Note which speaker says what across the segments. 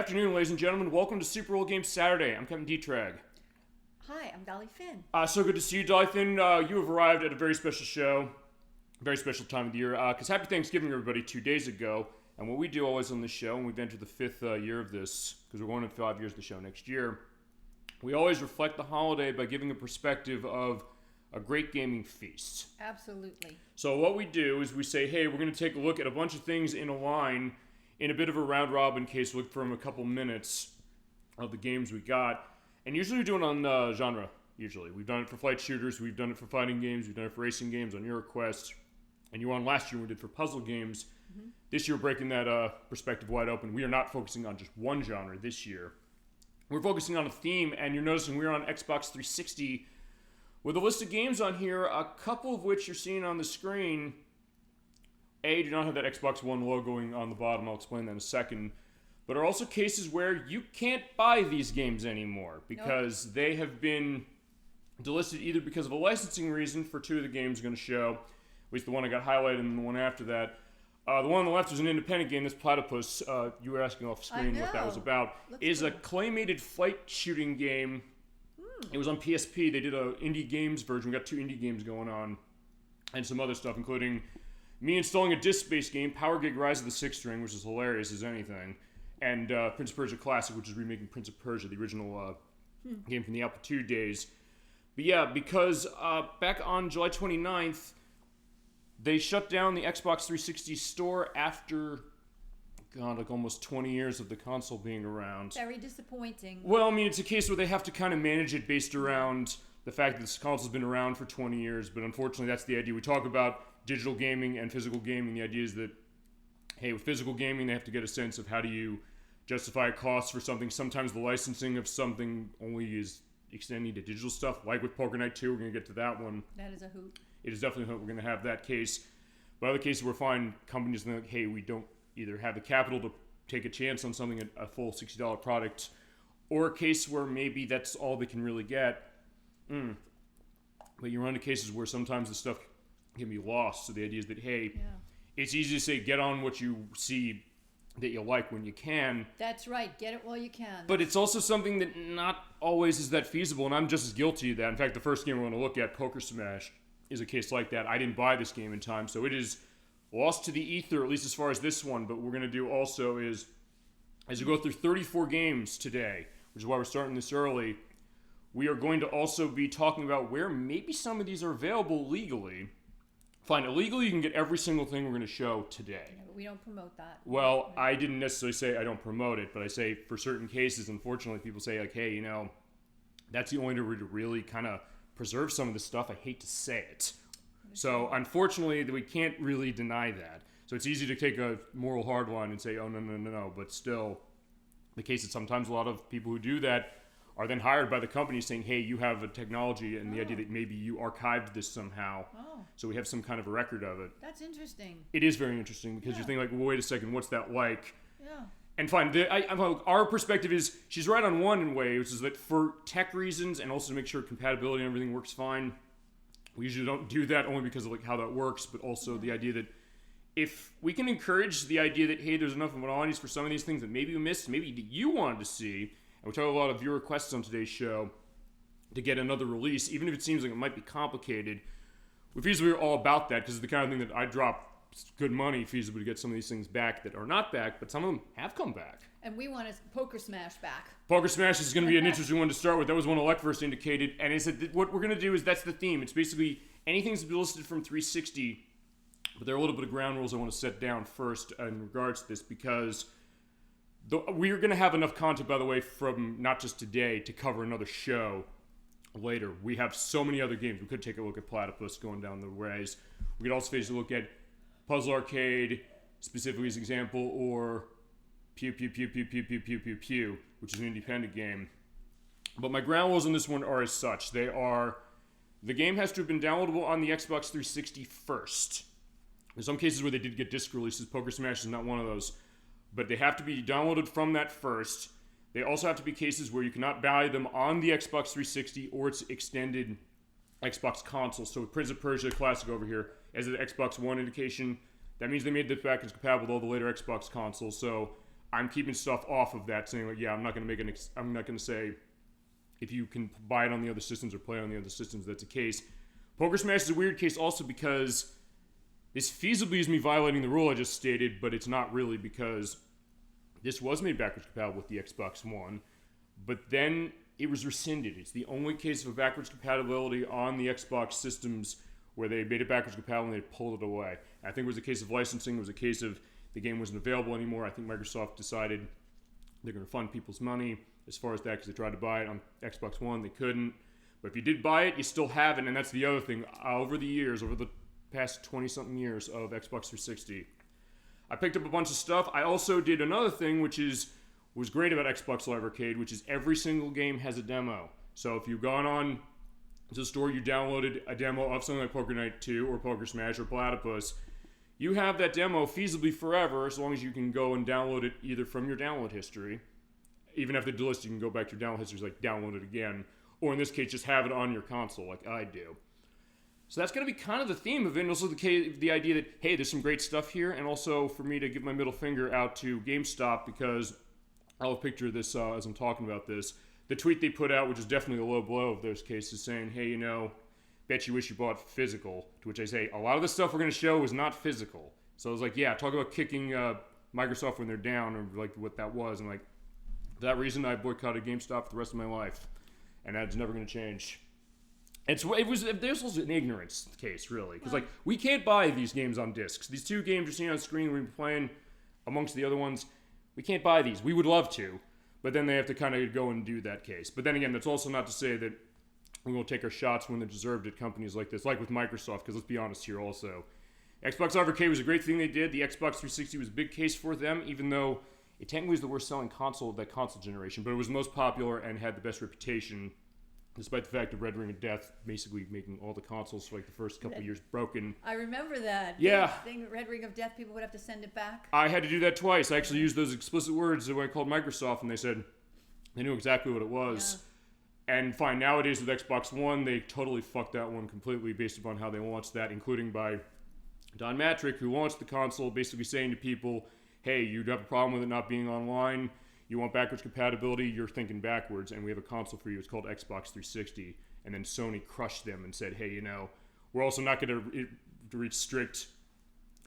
Speaker 1: afternoon, ladies and gentlemen. Welcome to Super Old Game Saturday. I'm Captain D-Trag.
Speaker 2: Hi, I'm Dolly Finn.
Speaker 1: So good to see you, Dolly Finn. You have arrived at a very special show, very special time of the year, because happy Thanksgiving, everybody, 2 days ago. And what we do always on this show, and we've entered the fifth year of this, because we're going in 5 years of the show next year, we always reflect the holiday by giving a perspective of a great gaming feast.
Speaker 2: Absolutely.
Speaker 1: So what we do is we say, hey, we're going to take a look at a bunch of things in a line in a bit of a round-robin case. Look from a couple minutes of the games we got. And usually we do it on genre, usually. We've done it for flight shooters, we've done it for fighting games, we've done it for racing games on your request. And you were on last year when we did for puzzle games. Mm-hmm. This year we're breaking that perspective wide open. We are not focusing on just one genre this year. We're focusing on a theme, and you're noticing we're on Xbox 360 with a list of games on here, a couple of which you're seeing on the screen. Do not have that Xbox One logoing on the bottom. I'll explain that in a second. But are also cases where you can't buy these games anymore because they have been delisted either because of a licensing reason for two of the games I'm going to show, at least the one I got highlighted and the one after that. The one on the left is an independent game. This Platypus, you were asking off screen what that was about, is a claymated flight shooting game. It was on PSP. They did an indie games version. We got two indie games going on and some other stuff, including me installing a disc-based game, Power Gig Rise of the Sixth String, which is hilarious as anything, and Prince of Persia Classic, which is remaking Prince of Persia, the original game from the Alpha 2 days. But yeah, because back on July 29th, they shut down the Xbox 360 store after, almost 20 years of the console being around.
Speaker 2: Very disappointing.
Speaker 1: Well, I mean, it's a case where they have to kind of manage it based around the fact that this console's been around for 20 years, but unfortunately that's the idea. We talk about digital gaming and physical gaming. The idea is that, hey, with physical gaming, they have to get a sense of how do you justify costs for something. Sometimes the licensing of something only is extending to digital stuff, like with Poker Night 2. We're going to get to that one.
Speaker 2: That is a hoot.
Speaker 1: It is definitely a hoot. We're going to have that case. But other cases, we're finding companies like, hey, we don't either have the capital to take a chance on something, a full $60 product, or a case where maybe that's all they can really get. But you run into cases where sometimes the stuff can be lost. So the idea is that, hey, it's easy to say get on what you see that you like when you can.
Speaker 2: That's right. Get it while you can.
Speaker 1: But it's also something that not always is that feasible, and I'm just as guilty of that. In fact, the first game we're going to look at, Poker Smash, is a case like that. I didn't buy this game in time, so it is lost to the ether, at least as far as this one. But what we're going to do also is, as we go through 34 games today, which is why we're starting this early, we are going to also be talking about where maybe some of these are available legally. Fine, illegally you can get every single thing we're going to show today.
Speaker 2: Yeah, but we don't promote that.
Speaker 1: Well, I didn't necessarily say I don't promote it, but I say for certain cases, unfortunately, people say, like, hey, that's the only way to really kind of preserve some of this stuff. I hate to say it. So, unfortunately, we can't really deny that. So it's easy to take a moral hard line and say, oh, no. But still, the case is sometimes a lot of people who do that are then hired by the company saying, hey, you have a technology, and the idea that maybe you archived this somehow. So we have some kind of a record of it.
Speaker 2: That's interesting.
Speaker 1: It is very interesting because you're thinking, like, well, wait a second, what's that like?
Speaker 2: Yeah.
Speaker 1: And fine, our perspective is, she's right on one way, which is that for tech reasons and also to make sure compatibility and everything works fine, we usually don't do that only because of like how that works, but also the idea that if we can encourage the idea that, hey, there's enough of an audience for some of these things that maybe we missed, maybe that you wanted to see, and we talk a lot of viewer requests on today's show to get another release, even if it seems like it might be complicated. We feasibly are all about that because it's the kind of thing that I drop good money feasibly to get some of these things back that are not back, but some of them have come back.
Speaker 2: And we want Poker Smash back.
Speaker 1: Poker Smash is going to be an interesting one to start with. That was one Alec first indicated, and it's what we're going to do is that's the theme. It's basically anything that's been listed from 360, but there are a little bit of ground rules I want to set down first in regards to this because we're going to have enough content, by the way, from not just today to cover another show later. We have so many other games. We could take a look at Platypus going down the ways. We could also face a look at Puzzle Arcade, specifically as an example, or Pew Pew Pew Pew Pew Pew Pew Pew Pew, which is an independent game. But my ground rules on this one are as such. They are, the game has to have been downloadable on the Xbox 360 first. In some cases where they did get disc releases, Poker Smash is not one of those. But they have to be downloaded from that first. They also have to be cases where you cannot buy them on the Xbox 360 or its extended Xbox console. So with Prince of Persia Classic over here, as an Xbox One indication, that means they made this backwards compatible with all the later Xbox consoles. So I'm keeping stuff off of that, saying like, yeah, I'm not going to say if you can buy it on the other systems or play on the other systems, that's a case. Poker Smash is a weird case also because this feasibly is me violating the rule I just stated, but it's not really because this was made backwards compatible with the Xbox One, but then it was rescinded. It's the only case of backwards compatibility on the Xbox systems where they made it backwards compatible and they pulled it away. I think it was a case of licensing. It was a case of the game wasn't available anymore. I think Microsoft decided they're going to fund people's money as far as that because they tried to buy it on Xbox One. They couldn't. But if you did buy it, you still have it. And that's the other thing. Over the past 20-something years of Xbox 360, I picked up a bunch of stuff. I also did another thing, which was great about Xbox Live Arcade, which is every single game has a demo. So if you've gone on to the store, you downloaded a demo of something like Poker Night 2 or Poker Smash or Platypus, you have that demo feasibly forever as long as you can go and download it either from your download history. Even after Delisted, you can go back to your download history, like download it again. Or in this case, just have it on your console like I do. So that's going to be kind of the theme of it. And also the idea that, hey, there's some great stuff here. And also for me to give my middle finger out to GameStop because I'll picture this as I'm talking about this. The tweet they put out, which is definitely a low blow of those cases, saying, hey, bet you wish you bought physical. To which I say, a lot of the stuff we're going to show is not physical. So I was like, yeah, talk about kicking Microsoft when they're down, or like what that was. And like, for that reason, I boycotted GameStop for the rest of my life. And that's never going to change. There's also an ignorance case, really. Because, like, we can't buy these games on discs. These two games you're seeing on screen we've been playing amongst the other ones, we can't buy these. We would love to. But then they have to kind of go and do that case. But then again, that's also not to say that we won't take our shots when they're deserved at companies like this, like with Microsoft, because let's be honest here also. Xbox Live Arcade was a great thing they did. The Xbox 360 was a big case for them, even though it technically was the worst selling console of that console generation, but it was the most popular and had the best reputation, despite the fact of Red Ring of Death basically making all the consoles for like the first couple of years broken.
Speaker 2: I remember that.
Speaker 1: Yeah.
Speaker 2: Thing, Red Ring of Death, people would have to send it back.
Speaker 1: I had to do that twice. I actually used those explicit words when I called Microsoft, and they said they knew exactly what it was. Yeah. And fine, nowadays with Xbox One, they totally fucked that one completely based upon how they launched that, including by Don Matrick, who launched the console, basically saying to people, hey, you have a problem with it not being online, you want backwards compatibility, you're thinking backwards, and we have a console for you. It's called Xbox 360. And then Sony crushed them and said, hey, we're also not going to restrict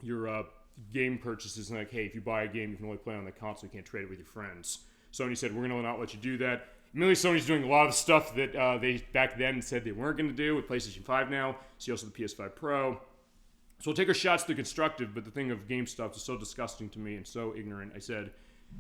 Speaker 1: your game purchases. And like, hey, if you buy a game, you can only play on the console, you can't trade it with your friends. Sony said, we're going to not let you do that. Immediately, Sony's doing a lot of the stuff that they back then said they weren't going to do with PlayStation 5 now. See also the PS5 Pro. So we'll take our shots to constructive, but the thing of GameStop is so disgusting to me and so ignorant. I said,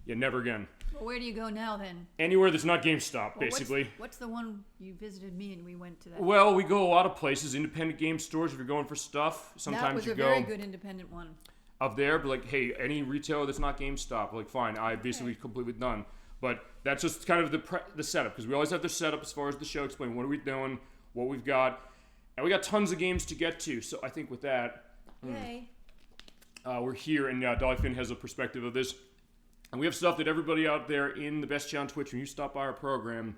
Speaker 1: yeah, never again.
Speaker 2: Well, where do you go now then?
Speaker 1: Anywhere that's not GameStop, basically.
Speaker 2: What's the one you visited me and we went to that?
Speaker 1: Well, we go a lot of places. Independent game stores if you're going for stuff. Sometimes you go.
Speaker 2: That was a very good independent one.
Speaker 1: Up there, but like, hey, any retailer that's not GameStop, like, fine, I basically completely done. But that's just kind of the setup, because we always have the setup as far as the show, explain what are we doing, what we've got, and we got tons of games to get to. So I think with that, we're here, and Dolphin has a perspective of this, and we have stuff that everybody out there in the Best Chat on Twitch, when you stop by our program,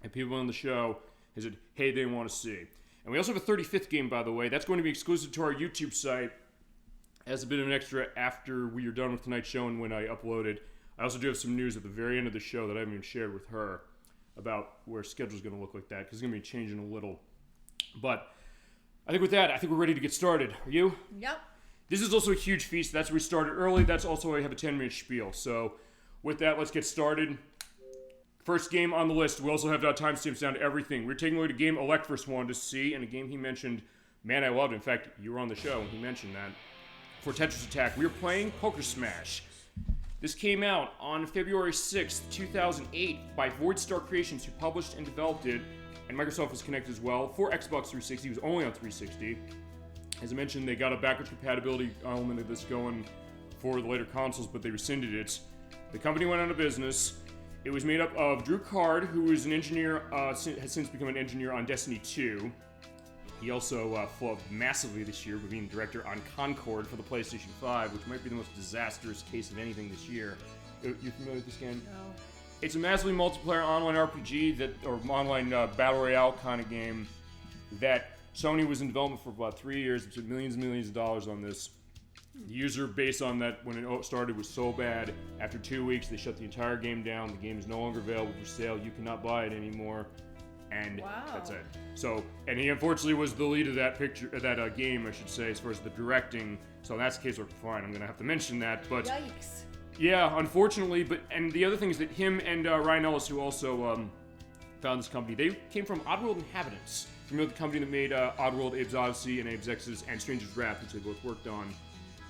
Speaker 1: and people on the show, has said, hey, they want to see. And we also have a 35th game, by the way. That's going to be exclusive to our YouTube site as a bit of an extra after we are done with tonight's show and when I upload it. I also do have some news at the very end of the show that I haven't even shared with her about where schedule's going to look like that, because it's going to be changing a little. But I think with that, I think we're ready to get started. Are you?
Speaker 2: Yep.
Speaker 1: This is also a huge feast. That's where we started early. That's also why I have a 10-minute spiel. So with that, let's get started. First game on the list. We also have timestamps down to everything. We're taking a look at a game Elect first wanted to see, and a game he mentioned, man, I loved. In fact, you were on the show when he mentioned that. For Tetris Attack, we are playing Poker Smash. This came out on February 6th, 2008 by Void Star Creations, who published and developed it, and Microsoft was connected as well. For Xbox 360, it was only on 360. As I mentioned, they got a backwards compatibility element of this going for the later consoles, but they rescinded it. The company went out of business. It was made up of Drew Card, who is an engineer, has since become an engineer on Destiny 2. He also flubbed massively this year by being director on Concord for the PlayStation 5, which might be the most disastrous case of anything this year. You familiar with this game?
Speaker 2: No.
Speaker 1: It's a massively multiplayer online RPG or online battle royale kind of game that Sony was in development for about 3 years. It took millions and millions of dollars on this. The user base on that, when it started, was so bad. After 2 weeks, they shut the entire game down. The game is no longer available for sale. You cannot buy it anymore. And that's it. So, and he unfortunately was the lead of that game, I should say, as far as the directing. So in that case, we're fine. I'm gonna have to mention that, but
Speaker 2: Yikes.
Speaker 1: yeah, unfortunately. And the other thing is that him and Ryan Ellis, who also found this company, they came from Oddworld Inhabitants. You know, the company that made Oddworld, Abe's Odyssey, and Abe's Exodus, and Stranger's Wrath, which they both worked on.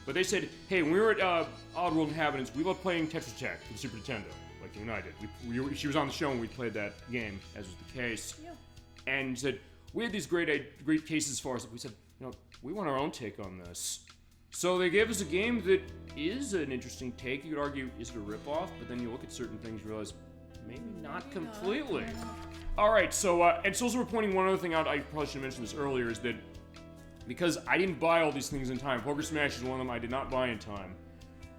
Speaker 1: But they said, hey, when we were at Oddworld Inhabitants, we loved playing Tetris Attack for the Super Nintendo, like you and I did. She was on the show and we played that game, as was the case.
Speaker 2: Yeah.
Speaker 1: And said, we had these great cases for us. We said, we want our own take on this. So they gave us a game that is an interesting take. You could argue, is it a ripoff? But then you look at certain things and realize, maybe not completely. All right, so, and so also we're pointing one other thing out, I probably should have mentioned this earlier, is that because I didn't buy all these things in time, Poker Smash is one of them I did not buy in time.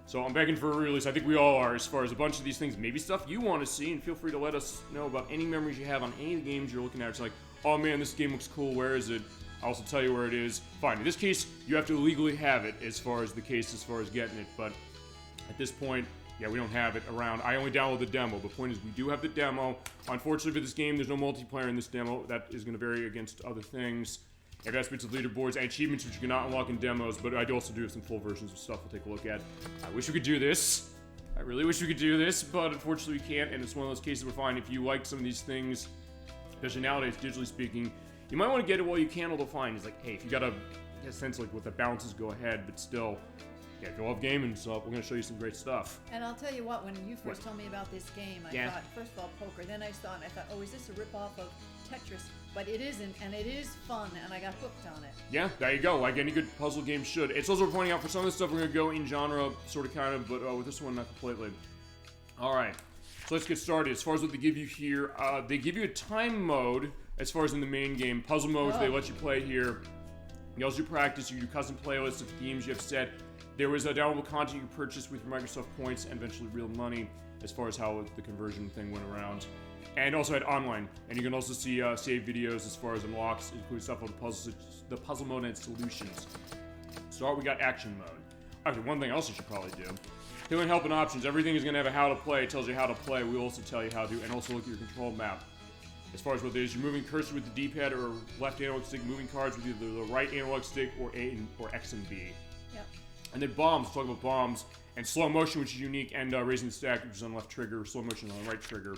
Speaker 1: So I'm begging for a release. I think we all are, as far as a bunch of these things. Maybe stuff you want to see, and feel free to let us know about any memories you have on any of the games you're looking at. It's like, oh man, this game looks cool, where is it? I'll also tell you where it is. Fine, in this case, you have to legally have it as far as getting it, but at this point, yeah, we don't have it around. I only download the demo. The point is, we do have the demo. Unfortunately for this game, there's no multiplayer in this demo. That is going to vary against other things. I have aspects of leaderboards and achievements which you cannot unlock in demos, but I do also do have some full versions of stuff we'll take a look at. I wish we could do this. I really wish we could do this, but unfortunately we can't, and it's one of those cases we're fine. If you like some of these things, especially nowadays, digitally speaking, you might want to get it while you can, although fine. It's like, hey, if you got a sense like what the balances, go ahead, but still, yeah, if you love gaming stuff, we're going to show you some great stuff.
Speaker 2: And I'll tell you what, when you first told me about this game, I thought, first of all, poker. Then I saw it and I thought, oh, is this a ripoff of Tetris? But it isn't, and it is fun, and I got hooked on it.
Speaker 1: Yeah, there you go, like any good puzzle game should. It's also pointing out for some of this stuff we're going to go in genre, sort of, kind of, but with this one, not completely. Alright, so let's get started. As far as what they give you here, they give you a time mode, as far as in the main game. Puzzle modes, they let you play here. You also do practice, you do custom playlists of themes you have set. There was a downloadable content you purchased with your Microsoft points and eventually real money, as far as how the conversion thing went around. And also had online, and you can also see save videos as far as unlocks, including stuff on the puzzle mode and solutions. So we got action mode. Actually, one thing else you should probably do. Healing, help, and options. Everything is going to have a how to play. It tells you how to play. We also tell you how to, and also look at your control map. As far as what it is, you're moving cursor with the D-pad or left analog stick, moving cards with either the right analog stick or A or X and B.
Speaker 2: Yep. And
Speaker 1: then bombs. We'll talk about bombs. And slow motion, which is unique, and raising the stack, which is on the left trigger, slow motion on the right trigger.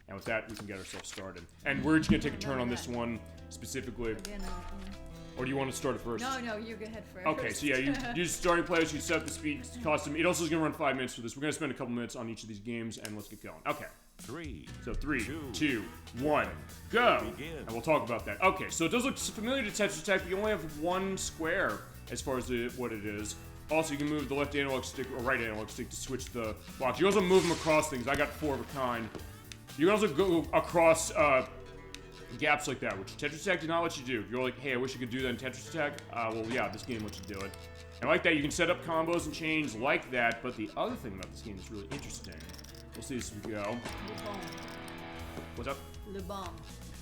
Speaker 1: And with that, we can get ourselves started. And we're just going to take a turn on this one, specifically.
Speaker 2: Again,
Speaker 1: Or do you want to start it first?
Speaker 2: No, you go ahead first.
Speaker 1: Okay, so yeah, you use starting players, you set up the speed, custom. It also is going to run 5 minutes for this. We're going to spend a couple minutes on each of these games, and let's get going. Okay.
Speaker 3: 3.
Speaker 1: So 3, 2, 1, go!
Speaker 3: Begin.
Speaker 1: And we'll talk about that. Okay, so it does look familiar to Tetris Attack, but you only have one square as far as what it is. Also, you can move the left analog stick or right analog stick to switch the blocks. You also move them across things. I got 4 of a kind. You can also go across gaps like that, which Tetris Attack did not let you do. If you're like, hey, I wish I could do that in Tetris Attack, well, yeah, this game lets you do it. And like that, you can set up combos and chains like that, but the other thing about this game is really interesting. We'll see as we go.
Speaker 2: Le bomb.
Speaker 1: What's up?
Speaker 2: Le bomb.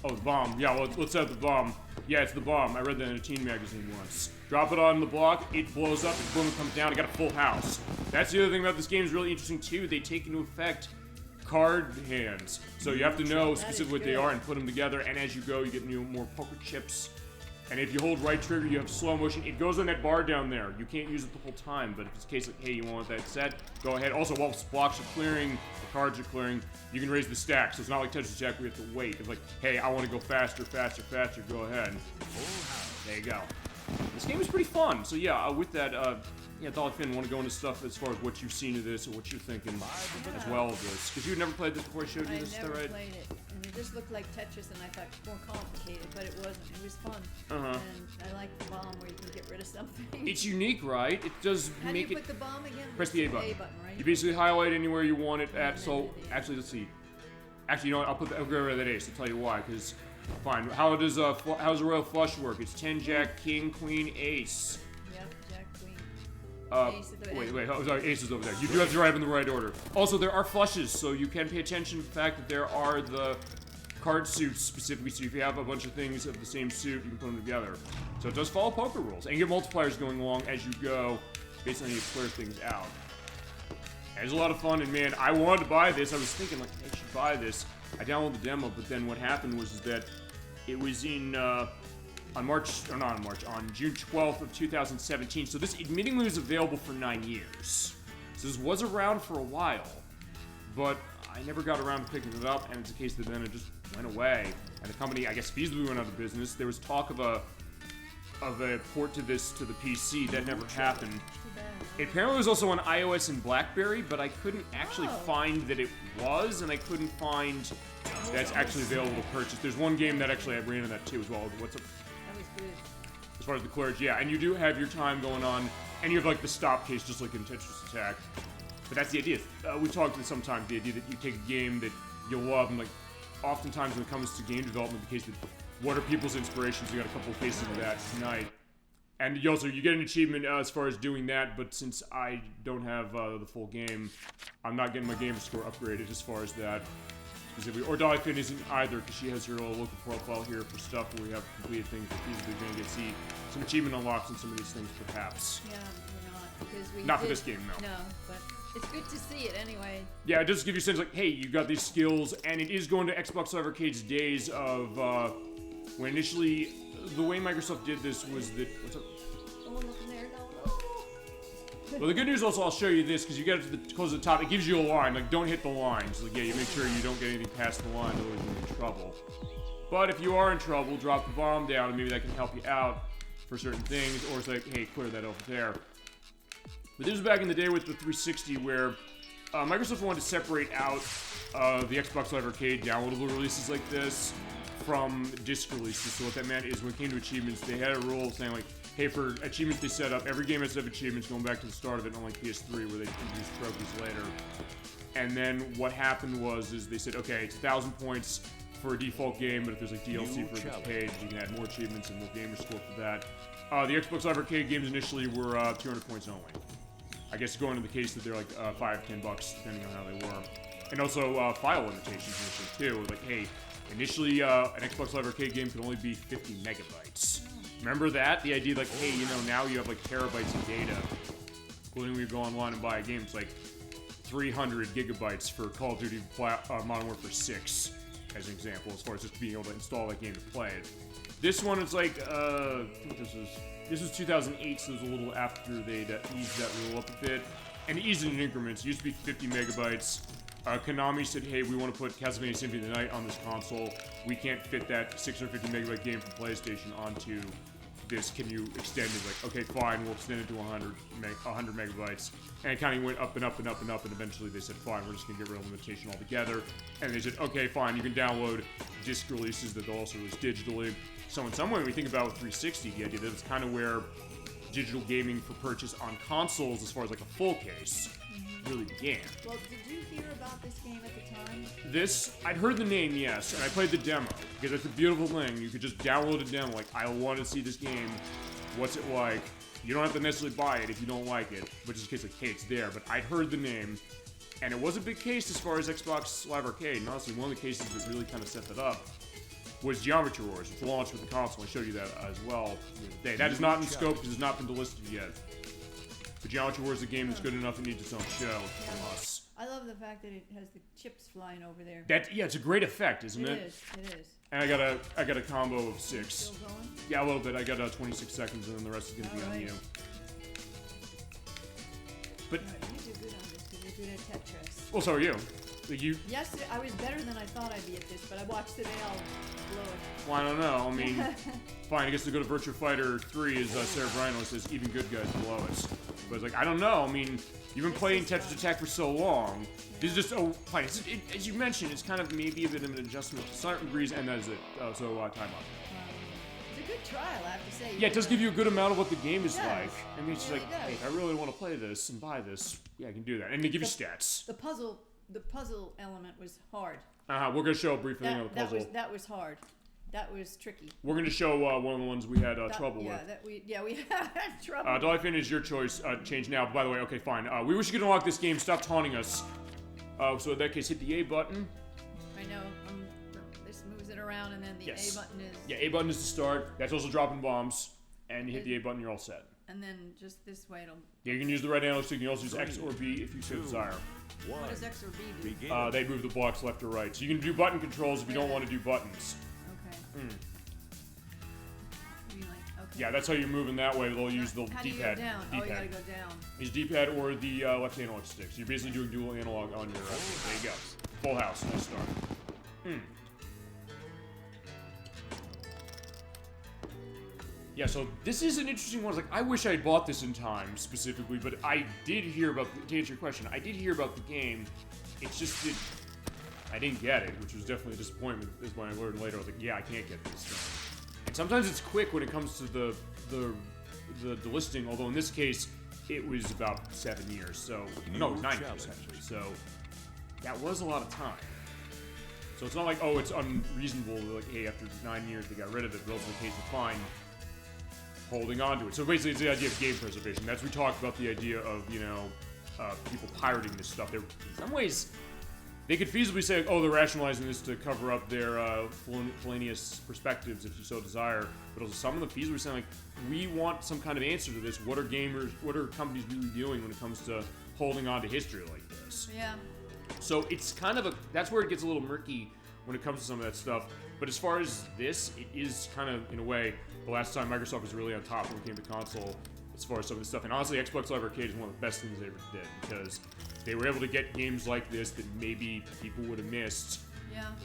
Speaker 1: Oh, the bomb. Yeah, well, let's set up the bomb. Yeah, it's the bomb. I read that in a teen magazine once. Drop it on the block, it blows up, and boom, it comes down. I got a full house. That's the other thing about this game is really interesting, too. They take into effect card hands. So you have to know specifically what they are and put them together, and as you go, you get more poker chips. And if you hold right trigger, you have slow motion. It goes on that bar down there. You can't use it the whole time, but if it's a case like, hey, you want that set, go ahead. Also, while blocks are clearing, the cards are clearing, you can raise the stack. So it's not like Tetris Attack where you have to wait. It's like, hey, I want to go faster, faster, faster, go ahead. There you go. This game is pretty fun. So yeah, with that, Dolly Finn, want to go into stuff as far as what you've seen of this or what you're thinking as well of this. Because you'd never played this before I showed you this, is that right?
Speaker 2: I never played it. And it just looked like Tetris, and I thought more complicated, but it wasn't. It was fun. And I like the bomb where you can get rid of something.
Speaker 1: It's unique, right? It does
Speaker 2: How
Speaker 1: make
Speaker 2: do you
Speaker 1: it...
Speaker 2: put the bomb again?
Speaker 1: Press the A button.
Speaker 2: A button, right?
Speaker 1: You basically highlight anywhere you want it at. So, actually, let's see. Actually, you know what? I'll get rid of that ace. I'll tell you why. Because, fine. How does a royal flush work? It's 10, Jack, King, Queen, Ace.
Speaker 2: Yep, Jack, Queen.
Speaker 1: Wait. Oh, sorry, ace is over there. You do have to drive in the right order. Also, there are flushes, so you can pay attention to the fact that there are the card suits specifically. So if you have a bunch of things of the same suit, you can put them together. So it does follow poker rules, and you get multipliers going along as you go. based on how you clear things out. And it's a lot of fun, and man, I wanted to buy this. I was thinking, like, hey, I should buy this. I downloaded the demo, but then what happened was that it was in, on June 12th of 2017. So this admittingly was available for 9 years. So this was around for a while, but I never got around to picking it up, and it's a case that then it just went away. And the company, I guess, feasibly went out of business. There was talk of a port to this to the PC. That never happened. It apparently was also on iOS and BlackBerry, but I couldn't actually find that it was, and I couldn't find that's actually available to purchase. There's one game that actually I ran into that too as well. What's up?
Speaker 2: That was good.
Speaker 1: As far as the clearance, yeah, and you do have your time going on, and you have like the stop case just like in Tetris Attack. But that's the idea. We talked to sometimes the idea that you take a game that you love, and like oftentimes when it comes to game development, the case that what are people's inspirations? We got a couple of cases of that tonight. And you get an achievement as far as doing that, but since I don't have the full game, I'm not getting my game score upgraded as far as that. Specifically. Or Dolphin isn't either, because she has her local profile here for stuff where we have completed things that feasibly going to get see some achievement unlocks in some of these things, perhaps.
Speaker 2: Yeah, we're not, because we
Speaker 1: not for this game, no.
Speaker 2: No, but it's good to see it anyway.
Speaker 1: Yeah, it does give you a sense like, hey, you got these skills, and it is going to Xbox Live Arcade's days of when initially the way Microsoft did this was that. What's up?
Speaker 2: Someone looking there? No.
Speaker 1: Well, the good news also, I'll show you this, because you get it to the close to the top. It gives you a line, like, don't hit the lines. Like, yeah, you make sure you don't get anything past the line, otherwise you're in trouble. But if you are in trouble, drop the bomb down, and maybe that can help you out for certain things, or it's like, hey, clear that over there. But this was back in the day with the 360, where Microsoft wanted to separate out the Xbox Live Arcade downloadable releases like this from disc releases. So what that meant is when it came to achievements, they had a rule saying, like, hey, for achievements they set up, every game has to have achievements going back to the start of it, unlike PS3 where they introduced trophies later. And then what happened is they said, okay, it's 1,000 points for a default game, but if there's like DLC for each page, you can add more achievements and more gamer score for that. The Xbox Live Arcade games initially were 200 points only. I guess going to the case that they're like $5, $10 depending on how they were. And also file limitations initially too. Like, hey, initially an Xbox Live Arcade game could only be 50 megabytes. Remember that? The idea like, hey, you know, now you have like terabytes of data. Including when you go online and buy a game, it's like 300 gigabytes for Call of Duty Modern Warfare 6, as an example, as far as just being able to install that game and play it. This one is like, I think this was 2008, so it was a little after they'd eased that rule up a bit. And eased it in increments. It used to be 50 megabytes. Konami said, hey, we want to put Castlevania Symphony of the Night on this console. We can't fit that 650 megabyte game from PlayStation onto this. Can you extend it? Like, okay, fine, we'll extend it to 100 megabytes. And it kind of went up and up and up and up, and eventually they said, fine, we're just going to get rid of the limitation altogether. And they said, okay, fine, you can download disc releases that they'll also release digitally. So in some way, when we think about 360, the idea that it's kind of where digital gaming for purchase on consoles, as far as like a full case, really began.
Speaker 2: Well, did you hear about this game at the time?
Speaker 1: This, I'd heard the name, yes, and I played the demo, because it's a beautiful thing. You could just download a demo, like, I want to see this game, what's it like? You don't have to necessarily buy it if you don't like it, which is the case like, hey, it's there, but I'd heard the name, and it was a big case as far as Xbox Live Arcade, and honestly, one of the cases that really kind of set that up was Geometry Wars, which launched with the console. I showed you that as well the other day. That is not in scope because it's not been delisted yet. But Geometry Wars is a game that's good enough it needs its own show from us.
Speaker 2: I love the fact that it has the chips flying over there.
Speaker 1: Yeah, it's a great effect, isn't it?
Speaker 2: It is.
Speaker 1: And I got a combo of 6.
Speaker 2: Still going?
Speaker 1: Yeah, a little bit. I got 26 seconds, and then the rest is gonna be on you. But
Speaker 2: you do good on this because you're good at Tetris.
Speaker 1: Well, so are you.
Speaker 2: Yesterday, I was better than I thought I'd be at this, but I watched today. I'll blow it.
Speaker 1: Well, I don't know. I mean, fine. I guess to go to Virtua Fighter 3 is Sarah Brino says even good guys below us. But it's like, I don't know. I mean, you've been playing Tetris Attack for so long. This is just fine. As you mentioned, it's kind of maybe a bit of an adjustment to certain degrees, and that is it. So time out.
Speaker 2: It's a good trial, I have to say.
Speaker 1: Yeah, it does give you a good amount of what the game is
Speaker 2: It does.
Speaker 1: like. I mean, it's just
Speaker 2: It
Speaker 1: like,
Speaker 2: really
Speaker 1: hey, if I really want to play this and buy this, yeah, I can do that. And they give you stats.
Speaker 2: The puzzle element was hard.
Speaker 1: We're gonna show a brief thing on the puzzle.
Speaker 2: That was hard. That was tricky.
Speaker 1: We're gonna show one of the ones we had trouble with.
Speaker 2: We had trouble.
Speaker 1: Dolphin is your choice. Change now. By the way, okay, fine. We wish you could unlock this game. Stop taunting us. So in that case, hit the A button.
Speaker 2: I know. This moves it around, and then the A button is.
Speaker 1: Yeah, A button is to start. That's also dropping bombs. And you hit the A button, you're all set.
Speaker 2: and then just this way it'll...
Speaker 1: Yeah, you can use the right analog stick. You can also use X or B if you so desire.
Speaker 2: What does X or B do?
Speaker 1: They move the blocks left or right. So you can do button controls if you don't want to do buttons.
Speaker 2: Okay. Okay.
Speaker 1: Yeah, that's how you're moving that way. They'll use the
Speaker 2: How
Speaker 1: D-pad.
Speaker 2: do you go down? Oh, you gotta go down.
Speaker 1: Use D-pad or the left analog stick. So you're basically doing dual analog on your... there you go. Full house. Nice start. Yeah, so this is an interesting one. It's like, I wish I had bought this in time, specifically, but I did hear about... to answer your question, I did hear about the game. It's just that I didn't get it, which was definitely a disappointment. Is when I learned later, I was like, yeah, I can't get this thing. And sometimes it's quick when it comes to the delisting, although in this case, it was about 7 years, so... No, it was 9 years, actually, so... That was a lot of time. So it's not like, oh, it's unreasonable, like, hey, after 9 years they got rid of it, but also the case of fine holding on to it. So basically, it's the idea of game preservation. That's we talked about the idea of, you know, people pirating this stuff. In some ways, they could feasibly say, oh, they're rationalizing this to cover up their felonious perspectives, if you so desire. But also, some of the feasibly saying, like, we want some kind of answer to this. What are companies really doing when it comes to holding on to history like this?
Speaker 2: Yeah.
Speaker 1: So it's kind of that's where it gets a little murky when it comes to some of that stuff. But as far as this, it is kind of, in a way, the last time Microsoft was really on top when it came to console as far as some of this stuff. And honestly, Xbox Live Arcade is one of the best things they ever did, because they were able to get games like this that maybe people would have missed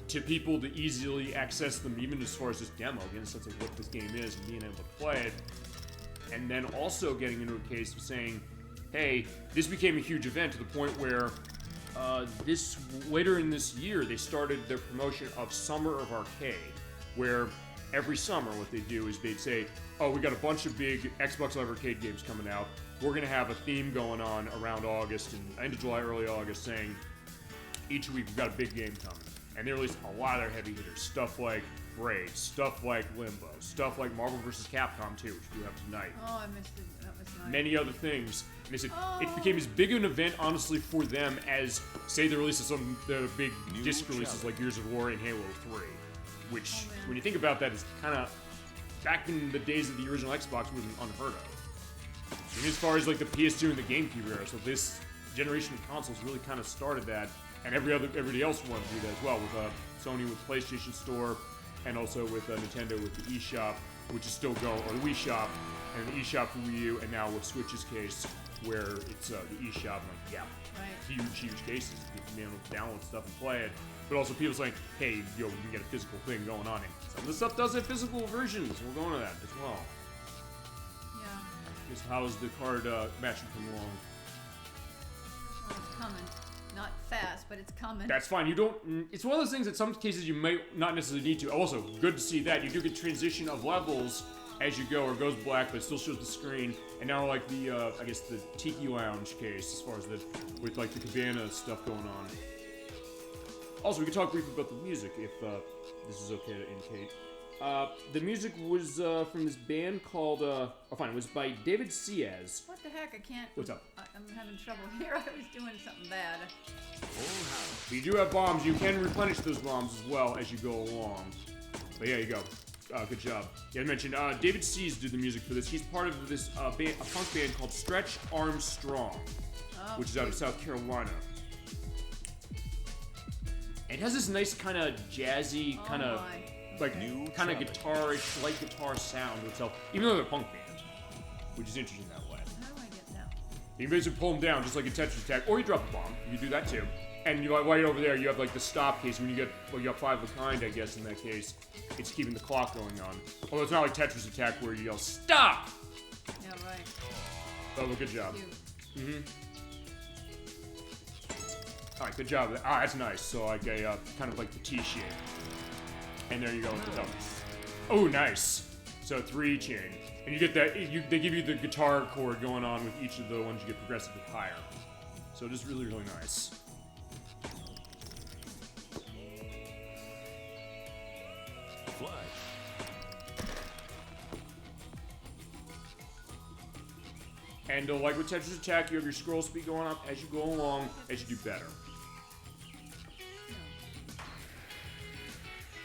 Speaker 1: to people to easily access them, even as far as just demo, getting a sense of what this game is and being able to play it. And then also getting into a case of saying, hey, this became a huge event to the point where later in this year, they started their promotion of Summer of Arcade, where every summer what they do is they'd say, oh, we got a bunch of big Xbox Live Arcade games coming out. We're going to have a theme going on around August and end of July, early August, saying each week we've got a big game coming. And they released a lot of their heavy hitters, stuff like Braid, stuff like Limbo, stuff like Marvel vs. Capcom 2, which we have tonight.
Speaker 2: Oh, I missed it. That was nice.
Speaker 1: Many other things. And they said it became as big an event, honestly, for them as, say, the release of some of the big disc releases like Gears of War and Halo 3. Which, when you think about that, is kind of, back in the days of the original Xbox, was unheard of. And as far as like the PS2 and the GameCube era, so this generation of consoles really kind of started that, and everybody else wanted to do that as well, with Sony with PlayStation Store, and also with Nintendo with the eShop, which is still going, or the Wii Shop, and the eShop for Wii U, and now with Switch's case, where it's the eShop, huge cases. You can be able to download stuff and play it. But also people saying, hey, yo, we can get a physical thing going on. And some of the stuff does have physical versions. We're going to that as well.
Speaker 2: Yeah.
Speaker 1: Just how's the card matching come along?
Speaker 2: Well, it's coming. Not fast, but it's coming.
Speaker 1: That's fine. It's one of those things that some cases you might not necessarily need to. Also, good to see that. You do get transition of levels as you go, or it goes black, but it still shows the screen. And now, like the, I guess the Tiki Lounge case, as far as with like the Cabana stuff going on. Also, we can talk briefly about the music, if this is okay to indicate. The music was from this band called, it was by David Ciaz.
Speaker 2: What the heck? I can't.
Speaker 1: What's up?
Speaker 2: I'm having trouble here. I was doing something bad.
Speaker 1: If you do have bombs, you can replenish those bombs as well as you go along. But yeah, you go. Good job. Yeah, I mentioned David Ciaz did the music for this. He's part of this a punk band called Stretch Armstrong, which is out of South Carolina. It has this nice kind of jazzy, kind of guitarish, light guitar sound to itself, even though they're a punk band, which is interesting that way.
Speaker 2: How do I get that?
Speaker 1: You can basically pull them down just like a Tetris attack, or you drop a bomb. You do that too. And you right over there, you have like the stop case. When you get, you got 5 of a kind, I guess in that case, it's keeping the clock going on. Although it's not like Tetris attack where you yell stop.
Speaker 2: Yeah, right.
Speaker 1: Oh, well, good job.
Speaker 2: Cute.
Speaker 1: All right, good job. That's nice. So like a kind of like the T shape. And there you go with the doubles. Oh, nice. So 3 chain. And you get that, they give you the guitar chord going on with each of the ones you get progressively higher. So just really, really nice.
Speaker 3: Fly.
Speaker 1: And like with Tetris Attack, you have your scroll speed going up as you go along, as you do better.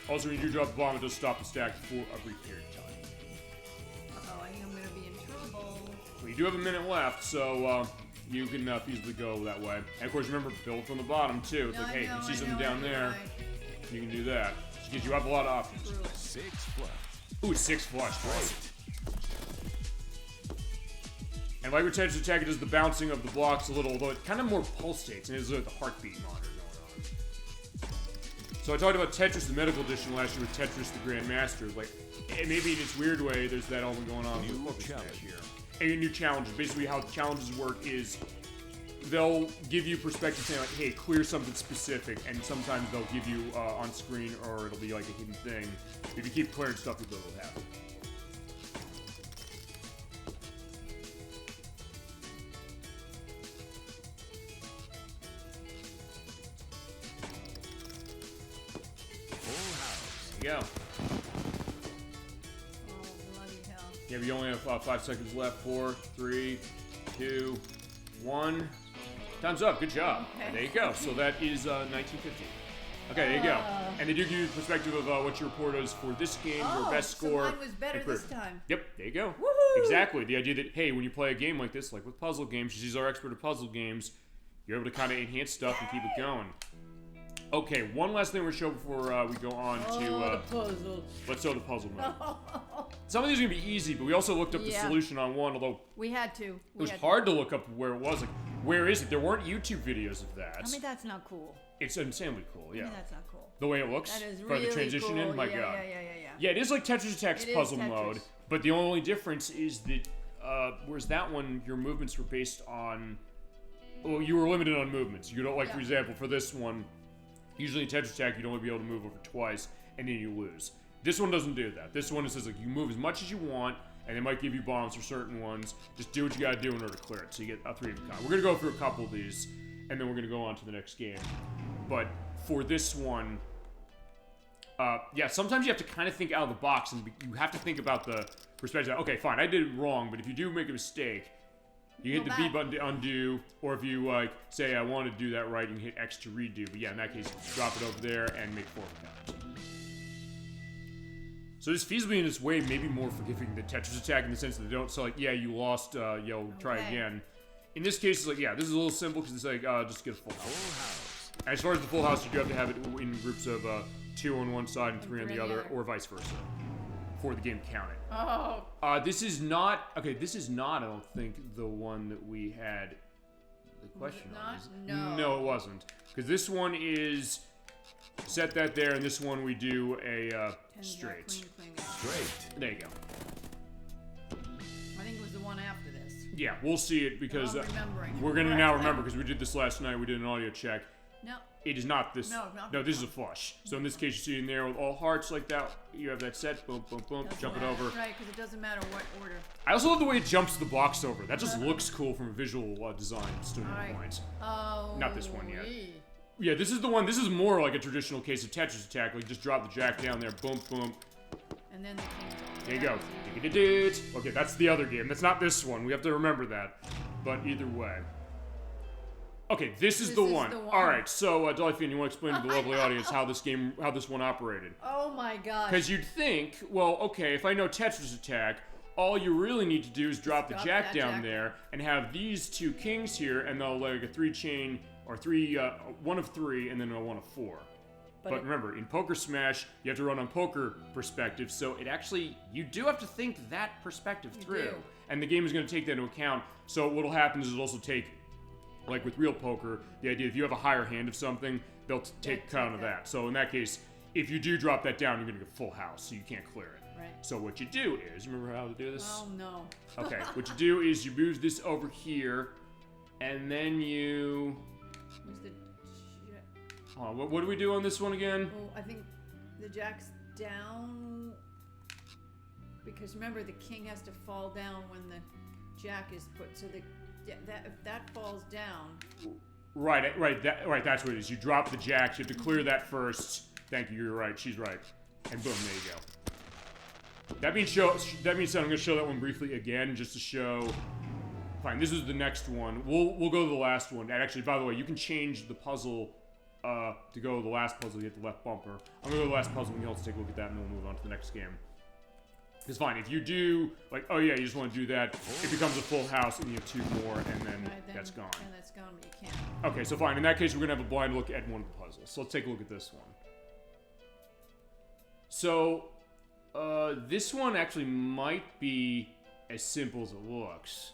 Speaker 1: Also, when you do drop the does stop the stack for a brief period of time.
Speaker 2: Uh-oh, I think I'm going to be in trouble.
Speaker 1: do have a minute left, so you can feasibly go that way. And of course, remember, build from the bottom too. It's like, hey, if you see something down there, you can do that. Because you have a lot of options.
Speaker 3: 6 flush.
Speaker 1: Ooh, 6 flush. Awesome. And like with Tetris Attack, it does the bouncing of the blocks a little, although it kind of more pulsates, and it has the heartbeat monitor going on. So I talked about Tetris, the medical edition last year with Tetris, the Grandmaster. Like, and maybe in its weird way, there's that element going on with Focus Smash here. And new challenges. Basically, how challenges work is they'll give you perspective saying, like, hey, clear something specific, and sometimes they'll give you on screen, or it'll be like a hidden thing. If you keep clearing stuff, you'll be able to have it. Go.
Speaker 2: Oh, bloody hell.
Speaker 1: Yeah, we only have 5 seconds left. 4, 3, 2, 1. Time's up. Good job.
Speaker 2: Okay.
Speaker 1: There you go. So that is 1950. Okay, there you go. And they do give you the perspective of what your report is for this game, your best score.
Speaker 2: So mine was better this time.
Speaker 1: Yep, there you go.
Speaker 2: Woohoo!
Speaker 1: Exactly. The idea that, hey, when you play a game like this, like with puzzle games, she's our expert at puzzle games, you're able to kind of enhance stuff and keep it going. Okay, one last thing we're going to show before we go on to...
Speaker 2: the puzzle.
Speaker 1: Let's show the puzzle mode. Some of these are going to be easy, but we also looked up the solution on one, although...
Speaker 2: We had to.
Speaker 1: It was hard to look up where it was. Like, where is it? There weren't YouTube videos of that.
Speaker 2: I mean, that's not cool.
Speaker 1: It's insanely cool, yeah.
Speaker 2: I mean, that's not cool.
Speaker 1: The way it looks?
Speaker 2: That is
Speaker 1: for
Speaker 2: really
Speaker 1: the transition
Speaker 2: cool.
Speaker 1: in? My God.
Speaker 2: Yeah.
Speaker 1: Yeah, it is like Tetris Attack's puzzle
Speaker 2: Tetris.
Speaker 1: mode, but the only difference is that, whereas that one, your movements were based on... Well, you were limited on movements. You don't, like, for example, for this one... Usually in Tetris Attack, you'd only be able to move over twice, and then you lose. This one doesn't do that. This one, it says, like, you move as much as you want, and they might give you bombs for certain ones. Just do what you gotta do in order to clear it, so you get a 3 of a kind. We're gonna go through a couple of these, and then we're gonna go on to the next game. But for this one, yeah, sometimes you have to kind of think out of the box, and you have to think about the perspective. Okay, fine, I did it wrong, but if you do make a mistake, you hit the B button to undo, or if you, like, say, I want to do that right, you can hit X to redo. But yeah, in that case, you just drop it over there and make 4 counts. So this feasibly in this way maybe more forgiving than Tetris Attack in the sense that they don't say, like, yeah, you lost, try again. In this case, it's like, yeah, this is a little simple because it's like, just get a full house. As far as the full house, you do have to have it in groups of 2 on one side and 3 on the other, or vice versa, for the game to count it.
Speaker 2: Oh.
Speaker 1: This is not, I don't think, the one that we had the question on. No, it wasn't. Because this one is set that there, and this one we do a straight.
Speaker 3: Straight.
Speaker 1: There you go.
Speaker 2: I think it was the one after this.
Speaker 1: Yeah, we'll see it because
Speaker 2: we're
Speaker 1: going to now remember because we did this last night. We did an audio check.
Speaker 2: No.
Speaker 1: It is not this.
Speaker 2: No,
Speaker 1: this is a flush. So in this case, you see in there with all hearts like that. You have that set. Boom, boom, boom. Jump it over.
Speaker 2: Right, because it doesn't matter what order.
Speaker 1: I also love the way it jumps the box over. That just looks cool from a visual design standpoint.
Speaker 2: Oh.
Speaker 1: Not this one yet. Yeah, this is the one. This is more like a traditional case of Tetris Attack. Like just drop the jack down there. Boom, boom.
Speaker 2: And then the king's
Speaker 1: there you go. Okay, that's the other game. That's not this one. We have to remember that. But either way. Okay, this is the one. All right, so Dolphin, you want to explain to the lovely audience how this one operated?
Speaker 2: Oh my gosh!
Speaker 1: Because you'd think, well, okay, if I know Tetris Attack, all you really need to do is drop the jack down there and have these 2 kings here, and they'll like a 3-chain or 1 of 3, and then a 1 of 4. But remember, in Poker Smash, you have to run on poker perspective, so it actually you do have to think that perspective through, and the game is going to take that into account. So what'll happen is it'll also take. Like with real poker, the idea if you have a higher hand of something, they'll take count of that. So in that case, if you do drop that down, you're going to get full house, so you can't clear it.
Speaker 2: Right.
Speaker 1: So what you do is, remember how to do this?
Speaker 2: Oh, no.
Speaker 1: Okay, what you do is you move this over here, and then you... what do we do on this one again?
Speaker 2: Oh, I think the jack's down, because remember, the king has to fall down when the jack is put, so if that falls down.
Speaker 1: Right, that's what it is. You drop the jacks, you have to clear that first. Thank you, you're right, she's right. And boom, there you go. That means I'm gonna show that one briefly again, just to show. Fine, this is the next one. We'll go to the last one. And actually, by the way, you can change the puzzle to go to the last puzzle, you hit the left bumper. I'm gonna go to the last puzzle, and you also take a look at that, and then we'll move on to the next game. Because fine, if you do, like, oh yeah, you just want to do that, it becomes a full house and you have 2 more and then that's gone.
Speaker 2: And that's gone, but you can't.
Speaker 1: Okay, so fine. In that case, we're going to have a blind look at one of the puzzles. So let's take a look at this one. So, this one actually might be as simple as it looks.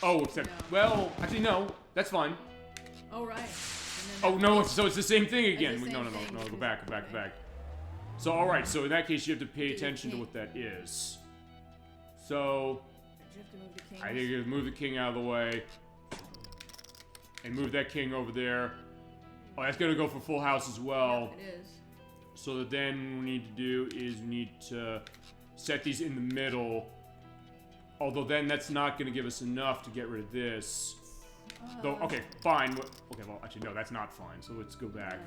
Speaker 1: Oh, except, well, actually, no. That's fine.
Speaker 2: Oh, right.
Speaker 1: Oh, no, so it's the same thing again.
Speaker 2: the
Speaker 1: No,
Speaker 2: same thing.
Speaker 1: go back.
Speaker 2: Okay.
Speaker 1: So, alright, so in that case, you have to pay attention to what that is. So,
Speaker 2: Do you have to move the kings?
Speaker 1: I think you move the king out of the way. And move that king over there. Oh, that's gonna go for full house as well.
Speaker 2: Yep, it is.
Speaker 1: So that then what we need to do is we need to set these in the middle. Although then that's not gonna give us enough to get rid of this. Though, okay, fine. Okay, well, actually, no, that's not fine. So let's go back.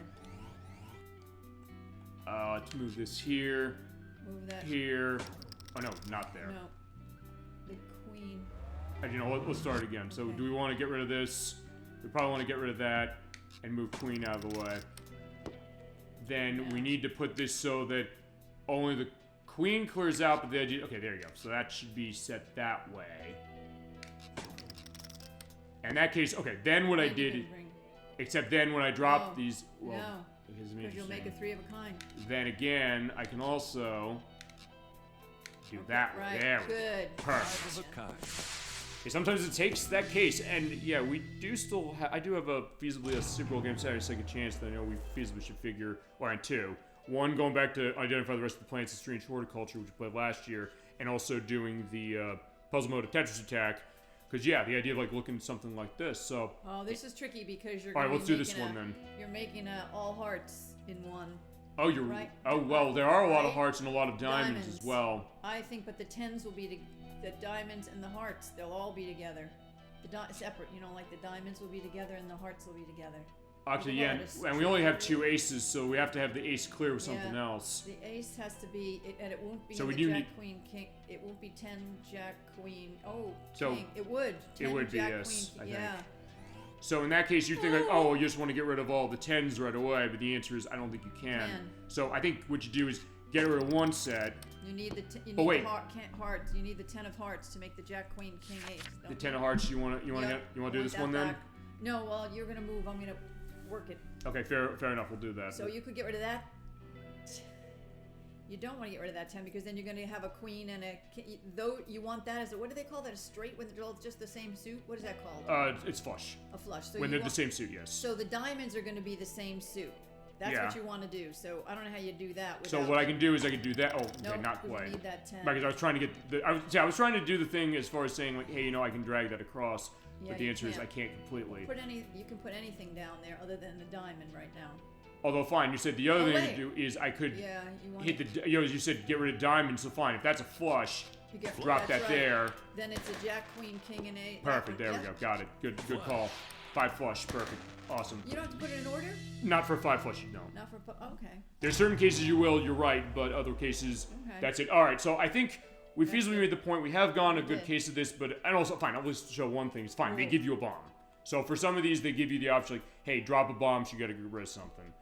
Speaker 1: Let's move this here.
Speaker 2: Move that.
Speaker 1: Here. Oh, no, not there.
Speaker 2: No. The queen.
Speaker 1: You know, let's start again. So do we want to get rid of this? We probably want to get rid of that and move queen out of the way. Then we need to put this so that only the queen clears out, but the edge. Okay, there you go. So that should be set that way. In that case, okay, then what I did, except then when I dropped these, well,
Speaker 2: no, because you'll make a 3 of a kind.
Speaker 1: Then again, I can also do that.
Speaker 2: Right,
Speaker 1: There we go.
Speaker 2: good.
Speaker 1: Perfect.
Speaker 3: Of a kind.
Speaker 1: Okay, sometimes it takes that case, and yeah, we do still. I do have a feasibly a Super Bowl game Saturday second chance that I know we feasibly should figure. Or on 2. One, going back to identify the rest of the plants of strange horticulture, which we played last year, and also doing the puzzle mode of Tetris Attack. Because yeah, the idea of like looking at something like this. So.
Speaker 2: Oh, this is tricky because you're.
Speaker 1: All right,
Speaker 2: gonna
Speaker 1: let's
Speaker 2: be
Speaker 1: do this
Speaker 2: making
Speaker 1: one then.
Speaker 2: You're making all hearts in one.
Speaker 1: Oh, you're
Speaker 2: right.
Speaker 1: Oh well, there are a lot of
Speaker 2: Right?
Speaker 1: hearts and a lot of diamonds as well.
Speaker 2: I think, but the 10s will be the diamonds and the hearts. They'll all be together. Separate, you know, like the diamonds will be together and the hearts will be together.
Speaker 1: Actually, yeah, and we only have 2 aces, so we have to have the ace clear with something else.
Speaker 2: The ace has to be, and it won't be
Speaker 1: So
Speaker 2: the
Speaker 1: we do
Speaker 2: Jack,
Speaker 1: need-
Speaker 2: Queen, King. It won't be 10, Jack, Queen. Oh,
Speaker 1: So
Speaker 2: King. It would. 10,
Speaker 1: it would be,
Speaker 2: Jack,
Speaker 1: yes,
Speaker 2: Queen,
Speaker 1: I think.
Speaker 2: yeah.
Speaker 1: So in that case, you think like, oh, you just want to get rid of all the 10s right away, but the answer is I don't think you can. So I think what you do is get rid of one set.
Speaker 2: You need the you need
Speaker 1: Oh, wait.
Speaker 2: the hearts. You need the 10 of hearts to make the Jack, Queen, King, Ace.
Speaker 1: The 10 of hearts. You want to do this one then?
Speaker 2: No, well, you're gonna move. I'm gonna work it.
Speaker 1: Okay, fair enough. We'll do that.
Speaker 2: So you could get rid of that. You don't want to get rid of that 10 because then you're going to have a queen and a. Though you want that as a, what do they call that? A straight when they're all just the same suit. What is that called?
Speaker 1: It's flush.
Speaker 2: A flush. So
Speaker 1: When
Speaker 2: you
Speaker 1: they're
Speaker 2: want,
Speaker 1: the same suit, yes.
Speaker 2: So the diamonds are going to be the same suit. That's
Speaker 1: Yeah.
Speaker 2: what you want to do. So I don't know how you do that.
Speaker 1: So
Speaker 2: without
Speaker 1: what I can do is I can do that. Oh, okay,
Speaker 2: Nope,
Speaker 1: not
Speaker 2: 'cause you
Speaker 1: quite.
Speaker 2: need that 10.
Speaker 1: Because I was trying to get the. I was trying to do the thing as far as saying like, hey, you know, I can drag that across.
Speaker 2: Yeah,
Speaker 1: But the
Speaker 2: you
Speaker 1: answer is I
Speaker 2: can't.
Speaker 1: can't completely.
Speaker 2: You can put anything down there other than the diamond right now.
Speaker 1: Although fine, you said the other
Speaker 2: Oh,
Speaker 1: thing
Speaker 2: wait.
Speaker 1: to do is I could
Speaker 2: Yeah, you want
Speaker 1: hit the. You know, you said get rid of diamonds. So fine, if that's a flush,
Speaker 2: You get,
Speaker 1: drop
Speaker 2: that's
Speaker 1: that
Speaker 2: right.
Speaker 1: there.
Speaker 2: Then it's a Jack, Queen, King, and Ace.
Speaker 1: Perfect. There we go. Got it. Good call. 5 flush. Perfect. Awesome.
Speaker 2: You don't have to put it in order.
Speaker 1: Not for 5 flush, you don't.
Speaker 2: Not for okay.
Speaker 1: There's certain cases you will. You're right, but other cases,
Speaker 2: Okay.
Speaker 1: that's it. All right. So I think we feasibly made the point. We have gone a good
Speaker 2: did.
Speaker 1: case of this, but and also fine. I'll just show one thing. It's fine. They
Speaker 2: Right.
Speaker 1: give you a bomb. So for some of these, they give you the option like, hey, drop a bomb. So you got to get rid of something.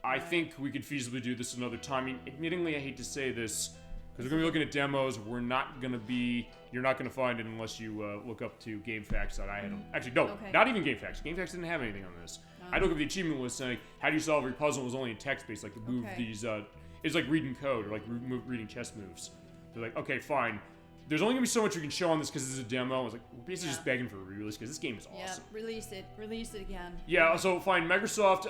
Speaker 1: I think we could feasibly do this another time. I mean, admittingly, I hate to say this, because we're going to be looking at demos. We're not going to be... You're not going to find it unless you look up to GameFAQs.io. Actually, no,
Speaker 2: Okay.
Speaker 1: not even GameFAQs. GameFAQs didn't have anything on this. I look at the achievement list saying, how do you solve every puzzle? It was only in text-based, like to move
Speaker 2: Okay.
Speaker 1: these... it's like reading code, or like reading chess moves. They're like, okay, fine. There's only going to be so much you can show on this because this is a demo. I was like, we're basically just begging for a re-release because this game is awesome.
Speaker 2: Yeah, release it again.
Speaker 1: Yeah, so fine, Microsoft,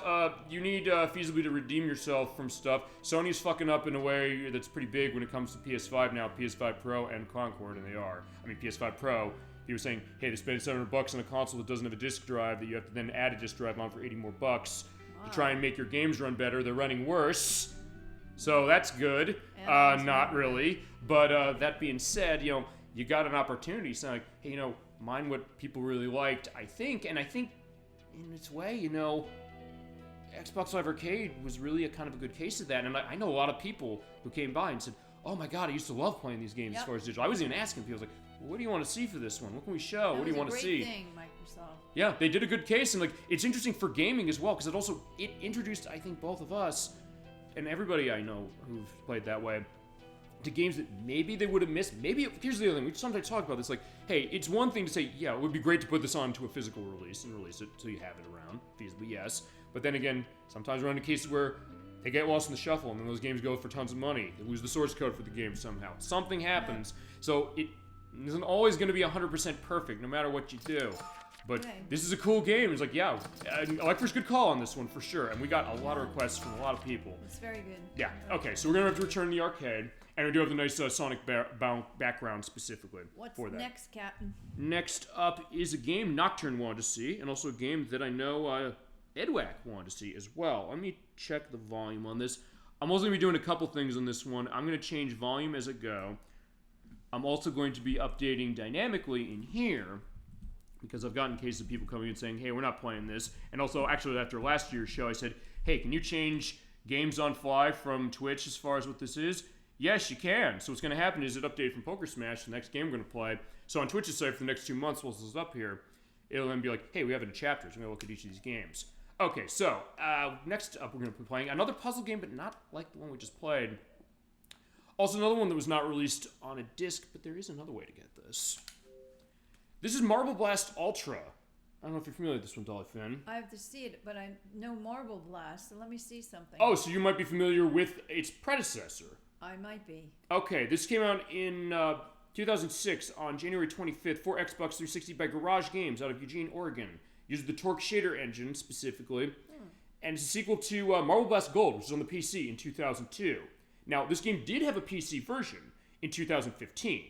Speaker 1: you need feasibly to redeem yourself from stuff. Sony's fucking up in a way that's pretty big when it comes to PS5 now, PS5 Pro and Concord, and they are. I mean, PS5 Pro, he was saying, hey, they spent $700 on a console that doesn't have a disk drive that you have to then add a disk drive on for $80 more bucks to try and make your games run better. They're running worse, so that's good. Not really, but that being said, you know, you got an opportunity. So like, hey, you know, mind what people really liked, I think in its way, you know, Xbox Live Arcade was really a kind of a good case of that. And I know a lot of people who came by and said, oh my god, I used to love playing these games as far as digital. I wasn't even asking people. I was like, well, what do you want to see for this one? What can we show? What do you want to see?
Speaker 2: That was a great thing, Microsoft.
Speaker 1: Yeah, they did a good case. And like, it's interesting for gaming as well, because it introduced, I think, both of us and everybody I know who've played that way to games that maybe they would have missed. Maybe, here's the other thing, we sometimes talk about this, like, hey, it's one thing to say, yeah, it would be great to put this onto a physical release and release it so you have it around, feasibly, yes. But then again, sometimes run into cases where they get lost in the shuffle and then those games go for tons of money. They lose the source code for the game somehow. Something happens. So it isn't always going to be 100% perfect no matter what you do. But this is a cool game. It's like, yeah, Electra's good call on this one for sure. And we got a lot of requests from a lot of people.
Speaker 2: It's very good.
Speaker 1: Yeah, okay, so we're going to have to return to the arcade. And we do have the nice Sonic background specifically for that.
Speaker 2: What's next, Captain?
Speaker 1: Next up is a game Nocturne wanted to see, and also a game that I know Edwack wanted to see as well. Let me check the volume on this. I'm also going to be doing a couple things on this one. I'm going to change volume as I go. I'm also going to be updating dynamically in here, because I've gotten cases of people coming in saying, hey, we're not playing this. And also, actually, after last year's show, I said, hey, can you change games on fly from Twitch as far as what this is? Yes, you can. So what's going to happen is it updated from Poker Smash, the next game we're going to play. So on Twitch's site for the next 2 months, while this is up here, it'll then be like, hey, we have it in chapters. We're going to look at each of these games. Okay, so next up, we're going to be playing another puzzle game, but not like the one we just played. Also, another one that was not released on a disc, but there is another way to get this. This is Marble Blast Ultra. I don't know if you're familiar with this one, Dolly Finn.
Speaker 2: I have to see it, but I know Marble Blast, so let me see something.
Speaker 1: Oh, so you might be familiar with its predecessor.
Speaker 2: I might be.
Speaker 1: Okay, this came out in 2006 on January 25th for Xbox 360 by Garage Games out of Eugene, Oregon. Uses the Torque Shader engine specifically. And it's a sequel to Marble Blast Gold, which was on the PC in 2002. Now, this game did have a PC version in 2015.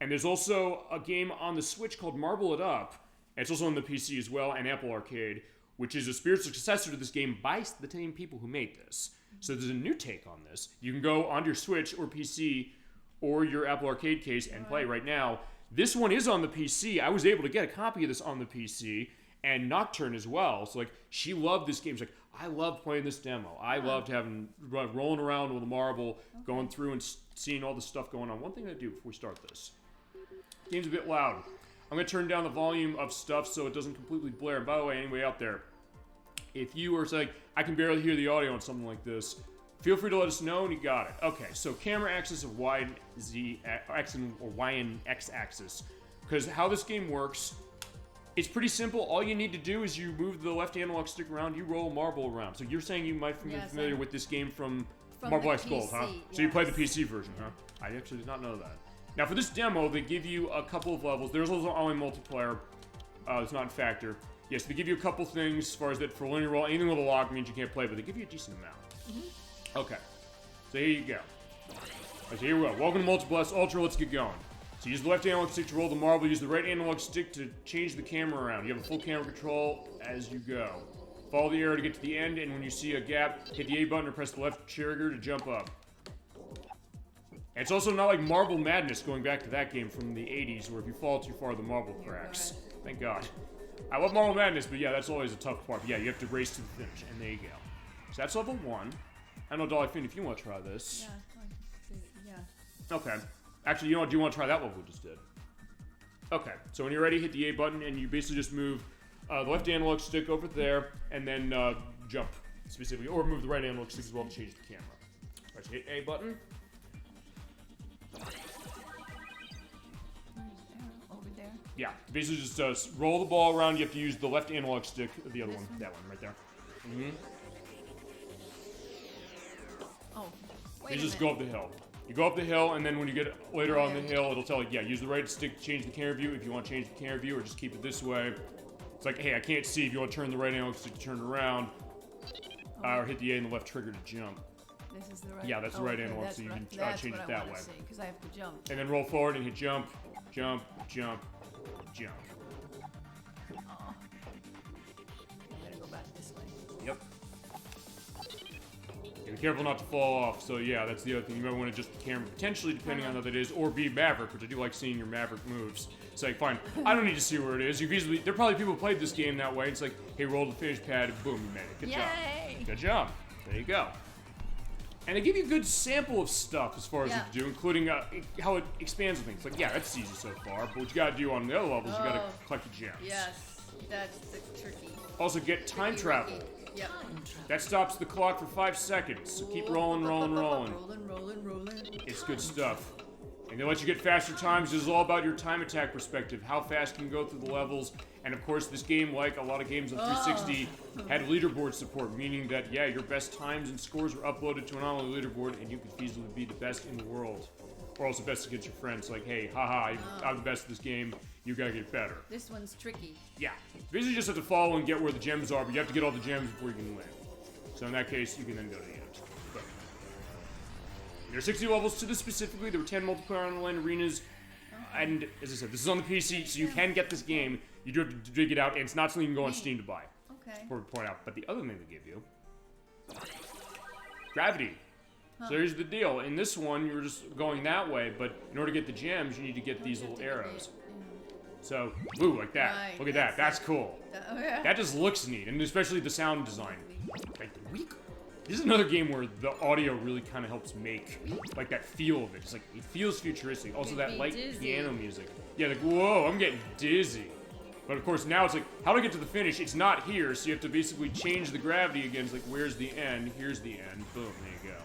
Speaker 1: And there's also a game on the Switch called Marble It Up. And it's also on the PC as well, and Apple Arcade, which is a spiritual successor to this game by the same people who made this. So there's a new take on this. You can go onto your Switch or PC or your Apple Arcade case and play right now. This one is on the PC. I was able to get a copy of this on the PC, and Nocturne as well. So, like, she loved this game. She's like, I love playing this demo. I loved having rolling around with a marble, going through and seeing all the stuff going on. One thing I do before we start this. Game's a bit loud. I'm going to turn down the volume of stuff so it doesn't completely blare. And by the way, anybody out there, if you are saying, I can barely hear the audio on something like this, feel free to let us know, and you got it. Okay, so camera axis of Y and Z, X and, or Y and X axis. Because how this game works, it's pretty simple. All you need to do is you move the left analog stick around, you roll a marble around. So you're saying you might be familiar with this game from Marble Blast Gold, huh?
Speaker 2: Yes.
Speaker 1: So you played the PC version, huh? I actually did not know that. Now for this demo, they give you a couple of levels. There's also only multiplayer. It's not in factor. Yes, they give you a couple things as far as that for linear roll. Anything with a lock means you can't play, but they give you a decent amount. Okay, so here you go. So here we go. Welcome to Multi Blast Ultra. Let's get going. So use the left analog stick to roll the marble. Use the right analog stick to change the camera around. You have a full camera control as you go. Follow the arrow to get to the end, and when you see a gap, hit the A button or press the left trigger to jump up. And it's also not like Marble Madness, going back to that game from the 80s, where if you fall too far, the marble cracks. Thank God. I love Marble Madness, but yeah, that's always a tough part. But yeah, you have to race to the finish, and there you go. So that's level 1. I know, Dolly Finn, if you want to try this.
Speaker 2: Yeah.
Speaker 1: Okay. Actually, you know what? Do you want to try that level we just did? Okay. So when you're ready, hit the A button, and you basically just move the left analog stick over there, and then jump specifically, or move the right analog stick as well to change the camera. All right, so hit A button.
Speaker 2: Over there?
Speaker 1: Yeah, basically just roll the ball around. You have to use the left analog stick, the other one, that one right there.
Speaker 2: Oh,
Speaker 1: You just go up the hill. You go up the hill, and then when you get later on the hill, it'll tell you, yeah, use the right stick to change the camera view if you want to change the camera view, or just keep it this way. It's like, hey, I can't see. If you want to turn the right analog stick to turn it around, or hit the A and the left trigger to jump.
Speaker 2: This is the right.
Speaker 1: Yeah, that's the right analog, so you can change it that way.
Speaker 2: Because I have to jump.
Speaker 1: And then roll forward and hit jump, jump, jump, jump.
Speaker 2: Oh. I gotta go back this way.
Speaker 1: Yep. Be careful not to fall off. So yeah, that's the other thing. You might want to adjust the camera, potentially, depending on how that is, or be Maverick, which I do like seeing your Maverick moves. It's like, fine, I don't need to see where it is. You've easily, there are probably people who played this game that way. It's like, hey, roll the finish pad, and boom, you made it. Good job. Good job. There you go. And they give you a good sample of stuff as far as what to do, including how it expands on things. Like, yeah, that's easy so far, but what you gotta do on the other levels, you gotta collect the gems.
Speaker 2: Yes, that's the tricky.
Speaker 1: Also, get time travel.
Speaker 2: Yep.
Speaker 1: That stops the clock for 5 seconds, so keep rolling.
Speaker 2: Rolling.
Speaker 1: It's good stuff. And they let you get faster times. This is all about your time attack perspective, how fast you can go through the levels. And of course, this game, like a lot of games on 360, had leaderboard support, meaning that, yeah, your best times and scores were uploaded to an online leaderboard, and you could feasibly be the best in the world. Or also best against your friends, like, hey, haha, I'm the best at this game, you gotta get better.
Speaker 2: This one's tricky.
Speaker 1: Yeah. Basically, you just have to follow and get where the gems are, but you have to get all the gems before you can win. So in that case, you can then go to the end. But there are 60 levels to this specifically. There were 10 multiplayer online arenas. And as I said, this is on the PC, so you can get this game. You do have to dig it out, and it's not something you can go on Steam to buy.
Speaker 2: Okay.
Speaker 1: To point out. But the other thing they give you, gravity. So here's the deal. In this one, you're just going that way, but in order to get the gems, you need to get these little arrows. So, ooh, like that.
Speaker 2: Right,
Speaker 1: Look at that. That's cool.
Speaker 2: Yeah.
Speaker 1: That just looks neat, and especially the sound design. Like, this is another game where the audio really kind of helps make like that feel of it. It's like it feels futuristic. Also, that light piano music. Yeah, like whoa, I'm getting dizzy. But of course, now it's like, how do I get to the finish? It's not here, so you have to basically change the gravity again. It's like, where's the end? Here's the end. Boom, there you go.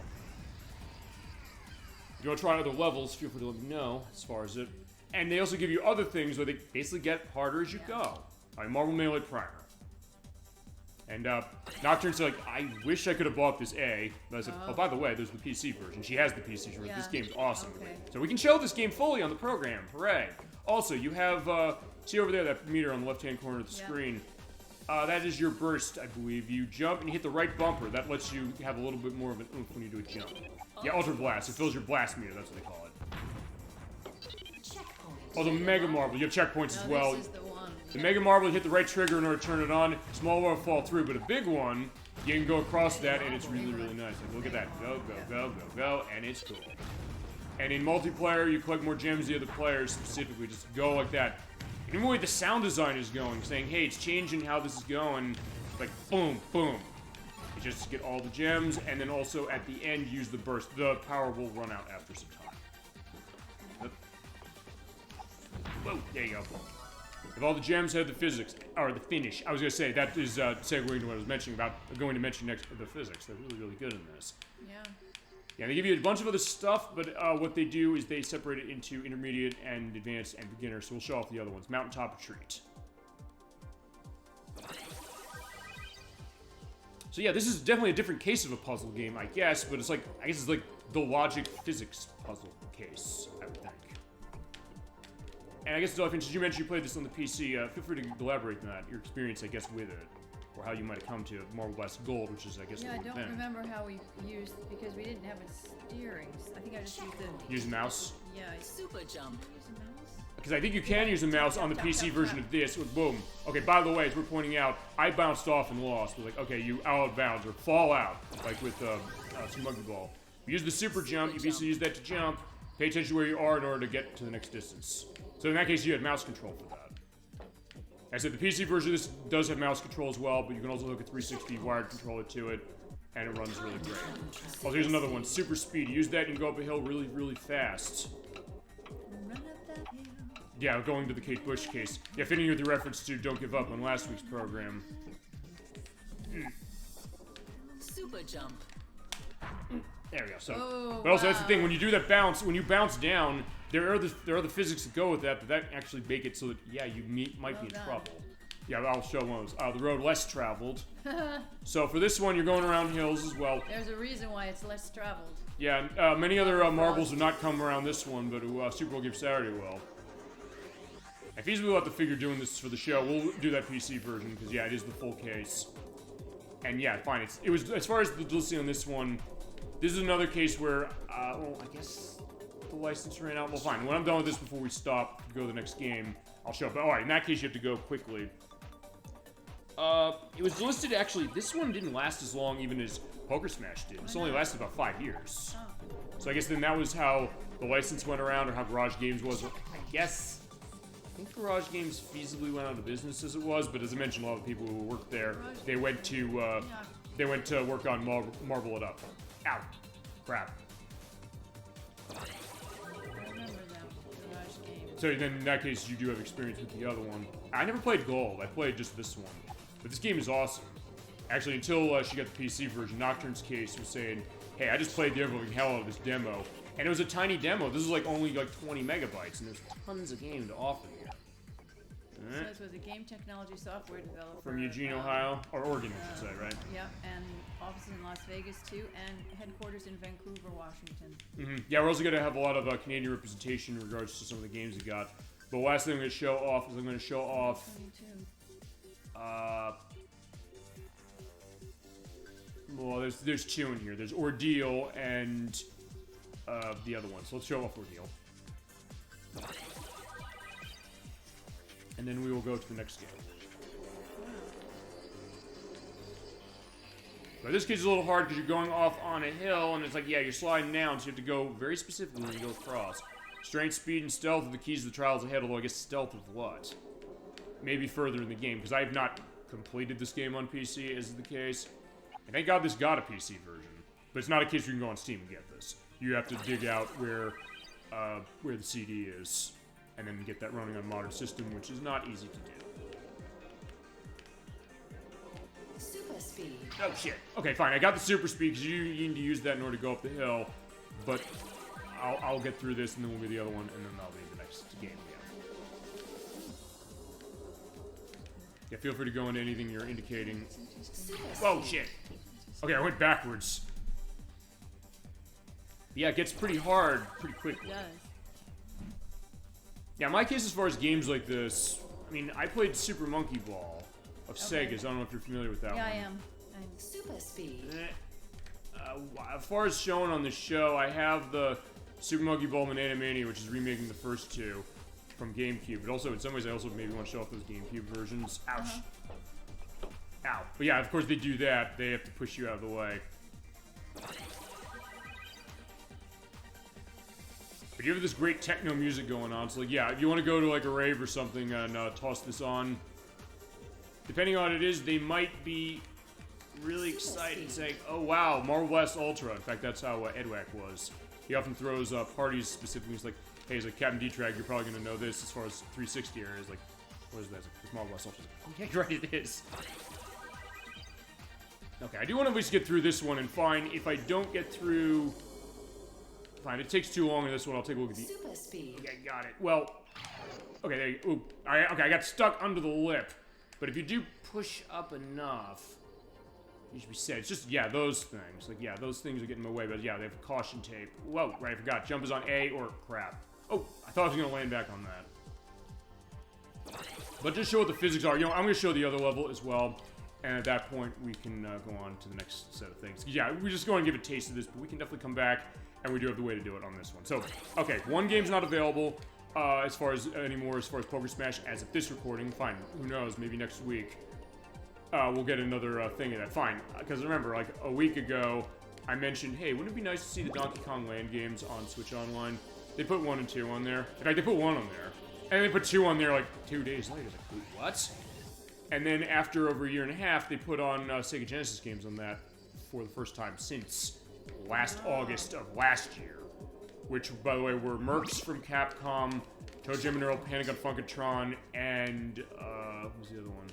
Speaker 1: If you want to try other levels, feel free to let me know as far as it. And they also give you other things where they basically get harder as you go. All right, Marble Melee Primer. And Nocturne said, like, I wish I could have bought this A. But I said, oh, by the way, there's the PC version. She has the PC version.
Speaker 2: Yeah.
Speaker 1: This game's awesome.
Speaker 2: Okay.
Speaker 1: So we can show this game fully on the program. Hooray. Also, you have, see over there, that meter on the left-hand corner of the screen. That is your burst, I believe. You jump and you hit the right bumper. That lets you have a little bit more of an oomph when you do a jump. Yeah, Ultra Blast. It fills your blast meter. That's what they call it. Oh, the Mega Marble. You have checkpoints as well.
Speaker 2: This is the one.
Speaker 1: The Mega Marble, you hit the right trigger in order to turn it on. Small one will fall through, but a big one, you can go across that, and it's really, really nice. Like, look at that. Go, and it's cool. And in multiplayer, you collect more gems than the other players, specifically. Just go like that. And even the way the sound design is going, saying, hey, it's changing how this is going. Like, boom, boom. You just get all the gems, and then also at the end, use the burst. The power will run out after some time. Whoa, there you go. If all the gems had the physics, or the finish, I was going to say, that is segueing into what I was mentioning about, going to mention next, the physics. They're really, really good in this.
Speaker 2: Yeah.
Speaker 1: Yeah, they give you a bunch of other stuff, but what they do is they separate it into intermediate and advanced and beginner, so we'll show off the other ones. Mountaintop Retreat. So yeah, this is definitely a different case of a puzzle game, I guess, but it's like, I guess it's like the logic physics puzzle case, I would think. And I guess, Dolphin, since you mentioned you played this on the PC, feel free to elaborate on that, your experience, I guess, with it. Or how you might have come to Marble Blast Gold, which is, I guess,
Speaker 2: Yeah,
Speaker 1: the
Speaker 2: I
Speaker 1: one
Speaker 2: don't
Speaker 1: thing.
Speaker 2: remember how we used, because we didn't have a steering. I think I just used the...
Speaker 1: Use a mouse?
Speaker 2: Yeah,
Speaker 4: Super jump.
Speaker 2: Use a mouse?
Speaker 1: Because I think you can use a mouse on the PC version of this with boom. Okay, by the way, as we're pointing out, I bounced off and lost. We're like, okay, you out of bounds or fall out, like with some rugby ball. You use the super jump, you basically use that to jump. Pay attention to where you are in order to get to the next distance. So in that case, you had mouse control for that. I said the PC version of this does have mouse control as well, but you can also hook a 360 wired controller to it, and it runs really great. Also, here's another one, super speed. Use that and go up a hill really, really fast.
Speaker 2: Run up that hill.
Speaker 1: Yeah, going to the Kate Bush case. Yeah, fitting with the reference to Don't Give Up on last week's program.
Speaker 4: Super jump.
Speaker 1: There we go. So,
Speaker 2: Oh,
Speaker 1: but also that's the
Speaker 2: wow.
Speaker 1: thing. When you do that bounce, when you bounce down, there are the physics that go with that actually make it so that yeah, you might be in
Speaker 2: done.
Speaker 1: trouble. Yeah, I'll show one of those. The road less traveled. So for this one, you're going around hills as well.
Speaker 2: There's a reason why it's less traveled.
Speaker 1: Yeah, many other marbles have not come around this one, but Super Bowl Game Saturday will. And feasibly we'll have to figure doing this for the show. We'll do that PC version because yeah, it is the full case. And yeah, fine. It was as far as the Delisted on this one. This is another case where, well, I guess the license ran out. Well, fine. When I'm done with this before we stop to go to the next game, I'll show up. But, all right, in that case, you have to go quickly. It was Delisted, actually. This one didn't last as long even as Poker Smash did. This only lasted about 5 years.
Speaker 2: Oh.
Speaker 1: So I guess then that was how the license went around or how Garage Games was. I guess, I think Garage Games feasibly went out of business as it was, but as I mentioned, a lot of people who worked there, they went to work on Marble It Up. Ow. Crap.
Speaker 2: I remember that Garage game.
Speaker 1: So then in that case, you do have experience with the other one. I never played Gold. I played just this one. But this game is awesome. Actually, until she got the PC version, Nocturne's case was saying, hey, I just played the ever-loving hell out of this demo. And it was a tiny demo. This is like only like 20 megabytes, and there's tons of game to offer here.
Speaker 2: So this was a game technology software developer.
Speaker 1: From Eugene, Ohio. Or Oregon, I should say, right?
Speaker 2: Yep, and offices in Las Vegas, too, and headquarters in Vancouver, Washington.
Speaker 1: Mm-hmm. Yeah, we're also going to have a lot of Canadian representation in regards to some of the games we got. The last thing I'm going to show off is I'm going to show off...
Speaker 2: 22.
Speaker 1: Well, there's two in here. There's Ordeal and the other one. So let's show off Ordeal. And then we will go to the next game. But this case is a little hard because you're going off on a hill, and it's like, yeah, you're sliding down, so you have to go very specifically when you go across. Strength, speed, and stealth are the keys to the trials ahead, although I guess stealth is what? Maybe further in the game, because I have not completed this game on PC, as is the case. And thank God this got a PC version. But it's not a case where you can go on Steam and get this. You have to dig out where the CD is, and then get that running on a modern system, which is not easy to do.
Speaker 4: Super speed.
Speaker 1: Oh shit. Okay, fine. I got the super speed because you need to use that in order to go up the hill. But I'll get through this, and then we'll do the other one, and then that'll be the next game. Yeah, feel free to go into anything you're indicating. Whoa, shit. Okay, I went backwards. Yeah, it gets pretty hard pretty quickly.
Speaker 2: It does.
Speaker 1: Yeah, my case as far as games like this, I mean, I played Super Monkey Ball of Sega's. I don't know if you're familiar with that one.
Speaker 2: Yeah, I am.
Speaker 4: Super speed.
Speaker 1: As far as shown on the show, I have the Super Monkey Ball Banana Mania, which is remaking the first two from GameCube. But also, in some ways, I also maybe want to show off those GameCube versions. Ouch. Ow. But yeah, of course they do that. They have to push you out of the way. But you have this great techno music going on. So like, yeah, if you want to go to like a rave or something and toss this on, depending on what it is, they might be really excited, saying, "Oh wow, Marvel Blast Ultra." In fact, that's how Edwack was. He often throws parties specifically. He's like, "Hey, he's like Captain D-Trag, you're probably gonna know this as far as 360 areas." Like, what is that? It's Marvel Blast Ultra. Oh yeah, you're right, it is. Okay, I do want to at least get through this one, and fine, if I don't get through... Fine, it takes too long in this one, I'll take a look at the...
Speaker 4: Super speed.
Speaker 1: Okay, got it. Well... Okay, there you... Ooh, okay, I got stuck under the lip. But if you do push up enough... You should be set. It's just, yeah, those things. Like, yeah, those things are getting in my way, but yeah, they have caution tape. Whoa, right, I forgot. Jump is on A or crap. Oh, I thought I was going to land back on that. But just show what the physics are. You know, I'm going to show the other level as well. And at that point, we can go on to the next set of things. Yeah, we're just going to give a taste of this, but we can definitely come back, and we do have the way to do it on this one. So, okay, one game's not available as far as anymore, as far as Poker Smash, as of this recording. Fine, who knows, maybe next week we'll get another thing of that. Fine, because remember, like a week ago, I mentioned, hey, wouldn't it be nice to see the Donkey Kong Land games on Switch Online? They put 1 and 2 on there. In fact, they put 1 on there. And they put 2 on there like 2 days later. Like, what? And then after over a year and a half, they put on Sega Genesis games on that for the first time since last August of last year. Which, by the way, were Mercs from Capcom, Toe Jam and Earl, Panic on Funkatron, and, what was the other one?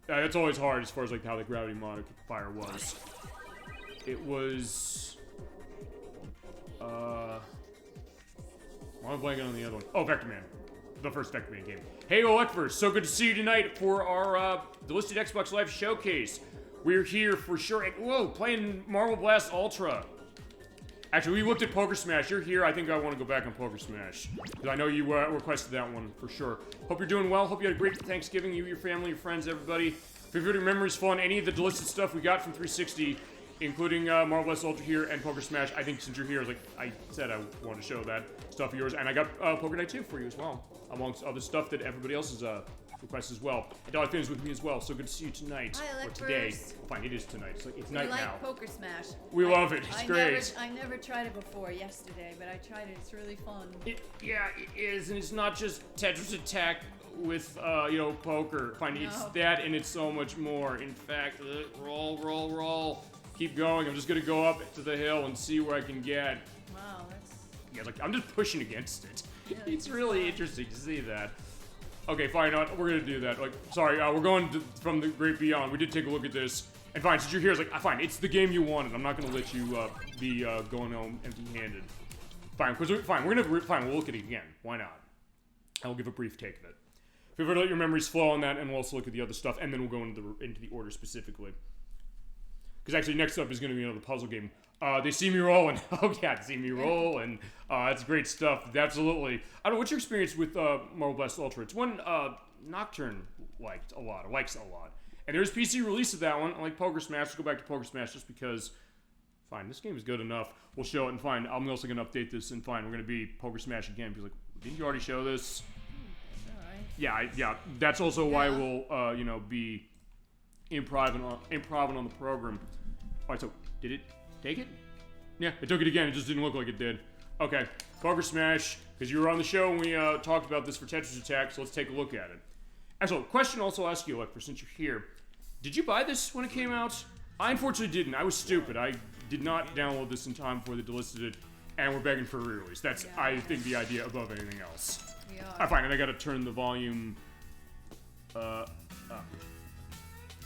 Speaker 1: That's always hard as far as like how the gravity modifier was. It was, why am I blanking on the other one? Oh, Vector Man. The first Vector Man game. Hey, Electverse, so good to see you tonight for our Delisted Xbox Live Showcase. We're here for sure. Whoa, playing Marvel Blast Ultra. Actually, we looked at Poker Smash. You're here. I think I want to go back on Poker Smash. Because I know you requested that one for sure. Hope you're doing well. Hope you had a great Thanksgiving. You, your family, your friends, everybody. Favorite memories, fun. Any of the Delisted stuff we got from 360, including Marvel Blast Ultra here and Poker Smash. I think since you're here, like I said, I wanted to show that stuff of yours. And I got Poker Night 2 for you as well, amongst other stuff that everybody else has requested as well. And Dollar Finn is with me as well, so good to see you tonight.
Speaker 2: Hi,
Speaker 1: or today.
Speaker 2: Electverse.
Speaker 1: Fine, it is tonight. It's
Speaker 2: We
Speaker 1: night
Speaker 2: like
Speaker 1: now.
Speaker 2: Poker Smash.
Speaker 1: We love it. It's great.
Speaker 2: I never tried it before yesterday, but I tried it. It's really fun.
Speaker 1: Yeah, it is, and it's not just Tetris Attack with, poker. Fine, it's
Speaker 2: No.
Speaker 1: that, and it's so much more. In fact, roll. Keep going. I'm just gonna go up to the hill and see where I can get.
Speaker 2: Wow, that's...
Speaker 1: Yeah, like I'm just pushing against it.
Speaker 2: Yeah,
Speaker 1: It's really interesting to see that. Okay, fine. We're gonna do that. Like, sorry, we're going from the great beyond. We did take a look at this, and fine. Since you're here, it's like, fine. It's the game you wanted. I'm not gonna let you be going home empty-handed. Fine, fine. We'll look at it again. Why not? I will give a brief take of it. Feel free to let your memories flow on that, and we'll also look at the other stuff, and then we'll go into the order specifically. Because actually, next up is going to be another puzzle game. They see me rolling. Oh yeah, they see me rolling. That's great stuff. Absolutely. I don't know, what's your experience with Marvel Blast Ultra? It's one Nocturne likes a lot. And there's PC release of that one. I like Poker Smash. Let's go back to Poker Smash just because, fine, this game is good enough. We'll show it, and fine, I'm also going to update this, and fine, we're going to be Poker Smash again. Because, like, didn't you already show this? Yeah, that's also why we'll, be improv on the program. Alright, so, did it take it? Yeah, it took it again, it just didn't look like it did. Okay, Poker Smash, because you were on the show and we talked about this for Tetris Attack, so let's take a look at it. Actually, question also I'll ask you, Electra, since you're here. Did you buy this when it came out? I unfortunately didn't. I was stupid. I did not download this in time before they delisted it, and we're begging for a re-release. That's, I think, the idea above anything else. Fine, and I gotta turn the volume up.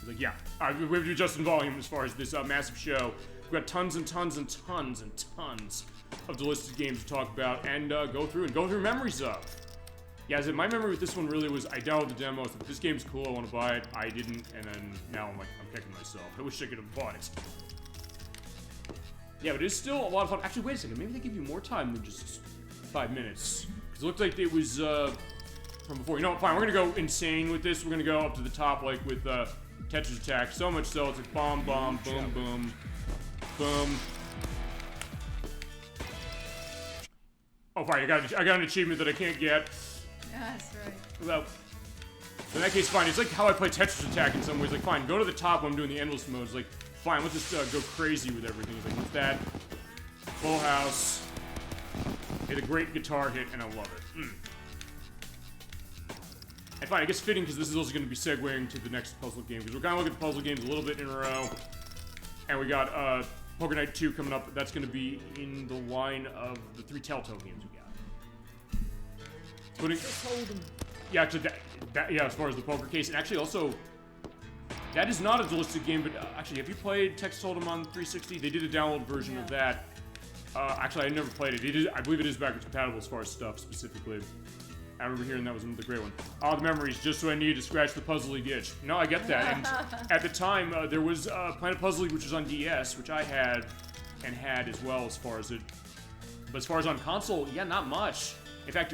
Speaker 1: Like, yeah, we have to adjust in volume as far as this massive show. We've got tons and tons and tons and tons of delisted games to talk about and go through memories of. Yeah, as in, my memory with this one really was I downloaded the demo, so if this game's cool, I want to buy it. I didn't, and then now I'm kicking myself. I wish I could have bought it. Yeah, but it's still a lot of fun. Actually, wait a second, maybe they give you more time than just 5 minutes. Because it looked like it was from before. You know what, fine, we're going to go insane with this. We're going to go up to the top like with Tetris Attack. So much so, it's like bomb, bomb, boom, boom, boom. Oh, fine, I got an achievement that I can't get.
Speaker 2: Yeah, that's right.
Speaker 1: Well, in that case, fine. It's like how I play Tetris Attack in some ways. Like, fine, go to the top when I'm doing the endless modes. Like, fine, let's just go crazy with everything. It's like, what's that? Full house. Hit a great guitar hit, and I love it. And fine, I guess fitting, because this is also going to be segueing to the next puzzle game. Because we're going to look at the puzzle games a little bit in a row. And we got Poker Night 2 coming up. That's going to be in the line of the 3 Telltale games we got. Yeah, actually, yeah, as far as the poker case, and actually also, that is not a delisted game, but actually, have you played Texas Hold'em on 360? They did a download version of that. Actually, I never played it. I believe it is backwards compatible as far as stuff, specifically. I remember hearing that was another great one. The memories, just so I needed to scratch the Puzzle League itch. No, I get that, and at the time, there was Planet Puzzle League, which was on DS, which I had, and had as well as far as it. But as far as on console, yeah, not much. In fact,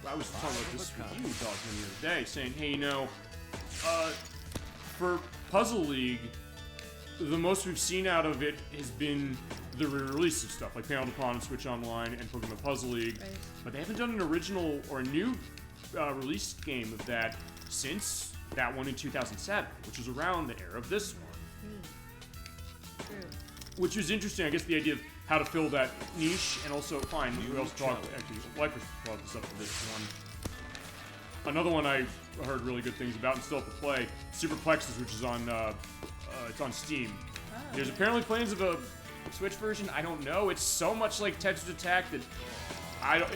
Speaker 1: I was talking about this with you, Dogman, the other day, saying, hey, for Puzzle League, the most we've seen out of it has been the re-release of stuff, like Panel Upon and Switch Online and Pokemon Puzzle League, but they haven't done an original or a new release game of that since that one in 2007, which was around the era of this one.
Speaker 2: True.
Speaker 1: Which was interesting, I guess, the idea of how to fill that niche, and also, fine, we also talked, actually, Lifer brought this up for this one. Another one I heard really good things about and still have to play, Super Plexus, which is on, it's on Steam. There's apparently plans of a Switch version, I don't know, it's so much like Tetris Attack that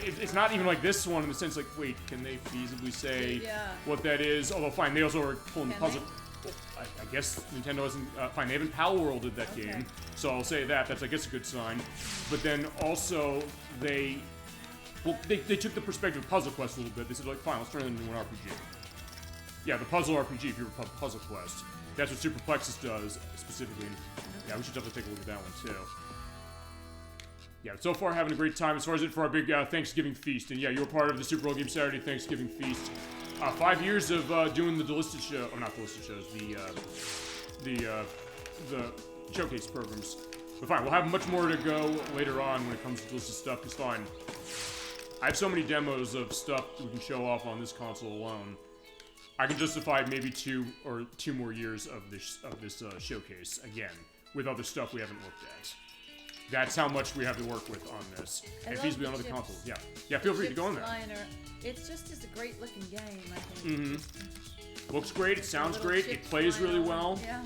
Speaker 1: it's not even like this one in the sense, like, wait, can they feasibly say what that is? Although, fine, they also are pulling the puzzle. I guess Nintendo hasn't, fine, they haven't Pal Worlded that game, so I'll say that, that's, I guess, a good sign. But then also, they took the perspective of Puzzle Quest a little bit. They said, like, fine, let's turn it into an RPG. Yeah, the Puzzle RPG, if you were Puzzle Quest. That's what Super Plexus does, specifically. Yeah, we should definitely take a look at that one, too. Yeah, so far having a great time as far as it for our big Thanksgiving feast. And yeah, you were part of the Super Bowl Game Saturday Thanksgiving feast. 5 years of doing the Delisted show, or not Delisted shows, the showcase programs. But fine, we'll have much more to go later on when it comes to Delisted stuff, because fine, I have so many demos of stuff we can show off on this console alone. I can justify maybe two more years of this showcase, again, with other stuff we haven't looked at. That's how much we have to work with on this. And feasibly on other consoles. Yeah. Yeah, feel free to go in there.
Speaker 2: It's just a great looking game, I think.
Speaker 1: Looks great, it sounds great, it plays really well.
Speaker 2: Yeah.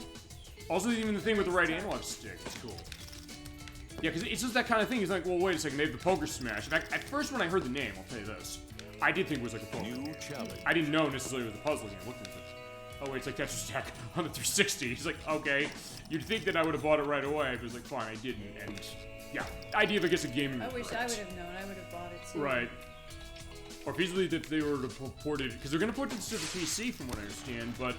Speaker 1: Also, even the thing with the right analog stick, it's cool. Yeah, because it's just that kind of thing. It's like, well, wait a second, they have the Poker Smash. In fact, at first when I heard the name, I'll tell you this, I did think it was like a puzzle.
Speaker 3: New challenge.
Speaker 1: I didn't know necessarily it was a puzzle game. Looking at it. Oh wait, it's like Tetris Attack on the 360. He's like, okay. You'd think that I would have bought it right away, but it's like, fine, I didn't. And yeah, idea of I guess a game.
Speaker 2: I wish I would have known. I would have bought it too.
Speaker 1: Right. Or feasibly that they were to port it, because they're going to port it to the PC from what I understand, but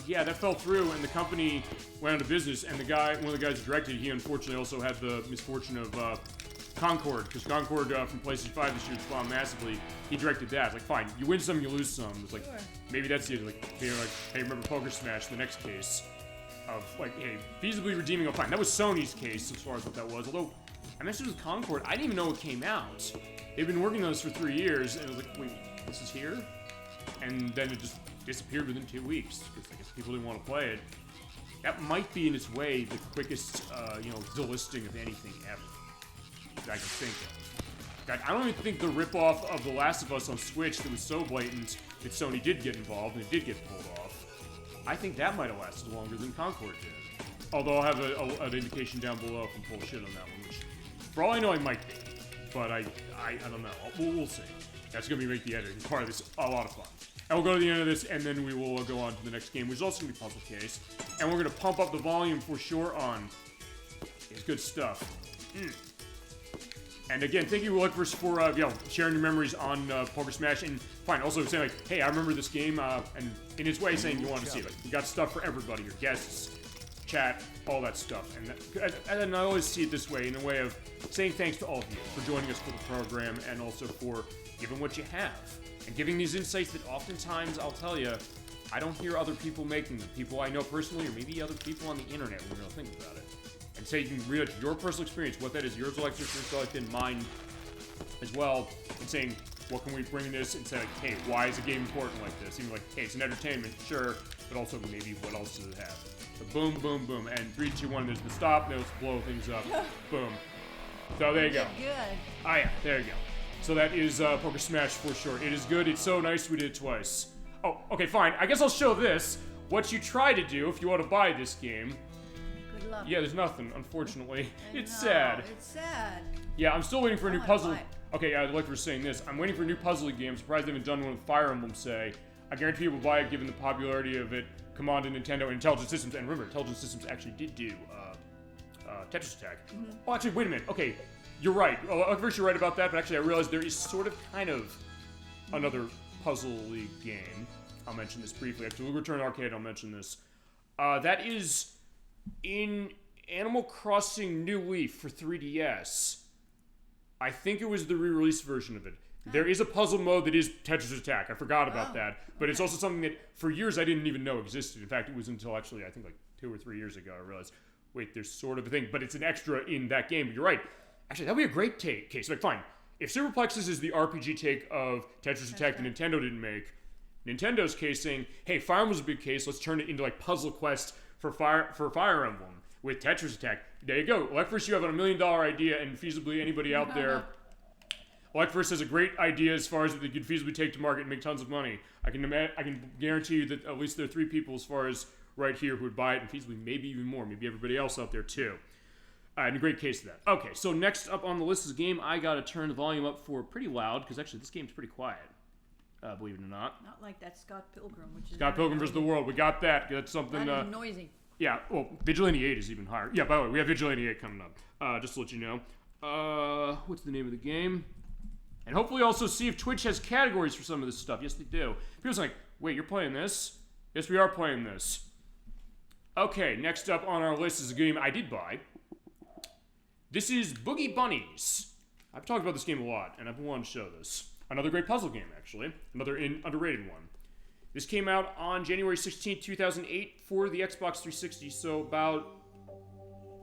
Speaker 1: yeah, that fell through, and the company went out of business, and one of the guys who directed it, he unfortunately also had the misfortune of Concord, because Concord from PlayStation 5 this year bombed massively. He directed that. It's like, fine, you win some, you lose some. It's like,
Speaker 2: Sure.
Speaker 1: maybe that's the like, they're like, hey, remember Poker Smash, the next case of like, hey, feasibly redeeming a fine. That was Sony's case as far as what that was. Although I mentioned it with Concord, I didn't even know it came out. They've been working on this for 3 years, and it was like, wait, this is here? And then it just disappeared within 2 weeks because I guess people didn't want to play it. That might be in its way the quickest, delisting of anything ever that I can think of. God, I don't even think the ripoff of The Last of Us on Switch that was so blatant that Sony did get involved and it did get pulled off. I think that might have lasted longer than Concord did. Although I'll have an indication down below if I'm full shit on that one, which for all I know I might be. But I don't know. We'll see. That's going to make the editing part of this a lot of fun. And we'll go to the end of this, and then we will go on to the next game, which is also going to be Puzzle Case. And we're going to pump up the volume for sure on... It's good stuff. And again, thank you, Lucas, for sharing your memories on Poker Smash. And fine, also saying, like, hey, I remember this game, and in its way saying you want to see it. Like, you got stuff for everybody, your guests, chat, all that stuff. And I always see it this way, in a way of saying thanks to all of you for joining us for the program, and also for giving what you have. And giving these insights that oftentimes, I'll tell you, I don't hear other people making them. People I know personally, or maybe other people on the internet when you really think about it. And say you can relate your personal experience, what that is, yours like in mine as well, and saying, what can we bring this, and say, like, hey, why is a game important like this? Even like, hey, it's an entertainment, sure, but also maybe what else does it have? So boom, boom, boom, and 3, 2, 1, there's the stop, now let's blow things up. Boom. So there you go.
Speaker 2: Good.
Speaker 1: Ah yeah, there you go. So that is Poker Smash for sure. It is good, it's so nice we did it twice. Oh, okay, fine. I guess I'll show this. What you try to do if you want to buy this game.
Speaker 2: Good luck.
Speaker 1: Yeah, there's nothing, unfortunately. It's
Speaker 2: No,
Speaker 1: sad.
Speaker 2: It's sad.
Speaker 1: Yeah, I'm still waiting for a new
Speaker 2: wanna
Speaker 1: puzzle.
Speaker 2: buy it.
Speaker 1: Okay, I'd like for saying this. I'm waiting for a new puzzle game. Surprised they haven't done one with Fire Emblem, say. I guarantee you will buy it given the popularity of it, Command and Nintendo and Intelligent Systems. And remember, Intelligent Systems actually did do Tetris Attack. Oh, actually, wait a minute. Okay, you're right. I'm very sure you're right about that, but actually I realized there is sort of kind of another puzzle-y game. I'll mention this briefly. Actually, we'll return Arcade, I'll mention this. That is in Animal Crossing New Leaf for 3DS. I think it was the re-release version of it. There is a puzzle mode that is Tetris Attack. I forgot about that. But it's also something that, for years, I didn't even know existed. In fact, it was until actually, I think like 2 or 3 years ago, I realized, wait, there's sort of a thing. But it's an extra in that game. But you're right. Actually, that would be a great case. Like, fine. If Superplexes is the RPG take of Tetris Attack that Nintendo didn't make, Nintendo's case saying, hey, Fire Emblem was a big case. Let's turn it into like Puzzle Quest for Fire Emblem with Tetris Attack. There you go. Like, first you have a $1 million idea, and feasibly anybody out there... Electverse has a great idea as far as that they could feasibly take to market and make tons of money. I can guarantee you that at least there are 3 people as far as right here who would buy it, and feasibly maybe even more, maybe everybody else out there too. And a great case of that. Okay, so next up on the list is a game I gotta turn the volume up for pretty loud, because actually this game's pretty quiet, believe it or not.
Speaker 2: Not like that Scott Pilgrim, which is...
Speaker 1: Scott Pilgrim vs. the World, we got that. That's something...
Speaker 2: Not even noisy.
Speaker 1: Yeah, well, Vigilante 8 is even higher. Yeah, by the way, we have Vigilante 8 coming up, just to let you know. What's the name of the game? And hopefully also see if Twitch has categories for some of this stuff. Yes, they do. People's like, wait, you're playing this? Yes, we are playing this. Okay, next up on our list is a game I did buy. This is Boogie Bunnies. I've talked about this game a lot, and I've been wanting to show this. Another great puzzle game, actually. Another underrated one. This came out on January 16th, 2008 for the Xbox 360, so about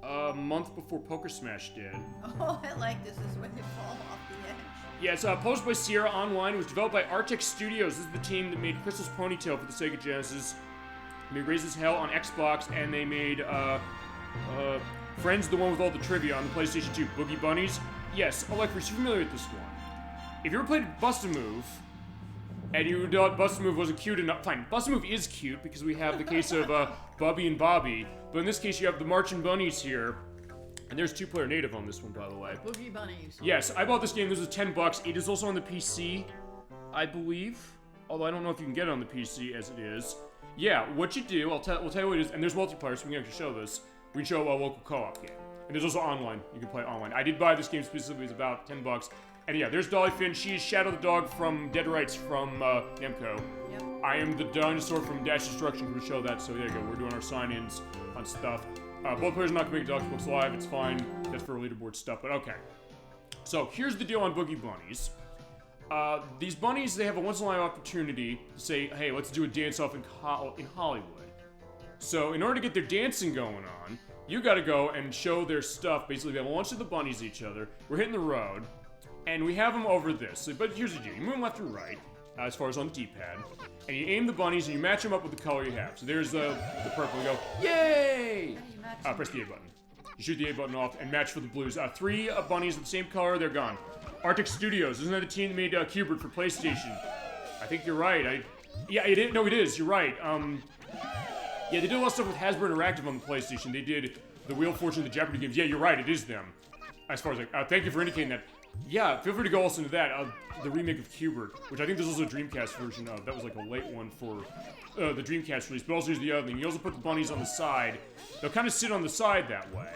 Speaker 1: a month before Poker Smash did.
Speaker 2: Oh, I like this. Is when they fall off the edge.
Speaker 1: Yeah, it's published by Sierra Online. It was developed by Arctic Studios. This is the team that made Crystal's Ponytail for the Sega Genesis. They made Raise as Hell on Xbox, and they made Friends, the one with all the trivia on the PlayStation 2. Boogie Bunnies. Yes, Electric, you're familiar with this one. If you ever played Bust-A-Move, and you thought Bust-A-Move wasn't cute enough, fine, Bust-A-Move is cute because we have the case of Bubby and Bobby, but in this case you have the Marching Bunnies here. And there's 2-player native on this one, by the way.
Speaker 2: Boogie Bunnies.
Speaker 1: Yes, I bought this game. This was $10. It is also on the PC, I believe. Although I don't know if you can get it on the PC as it is. Yeah, what you do, we'll tell you what it is. And there's multiplayer, so we can actually show this. We can show a local co-op game. And there's also online. You can play online. I did buy this game specifically. It's about $10. And yeah, there's Dolly Finn. She's Shadow the dog from Dead Rights from Namco.
Speaker 2: Yep.
Speaker 1: I am the dinosaur from Dash Destruction. We'll show that. So there you go. We're doing our sign-ins on stuff. Both players are not going to make Dog's live. It's fine. That's for leaderboard stuff. But okay. So here's the deal on Boogie Bunnies. These bunnies, they have a once-in-a-lifetime opportunity to say, hey, let's do a dance-off in Hollywood. So in order to get their dancing going on, you gotta go and show their stuff. Basically, they launch the bunnies at each other. We're hitting the road, and we have them over this. So, but here's the deal. You move them left or right, as far as on the D-pad, and you aim the bunnies, and you match them up with the color you have. So there's the purple. You go, yay! Press the A button. You shoot the A button off and match for the blues. 3 bunnies of the same color, they're gone. Arctic Studios, isn't that the team that made Cubert for PlayStation? I think you're right. Yeah, it is. No, it is. You're right. Yeah, they did a lot of stuff with Hasbro Interactive on the PlayStation. They did the Wheel of Fortune, the Jeopardy games. Yeah, you're right. It is them. As far as like, thank you for indicating that. Yeah, feel free to go also into that. The remake of Cubert, which I think there's also a Dreamcast version of. That was like a late one for the Dreamcast release. But also here's the other thing. You also put the bunnies on the side. They'll kind of sit on the side that way.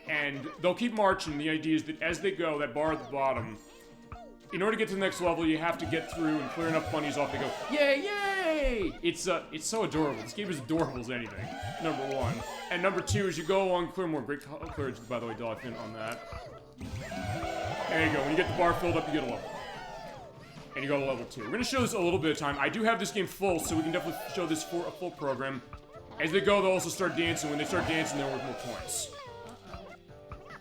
Speaker 1: And they'll keep marching. The idea is that as they go, that bar at the bottom, in order to get to the next level, you have to get through and clear enough bunnies off. They go, yay, yay! It's so adorable. This game is adorable as anything, number 1. And number 2 is you go along, clear more. Great clearance, by the way, Dolphin, on that. There you go. When you get the bar filled up, you get a level. And you go to level 2. We're going to show this a little bit of time. I do have this game full, so we can definitely show this for a full program. As they go, they'll also start dancing. When they start dancing, they're worth more points.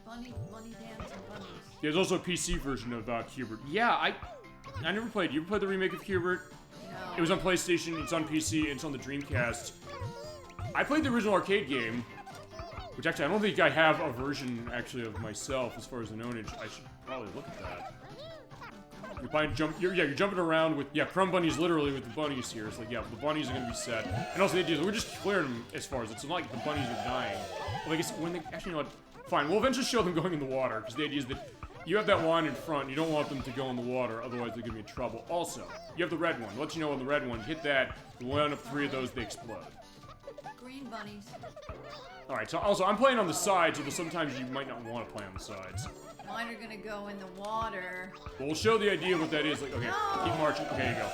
Speaker 2: Bunny dance and bunnies.
Speaker 1: There's also a PC version of Cubert. Yeah, I never played. You ever played the remake of Cubert?
Speaker 2: No.
Speaker 1: It was on PlayStation, it's on PC, and it's on the Dreamcast. I played the original arcade game, which actually I don't think I have a version actually of myself as far as the knownage. I should probably look at that. You're jumping around with Crumb Bunnies literally with the bunnies here. It's like the bunnies are gonna be set, and also the idea is we're just clearing them as far as it's not like the bunnies are dying. Well, I guess when they actually, you know what? Fine, we'll eventually show them going in the water because the idea is that you have that line in front. You don't want them to go in the water, otherwise they're gonna be in trouble. Also, you have the red one. Let you know on the red one, hit that. You line up 3 of those, they explode.
Speaker 2: Green bunnies.
Speaker 1: All right. So also, I'm playing on the sides, although sometimes you might not want to play on the sides.
Speaker 2: Mine are gonna go in the water.
Speaker 1: But we'll show the idea of what that is. Like, okay, keep marching. Okay, there you go.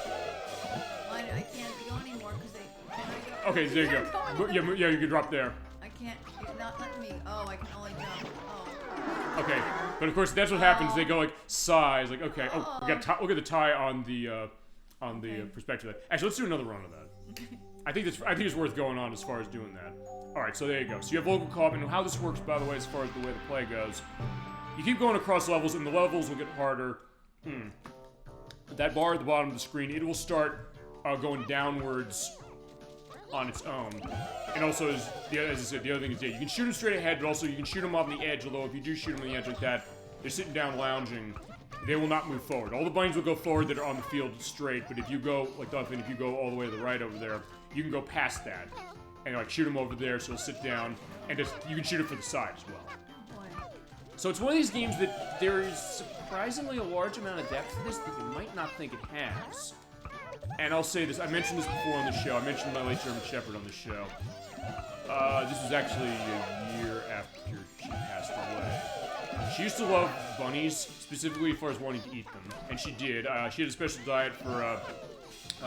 Speaker 2: Mine, I can't go anymore because they. Can I go?
Speaker 1: Okay, there you go. Yeah, you can drop there.
Speaker 2: I can't. It's not letting me. Oh, I can only jump. Oh.
Speaker 1: Okay, but of course that's what happens. They go like size. Like, okay, we got look at the tie on the perspective of that. Actually, let's do another run of that. I think it's worth going on as far as doing that. All right, so there you go. So you have local co-op, and how this works, by the way, as far as the way the play goes. You keep going across levels, and the levels will get harder. That bar at the bottom of the screen, it will start going downwards on its own. And also, as I said, the other thing is, you can shoot them straight ahead, but also you can shoot them on the edge, although if you do shoot them on the edge like that, they're sitting down lounging. They will not move forward. All the bunnies will go forward that are on the field straight, but if you go, like Dolphin, if you go all the way to the right over there, you can go past that. And like shoot them over there, so they'll sit down, and you can shoot it for the side as well. So it's one of these games that there is surprisingly a large amount of depth to this that you might not think it has. And I'll say this, I mentioned this before on the show. I mentioned my late German Shepherd on the show. This was actually a year after she passed away. She used to love bunnies, specifically as far as wanting to eat them. And she did. She had a special diet for,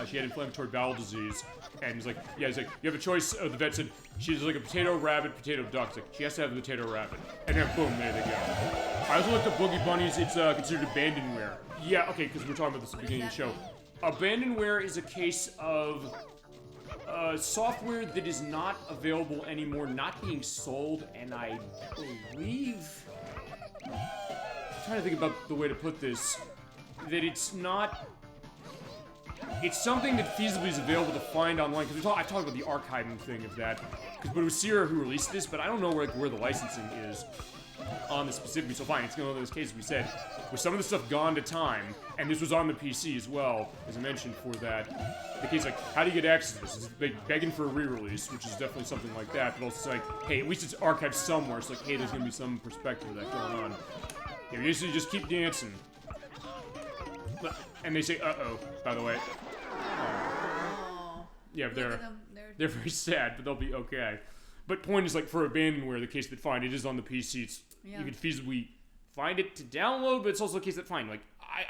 Speaker 1: she had inflammatory bowel disease. And he's like, you have a choice. The vet said, she's like a potato, rabbit, potato, duck. It's like, she has to have the potato, rabbit. And then boom, there they go. I also looked up Boogie Bunnies. It's considered abandonware. Yeah, okay, because we're talking about this at the beginning of the show. Abandonware is a case of software that is not available anymore, not being sold, and I believe... I'm trying to think about the way to put this. That it's not... It's something that feasibly is available to find online, because I talked about the archiving thing of that, but it was Sierra who released this, but I don't know where the licensing is. on this specifically. So fine, it's one of those cases we said, with some of the stuff gone to time, and this was on the PC as well, as I mentioned for that. The case like, how do you get access to this? It's like begging for a re-release, which is definitely something like that, but also it's like, hey, at least it's archived somewhere. It's like, hey, there's gonna be some perspective of that going on. Yeah, we usually just keep dancing. And they say, uh-oh, by the way.
Speaker 2: Oh.
Speaker 1: Yeah,
Speaker 2: Look at them.
Speaker 1: they're very sad, but they'll be okay. But point is, like, for Abandonware, the case that fine, it is on the PC. It's, you can feasibly find it to download, but it's also the case that fine. Like,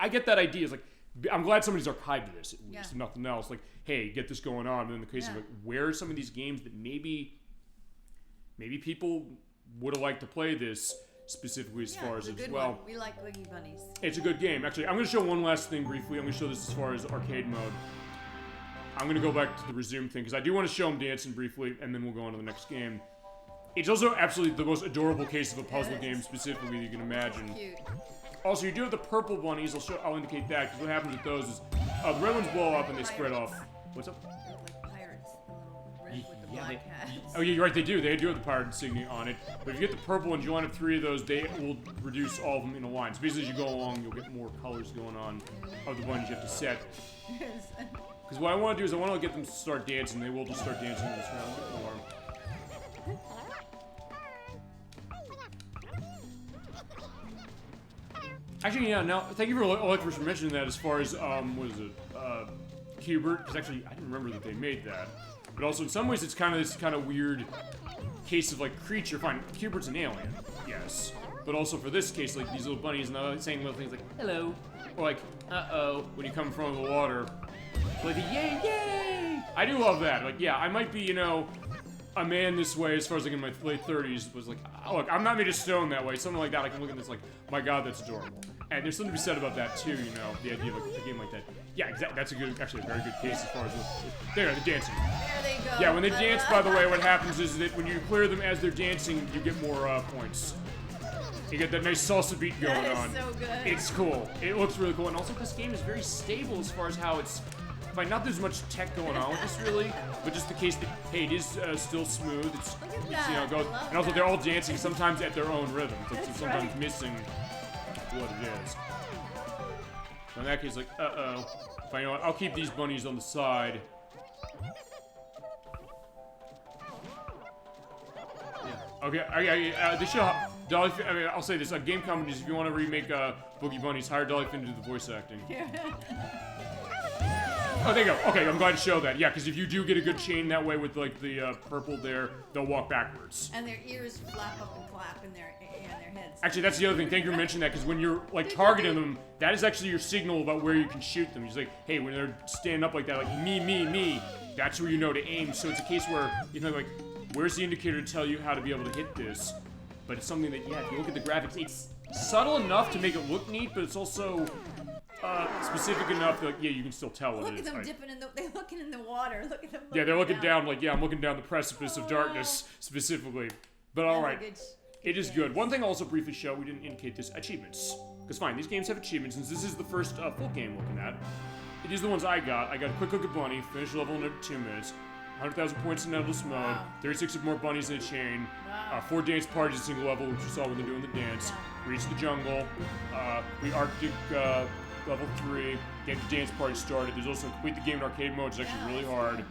Speaker 1: I get that idea. It's like, I'm glad somebody's archived this, at least, if nothing else. Like, hey, get this going on. And in the case of, like, where are some of these games that maybe people would have liked to play this, specifically as far as well.
Speaker 2: One. We like Boogie Bunnies.
Speaker 1: It's a good game. Actually, I'm going to show one last thing briefly. I'm going to show this as far as arcade mode. I'm going to go back to the resume thing, because I do want to show him dancing briefly, and then we'll go on to the next game. It's also absolutely the most adorable case of a puzzle game, specifically, you can imagine.
Speaker 2: Cute.
Speaker 1: Also, you do have the purple bunnies. I'll indicate that, because what happens with those is the red ones blow up and they spread off. What's up?
Speaker 2: They're like pirates, the little red with the black hats.
Speaker 1: Oh yeah, you're right. They do have the pirate insignia on it. But if you get the purple ones, you line up 3 of those. They will reduce all of them in a line. So basically, as you go along, you'll get more colors going on of the ones you have to set. Because what I want to do is I want to get them to start dancing. They will just start dancing in this round a bit more. Actually, yeah. Now, thank you for mentioning that. As far as what is it, Cubert? Because actually, I didn't remember that they made that. But also, in some ways, it's kind of this kind of weird case of like creature. Fine, Cubert's an alien, yes. But also for this case, like these little bunnies, and they're saying little things like "hello" or like "uh-oh" when you come from the water. Like "yay, yay!" I do love that. Like, yeah, I might be, a man this way as far as like in my late 30s. Was like, oh, look, I'm not made of stone that way. Something like that. I can look at this like, my God, that's adorable. And there's something to be said about that too. The idea of like, a game like that. Yeah, exactly. That's actually a very good case as far as there, the dancing.
Speaker 2: There they go.
Speaker 1: Yeah, when they dance, by the way, what happens is that when you clear them as they're dancing, you get more points. You get that nice salsa beat going on.
Speaker 2: That is so good.
Speaker 1: It's cool. It looks really cool, and also this game is very stable as far as how it's. Not there's much tech going on with this really, but just the case that hey, it is still smooth. It's it goes, and also they're all dancing sometimes at their own rhythm. It's like sometimes missing what it is. So in that case, like fine, you know what? I'll keep these bunnies on the side. Yeah. Okay. They should. Dollyfin, I mean, I'll say this: game companies, if you want to remake Boogie Bunnies, hire Dollyfin to do the voice acting. Oh, there you go. Okay, I'm glad to show that. Yeah, because if you do get a good chain that way with like the purple there, they'll walk backwards.
Speaker 2: And their ears flap up and clap in their heads.
Speaker 1: Actually, that's the other thing. Thank you for mentioning that, because when you're like targeting them, that is actually your signal about where you can shoot them. He's like, hey, when they're standing up like that, like me, that's where you know to aim. So it's a case where you know, like, where's the indicator to tell you how to be able to hit this? But it's something that, yeah, if you look at the graphics, it's subtle enough to make it look neat, but it's also specific enough that, yeah, you can still tell what it is.
Speaker 2: Look at them dipping in they're looking in the water. Look at them
Speaker 1: yeah, they're looking down, like, yeah, I'm looking down the precipice of darkness, specifically. But alright, it is good. One thing I'll also briefly show, we didn't indicate this, achievements. Because fine, these games have achievements, since this is the first full game looking at. It is the ones I got. I got a quick look at Bunny, finish level in 2 minutes, 100,000 points in endless mode, 36 or more bunnies in a chain, 4 dance parties in single level, which you saw when they're doing the dance, reach the jungle, the Arctic level 3, get the dance party started. There's also complete the game in arcade mode, which is actually really hard.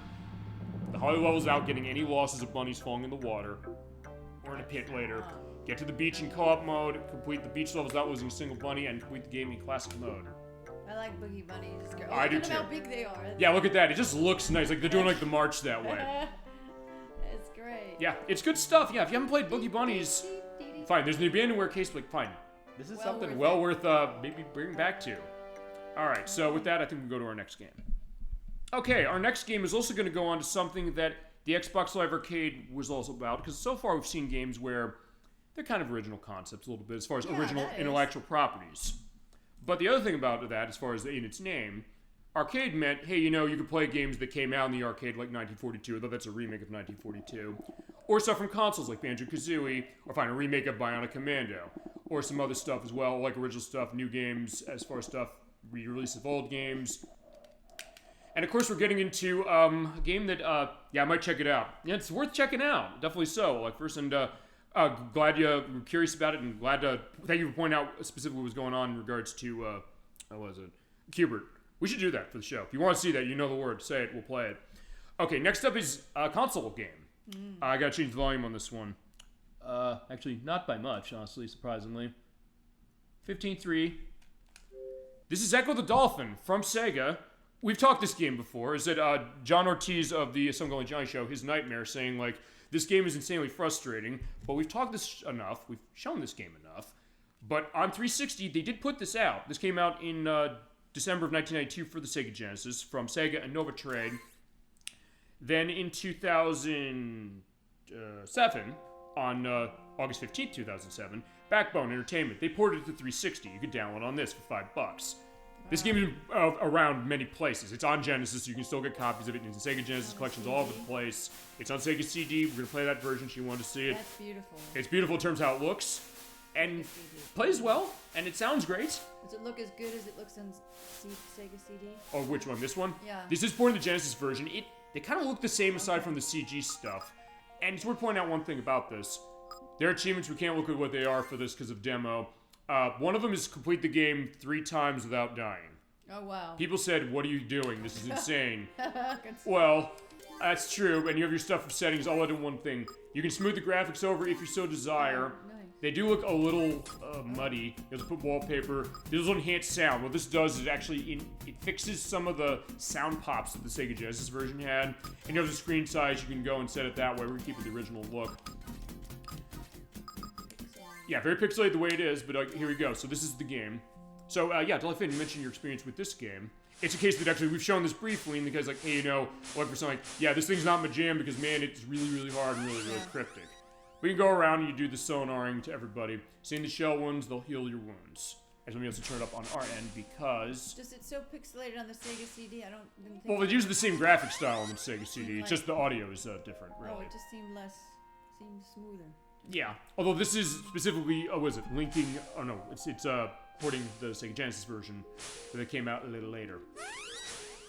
Speaker 1: The Holly level's out, getting any losses of bunnies falling in the water, or in a pit later. Get to the beach in co-op mode, complete the beach levels without losing a single bunny, and complete the game in classic mode.
Speaker 2: I like Boogie Bunnies.
Speaker 1: I do
Speaker 2: Look
Speaker 1: too.
Speaker 2: at how big they are.
Speaker 1: Yeah, look at that. It just looks nice. Like they're doing like the march that way.
Speaker 2: It's great.
Speaker 1: Yeah, it's good stuff. Yeah, if you haven't played Boogie Bunnies, fine. There's the Abandonware case, like fine. This is something well worth maybe bringing back to. Alright, so with that, I think we'll go to our next game. Okay, our next game is also going to go on to something that the Xbox Live Arcade was also about, because so far we've seen games where they're kind of original concepts a little bit, as far as original intellectual properties. But the other thing about that, as far as in its name, arcade meant, hey, you know, you could play games that came out in the arcade like 1942, although that's a remake of 1942. Or stuff from consoles like Banjo-Kazooie, or fine, a remake of Bionic Commando. Or some other stuff as well, like original stuff, new games, as far as stuff, re-release of old games. And of course we're getting into a game that, yeah, I might check it out. Yeah, it's worth checking out, definitely so. Like first, and Glad you were curious about it, and glad to thank you for pointing out specifically what was going on in regards to what was it? Cubert. We should do that for the show. If you want to see that, you know the word. Say it. We'll play it. Okay, next up is a console game. I gotta change the volume on this one. Actually, not by much, honestly, surprisingly. 15.3. This is Ecco the Dolphin from Sega. We've talked this game before. Is that John Ortiz of the Some Going Johnny Show, his nightmare, saying, like, this game is insanely frustrating, but we've talked this enough. We've shown this game enough. But on 360, they did put this out. This came out in December of 1992 for the Sega Genesis from Sega and Nova Trade. Then in 2007, on August 15th, 2007, Backbone Entertainment, they ported it to 360. You could download on this for $5. This game is around many places. It's on Genesis, so you can still get copies of it. It's in Sega Genesis collections all over the place. It's on Sega CD. We're going to play that version. She wanted to see it.
Speaker 2: That's beautiful.
Speaker 1: It's beautiful in terms of how it looks. And plays well. And it sounds great.
Speaker 2: Does it look as good as it looks on Sega CD?
Speaker 1: Oh, which one? This one?
Speaker 2: Yeah. This
Speaker 1: is ported to the Genesis version. They kind of look the same aside from the CG stuff. And it's worth pointing out one thing about this. Their achievements, we can't look at what they are for this because of demo. One of them is complete the game 3 times without dying.
Speaker 2: Oh, wow.
Speaker 1: People said, what are you doing? This is insane. Well, that's true. And you have your stuff for settings all in one thing. You can smooth the graphics over if you so desire.
Speaker 2: Oh, nice.
Speaker 1: They do look a little muddy. You have to put wallpaper. There's enhanced sound. What this does is actually it fixes some of the sound pops that the Sega Genesis version had. And you have the screen size. You can go and set it that way. We're going to keep it the original look. Yeah, very pixelated the way it is, but here we go. So this is the game. So, yeah, Dolphin, you mentioned your experience with this game. It's a case that actually we've shown this briefly, and the guy's like, hey, you know, like for something like, yeah, this thing's not my jam because, man, it's really, really hard and really, really cryptic. But you can go around and you do the sonaring to everybody. Seeing the shell wounds, they'll heal your wounds. And something else to turn it up on our end because...
Speaker 2: Just it's so pixelated on the Sega CD, I didn't think...
Speaker 1: Well, they use the same graphic style on the Sega CD. It's just the audio is different, really.
Speaker 2: Oh, it just seemed smoother.
Speaker 1: Yeah. Although this is specifically, linking... Oh, no, it's porting the Sega Genesis version that came out a little later.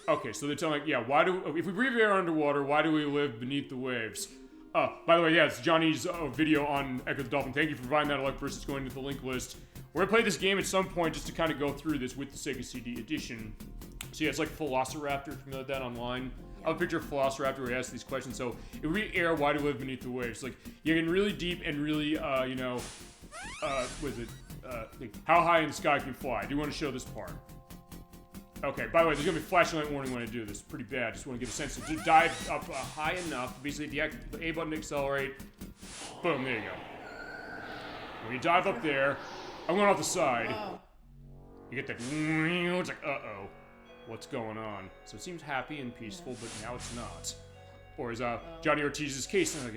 Speaker 1: Okay, so they're telling, if we breathe air underwater, why do we live beneath the waves? By the way, yeah, it's Johnny's video on Ecco the Dolphin. Thank you for providing that, Alec, versus going to the link list. We're gonna play this game at some point just to kind of go through this with the Sega CD edition. So yeah, it's like Velociraptor, if you know that online. I have a picture of Velociraptor where he asks these questions. So, if we air, why do we live beneath the waves? Like, you're getting really deep and really, how high in the sky can you fly? I do want to show this part. Okay, by the way, there's going to be a flashing light warning when I do this. Pretty bad. Just want to give a sense of just dive up high enough. Basically, the A button to accelerate. Boom, there you go. When you dive up there, I'm going off the side.
Speaker 2: Oh.
Speaker 1: You get that, it's like, uh-oh. What's going on? So it seems happy and peaceful, but now it's not. Or as Johnny Ortiz's case, like,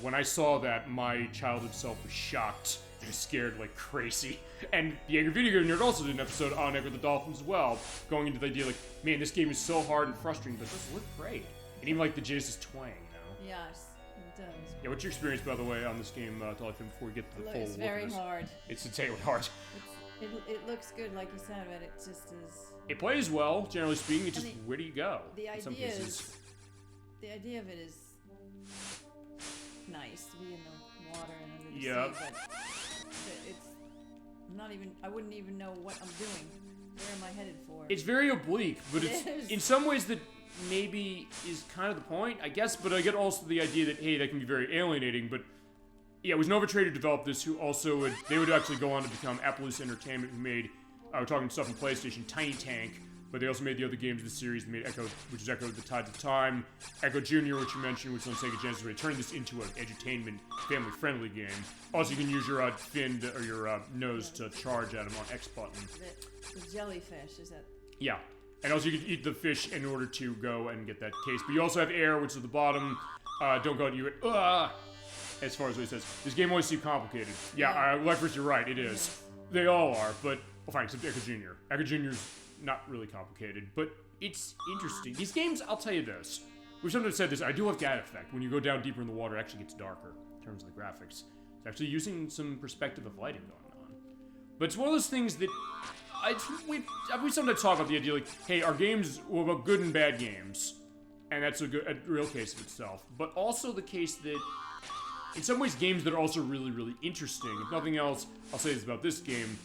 Speaker 1: when I saw that, my childhood self was shocked and scared like crazy. And the Angry Video Game Nerd also did an episode on Ecco the Dolphin as well, going into the idea like, man, this game is so hard and frustrating, but it does look great. And even like the Genesis twang, you know?
Speaker 2: Yes, it does.
Speaker 1: Yeah, what's your experience, by the way, on this game, Dolphin, before we get to the full
Speaker 2: It's very hard.
Speaker 1: It's insanely hard.
Speaker 2: It looks good, like you said, but it just is...
Speaker 1: It plays well, generally speaking. It's just, where do you go?
Speaker 2: The
Speaker 1: in some cases.
Speaker 2: The idea of it is nice to be in the water and under the sea, but it's not even... I wouldn't even know what I'm doing. Where am I headed for?
Speaker 1: It's very oblique, but it's in some ways that maybe is kind of the point, I guess. But I get also the idea that, hey, that can be very alienating, but... Yeah, it was Nova Trade who developed this, who also they would actually go on to become Appaloosa Entertainment, who made, we're talking stuff from PlayStation, Tiny Tank, but they also made the other games of the series. They made Ecco, which is Ecco at the Tides of Time, Ecco Jr., which you mentioned, which is on Sega Genesis, where they turned this into an edutainment, family-friendly game. Also, you can use your fin or your nose to charge at them on X button.
Speaker 2: The jellyfish, is that...
Speaker 1: Yeah. And also, you can eat the fish in order to go and get that case. But you also have air, which is at the bottom. Don't go out and you as far as what he says. This game always seems complicated. Yeah, Lefers, you're right, it is. They all are, but... Well, fine, except Ecco Jr. Ecco Jr.'s not really complicated, but it's interesting. These games, I'll tell you this. We've sometimes said this, I do like that effect. When you go down deeper in the water, it actually gets darker in terms of the graphics. It's actually using some perspective of lighting going on. But it's one of those things that... we sometimes talk about the idea, like, hey, our games, well, about good and bad games. And that's a real case of itself. But also the case that... in some ways, games that are also really, really interesting. If nothing else, I'll say this about this game.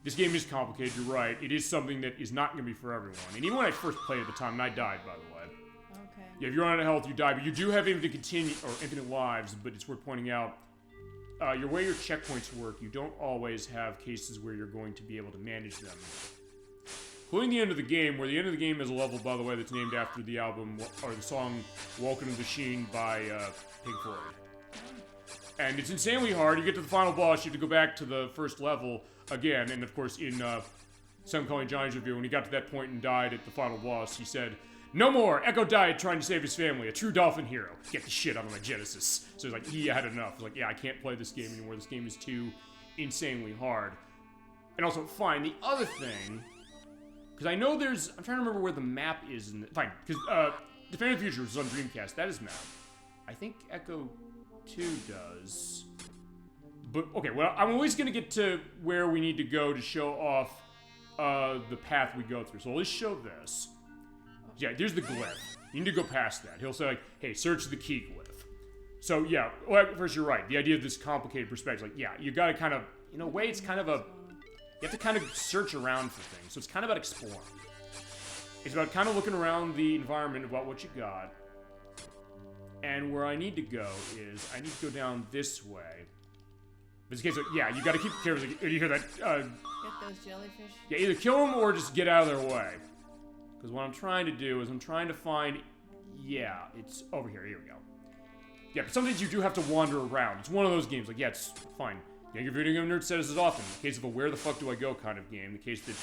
Speaker 1: This game is complicated, you're right. It is something that is not going to be for everyone. And even when I first played at the time, and I died, by the way.
Speaker 2: Okay.
Speaker 1: Yeah, if you're on health, you die, but you do have infinite lives, but it's worth pointing out, your way your checkpoints work, you don't always have cases where you're going to be able to manage them. Including the end of the game, where the end of the game is a level, by the way, that's named after the album, or the song Welcome to the Sheen by Pink Floyd. And it's insanely hard. You get to the final boss, you have to go back to the first level again, and of course in Sam Calling Johnny's review, when he got to that point and died at the final boss, he said, "No more! Echo died trying to save his family, a true dolphin hero. Get the shit out of my Genesis." So he's like, he had enough. He's like, yeah, I can't play this game anymore. This game is too insanely hard. And also, fine, the other thing, because I know there's, I'm trying to remember where the map is in the, fine, because Defender of the Future was on Dreamcast, that is map. I think Echo 2 does. But, okay, well, I'm always going to get to where we need to go to show off the path we go through. So let's show this. Yeah, there's the glyph. You need to go past that. He'll say, like, hey, search the key glyph. So, yeah, well, first, you're right. The idea of this complicated perspective, like, yeah, you got to kind of, in a way, it's kind of a, you have to kind of search around for things. So it's kind of about exploring. It's about kind of looking around the environment about what you got. And where I need to go is, I need to go down this way. In this case, yeah, you got to keep careful. You hear that?
Speaker 2: Get those jellyfish.
Speaker 1: Yeah, either kill them or just get out of their way. Because what I'm trying to do is I'm trying to find... Yeah, it's over here. Here we go. Yeah, but sometimes you do have to wander around. It's one of those games. Like, yeah, it's fine. Yeah, your video game nerd says this often. In the case of a where the fuck do I go kind of game. The case that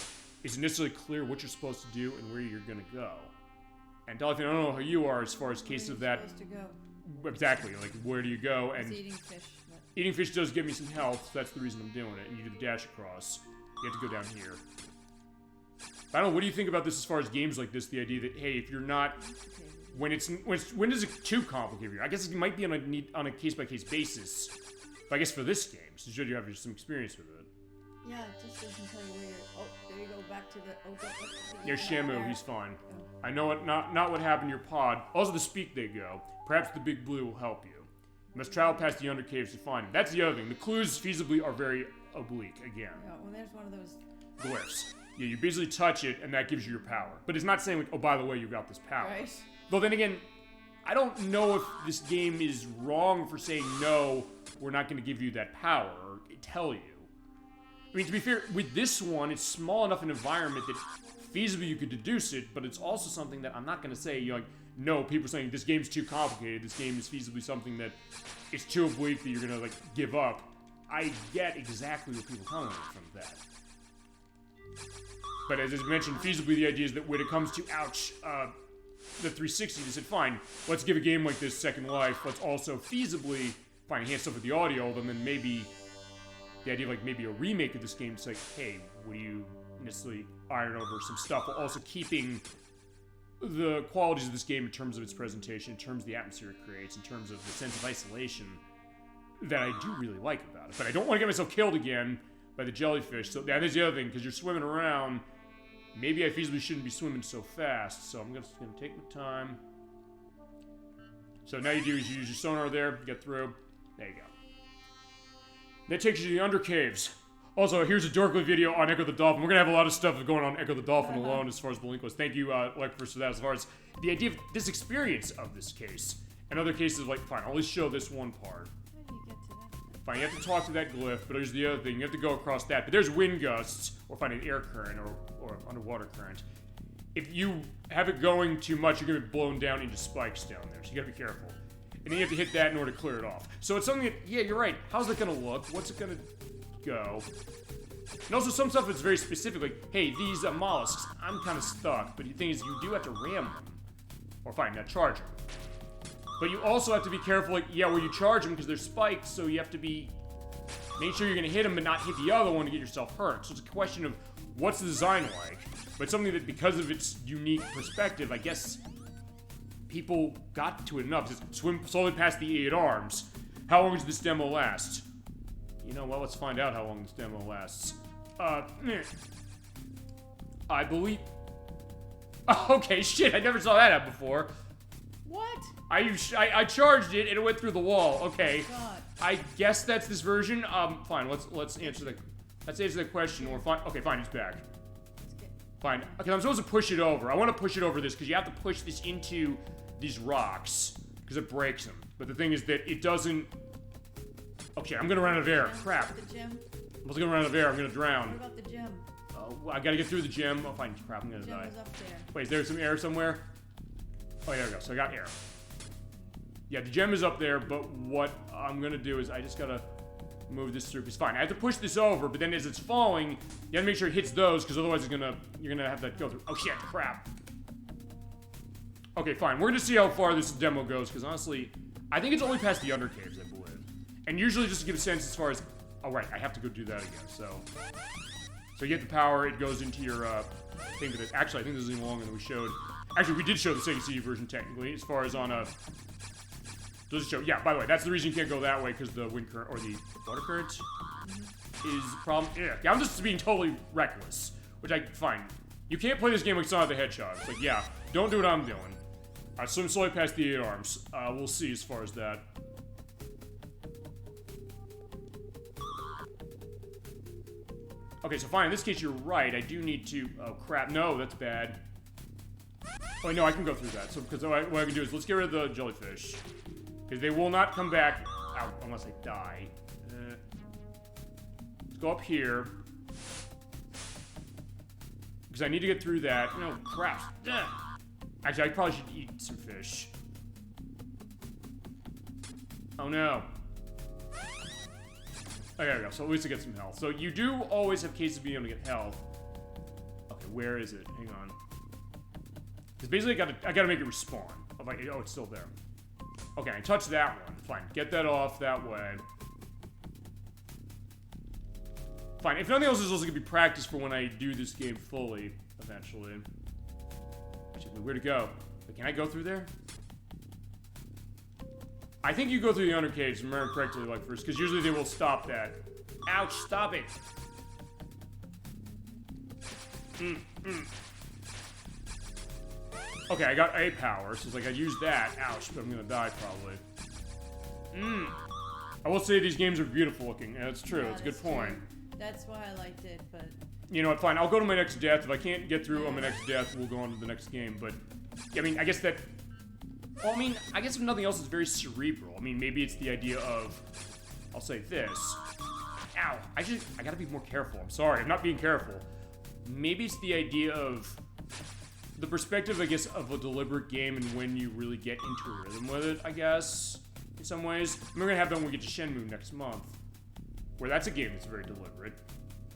Speaker 1: isn't necessarily clear what you're supposed to do and where you're going to go. And Dolphin, I don't know how you are as far as cases of that...
Speaker 2: Supposed to go.
Speaker 1: Exactly. Like, where do you go? And
Speaker 2: It's eating fish. But...
Speaker 1: eating fish does give me some health. So that's the reason I'm doing it. And you do the dash across. You have to go down here. I don't know, what do you think about this as far as games like this? The idea that, hey, if you're not... When is it too complicated? I guess it might be on a case-by-case basis. But I guess for this game, since you have some experience with it.
Speaker 2: Yeah, it just doesn't tell you where you're... Oh, there you go, back to the... Oh,
Speaker 1: There's Shamu, he's fine. I know what not what happened to your pod. Also, the speak they go. Perhaps the big blue will help you. You must travel past the undercaves to find him. That's the other thing. The clues feasibly are very oblique, again.
Speaker 2: Yeah, well, there's one of those...
Speaker 1: Glyphs. Yeah, you basically touch it, and that gives you your power. But it's not saying, like, oh, by the way, you got this power.
Speaker 2: Right.
Speaker 1: Though then again, I don't know if this game is wrong for saying, no, we're not going to give you that power, or tell you. I mean, to be fair, with this one, it's small enough an environment that feasibly you could deduce it, but it's also something that I'm not going to say, like, no, people are saying this game's too complicated, this game is feasibly something that it's too oblique that you're going to, like, give up. I get exactly what people are coming from that. But as I mentioned, feasibly the idea is that when it comes to, the 360, they said, fine, let's give a game like this second life, let's also feasibly, fine, enhance stuff with the audio, and then maybe, the idea of like maybe a remake of this game, it's like, hey, would you necessarily iron over some stuff, while also keeping the qualities of this game in terms of its presentation, in terms of the atmosphere it creates, in terms of the sense of isolation that I do really like about it. But I don't want to get myself killed again by the jellyfish, so that is the other thing, because you're swimming around. Maybe I feasibly shouldn't be swimming so fast, so I'm just going to take my time. So now you do is you use your sonar there, get through. There you go. That takes you to the undercaves. Also, here's a dorkly video on Ecco the Dolphin. We're going to have a lot of stuff going on Ecco the Dolphin alone as far as Bullwinkle goes. Thank you, Blackgate, for that. As far as the idea of this experience of this case. And other cases, like, fine, I'll at least show this one part.
Speaker 2: How do you get to that?
Speaker 1: Fine, you have to talk to that glyph, but there's the other thing. You have to go across that. But there's wind gusts, or find an air current, or underwater current. If you have it going too much, you're going to be blown down into spikes down there. So you got to be careful. And then you have to hit that in order to clear it off. So it's something that, yeah, you're right. How's it going to look? What's it going to go? And also some stuff that's very specific, like, hey, these mollusks, I'm kind of stuck. But the thing is, you do have to ram them. Or fine, not charge them. But you also have to be careful, like, yeah, where you charge them, because they're spikes, so you have to be... Make sure you're going to hit them, but not hit the other one to get yourself hurt. So it's a question of, what's the design like? But something that, because of its unique perspective, I guess... people got to it enough. Just swim slowly past the 8 arms. How long does this demo last? You know, well, let's find out how long this demo lasts. I believe... Okay, shit, I never saw that out before.
Speaker 2: What?
Speaker 1: I charged it and it went through the wall. Okay.
Speaker 2: God.
Speaker 1: I guess that's this version. Fine. Let's answer the question. Or fine. Okay, fine. He's back.
Speaker 2: Let's get.
Speaker 1: Fine. Okay, I'm supposed to push it over. I want to push it over this because you have to push this into these rocks because it breaks them. But the thing is that it doesn't. Okay, I'm gonna run out of air. Crap.
Speaker 2: The gym.
Speaker 1: I'm gonna run out of air. I'm gonna
Speaker 2: What
Speaker 1: drown.
Speaker 2: about the gym?
Speaker 1: Oh, I gotta get through the gym. Oh, fine. Crap. I'm gonna
Speaker 2: The gym
Speaker 1: die.
Speaker 2: is up there.
Speaker 1: Wait, is there some air somewhere? Oh, there we go. So I got air. Yeah, the gem is up there, but what I'm gonna do is I just gotta move this through. It's fine. I have to push this over, but then as it's falling, you gotta make sure it hits those, because otherwise you're gonna have that go through. Oh shit, crap. Okay, fine. We're gonna see how far this demo goes, because honestly, I think it's only past the undercaves, I believe. And usually just to give a sense as far as, oh right, I have to go do that again, so you get the power, it goes into your thing that actually I think this is even longer than we showed. Actually, we did show the Sega CD version technically, as far as on a. Does it show? Yeah. By the way, that's the reason you can't go that way, because the wind current or the water current is the problem. Yeah, I'm just being totally reckless, which I fine. You can't play this game like Sonic the Hedgehog. It's like, yeah, don't do what I'm doing. I swim slowly past the 8 arms. We'll see as far as that. Okay, so fine. In this case, you're right. I do need to. Oh crap! No, that's bad. Oh no, I can go through that. So because what I can do is let's get rid of the jellyfish, because they will not come back out unless I die. Let's go up here because I need to get through that. No crap. Actually, I probably should eat some fish. Oh no. Oh, there we go. So at least I get some health. So you do always have cases of being able to get health. Okay, where is it? Hang on. Because basically I gotta make it respawn. Oh, it's still there. Okay, I touched that one. Fine. Get that off that way. Fine. If nothing else, it's also gonna be practice for when I do this game fully, eventually. Actually, where to go? Wait, can I go through there? I think you go through the undercaves, if I remember correctly, like first, because usually they will stop that. Ouch, stop it! Okay, I got A power, so it's like I used that. Ouch, but I'm gonna die probably. I will say these games are beautiful looking, and it's true,
Speaker 2: Yeah,
Speaker 1: it's a good
Speaker 2: that's
Speaker 1: point.
Speaker 2: true. That's why I liked it, but
Speaker 1: You know what, fine, I'll go to my next death. If I can't get through on my next death, we'll go on to the next game, but, I mean, I guess that... Well, I mean, I guess if nothing else, it's very cerebral. I mean, maybe it's the idea of... I'll say this. Ow, I gotta be more careful. I'm sorry, I'm not being careful. Maybe it's the idea of... The perspective, I guess, of a deliberate game and when you really get into a rhythm with it, I guess, in some ways. And we're gonna have that when we get to Shenmue next month, where that's a game that's very deliberate,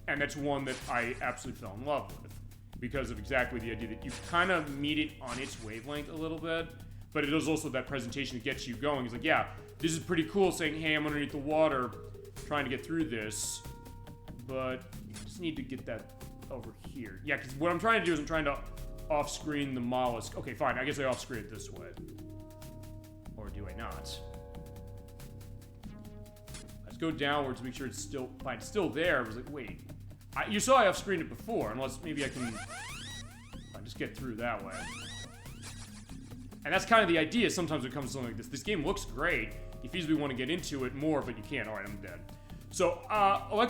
Speaker 1: and that's one that I absolutely fell in love with, because of exactly the idea that you kind of meet it on its wavelength a little bit, but it is also that presentation that gets you going. It's like, yeah, this is pretty cool saying, hey, I'm underneath the water, trying to get through this, but you just need to get that over here. Yeah, because what I'm trying to do is I'm trying to off-screen the mollusk. Okay, fine. I guess I off-screen it this way. Or do I not? Let's go downwards to make sure it's still... Fine, it's still there. I was like, wait. You saw I off-screened it before, unless maybe I can... Fine, just get through that way. And that's kind of the idea sometimes when it comes to something like this. This game looks great. You feasibly want to get into it more, but you can't. Alright, I'm dead. So,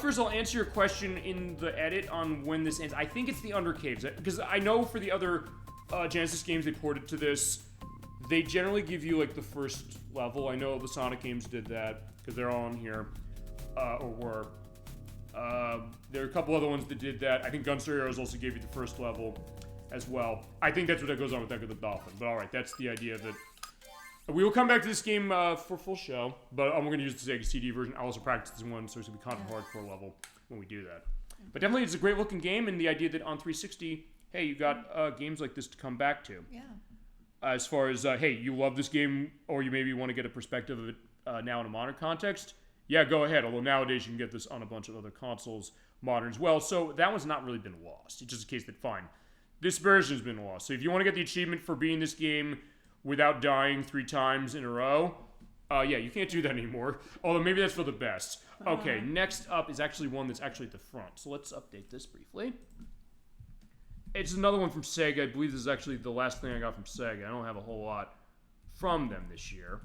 Speaker 1: first I'll answer your question in the edit on when this ends. I think it's the Undercaves, because I know for the other Genesis games they ported to this, they generally give you, like, the first level. I know the Sonic games did that, because they're all on here, or were. There are a couple other ones that did that. I think Gunstar Heroes also gave you the first level as well. I think that's what goes on with Ecco the Dolphin, but alright, that's the idea that... We will come back to this game for full show, but I'm going to use the Sega CD version. I'll also practice this one, so it's going to be kind of hardcore level when we do that. But definitely, it's a great looking game, and the idea that on 360, hey, you got games like this to come back to.
Speaker 2: yeah.
Speaker 1: As far as, hey, you love this game, or you maybe want to get a perspective of it now in a modern context, yeah, go ahead. Although nowadays you can get this on a bunch of other consoles, modern as well. So that one's not really been lost. It's just a case that, fine, this version's been lost. So if you want to get the achievement for beating this game without dying 3 times in a row, yeah, you can't do that anymore. Although maybe that's for the best. Okay, next up is actually one that's actually at the front. So let's update this briefly. It's another one from Sega. I believe this is actually the last thing I got from Sega. I don't have a whole lot from them this year.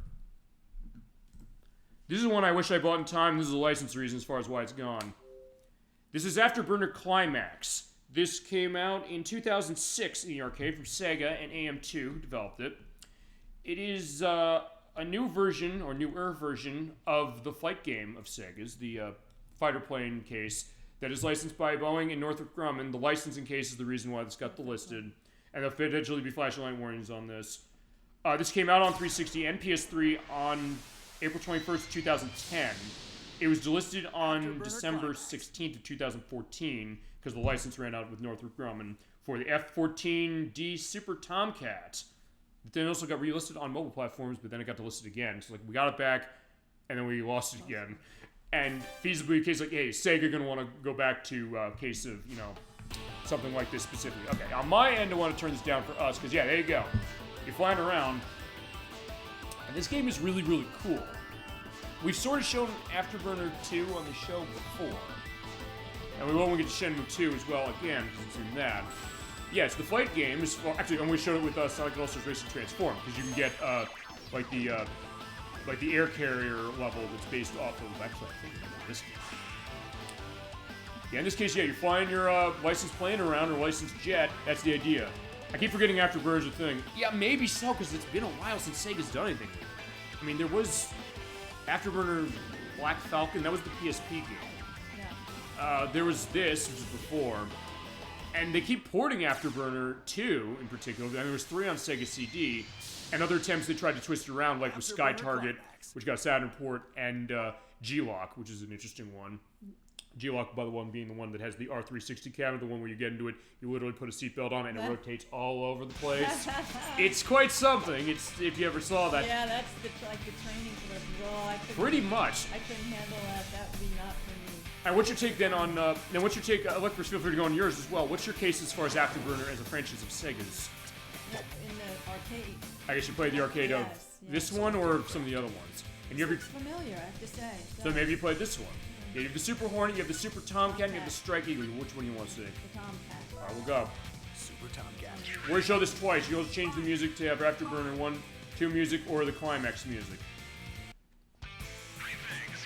Speaker 1: This is one I wish I bought in time. This is a license reason as far as why it's gone. This is Afterburner Climax. This came out in 2006 in the arcade from Sega, and AM2 who developed it. It is a new version, or newer version, of the fight game of Sega's, the fighter plane case, that is licensed by Boeing and Northrop Grumman. The licensing case is the reason why this got delisted, and there'll potentially be flashlight warnings on this. This came out on 360 and PS3 on April 21st, 2010. It was delisted on December 16th of 2014 because the license ran out with Northrop Grumman for the F-14D Super Tomcat. But then it also got relisted on mobile platforms, but then it got delisted again. So like we got it back, and then we lost it again. And feasibly, a case like, hey, Sega gonna want to go back to a case of, you know, something like this specifically. Okay, on my end, I want to turn this down for us, because yeah, there you go. You're flying around, and this game is really, really cool. We've sort of shown Afterburner 2 on the show before. And we will get to Shenmue 2 as well again, because it's in that. Yeah, it's the fight game. Well, actually, and we showed it with Sonic & All-Stars Racing Transform, because you can get, like the air carrier level that's based off of, actually, I think this game. Yeah, in this case, yeah, you're flying your licensed plane around, or licensed jet. That's the idea. I keep forgetting Afterburner's a thing. Yeah, maybe so, because it's been a while since Sega's done anything with it. I mean, there was Afterburner Black Falcon. That was the PSP game. Yeah. There was this, which was before. And they keep porting Afterburner 2, in particular. And there was 3 on Sega CD. And other attempts they tried to twist it around, like with Sky Target, which got a Saturn port, and G-Lock, which is an interesting one. G-Lock, by the one, being the one that has the R360 cabinet, the one where you get into it, you literally put a seatbelt on, and it rotates all over the place. It's quite something. It's if you ever saw that.
Speaker 2: Yeah, that's like the training clip.
Speaker 1: Pretty much.
Speaker 2: I couldn't handle that. That would be not for me.
Speaker 1: And what's your take then on? Then what's your take? Electros, feel free to go on yours as well. What's your case as far as Afterburner as a franchise of Sega's?
Speaker 2: In the arcade.
Speaker 1: I guess you played the arcade of this one or some of the other ones. And you
Speaker 2: It's familiar, I have to say.
Speaker 1: So maybe you played this one. Yeah, you have the Super Hornet, you have the Super Tomcat, and you have the Strike Eagle. Which one do you want to see?
Speaker 2: The Tomcat.
Speaker 1: Alright, we'll go.
Speaker 3: Super Tomcat.
Speaker 1: We're going to show this twice. You also change the music to have Afterburner 1, 2 music, or the Climax music.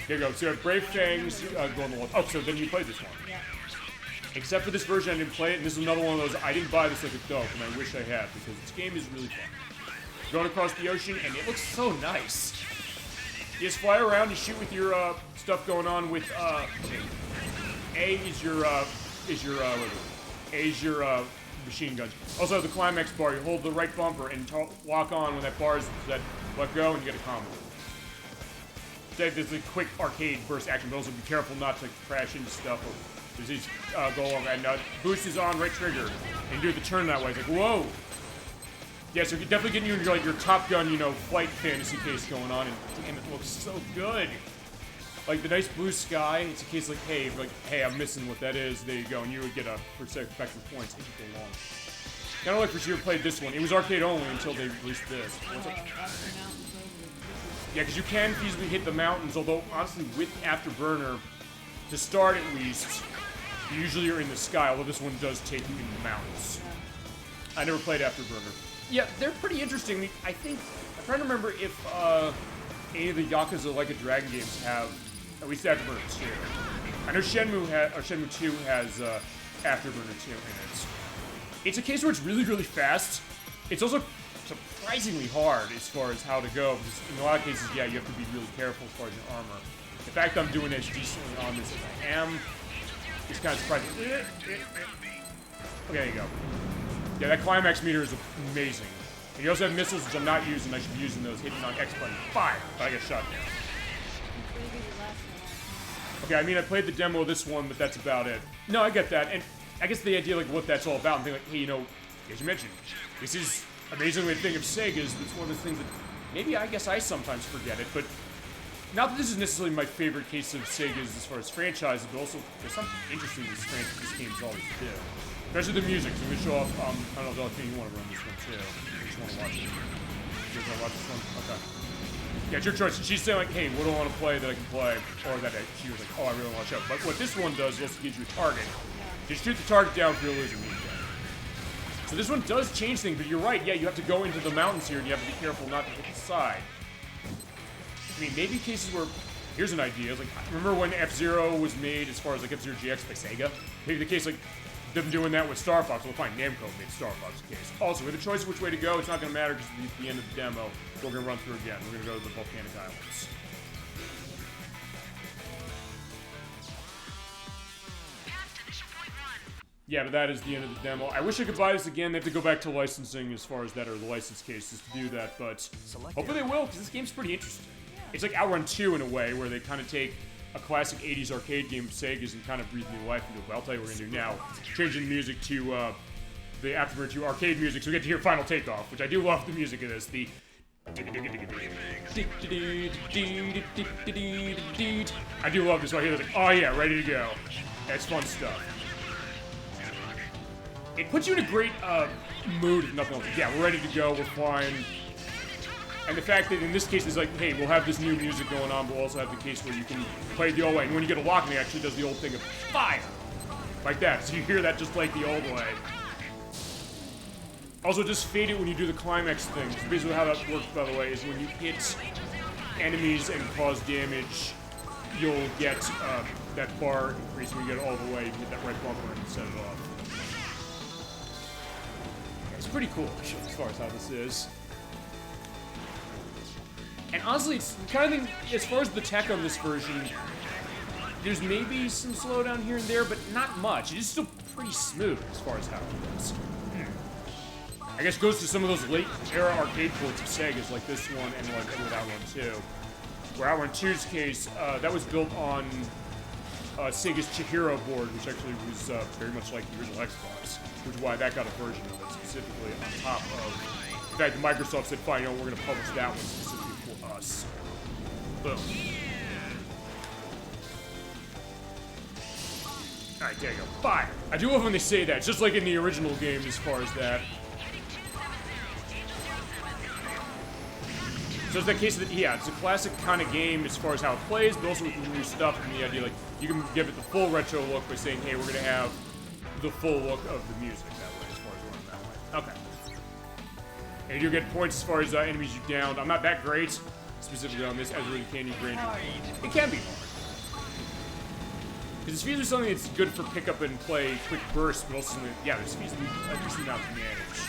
Speaker 1: Here you go. So you have Brave Fangs go on the wall. Oh, so then you played this one.
Speaker 2: Yeah.
Speaker 1: Except for this version, I didn't play it, and this is another one of those, I didn't buy this like a dope, and I wish I had, because this game is really fun. Going across the ocean, and it looks so nice. You just fly around, you shoot with your stuff going on with A is your machine guns. Also the Climax bar, you hold the right bumper and lock on when that bar is let go, and you get a combo. This is a quick arcade burst action, but also be careful not to crash into stuff. There's these go along, and boost is on right trigger, and do the turn that way. It's like whoa. Yeah, so definitely getting you into like your Top Gun, you know, flight fantasy case going on, and damn, it looks so good. Like the nice blue sky, it's a case like, hey, I'm missing what that is. There you go, and you would get a effective points as you go along. Kind of like if you played this one. It was arcade only until they released this. Yeah, because you can feasibly hit the mountains, although honestly with Afterburner, to start at least, you usually are in the sky, although this one does take you into the mountains. I never played Afterburner. Yeah, they're pretty interesting. I'm trying to remember if any of the Yakuza Like a Dragon games have at least Afterburner 2. I know Shenmue 2 has Afterburner 2 in it. It's a case where it's really, really fast. It's also surprisingly hard as far as how to go, because in a lot of cases, yeah, you have to be really careful as far as your armor. In fact, I'm doing as decently on this as I am. It's kind of surprising. Okay, there you go. Yeah, that Climax meter is amazing. And you also have missiles, which I'm not using. I should be using those, hitting on X button. Fire! But I get shot down. Okay, I mean, I played the demo of this one, but that's about it. No, I get that. And I guess the idea, like, what that's all about, and being like, hey, you know, as you mentioned, this is amazingly a thing of Sega's. It's one of those things that maybe I guess I sometimes forget it, but not that this is necessarily my favorite case of Sega's as far as franchises, but also there's something interesting this game's always do. Especially the music. So we show off, I don't know if you want to run this one too. I just want to watch it. You guys want to watch this one? Okay. Yeah, it's your choice. She's saying like, hey, what do I want to play that I can play? Or that she was like, oh, I really want to show. But what this one does is also gives you a target. Just shoot the target down for your illusion. So this one does change things, but you're right. Yeah, you have to go into the mountains here, and you have to be careful not to hit the side. I mean, maybe cases where... Here's an idea. It's like, remember when F-Zero was made as far as like F-Zero GX by Sega? Maybe the case like them doing that with Star Fox. Well, fine, Namco made Star Fox case. Also, with a choice of which way to go, it's not going to matter because at the end of the demo, we're going to run through again. We're going to go to the volcanic islands. Yeah, but that is the end of the demo. I wish I could buy this again. They have to go back to licensing as far as that, or the license cases to do that, but hopefully they will, because this game's pretty interesting. It's like Outrun 2 in a way, where they kind of take a classic 80s arcade game of Sega's and kind of breathe new life into it. But I'll tell you what we're going to do now. Changing the music to the Afterburner 2 arcade music, so we get to hear Final Takeoff, which I do love the music of this. The... I do love this right here. Like, oh yeah, ready to go. That's fun stuff. It puts you in a great mood, if nothing else. Yeah, we're ready to go, we're flying. And the fact that in this case it's like, hey, we'll have this new music going on, but we'll also have the case where you can play the old way. And when you get a lock, it actually does the old thing of fire. Like that. So you hear that just like the old way. Also, just fade it when you do the climax thing. So basically how that works, by the way, is when you hit enemies and cause damage, you'll get that bar increase when you get it all the way. You hit that right bumper and set it off. It's pretty cool, actually, as far as how this is. And honestly, it's the kind of thing, as far as the tech on this version, there's maybe some slowdown here and there, but not much. It is still pretty smooth as far as how it goes. I guess it goes to some of those late-era arcade ports of Sega's, like this one and like with Outrun 2. Where Outrun 2's case, that was built on Sega's Chihiro board, which actually was very much like the original Xbox, which is why that got a version of it specifically on top of... In fact, Microsoft said, fine, you know, we're going to publish that one specifically for us. Boom. Alright, there you go. Fire! I do love when they say that, just like in the original game as far as that. So it's that case that, yeah, it's a classic kind of game as far as how it plays, but also with the new stuff and the idea, like, you can give it the full retro look by saying, hey, we're going to have the full look of the music that way, as far as running that way. Okay. And you get points as far as enemies you downed. I'm not that great, specifically on this, as really can you brain. It can be hard. Because it's usually something that's good for pick up and play quick bursts, but also something, yeah, there's usually a decent amount to manage.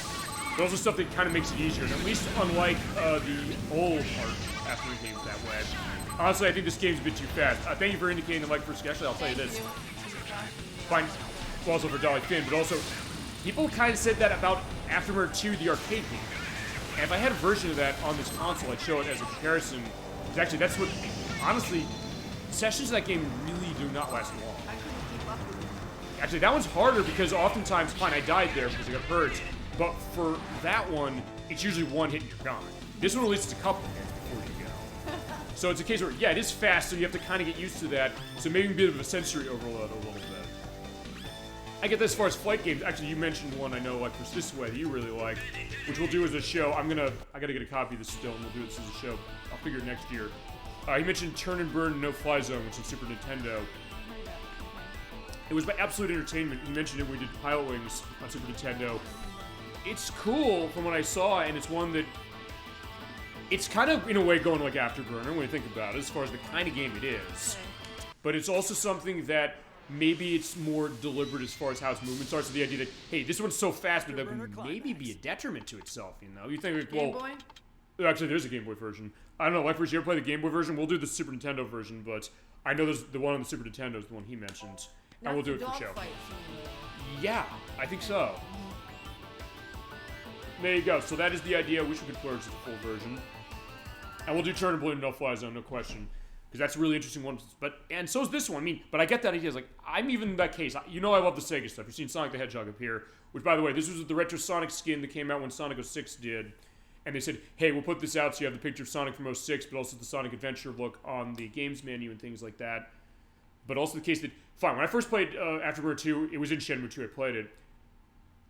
Speaker 1: But also stuff that kind of makes it easier, and at least unlike the old after the games that way. Honestly, I think this game's a bit too fast. Thank you for indicating the like first. Actually, I'll tell you this. Fine, also for Dolly Finn, but also, people kind of said that about Afterburner 2, the arcade game. And if I had a version of that on this console, I'd show it as a comparison. Because actually, that's what, honestly, sessions of that game really do not last long.
Speaker 2: I couldn't keep up with it.
Speaker 1: Actually, that one's harder because oftentimes, fine, I died there because I got hurt. But for that one, it's usually one hit and you're gone. This one at least it's a couple hits before you go. So it's a case where, yeah, it is fast, so you have to kind of get used to that. So maybe a bit of a sensory overload a little bit. I get that as far as flight games. Actually, you mentioned one I know, like for This Way, that you really like, which we'll do as a show. I gotta get a copy of this still, and we'll do this as a show. I'll figure it next year. You mentioned Turn and Burn No Fly Zone, which is Super Nintendo. It was by Absolute Entertainment. You mentioned it when we did Pilot Wings on Super Nintendo. It's cool from what I saw, and it's one that it's kind of in a way going like Afterburner when you think about it, as far as the kind of game it is. But it's also something that maybe it's more deliberate as far as how its movements are. So the idea that, hey, this one's so fast, but that would maybe be a detriment to itself, you know? You think, well,
Speaker 2: Game Boy?
Speaker 1: Actually, there's a Game Boy version. I don't know, like, you ever play the Game Boy version? We'll do the Super Nintendo version, but I know there's the one on the Super Nintendo is the one he mentioned, and we'll do it for show. Yeah, I think so. There you go. So that is the idea. I wish we could play just the full version. And we'll do Turn and Blue No Fly Zone, no question. Because that's a really interesting one. And so is this one. I mean, but I get that idea. It's like, I'm even in that case. You know I love the Sega stuff. You've seen Sonic the Hedgehog up here. Which, by the way, this was the retro Sonic skin that came out when Sonic 06 did. And they said, hey, we'll put this out so you have the picture of Sonic from 06, but also the Sonic Adventure look on the games menu and things like that. But also the case that, fine, when I first played Afterburner 2, it was in Shenmue 2, I played it.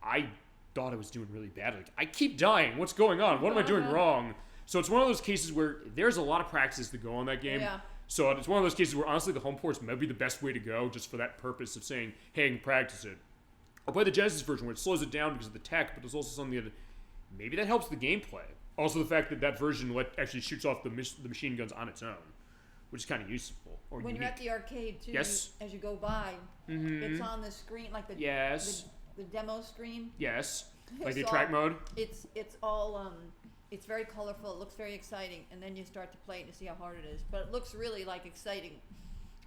Speaker 1: I thought I was doing really bad. Like, I keep dying. What's going on? What am I doing wrong? So it's one of those cases where there's a lot of practice to go on that game. Yeah. So it's one of those cases where, honestly, the home ports might be the best way to go, just for that purpose of saying, hey, I can practice it. Or play the Genesis version where it slows it down because of the tech, but there's also something that maybe that helps the gameplay. Also, the fact that that version actually shoots off the machine guns on its own, which is kind of useful. Or
Speaker 2: when
Speaker 1: unique.
Speaker 2: you're at the arcade too,
Speaker 1: Yes.
Speaker 2: as you go by, it's on the screen like the the demo screen.
Speaker 1: Yes, like the
Speaker 2: So
Speaker 1: track mode.
Speaker 2: It's all it's very colorful. It looks very exciting, and then you start to play it to see how hard it is. But it looks really like exciting,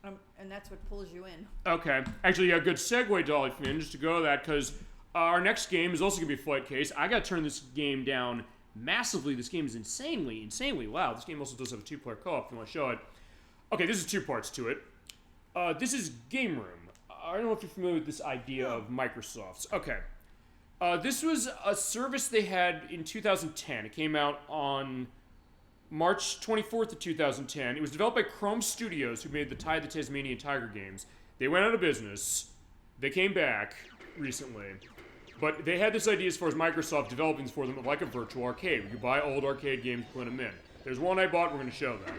Speaker 2: and that's what pulls you in.
Speaker 1: Okay, actually, a good segue, Dolly Finn, just to go to that, because our next game is also gonna be a flight case. I gotta turn this game down massively. This game is insanely loud. This game also does have a 2-player co-op if you want to show it. Okay, this is 2 parts to it. This is Game Room. I don't know if you're familiar with this idea of Microsoft's. Okay. This was a service they had in 2010. It came out on March 24th of 2010. It was developed by Chrome Studios, who made the Tide the Tasmanian Tiger games. They went out of business. They came back recently. But they had this idea as far as Microsoft developing for them like a virtual arcade. You could buy old arcade games and put them in. There's one I bought. We're going to show that.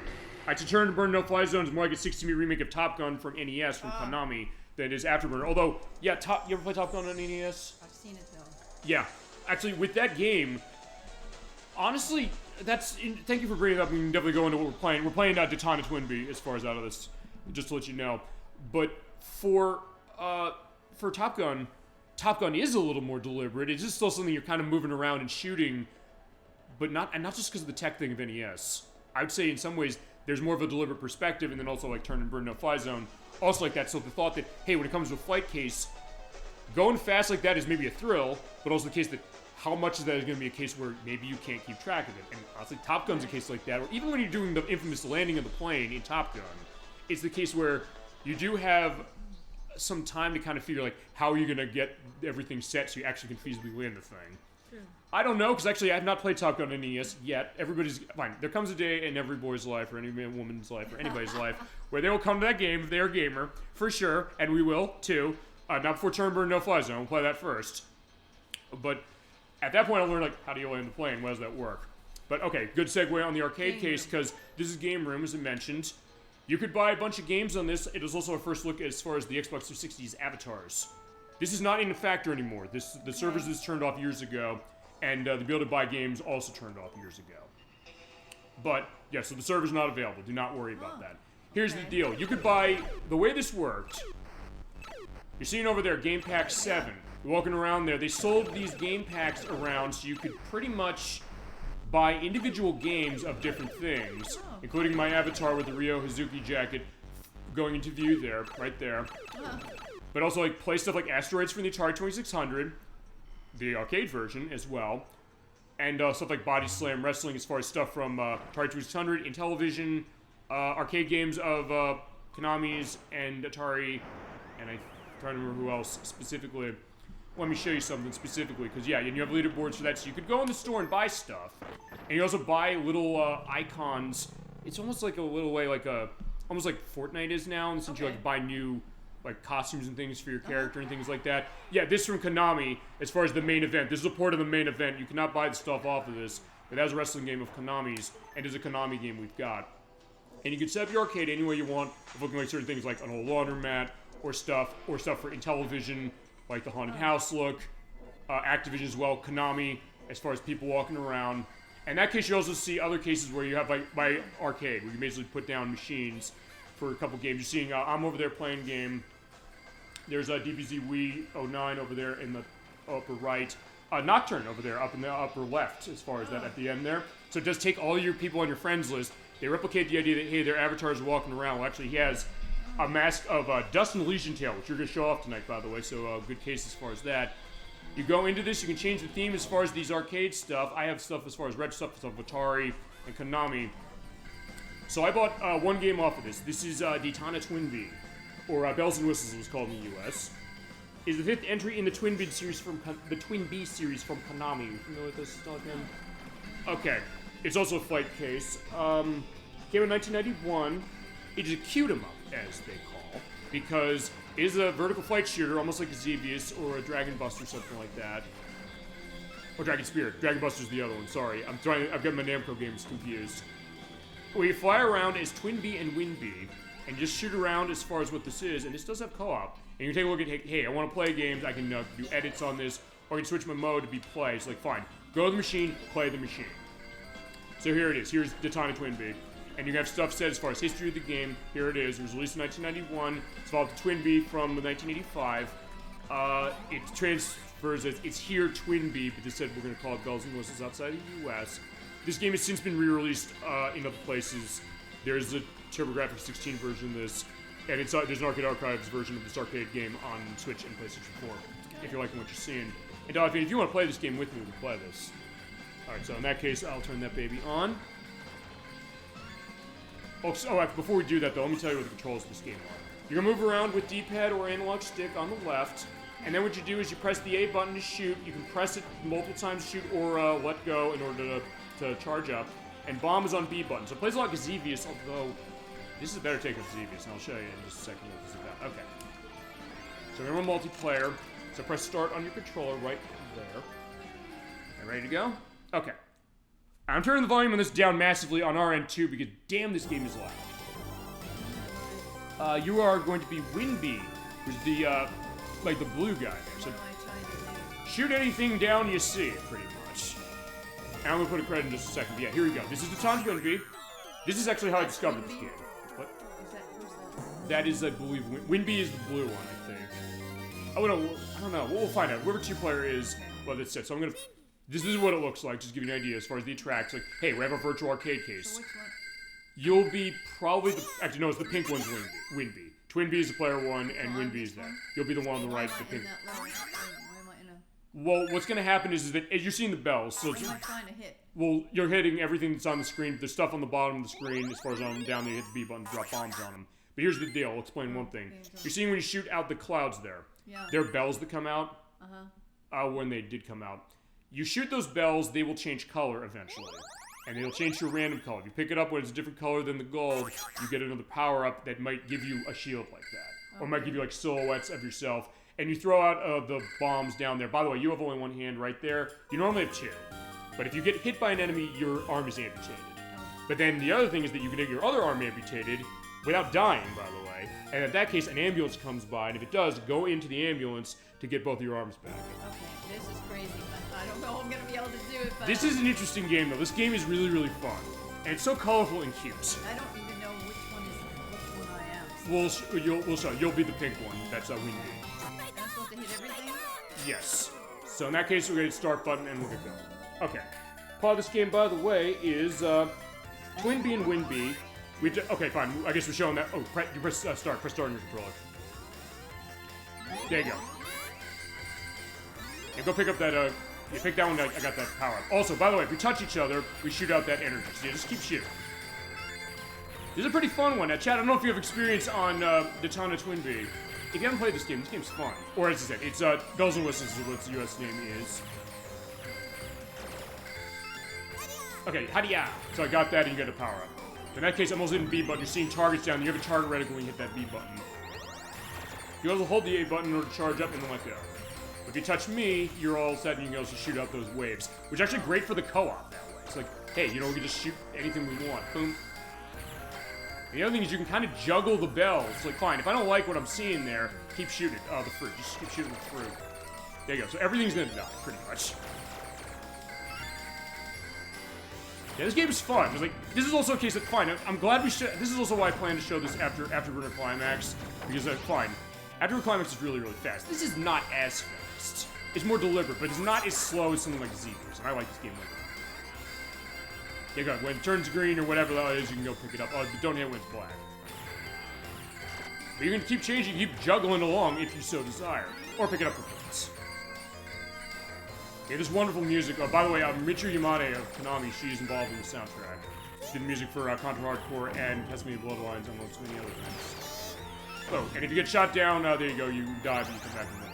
Speaker 1: I Return to Burn No Fly Zone is more like a 16-bit remake of Top Gun from NES from Konami than it is Afterburner. Although, yeah, you ever play Top Gun on NES?
Speaker 2: I've seen it though.
Speaker 1: Yeah. Actually, with that game, honestly, thank you for bringing it up. We can definitely go into what we're playing. We're playing Detana Twinbee as far as out of this, just to let you know. But for Top Gun is a little more deliberate. It's just still something you're kind of moving around and shooting, but not just because of the tech thing of NES. I would say in some ways there's more of a deliberate perspective, and then also like Turn and Burn No Fly Zone, also like that. So the thought that, hey, when it comes to a flight case, going fast like that is maybe a thrill, but also the case that how much of that is going to be a case where maybe you can't keep track of it. And honestly, Top Gun's a case like that, or even when you're doing the infamous landing of the plane in Top Gun, it's the case where you do have some time to kind of figure like how are you going to get everything set so you actually can feasibly land the thing.
Speaker 2: True.
Speaker 1: I don't know, because actually I have not played Top Gun on NES yet. Everybody's fine. There comes a day in every boy's life, or any woman's life, or anybody's life, where they will come to that game if they're a gamer, for sure, and we will too. Not before Turn, Burn, No Fly Zone. We'll play that first. But at that point, I'll learn like how do you land the plane? How does that work? But okay, good segue on the arcade case, because this is Game Room, as I mentioned. You could buy a bunch of games on this. It is also a first look as far as the Xbox 360's avatars. This is not in factor anymore. The servers is turned off years ago, and the ability to buy games also turned off years ago. But yeah, so the server's not available. Do not worry about that. Here's the deal: you could buy the way this worked. You're seeing over there Game Pack 7. You're walking around there. They sold these game packs around so you could pretty much buy individual games of different things, including my avatar with the Ryo Hazuki jacket going into view there, right there. But also like play stuff like Asteroids from the Atari 2600, the arcade version as well, and stuff like Body Slam Wrestling as far as stuff from Atari 2600, Intellivision, arcade games of Konami's and Atari, and I'm trying to remember who else specifically. Let me show you something specifically, because yeah, and you have leaderboards for that, so you could go in the store and buy stuff, and you also buy little icons. It's almost like a little way like almost like Fortnite is now, and since you like buy new like costumes and things for your character and things like that. Yeah, this from Konami as far as the main event. This is a port of the main event. You cannot buy the stuff off of this, but that was a wrestling game of Konami's, and it's a Konami game we've got. And you can set up your arcade any way you want, looking like certain things like an old laundromat or stuff for Intellivision, like the haunted house look, Activision as well, Konami, as far as people walking around. In that case, you also see other cases where you have like by arcade, where you basically put down machines for a couple games. You're seeing I'm over there playing game. There's a DBZ Wii 09 over there in the upper right. Nocturne over there up in the upper left, as far as that at the end there. So it does take all your people on your friends list. They replicate the idea that, hey, their avatars are walking around. Well, actually, he has a mask of Dust and Elysian tail, which you're going to show off tonight, by the way, so good case as far as that. You go into this, you can change the theme as far as these arcade stuff. I have stuff as far as red stuff of Atari and Konami. So I bought one game off of this. This is Detana Twinbee, or Bells and Whistles it was called in the US. Is the fifth entry in the Twinbee series from Konami. You familiar with this stuff, man? Okay. It's also a flight case. Came in 1991. It is a cute-em-up, as they call, because it is a vertical flight shooter, almost like a Xevious or a Dragon Buster, something like that. Or Dragon Spirit. Dragon Buster's the other one, sorry. I've got my Namco games confused. Where you fly around as Twinbee and Winbee, and just shoot around as far as what this is. And this does have co-op. And you can take a look at, hey, I want to play games. I can do edits on this, or I can switch my mode to be play. It's like, fine, go to the machine, play the machine. So here it is. Here's Detana Twinbee. And you have stuff said as far as history of the game. Here it is. It was released in 1991. It's called Twinbee from 1985. It transfers as it's here Twinbee, but they said we're going to call it Bells and Whistles outside the U.S. This game has since been re-released in other places. There's a TurboGrafx 16 version of this, and there's an Arcade Archives version of this arcade game on Switch and PlayStation 4, if you're liking what you're seeing. And Dolphin, if you want to play this game with me, we can play this. Alright, so in that case, I'll turn that baby on. Before we do that, though, let me tell you what the controls of this game are. You're going to move around with D-pad or analog stick on the left, and then what you do is you press the A button to shoot. You can press it multiple times to shoot or let go in order to charge up. And bomb is on B button. So it plays a lot like Xevious, although this is a better take of Xevious, and I'll show you in just a second what this is about. Okay. So remember multiplayer. So press start on your controller right there. And ready to go? Okay. I'm turning the volume on this down massively on our end too, because damn, this game is loud. You are going to be Twinbee, who's the like the blue guy there. So shoot anything down you see, pretty much. And I'm gonna put a credit in just a second. But yeah, here we go. This is the Detana Twinbee. This is actually how I discovered this game. What?
Speaker 2: Who's that?
Speaker 1: That is, I believe, Twinbee is the blue one, I think. Oh no, I don't know. We'll find out. Whoever 2-player is, well, that's it. So I'm gonna. This is what it looks like, just to give you an idea as far as the attracts. Like, hey, we have a virtual arcade case.
Speaker 2: So which one?
Speaker 1: You'll be probably the... Actually, no, it's the pink one's Twinbee. Twinbee is the player one, and Twinbee is that. You'll be the one on the right, the pink...
Speaker 2: Why am I in a...
Speaker 1: Well, what's going to happen is that as you're seeing the bells... So
Speaker 2: What am I trying to hit?
Speaker 1: Well, you're hitting everything that's on the screen. There's stuff on the bottom of the screen. As far as on down there, you hit the B button to drop bombs on them. But here's the deal. I'll explain one thing. You're seeing when you shoot out the clouds there.
Speaker 2: Yeah.
Speaker 1: There are bells that come out. When they did come out. You shoot those bells, they will change color eventually. And they'll change to a random color. If you pick it up when it's a different color than the gold, you get another power-up that might give you a shield like that. Okay. Or might give you like silhouettes of yourself. And you throw out the bombs down there. By the way, you have only one hand right there. You normally have two. But if you get hit by an enemy, your arm is amputated. But then the other thing is that you can get your other arm amputated without dying, by the way. And in that case, an ambulance comes by, and if it does, go into the ambulance to get both of your arms back.
Speaker 2: Okay, this is crazy. I don't know if I'm going to be able to do it, but...
Speaker 1: This is an interesting game, though. This game is really, really fun. And it's so colorful and cute.
Speaker 2: I don't even know which one I am.
Speaker 1: We'll show. You'll be the pink one. That's Twinbee.
Speaker 2: I'm supposed to hit everything?
Speaker 1: Yes. So in that case, we're going to start button, and we'll get going. Okay. Part of this game, by the way, is Twinbee and Twinbee. Okay, fine. I guess we're showing that. Oh, you press start. Press start on your controller. There you go. And go pick up that, you pick that one, I got that power up. Also, by the way, if we touch each other, we shoot out that energy. So yeah, just keep shooting. This is a pretty fun one. Now, Chad, I don't know if you have experience on Detana Twinbee. If you haven't played this game's fun. Or as I said, it's Bells and Whistles is what the US name is. Okay, Hadiya! So I got that and you got a power up. In that case, I'm also hitting B button. You're seeing targets down. You have a target reticle when you hit that B button. You also hold the A button in order to charge up and then let go. If you touch me, you're all set and you can also shoot out those waves. Which is actually great for the co-op that way. It's like, hey, you know, we can just shoot anything we want. Boom. And the other thing is you can kind of juggle the bells. It's like, fine, if I don't like what I'm seeing there, keep shooting. Oh, the fruit. Just keep shooting the fruit. There you go. So everything's gonna die, pretty much. Yeah, this game is fun. It's like, this is also a case that, fine, I'm glad we should. This is also why I plan to show this after we're in Climax. Because, fine, after Climax is really, really fast. This is not as fast. It's more deliberate, but it's not as slow as something like Xevious. And I like this game way more. Yeah, go. When it turns green or whatever that is, you can go pick it up. Oh, but don't hit when it's black. But you can keep changing, keep juggling along if you so desire. Or pick it up for points. Yeah, this wonderful music. Oh, by the way, Michiru Yamane of Konami, she's involved in the soundtrack. She did music for Contra Hardcore and Castlevania Bloodlines and so many other things. Oh, and if you get shot down, there you go, you die, but you come back and win.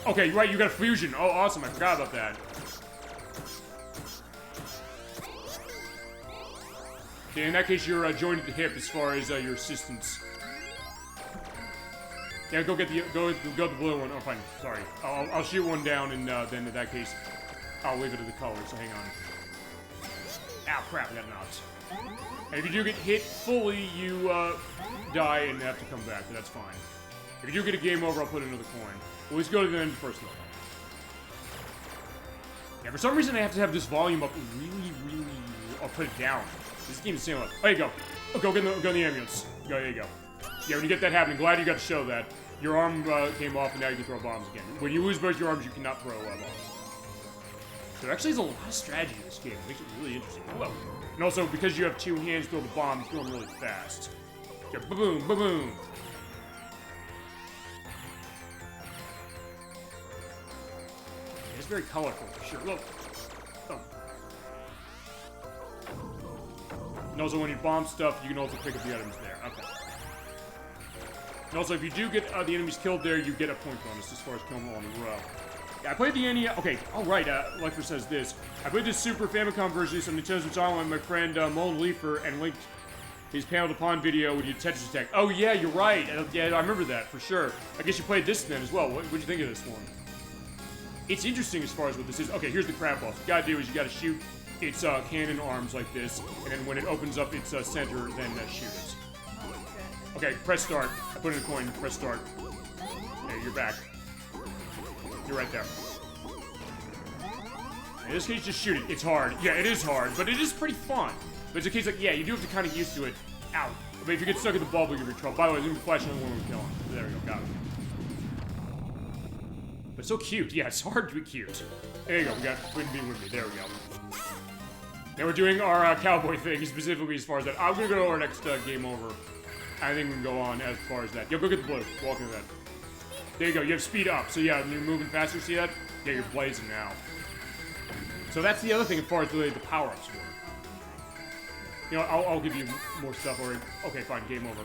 Speaker 1: Okay, you're right, you got a fusion. Oh, awesome, I forgot about that. Okay, in that case, you're joined at the hip as far as your assistance. Yeah, go get the blue one. Oh, fine. Sorry, I'll shoot one down, and then in that case, I'll leave it to the color. So hang on. Ow, crap, I got knocked. And if you do get hit fully, you die and have to come back, but that's fine. If you do get a game over, I'll put another coin. Well, let's go to the end first, though. Yeah, for some reason I have to have this volume up really... I'll put it down. This game is saying like, there you go. Oh, go in the ambulance. Go, there you go. Yeah, when you get that happening, glad you got to show that. Your arm came off, and now you can throw bombs again. When you lose both your arms, you cannot throw bombs. So there actually is a lot of strategy in this game. It makes it really interesting. Whoa. And also, because you have two hands, throw the bombs, throw them really fast. Go, ba-boom, ba-boom. It's very colorful, for sure. Look. Oh. And also, when you bomb stuff, you can also pick up the items there. Okay. And also, if you do get the enemies killed there, you get a point bonus as far as killing them all in a row. Yeah, I played the NES. Okay, alright, Lefer says this. I played the Super Famicom version of Nintendo Switch Online with my friend Mullen Leafer and linked his panel to pawn video with your Tetris attack. Oh, yeah, you're right. Yeah, I remember that, for sure. I guess you played this then as well. What'd you think of this one? It's interesting as far as what this is. Okay, here's the crab boss. What you gotta do is you gotta shoot its cannon arms like this, and then when it opens up its center, then shoot it. Okay, press start. I put in a coin, press start. Okay, you're back. You're right there. In this case, just shoot it. It's hard. Yeah, it is hard, but it is pretty fun. But it's a case like, yeah, you do have to kind of get used to it. Ow. But if you get stuck in the bubble, you're in trouble. By the way, let me flash another one when we kill him. There we go, got it. But it's so cute. Yeah, it's hard to be cute. There you go, we got Twinbee with me. There we go. Now we're doing our cowboy thing, specifically as far as that. I'm gonna go to our next game over. I think we can go on as far as that. Yo, go get the blue. Walk into that. There you go. You have speed up. So yeah, you're moving faster. See that? Yeah, you're blazing now. So that's the other thing as far as the power-ups work. You know, I'll give you more stuff. Or okay, fine. Game over.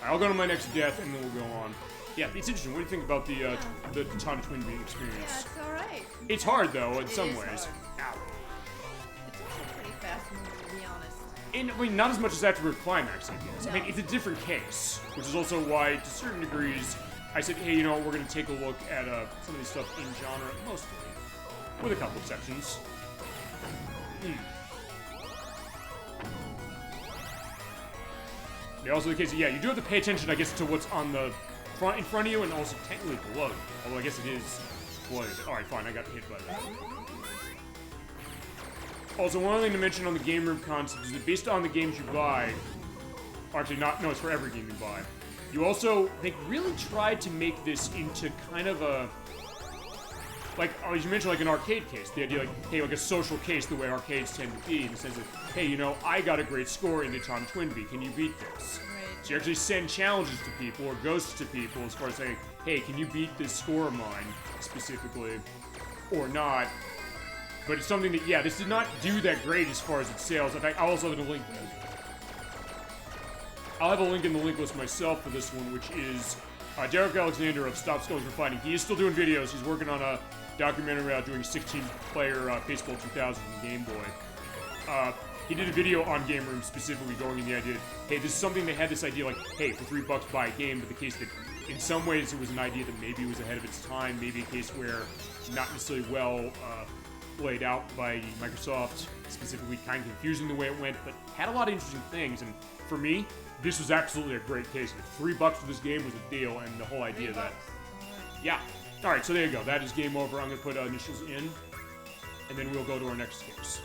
Speaker 1: I'll go to my next death, and then we'll go on. Yeah, it's interesting. What do you think about the Detana Twinbee experience?
Speaker 2: Yeah, it's alright.
Speaker 1: It's hard though in some ways.
Speaker 2: Hard. Ow. It's also pretty fast moving, to be honest.
Speaker 1: And, I mean, not as much as after Climax, I guess. No. I mean, it's a different case, which is also why, to certain degrees, I said, hey, you know, we're going to take a look at some of these stuff in genre, mostly, with a couple exceptions. Yeah, also the case, yeah, you do have to pay attention, I guess, to what's on the in front of you, and also technically below you. Although I guess it is below you. Alright, fine, I got hit by that. Also, one other thing to mention on the game room concept is that based on the games you buy, or actually not, no, it's for every game you buy, you also, they really tried to make this into kind of a, like, as you mentioned, like an arcade case. The idea, like, hey, like a social case, the way arcades tend to be, in the sense that, hey, you know, I got a great score in Detana Twinbee, can you beat this? So you actually send challenges to people, or ghosts to people, as far as saying, hey, can you beat this score of mine, specifically, or not? But it's something that, yeah, this did not do that great as far as its sales. In fact, I'll also have a link. I'll have a link in the link list myself for this one, which is Derek Alexander of Stop Skulls for Fighting. He is still doing videos. He's working on a documentary out doing 16-player Baseball 2000 from Game Boy. He did a video on Game Room specifically going in the idea that, hey, this is something they had this idea like, hey, for $3 buy a game, but the case that in some ways it was an idea that maybe was ahead of its time, maybe a case where not necessarily well laid out by Microsoft, specifically kind of confusing the way it went, but had a lot of interesting things, and for me, this was absolutely a great case. $3 for this game was a deal, and the whole idea that, yeah. Alright, so there you go, that is game over. I'm going to put initials in, and then we'll go to our next case.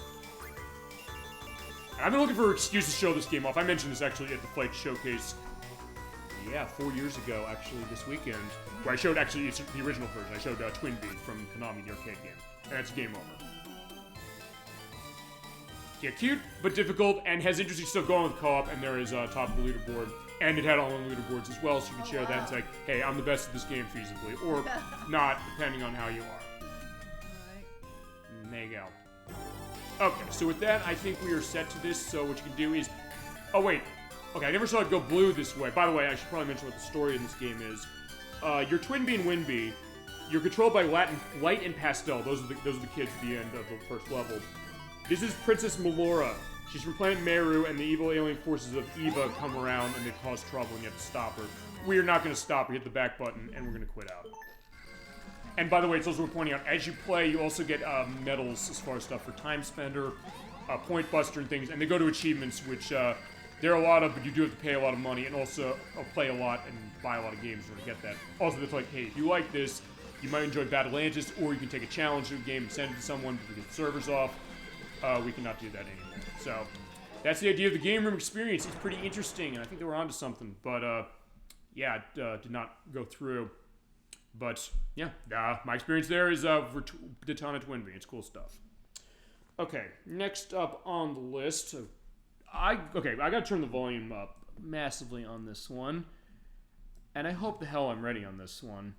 Speaker 1: I've been looking for an excuse to show this game off. I mentioned this actually at the Flight Showcase, 4 years ago, actually, this weekend, where I showed, actually, it's the original version. I showed Twinbee from Konami, the arcade game. And that's game over. Yeah, cute, but difficult, and has interesting stuff going with co-op, and there is top of the leaderboard. And it had online leaderboards as well, so you can share that and say, hey, I'm the best at this game feasibly, or not, depending on how you are.
Speaker 2: Alright.
Speaker 1: There you go. Okay, so with that, I think we are set to this, so what you can do is... Oh, wait. Okay, I never saw it go blue this way. By the way, I should probably mention what the story in this game is. Your Twinbee and Winbee, you're controlled by Light and Pastel. Those are the kids at the end of the first level. This is Princess Melora. She's from planet Meru, and the evil alien forces of Eva come around, and they cause trouble, and you have to stop her. We are not going to stop her. Hit the back button, and we're going to quit out. And by the way, it's also worth pointing out, as you play, you also get medals as far as stuff for Time Spender, Point Buster, and things. And they go to achievements, which there are a lot of, but you do have to pay a lot of money and also play a lot and buy a lot of games in order to get that. Also, it's like, hey, if you like this, you might enjoy Battle Atlantis, or you can take a challenge to a game and send it to someone to get the servers off. We cannot do that anymore. So that's the idea of the game room experience. It's pretty interesting, and I think they were onto something. But yeah, it did not go through. But yeah, my experience there is for Detana Twinbee. It's cool stuff. Okay, next up on the list, I gotta turn the volume up massively on this one, and I hope the hell I'm ready on this one.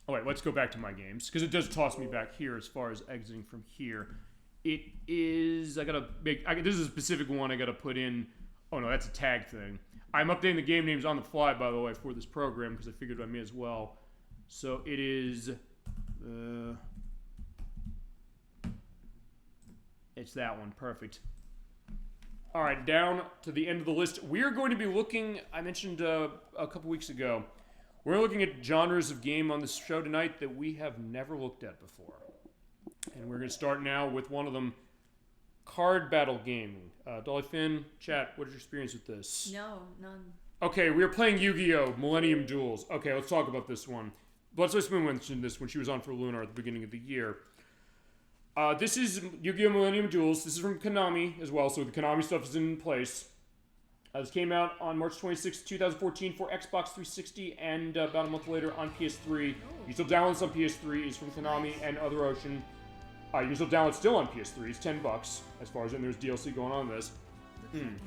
Speaker 1: Oh wait, let's go back to my games because it does toss me back here as far as exiting from here. It is this is a specific one I gotta put in. Oh no, that's a tag thing. I'm updating the game names on the fly, by the way, for this program because I figured I may as well. So it is, it's that one, perfect. All right, down to the end of the list. We're going to be looking, I mentioned a couple weeks ago, we're looking at genres of game on this show tonight that we have never looked at before. And we're going to start now with one of them, card battle gaming. Dolly Finn, chat, what is your experience with this?
Speaker 2: No, none.
Speaker 1: Okay, we are playing Yu-Gi-Oh! Millennium Duels. Okay, let's talk about this one. Bloodsoy Moon mentioned this when she was on for Lunar at the beginning of the year. This is Yu-Gi-Oh! Millennium Duels. This is from Konami as well, so the Konami stuff is in place. This came out on March 26, 2014 for Xbox 360 and about a month later on PS3. You can still download this on PS3. It's from Konami and Other Ocean. You can still download still on PS3. It's $10 as far as, and there's DLC going on this.
Speaker 2: Looks like an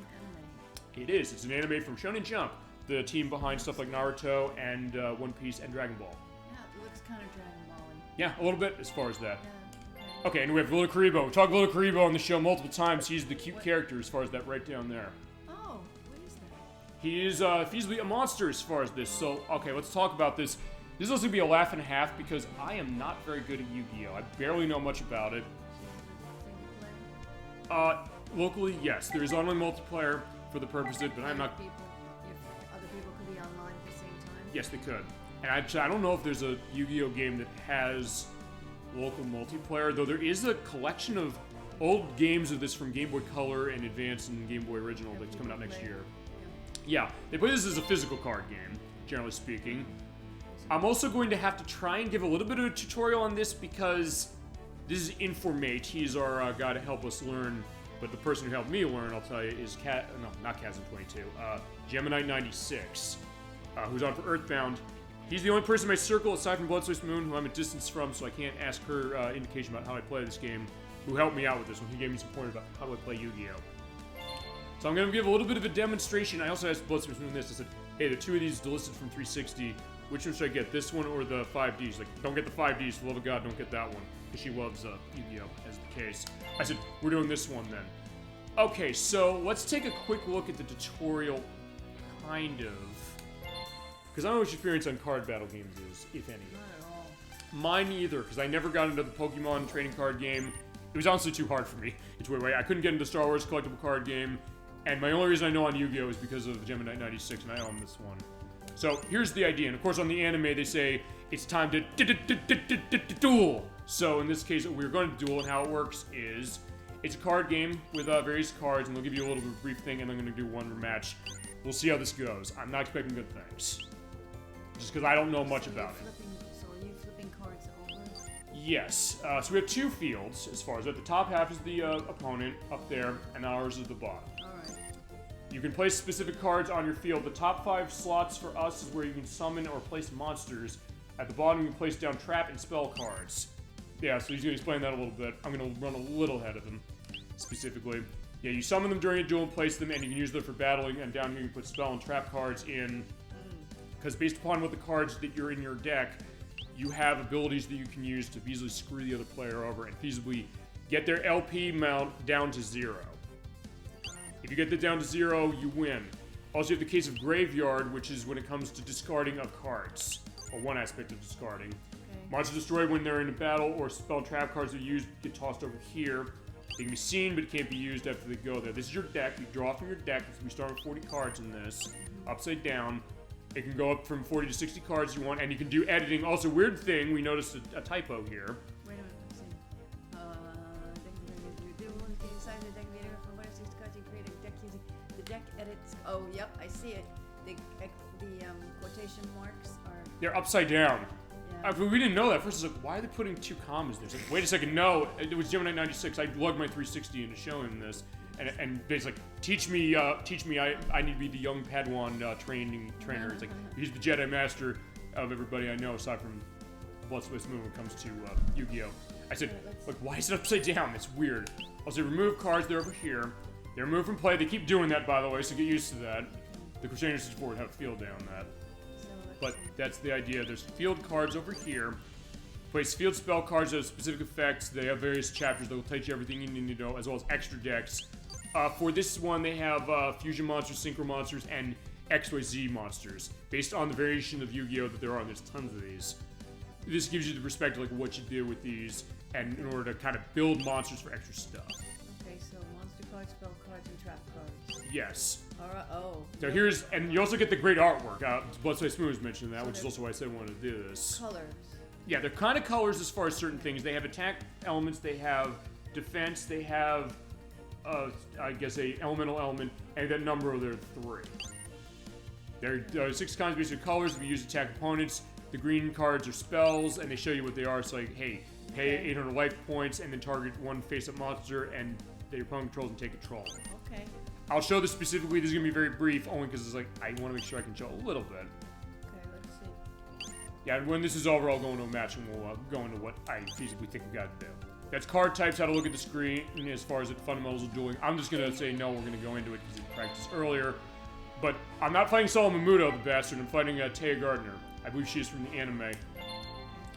Speaker 2: anime.
Speaker 1: It is. It's an anime from Shonen Jump, the team behind stuff like Naruto and One Piece and Dragon Ball.
Speaker 2: Yeah, it looks kind of Dragon Ball-y.
Speaker 1: Yeah, a little bit as far as that.
Speaker 2: Yeah.
Speaker 1: Okay, and we have Villa Karibo. We talked Villa Karibo on the show multiple times. He's the cute character as far as that right down there.
Speaker 2: Oh, what is that?
Speaker 1: He is feasibly a monster as far as this. So, okay, let's talk about this. This is also going to be a laugh and a half because I am not very good at Yu-Gi-Oh! I barely know much about it. Locally, yes. There is online multiplayer for the purpose of it, but I'm not...
Speaker 2: If other people could be online at the same time?
Speaker 1: Yes, they could. And I don't know if there's a Yu-Gi-Oh! Game that has local multiplayer, though there is a collection of old games of this from Game Boy Color and Advance and Game Boy Original that's coming out next year. Yeah, they play this as a physical card game, generally speaking. I'm also going to have to try and give a little bit of a tutorial on this because this is Informate. He's our guy to help us learn, but the person who helped me learn, I'll tell you, is not Chasm22, Gemini96, who's on for Earthbound. He's the only person in my circle, aside from Bloodsource Moon, who I'm a distance from, so I can't ask her indication about how I play this game, who helped me out with this one. He gave me some pointers about how do I play Yu-Gi-Oh! So I'm going to give a little bit of a demonstration. I also asked Bloodsource Moon this. I said, hey, there are two of these Delisted from 360. Which one should I get, this one or the 5Ds? Like, don't get the 5Ds, for the love of God, don't get that one. Because she loves Yu-Gi-Oh! As the case. I said, we're doing this one then. Okay, so let's take a quick look at the tutorial, kind of. Because I don't know what your experience on card battle games is, if any.
Speaker 2: Not at all.
Speaker 1: Mine either, because I never got into the Pokemon trading card game. It was honestly too hard for me. It's weird way. I couldn't get into Star Wars collectible card game. And my only reason I know on Yu-Gi-Oh! Is because of Gemini 96, and I own this one. So here's the idea, and of course on the anime they say it's time to duel. So in this case, what we're going to duel, and how it works is it's a card game with various cards, and they'll give you a little bit of a brief thing, and I'm going to do one match. We'll see how this goes. I'm not expecting good things, just because I don't know much about it.
Speaker 2: So are you flipping cards over?
Speaker 1: Yes. So we have two fields as far as that. The top half is the opponent up there, and ours is the bottom. You can place specific cards on your field. The top 5 slots for us is where you can summon or place monsters. At the bottom, you can place down trap and spell cards. Yeah, so he's going to explain that a little bit. I'm going to run a little ahead of him, specifically. Yeah, you summon them during a duel and place them, and you can use them for battling, and down here you put spell and trap cards in. Because based upon what the cards that you're in your deck, you have abilities that you can use to easily screw the other player over and feasibly get their LP amount down to 0. If you get that down to 0, you win. Also, you have the case of Graveyard, which is when it comes to discarding of cards, or one aspect of discarding.
Speaker 2: Okay.
Speaker 1: Monsters destroyed when they're in a battle, or spell and trap cards are used get tossed over here. They can be seen, but it can't be used after they go there. This is your deck. You draw from your deck. We start with 40 cards in this, upside down. It can go up from 40 to 60 cards you want, and you can do editing. Also, weird thing, we noticed a typo here.
Speaker 2: Wait a minute, let's see. Deck using the deck edits. Oh, yep, I see it. The quotation marks are.
Speaker 1: They're upside down.
Speaker 2: Yeah.
Speaker 1: We didn't know that. First, it's like, why are they putting 2 commas there? It's like, wait a second, no. It was Gemini 96. I lugged my 360 in to show him this. And basically, teach me, I need to be the young Padawan trainer. It's like, he's the Jedi Master of everybody I know, aside from Bloodsport Smooth when it comes to Yu-Gi-Oh! I said, like, why is it upside down? It's weird. I'll say remove cards, they're over here. They're removed from play. They keep doing that, by the way, so get used to that. The Crusader 64 would have a field day on that. But that's the idea. There's field cards over here. Place field spell cards that have specific effects. They have various chapters that will teach you everything you need to know, as well as extra decks. For this one, they have fusion monsters, synchro monsters, and XYZ monsters, based on the variation of Yu-Gi-Oh! That there are, and there's tons of these. This gives you the perspective, like, what you do with these, and in order to kind of build monsters for extra stuff.
Speaker 2: Okay, so monster cards, spell cards, and trap cards.
Speaker 1: Yes.
Speaker 2: Alright, oh.
Speaker 1: So here's, and you also get the great artwork. Bloodsport Smooth was mentioning that, which is also why I said I wanted to do this.
Speaker 2: Colors.
Speaker 1: Yeah, they're kind of colors as far as certain things. They have attack elements, they have defense, they have, I guess, a elemental element, and that number there are 3. There are 6 kinds of basic colors. If you use attack opponents, the green cards are spells, and they show you what they are. It's like, hey, pay 800 life points, and then target one face-up monster, and that your opponent controls and take control.
Speaker 2: Okay.
Speaker 1: I'll show this specifically. This is going to be very brief, only because it's like, I want to make sure I can show a little bit.
Speaker 2: Okay, let's see.
Speaker 1: Yeah, when this is over, I'll go into a match, and we'll go into what I feasibly think we got to do. That's card types, how to look at the screen, as far as the fundamentals of dueling. I'm just going to say no, we're going to go into it because we practiced earlier. But I'm not fighting Solomon Muto, the bastard. I'm fighting Taya Gardner. I believe she is from the anime.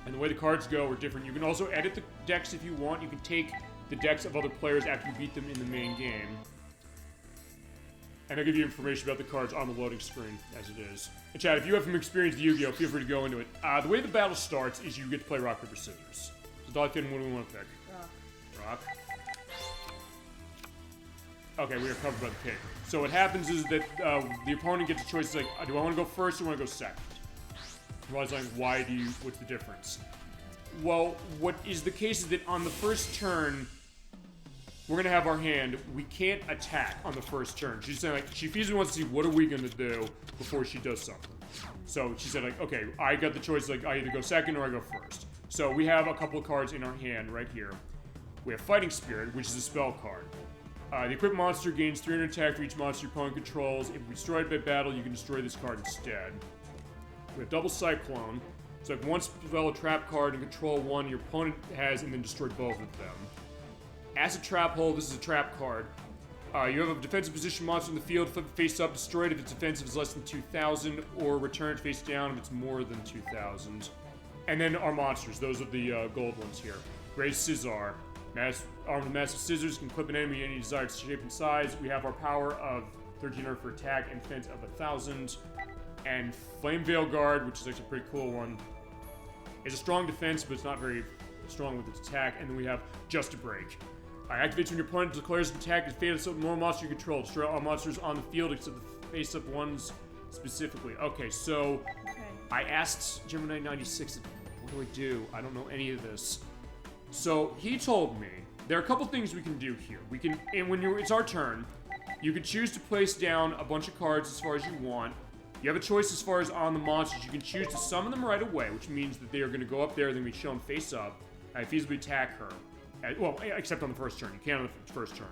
Speaker 1: And the way the cards go are different. You can also edit the decks if you want. You can take the decks of other players after you beat them in the main game. And I'll give you information about the cards on the loading screen as it is. And Chad, if you have some experience with Yu-Gi-Oh!, feel free to go into it. The way the battle starts is you get to play rock, paper, scissors. So Dolphin, what do we want to pick? Rock. Okay, we are covered by the pick. So what happens is that the opponent gets a choice, like, do I want to go first or want to go second? Rod's like, what's the difference? Well, what is the case is that on the first turn, we're going to have our hand. We can't attack on the first turn. She's saying, like, she feasibly wants to see what are we going to do before she does something. So she said, like, okay, I got the choice, like, I either go second or I go first. So we have a couple of cards in our hand right here. We have Fighting Spirit, which is a spell card. The equipped monster gains 300 attack for each monster your opponent controls. If destroyed by battle, you can destroy this card instead. We have Double Cyclone. It's like one spell a trap card and control one your opponent has, and then destroy both of them. Acid Trap Hole. This is a trap card. You have a defensive position monster in the field. Flip it face up, destroy it if its defensive is less than 2,000, or return it face down if it's more than 2,000. And then our monsters. Those are the gold ones here. Raise Scizor. Armed with massive scissors, can clip an enemy in any desired shape and size. We have our power of 1,300 for attack and defense of 1,000. And Flame Veil Guard, which is actually a pretty cool one. It's a strong defense, but it's not very strong with its attack. And then we have Just a Break. Activates when your opponent declares an attack is fatal to more monster you control. Destroy all monsters on the field except the face-up ones specifically. Okay, so I asked Gemini 96, what do I do? I don't know any of this. So he told me there are a couple things we can do here. We can, and when it's our turn, you can choose to place down a bunch of cards as far as you want. You have a choice as far as on the monsters. You can choose to summon them right away, which means that they are going to go up there, then we show them face up, and feasibly attack her. Well, except on the first turn. You can't on the first turn.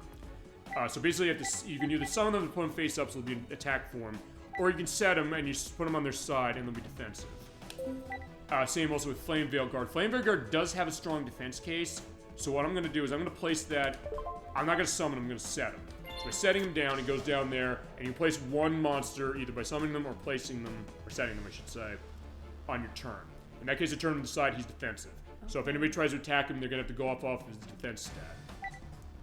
Speaker 1: So basically, you can either summon them and put them face up, so they'll be in attack form, or you can set them and you put them on their side, and they'll be defensive. Same also with Flame Veil Guard. Flame Veil Guard does have a strong defense case, so what I'm going to do is I'm going to place that. I'm not going to summon him, I'm going to set him. So by setting him down, he goes down there, and you place one monster either by summoning them or placing them, or setting them, I should say, on your turn. In that case, the turn on the side, he's defensive. So if anybody tries to attack him, they're going to have to go off his defense stat.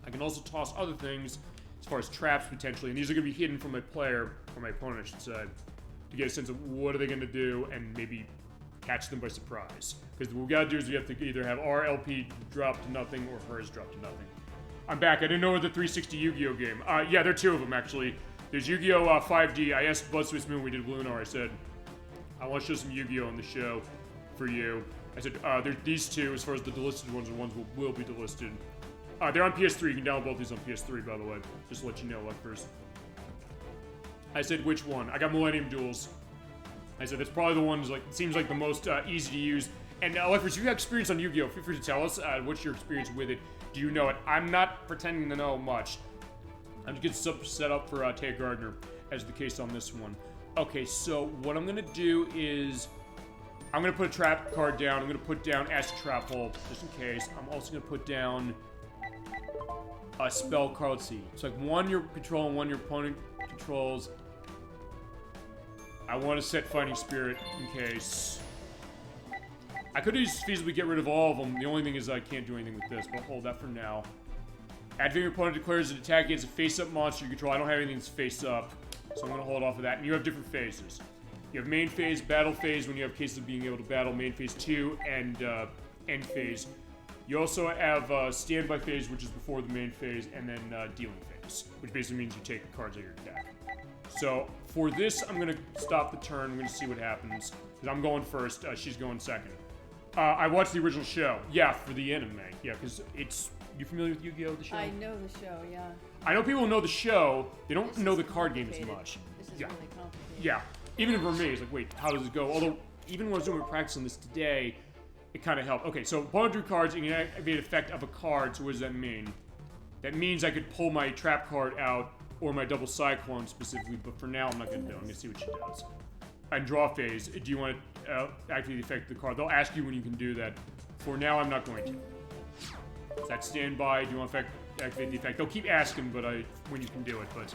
Speaker 1: I can also toss other things as far as traps, potentially, and these are going to be hidden from my player, or my opponent, I should say, to get a sense of what are they going to do, and maybe catch them by surprise. Because what we gotta do is we have to either have our LP drop to nothing or hers drop to nothing. I'm back. I didn't know it was a 360 Yu-Gi-Oh game. Yeah, there are 2 of them, actually. There's Yu-Gi-Oh! 5D. I asked Bloodsport Smooth when we did Lunar. I said, I want to show some Yu-Gi-Oh! On the show for you. I said, there's these two, as far as the delisted ones, the ones will be delisted. They're on PS3. You can download both these on PS3, by the way. Just to let you know, Lectors. I said, which one? I got Millennium Duels. I said, that's probably the one, like, seems like the most easy to use. And, Lectors, if you have experience on Yu-Gi-Oh!, feel free to tell us what's your experience with it. Do you know it? I'm not pretending to know much. I'm just getting set up for Tate Gardner, as the case on this one. Okay, so what I'm gonna do is I'm gonna put a trap card down. I'm gonna put down Acid Trap Hole, just in case. I'm also gonna put down a spell card. Let's see. It's like one you're controlling, one your opponent controls. I want to set Fighting Spirit in case. I could just feasibly get rid of all of them. The only thing is I can't do anything with this, but I'll hold that for now. Activating your opponent declares an attack against a face-up monster you control. I don't have anything that's face-up, so I'm going to hold off of that. And you have different phases. You have main phase, battle phase, when you have cases of being able to battle, main phase 2, and end phase. You also have standby phase, which is before the main phase, and then dealing phase, which basically means you take cards out of your deck. So for this, I'm going to stop the turn. I'm going to see what happens, because I'm going first. She's going second. I watched the original show. Yeah, for the anime. Yeah, because it's... You familiar with Yu-Gi-Oh! The show?
Speaker 2: I know the show, yeah.
Speaker 1: I know people who know the show. They don't
Speaker 2: This
Speaker 1: know
Speaker 2: is
Speaker 1: the card game as
Speaker 2: complicated.
Speaker 1: much.
Speaker 2: This is
Speaker 1: Yeah.
Speaker 2: really complicated.
Speaker 1: Yeah. Even for me, it's like, wait, how does it go? Although, even when I was doing my practice on this today, it kind of helped. Okay, so opponent drew cards, and you can activate effect of a card. So what does that mean? That means I could pull my trap card out, or my double cyclone specifically, but for now, I'm not going to do it. I'm going to see what she does. And draw phase, do you want to activate the effect of the card? They'll ask you when you can do that. For now, I'm not going to. That's standby. Do you want to activate the effect? They'll keep asking, but when you can do it. But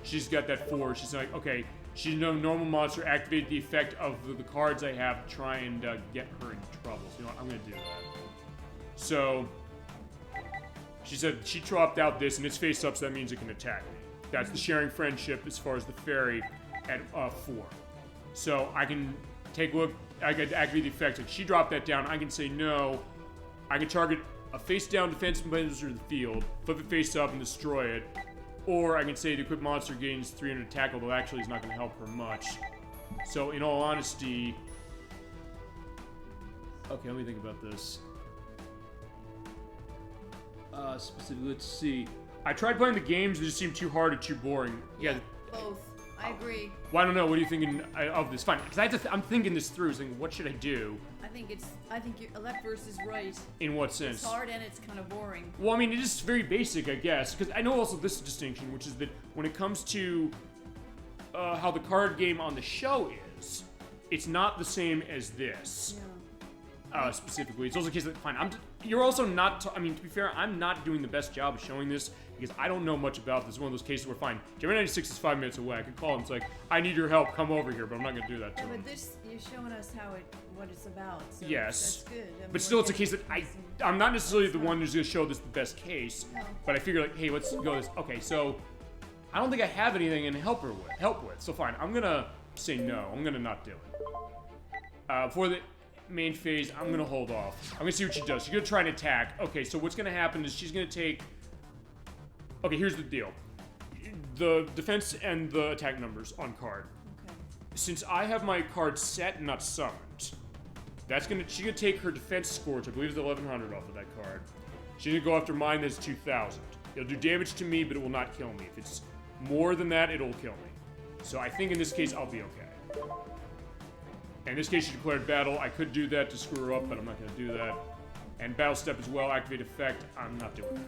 Speaker 1: she's got that 4. She's like, okay, she's no normal monster. Activate the effect of the cards I have. Try and get her in trouble. So you know what? I'm going to do that. So she said she dropped out this, and it's face up, so that means it can attack me. That's the sharing friendship as far as the fairy at 4. So I can take a look. I can activate the effect. Like she dropped that down. I can say no. I can target a face-down defense monster in the field, flip it face up and destroy it. Or I can say the equipped monster gains 300 attack, although actually it's not going to help her much. So in all honesty... Okay, let me think about this. Specifically, let's see. I tried playing the games, they just seemed too hard or too boring. Yeah.
Speaker 2: Both. I agree.
Speaker 1: Well, I don't know. What are you thinking of this? Fine, because I'm thinking this through. Saying, what should I do?
Speaker 2: I think your left verse is right.
Speaker 1: In what sense?
Speaker 2: It's hard and it's kind of boring.
Speaker 1: Well, I mean, it is very basic, I guess. Because I know also this distinction, which is that when it comes to how the card game on the show is, it's not the same as this.
Speaker 2: Yeah.
Speaker 1: Specifically, it's also the case that fine. You're also not. I mean, to be fair, I'm not doing the best job of showing this because I don't know much about this. It's one of those cases where fine, Jeremy 96 is 5 minutes away. I could call him. It's like I need your help. Come over here, but I'm not going to do that to
Speaker 2: Yeah,
Speaker 1: him.
Speaker 2: but this, you're showing us what it's about. So
Speaker 1: Yes.
Speaker 2: That's good. I mean,
Speaker 1: But still,
Speaker 2: we're
Speaker 1: it's a case that
Speaker 2: getting-
Speaker 1: I'm not necessarily the one who's going to show this the best case.
Speaker 2: No.
Speaker 1: But I figure like, hey, let's go this. Okay, so I don't think I have anything in help with. So fine, I'm gonna say no. I'm gonna not do it. For the main phase, I'm gonna hold off. I'm gonna see what she does. She's gonna try and attack. Okay, so what's gonna happen is she's gonna take. Okay, here's the deal. The defense and the attack numbers on card.
Speaker 2: Okay.
Speaker 1: Since I have my card set and not summoned, she's gonna take her defense score, which I believe is 1100 off of that card. She's gonna go after mine that's 2000. It'll do damage to me, but it will not kill me. If it's more than that, it'll kill me. So I think in this case, I'll be okay. In this case, she declared battle. I could do that to screw her up, but I'm not gonna do that. And battle step as well, activate effect. I'm not doing that.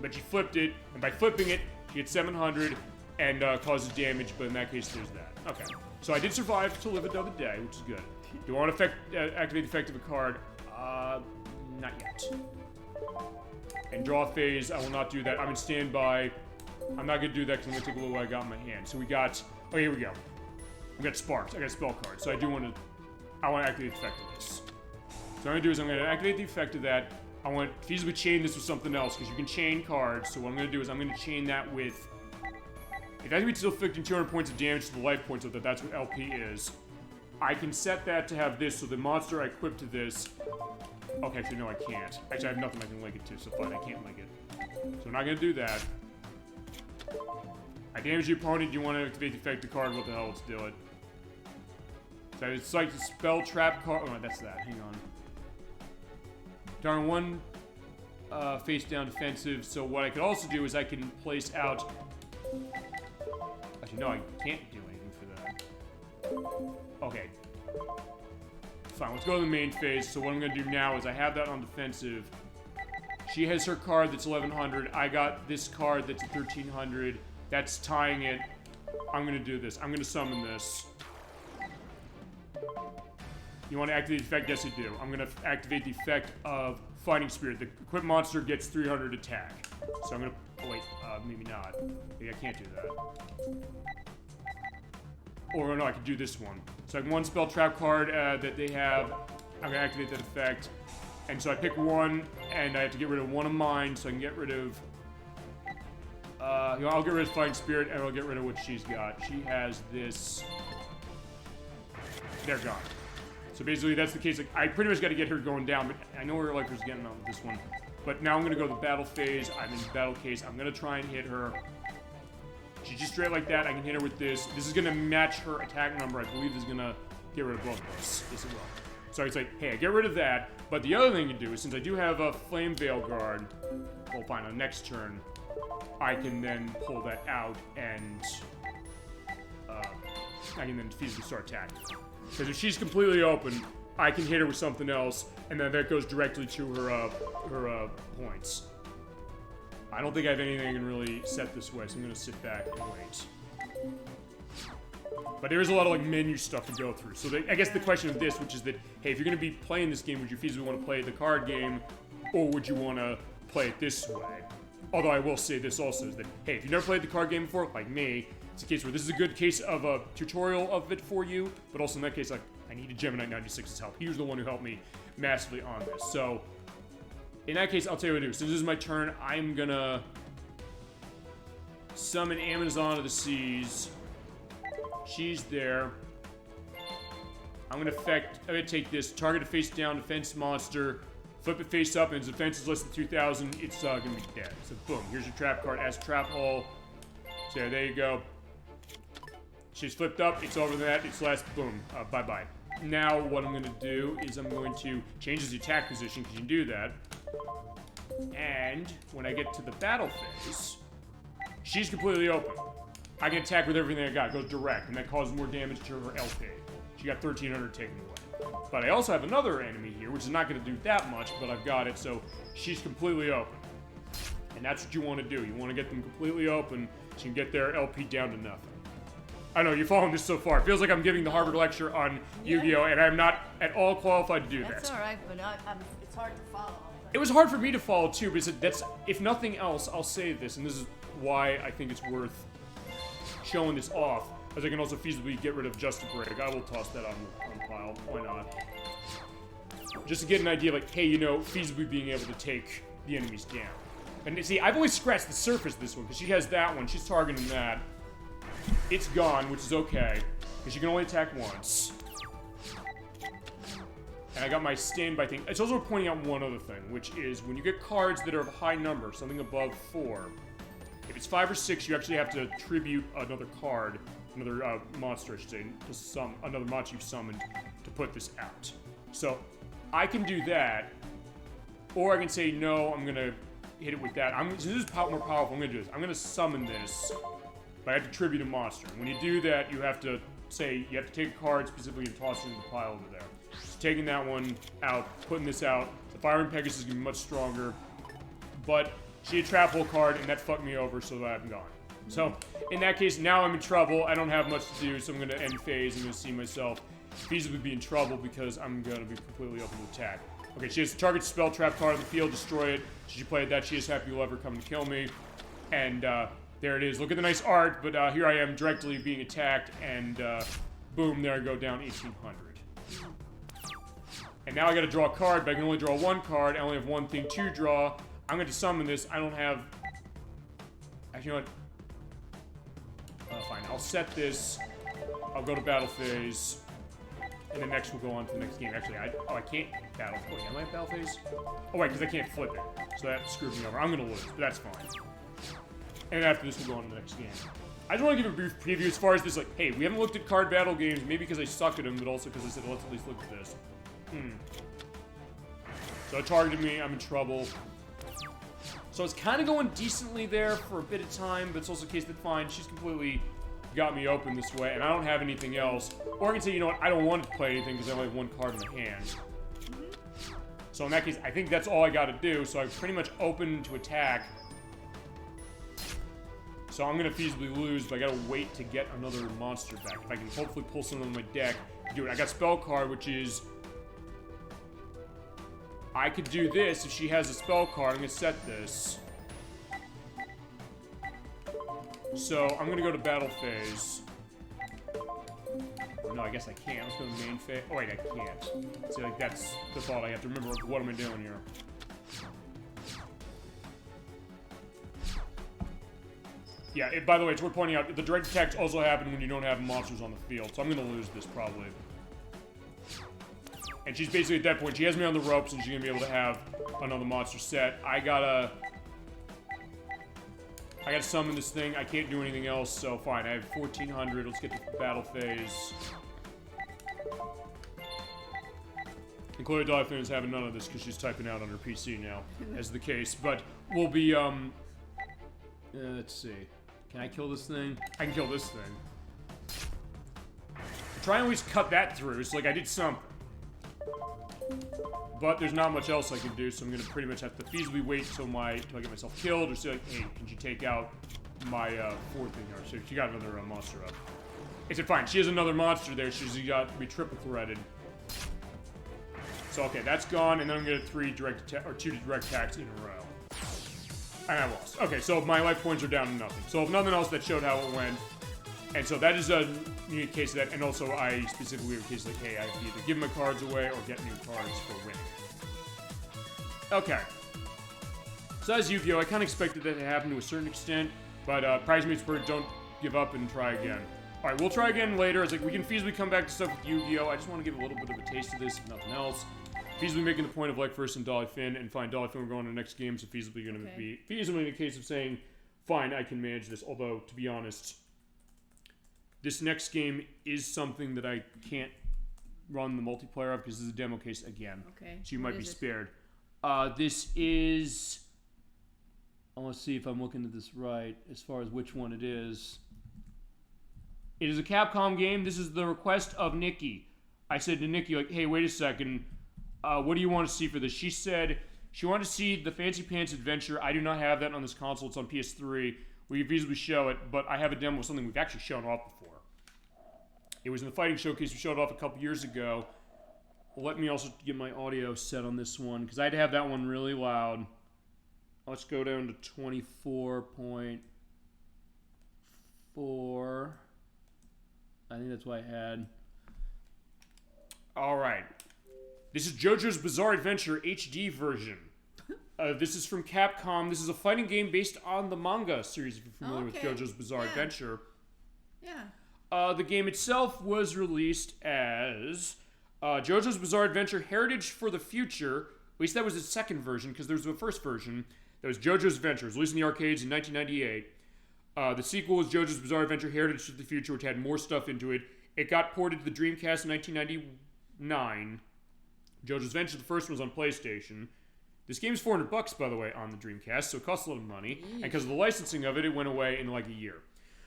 Speaker 1: But she flipped it, and by flipping it, she gets 700 and causes damage, but in that case, there's that. Okay. So I did survive to live another day, which is good. Do I want to activate the effect of a card? Not yet. And draw phase, I will not do that. I'm in standby. I'm not going to do that because I'm going to take a look at what I got in my hand. So we got... Oh, here we go. We got sparks. I got a spell card. So I want to activate the effect of this. So what I'm going to do is I'm going to activate the effect of that. I want to feasibly chain this with something else because you can chain cards. So what I'm going to do is I'm going to chain that with... If that means still inflicting 200 points of damage to the life points, so that's what LP is. I can set that to have this, so the monster I equip to this... Okay, actually, no, I can't. Actually, I have nothing I can link it to, so fine, I can't link it. So I'm not going to do that. I damage the opponent. Do you want to activate the effect of the card? What the hell? Let's do it. So it's like the spell trap card. Oh, no, that's that. Hang on. Darn one face down defensive. So what I could also do is I can place out. Actually, no, I can't do anything for that. Okay. Fine, let's go to the main phase. So what I'm going to do now is I have that on defensive. She has her card that's 1100. I got this card that's 1300. That's tying it. I'm going to do this. I'm going to summon this. You want to activate the effect? Yes, I do. I'm going to activate the effect of Fighting Spirit. The equipped monster gets 300 attack. So I'm going to... Oh, wait. Maybe not. Maybe I can't do that. Or no, I can do this one. So I have one spell trap card that they have. I'm going to activate that effect. And so I pick one, and I have to get rid of one of mine, so I can get rid of... I'll get rid of Fighting Spirit, and I'll get rid of what she's got. She has this... They're gone. So basically, that's the case. Like, I pretty much got to get her going down, but I know her Electra's getting on with this one. But now I'm going to go to the battle phase. I'm in the battle case. I'm going to try and hit her. She's just straight like that. I can hit her with this. This is going to match her attack number. I believe this is going to get rid of both of us. Yes, it will. So it's like, hey, I get rid of that. But the other thing to do is, since I do have a Flame Veil guard, well, fine, on next turn, I can then pull that out and I can then feasibly start attacking. Because if she's completely open, I can hit her with something else, and then that goes directly to her points. I don't think I have anything I can really set this way, so I'm going to sit back and wait. But there is a lot of like menu stuff to go through. So I guess the question of this, which is that, hey, if you're going to be playing this game, would you feasibly want to play the card game, or would you want to play it this way? Although I will say this also, is that, hey, if you've never played the card game before, like me, it's a case where this is a good case of a tutorial of it for you, but also in that case, like, I needed Gemini 96's help. He was the one who helped me massively on this. So, in that case, I'll tell you what to do. Since this is my turn, I'm gonna summon Amazon of the Seas. She's there. I'm gonna take this, target a face down defense monster, flip it face up, and its defense is less than 2,000, it's gonna be dead. So boom, here's your trap card as trap hole. So there you go. She's flipped up, it's over that, it's last, boom, bye-bye. Now what I'm gonna do is I'm going to change the attack position, because you can do that. And when I get to the battle phase, she's completely open. I can attack with everything I got, it goes direct, and that causes more damage to her LP. She got 1,300 taken away. But I also have another enemy here, which is not going to do that much, but I've got it, so she's completely open. And that's what you want to do. You want to get them completely open so you can get their LP down to nothing. I know, you're following this so far. It feels like I'm giving the Harvard lecture on Yu-Gi-Oh! And I'm not at all qualified to do that.
Speaker 2: That's alright, but it's hard to follow.
Speaker 1: It was hard for me to follow, too, because that's, if nothing else, I'll say this, and this is why I think it's worth showing this off, as I can also feasibly get rid of Just a Break. I will toss that on pile. Why not? Just to get an idea of, like, hey, you know, feasibly being able to take the enemies down. And see, I've only scratched the surface of this one, because she has that one. She's targeting that. It's gone, which is okay, because you can only attack once. And I got my standby thing. It's also pointing out one other thing, which is when you get cards that are of a high number, something above 4, if it's 5 or 6, you actually have to tribute another card, another monster, I should say, to another monster you've summoned to put this out. So I can do that, or I can say no. I'm gonna hit it with that. Since this is more powerful, I'm gonna do this. I'm gonna summon this, but I have to tribute a monster. When you do that, you have to say you have to take a card specifically and toss it in the pile over there. So taking that one out, putting this out. The Firing Pegasus is gonna be much stronger, but she had trap hole card, and that fucked me over, so that I'm gone. So, in that case, now I'm in trouble. I don't have much to do, so I'm going to end phase. I'm going to see myself feasibly be in trouble because I'm going to be completely open to attack. Okay, she has a target spell trap card on the field, destroy it. She played that. She is happy you'll ever come and kill me. And there it is. Look at the nice art, but here I am directly being attacked, and boom, there I go down 1,800. And now I got to draw a card, but I can only draw one card. I only have one thing to draw. I'm going to summon this. I don't have... Actually, you know what? Fine. I'll set this. I'll go to battle phase. And then next we'll go on to the next game. Actually, I can't battle. Oh, yeah, am I at battle phase? Oh, wait, because I can't flip it. So that screwed me over. I'm going to lose, but that's fine. And after this, we'll go on to the next game. I just want to give a brief preview as far as this, like, hey, we haven't looked at card battle games, maybe because I suck at them, but also because I said, let's at least look at this. So it targeted me, I'm in trouble. So it's kind of going decently there for a bit of time, but it's also a case that, fine, she's completely got me open this way, and I don't have anything else. Or I can say, you know what, I don't want to play anything because I only have one card in my hand. So in that case, I think that's all I gotta do, so I'm pretty much open to attack. So I'm gonna feasibly lose, but I gotta wait to get another monster back. If I can hopefully pull something on my deck, do it. I got spell card, which is... I could do this if she has a spell card. I'm gonna set this. So I'm gonna go to battle phase. No, I guess I can't. Let's go to main phase. Oh wait, I can't. See, like, that's the thought I have to remember. What am I doing here? Yeah, by the way, it's worth pointing out, the direct attacks also happen when you don't have monsters on the field, so I'm gonna lose this, probably. And she's basically, at that point, she has me on the ropes, and she's gonna be able to have another monster set. I gotta summon this thing. I can't do anything else, so fine. I have 1400. Let's get to battle phase. And Chloe Dolphin is having none of this because she's typing out on her PC now, as the case. But we'll be, let's see. Can I kill this thing? I can kill this thing. Try and at least cut that through. It's like I did something. But there's not much else I can do, so I'm gonna pretty much have to feasibly wait till I get myself killed, or say like, hey, can you take out my fourth thing here? So she got another monster up. I said, fine, she has another monster there, she's got to be triple threaded. So okay, that's gone, and then I'm gonna get 2 direct attacks in a row. And I lost. Okay, so my life points are down to nothing. So if nothing else, that showed how it went. And so that is a unique case of that, and also I specifically have a case like, hey, I have to either give my cards away or get new cards for winning. Okay. So as Yu-Gi-Oh, I kind of expected that to happen to a certain extent, but Prize Meets Bird, don't give up and try again. Alright, we'll try again later. It's like, we can feasibly come back to stuff with Yu-Gi-Oh! I just want to give a little bit of a taste of this, if nothing else. Feasibly making the point of like first and Dolly Finn, and fine, Dolly Finn, we're going to the next game, so feasibly going to be feasibly in the case of saying, fine, I can manage this, although, to be honest, this next game is something that I can't run the multiplayer of because this is a demo case again.
Speaker 2: Okay.
Speaker 1: So you might be spared. This is... let's see if I'm looking at this right as far as which one it is. It is a Capcom game. This is the request of Nikki. I said to Nikki, like, hey, wait a second. What do you want to see for this? She said she wanted to see the Fancy Pants Adventure. I do not have that on this console. It's on PS3. We can feasibly show it, but I have a demo of something we've actually shown off before. It was in the Fighting Showcase. We showed it off a couple years ago. Let me also get my audio set on this one, because I had to have that one really loud. Let's go down to 24.4. I think that's what I had. Alright. This is JoJo's Bizarre Adventure HD version. This is from Capcom. This is a fighting game based on the manga series, if you're familiar with JoJo's Bizarre Adventure.
Speaker 2: Yeah.
Speaker 1: The game itself was released as JoJo's Bizarre Adventure Heritage for the Future. At least that was its second version, because there was a first version. That was JoJo's Adventure. It was released in the arcades in 1998. The sequel was JoJo's Bizarre Adventure Heritage for the Future, which had more stuff into it. It got ported to the Dreamcast in 1999. JoJo's Adventure, the first one, was on PlayStation. This game is $400, by the way, on the Dreamcast, so it costs a lot of money. And because of the licensing of it, it went away in like a year.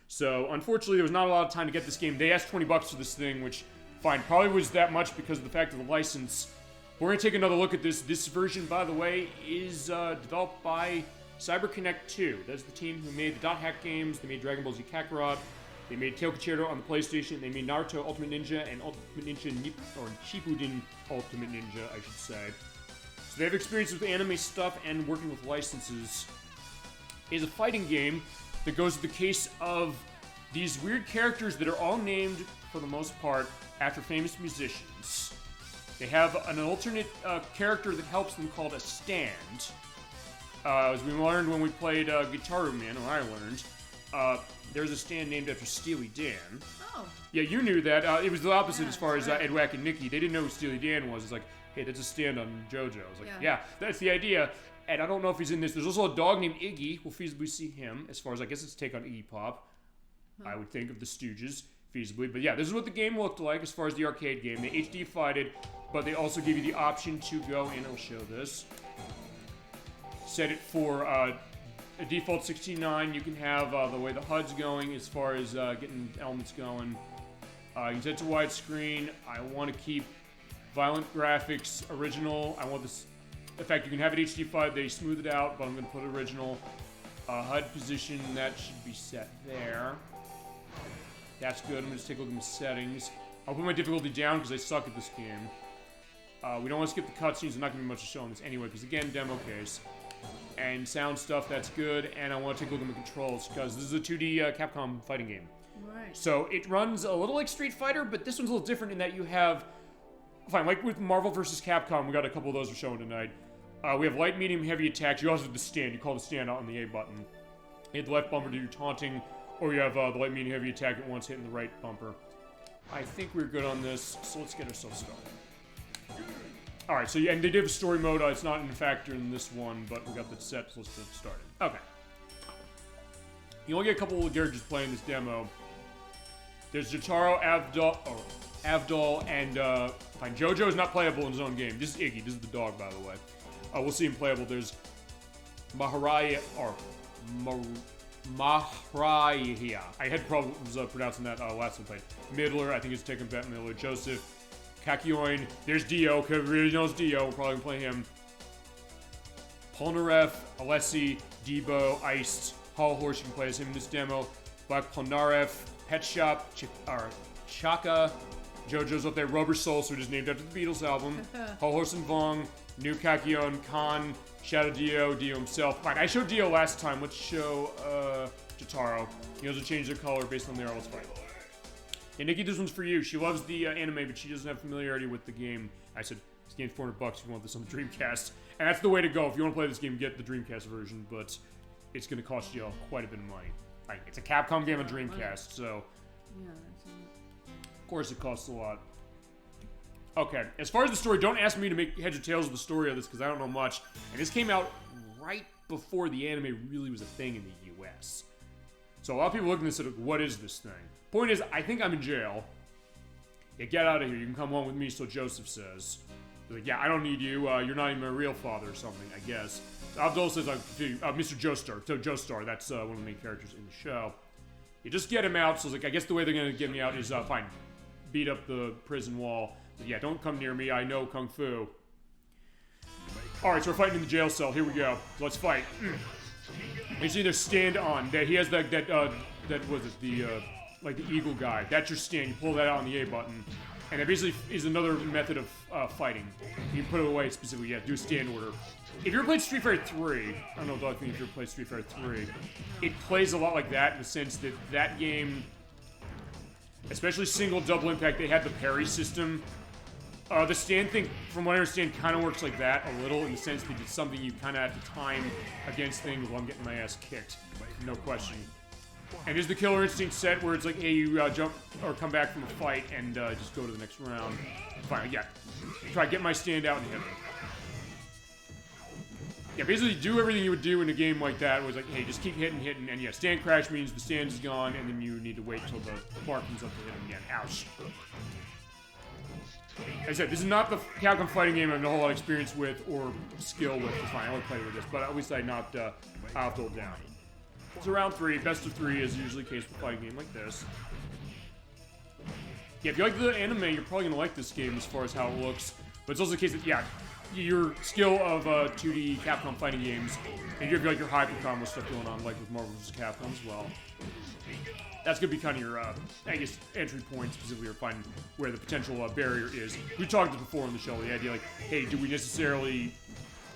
Speaker 1: So, unfortunately, there was not a lot of time to get this game. They asked $20 for this thing, which, fine, probably was that much because of the fact of the license. We're going to take another look at this. This version, by the way, is developed by CyberConnect 2. That's the team who made the Dot Hack games. They made Dragon Ball Z Kakarot. They made Tail Concerto on the PlayStation. They made Naruto Ultimate Ninja and Ultimate Ninja Shippuden Ultimate Ninja, I should say. So they have experience with anime stuff and working with licenses. It is a fighting game that goes with the case of these weird characters that are all named, for the most part, after famous musicians. They have an alternate character that helps them called a stand. As we learned when we played Guitar Man, or I learned, there's a stand named after Steely Dan.
Speaker 2: Oh.
Speaker 1: Yeah, you knew that. It was the opposite as far as Ed Wack and Nikki. They didn't know who Steely Dan was. It's like, hey, that's a stand on JoJo. I was like, yeah, that's the idea. And I don't know if he's in this. There's also a dog named Iggy. We'll feasibly see him, as far as I guess it's a take on Iggy Pop. I would think, of the Stooges, feasibly. But yeah, this is what the game looked like as far as the arcade game. They HD-fied it, but they also give you the option to go in. I'll show this. Set it for a default 16:9. You can have the way the HUD's going as far as getting elements going. You can set it to widescreen. I want to keep violent graphics original. I want this. In fact, you can have it HD5. They smooth it out, but I'm going to put original. HUD position, that should be set there. That's good. I'm going to take a look at my settings. I'll put my difficulty down because I suck at this game. We don't want to skip the cutscenes. There's not going to be much to show on this anyway, because again, demo case. And sound stuff, that's good. And I want to take a look at my controls, because this is a 2D Capcom fighting game.
Speaker 2: Right.
Speaker 1: So it runs a little like Street Fighter, but this one's a little different in that you have... Fine, like with Marvel vs. Capcom, we got a couple of those we're showing tonight. We have light, medium, heavy attacks. You also have the stand. You call the stand out on the A button. You hit the left bumper to do taunting, or you have the light, medium, heavy attack at once hitting the right bumper. I think we're good on this, so let's get ourselves started. Alright, so and they did have a story mode. It's not in factor in this one, but we got that set, so let's get started. Okay. You only get a couple of characters playing this demo. There's Jotaro, Avdol, and fine. Jojo is not playable in his own game. This is Iggy. This is the dog, by the way. We'll see him playable. There's Maharaya, or Mahraya. I had problems pronouncing that last time I played. Midler, I think it's taken Bet Midler. Joseph, Kakyoin. There's Dio, because everybody really knows Dio. We're probably going to play him. Polnareff, Alessi, Debo, Iced, Hall Horse. You can play as him in this demo. Black Polnareff, Pet Shop, Chaka. Jojo's up there. Rubber Soul, so it is named after the Beatles album. Hall Horse and Vong. New Kakyon, Khan, Shadow Dio, Dio himself. Fine, I showed Dio last time. Let's show Jotaro. He has to change their color based on their let's fight. Yeah, Nikki, this one's for you. She loves the anime, but she doesn't have familiarity with the game. I said, this game's $400 if you want this on the Dreamcast. And that's the way to go. If you want to play this game, get the Dreamcast version, but it's going to cost you quite a bit of money. Like, it's a Capcom game on Dreamcast, so...
Speaker 2: Yeah, that's it.
Speaker 1: Of course it costs a lot. Okay, as far as the story, don't ask me to make heads or tails of the story of this, because I don't know much. And this came out right before the anime really was a thing in the US. So a lot of people looking at this and said, what is this thing? Point is, I think I'm in jail. Yeah, get out of here. You can come home with me, so Joseph says. He's like, yeah, I don't need you. You're not even my real father or something, I guess. So Abdul says, Mr. Joestar. So Joestar, that's one of the main characters in the show. You just get him out. So I was like, I guess the way they're going to get me out is, fine, beat up the prison wall. So yeah, don't come near me. I know Kung Fu. Alright, so we're fighting in the jail cell. Here we go. So let's fight. You see their stand on. He has that was it, the eagle guy. That's your stand. You pull that out on the A button. And that basically is another method of fighting. You can put it away specifically. Yeah, do a stand order. If you ever played Street Fighter 3, I don't know, Dog, if you ever played Street Fighter 3, it plays a lot like that in the sense that that game, especially single double impact, they had the parry system. The stand thing, from what I understand, kind of works like that a little in the sense that it's something you kind of have to time against things while I'm getting my ass kicked. No question. And there's the Killer Instinct set where it's like, hey, you jump or come back from a fight and just go to the next round. Fine, yeah. Try to get my stand out and hit him. Yeah, basically do everything you would do in a game like that. It was like, hey, just keep hitting, and yeah, stand crash means the stand is gone, and then you need to wait till the bar comes up to hit him again. Ouch. Like I said, this is not the Capcom fighting game I have a whole lot of experience with or skill with. It's fine, I only play with this, but at least I knocked Avdol down. So round 3, best of 3 is usually the case with a fighting game like this. Yeah, if you like the anime, you're probably going to like this game as far as how it looks. But it's also the case that, yeah, your skill of 2D Capcom fighting games, and you have like your hyper combo stuff going on, like with Marvel vs. Capcom as well. That's going to be kind of your, I guess, entry point specifically, or finding where the potential barrier is. We talked this before on the show, the idea like, hey, do we necessarily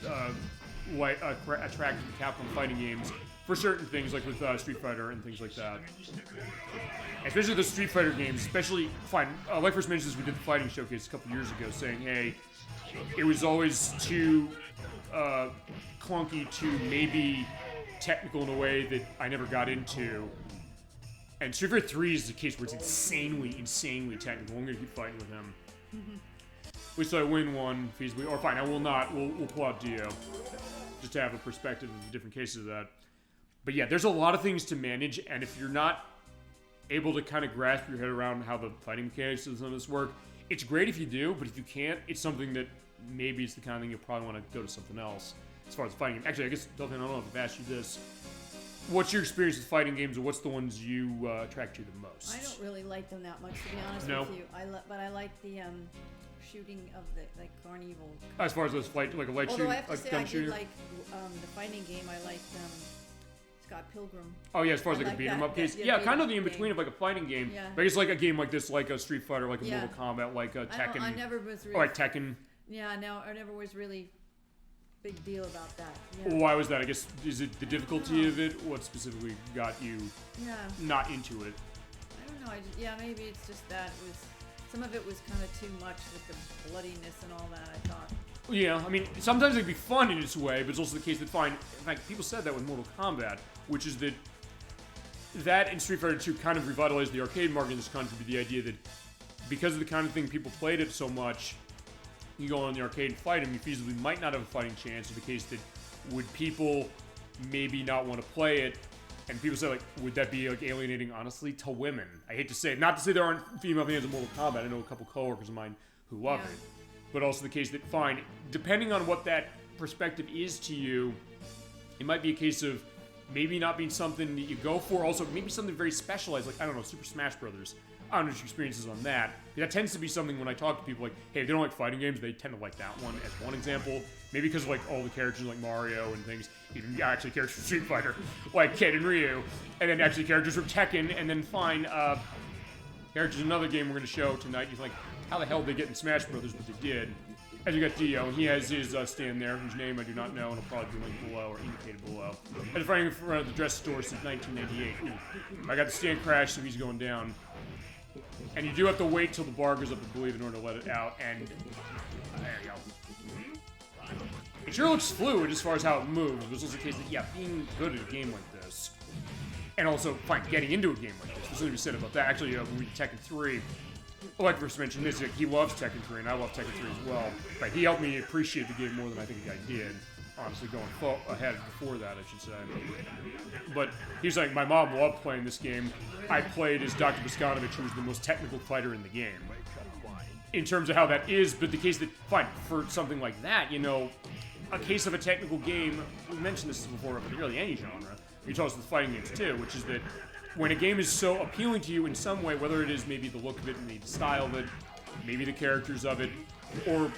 Speaker 1: attract Capcom fighting games for certain things, like with Street Fighter and things like that. Especially the Street Fighter games, especially, fine, like First mentioned this, we did the fighting showcase a couple years ago, saying, hey, it was always too clunky to maybe technical in a way that I never got into. And Street Fighter 3 is the case where it's insanely technical. I'm gonna keep fighting with him. At least I win one feasibly, or fine, I will not. We'll pull out Dio, just to have a perspective of the different cases of that. But yeah, there's a lot of things to manage, and if you're not able to kind of grasp your head around how the fighting mechanics of some of this work, it's great if you do, but if you can't, it's something that maybe it's the kind of thing you probably want to go to something else as far as fighting. Actually, I guess, Dolphin, I don't know if I've asked you this. What's your experience with fighting games, or what's the ones you attract you the most?
Speaker 2: I don't really like them that much, to be honest
Speaker 1: No?
Speaker 2: with you. But I like the shooting of the CarneyVale.
Speaker 1: As far as those fight, like a light
Speaker 2: Although
Speaker 1: shooting,
Speaker 2: I have to
Speaker 1: like
Speaker 2: say,
Speaker 1: gun
Speaker 2: I did
Speaker 1: shooter?
Speaker 2: like the fighting game. I liked Scott Pilgrim.
Speaker 1: Oh yeah, as far as
Speaker 2: I
Speaker 1: like a
Speaker 2: like
Speaker 1: beat 'em
Speaker 2: that-
Speaker 1: up case,
Speaker 2: that-
Speaker 1: yeah,
Speaker 2: yeah,
Speaker 1: kind of the
Speaker 2: beat 'em
Speaker 1: in between
Speaker 2: game.
Speaker 1: of like a fighting game.
Speaker 2: Yeah.
Speaker 1: But it's like a game like this, like a Street Fighter, like a
Speaker 2: Yeah.
Speaker 1: Mortal Kombat, like a Tekken,
Speaker 2: I never was really.
Speaker 1: or like Tekken.
Speaker 2: Yeah, no, I never was really big deal about that. Yeah.
Speaker 1: Why was that? I guess is it the difficulty of it? What specifically got you
Speaker 2: Yeah.
Speaker 1: not into it?
Speaker 2: I don't know. Yeah, maybe it's just that it was. Some of it was kind of too much with the bloodiness and all that. I thought.
Speaker 1: Yeah, I mean, sometimes it'd be fun in its way, but it's also the case that in fact, people said that with Mortal Kombat, which is that in Street Fighter 2 kind of revitalized the arcade market in this country, with the idea that because of the kind of thing people played it so much, you go on the arcade and fight them, you feasibly might not have a fighting chance, or the case that would people maybe not want to play it, and people say, like, would that be, like, alienating, honestly, to women? I hate to say it. Not to say there aren't female fans of Mortal Kombat. I know a couple coworkers of mine who love
Speaker 2: Yeah.
Speaker 1: it. But also the case that, fine, depending on what that perspective is to you, it might be a case of maybe not being something that you go for. Also, maybe something very specialized, like, I don't know, Super Smash Brothers. I don't know what your experience is on that. That tends to be something when I talk to people, like, hey, if they don't like fighting games, they tend to like that one as one example. Maybe because of, like, all the characters like Mario and things, even actually characters from Street Fighter, like Kid and Ryu, and then actually characters from Tekken, and then fine, characters in another game we're going to show tonight. You're like, how the hell did they get in Smash Brothers? But they did. As you got Dio, and he has his stand there, whose name I do not know, and will probably be linked below or indicated below. I've been fighting in front of the dress store since 1998. I got the stand crash, so he's going down. And you do have to wait till the bar goes up, I believe, in order to let it out, and there you go. It sure looks fluid as far as how it moves, but it's also the case that, yeah, being good at a game like this, and also, fine, getting into a game like this, there's something to be said about that. Actually, when we Tekken 3, like first mentioned this, he loves Tekken 3, and I love Tekken 3 as well, but he helped me appreciate the game more than I think I did. Honestly, going ahead before that, I should say. But he was like, my mom loved playing this game. I played as Dr. Boskanovich, who was the most technical fighter in the game. In terms of how that is, but the case that, fine, for something like that, you know, a case of a technical game, we mentioned this before, but really any genre, you told us with fighting games too, which is that when a game is so appealing to you in some way, whether it is maybe the look of it, maybe the style of it, maybe the characters of it, or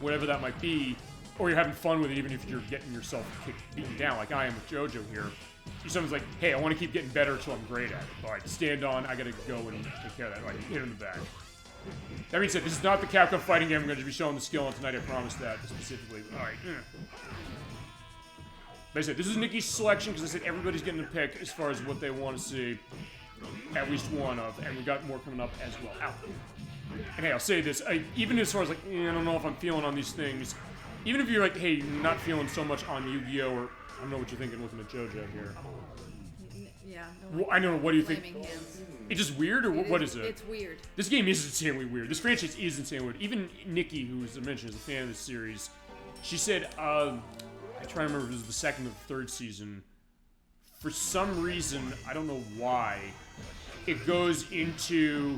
Speaker 1: whatever that might be, or you're having fun with it, even if you're getting yourself beaten down, like I am with Jojo here. Someone's like, hey, I want to keep getting better until I'm great at it. All right, stand on, I gotta go and take care of that. All right, hit him in the back. That being said, this is not the Capcom fighting game I'm going to be showing the skill on tonight, I promise that specifically. All right. But I said, this is Nikki's selection, because I said everybody's getting a pick as far as what they want to see. At least one of, and we got more coming up as well. Ow. And hey, I'll say this, even as far as like, I don't know if I'm feeling on these things, even if you're like, hey, you're not feeling so much on Yu-Gi-Oh! Or I don't know what you're thinking looking at Jojo here.
Speaker 2: Yeah.
Speaker 1: Well, I don't know, what do you think?
Speaker 2: Flaming hands.
Speaker 1: It's just weird, or what is it?
Speaker 2: It's weird.
Speaker 1: This game is insanely weird. This franchise is insanely weird. Even Nikki, who was mentioned as a fan of this series, she said, I try to remember if it was the second or the third season, for some reason, I don't know why, it goes into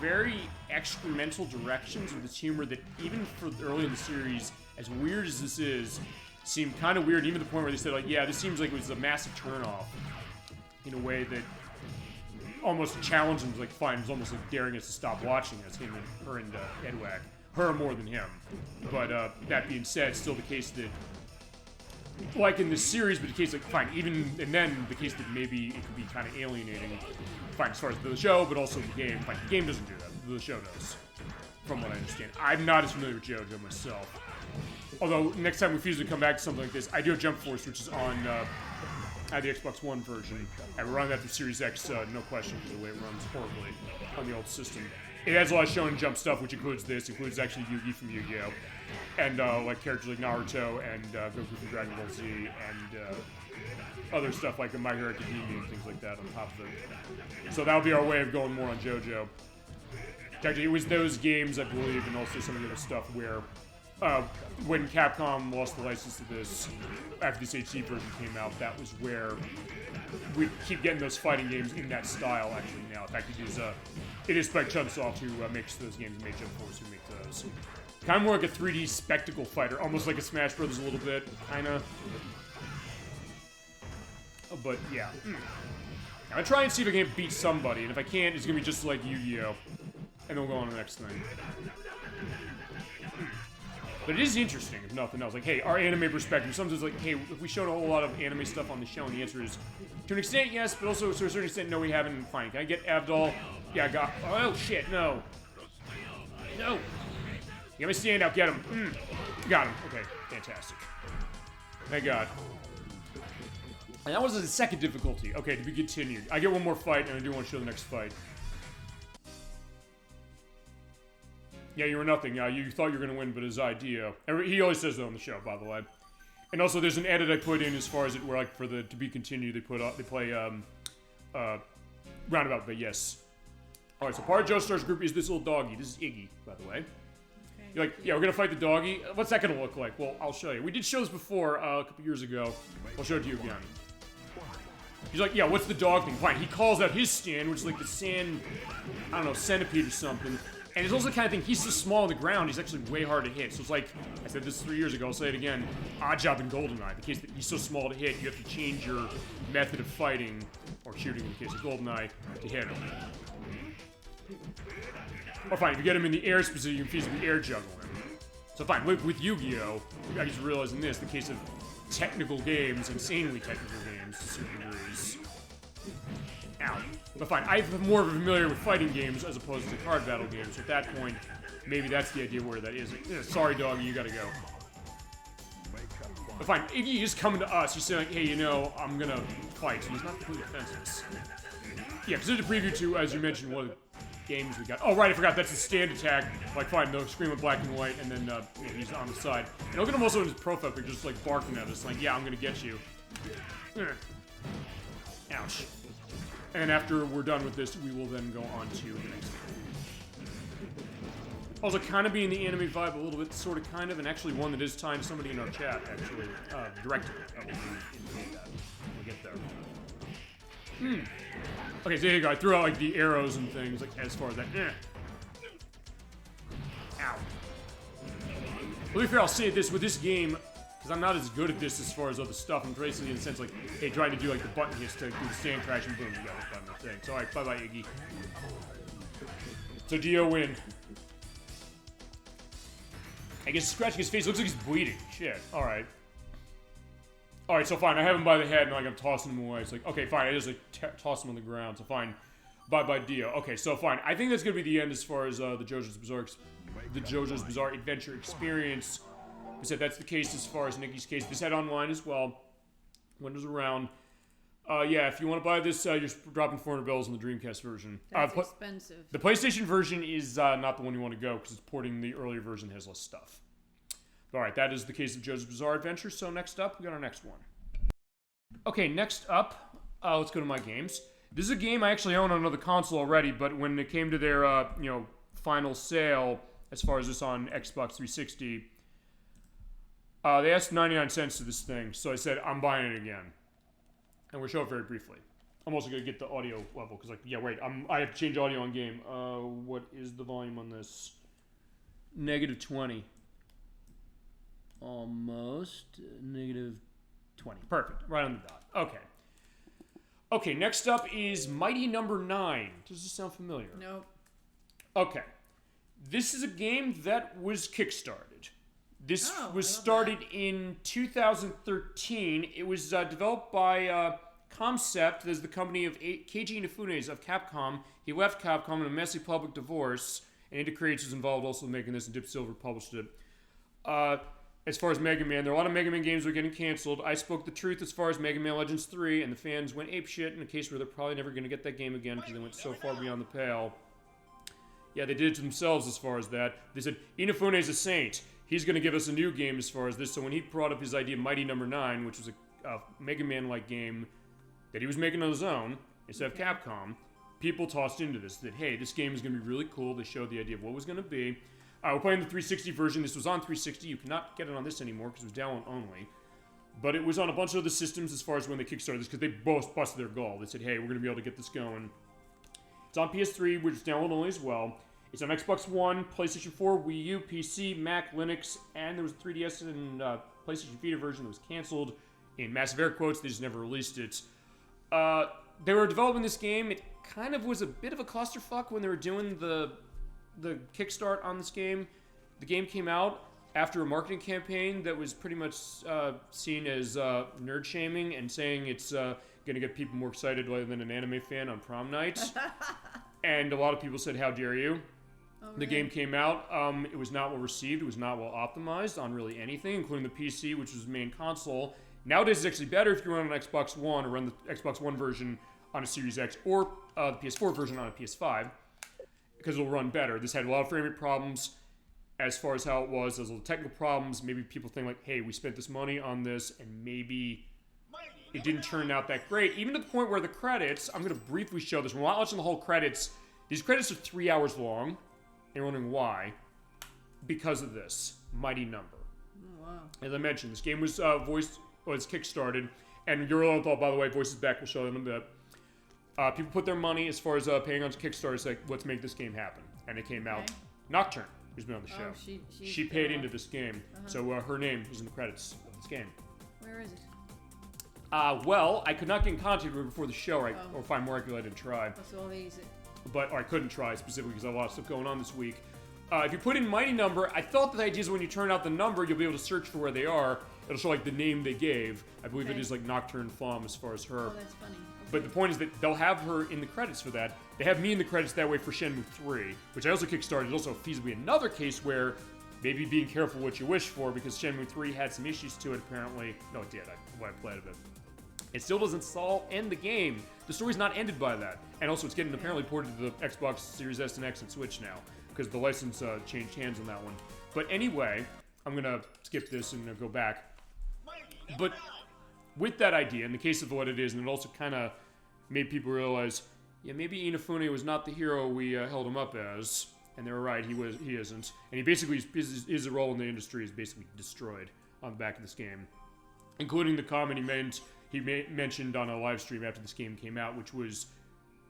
Speaker 1: very experimental directions with its humor that even for early in the series, as weird as this is, seemed kind of weird, even to the point where they said, like, yeah, this seems like it was a massive turnoff in a way that almost challenged him, like, fine, it was almost like daring us to stop watching us, him and her and Edwag. Her more than him. But that being said, still the case that, like in this series, but the case, like, fine, even, and then the case that maybe it could be kind of alienating, fine, as far as the show, but also the game. Fine, the game doesn't do that, the show does, from what I understand. I'm not as familiar with JoJo myself. Although, next time we fuse to come back to something like this, I do have Jump Force, which is on the Xbox One version. And we're running that through Series X, no question, because the way it runs horribly on the old system. It has a lot of Shonen Jump stuff, which includes this, includes actually Yugi from Yu-Gi-Oh! And like characters like Naruto and Goku from Dragon Ball Z, and other stuff like the My Hero Academia and things like that on top of it. So that'll be our way of going more on JoJo. Actually, it was those games, I believe, and also some of the other stuff where when Capcom lost the license to this, after this HD version came out, that was where we keep getting those fighting games in that style, actually, now. In fact, it is Spike Chunsoft who makes those games, and Jump Force who make those. Kind of more like a 3D spectacle fighter, almost like a Smash Brothers a little bit, kind of. But, yeah. I'm gonna try and see if I can beat somebody, and if I can't, it's gonna be just like Yu-Gi-Oh! And then we'll go on to the next thing. But it is interesting, if nothing else. Like, hey, our anime perspective. Sometimes like, hey, if we showed a whole lot of anime stuff on the show, and the answer is, to an extent, yes, but also to a certain extent, no, we haven't. Fine. Can I get Abdul? Yeah, I got. Oh, shit, no. No. Get my stand out, get him. Got him. Okay, fantastic. Thank God. And that was the second difficulty. Okay, to be continued. I get one more fight, and I do want to show the next fight. Yeah, you were nothing. You thought you were going to win, but his idea. He always says that on the show, by the way. And also, there's an edit I put in as far as it were like for the to be continued. They play roundabout, but yes. All right, so part of Joestar's group is this little doggy. This is Iggy, by the way. Okay. You're like, yeah, we're gonna fight the doggy. What's that gonna look like? Well, I'll show you. We did show this before a couple years ago. I'll show it to you again. He's like, yeah, what's the dog thing? Fine. He calls out his stand, which is like the sand, I don't know, centipede or something. And it's also the kind of thing, he's so small on the ground, he's actually way hard to hit. So it's like, I said this 3 years ago, I'll say it again, odd job in GoldenEye. The case that he's so small to hit, you have to change your method of fighting, or shooting in the case of GoldenEye, to hit him. Or fine, if you get him in the air specifically, you can feasibly air juggle him. So fine, with Yu-Gi-Oh! I just realized in this, the case of technical games, insanely technical games, to certain degrees. Ow. But fine, I'm more familiar with fighting games as opposed to card battle games. So at that point, maybe that's the idea where that is. Sorry, doggy, you gotta go. But fine, Iggy is coming to us. He's saying, hey, you know, I'm gonna fight. So he's not completely defenseless. Yeah, because there's a preview to, as you mentioned, one of the games we got. Oh, right, I forgot. That's a stand attack. Like, fine, the scream of black and white, and then yeah, he's on the side. And look at him also in his profile picture, just like barking at us, like, yeah, I'm gonna get you. Ouch. And after we're done with this, we will then go on to the next game. Also, kind of being the anime vibe a little bit, sort of, kind of, and actually one that is timed. Somebody in our chat actually directed it. We'll get there. Okay, so there you go. I threw out like the arrows and things, like as far as that. Ow. To be fair, I'll say this with this game. Because I'm not as good at this as far as other stuff. I'm basically in the sense like, hey, trying to do like the button hits to do the stand crash and boom, you got the button thing. So alright, bye-bye, Iggy. So Dio win. I guess scratching his face looks like he's bleeding. Shit. Alright. Alright, so fine. I have him by the head and like I'm tossing him away. It's like, okay, fine. I just like toss him on the ground. So fine. Bye-bye, Dio. Okay, so fine. I think that's gonna be the end as far as the JoJo's Bizarre Adventure experience. I said that's the case as far as Nikki's case. This had online as well. Windows around. Yeah, if you want to buy this, you're dropping $400 on the Dreamcast version.
Speaker 2: That's expensive.
Speaker 1: The PlayStation version is not the one you want to go because it's porting the earlier version has less stuff. All right, that is the case of JoJo's Bizarre Adventure. So next up, we got our next one. Okay, next up, let's go to my games. This is a game I actually own on another console already, but when it came to their final sale, as far as this on Xbox 360. They asked 99 cents to this thing, so I said, I'm buying it again. And we'll show it very briefly. I'm also going to get the audio level, because, like, yeah, wait, I have to change audio on game. What is the volume on this? -20. Almost. -20. Perfect. Right on the dot. Okay. Okay, next up is Mighty Number 9. Does this sound familiar?
Speaker 2: Nope.
Speaker 1: Okay. This is a game that was kickstarted. This was started in 2013. It was developed by Concept. There's the company of Keiji Inafune's of Capcom. He left Capcom in a messy public divorce, and Indie Creates was involved also in making this, and Dip Silver published it. As far as Mega Man, there are a lot of Mega Man games that are getting canceled. I spoke the truth as far as Mega Man Legends 3, and the fans went apeshit in a case where they're probably never going to get that game again because they went so far beyond the pale. Yeah, they did it to themselves as far as that. They said, Inafune's a saint. He's going to give us a new game as far as this. So when he brought up his idea, Mighty Number 9, which was a Mega Man-like game that he was making on his own, instead of Capcom, people tossed into this. That, hey, this game is going to be really cool. They showed the idea of what it was going to be. We're playing the 360 version. This was on 360. You cannot get it on this anymore because it was download only. But it was on a bunch of other systems as far as when they kickstarted this, because they both busted their goal. They said, hey, we're going to be able to get this going. It's on PS3, which is download only as well. It's on Xbox One, PlayStation 4, Wii U, PC, Mac, Linux, and there was a 3DS and PlayStation Vita version that was canceled. In massive air quotes, they just never released it. They were developing this game. It kind of was a bit of a clusterfuck when they were doing the kickstart on this game. The game came out after a marketing campaign that was pretty much seen as nerd shaming and saying it's going to get people more excited rather than an anime fan on prom night. And a lot of people said, how dare you?
Speaker 2: Oh,
Speaker 1: The game came out. It was not well received. It was not well optimized on really anything, including the PC, which was the main console. Nowadays, it's actually better if you run on an Xbox One or run the Xbox One version on a Series X or the PS4 version on a PS5, because it'll run better. This had a lot of frame rate problems. As far as how it was, there's a little technical problems. Maybe people think like, hey, we spent this money on this, and maybe it didn't turn out that great. Even to the point where the credits, I'm going to briefly show this. We're not watching the whole credits. These credits are 3 hours long. And you're wondering why. Because of this mighty number.
Speaker 2: Oh, wow.
Speaker 1: As I mentioned, this game was kickstarted. And Unrivaled, by the way, voices back, we'll show them in a bit. People put their money as far as paying on Kickstarter, it's like, let's make this game happen. And it came out.
Speaker 2: Okay.
Speaker 1: Nocturne, who's been on the show.
Speaker 2: Oh,
Speaker 1: She paid into this game. So her name is in the credits of this game.
Speaker 2: Where is it?
Speaker 1: Well, I could not get in contact with her before the show, or find more I could try.
Speaker 2: What's all these?
Speaker 1: Or I couldn't try specifically because I had a lot of stuff going on this week. If you put in mighty number, I thought that the idea is when you turn out the number, you'll be able to search for where they are. It'll show like the name they gave. I believe it is like Nocturne Flamme as far as her.
Speaker 2: Oh, that's funny. Okay.
Speaker 1: But the point is that they'll have her in the credits for that. They have me in the credits that way for Shenmue 3, which I also kickstarted. It's also feasibly another case where maybe being careful what you wish for, because Shenmue 3 had some issues to it apparently. No, it did. What I played of it. It still doesn't end the game. The story's not ended by that. And also, it's getting apparently ported to the Xbox Series S and X and Switch now, because the license changed hands on that one. But anyway, I'm going to skip this and go back. But with that idea, in the case of what it is, and it also kind of made people realize, yeah, maybe Inafune was not the hero we held him up as. And they were right, he isn't. And he basically, his role in the industry is basically destroyed on the back of this game. Including the comment he mentioned on a live stream after this game came out, which was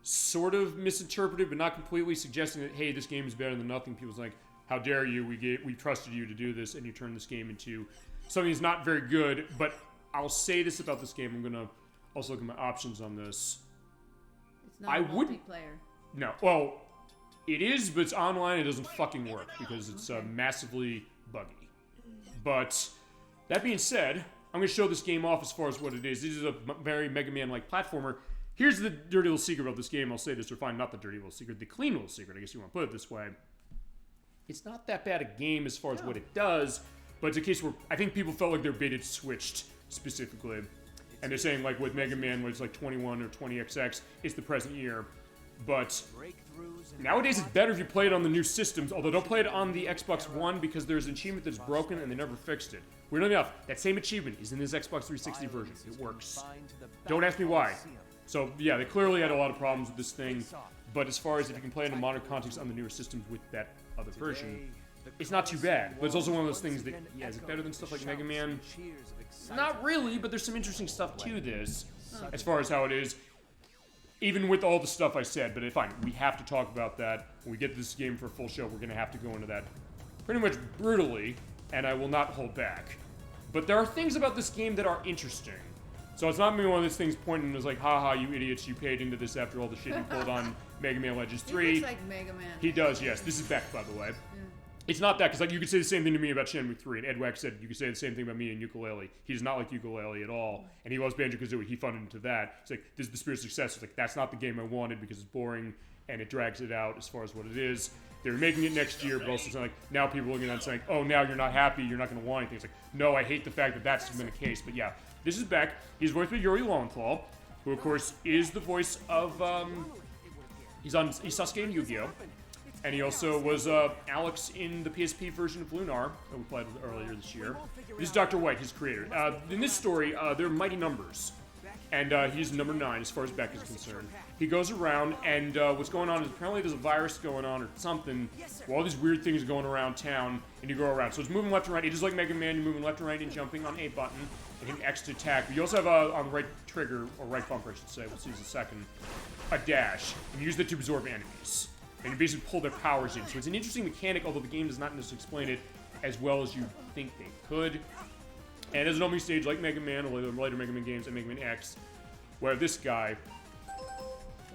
Speaker 1: sort of misinterpreted, but not completely, suggesting that, hey, this game is better than nothing. People's like, how dare you, we trusted you to do this, and you turned this game into something that's not very good. But I'll say this about this game, I'm going to also look at my options on this.
Speaker 2: It's not multiplayer.
Speaker 1: No, well, it is, but it's online, it doesn't fucking work, because it's massively buggy. But, that being said, I'm going to show this game off as far as what it is. This is a very Mega Man-like platformer. Here's the dirty little secret about this game. I'll say this, or fine, not the dirty little secret, the clean little secret, I guess you want to put it this way. It's not that bad a game as far as what it does, but it's a case where I think people felt like their bait had switched, specifically. And they're saying, like, with Mega Man, when it's like 21 or 20XX, it's the present year. But nowadays it's better if you play it on the new systems, although don't play it on the Xbox One because there's an achievement that's broken and they never fixed it. Weirdly enough, that same achievement is in this Xbox 360 version. It works. Don't ask me why. So, yeah, they clearly had a lot of problems with this thing, but as far as if you can play it in a modern context on the newer systems with that other version, it's not too bad. But it's also one of those things that, yeah, is it better than stuff like Mega Man? Not really, but there's some interesting stuff to this, as far as how it is. Even with all the stuff I said, but fine, we have to talk about that. When we get to this game for a full show, we're going to have to go into that pretty much brutally, and I will not hold back. But there are things about this game that are interesting. So it's not me one of those things pointing as like, haha, you idiots, you paid into this after all the shit you pulled on Mega Man Legends 3.
Speaker 2: He looks like Mega Man.
Speaker 1: He does, yes. This is Beck, by the way. It's not that, because like you could say the same thing to me about Shenmue 3, and Ed Wack said you could say the same thing about me and Yooka-Laylee. He does not like Yooka-Laylee at all, and he loves Banjo-Kazooie. He funded into that. It's like, this is the spirit of success. It's like, that's not the game I wanted because it's boring, and it drags it out as far as what it is. They're making it next year, but also saying like, now people are looking at it and saying, oh, now you're not happy, you're not going to want anything. It's like, no, I hate the fact that that's been the case. But yeah, this is Beck. He's voiced by Yuri Lowenthal, who of course is the voice of, he's Sasuke in Yu-Gi-Oh! And he also was Alex in the PSP version of Lunar that we played earlier this year. This is Dr. White, his creator. In this story, there are mighty numbers. and he's number 9 as far as Beck is concerned. He goes around, and what's going on is apparently there's a virus going on or something, where all these weird things are going around town, and you go around. So it's moving left and right. It's just like Mega Man, you're moving left and right and jumping on A button, and hitting X to attack. But you also have on the right trigger, or right bumper, I should say, we'll see in a second, a dash, and you use that to absorb enemies. And you basically pull their powers in. So it's an interesting mechanic, although the game does not necessarily explain it as well as you think they could. And as an opening stage, like Mega Man, or the later Mega Man games, and Mega Man X, where this guy...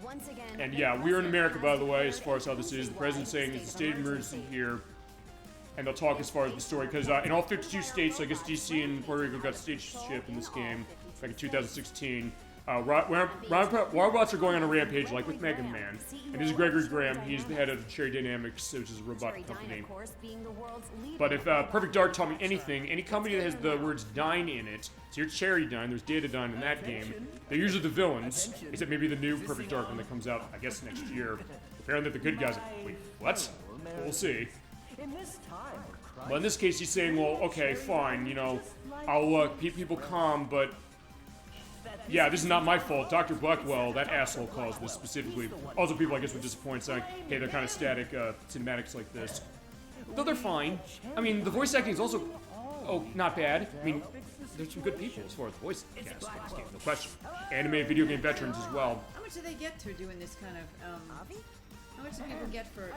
Speaker 4: Once again,
Speaker 1: And yeah, we're in America, by the way, as far as how this is. The president's saying it's a state of emergency here. And they'll talk as far as the story, because in all 52 states, so I guess DC and Puerto Rico got stateship in this game back in 2016. Robots are going on a rampage, like with Mega Man. And this is Gregory Graham. He's the head of Cherry Dynamics, which is a robot company. But if Perfect Dark taught me anything, any company that has the words Dyne in it, so your Cherry Dyne, there's Data Dyne in that game, they're usually the villains, except maybe the new Perfect Dark one that comes out, I guess, next year. Apparently the good guys are, wait, what? We'll see. But in this case, he's saying, well, okay, fine, you know, I'll keep people calm, but yeah, this is not my fault. Dr. Blackwell, that asshole, caused this specifically. Also, people, I guess, were disappointed, saying, hey, they're kind of static cinematics like this. Though they're fine. I mean, the voice acting is also, not bad. I mean, there's some good people as far as the voice cast in this game, no question. Anime, video game veterans as well.
Speaker 2: How much do they get to doing this kind of, how much do people get for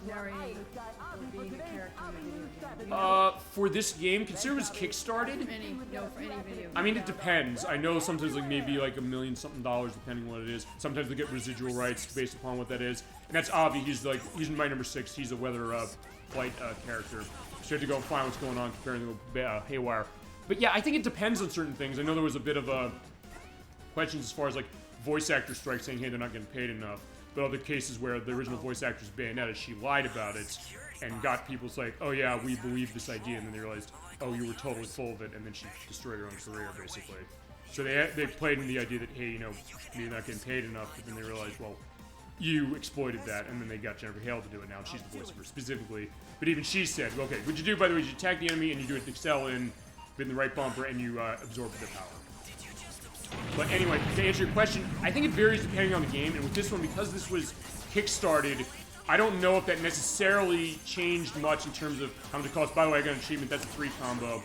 Speaker 2: narrating or being a character in a video game?
Speaker 1: For this game, consider it was kickstarted.
Speaker 2: For any video game.
Speaker 1: I mean, it depends. I know sometimes like maybe like $1 million something depending on what it is. Sometimes they get residual rights based upon what that is. And that's Avi. He's my number 6. He's a weather flight character. So you have to go and find what's going on comparing to Haywire. But yeah, I think it depends on certain things. I know there was a bit of questions as far as like voice actor strikes saying, hey, they're not getting paid enough. But other cases where the original voice actress Bayonetta, she lied about it and got people's like, oh yeah, we believe this idea, and then they realized, oh, you were totally full of it, and then she destroyed her own career, basically. So they played in the idea that, hey, you know, you're not getting paid enough, but then they realized, well, you exploited that, and then they got Jennifer Hale to do it now, and she's the voice of her specifically. But even she said, okay, what you do, by the way, is you attack the enemy, and you do it excel in the right bumper, and you absorb their power. But anyway, to answer your question, I think it varies depending on the game, and with this one, because this was kickstarted, I don't know if that necessarily changed much in terms of how much it costs. By the way, I got an achievement, that's a 3 combo.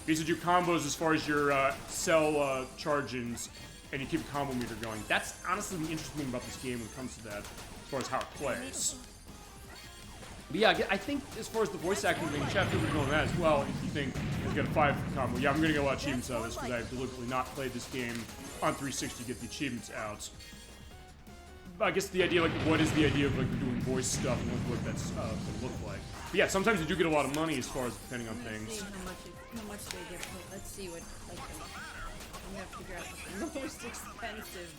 Speaker 1: These are your combos as far as your cell charge-ins, and you keep a combo meter going. That's honestly the interesting thing about this game when it comes to that, as far as how it plays. But yeah, I think as far as the voice acting thing, chat people are going that as well. If you think he's got a 5 combo, yeah, I'm gonna get a lot of achievements out of this because I've deliberately not played this game on 360 to get the achievements out. But I guess the idea, like, what is the idea of like doing voice stuff and what that's gonna look like? But yeah, sometimes you do get a lot of money as far as depending on things.
Speaker 2: See how much they get paid. Let's see what like I'm gonna have to figure out the most expensive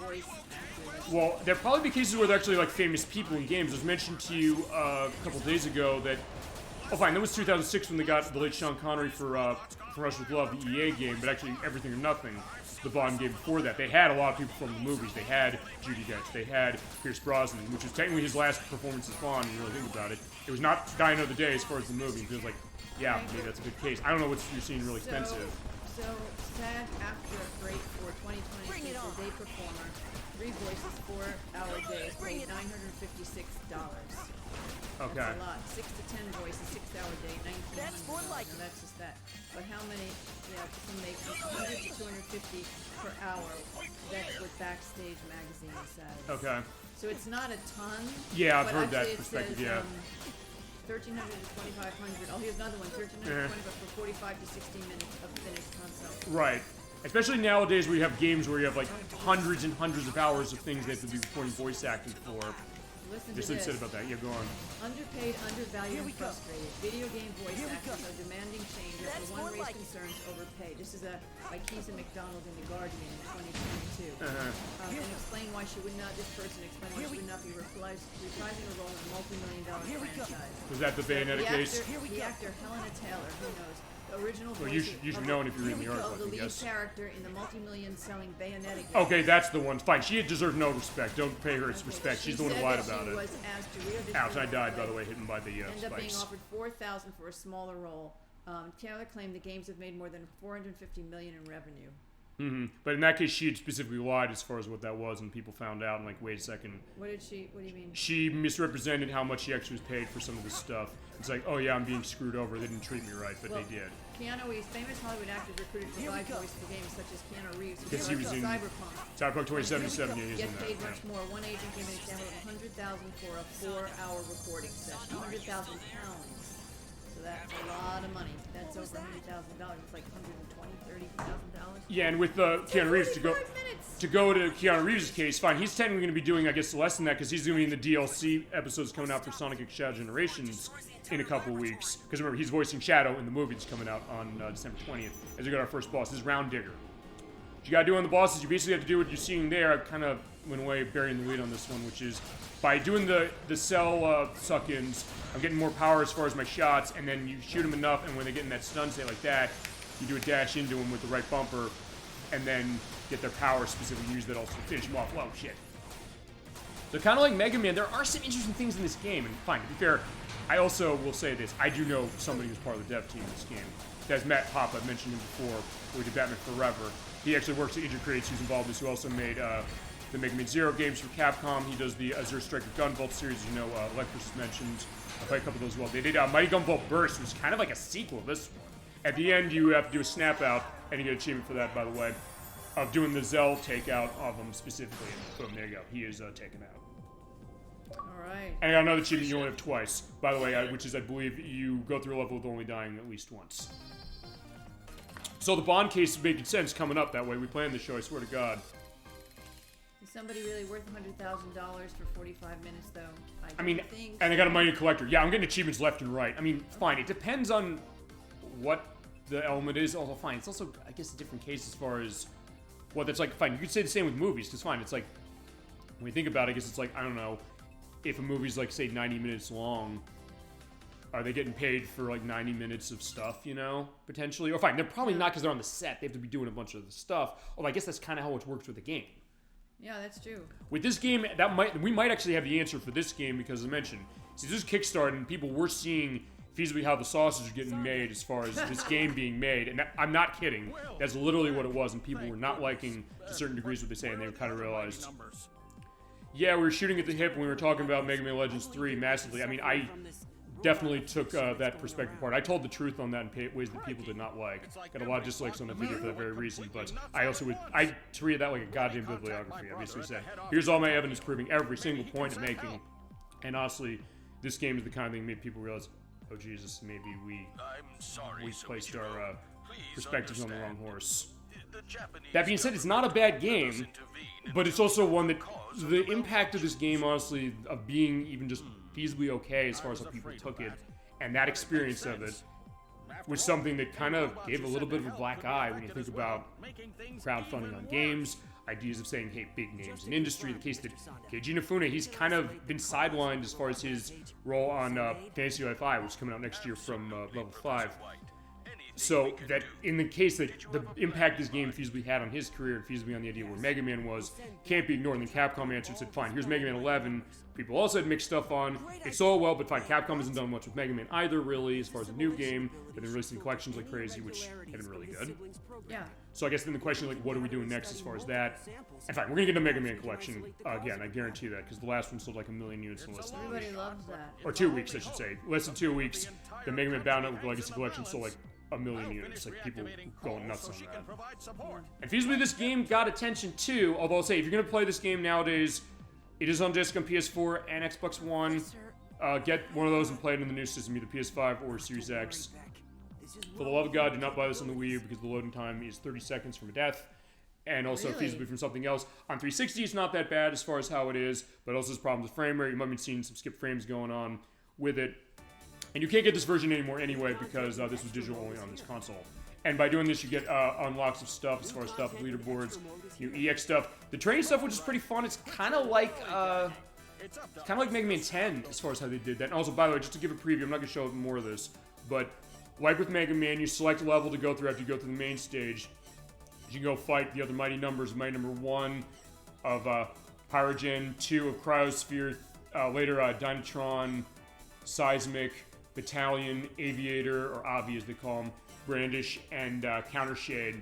Speaker 2: voice actor.
Speaker 1: Well, there'll probably be cases where they're actually like famous people in games. I was mentioned to you a couple days ago that, oh fine, that was 2006 when they got the late Sean Connery for Rush with Love, the EA game, but actually Everything or Nothing, the Bond game before that. They had a lot of people from the movies. They had Judi Dench, they had Pierce Brosnan, which was technically his last performance as Bond, when you really think about it. It was not Die Another Day as far as the movie. It was like, yeah, maybe that's a good case. I don't know what you're seeing really expensive.
Speaker 2: So, SAG after a break for 2020 is a day performer, 3 voices, 4-hour days, paid $956.
Speaker 1: Okay.
Speaker 2: That's a lot. 6 to 10 voices, 6-hour day, $1,900. No, that's just that. But how many? Yeah, some make 100 to 250 per hour. That's what Backstage Magazine says.
Speaker 1: Okay.
Speaker 2: So it's not a ton.
Speaker 1: Yeah, I've
Speaker 2: but
Speaker 1: heard that
Speaker 2: actually it
Speaker 1: perspective,
Speaker 2: says,
Speaker 1: yeah.
Speaker 2: 1,300 to 2,500. Oh, here's another one. 1,320 for 45 to 60 minutes of finished concept.
Speaker 1: Right. Especially nowadays where you have games where you have like hundreds and hundreds of hours of things they have to be recording voice acting for.
Speaker 2: Listen
Speaker 1: You're
Speaker 2: to
Speaker 1: so upset
Speaker 2: this.
Speaker 1: about that. Yeah, go on.
Speaker 2: Underpaid, undervalued, and frustrated. Video game voice actors are demanding change as the one race concerns overpay. This is by Keith and McDonald in The Guardian in 2022. And explain why she would not, this person explained why she would not be reprising a role in a multi-million-dollar franchise.
Speaker 1: Was that the Bayonetta case?
Speaker 2: The actor Helena Taylor, who knows, the original
Speaker 1: Well,
Speaker 2: voice
Speaker 1: you should know it if you read the article,
Speaker 2: the
Speaker 1: I
Speaker 2: lead
Speaker 1: guess.
Speaker 2: character in the multi-million selling Bayonetta game.
Speaker 1: Okay, that's the one. Fine. She deserves no respect. Don't pay her its respect. She's the one who lied about it. Ouch, I died, by the way, hitting by the
Speaker 2: Ended up being
Speaker 1: spikes.
Speaker 2: offered $4,000 for a smaller role. Taylor claimed the games have made more than $450 million in revenue.
Speaker 1: But in that case, she had specifically lied as far as what that was, and people found out and like, wait a second.
Speaker 2: What do you mean?
Speaker 1: She misrepresented how much she actually was paid for some of this stuff. It's like, oh yeah, I'm being screwed over. They didn't treat me right, but they did.
Speaker 2: Keanu Reeves, famous Hollywood actors recruited to provide voice for games such as Keanu Reeves, who
Speaker 1: Because he was in Cyberpunk 2077. Yeah, he's in
Speaker 2: get
Speaker 1: that.
Speaker 2: paid much more. One agent gave an example of $100,000 for a 4-hour recording session. £100,000. So that's a lot of money. That's over $100,000. It's like $120,000, $30,000.
Speaker 1: Yeah, and with Keanu Reeves to go to Keanu Reeves' case, fine. He's technically going to be doing, I guess, less than that because he's going to be in the DLC episodes coming out for Sonic X Shadow Generations in a couple weeks. Because remember, he's voicing Shadow in the movie that's coming out on December 20th. As we got our first boss, this is Round Digger. What you got to do on the bosses, you basically have to do what you're seeing there. I kind of went away burying the lead on this one, which is by doing the cell suck-ins, I'm getting more power as far as my shots, and then you shoot them enough, and when they get in that stun state like that, you do a dash into them with the right bumper, and then get their power specifically used that also finish them off. Whoa, shit. So kind of like Mega Man, there are some interesting things in this game, and fine, to be fair, I also will say this, I do know somebody who's part of the dev team in this game. That's Matt Pop, I've mentioned him before, who did Batman Forever. He actually works at Injured Creates, who's involved in this, who also made the Mega Man Zero games for Capcom. He does the Azure Striker Gunvolt series, you know, Electrus mentioned. I played a couple of those as well. They did Mighty Gunvolt Burst, which is kind of like a sequel to this one. At the end, you have to do a snap out, and you get an achievement for that, by the way, of doing the Zell takeout of him specifically. And boom, there you go. He is taken out.
Speaker 2: Alright.
Speaker 1: And I got another achievement you only have twice, by the way, which is, I believe, you go through a level with only dying at least once. So the Bond case is making sense coming up that way. We planned the show, I swear to God.
Speaker 2: Is somebody really worth $100,000 for 45 minutes, though?
Speaker 1: I mean,
Speaker 2: think
Speaker 1: and I got a Mighty Collector. Yeah, I'm getting achievements left and right. I mean, fine. It depends on what the element is. Also, fine. It's also, I guess, a different case as far as what that's like. Fine, you could say the same with movies, because fine. It's like, when you think about it, I guess it's like, I don't know, if a movie's like, say, 90 minutes long, are they getting paid for like 90 minutes of stuff, you know, potentially? Or fine, they're probably not because they're on the set. They have to be doing a bunch of the stuff. Although I guess that's kind of how it works with the game.
Speaker 2: Yeah, that's true.
Speaker 1: With this game, we might actually have the answer for this game because, as I mentioned, see, this is Kickstarter, and people were seeing feasibly how the sausage is getting made as far as this game being made. And I'm not kidding. That's literally what it was, and people were not liking, to certain degrees, what they say, and they kind of realized, yeah, we were shooting at the hip when we were talking about Mega Man Legends 3 massively. I mean, I definitely took that perspective apart. I told the truth on that in ways that people did not like. Got a lot of dislikes on the video for that very reason, but I also I treated that like a goddamn bibliography. I basically said, here's all my evidence proving every single point I'm making. And honestly, this game is the kind of thing that made people realize, oh Jesus, maybe we placed our perspectives on the wrong horse. That being said, it's not a bad game, but it's also one that the impact of this game, honestly, of being even just feasibly okay as far as how people took it, and that experience of it was something that kind of gave a little bit of a black eye when you think about crowdfunding on games, ideas of saying, hey, big names in industry. The case that Keiji Inafune, he's kind of been sidelined as far as his role on Fantasy Life I, which is coming out next year from Level 5. So that in the case that the impact this game feasibly had on his career and feasibly on the idea where Mega Man was, can't be ignored. And then Capcom answered and said, fine, here's Mega Man 11. People also had mixed stuff on. It's all well, but fine, Capcom hasn't done much with Mega Man either, really, as far as a new game. They've been releasing collections like crazy, which have been really good.
Speaker 2: Yeah.
Speaker 1: So I guess then the question is, like, what are we doing next as far as that? And fine, we're going to get a Mega Man collection again, I guarantee that, because the last one sold like 1 million units in less than
Speaker 2: Everybody loves that.
Speaker 1: or 2 weeks, I should say. Less than 2 weeks, the Mega Man Bound Network Legacy Collection sold like 1 million units, like people going nuts on that. And feasibly this game got attention too, although I'll say, if you're going to play this game nowadays, it is on disc on PS4 and Xbox One. Get one of those and play it in the new system, either PS5 or Series X. For the love of God, do not buy this on the Wii U because the loading time is 30 seconds from a death. And also feasibly from something else. On 360, it's not that bad as far as how it is, but also has problems with frame rate. You might be seeing some skip frames going on with it. And you can't get this version anymore anyway because this was digital only on this console. And by doing this, you get unlocks of stuff as far as stuff with leaderboards, new EX stuff. The training stuff, which is pretty fun. It's kind of like Mega Man 10 as far as how they did that. And also, by the way, just to give a preview, I'm not going to show more of this, but like with Mega Man, you select a level to go through after you go through the main stage. You can go fight the other Mighty Numbers, Mighty Number 1 of Pyrogen, 2 of Cryosphere, later Dynatron, Seismic, Battalion, Aviator, or Avi as they call them, Brandish, and Countershade.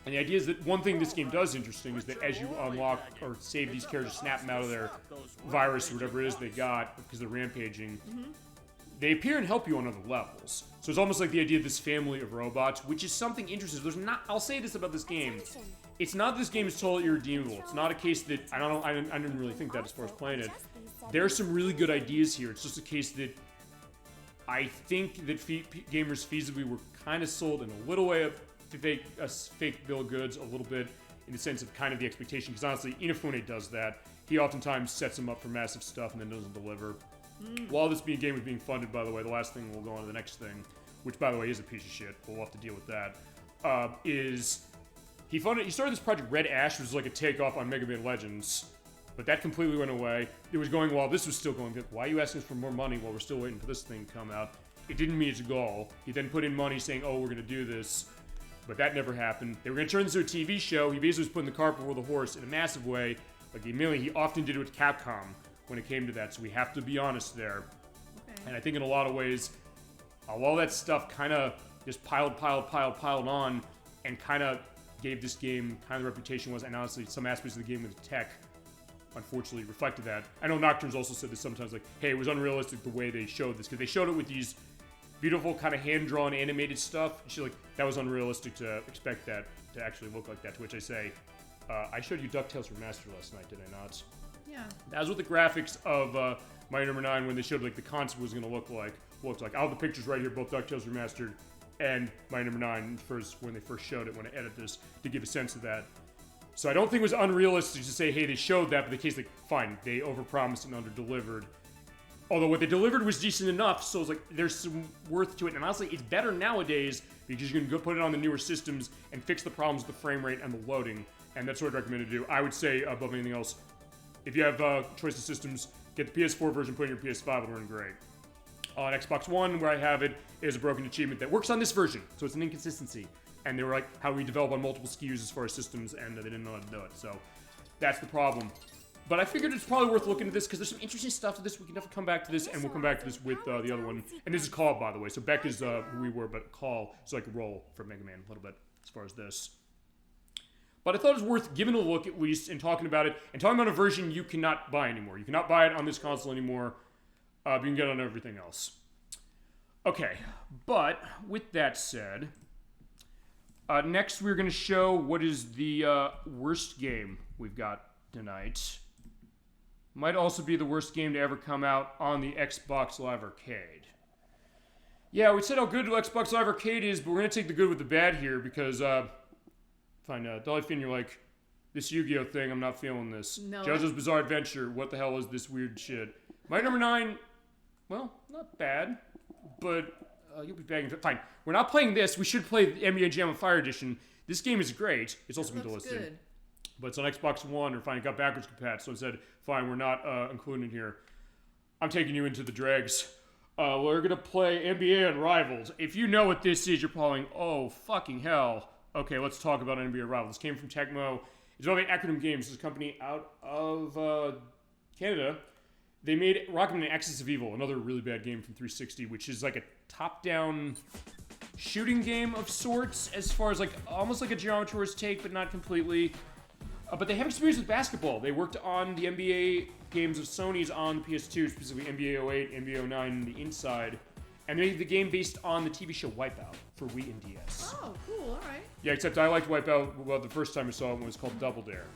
Speaker 1: And the idea is that one thing this game does interesting is that as you unlock or save these characters, snap them out of their virus or whatever it is they got because they're rampaging, they appear and help you on other levels. So it's almost like the idea of this family of robots, which is something interesting. There's not. I'll say this about this game. It's not this game is totally irredeemable. It's not a case that I didn't really think that as far as playing it. There are some really good ideas here. It's just a case that I think that gamers feasibly were kind of sold in a little way of fake bill of goods a little bit in the sense of kind of the expectation. Because honestly, Inafune does that. He oftentimes sets them up for massive stuff and then doesn't deliver. While this game was being funded, by the way, the last thing we'll go on to the next thing, which by the way is a piece of shit, but we'll have to deal with that, is he started this project Red Ash, which was like a takeoff on Mega Man Legends, but that completely went away. It was going while this was still going. Why are you asking us for more money while we're still waiting for this thing to come out? It didn't meet its goal. He then put in money saying, oh, we're going to do this. But that never happened. They were going to turn this into a TV show. He basically was putting the cart before the horse in a massive way. Like he often did it with Capcom when it came to that. So we have to be honest there. Okay. And I think in a lot of ways, all that stuff kind of just piled on and kind of gave this game kind of the reputation was. And honestly, some aspects of the game with tech unfortunately reflected that. I know Nocturne's also said this sometimes, like, hey, it was unrealistic the way they showed this. Because they showed it with these beautiful kind of hand-drawn animated stuff. She's like, that was unrealistic to expect that to actually look like that. To which I say, I showed you DuckTales Remastered last night, did I not?
Speaker 2: Yeah.
Speaker 1: That was what the graphics of Mighty Number 9 when they showed like the concept was going to look like. I have the pictures right here, both DuckTales Remastered and Mighty Number 9 when they first showed it when I edit this to give a sense of that. So I don't think it was unrealistic to say, hey, they showed that, but the case, like, fine, they overpromised and underdelivered. Although what they delivered was decent enough, so it's like there's some worth to it. And honestly, it's better nowadays because you can go put it on the newer systems and fix the problems with the frame rate and the loading. And that's what I'd recommend to do. I would say, above anything else, if you have choice of systems, get the PS4 version, put in your PS5, it'll run great. On Xbox One, where I have it, is a broken achievement that works on this version, so it's an inconsistency. And they were like, how we develop on multiple SKUs as far as systems, and they didn't know how to do it. So that's the problem. But I figured it's probably worth looking at this because there's some interesting stuff to this. We can definitely come back to this, and we'll come back to this with the other one. And this is Call, by the way. So Beck is who we were, but Call is like a role for Mega Man a little bit as far as this. But I thought it was worth giving a look at least and talking about it, and talking about a version you cannot buy anymore. You cannot buy it on this console anymore, but you can get it on everything else. Okay, but with that said, next we're going to show what is the worst game we've got tonight. Might also be the worst game to ever come out on the Xbox Live Arcade. Yeah, we said how good Xbox Live Arcade is, but we're going to take the good with the bad here because, Dolphin, you're like, this Yu-Gi-Oh thing, I'm not feeling this.
Speaker 2: No.
Speaker 1: JoJo's Bizarre Adventure, what the hell is this weird shit? My number 9, well, not bad, but you'll be bagging. Fine, we're not playing this. We should play the NBA Jam on Fire Edition. This game is great. It's also been delisted.
Speaker 2: Good.
Speaker 1: But it's on Xbox One, or fine, it got backwards compat, so I said, fine, we're not including it here. I'm taking you into the dregs. We're going to play NBA Unrivaled. If you know what this is, you're probably, oh, fucking hell. Okay, let's talk about NBA Unrivaled. This came from Tecmo. It's one of the Acronym Games. This is a company out of Canada. They made Rockman and Axis of Evil, another really bad game from 360, which is like a top-down shooting game of sorts, as far as like almost like a Geometry Wars take, but not completely. But they have experience with basketball. They worked on the NBA games of Sony's on the PS2, specifically NBA 08, NBA 09, and the Inside. And they made the game based on the TV show Wipeout for Wii and DS.
Speaker 2: Oh, cool, alright.
Speaker 1: Yeah, except I liked Wipeout, well, the first time I saw it when it was called Double Dare.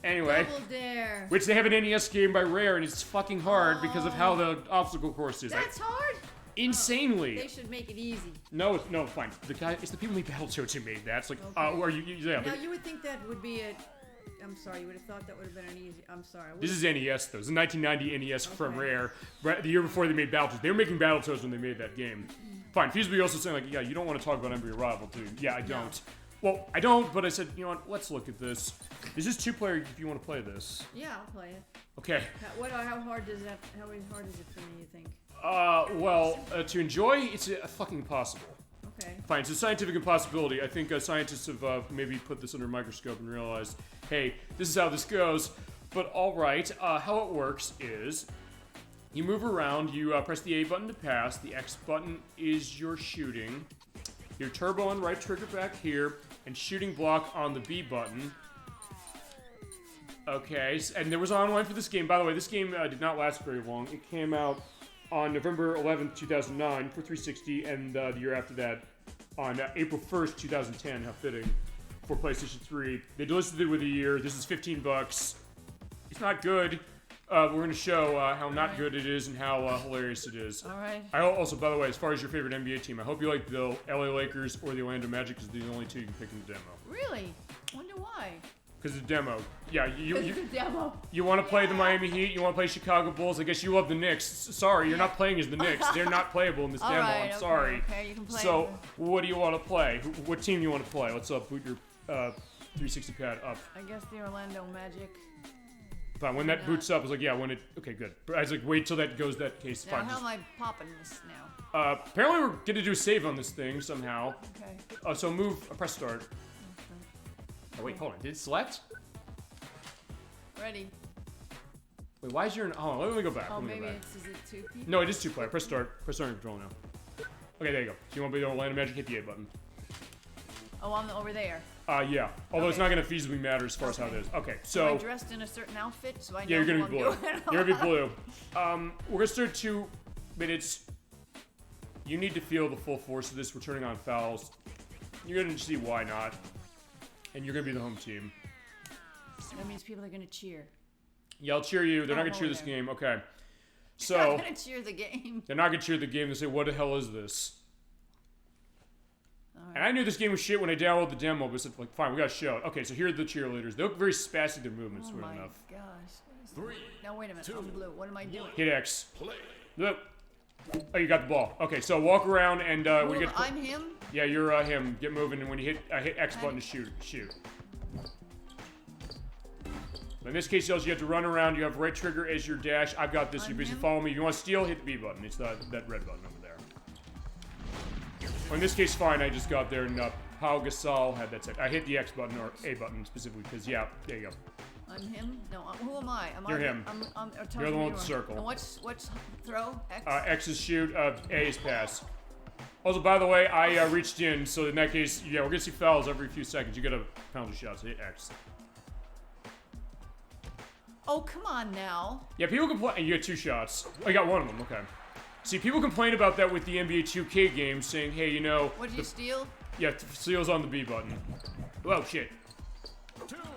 Speaker 1: Anyway.
Speaker 2: Double Dare.
Speaker 1: Which they have an NES game by Rare, and it's fucking hard because of how the obstacle course is.
Speaker 2: That's hard?
Speaker 1: Insanely.
Speaker 2: They should make it easy.
Speaker 1: No, fine. It's the people who made Battletoads who made that. It's like,
Speaker 2: Okay.
Speaker 1: yeah.
Speaker 2: Now, you would think that would be a... I'm sorry, you would have thought that would have been an easy... I'm sorry.
Speaker 1: This is NES, though. It's a 1990 NES from Rare. Right, the year before they made Battletoads. They were making Battletoads when they made that game. Fine. Feasibly also saying, like, yeah, you don't want to talk about NBA Rival, dude. Yeah, I don't. Well, I don't, but I said, you know what, let's look at this. This is 2-player if you want to play this.
Speaker 2: Yeah, I'll play it.
Speaker 1: Okay.
Speaker 2: How hard is it for me, you think?
Speaker 1: To enjoy, it's fucking impossible.
Speaker 2: Okay.
Speaker 1: Fine, it's a scientific impossibility. I think scientists have maybe put this under a microscope and realized, hey, this is how this goes. But alright, how it works is, you move around, you press the A button to pass, the X button is your shooting, your turbo and right trigger back here, and shooting block on the B button. Okay, and there was online for this game. By the way, this game did not last very long. It came out on November 11th, 2009 for 360, and the year after that on April 1st, 2010. How fitting. For PlayStation 3. They delisted it with a year. This is $15. It's not good. We're going to show how not good it is and how hilarious it is.
Speaker 2: Alright.
Speaker 1: I also, by the way, as far as your favorite NBA team, I hope you like the LA Lakers or the Orlando Magic because they're the only two you can pick in the demo.
Speaker 2: Really? Wonder why.
Speaker 1: Because the demo. Yeah,
Speaker 2: The demo.
Speaker 1: you want to play the Miami Heat, you want to play Chicago Bulls, I guess you love the Knicks. Sorry, you're not playing as the Knicks. They're not playable in this demo.
Speaker 2: Alright,
Speaker 1: I'm sorry.
Speaker 2: Okay, you can play
Speaker 1: So, what do you want to play? What team do you want to play? Let's boot your 360 pad up.
Speaker 2: I guess the Orlando Magic.
Speaker 1: Fine, when that boots up, I was like, yeah, when it... Okay, good. I was like, wait till that goes that case.
Speaker 2: Now,
Speaker 1: Fine.
Speaker 2: how am I popping this now?
Speaker 1: Apparently we're going to do a save on this thing somehow.
Speaker 2: Okay.
Speaker 1: So move... press start. Oh, wait, hold on. Did it select?
Speaker 2: Ready.
Speaker 1: Wait, why is your... Oh, let me go back.
Speaker 2: Oh,
Speaker 1: Let me
Speaker 2: maybe
Speaker 1: go back.
Speaker 2: it's... Is it 2 people?
Speaker 1: No, it is 2-player. Press start. Press start and control now. Okay, there you go. So you want to be the Orlando Magic? Hit the A button.
Speaker 2: Oh, I'm over there.
Speaker 1: Yeah. Although it's
Speaker 2: Okay.
Speaker 1: not going to feasibly matter as far as how it is. Okay, so...
Speaker 2: Am I dressed in a certain outfit so I know
Speaker 1: yeah, you're
Speaker 2: who
Speaker 1: going to be
Speaker 2: I'm
Speaker 1: blue.
Speaker 2: doing?
Speaker 1: You're going to be blue. We're going to start 2 minutes. You need to feel the full force of this. We're turning on fouls. You're going to see why not. And you're going to be the home team.
Speaker 2: That means people are going to cheer.
Speaker 1: Yeah, I'll cheer you. They're not
Speaker 2: Oh,
Speaker 1: going to cheer this
Speaker 2: there.
Speaker 1: game. Okay.
Speaker 2: They're
Speaker 1: So,
Speaker 2: not going to cheer the game.
Speaker 1: they're not going to cheer the game. They say, what the hell is this?
Speaker 2: Alright.
Speaker 1: And I knew this game was shit when I downloaded the demo, but it's like, fine, we got to show it. Okay, so here are the cheerleaders. They look very spastic, their movements,
Speaker 2: Oh
Speaker 1: weird
Speaker 2: my
Speaker 1: enough.
Speaker 2: gosh. What is
Speaker 3: 3,
Speaker 2: Now wait a minute. I'm blue. What am I doing?
Speaker 1: Hit X.
Speaker 3: play.
Speaker 1: Look. Oh, you got the ball. Okay, so walk around and when you get...
Speaker 2: I'm him?
Speaker 1: Yeah, you're him. Get moving, and when you hit X button to shoot. In this case, you have to run around. You have right trigger as your dash. I've got this. You basically follow me. If you want to steal, hit the B button. It's that red button over there. Well, in this case, fine. I just got there, and Pau Gasol had that set. I hit the X button or A button specifically because, yeah, there you go.
Speaker 2: I'm him? No, who am I?
Speaker 1: You're him. You're the one with the circle.
Speaker 2: And what's throw? X?
Speaker 1: X is shoot. A is pass. Also, by the way, I reached in, so in that case, yeah, we're gonna see fouls every few seconds. You get a penalty shot, so hit X.
Speaker 2: Oh, come on now.
Speaker 1: Yeah, people complain. You get 2 shots. Oh, you got one of them. Okay. See, people complain about that with the NBA 2K games, saying, "Hey, you know."
Speaker 2: What did you steal?
Speaker 1: Yeah, steals on the B button. Oh shit.
Speaker 3: 2.
Speaker 2: Oh,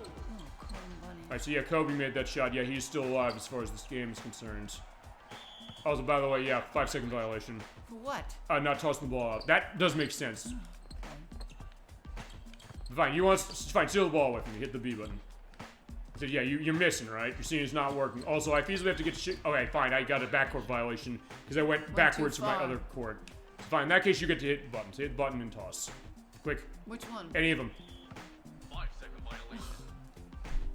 Speaker 2: corn bunny.
Speaker 1: All right, so yeah, Kobe made that shot. Yeah, he's still alive as far as this game is concerned. Also, by the way, yeah, 5-second violation.
Speaker 2: For what?
Speaker 1: Not tossing the ball out. That does make sense. Fine, fine, steal the ball away from me. Hit the B button. So yeah, you're missing, right? You're seeing it's not working. Also, I feasibly have to get shit. Okay, fine, I got a backcourt violation because I went backwards
Speaker 2: too
Speaker 1: from my
Speaker 2: far.
Speaker 1: other court. Fine, in that case, you get to hit the button. So hit the button and toss. Quick.
Speaker 2: Which one?
Speaker 1: Any of them.
Speaker 3: 5-second violation.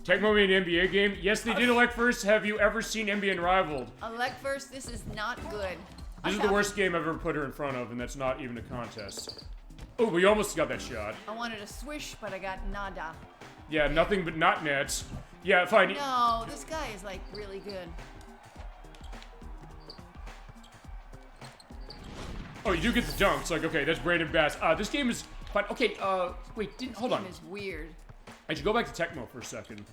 Speaker 1: Tecmo made an NBA game? Yes, they did elect first. Have you ever seen NBA Unrivaled?
Speaker 2: Elect first, this is not good.
Speaker 1: This is the worst game I've ever put her in front of, and that's not even a contest. Oh, we almost got that shot.
Speaker 2: I wanted a swish, but I got nada.
Speaker 1: Yeah, nothing but not nets. Yeah, fine.
Speaker 2: No, this guy is like really good.
Speaker 1: Oh, you do get the dunks. Like, okay, that's Brandon Bass. This game is fine. Okay, wait, hold on.
Speaker 2: This game is weird.
Speaker 1: I should go back to Tecmo for a second.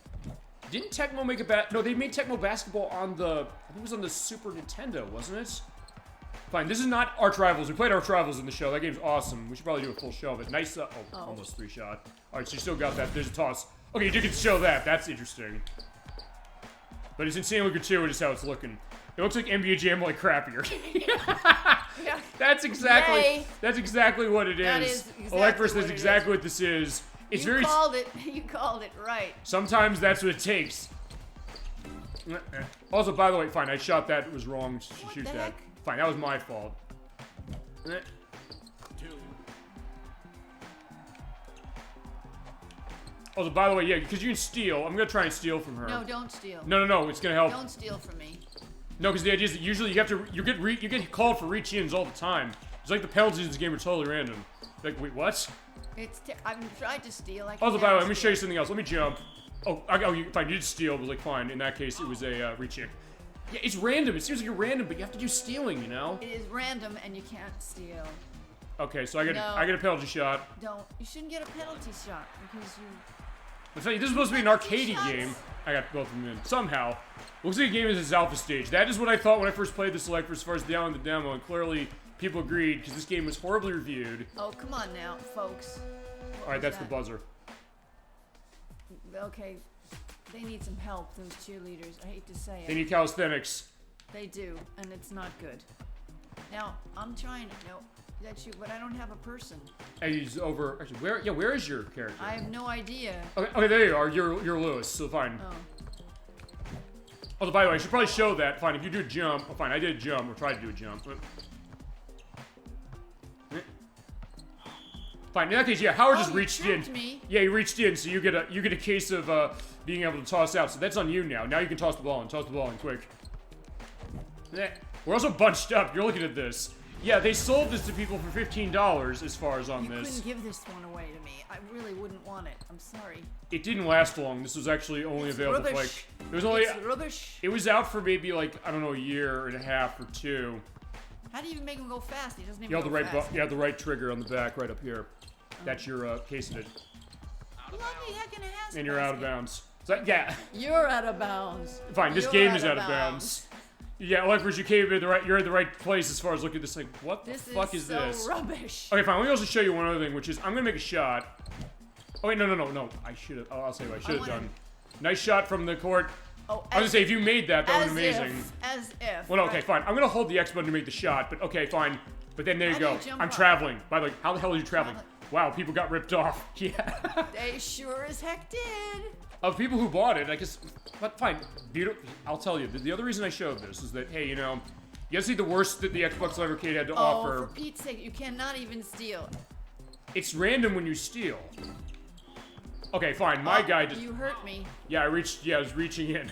Speaker 1: Didn't Tecmo make a No, they made Tecmo Basketball on the... I think it was on the Super Nintendo, wasn't it? Fine, this is not Arch Rivals. We played Arch Rivals in the show. That game's awesome. We should probably do a full show of it. Nice, almost 3 shot. Alright, so you still got that. There's a toss. Okay, you do get to show that. That's interesting. But it's insanely gratuitous how it's looking. It looks like NBA Jam, like, crappier.
Speaker 2: Yeah.
Speaker 1: That's exactly...
Speaker 2: Yay.
Speaker 1: That's exactly what it is.
Speaker 2: That is exactly
Speaker 1: Electros,
Speaker 2: what
Speaker 1: that's
Speaker 2: it
Speaker 1: exactly what this is. It's
Speaker 2: You
Speaker 1: very...
Speaker 2: called it. You called it right.
Speaker 1: Sometimes that's what it takes. Also, by the way, fine, I shot that. It was wrong to shoot
Speaker 2: the
Speaker 1: that.
Speaker 2: heck?
Speaker 1: Fine, that was my fault.
Speaker 3: 2.
Speaker 1: Also, by the way, yeah, because you can steal. I'm gonna try and steal from her.
Speaker 2: No, don't steal.
Speaker 1: No, it's gonna help.
Speaker 2: Don't steal from me.
Speaker 1: No, because the idea is that usually you have to, you get called for reach-ins all the time. It's like the penalties in this game are totally random. Like, wait, what?
Speaker 2: I've tried to steal. I can
Speaker 1: Also, by the way,
Speaker 2: never
Speaker 1: let me show you
Speaker 2: steal.
Speaker 1: something else. Let me jump. Oh, fine, you did steal. It was like, fine. In that case, it was a reach-in. Yeah, it's random. It seems like you're random, but you have to do stealing, you know?
Speaker 2: It is random and you can't steal.
Speaker 1: Okay, so I get
Speaker 2: No.
Speaker 1: I get a penalty shot.
Speaker 2: Don't. You shouldn't get a penalty shot because you.
Speaker 1: Let's tell you, this is supposed to be an arcadey game. I got both of them in. Somehow. Looks like the game is its alpha stage. That is what I thought when I first played this Select as far as downloading the demo, and clearly people agreed because this game was horribly reviewed.
Speaker 2: Oh, come on now, folks.
Speaker 1: Alright, that's the buzzer.
Speaker 2: Okay, they need some help, those cheerleaders. I hate to say
Speaker 1: They
Speaker 2: it.
Speaker 1: need calisthenics.
Speaker 2: They do, and it's not good. Now, I'm trying to. No, that's you, but I don't have a person.
Speaker 1: And he's over. Actually, where is your character?
Speaker 2: I have no idea.
Speaker 1: Okay, there you are. You're Lewis, so fine.
Speaker 2: Oh.
Speaker 1: Oh, by the way, I should probably show that. Fine, if you do a jump. Oh, fine, I did a jump, or tried to do a jump. But... Fine, in that case, yeah, Howard just reached in.
Speaker 2: Me.
Speaker 1: Yeah, he reached in, so you get a case of being able to toss out. So that's on you now. Now you can toss the ball in quick. We're also bunched up. You're looking at this. Yeah, they sold this to people for $15 as far as on
Speaker 2: You
Speaker 1: this.
Speaker 2: couldn't give this one away to me. I really wouldn't want it. I'm sorry.
Speaker 1: It didn't last long. This was actually only available for like it was only
Speaker 2: rubbish.
Speaker 1: it was out for maybe like I don't know, a year and a half or two.
Speaker 2: How do you even make him go fast? He doesn't even
Speaker 1: You have
Speaker 2: go
Speaker 1: the right
Speaker 2: fast.
Speaker 1: you have the right trigger on the back right up here. That's your case of it.
Speaker 2: Lucky heck in a ass
Speaker 1: And you're out of bounds. So, yeah.
Speaker 2: You're out of bounds.
Speaker 1: Fine, this
Speaker 2: You're
Speaker 1: game is out of bounds. Yeah, Lefers, you came in you're in the right place as far as looking at this like, what the fuck is
Speaker 2: so
Speaker 1: this?
Speaker 2: Rubbish.
Speaker 1: Okay, fine, let me also show you one other thing, which is I'm gonna make a shot. Oh wait, no. I should have I'll say what I should have done. Nice shot from the court.
Speaker 2: Oh,
Speaker 1: I was gonna say if you made that would be amazing.
Speaker 2: As if.
Speaker 1: Well, no, okay, fine. I'm gonna hold the X button to make the shot, but okay, fine. But then there you
Speaker 2: How
Speaker 1: go.
Speaker 2: do you jump
Speaker 1: I'm
Speaker 2: up?
Speaker 1: traveling. By the way, how the hell are you traveling? Wow, people got ripped off. Yeah.
Speaker 2: They sure as heck did.
Speaker 1: Of people who bought it, I guess. But fine. Beautiful. I'll tell you. The other reason I showed this is that, hey, you know, you gotta see the worst that the Xbox Live Arcade had to
Speaker 2: Oh,
Speaker 1: offer.
Speaker 2: for Pete's sake, you cannot even steal.
Speaker 1: It's random when you steal. Okay, fine. My guy just.
Speaker 2: You hurt me.
Speaker 1: Yeah, I was reaching in.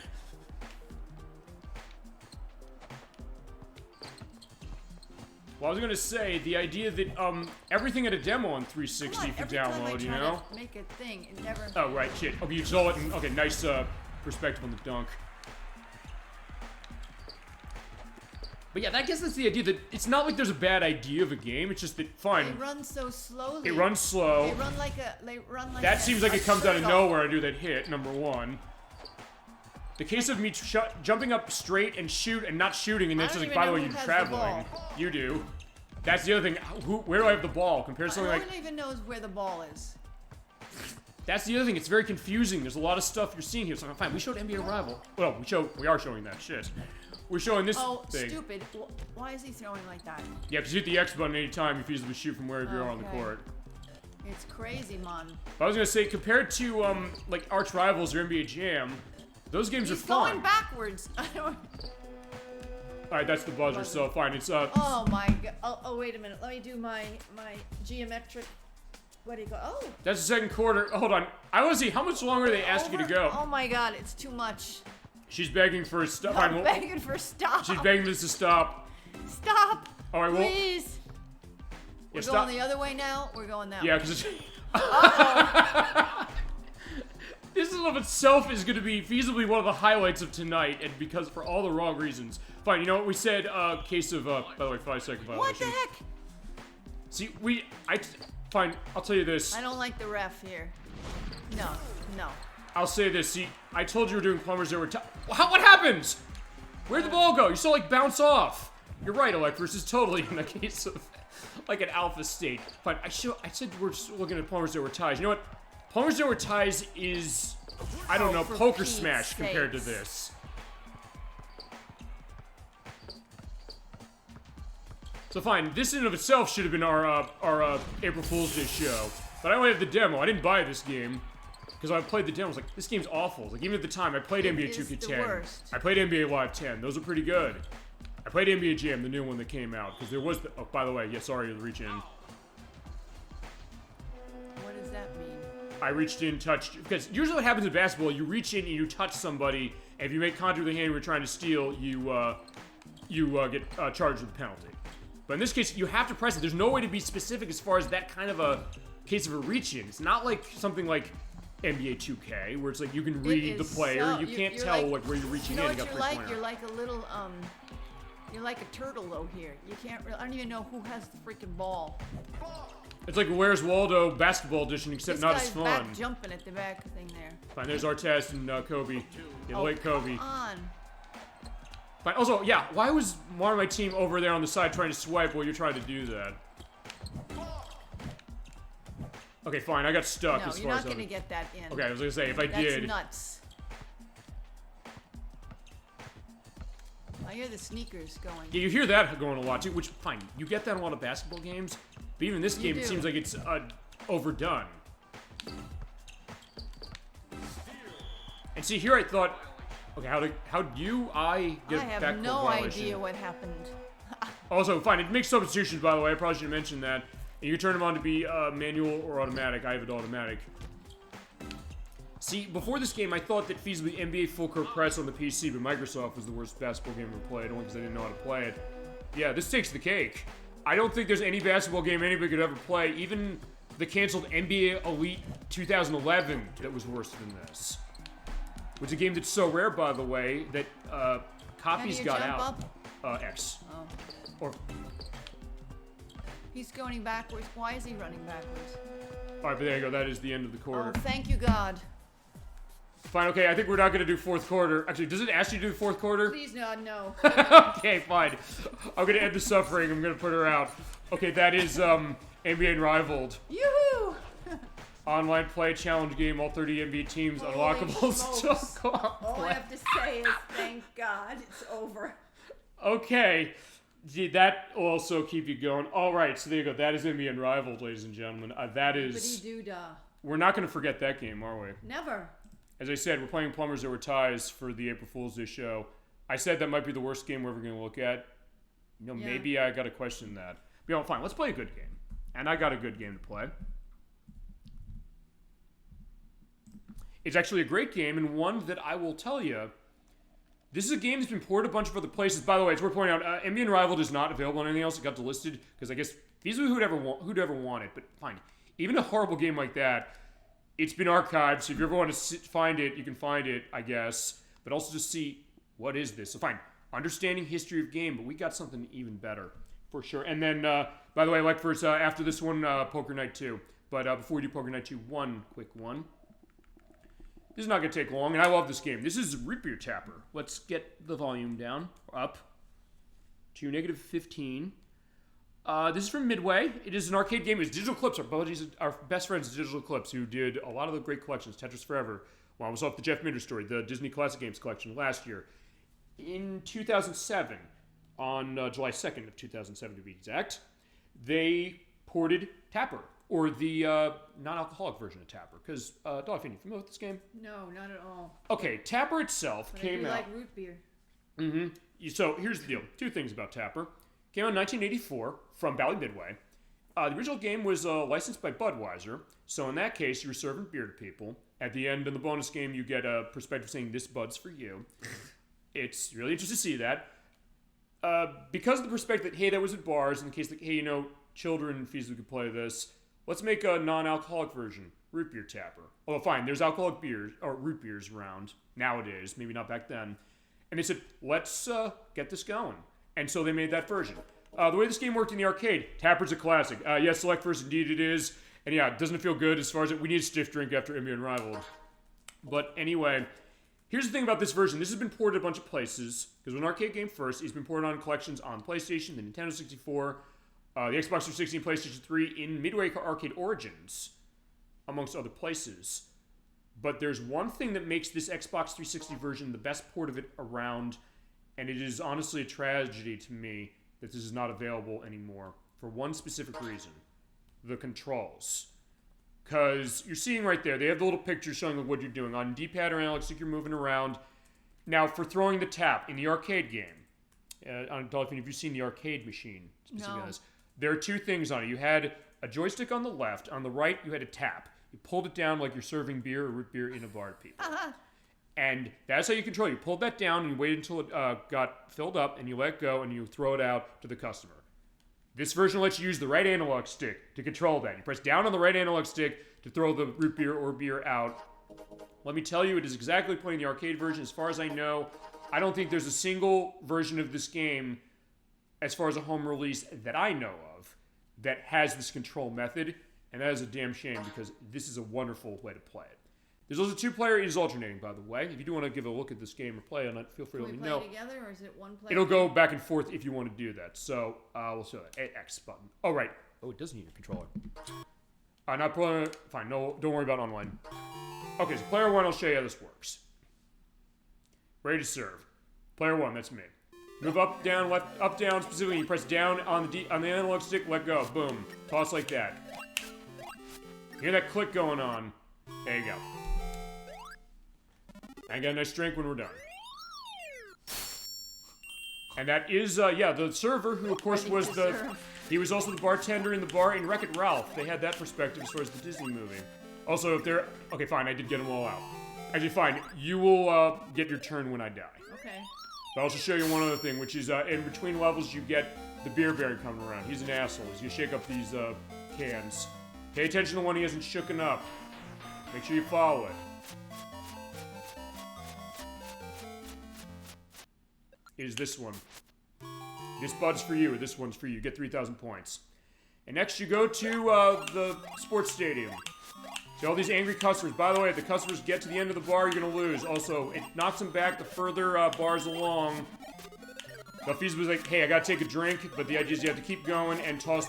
Speaker 1: Well, I was gonna say the idea that everything had a demo on 360 for download, you know?
Speaker 2: To make a thing, it never.
Speaker 1: Oh right, shit. Okay, you saw it. And, okay, nice perspective on the dunk. But yeah, I guess that's the idea that it's not like there's a bad idea of a game. It's just that fine.
Speaker 2: They run so slowly.
Speaker 1: It runs slow.
Speaker 2: They run like a. They run like.
Speaker 1: That seems like it comes out of
Speaker 2: turtle.
Speaker 1: nowhere. I do that hit number one. The case of me jumping up straight and shoot and not shooting, and then
Speaker 2: I
Speaker 1: it's just
Speaker 2: don't
Speaker 1: like, by the way,
Speaker 2: even know
Speaker 1: you're
Speaker 2: who has the
Speaker 1: traveling.
Speaker 2: ball.
Speaker 1: You do. That's the other thing. Where do I have the ball compared to something
Speaker 2: No
Speaker 1: like?
Speaker 2: one even knows where the ball is.
Speaker 1: That's the other thing. It's very confusing. There's a lot of stuff you're seeing here. So fine. We showed NBA Arrival. Well, we are showing that shit. We're showing this thing.
Speaker 2: Stupid. Why is he throwing like that?
Speaker 1: Yeah, because you hit the X button anytime you feasibly shoot from wherever you are on the
Speaker 2: Okay.
Speaker 1: court.
Speaker 2: It's crazy, man.
Speaker 1: But I was gonna say, compared to like Arch Rivals or NBA Jam, those games
Speaker 2: He's
Speaker 1: are fun.
Speaker 2: going backwards. I don't.
Speaker 1: All right, that's the buzzer. So fine, it's
Speaker 2: Oh my god. Oh, wait a minute. Let me do my geometric. What do you go? Oh.
Speaker 1: That's the second quarter. Hold on. I want to see how much longer they ask you to go.
Speaker 2: Oh my god, it's too much.
Speaker 1: She's begging for a stop.
Speaker 2: I'm begging for stop.
Speaker 1: She's begging this to stop.
Speaker 2: Stop.
Speaker 1: All right, well.
Speaker 2: Please. We're
Speaker 1: stop.
Speaker 2: going the other way now. We're going that way.
Speaker 1: Yeah, because it's. This in of itself is going to be feasibly one of the highlights of tonight, and because for all the wrong reasons. Fine, you know what we said? Case of by the way, 5-second violation.
Speaker 2: What the heck?
Speaker 1: See, fine. I'll tell you this.
Speaker 2: I don't like the ref here. No.
Speaker 1: I'll say this. See, I told you we were doing plumbers. There were what happens? Where'd the ball go? You saw like bounce off. You're right, Electros is totally in the case of like an alpha state. Fine. I said we're just looking at plumbers that were ties. You know what? Plumbers that were ties is I don't know,
Speaker 2: for
Speaker 1: poker
Speaker 2: Pete's
Speaker 1: smash compared to
Speaker 2: sakes.
Speaker 1: this. So fine, this in and of itself should have been our April Fool's Day show. But I only have the demo. I didn't buy this game. Because I played the demo, I was like, this game's awful. Like, even at the time, I played NBA
Speaker 2: is the
Speaker 1: 2K10.
Speaker 2: worst.
Speaker 1: I played NBA Live 10. Those are pretty good. I played NBA Jam, the new one that came out. Because there was oh, by the way, yeah, sorry to reach in.
Speaker 2: What does that mean?
Speaker 1: I reached in, touched, because usually what happens in basketball, you reach in and you touch somebody, and if you make contact with the hand you're trying to steal, you get charged with a penalty. But in this case, you have to press it. There's no way to be specific as far as that kind of a case of a reach-in. It's not like something like NBA 2K, where it's like you can read the player. You can't tell
Speaker 2: like,
Speaker 1: where you're reaching
Speaker 2: you know
Speaker 1: in.
Speaker 2: what you're like? You're like a little You're like a turtle though here. You can't really. I don't even know who has the freaking ball.
Speaker 1: It's like Where's Waldo basketball edition, except
Speaker 2: This
Speaker 1: not
Speaker 2: guy's
Speaker 1: as fun.
Speaker 2: back jumping at the back thing there.
Speaker 1: Fine, there's Artest and Kobe. Yeah, late Kobe.
Speaker 2: Come on.
Speaker 1: Fine. Also, yeah, why was one of my team over there on the side trying to swipe while you're trying to do that? Okay, fine, I got stuck
Speaker 2: No,
Speaker 1: as
Speaker 2: you're
Speaker 1: far
Speaker 2: not
Speaker 1: as
Speaker 2: gonna get that in.
Speaker 1: Okay, I was gonna say, if I
Speaker 2: That's
Speaker 1: did...
Speaker 2: nuts. I hear the sneakers going.
Speaker 1: Yeah, you hear that going a lot too, which, fine, you get that in a lot of basketball games, but even this game, it seems like it's overdone. And see, here I thought, okay, how do you, I get
Speaker 2: I
Speaker 1: back
Speaker 2: have
Speaker 1: to
Speaker 2: no
Speaker 1: violation?
Speaker 2: idea what happened.
Speaker 1: Also, fine, it makes substitutions, by the way, I probably should have mentioned that. And you can turn them on to be manual or automatic. I have it automatic. See, before this game, I thought that feasibly NBA Full Court Press on the PC, but Microsoft was the worst basketball game ever played, only because I didn't know how to play it. Yeah, this takes the cake. I don't think there's any basketball game anybody could ever play, even the canceled NBA Elite 2011, that was worse than this. Which is a game that's so rare, by the way, that copies got out. X.
Speaker 2: Oh.
Speaker 1: Or...
Speaker 2: He's going backwards. Why is he running backwards?
Speaker 1: Alright, but there you go. That is the end of the quarter.
Speaker 2: Oh, thank you, God.
Speaker 1: Fine, okay, I think we're not going to do fourth quarter. Actually, does it ask you to do the fourth quarter?
Speaker 2: Please, no.
Speaker 1: Okay, fine. I'm going to end the suffering. I'm going to put her out. Okay, that is NBA Unrivaled.
Speaker 2: Yoo-hoo!
Speaker 1: Online play challenge game, all 30 NBA teams,
Speaker 2: Holy
Speaker 1: unlockable
Speaker 2: smokes.
Speaker 1: stuff.
Speaker 2: All I have to say is thank God it's over.
Speaker 1: Okay. Gee, that will also keep you going. All right, so there you go. That is NBA Unrivaled, ladies and gentlemen. That is...
Speaker 2: Bippity-doo-dah.
Speaker 1: We're not going to forget that game, are we?
Speaker 2: Never.
Speaker 1: As I said, we're playing Plumbers That Were Ties for the April Fool's Day show. I said that might be the worst game we're ever going to look at. You know,
Speaker 2: Yeah.
Speaker 1: maybe I got to question that. But, you know, fine. Let's play a good game. And I got a good game to play. It's actually a great game, and one that I will tell you, this is a game that's been ported a bunch of other places. By the way, it's worth pointing out, NBA Unrivaled is not available on anything else. It got delisted, because I guess feasibly who'd ever want it, but fine. Even a horrible game like that, it's been archived, so if you ever want to find it, you can find it, I guess. But also just see, what is this? So fine, understanding history of game, but we got something even better, for sure. And then, by the way, like first, after this one, Poker Night 2. But before we do Poker Night 2, one quick one. This is not going to take long, and I love this game. This is Root Beer Tapper. Let's get the volume down, up to -15. This is from Midway. It is an arcade game. It's Digital Clips, our best friends at Digital Clips, who did a lot of the great collections. Tetris Forever. Well, I was off the Jeff Minder story, the Disney Classic Games collection last year. In 2007, on July 2nd of 2007 to be exact, they ported Tapper, or the non-alcoholic version of Tapper. Because, Dolphin, you familiar with this game?
Speaker 2: No, not at all.
Speaker 1: Okay, Tapper itself
Speaker 2: But
Speaker 1: came
Speaker 2: I do
Speaker 1: out...
Speaker 2: like root beer.
Speaker 1: So, here's the deal. Two things about Tapper. Came out in 1984 from Bally Midway. The original game was licensed by Budweiser. So, in that case, you were serving beer to people. At the end, in the bonus game, you get a perspective saying, "This Bud's for you." It's really interesting to see that. Because of the perspective that, hey, that was at bars, in the case that, hey, you know, children feasibly could play this, let's make a non-alcoholic version, Root Beer Tapper. Although, fine, there's alcoholic beers, or root beers around nowadays, maybe not back then. And they said, let's get this going. And so they made that version. The way this game worked in the arcade, Tapper's a classic. Yes, select first, indeed it is. And yeah, doesn't it feel good as far as we need a stiff drink after NBA Unrivaled. But anyway, here's the thing about this version. This has been ported a bunch of places, because when an arcade game first, it's been ported on collections on PlayStation, the Nintendo 64, the Xbox 360, and PlayStation 3 in Midway Arcade Origins, amongst other places. But there's one thing that makes this Xbox 360 version the best port of it around, and it is honestly a tragedy to me that this is not available anymore, for one specific reason. The controls. Because you're seeing right there, they have the little picture showing what you're doing. On D-pad or analog stick, you're moving around. Now, for throwing the tap in the arcade game, on Dolphin, if you've seen the arcade machine, specifically
Speaker 2: No.
Speaker 1: on this, there are two things on it. You had a joystick on the left. On the right, you had a tap. You pulled it down like you're serving beer or root beer in a bar to people. And that's how you control it. You pulled that down and you waited until it got filled up, and you let go and you throw it out to the customer. This version lets you use the right analog stick to control that. You press down on the right analog stick to throw the root beer or beer out. Let me tell you, it is exactly playing the arcade version. As far as I know, I don't think there's a single version of this game as far as a home release that I know of, that has this control method, and that is a damn shame because this is a wonderful way to play it. There's also 2-player. It is alternating, by the way. If you do want to give a look at this game or play on it, feel free to let me know.
Speaker 2: Can we play together, or is it one player?
Speaker 1: It'll go back and forth if you want to do that. So, we'll show that. X button. Oh, right. Oh, it does need a controller. Not player. Fine. No, don't worry about online. Okay, so player 1, I'll show you how this works. Ready to serve. Player 1, that's me. Move up, down, left, up, down. Specifically, you press down on the analog stick. Let go. Boom. Toss like that. Hear that click going on? There you go. I got a nice drink when we're done. And that is, the server, who of course was he was also the bartender in the bar in Wreck-It Ralph. They had that perspective as far as the Disney movie. Also, if they're, okay, fine, I did get them all out. Actually, fine, you will, get your turn when I die.
Speaker 2: Okay.
Speaker 1: But I'll also show you one other thing, which is, in between levels, you get the beer baron coming around. He's an asshole. He's gonna shake up these, cans. Pay attention to when he hasn't shooken up. Make sure you follow it. Is this one. This bud's for you, or this one's for you. Get 3,000 points. And next you go to the sports stadium. See all these angry customers. By the way, if the customers get to the end of the bar, you're gonna lose. Also, it knocks them back the further bars along. Buffy's was like, hey, I gotta take a drink, but the idea is you have to keep going and toss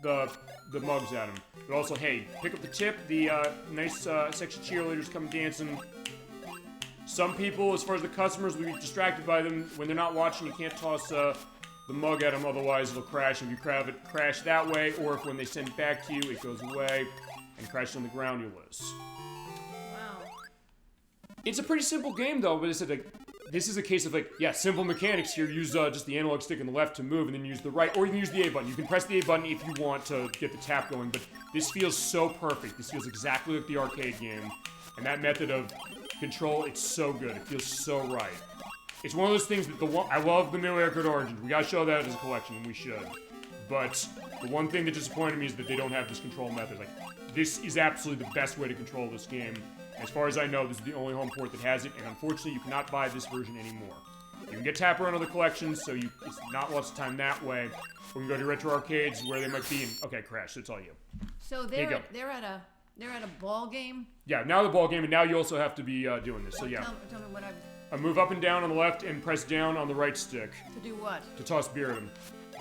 Speaker 1: the mugs at him. But also, hey, pick up the tip. The nice sexy cheerleaders come dancing. Some people, as far as the customers, will be distracted by them. When they're not watching, you can't toss the mug at them, otherwise it'll crash. If you have it crash that way, or if when they send it back to you, it goes away and crashes on the ground, you lose.
Speaker 2: Wow.
Speaker 1: It's a pretty simple game, though, but it's like, this is a case of, like, yeah, simple mechanics here. Use just the analog stick on the left to move, and then use the right, or you can use the A button. You can press the A button if you want to get the tap going, but this feels so perfect. This feels exactly like the arcade game, and that method of control, it's so good. It feels so right. It's one of those things that I love the New Arcade Origins. We gotta show that as a collection, and we should. But the one thing that disappointed me is that they don't have this control method. Like, this is absolutely the best way to control this game. As far as I know, this is the only home port that has it, and unfortunately, you cannot buy this version anymore. You can get Tapper on other collections, so it's not lots of time that way. Or we can go to retro arcades where they might be in. Okay, Crash, that's all you.
Speaker 2: So they're at a ball game.
Speaker 1: Yeah, now the ball game, and now you also have to be doing this. So yeah.
Speaker 2: Tell me what
Speaker 1: Move up and down on the left, and press down on the right stick.
Speaker 2: To do what?
Speaker 1: To toss beer at them,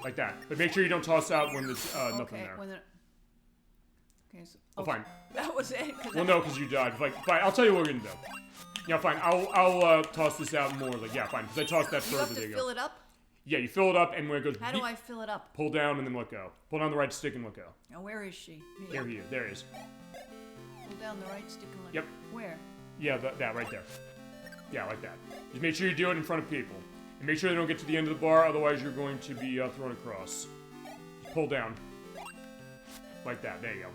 Speaker 1: like that. But make sure you don't toss out when there's nothing there.
Speaker 2: Okay, so
Speaker 1: fine.
Speaker 2: That was it.
Speaker 1: Well, no, because you died. Like, fine. I'll tell you what we're gonna do. Yeah, fine. I'll toss this out more. Like, yeah, fine. Because I tossed that further.
Speaker 2: You have to fill it up.
Speaker 1: Yeah, you fill it up, and when it goes.
Speaker 2: How do I fill it up?
Speaker 1: Pull down and then let go. Pull down the right stick and let go.
Speaker 2: Now, where is she?
Speaker 1: There he is. There he is.
Speaker 2: Pull down the right stick and let
Speaker 1: Yep.
Speaker 2: go. Where?
Speaker 1: Yeah, that right there. Yeah, like that. Just make sure you do it in front of people. And make sure they don't get to the end of the bar, otherwise you're going to be thrown across. Pull down. Like that. There you go.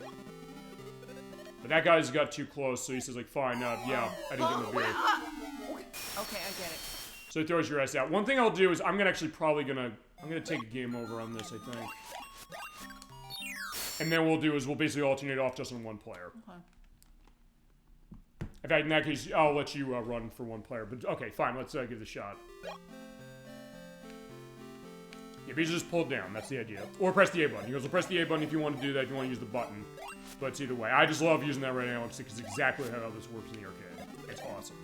Speaker 1: But that guy's got too close, so he says, like, fine, yeah, I didn't get no beer.
Speaker 2: Okay, I get it.
Speaker 1: So he throws your ass out. One thing I'll do is I'm gonna take a game over on this, I think. And then we'll basically alternate off just on one player.
Speaker 2: Okay.
Speaker 1: In fact, in that case, I'll let you run for one player. But okay, fine, let's give it a shot. Yeah, but you just pull it down, that's the idea. Or press the A button. He goes, well, press the A button if you want to do that, if you want to use the button. But it's either way. I just love using that right analog stick, because it's exactly how this works in the arcade. It's awesome.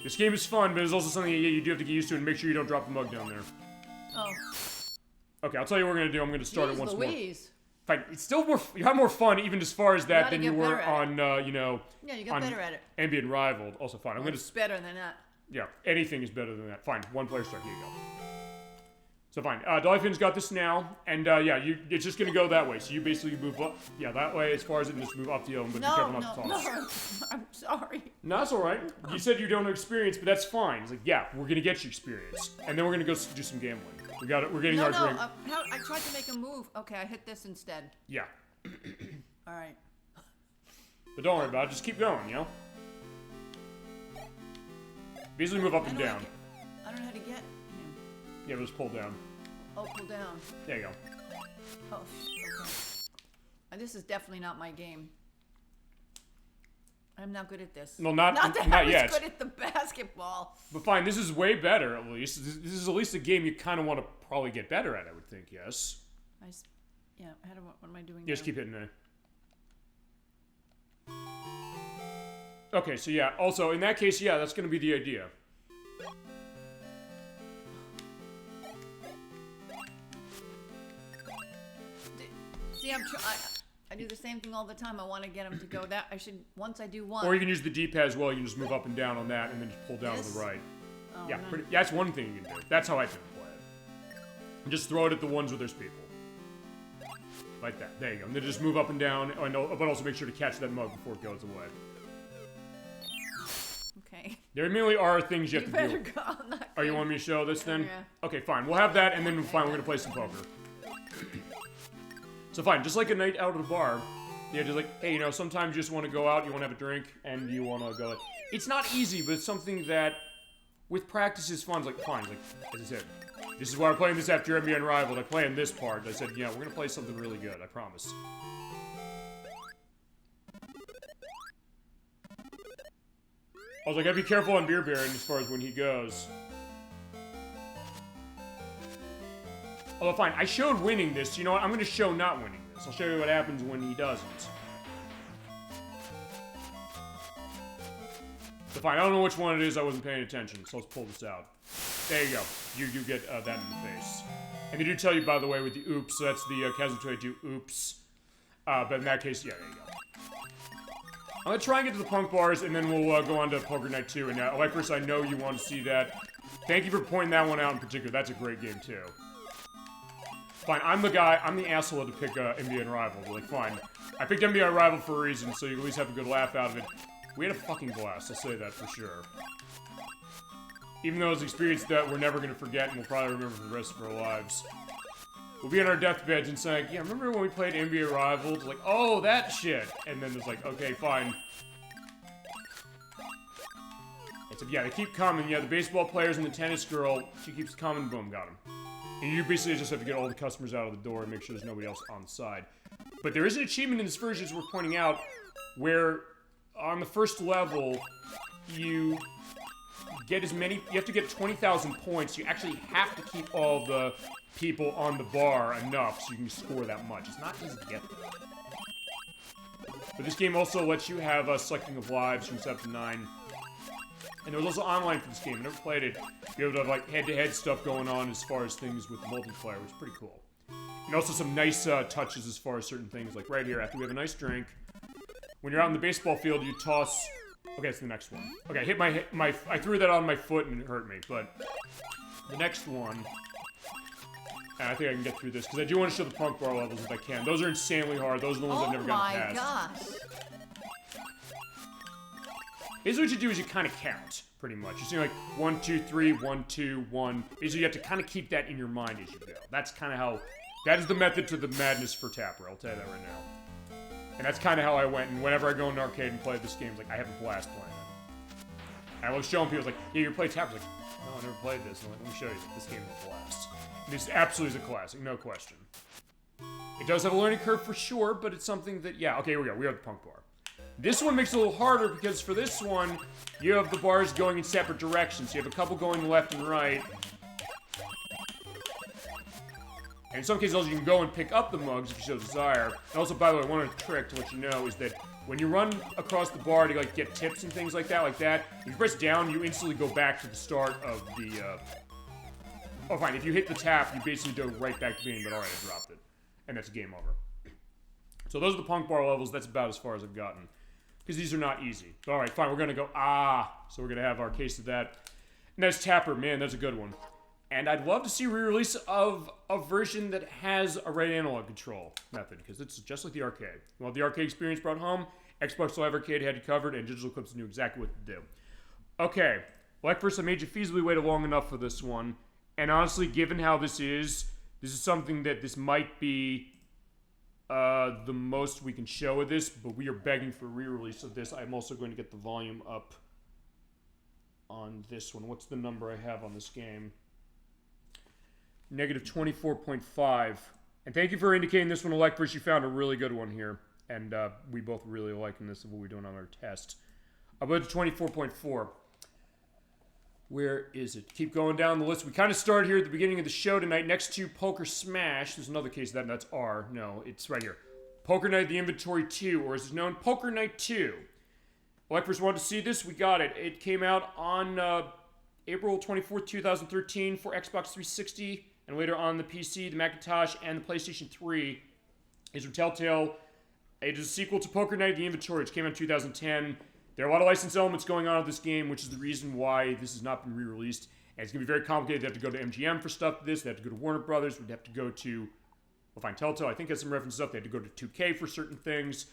Speaker 1: This game is fun, but it's also something that you do have to get used to and make sure you don't drop the mug down there.
Speaker 2: Oh.
Speaker 1: Okay, I'll tell you what we're going to do. I'm going to start it once more. Fine. It's still you have more fun even as far as that than you were on,
Speaker 2: Yeah, you got better at it.
Speaker 1: And Unrivaled. Also fine. I'm going to...
Speaker 2: It's better than that.
Speaker 1: Yeah, anything is better than that. Fine, one player start. Here you go. So fine. Dolphin's got this now, and it's just going to go that way. So you basically move up, that way as far as it, and just move up the oven, but be careful not to toss.
Speaker 2: No, I'm sorry.
Speaker 1: No, that's all right. You said you don't know experience, but that's fine. It's like, yeah, we're going to get you experience, and then we're going to go do some gambling. We're getting our drink.
Speaker 2: I tried to make a move. Okay, I hit this instead.
Speaker 1: Yeah.
Speaker 2: All right.
Speaker 1: But don't worry about it. Just keep going, Basically move up and down.
Speaker 2: I don't know how to get him.
Speaker 1: Yeah, just pull down.
Speaker 2: Oh, pull down.
Speaker 1: There you go.
Speaker 2: Oh, okay. This is definitely not my game. I'm not good at this.
Speaker 1: Well, not
Speaker 2: that I was
Speaker 1: yet.
Speaker 2: good at the basketball.
Speaker 1: But fine, this is way better, at least. This is at least a game you kind of want to probably get better at, I would think, yes?
Speaker 2: Yeah, what am I doing
Speaker 1: Just
Speaker 2: now?
Speaker 1: keep hitting it. Okay, so yeah, also, in that case, yeah, that's going to be the idea.
Speaker 2: See, I do the same thing all the time. I want to get him to go that. Once I do one.
Speaker 1: Or you can use the D-pad as well. You can just move up and down on that and then just pull down to the right.
Speaker 2: Oh,
Speaker 1: Yeah,
Speaker 2: no.
Speaker 1: that's one thing you can do. That's how I tend to play it. And just throw it at the ones where there's people. Like that. There you go. And then just move up and down, but also make sure to catch that mug before it goes away.
Speaker 2: Okay.
Speaker 1: There merely are things you have to
Speaker 2: better
Speaker 1: do.
Speaker 2: go. I'm not
Speaker 1: Oh, you
Speaker 2: good.
Speaker 1: want me to show this then?
Speaker 2: Yeah.
Speaker 1: Okay, fine. We'll have that, and then fine, we're going to play some poker. So fine, just like a night out at a bar, you're just like, hey, you know, sometimes you just want to go out, you want to have a drink, and you want to go. It's not easy, but it's something that, with practice, is fun. It's like, fine, like, as I said, this is why we're playing this after NBA Unrivaled. I play in this part. I said, yeah, we're going to play something really good, I promise. Also, I gotta be careful on Beer Baron as far as when he goes. Although, fine, I showed winning this. You know what? I'm gonna show not winning this. I'll show you what happens when he doesn't. So fine, I don't know which one it is. I wasn't paying attention, so let's pull this out. There you go. You do get that in the face. And they do tell you, by the way, with the oops, so that's the Kazuma22 oops. But in that case, yeah, there you go. I'm gonna try and get to the punk bars, and then we'll go on to Poker Night 2. And Electrus, I know you want to see that. Thank you for pointing that one out in particular. That's a great game, too. Fine, I'm the asshole to pick NBA Unrivaled. Like, fine. I picked NBA Unrivaled for a reason, so you at least have a good laugh out of it. We had a fucking blast, I'll say that for sure. Even though it's an experience that we're never gonna forget and we'll probably remember for the rest of our lives. We'll be on our deathbeds and saying, yeah, remember when we played NBA Unrivaled? Like, oh, that shit! And then it's like, okay, fine. And so, yeah, they keep coming. Yeah, the baseball players and the tennis girl, she keeps coming, boom, got him. And you basically just have to get all the customers out of the door and make sure there's nobody else on the side. But there is an achievement in this version, as we're pointing out, where on the first level, you get as many, you have to get 20,000 points. You actually have to keep all the people on the bar enough so you can score that much. It's not easy to get there. But this game also lets you have a selecting of lives from 7 to 9. And there was also online for this game. I never played it. You have to have like head-to-head stuff going on as far as things with multiplayer, which is pretty cool. And also some nice touches as far as certain things. Like right here, after we have a nice drink, when you're out in the baseball field, you toss. Okay, it's the next one. Okay, I hit my I threw that on my foot and it hurt me. But the next one, and I think I can get through this because I do want to show the punk bar levels if I can. Those are insanely hard. Those are the ones I've never gotten past.
Speaker 2: Oh my gosh.
Speaker 1: Basically, what you do is you kind of count, pretty much. You see, like 1, 2, 3, 1, 2, 1. Basically, you have to kind of keep that in your mind as you go. That's kind of how. That is the method to the madness for Tapper. I'll tell you that right now. And that's kind of how I went. And whenever I go in an arcade and play this game, it's like I have a blast playing it. And I was showing people, like, yeah, you play Tapper. Like, no, I never played this. And I'm like, let me show you. This game is a blast. And this absolutely is a classic, no question. It does have a learning curve for sure, but it's something that, yeah, okay, here we go. We have the punk bar. This one makes it a little harder because for this one, you have the bars going in separate directions. You have a couple going left and right. And in some cases, also, you can go and pick up the mugs if you so desire. And also, by the way, one other trick to let you know is that when you run across the bar to like get tips and things like that, if you press down, you instantly go back to the start of the. Oh, fine. If you hit the tap, you basically go right back to being. But all right, I dropped it, and that's game over. So those are the punk bar levels. That's about as far as I've gotten. Because these are not easy. All right, fine. We're going to go, So we're going to have our case of that. And that's Tapper. Man, that's a good one. And I'd love to see a re-release of a version that has a right analog control method. Because it's just like the arcade. You want the arcade experience brought home? Xbox Live Arcade had you covered. And Digital Eclipse knew exactly what to do. Okay. Like first, I made you feasibly wait long enough for this one. And honestly, given how this is something that this might be... the most we can show of this, but we are begging for a re-release of this. I'm also going to get the volume up on this one. What's the number I have on this game? Negative 24.5. And thank you for indicating this one, Electris. You found a really good one here. and we both really liking this of what we're doing on our test. I'll go to 24.4. Where is it? Keep going down the list. We kind of started here at the beginning of the show tonight next to Poker Smash. There's another case of that, and that's R. No, it's right here. Poker Night, The Inventory 2, or as it's known, Poker Night 2. Electors wanted to see this. We got it. It came out on April 24th, 2013 for Xbox 360, and later on the PC, the Macintosh, and the PlayStation 3. It's from Telltale. It is a sequel to Poker Night, The Inventory, which came out in 2010. There are a lot of license elements going on with this game, which is the reason why this has not been re-released. And it's going to be very complicated. They have to go to MGM for stuff for this. They have to go to Warner Brothers. We'd have to go to, we'll find Telltale. I think has some references up. They had to go to 2K for certain things.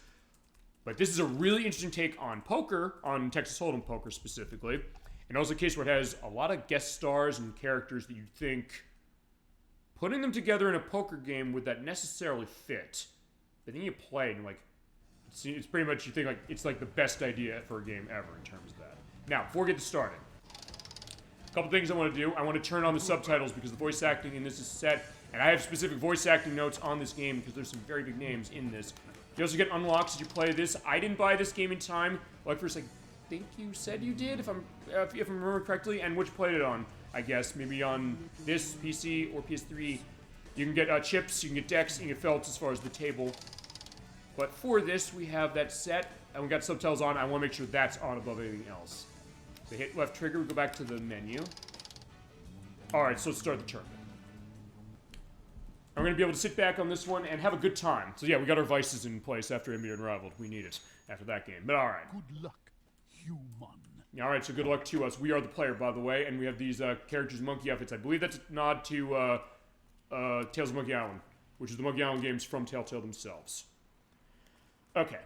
Speaker 1: But this is a really interesting take on poker, on Texas Hold'em poker specifically. And also a case where it has a lot of guest stars and characters that you'd think putting them together in a poker game would that necessarily fit. But then you play and you're like, it's pretty much, you think like it's like the best idea for a game ever in terms of that. Now, before we get started, a couple things I want to do. I want to turn on the subtitles because the voice acting in this is set, and I have specific voice acting notes on this game because there's some very big names in this. You also get unlocks as you play this. I didn't buy this game in time. Like first, I think you said you did, if I remember correctly, and which played it on, I guess. Maybe on this PC or PS3. You can get chips, you can get decks, you can get felts as far as the table. But for this, we have that set, and we got subtitles on. I want to make sure that's on above anything else. So hit left trigger, we go back to the menu. Alright, so let's start the tournament. I'm going to be able to sit back on this one and have a good time. So yeah, we got our vices in place after Unrivaled. We need it after that game. But alright.
Speaker 3: Good luck, human.
Speaker 1: Alright, so good luck to us. We are the player, by the way, and we have these characters' monkey outfits. I believe that's a nod to Tales of Monkey Island, which is the Monkey Island games from Telltale themselves. Okay,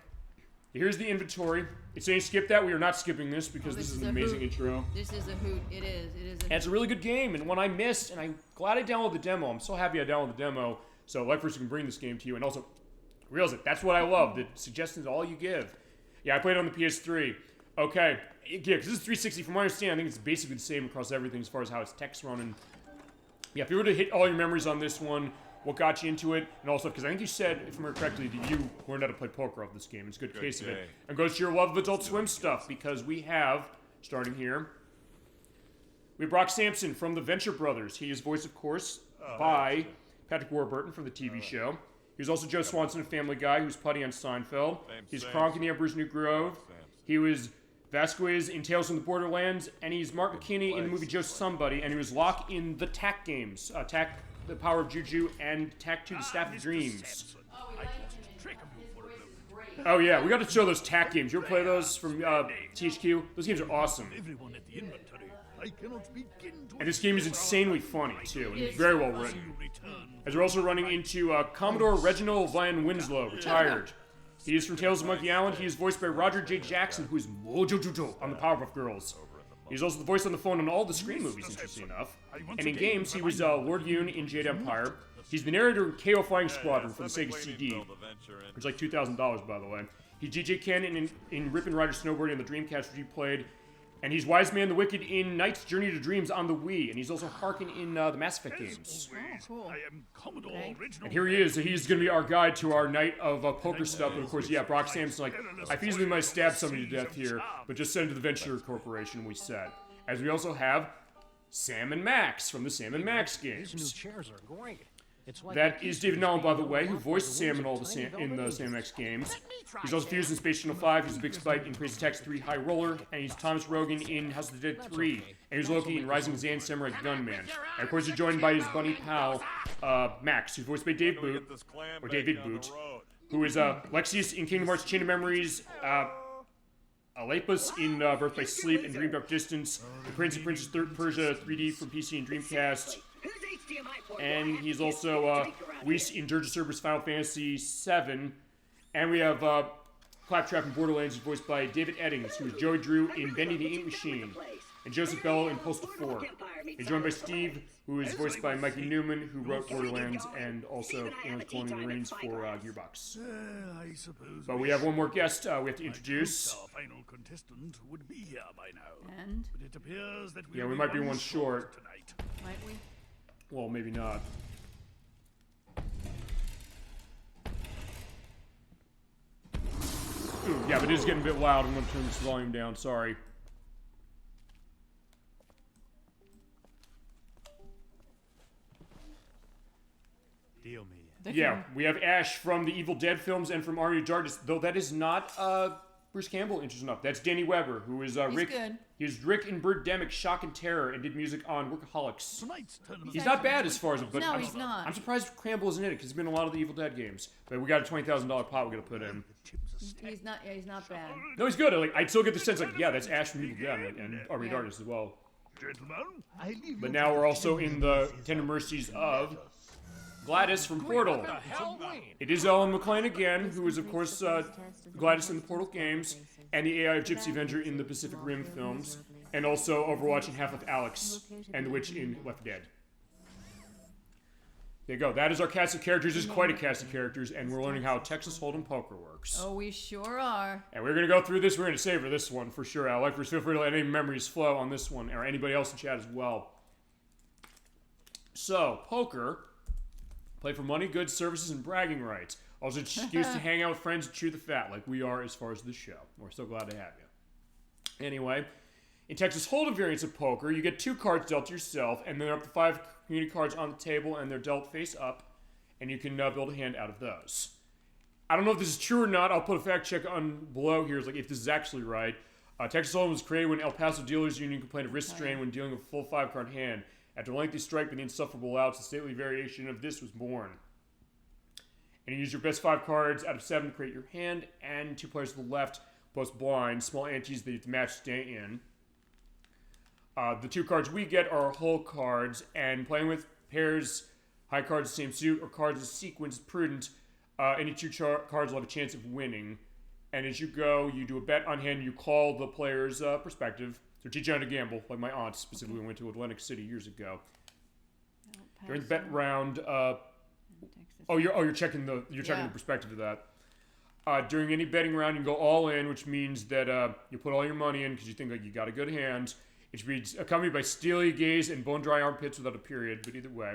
Speaker 1: here's the inventory. It's saying skip that. We are not skipping this because this is an amazing intro.
Speaker 2: This is a hoot. It is. It is.
Speaker 1: And it's a really good game, and one I missed, and I'm glad I downloaded the demo. I'm so happy I downloaded the demo, so like first can bring this game to you, and also realize it. That's what I love. The suggestions all you give. Yeah, I played it on the PS3. Okay, yeah, because this is 360. From what I understand, I think it's basically the same across everything as far as how its text running. Yeah, if you were to hit all your memories on this one, what got you into it, and also, because I think you said, if I remember correctly, that you learned how to play poker off this game. It's a good case of it. And goes to your love of Adult Swim stuff, because we have, starting here, we have Brock Sampson from the Venture Brothers. He is voiced, of course, by Patrick Warburton from the TV show. He was also Joe Swanson of Family Guy, who's Putty on Seinfeld. He's Kronk in The Emperor's New Groove. He was Vasquez in Tales from the Borderlands, and he's Mark McKinney in the movie Joe Somebody, and he was Locke in the Tak games. Tak, The Power of Juju, and Tak 2, The Staff of Dreams. Oh yeah, we got to show those Tak games. You ever play those from THQ? Those games are awesome. And this game is insanely funny, too, and it's very well written. As we're also running into Commodore Reginald Van Winslow, retired. He is from Tales of Monkey Island. He is voiced by Roger J. Jackson, who is Mojo Jojo on the Powerpuff Girls. He's also the voice on the phone in all the Scream movies, interesting enough. And in games, he was Lord Yoon in Jade Empire. He's the narrator in KO Flying Squadron for the Sega CD, which is like $2,000, by the way. He's DJ Ken in Rip and Rider Snowboarding on the Dreamcast, which he played. And he's Wise Man the Wicked in Knight's Journey to Dreams on the Wii. And he's also Harkin in the Mass Effect games.
Speaker 2: Oh, cool. Okay.
Speaker 1: And here he is. He's going to be our guide to our night of poker stuff. And of course, yeah, Brock Sampson, like, I feasibly might stab somebody to death here, but just send it to the Venture Corporation, we said. As we also have Sam and Max from the Sam and Max games.
Speaker 5: These new chairs are great.
Speaker 1: That is David Nolan, by the way, who voiced Sam in all the Sam and Max games. He's also fused in Space Channel 5. He's a big spite in Crazy Taxi 3 High Roller. And he's Thomas Rogan in House of the Dead 3. And he's Loki in Rising Zan Samurai Gunman. And of course, he's joined by his bunny pal, Max, who's voiced by Dave Boot, or David Boot, who is Lexius in Kingdom Hearts Chain of Memories, Alepus in Birth by Sleep and Dream Dark Distance, the Prince and Princess Persia 3D from PC and Dreamcast. And he's also Whis in Dirge of Cerberus Final Fantasy VII. And we have Claptrap in Borderlands, who's voiced by David Eddings, who is Joey Drew in Bendy the Ink Machine. And Joseph Bello in Postal 4. He's joined by Steve, who is voiced by Mikey Newman, who wrote Borderlands and also Colonial Marines for Gearbox. But we have one more guest we have to introduce.
Speaker 3: Our final contestant would be here by now.
Speaker 2: And?
Speaker 3: But it appears that
Speaker 1: Yeah, we might be one short.
Speaker 3: Tonight.
Speaker 2: Might we?
Speaker 1: Well, maybe not. Yeah, but it is getting a bit loud. I'm going to turn this volume down. Sorry.
Speaker 3: Deal me.
Speaker 1: Yeah, we have Ash from the Evil Dead films and from Army of Darkness, though that is not Bruce Campbell, interesting enough. That's Danny Weber, who is Rick.
Speaker 2: Good.
Speaker 1: He was Rick in Birdemic, Shock and Terror, and did music on Workaholics.
Speaker 3: Tonight's tournament.
Speaker 1: He's not bad as far as, but
Speaker 2: No, he's not.
Speaker 1: I'm surprised Campbell isn't in it because he's been in a lot of the Evil Dead games. But we got a $20,000 pot we're gonna put in.
Speaker 2: He's not. Yeah, he's not bad.
Speaker 1: No, he's good. Like I still get the sense, like yeah, that's Ash from Evil Dead and Army of Darkness as well.
Speaker 3: Gentlemen, I leave
Speaker 1: But now we're also in the tender mercies of Gladys from Portal. It is Ellen McClain again, who is of course Gladys in the Portal games, and the AI of Gypsy Avenger in the Pacific Rim films, and also Overwatch and Half-Life Alyx, and the Witch in Left 4 Dead. There you go. That is our cast of characters. It's quite a cast of characters, and we're learning how Texas Hold'em poker works.
Speaker 2: Oh, we sure are.
Speaker 1: And we're going to go through this. We're going to savor this one for sure. Alex, feel free to let any memories flow on this one, or anybody else in chat as well. So, poker. Play for money, goods, services, and bragging rights. Also, an excuse to hang out with friends and chew the fat, like we are as far as this show. We're so glad to have you. Anyway, in Texas Hold'em variants of poker, you get 2 cards dealt to yourself, and then up to 5 community cards on the table, and they're dealt face up, and you can build a hand out of those. I don't know if this is true or not. I'll put a fact check on below here, like if this is actually right. Texas Hold'em was created when El Paso Dealers Union complained of wrist strain when dealing with a full 5-card hand. After a lengthy strike with the insufferable outs, a stately variation of this was born. And you use your best 5 cards out of 7 to create your hand, and 2 players to the left, plus blind, small antes that you have to match stay in. The 2 cards we get are whole cards, and playing with pairs, high cards, the same suit, or cards in sequence is prudent. Any 2 cards will have a chance of winning. And as you go, you do a bet on hand, you call the player's perspective. So teach you how to gamble, like my aunt specifically went to Atlantic City years ago. During the bet round, you're checking the perspective of that. During any betting round, you can go all in, which means that you put all your money in because you think like you got a good hand. It should be accompanied by steely gaze and bone dry armpits without a period, but either way.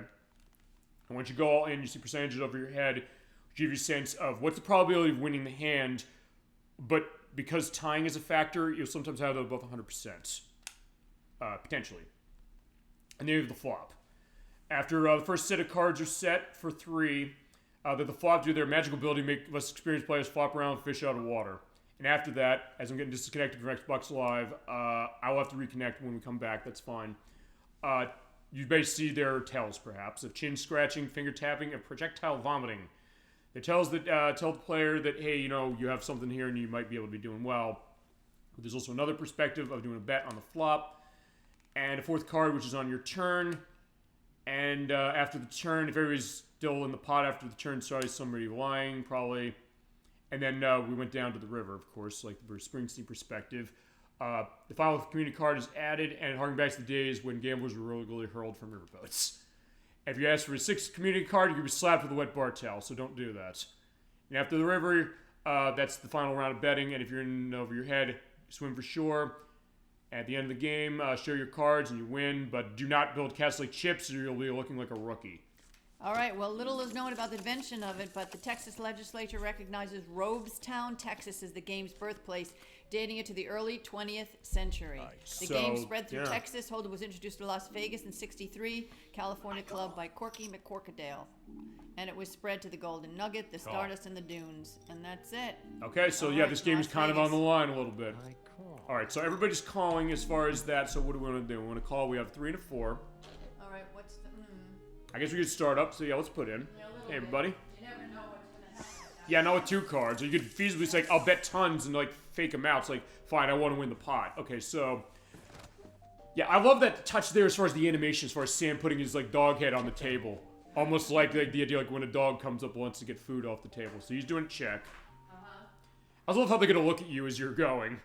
Speaker 1: And once you go all in, you see percentages over your head, which give you a sense of what's the probability of winning the hand, but because tying is a factor, you'll sometimes have it above 100%. Potentially. And then you have the flop. After the first set of cards are set for 3, that the flop do their magical ability to make less experienced players flop around and fish out of water. And after that, as I'm getting disconnected from Xbox Live, I'll have to reconnect when we come back. That's fine. You basically see their tells, perhaps, of chin scratching, finger tapping, and projectile vomiting. It tells that tell the player that, hey, you have something here and you might be able to be doing well. But there's also another perspective of doing a bet on the flop. And a 4th card, which is on your turn. And after the turn, if everybody's still in the pot after the turn, sorry, somebody lying, probably. And then we went down to the river, of course, like the Bruce Springsteen perspective. The final community card is added, and harking back to the days when gamblers were regularly hurled from riverboats. If you ask for a 6th community card, you'll be slapped with a wet bar towel, so don't do that. And after the river, that's the final round of betting, and if you're in over your head, swim for shore. At the end of the game, show your cards and you win, but do not build castle like chips or you'll be looking like a rookie.
Speaker 2: All right, well, little is known about the invention of it, but the Texas legislature recognizes Robestown, Texas as the game's birthplace, dating it to the early 20th century. The game spread through Texas. Hold'em was introduced to Las Vegas in '63, California Club by Corky McCorkadale. And it was spread to the Golden Nugget, the Stardust, and the Dunes. And that's it.
Speaker 1: Okay, so this game is kind of on the line a little bit. All right, so everybody's calling as far as that, so what do we want to do? We want to call, we have 3 and a 4.
Speaker 2: All right, what's the...
Speaker 1: I guess we could start up, so let's put in. Hey, everybody.
Speaker 2: You never know what's going to happen.
Speaker 1: Yeah, not with 2 cards. You could feasibly say, I'll bet tons and, fake them out. It's like, fine, I want to win the pot. Okay, so... Yeah, I love that touch there as far as the animation, as far as Sam putting his, dog head on the table. Almost like the idea, when a dog comes up and wants to get food off the table. So he's doing a check. I love how they're going to look at you as you're going,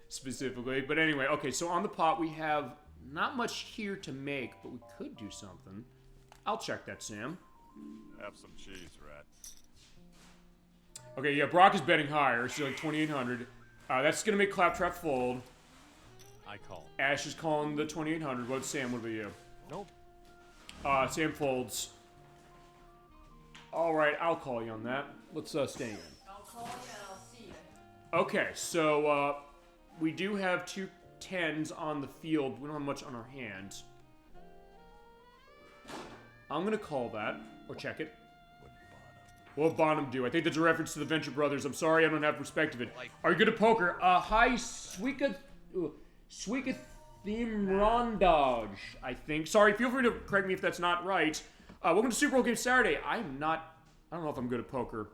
Speaker 1: specifically. But anyway, okay, so on the pot we have not much here to make, but we could do something. I'll check that, Sam.
Speaker 3: Have some cheese, rat.
Speaker 1: Okay, yeah, Brock is betting higher, so 2,800. That's going to make Claptrap fold.
Speaker 5: I call.
Speaker 1: Ash is calling the 2,800. What's Sam? What about you?
Speaker 5: Nope.
Speaker 1: Sam folds. All right, I'll call you on that. Let's stay in.
Speaker 2: I'll call you and I'll see you.
Speaker 1: Okay, so we do have 2 10s on the field. We don't have much on our hands. I'm gonna call that, or check it. What Bonham do? I think that's a reference to the Venture Brothers. I'm sorry, I don't have perspective of it. Are you good at poker? Hi, Suika Theme Rondage, I think. Sorry, feel free to correct me if that's not right. Welcome to Super Bowl Game Saturday. I don't know if I'm good at poker.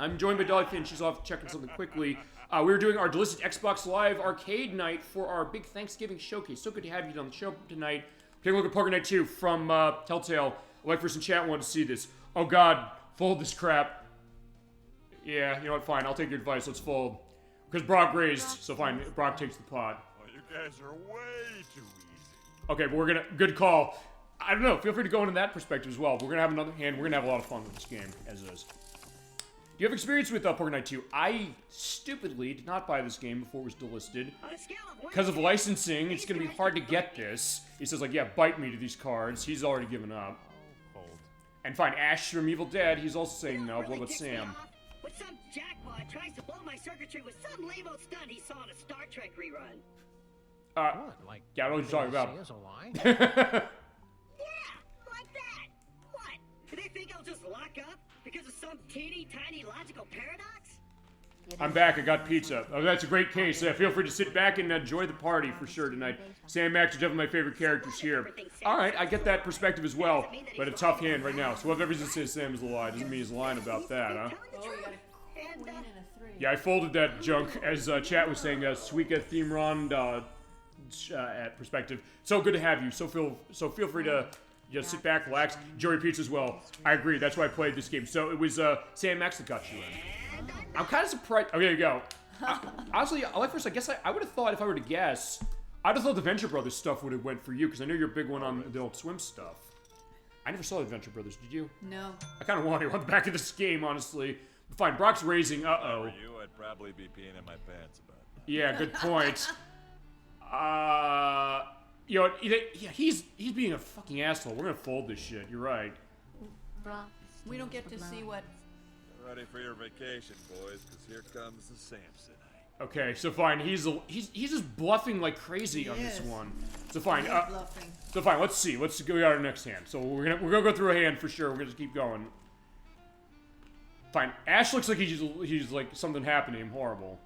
Speaker 1: I'm joined by Dolphin. She's off checking something quickly. We were doing our Delisted Xbox Live arcade night for our big Thanksgiving showcase. So good to have you on the show tonight. Take a look at Poker Night 2 from Telltale. A white person in chat wanted to see this. Oh God, fold this crap. Yeah, you know what, fine, I'll take your advice, let's fold. Because Brock raised, so fine, Brock takes the pot.
Speaker 3: Well, you guys are way too easy.
Speaker 1: Okay, but we're gonna, good call. I don't know, feel free to go into that perspective as well. We're gonna have another hand, we're gonna have a lot of fun with this game, as is. Do you have experience with Poker Night 2? I stupidly did not buy this game before it was delisted. Because of licensing, it's gonna be hard to get this. He says like, yeah, bite me to these cards. He's already given up.
Speaker 3: Fold.
Speaker 1: And fine, Ash from Evil Dead, he's also saying no. What about Sam?
Speaker 5: When some jackpot tries to blow my circuitry with some lame-o stunt he saw in a Star Trek rerun.
Speaker 6: What? Like,
Speaker 1: yeah, I don't know what you're talking about.
Speaker 6: Is a lie?
Speaker 5: Yeah, like that. What? Do they think I'll just lock up because of some teeny-tiny logical paradox?
Speaker 1: I'm back, I got pizza. Oh, that's a great case. Feel free to sit back and enjoy the party for sure tonight. Sam Max are definitely my favorite characters here. Alright, I get that perspective as well, but a tough hand right now. So whoever says Sam is a lie doesn't mean he's lying about that, huh?
Speaker 2: Oh, you got a queen and a 3.
Speaker 1: Yeah, I folded that junk, as chat was saying, Suika Themron at perspective. So good to have you. So feel free to just sit back, relax, enjoy your pizza as well. I agree, that's why I played this game. So it was Sam Max that got you in. I'm kind of surprised. Oh, there you go. Honestly, like first, I guess I would have thought, if I were to guess, I'd have thought the Venture Brothers stuff would have went for you, because I know you're a big one on the old Swim stuff. I never saw the Venture Brothers, did you?
Speaker 2: No.
Speaker 1: I kind of want to on the back of this game, honestly. But fine, Brock's raising. Uh-oh.
Speaker 3: For you, I'd probably be peeing in my pants about that.
Speaker 1: Yeah, good point. You know, yeah, he's being a fucking asshole. We're gonna fold this shit. You're right.
Speaker 2: We don't get to see what...
Speaker 3: Ready for your vacation, boys, because here comes the Samsonite.
Speaker 1: Okay, so fine. He's just bluffing like crazy on this one. So fine.
Speaker 2: bluffing.
Speaker 1: So fine. Let's see. Let's go to our next hand. So we're gonna go through a hand for sure. We're gonna just keep going. Fine. Ash looks like he's like something happened to him horrible.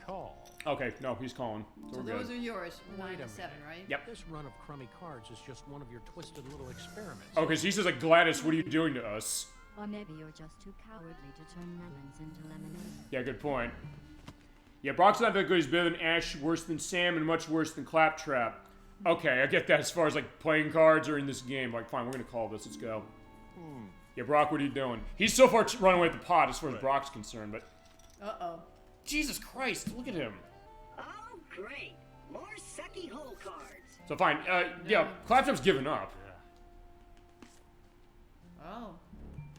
Speaker 6: Call.
Speaker 1: Okay, no, he's calling. So
Speaker 2: So
Speaker 1: we're
Speaker 2: those
Speaker 1: good.
Speaker 2: are yours.
Speaker 6: Wait
Speaker 2: 9
Speaker 6: a
Speaker 2: and
Speaker 6: minute.
Speaker 2: 7, right?
Speaker 1: Yep.
Speaker 6: This run of crummy cards is just one of your twisted little experiments.
Speaker 1: Okay, so he says like, Gladys, what are you doing to us?
Speaker 4: Or maybe you're just too cowardly to turn lemons into lemonade.
Speaker 1: Yeah, good point. Yeah, Brock's not that good. He's better than Ash, worse than Sam, and much worse than Claptrap. Okay, I get that as far as like playing cards or in this game. Like, fine, we're gonna call this. Let's go. Yeah, Brock, what are you doing? He's so far running away with the pot as far as Brock's concerned, but
Speaker 2: Uh-oh.
Speaker 1: Jesus Christ, look at him.
Speaker 5: Oh, great. More sucky hole cards.
Speaker 1: So fine, yeah, Claptrap's given up.
Speaker 2: Oh.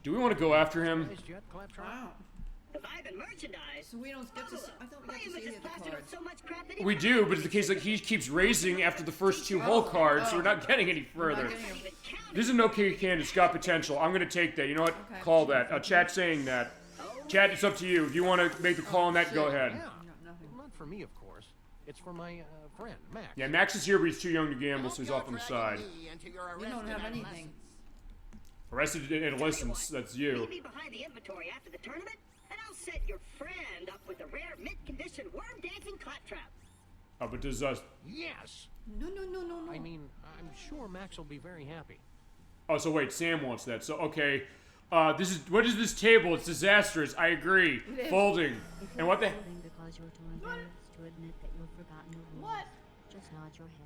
Speaker 1: Do we want to go after him?
Speaker 6: Raised yet, Claptrap?
Speaker 2: Wow.
Speaker 5: If I had merchandise.
Speaker 2: So we don't get to see... I thought we got to see the
Speaker 5: plastered
Speaker 2: cards.
Speaker 5: up so much crap that
Speaker 1: We do, but it's the case like he keeps raising after the first 2 hole cards, so we're not getting any further. This is an okay hand, it's got potential. I'm gonna take that. You know what?
Speaker 2: Okay.
Speaker 1: Call that. Chat saying that. Chat, it's up to you. If you want to make the call on that, go ahead.
Speaker 6: Yeah.
Speaker 2: No, nothing.
Speaker 6: Well, not for me, of course. It's for my friend, Max.
Speaker 1: Yeah, Max is here, but he's too young to gamble, so he's off on the side.
Speaker 2: We don't have anything.
Speaker 1: Arrested in adolescence, that's
Speaker 5: Leave
Speaker 1: you.
Speaker 5: me behind the inventory after the tournament, and I'll set your friend up with a rare mint-condition worm-dancing claptrap.
Speaker 1: Oh, but does,
Speaker 6: Yes!
Speaker 2: No.
Speaker 6: I mean, I'm sure Max will be very happy.
Speaker 1: oh, so wait, Sam wants that. So, okay. What is this table? It's disastrous. I agree.
Speaker 2: It is.
Speaker 1: Folding.
Speaker 4: If
Speaker 1: And
Speaker 4: you're
Speaker 1: what the...
Speaker 4: folding because you're too embarrassed to admit that you've forgotten the rules,
Speaker 2: What?
Speaker 4: just nod your head.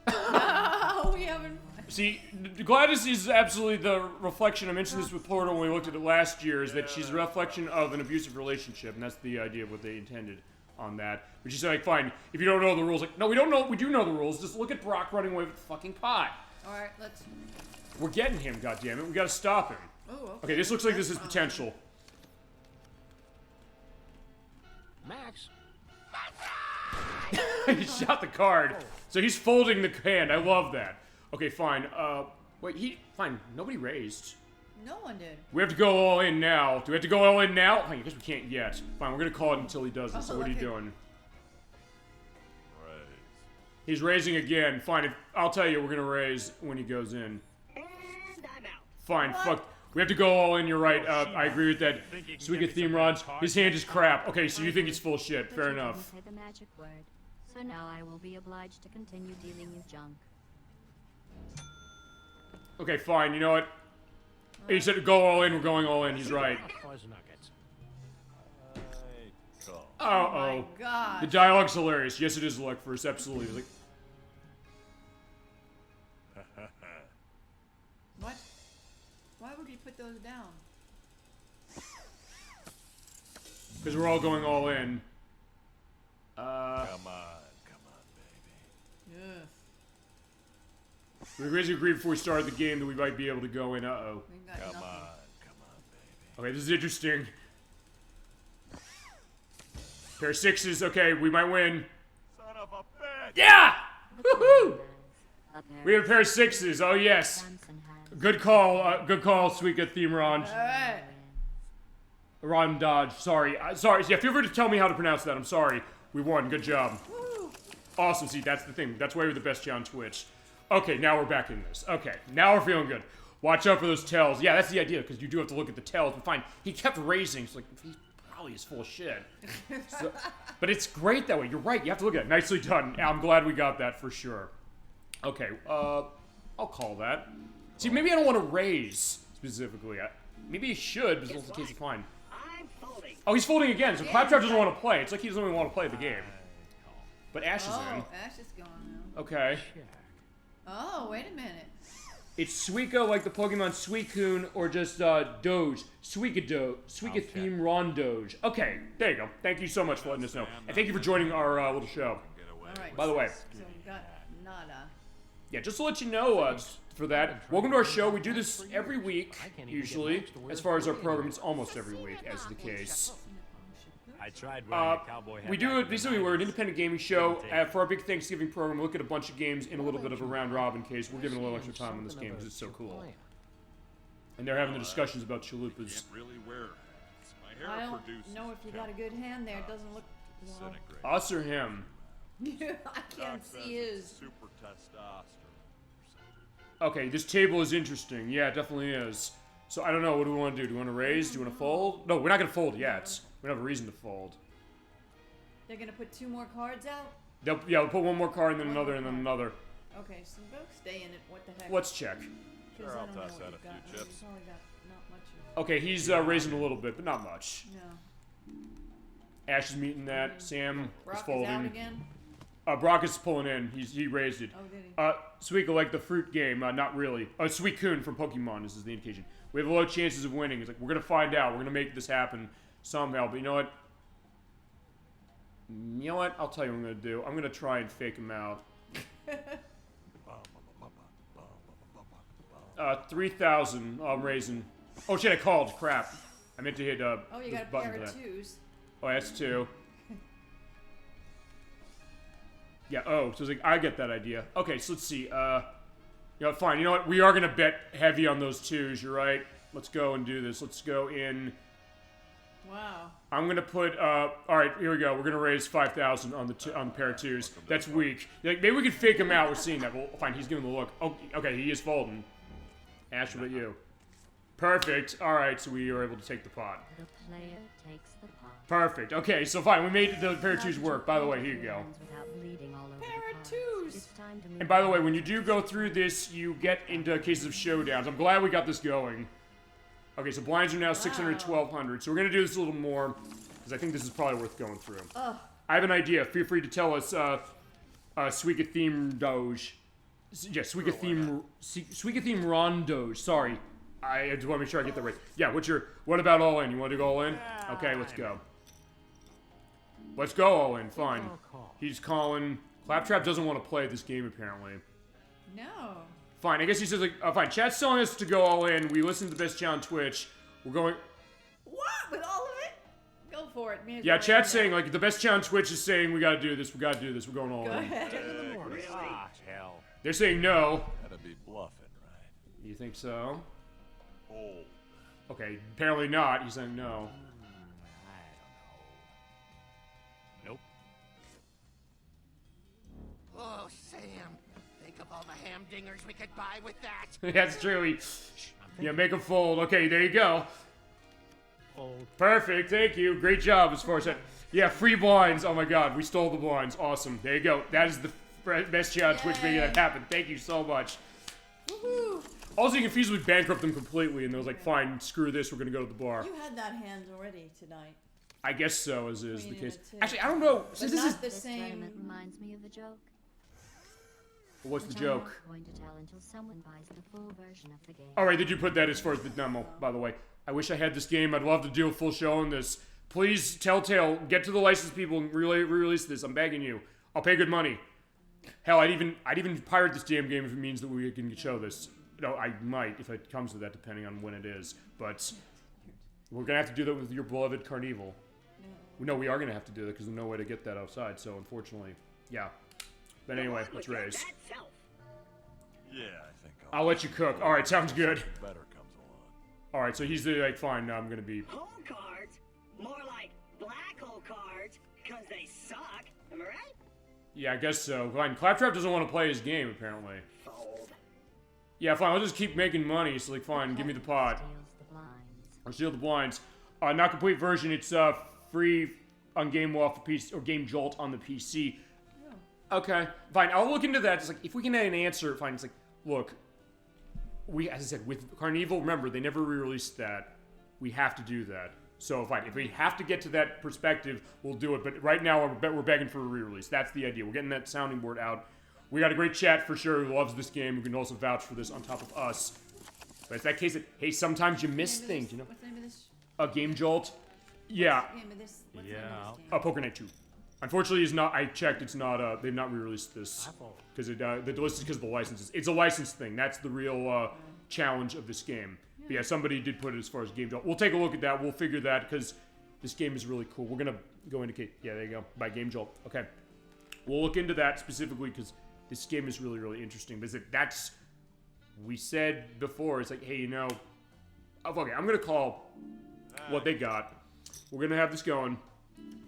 Speaker 2: Oh, we haven't...
Speaker 1: See, Gladys is absolutely the reflection. I mentioned this with Portal when we looked at it last year, is that she's a reflection of an abusive relationship, and that's the idea of what they intended on that. But she said, like, fine, if you don't know the rules, like, no, we don't know, we do know the rules, just look at Brock running away with the fucking pot.
Speaker 2: Alright, let's...
Speaker 1: We're getting him, goddammit, we gotta stop him.
Speaker 2: Oh,
Speaker 1: Okay, this looks like this is
Speaker 2: That's
Speaker 1: potential.
Speaker 6: Max!
Speaker 1: He shot the card. So he's folding the hand, I love that. Okay, fine, wait, fine, nobody raised.
Speaker 2: No one did.
Speaker 1: We have to go all in now. Do we have to go all in now? I guess we can't yet. Fine, we're gonna call it until he does it. So what are you doing?
Speaker 3: Raise.
Speaker 1: He's raising again. Fine, I'll tell you we're gonna raise when he goes in.
Speaker 5: And I'm out.
Speaker 1: Fine, fuck. We have to go all in, you're right. I agree with that. So we get theme rods. His hand is crap. Okay, so you think it's full shit.
Speaker 4: But
Speaker 1: Fair
Speaker 4: you
Speaker 1: enough.
Speaker 4: didn't say the magic word. So now I will be obliged to continue dealing you junk.
Speaker 1: Okay, fine. You know what? He said go all in, we're going all in. He's right.
Speaker 6: Fuzz nuggets.
Speaker 1: Uh-oh.
Speaker 2: God.
Speaker 1: The dialogue's hilarious. Yes, it is luck first. Absolutely. Like,
Speaker 2: What? Why would he put those down?
Speaker 1: because we're all going all in.
Speaker 3: Come on, baby.
Speaker 2: Ugh.
Speaker 1: We originally agreed before we started the game that we might be able to go in. Uh-oh.
Speaker 2: We've got
Speaker 3: Come
Speaker 2: nothing.
Speaker 3: on, baby.
Speaker 1: Okay, this is interesting. Pair of sixes. Okay, we might win.
Speaker 3: Son of a bitch!
Speaker 1: Yeah! Woohoo! We have a pair of
Speaker 4: six.
Speaker 1: sixes. Oh, yes. Good call, Suika Theme Ron.
Speaker 2: Alright.
Speaker 1: Ron Dodge. Sorry. Sorry. Yeah, feel free to tell me how to pronounce that. I'm sorry. We won. Good job.
Speaker 2: Woo.
Speaker 1: Awesome. See, that's the thing. That's why we're the best here on Twitch. Okay, now we're back in this. Okay, now we're feeling good. Watch out for those tells. Yeah, that's the idea, because you do have to look at the tells. But fine, he kept raising. So, like, he probably is full of shit. So, but it's great that way. You're right. You have to look at it. Nicely done. I'm glad we got that for sure. Okay, I'll call that. See, maybe I don't want to raise specifically. Maybe he should, but it's the case of fine.
Speaker 5: I'm folding.
Speaker 1: Oh, he's folding again, so Claptrap doesn't want to play. It's like he doesn't even want to play the game. But Ash is in.
Speaker 2: Oh, Ash is gone now.
Speaker 1: Okay.
Speaker 2: Oh, wait a minute.
Speaker 1: It's Suika like the Pokemon Suicune or just Doge. Suika theme Ron Doge. Okay, there you go. Thank you so much for letting us know. And thank you for joining our little show.
Speaker 2: Alright.
Speaker 1: By the way.
Speaker 2: So we got nada.
Speaker 1: Yeah, just to let you know for that, welcome to our show. We do this every week, usually. As far as our program, it's almost every week, as is the case.
Speaker 7: I tried wearing a cowboy hat.
Speaker 1: We do it, basically, we're an independent gaming show. For our big Thanksgiving program, we look at a bunch of games in a little bit of a round-robin case. We're giving a little extra time on this game because it's so cool. And they're having the discussions about chalupas.
Speaker 3: Can't really wear hats. My
Speaker 2: I
Speaker 3: hair
Speaker 2: don't
Speaker 3: produces
Speaker 2: know if you got a good hand there. It doesn't look well.
Speaker 3: disintegrate.
Speaker 1: Us or him?
Speaker 2: I can't see his.
Speaker 3: Super testosterone.
Speaker 1: Okay, this table is interesting. Yeah, it definitely is. So I don't know. What do we want to do? Do we want to raise? Do we want to fold? No, we're not going to fold yet. We don't have a reason to fold.
Speaker 2: They're gonna put 2 more cards out?
Speaker 1: We'll put one more card and then another and then another.
Speaker 2: Okay, so go stay in it. What the heck?
Speaker 1: Let's check.
Speaker 2: 'Cause
Speaker 3: Sure,
Speaker 2: I
Speaker 3: I'll
Speaker 2: don't know
Speaker 3: toss
Speaker 2: what
Speaker 3: out a
Speaker 2: you've
Speaker 3: few
Speaker 2: got.
Speaker 3: chips.
Speaker 2: You've probably got not much of
Speaker 1: Okay, he's raising a little bit, but not much.
Speaker 2: No.
Speaker 1: Ash is meeting that. Sam is
Speaker 2: Brock is out
Speaker 1: folding.
Speaker 2: again?
Speaker 1: Brock is pulling in. He raised it.
Speaker 2: Oh, did he?
Speaker 1: Suika like the fruit game. Not really. Suicune from Pokemon. This is the indication. We have a low chances of winning. It's like, we're going to find out. We're going to make this happen somehow. But you know what? I'll tell you what I'm going to do. I'm going to try and fake him out. 3,000. I'm raising. Oh shit, I called. Crap. I meant to hit
Speaker 2: Oh, you
Speaker 1: this
Speaker 2: got a
Speaker 1: button
Speaker 2: pair
Speaker 1: for
Speaker 2: of
Speaker 1: that.
Speaker 2: 2s.
Speaker 1: Oh, that's 2. Yeah, so it's like, I get that idea. Okay, so let's see. You know, fine. You know what? We are going to bet heavy on those 2s. You're right. Let's go and do this. Let's go in.
Speaker 2: Wow.
Speaker 1: I'm going to put, alright, here we go. We're going to raise 5,000 on the pair of 2s. That's weak. Like, maybe we could fake him out. We're seeing that. Well, fine, he's giving the look. Oh, okay, he is folding. Ash, what about you? Perfect. Alright, so we are able to take the pot.
Speaker 4: The player takes the pot.
Speaker 1: Perfect. Okay, so fine. We made the pair of 2s work. By the way, here you go.
Speaker 2: Pair of 2s.
Speaker 1: And by the way, when you do go through this, you get into cases of showdowns. I'm glad we got this going. Okay, so blinds are now 600, 1,200. So we're going to do this a little more, because I think this is probably worth going through.
Speaker 2: Ugh.
Speaker 1: I have an idea. Feel free to tell us, Suika theme Doge. Yeah, Suika theme Ron Doge. Sorry. I just want to make sure I get that right. Yeah, what about all in? You want to go all in? Okay, let's go. Let's go all in, fine. He's calling. Claptrap doesn't want to play this game, apparently.
Speaker 2: No.
Speaker 1: Fine, I guess he says, like, fine, chat's telling us to go all in. We listen to the best chat on Twitch. We're going...
Speaker 2: What? With all of it? Go for it.
Speaker 1: Yeah, chat's saying, like, the best chat on Twitch is saying, we gotta do this, we gotta do this, we're going all
Speaker 2: Go
Speaker 1: in.
Speaker 2: ahead.
Speaker 7: Ah, hell.
Speaker 1: They're saying no.
Speaker 3: Gotta be bluffing, right?
Speaker 1: You think so?
Speaker 3: fold.
Speaker 1: Okay, apparently not. He's saying no.
Speaker 7: I don't know. Nope.
Speaker 8: Oh, Sam. Think of all the hamdingers we could buy with that.
Speaker 1: That's true. Yeah, make him fold. Okay, there you go.
Speaker 6: Fold.
Speaker 1: Perfect. Thank you. Great job as far as that. Yeah, free blinds. Oh my god, we stole the blinds. Awesome. There you go. That is the best job Twitch making that happen. Thank you so much.
Speaker 2: Woohoo!
Speaker 1: Also, you can feasibly bankrupt them completely, and they was like, fine, screw this, we're gonna go to the bar.
Speaker 2: You had that hand already tonight.
Speaker 1: I guess so, as is the
Speaker 2: Queen
Speaker 1: case.
Speaker 2: and a two.
Speaker 1: Actually, I don't know.
Speaker 2: But
Speaker 1: Since
Speaker 2: not
Speaker 1: this is...
Speaker 2: the
Speaker 4: This
Speaker 2: same.
Speaker 4: tournament reminds me of a joke.
Speaker 1: What's the
Speaker 4: which
Speaker 1: joke?
Speaker 4: I'm not going to tell until someone buys the full version of the game.
Speaker 1: Alright, did you put that as far as the demo, by the way? I wish I had this game. I'd love to do a full show on this. Please, Telltale, get to the licensed people and re-release this. I'm begging you. I'll pay good money. Hell, I'd even pirate this damn game if it means that we can show this. No, I might if it comes to that, depending on when it is. But we're gonna have to do that with your beloved CarneyVale. No, we are gonna have to do that because there's no way to get that outside. So unfortunately, yeah. But anyway, let's raise.
Speaker 3: Yeah, I think
Speaker 1: I'll let you cook. All right, sounds good.
Speaker 3: better comes along.
Speaker 1: All right, so he's like, fine. Now I'm gonna be.
Speaker 5: Hole cards? More like black hole cards, because they suck. Am I right?
Speaker 1: Yeah, I guess so. Fine. Claptrap doesn't want to play his game apparently.
Speaker 5: Fold.
Speaker 1: Yeah, fine. I'll just keep making money. So like, fine. Give me the pot.
Speaker 4: Steals the blinds.
Speaker 1: I'll steal the blinds. Not complete version. It's free on Game Wall for PC or Game Jolt on the PC. Okay, fine. I'll look into that. It's like if we can get an answer, fine. It's like, look, we, as I said, with CarneyVale, remember they never re-released that. We have to do that. So fine. If we have to get to that perspective, we'll do it. But right now, we're begging for a re-release. That's the idea. We're getting that sounding board out. We got a great chat for sure who loves this game. Who can also vouch for this on top of us. But it's that case that hey, sometimes you miss things, you know.
Speaker 2: What's the name of this?
Speaker 1: Game Jolt. Yeah.
Speaker 2: What's the name of this? What's the name
Speaker 7: Yeah.
Speaker 2: of this game?
Speaker 1: Poker Night 2. Unfortunately, it's not. I checked. It's not. They've not re-released this because it. The Delisted because of the licenses. It's a license thing. That's the real challenge of this game. But yeah, somebody did put it as far as Game Jolt. We'll take a look at that. We'll figure that because this game is really cool. We're gonna go indicate. Yeah, there you go. By Game Jolt. Okay. We'll look into that specifically because this game is really, really interesting. Because that's we said before. It's like, hey, you know, okay, I'm gonna call what they got. We're gonna have this going.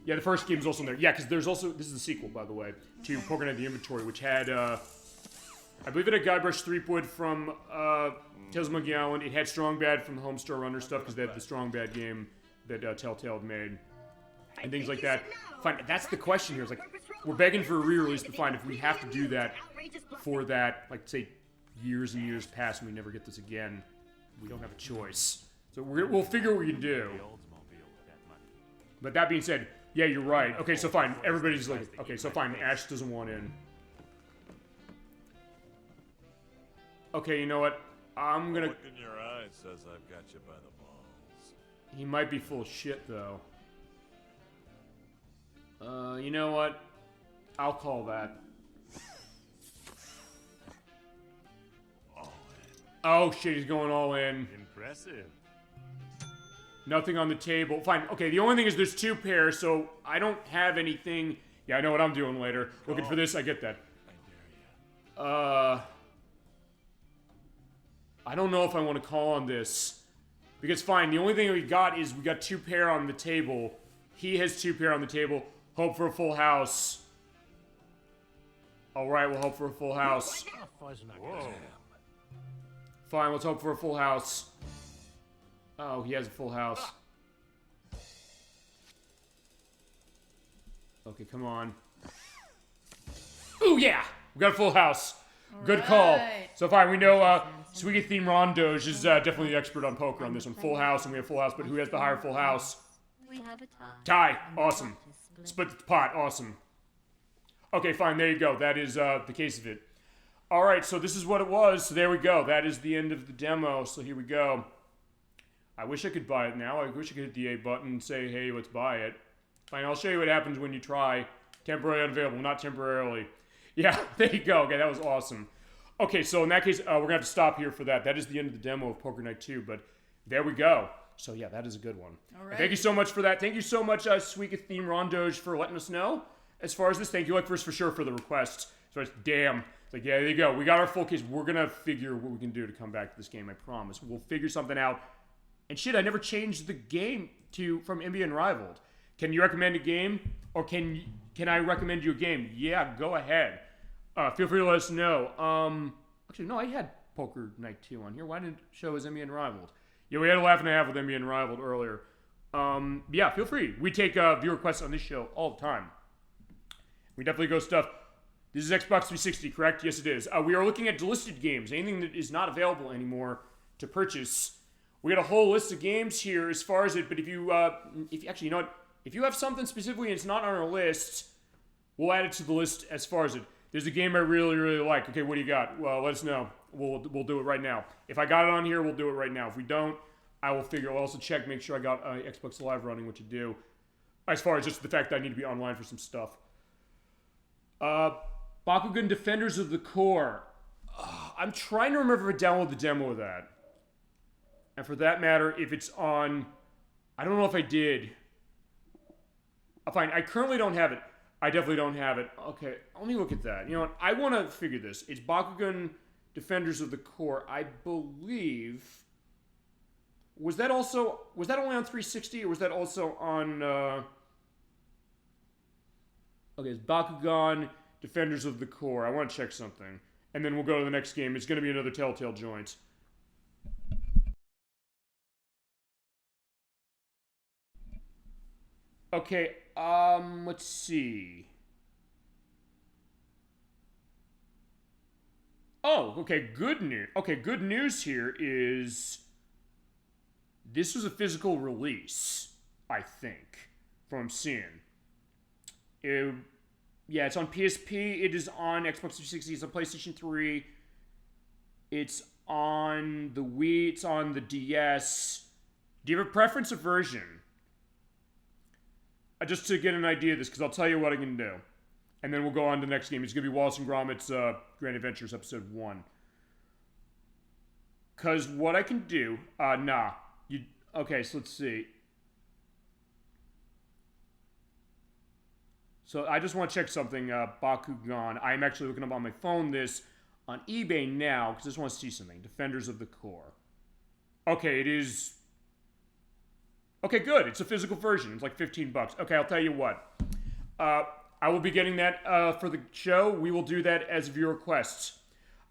Speaker 1: Yeah, the first game's also in there. Yeah, because there's also this is the sequel, by the way, to Poker Night: The Inventory, which had I believe it had Guybrush Threepwood from Tales of Monkey Island. It had Strong Bad from the Homestar Runner stuff because they had the Strong Bad game that Telltale had made and things like that. Fine, that's the question here. It's like we're begging for a re-release, but fine, if we have to do that for that, like say years and years pass and we never get this again, we don't have a choice. So we'll figure what we can do. But that being said, yeah, you're right. Okay, so fine. Everybody's like, okay, so fine. Ash doesn't want in. Okay, you know what? I'm gonna.
Speaker 3: Look in your eyes says I've got you by the balls.
Speaker 1: He might be full of shit, though. You know what? I'll call that. Oh shit, he's going all in.
Speaker 7: Impressive.
Speaker 1: Nothing on the table. Fine. Okay, the only thing is there's two pairs, so I don't have anything. Yeah, I know what I'm doing later. Looking for this, I get that.
Speaker 3: I dare you.
Speaker 1: I don't know if I want to call on this. Because fine, the only thing we got is we got two pair on the table. He has two pair on the table. Hope for a full house. Alright, we'll hope for a full house.
Speaker 7: Whoa.
Speaker 1: Fine, let's hope for a full house. Oh, he has a full house. Okay, come on. Ooh, yeah! We got a full house. Good call. So fine, we know Sweetie Theme Rondoge is definitely the expert on poker on this one. Full house, and we have full house, but who has the higher full house?
Speaker 4: We have a tie.
Speaker 1: Tie. Awesome. Split the pot. Awesome. Okay, fine. There you go. That is the case of it. All right, so this is what it was. So there we go. That is the end of the demo. So here we go. I wish I could buy it now. I wish I could hit the A button and say, hey, let's buy it. Fine, I'll show you what happens when you try. Temporarily unavailable, not temporarily. Yeah, there you go. Okay, that was awesome. Okay, so in that case, we're going to have to stop here for that. That is the end of the demo of Poker Night 2, but there we go. So yeah, that is a good one.
Speaker 2: All right.
Speaker 1: Thank you so much for that. Thank you so much, Sweet Theme Rondoge, for letting us know. As far as this, thank you, like, for sure for the request. So it's damn. It's like, yeah, there you go. We got our full case. We're going to figure what we can do to come back to this game, I promise. We'll figure something out. And shit, I never changed the game from NBA Unrivaled. Can you recommend a game? Or can I recommend you a game? Yeah, go ahead. Feel free to let us know. Actually, no, I had Poker Night 2 on here. Why didn't it show as NBA Unrivaled? Yeah, we had a laugh and a half with NBA Unrivaled earlier. Yeah, feel free. We take viewer requests on this show all the time. We definitely go stuff. This is Xbox 360, correct? Yes, it is. We are looking at delisted games. Anything that is not available anymore to purchase. We got a whole list of games here as far as it, but if you actually, you know what? If you have something specifically and it's not on our list, we'll add it to the list as far as it. There's a game I really, really like. Okay, what do you got? Well, let us know. We'll do it right now. If I got it on here, we'll do it right now. If we don't, I will figure. I'll also check, make sure I got Xbox Live running, which you do. As far as just the fact that I need to be online for some stuff. Bakugan Defenders of the Core. I'm trying to remember if I downloaded the demo of that. And for that matter, if it's on... I don't know if I did. Fine, I currently don't have it. I definitely don't have it. Okay, let me look at that. You know what? I want to figure this. It's Bakugan Defenders of the Core. I believe... Was that only on 360, or was that also on... Okay, it's Bakugan Defenders of the Core. I want to check something. And then we'll go to the next game. It's going to be another Telltale joint. Okay, let's see. Oh, okay, good news. Okay, good news here is this was a physical release, I think, from what I'm seeing. Yeah, it's on PSP. It is on Xbox 360. It's on PlayStation 3. It's on the Wii. It's on the DS. Do you have a preference of version? Just to get an idea of this, because I'll tell you what I can do. And then we'll go on to the next game. It's going to be Wallace and Gromit's Grand Adventures Episode 1. Because what I can do... Okay, so let's see. So I just want to check something. Bakugan. I'm actually looking up on my phone this on eBay now, because I just want to see something. Defenders of the Core. Okay, it is... Okay, good. It's a physical version. It's like $15. Okay, I'll tell you what. I will be getting that for the show. We will do that as viewer requests.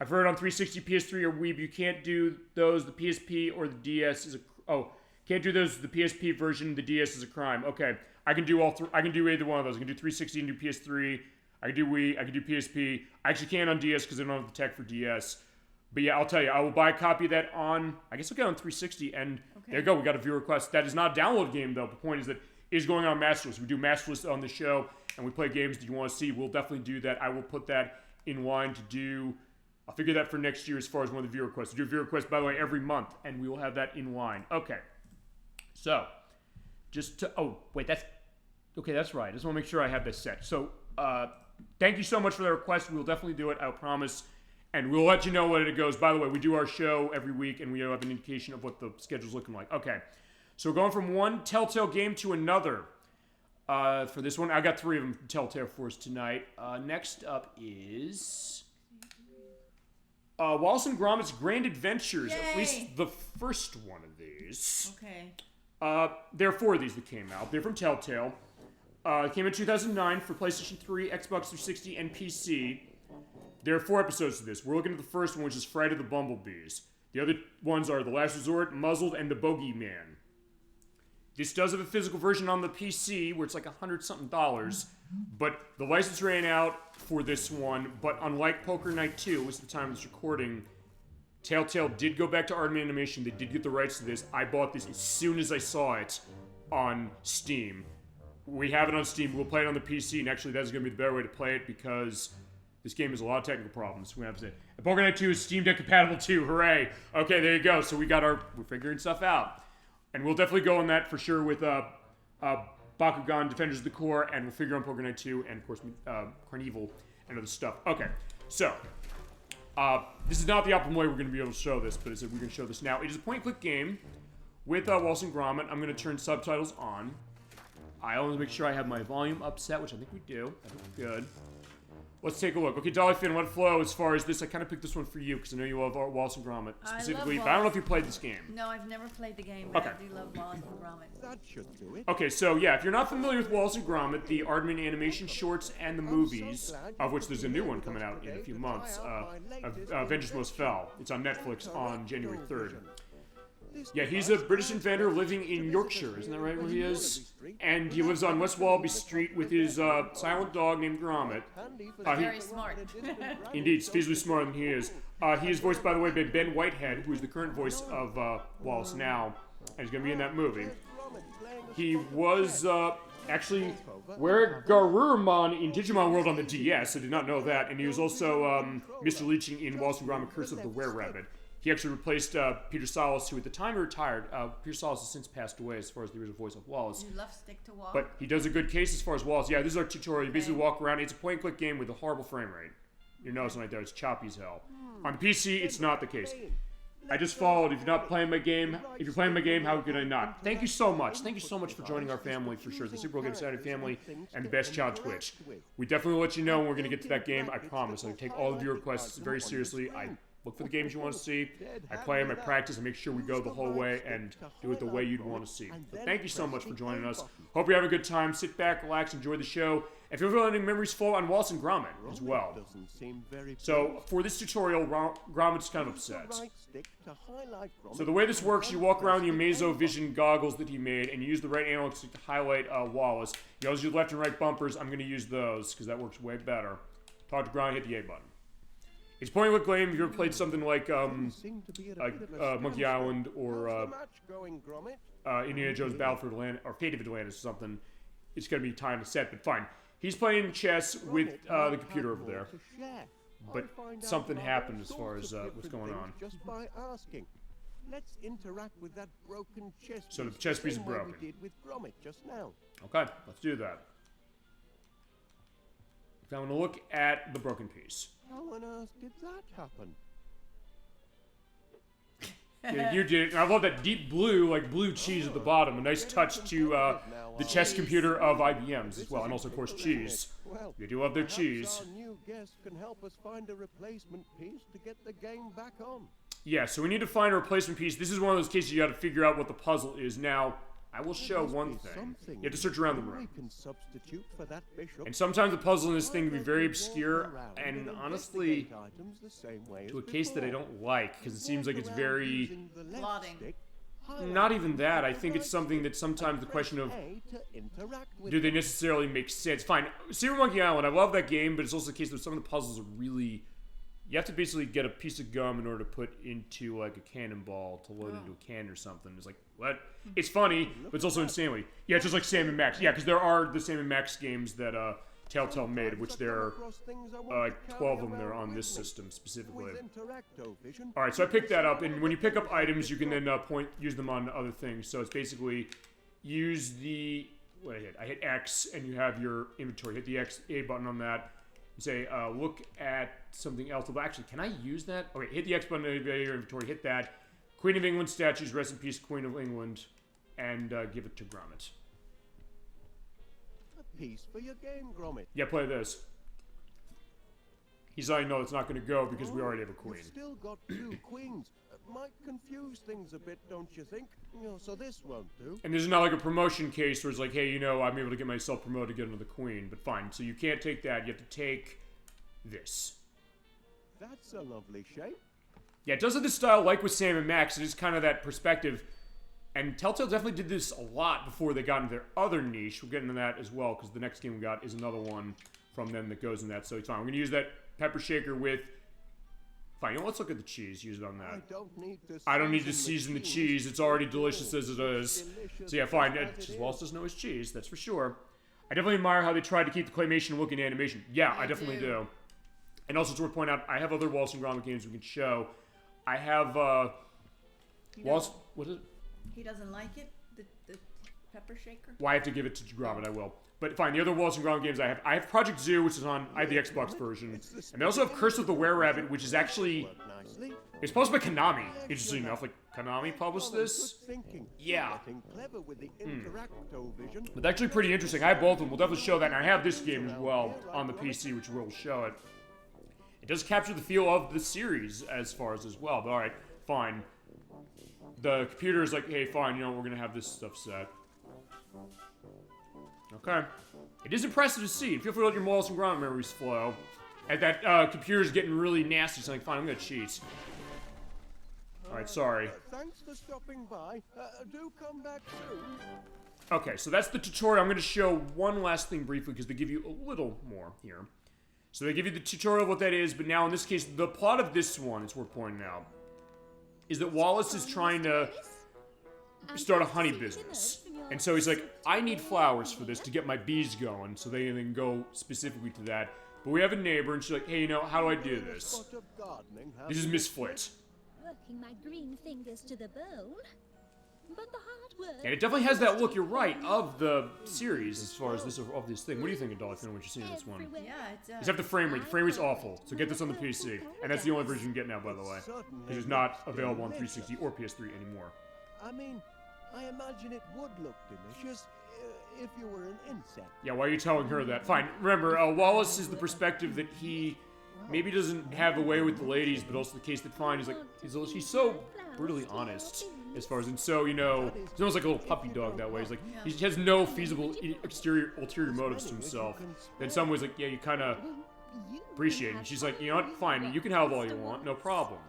Speaker 1: I've heard on 360, PS3, or Wii, you can't do those. The PSP or the DS is a... Oh, can't do those. The PSP version, the DS is a crime. Okay, I can do all three. I can do either one of those. I can do 360 and do PS3. I can do Wii. I can do PSP. I actually can't on DS because I don't have the tech for DS. But yeah, I'll tell you, I will buy a copy of that on... I guess I'll get on 360, and there you go. We got a viewer request. That is not a download game, though. The point is that it is going on Master List. We do Master List on the show, and we play games that you want to see. We'll definitely do that. I will put that in line to do... I'll figure that for next year as far as one of the viewer requests. We do a viewer request, by the way, every month, and we will have that in line. Okay. So, just to... Oh, wait, that's... Okay, that's right. I just want to make sure I have this set. So, thank you so much for the request. We will definitely do it, I promise. And we'll let you know when it goes. By the way, we do our show every week, and we have an indication of what the schedule's looking like. Okay. So we're going from one Telltale game to another. For this one, I got 3 of them from Telltale for us tonight. Next up is... Wallace and Gromit's Grand Adventures.
Speaker 2: Yay!
Speaker 1: At least the first one of these.
Speaker 2: Okay.
Speaker 1: There are 4 of these that came out. They're from Telltale. It came in 2009 for PlayStation 3, Xbox 360, and PC. There are 4 episodes to this. We're looking at the first one, which is Fright of the Bumblebees. The other ones are The Last Resort, Muzzled, and The Bogeyman. This does have a physical version on the PC, where it's like $100-something, but the license ran out for this one. But unlike Poker Night 2, which is the time of this recording, Telltale did go back to Art Animation. They did get the rights to this. I bought this as soon as I saw it on Steam. We have it on Steam. We'll play it on the PC, and actually that's going to be the better way to play it, because this game has a lot of technical problems. We have to say, Poker Night 2 is Steam Deck compatible too. Hooray! Okay, there you go. So we're figuring stuff out. And we'll definitely go on that for sure with Bakugan Defenders of the Core, and we'll figure on Poker Night 2, and of course CarneyVale and other stuff. Okay, so this is not the optimal way we're going to be able to show this, but we're going to show this now. It is a point-and-click game with Wallace and Gromit. I'm going to turn subtitles on. I always make sure I have my volume upset, which I think we do. That looks good. let's take a look. Okay, Dolly Finn, let flow as far as this. I kind of picked this one for you because I know you love Wallace and Gromit specifically. But I don't know if you played this game.
Speaker 2: No, I've never played the game, but
Speaker 1: Okay.
Speaker 2: I do love Wallace and Gromit.
Speaker 8: That should do it.
Speaker 1: Okay, so yeah, if you're not familiar with Wallace and Gromit, the Aardman animation shorts and the movies, of which there's a new one coming out in a few months, Avengers Most Fell. It's on Netflix on January 3rd. Yeah, he's a British inventor living in Yorkshire, isn't that right where he is? And he lives on West Wallaby Street with his silent dog named Gromit.
Speaker 2: Very smart.
Speaker 1: Indeed, feasibly smarter than he is. He is voiced, by the way, by Ben Whitehead, who is the current voice of Wallace now, and he's going to be in that movie. He was actually Garurumon in Digimon World on the DS. I did not know that. And he was also Mr. Leaching in Wallace and Gromit Curse of the Were-Rabbit. He actually replaced Peter Salas, who at the time retired. Peter Salas has since passed away as far as the original voice of Wallace.
Speaker 2: You love stick to walk.
Speaker 1: But he does a good case as far as Wallace. Yeah, this is our tutorial. You basically walk around. It's a point-and-click game with a horrible frame rate. You're noticing right there. It's choppy as hell. On PC, it's not the case. I just followed. If you're not playing my game, if you're playing my game, how could I not? Thank you so much. Thank you so much for joining our family, for sure. The Super Bowl Game Saturday family and the Best Child Twitch. We definitely will let you know when we're going to get to that game. I promise. I take all of your requests very seriously. I look for the games you want to see. I play them, I practice, I make sure we go the whole way and do it the way you'd want to see. So thank you so much for joining us. Hope you have a good time. Sit back, relax, enjoy the show. If you have any memories full on Wallace and Gromit as well. So for this tutorial, Gromit's kind of upset. So the way this works, you walk around the Amazo Vision goggles that he made, and you use the right analog stick to highlight Wallace. You always use left and right bumpers. I'm going to use those because that works way better. Talk to Gromit, hit the A button. It's point-and-click game. If you ever played something like Monkey Island or Indiana Jones Battle for Atlantis or Fate of Atlantis or something, it's going to be time to set. But fine, he's playing chess with the computer over there. But something happened as far as what's going on.
Speaker 8: Just by asking. Let's interact with that broken chess piece.
Speaker 1: So the chess piece is broken.
Speaker 8: We did with Gromit just now.
Speaker 1: Okay, let's do that. Now I'm going to look at the broken piece.
Speaker 8: How on earth did that happen?
Speaker 1: Yeah, you did it. And I love that deep blue, like blue cheese at the bottom. A nice touch to the chess computer of IBM's as well. And also, of course, cheese. You do love their cheese.
Speaker 8: Our new guest can help us find a replacement piece to get the game back on.
Speaker 1: Yeah, so we need to find a replacement piece. This is one of those cases you got to figure out what the puzzle is. Now, I will show one thing. You have to search around the room. And sometimes the puzzle in this thing can be very obscure, and honestly, to a case that I don't like, because it seems like it's very...
Speaker 2: Plotting.
Speaker 1: Not even that. I think it's something that sometimes the question of, do they necessarily make sense? Fine, Super Monkey Island, I love that game, but it's also the case that some of the puzzles are really... You have to basically get a piece of gum in order to put into, like, a cannonball to load into a can or something. It's like, what? It's funny, but it's also insanely. Yeah, it's just like Sam and Max. Yeah, because there are the Sam and Max games that Telltale made, of which there are like 12 of them that are on this system specifically. Alright, so I picked that up, and when you pick up items, you can then use them on other things. So it's basically use the... What did I hit? I hit X, and you have your inventory. Hit the A button on that. You say, look at something else. Well, actually, can I use that? Okay, hit the X button in your inventory, hit that. Queen of England statues, rest in peace, Queen of England, and give it to Gromit.
Speaker 8: A piece for your game, Gromit.
Speaker 1: Yeah, play this. He's letting know it's not going to go because we already have a queen.
Speaker 8: We've still got 2 queens. Might confuse things a bit, don't you think? You know, so this won't do.
Speaker 1: And this is not like a promotion case where it's like, hey, you know, I'm able to get myself promoted to get another queen. But fine, so you can't take that. You have to take this.
Speaker 8: That's a lovely shape.
Speaker 1: Yeah, it does have this style like with Sam and Max. It is kind of that perspective. And Telltale definitely did this a lot before they got into their other niche. We'll get into that as well, because the next game we got is another one from them that goes in that. So it's fine. We're going to use that pepper shaker with... Fine, you know, let's look at the cheese. Use it on that. I don't need to season the cheese. It's already delicious as it is. So yeah, fine. Wallace doesn't know his cheese, that's for sure. I definitely admire how they tried to keep the claymation look in animation. Yeah, I definitely do. And also, it's worth pointing out, I have other Wallace and Gromit games we can show. I have, Wallace... What is it?
Speaker 2: He doesn't like it? The pepper shaker?
Speaker 1: Well, I have to give it to Gromit, I will. But fine, the other Wallace and Gromit games I have Project Zoo, which is on, I have the Xbox version. And I also have Curse of the Were-Rabbit, which is actually, it's supposed to be Konami, interestingly enough. Like, Konami published this?
Speaker 8: Good thinking.
Speaker 1: Yeah.
Speaker 8: Getting clever with the interacto-vision.
Speaker 1: It's actually pretty interesting. I have both of them. We'll definitely show that. And I have this game as well on the PC, which we'll show it. It does capture the feel of the series as far as well. But alright, fine. The computer is like, hey, fine, you know, we're gonna have this stuff set. Okay. It is impressive to see. Feel free to let your Wallace and Gromit memories flow. And that computer's getting really nasty, so I'm like, fine, I'm gonna cheat. Alright, sorry.
Speaker 8: Thanks for stopping by. Do come back soon.
Speaker 1: Okay, so that's the tutorial. I'm gonna show one last thing briefly because they give you a little more here. So they give you the tutorial of what that is, but now in this case, the plot of this one, it's worth pointing out, is that Wallace is trying to start a honey business. And so he's like, I need flowers for this to get my bees going, so they can go specifically to that. But we have a neighbor, and she's like, hey, you know, how do I do this? This is Miss Flit.
Speaker 9: Working my green fingers to the bone. But the hard work.
Speaker 1: And it definitely has that look, you're right, of the series as far as this of this thing. What do you think of Dolphin when you're seeing this one?
Speaker 2: Yeah, it does.
Speaker 1: Except the frame rate. The frame rate's awful. So get this on the PC. And that's the only version you can get now, by the way. Because it's not available on 360 or PS3 anymore.
Speaker 8: I mean, I imagine it would look delicious if you were an insect.
Speaker 1: Yeah, why are you telling her that? Fine. Remember, Wallace is the perspective that he maybe doesn't have a way with the ladies, but also the case that fine is like, he's so brutally honest. As far as, and so, you know, he's almost like a little puppy dog that way. He's like, he has no feasible ulterior motives to himself. In some ways, like, yeah, you kind of appreciate it. And she's like, you know what, fine, you can have all you want, no problem.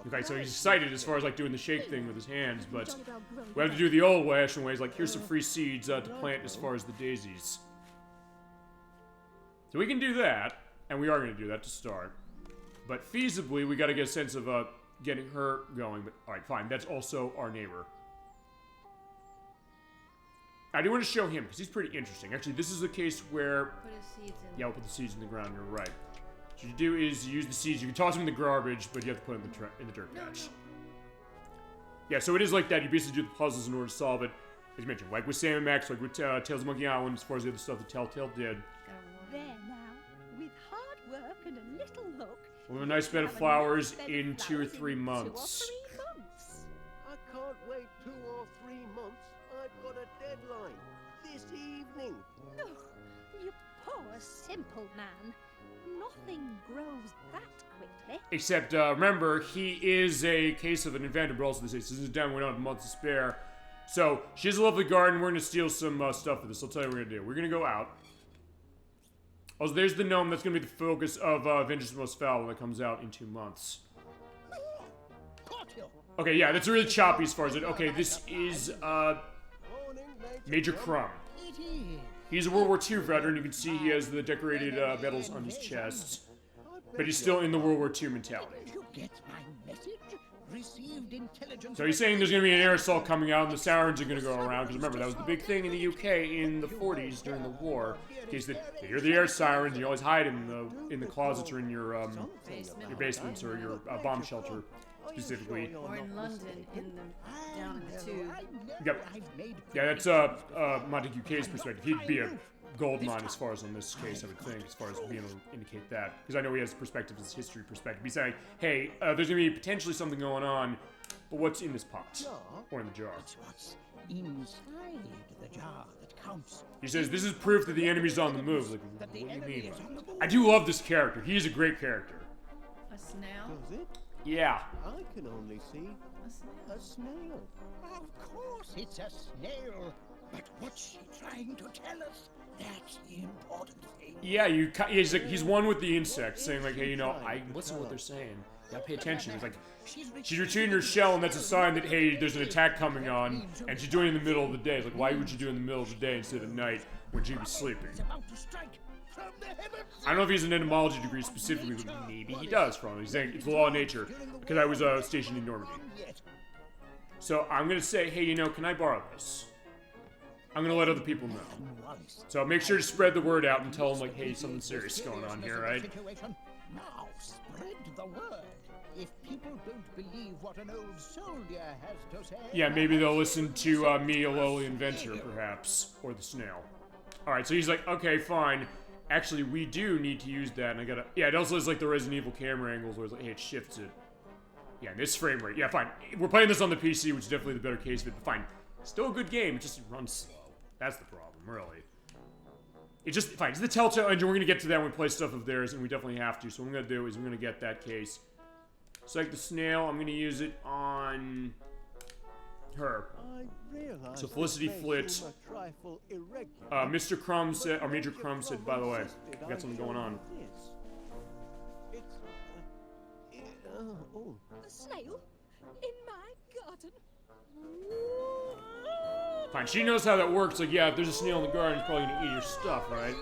Speaker 1: Okay, so he's excited as far as, like, doing the shake thing with his hands, but we have to do the old-fashioned ways, like, here's some free seeds to plant as far as the daisies. So we can do that, and we are going to do that to start. But feasibly, we got to get a sense of, getting her going, but alright, fine. That's also our neighbor. I do want to show him, because he's pretty interesting. Actually, this is a case where...
Speaker 2: Put his seeds in.
Speaker 1: Yeah, we'll put the seeds in the ground, you're right. What you do is you use the seeds. You can toss them in the garbage, but you have to put them in the dirt patch. Yeah, so it is like that. You basically do the puzzles in order to solve it. As you mentioned, like with Sam and Max, like with Tales of Monkey Island, as far as the other stuff that Telltale did.
Speaker 9: There now, with hard work and a little luck.
Speaker 1: We'll have a nice bed of flowers in 2 or 3 months.
Speaker 8: I can't wait 2 or 3 months. I've got a deadline. This evening.
Speaker 9: Oh, you poor, simple man. Nothing grows that quickly.
Speaker 1: Except, remember, he is a case of an inventor, but also this is down. We don't have months to spare. So, she has a lovely garden. We're going to steal some stuff for this. I'll tell you what we're going to do. We're going to go out. Also, there's the gnome. That's going to be the focus of Vengeance Most Foul when it comes out in 2 months. Okay, yeah, that's really choppy as far as it... Okay, this is, Major Crumb. He's a World War II veteran. You can see he has the decorated medals on his chest. But he's still in the World War II mentality. So he's saying there's going to be an air assault coming out and the sirens are going to go around. Because remember, that was the big thing in the UK in the 40s during the war. In case that you hear the air sirens, you always hide in the closets or in your basements or your bomb shelter, specifically.
Speaker 2: Or in London, down in the tube.
Speaker 1: Yep. Yeah, that's Montague K's perspective. He'd be a gold mine as far as on this case, I would think, as far as being able to indicate that. Because I know he has perspective as history perspective. He's saying, hey, there's going to be potentially something going on, but what's in this pot? Or in the jar?
Speaker 10: It's what's inside the jar that counts.
Speaker 1: He says, this is proof that the enemy's on the move. Like, what do you mean? I do love this character. He's a great character.
Speaker 2: A snail?
Speaker 8: Does it?
Speaker 1: Yeah.
Speaker 8: I can only see a snail.
Speaker 10: Of course it's a snail. But what's she trying to tell us? That's the important thing.
Speaker 1: Yeah, he's one with the insects, saying like, hey, you know, I listen to what they're saying. You gotta pay attention. He's like, she's retreating her shell, and that's a sign that, hey, there's an attack coming on, and she's doing it in the middle of the day. It's like, why would you do it in the middle of the day instead of night when she'd be sleeping? I don't know if he has an etymology degree specifically, but maybe he does from it. He's saying it's the law of nature, because I was stationed in Normandy. So I'm gonna say, hey, you know, can I borrow this? I'm gonna let other people know. So make sure to spread the word out and tell them, like, hey, something serious is going on here, right?
Speaker 10: Now spread the word. If people don't believe what an old soldier has to say...
Speaker 1: Yeah, maybe they'll listen to me, a lowly inventor, perhaps. Or the snail. Alright, so he's like, okay, fine. Actually, we do need to use that, and I gotta... Yeah, it also has, like, the Resident Evil camera angles where it's like, hey, it shifts it. Yeah, this frame rate. Yeah, fine. We're playing this on the PC, which is definitely the better case of it, but fine. Still a good game, it just runs slow. That's the problem, really. It just, fine, it's the Telltale engine. We're gonna get to that when we play stuff of theirs, and we definitely have to. So what I'm gonna do is I'm gonna get that case. Psych the Snail, I'm gonna use it on her. So Felicity Flit. Mr. Crumb said, or Major Crumb said, by the way, we got something going on.
Speaker 9: A snail? In my garden?
Speaker 1: Fine, she knows how that works. Like, yeah, if there's a snail in the garden, it's probably gonna eat your stuff, right?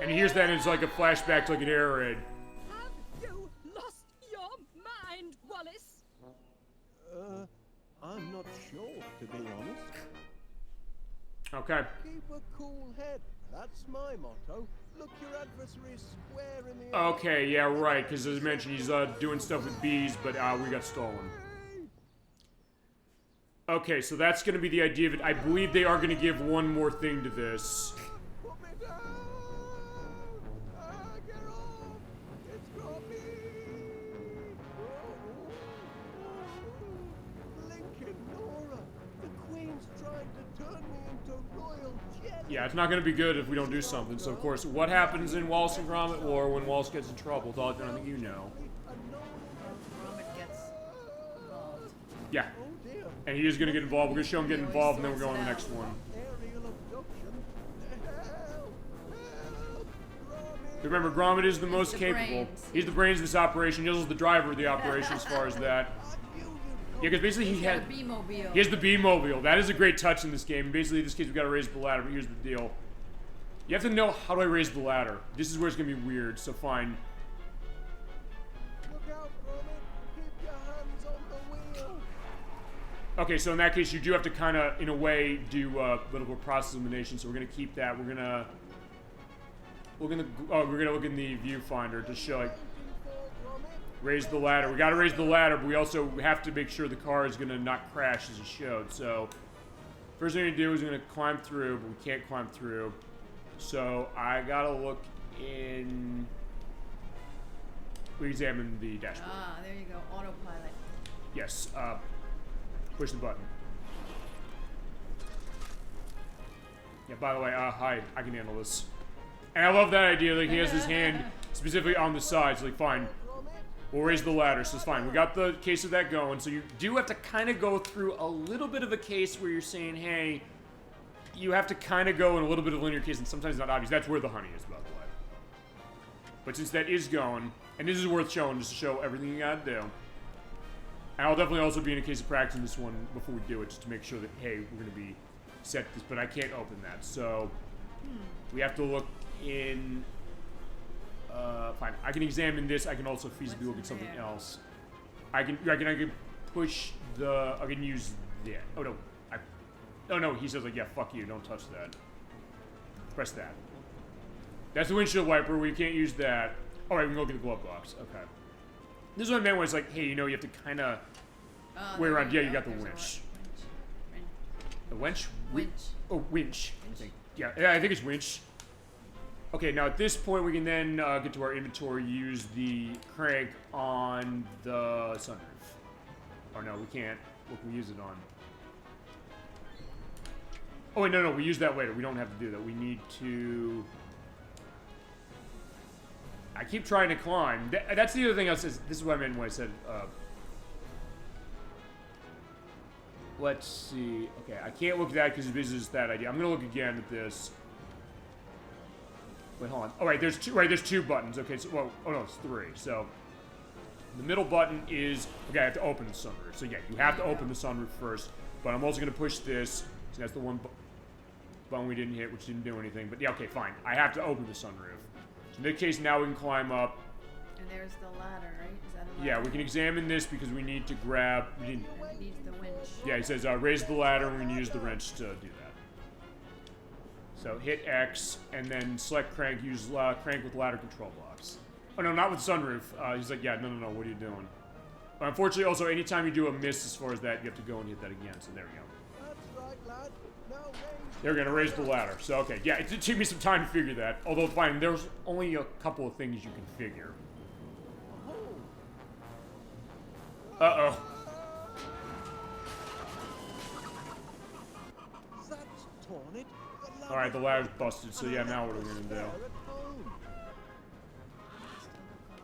Speaker 1: And he hears that, and it's like a flashback to like an air raid.
Speaker 9: Have you lost your mind, Wallace?
Speaker 8: I'm not sure, to be honest.
Speaker 1: Okay.
Speaker 8: Keep a cool head. That's my motto. Look your adversary square in the eye.
Speaker 1: Okay, yeah, right, because as I mentioned, he's doing stuff with bees, but we got stolen. Okay, so that's going to be the idea of it. I believe they are going to give one more thing to this.
Speaker 8: Put me down! Get off! It's Gromit! Lincoln, Nora! The Queen's trying to turn me into royal jelly!
Speaker 1: Yeah, it's not going to be good if we don't do something. So, of course, what happens in Wallace and Gromit War when Wallace gets in trouble? Dog, I think you know.
Speaker 2: Gromit gets involved.
Speaker 1: Yeah. And he is going to get involved. We're going to show him getting involved, and then we're going to the next one. Remember, Gromit is the most capable. He's the brains of this operation. He's also the driver of the operation as far as that. Yeah, because basically he has the B-mobile. That is a great touch in this game. Basically, in this case, we've got to raise the ladder, but here's the deal. You have to know how do I raise the ladder. This is where it's going to be weird, so fine. Okay, so in that case, you do have to kind of, in a way, do a little bit of process elimination. So we're gonna keep that. We're gonna look in the viewfinder to show like raise the ladder. We gotta raise the ladder, but we also have to make sure the car is gonna not crash as it showed. So first thing we're gonna do is we're gonna climb through, but we can't climb through. So I gotta look in. We examine the dashboard.
Speaker 2: Ah, there you go, autopilot.
Speaker 1: Yes. Push the button. Yeah, by the way, hi, I can handle this. And I love that idea, like, he has his hand specifically on the sides, like, fine. We'll raise the ladder, so it's fine. We got the case of that going, so you do have to kind of go through a little bit of a case where you're saying, hey, you have to kind of go in a little bit of a linear case, and sometimes not obvious. That's where the honey is, by the way. But since that is going, and this is worth showing, just to show everything you gotta do. And I'll definitely also be in a case of practicing this one before we do it, just to make sure that, hey, we're going to be set this, but I can't open that. So, we have to look in, fine. I can examine this. I can also feasibly look at something else. I can push the, I can use that. Oh, no. Oh, no, he says, like, yeah, fuck you. Don't touch that. Press that. That's the windshield wiper. We can't use that. All right, we can go get the glove box. Okay. This is what I meant when it's like, hey, you know, you have to kind of way around. Yeah, you got the winch. The winch?
Speaker 2: Winch.
Speaker 1: Oh, winch. I think. Yeah, I think it's winch. Okay, now at this point, we can then get to our inventory, use the crank on the sunroof. Oh, no, we can't. What can we use it on? Oh, wait, no, we use that later. We don't have to do that. We need to... I keep trying to climb. That's the other thing I said. This is what I meant when I said, let's see. Okay, I can't look at that because this is that idea. I'm going to look again at this. Wait, hold on. Oh, right, there's two buttons. Okay, so, well, oh no, it's three. So, the middle button is, okay, I have to open the sunroof. So, yeah, you have to open the sunroof first. But I'm also going to push this. So, that's the one button we didn't hit, which didn't do anything. But, yeah, okay, fine. I have to open the sunroof. In this case, now we can climb up.
Speaker 2: And there's the ladder, right? Is that a ladder?
Speaker 1: Yeah, we can examine this because we need to grab...
Speaker 2: It needs the winch.
Speaker 1: Yeah, he says raise the ladder and we're going to use the wrench to do that. So hit X and then select crank, use crank with ladder control blocks. Oh no, not with sunroof. He's like, yeah, no, what are you doing? But unfortunately, also, anytime you do a miss as far as that, you have to go and hit that again. So there we go.
Speaker 8: That's right, lad. Now
Speaker 1: They're going to raise the ladder. So, okay. Yeah, it did take me some time to figure that. Although, fine, there's only a couple of things you can figure.
Speaker 8: Oh,
Speaker 1: Uh-oh.
Speaker 8: That's torn it.
Speaker 1: Alright, the ladder's busted, so yeah, now what are we gonna do?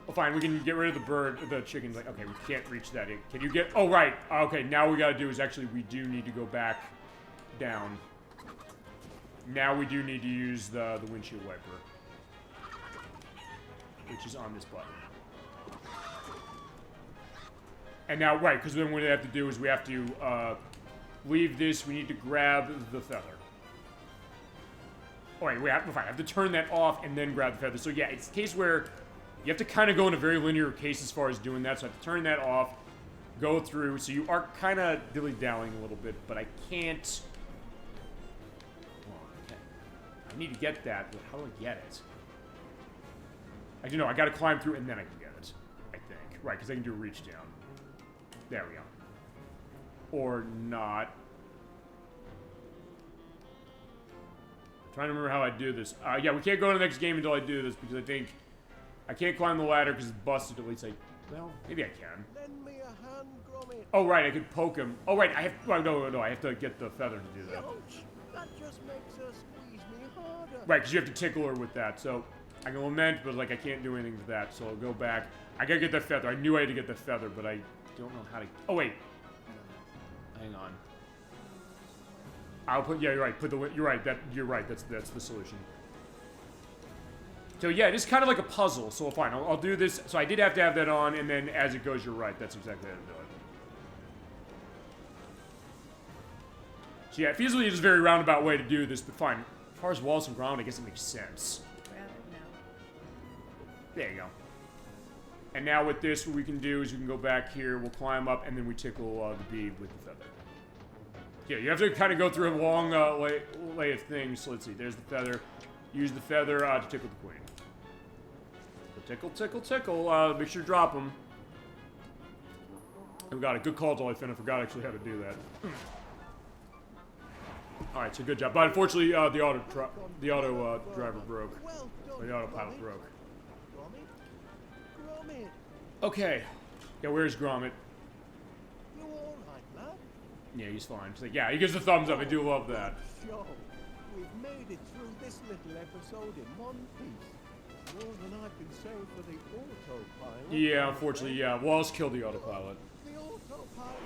Speaker 1: Oh, fine, we can get rid of the bird, the chicken's like, okay, we can't reach that. Can you get, oh, right. Okay, now what we gotta do is actually, we do need to go back down. Now we do need to use the windshield wiper, which is on this button. And now, right, because then what we have to do is we have to leave this, we need to grab the feather. Oh, wait, I have to turn that off and then grab the feather. So yeah, it's a case where you have to kind of go in a very linear case as far as doing that. So I have to turn that off, go through. So you are kind of dilly-dallying a little bit, but I can't... I need to get that, but how do I get it? I don't know, I gotta climb through and then I can get it. I think. Right, because I can do a reach down. There we go. Or not. I'm trying to remember how I do this. Yeah, we can't go to the next game until I do this because I think I can't climb the ladder because it's busted. At least well, maybe I can.
Speaker 8: Lend me a hand, Gromit.
Speaker 1: Oh, right, I could poke him. Oh, right, I have, oh, no, I have to get the feather to do that.
Speaker 8: Ouch! That just makes her squeeze me harder.
Speaker 1: Right, because you have to tickle her with that, so I can lament, but, like, I can't do anything with that, so I'll go back. I gotta get that feather. I knew I had to get the feather, but I don't know how to... Oh, wait. Hang on. I'll put... Yeah, you're right. You're right. That's the solution. So, yeah, it is kind of like a puzzle, so fine. I'll do this. So I did have to have that on, and then as it goes, you're right. That's exactly how to do it. So, yeah, feasibly, it's a very roundabout way to do this, but fine. As far as Wallace and Gromit, I guess it makes sense.
Speaker 2: Grab it now.
Speaker 1: There you go. And now with this, what we can do is we can go back here, we'll climb up, and then we tickle the bee with the feather. Yeah, you have to kind of go through a long lay of things. So let's see, there's the feather. Use the feather to tickle the queen. So tickle, tickle, tickle. Make sure to drop them. We got a good call, Dolphin. I forgot actually how to do that. Alright, so good job. But unfortunately, the auto driver broke. Or the autopilot broke.
Speaker 8: Gromit,
Speaker 1: Okay. Yeah, where's Gromit?
Speaker 8: you all right, lad?
Speaker 1: Yeah, he's fine. She's like, yeah, he gives the thumbs up. I do love that.
Speaker 8: Sure. We've made it through this little episode in one piece. More than I can say for the autopilot.
Speaker 1: Yeah, unfortunately, yeah. Wallace killed the autopilot.
Speaker 8: The autopilot.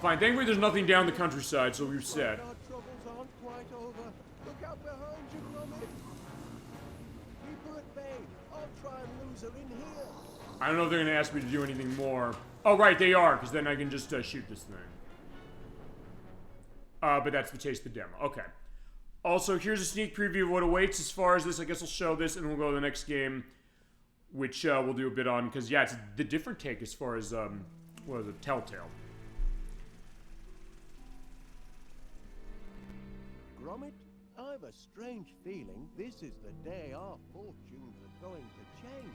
Speaker 1: Fine, thankfully there's nothing down the countryside, so we're set.
Speaker 8: Our troubles aren't quite over. Look out behind you, Gromit. Keep her at bay. I'll try and lose her in here.
Speaker 1: I don't know if they're going to ask me to do anything more. Oh, right, they are, because then I can just shoot this thing. But that's the taste of the demo. Okay. Also, here's a sneak preview of what awaits as far as this. I guess I'll show this, and we'll go to the next game, which we'll do a bit on, because, yeah, it's the different take as far as, what is it, Telltale.
Speaker 8: Gromit, I've a strange feeling this is the day our fortunes are going to change.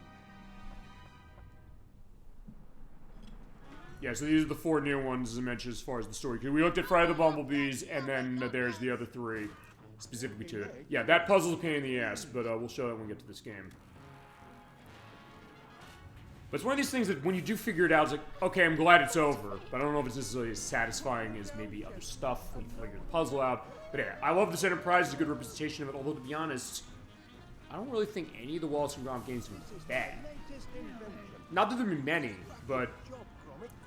Speaker 1: Yeah, so these are the 4 new ones, as I mentioned, as far as the story. We looked at Fright the Bumblebees, and then there's the other 3, specifically to it. Yeah, that puzzle's a pain in the ass, but we'll show that when we get to this game. But it's one of these things that when you do figure it out, it's like, okay, I'm glad it's over, but I don't know if it's necessarily as satisfying as maybe other stuff when you figure the puzzle out. But yeah, I love this Enterprise, it's a good representation of it, although to be honest, I don't really think any of the Wallace and Gromit games have been bad. Not that there have been many, but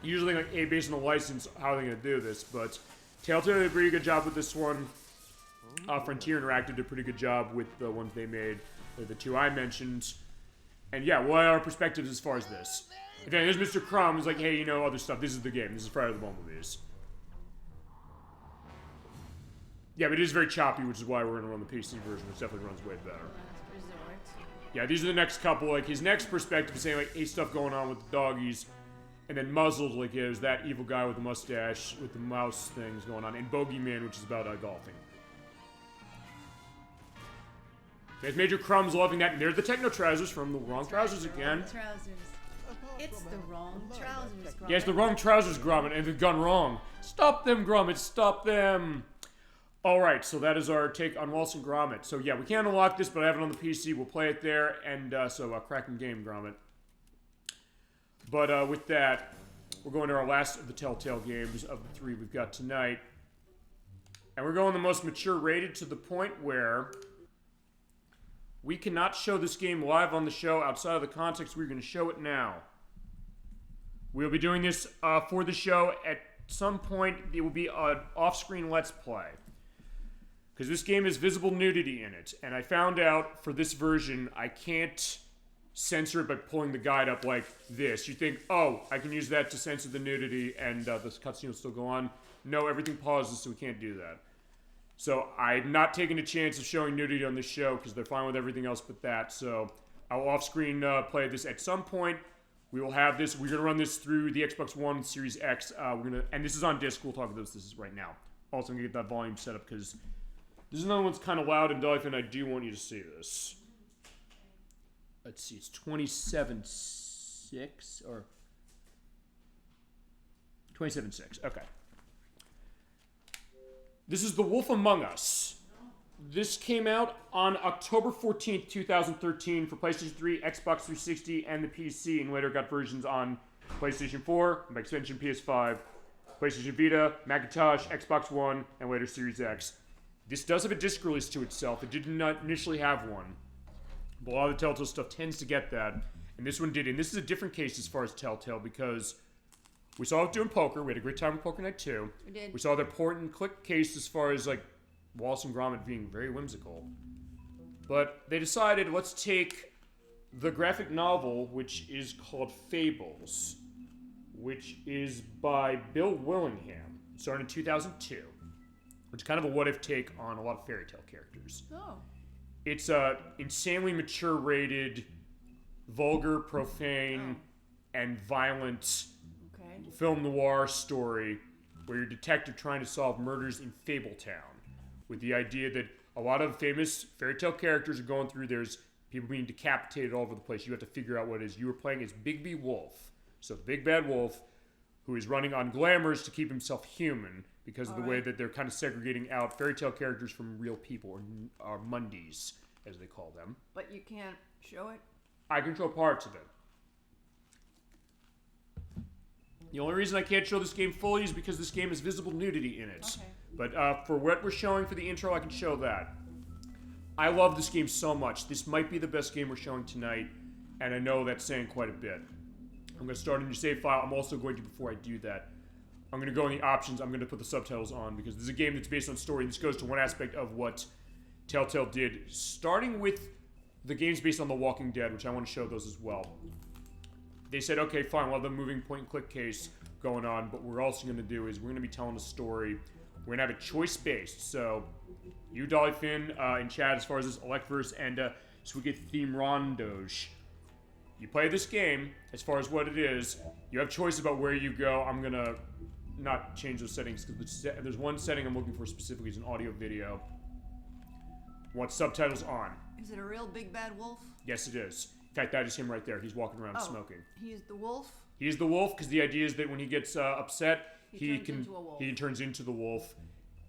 Speaker 1: usually, like, based on the license, how are they going to do this? But Telltale did a pretty good job with this one. Frontier Interactive did a pretty good job with the ones they made, the 2 I mentioned. And yeah, what are our perspectives as far as this? Okay, there's Mr. Crumb, who's like, hey, you know, other stuff. This is the game. This is Fright the Bumblebees. Yeah, but it is very choppy, which is why we're going to run the PC version, which definitely runs way better.
Speaker 2: Last resort.
Speaker 1: Yeah, these are the next couple. Like, his next perspective is saying, like, hey, stuff going on with the doggies. And then Muzzled, like, there's that evil guy with the mustache, with the mouse things going on. And Bogeyman, which is about golfing. There's Major Crumbs loving that. And there's the Techno Trousers from the Wrong Trousers again.
Speaker 2: Trousers. It's the wrong trousers, Gromit.
Speaker 1: Yeah, it's the Wrong Trousers, Gromit, and they've gone wrong. Stop them, Gromit, stop them! Alright, so that is our take on Wallace and Gromit. So yeah, we can't unlock this, but I have it on the PC. We'll play it there, and so cracking game, Gromit. But with that, we're going to our last of the Telltale games of the 3 we've got tonight. And we're going the most mature rated to the point where we cannot show this game live on the show outside of the context we're going to show it now. We'll be doing this for the show. At some point, it will be an off-screen Let's Play. Because this game has visible nudity in it. And I found out for this version, I can't censor it by pulling the guide up like this. You think, oh, I can use that to censor the nudity and the cutscene will still go on. No, everything pauses, so we can't do that. So I'm not taking a chance of showing nudity on this show because they're fine with everything else but that. So I'll off-screen play this at some point. We will have this. We're going to run this through the Xbox One Series X. And this is on disc. We'll talk about this right now. Also, I'm going to get that volume set up because this is another one's kind of loud, and Dolphin, I do want you to see this. Let's see, it's 27.6 or 27.6. Okay. This is The Wolf Among Us. This came out on October 14th, 2013 for PlayStation 3, Xbox 360, and the PC, and later got versions on PlayStation 4, by extension PS5, PlayStation Vita, Macintosh, Xbox One, and later Series X. This does have a disc release to itself. It did not initially have one. But a lot of the Telltale stuff tends to get that. And this one did. And this is a different case as far as Telltale because we saw it doing poker. We had a great time with Poker Night 2.
Speaker 2: We did.
Speaker 1: We saw their point and click case as far as like Wallace and Gromit being very whimsical. But they decided, let's take the graphic novel, which is called Fables, which is by Bill Willingham. It started in 2002. Which is kind of a what-if take on a lot of fairy tale characters.
Speaker 2: Oh.
Speaker 1: It's a insanely mature-rated, vulgar, profane, and violent film noir story where you're a detective trying to solve murders in Fabletown. With the idea that a lot of famous fairy tale characters are going through, there's people being decapitated all over the place. You have to figure out what it is. You were playing as Bigby Wolf. So the big bad wolf who is running on glamours to keep himself human because of the way that they're kind of segregating out fairy tale characters from real people, or mundies, as they call them.
Speaker 2: But you can't show it?
Speaker 1: I can show parts of it. The only reason I can't show this game fully is because this game has visible nudity in it. Okay. But for what we're showing for the intro, I can show that. I love this game so much. This might be the best game we're showing tonight, and I know that's saying quite a bit. I'm going to start a new save file. I'm also going to, before I do that, I'm going to go in the options. I'm going to put the subtitles on because this is a game that's based on story. And this goes to one aspect of what Telltale did, starting with the games based on The Walking Dead, which I want to show those as well. They said, okay, fine, we'll have the moving point-and-click case going on, but what we're also going to do is we're going to be telling a story. We're going to have it choice-based. So, you, Dolphin, in chat, as far as this Electverse and Swigget Theme Rondoge. You play this game, as far as what it is, you have choice about where you go. I'm going to not change those settings, because there's one setting I'm looking for specifically, is an audio-video. Want subtitles on.
Speaker 2: Is it a real big bad wolf?
Speaker 1: Yes, it is. In fact, that is him right there. He's walking around smoking.
Speaker 2: He's the wolf?
Speaker 1: He's the wolf, because the idea is that when he gets upset, he turns into the wolf.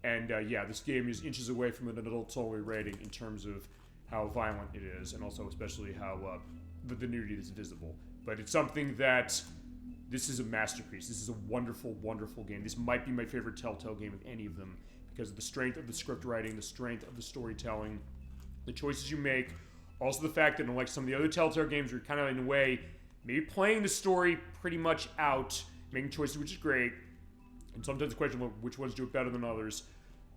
Speaker 1: And yeah, this game is inches away from an adult-only rating in terms of how violent it is, and also especially how the nudity that's visible. But it's something that, this is a masterpiece. This is a wonderful, wonderful game. This might be my favorite Telltale game of any of them, because of the strength of the script writing, the strength of the storytelling, the choices you make, also the fact that unlike some of the other Telltale games, you're kind of in a way maybe playing the story pretty much out, making choices, which is great, and sometimes the question of which ones do it better than others.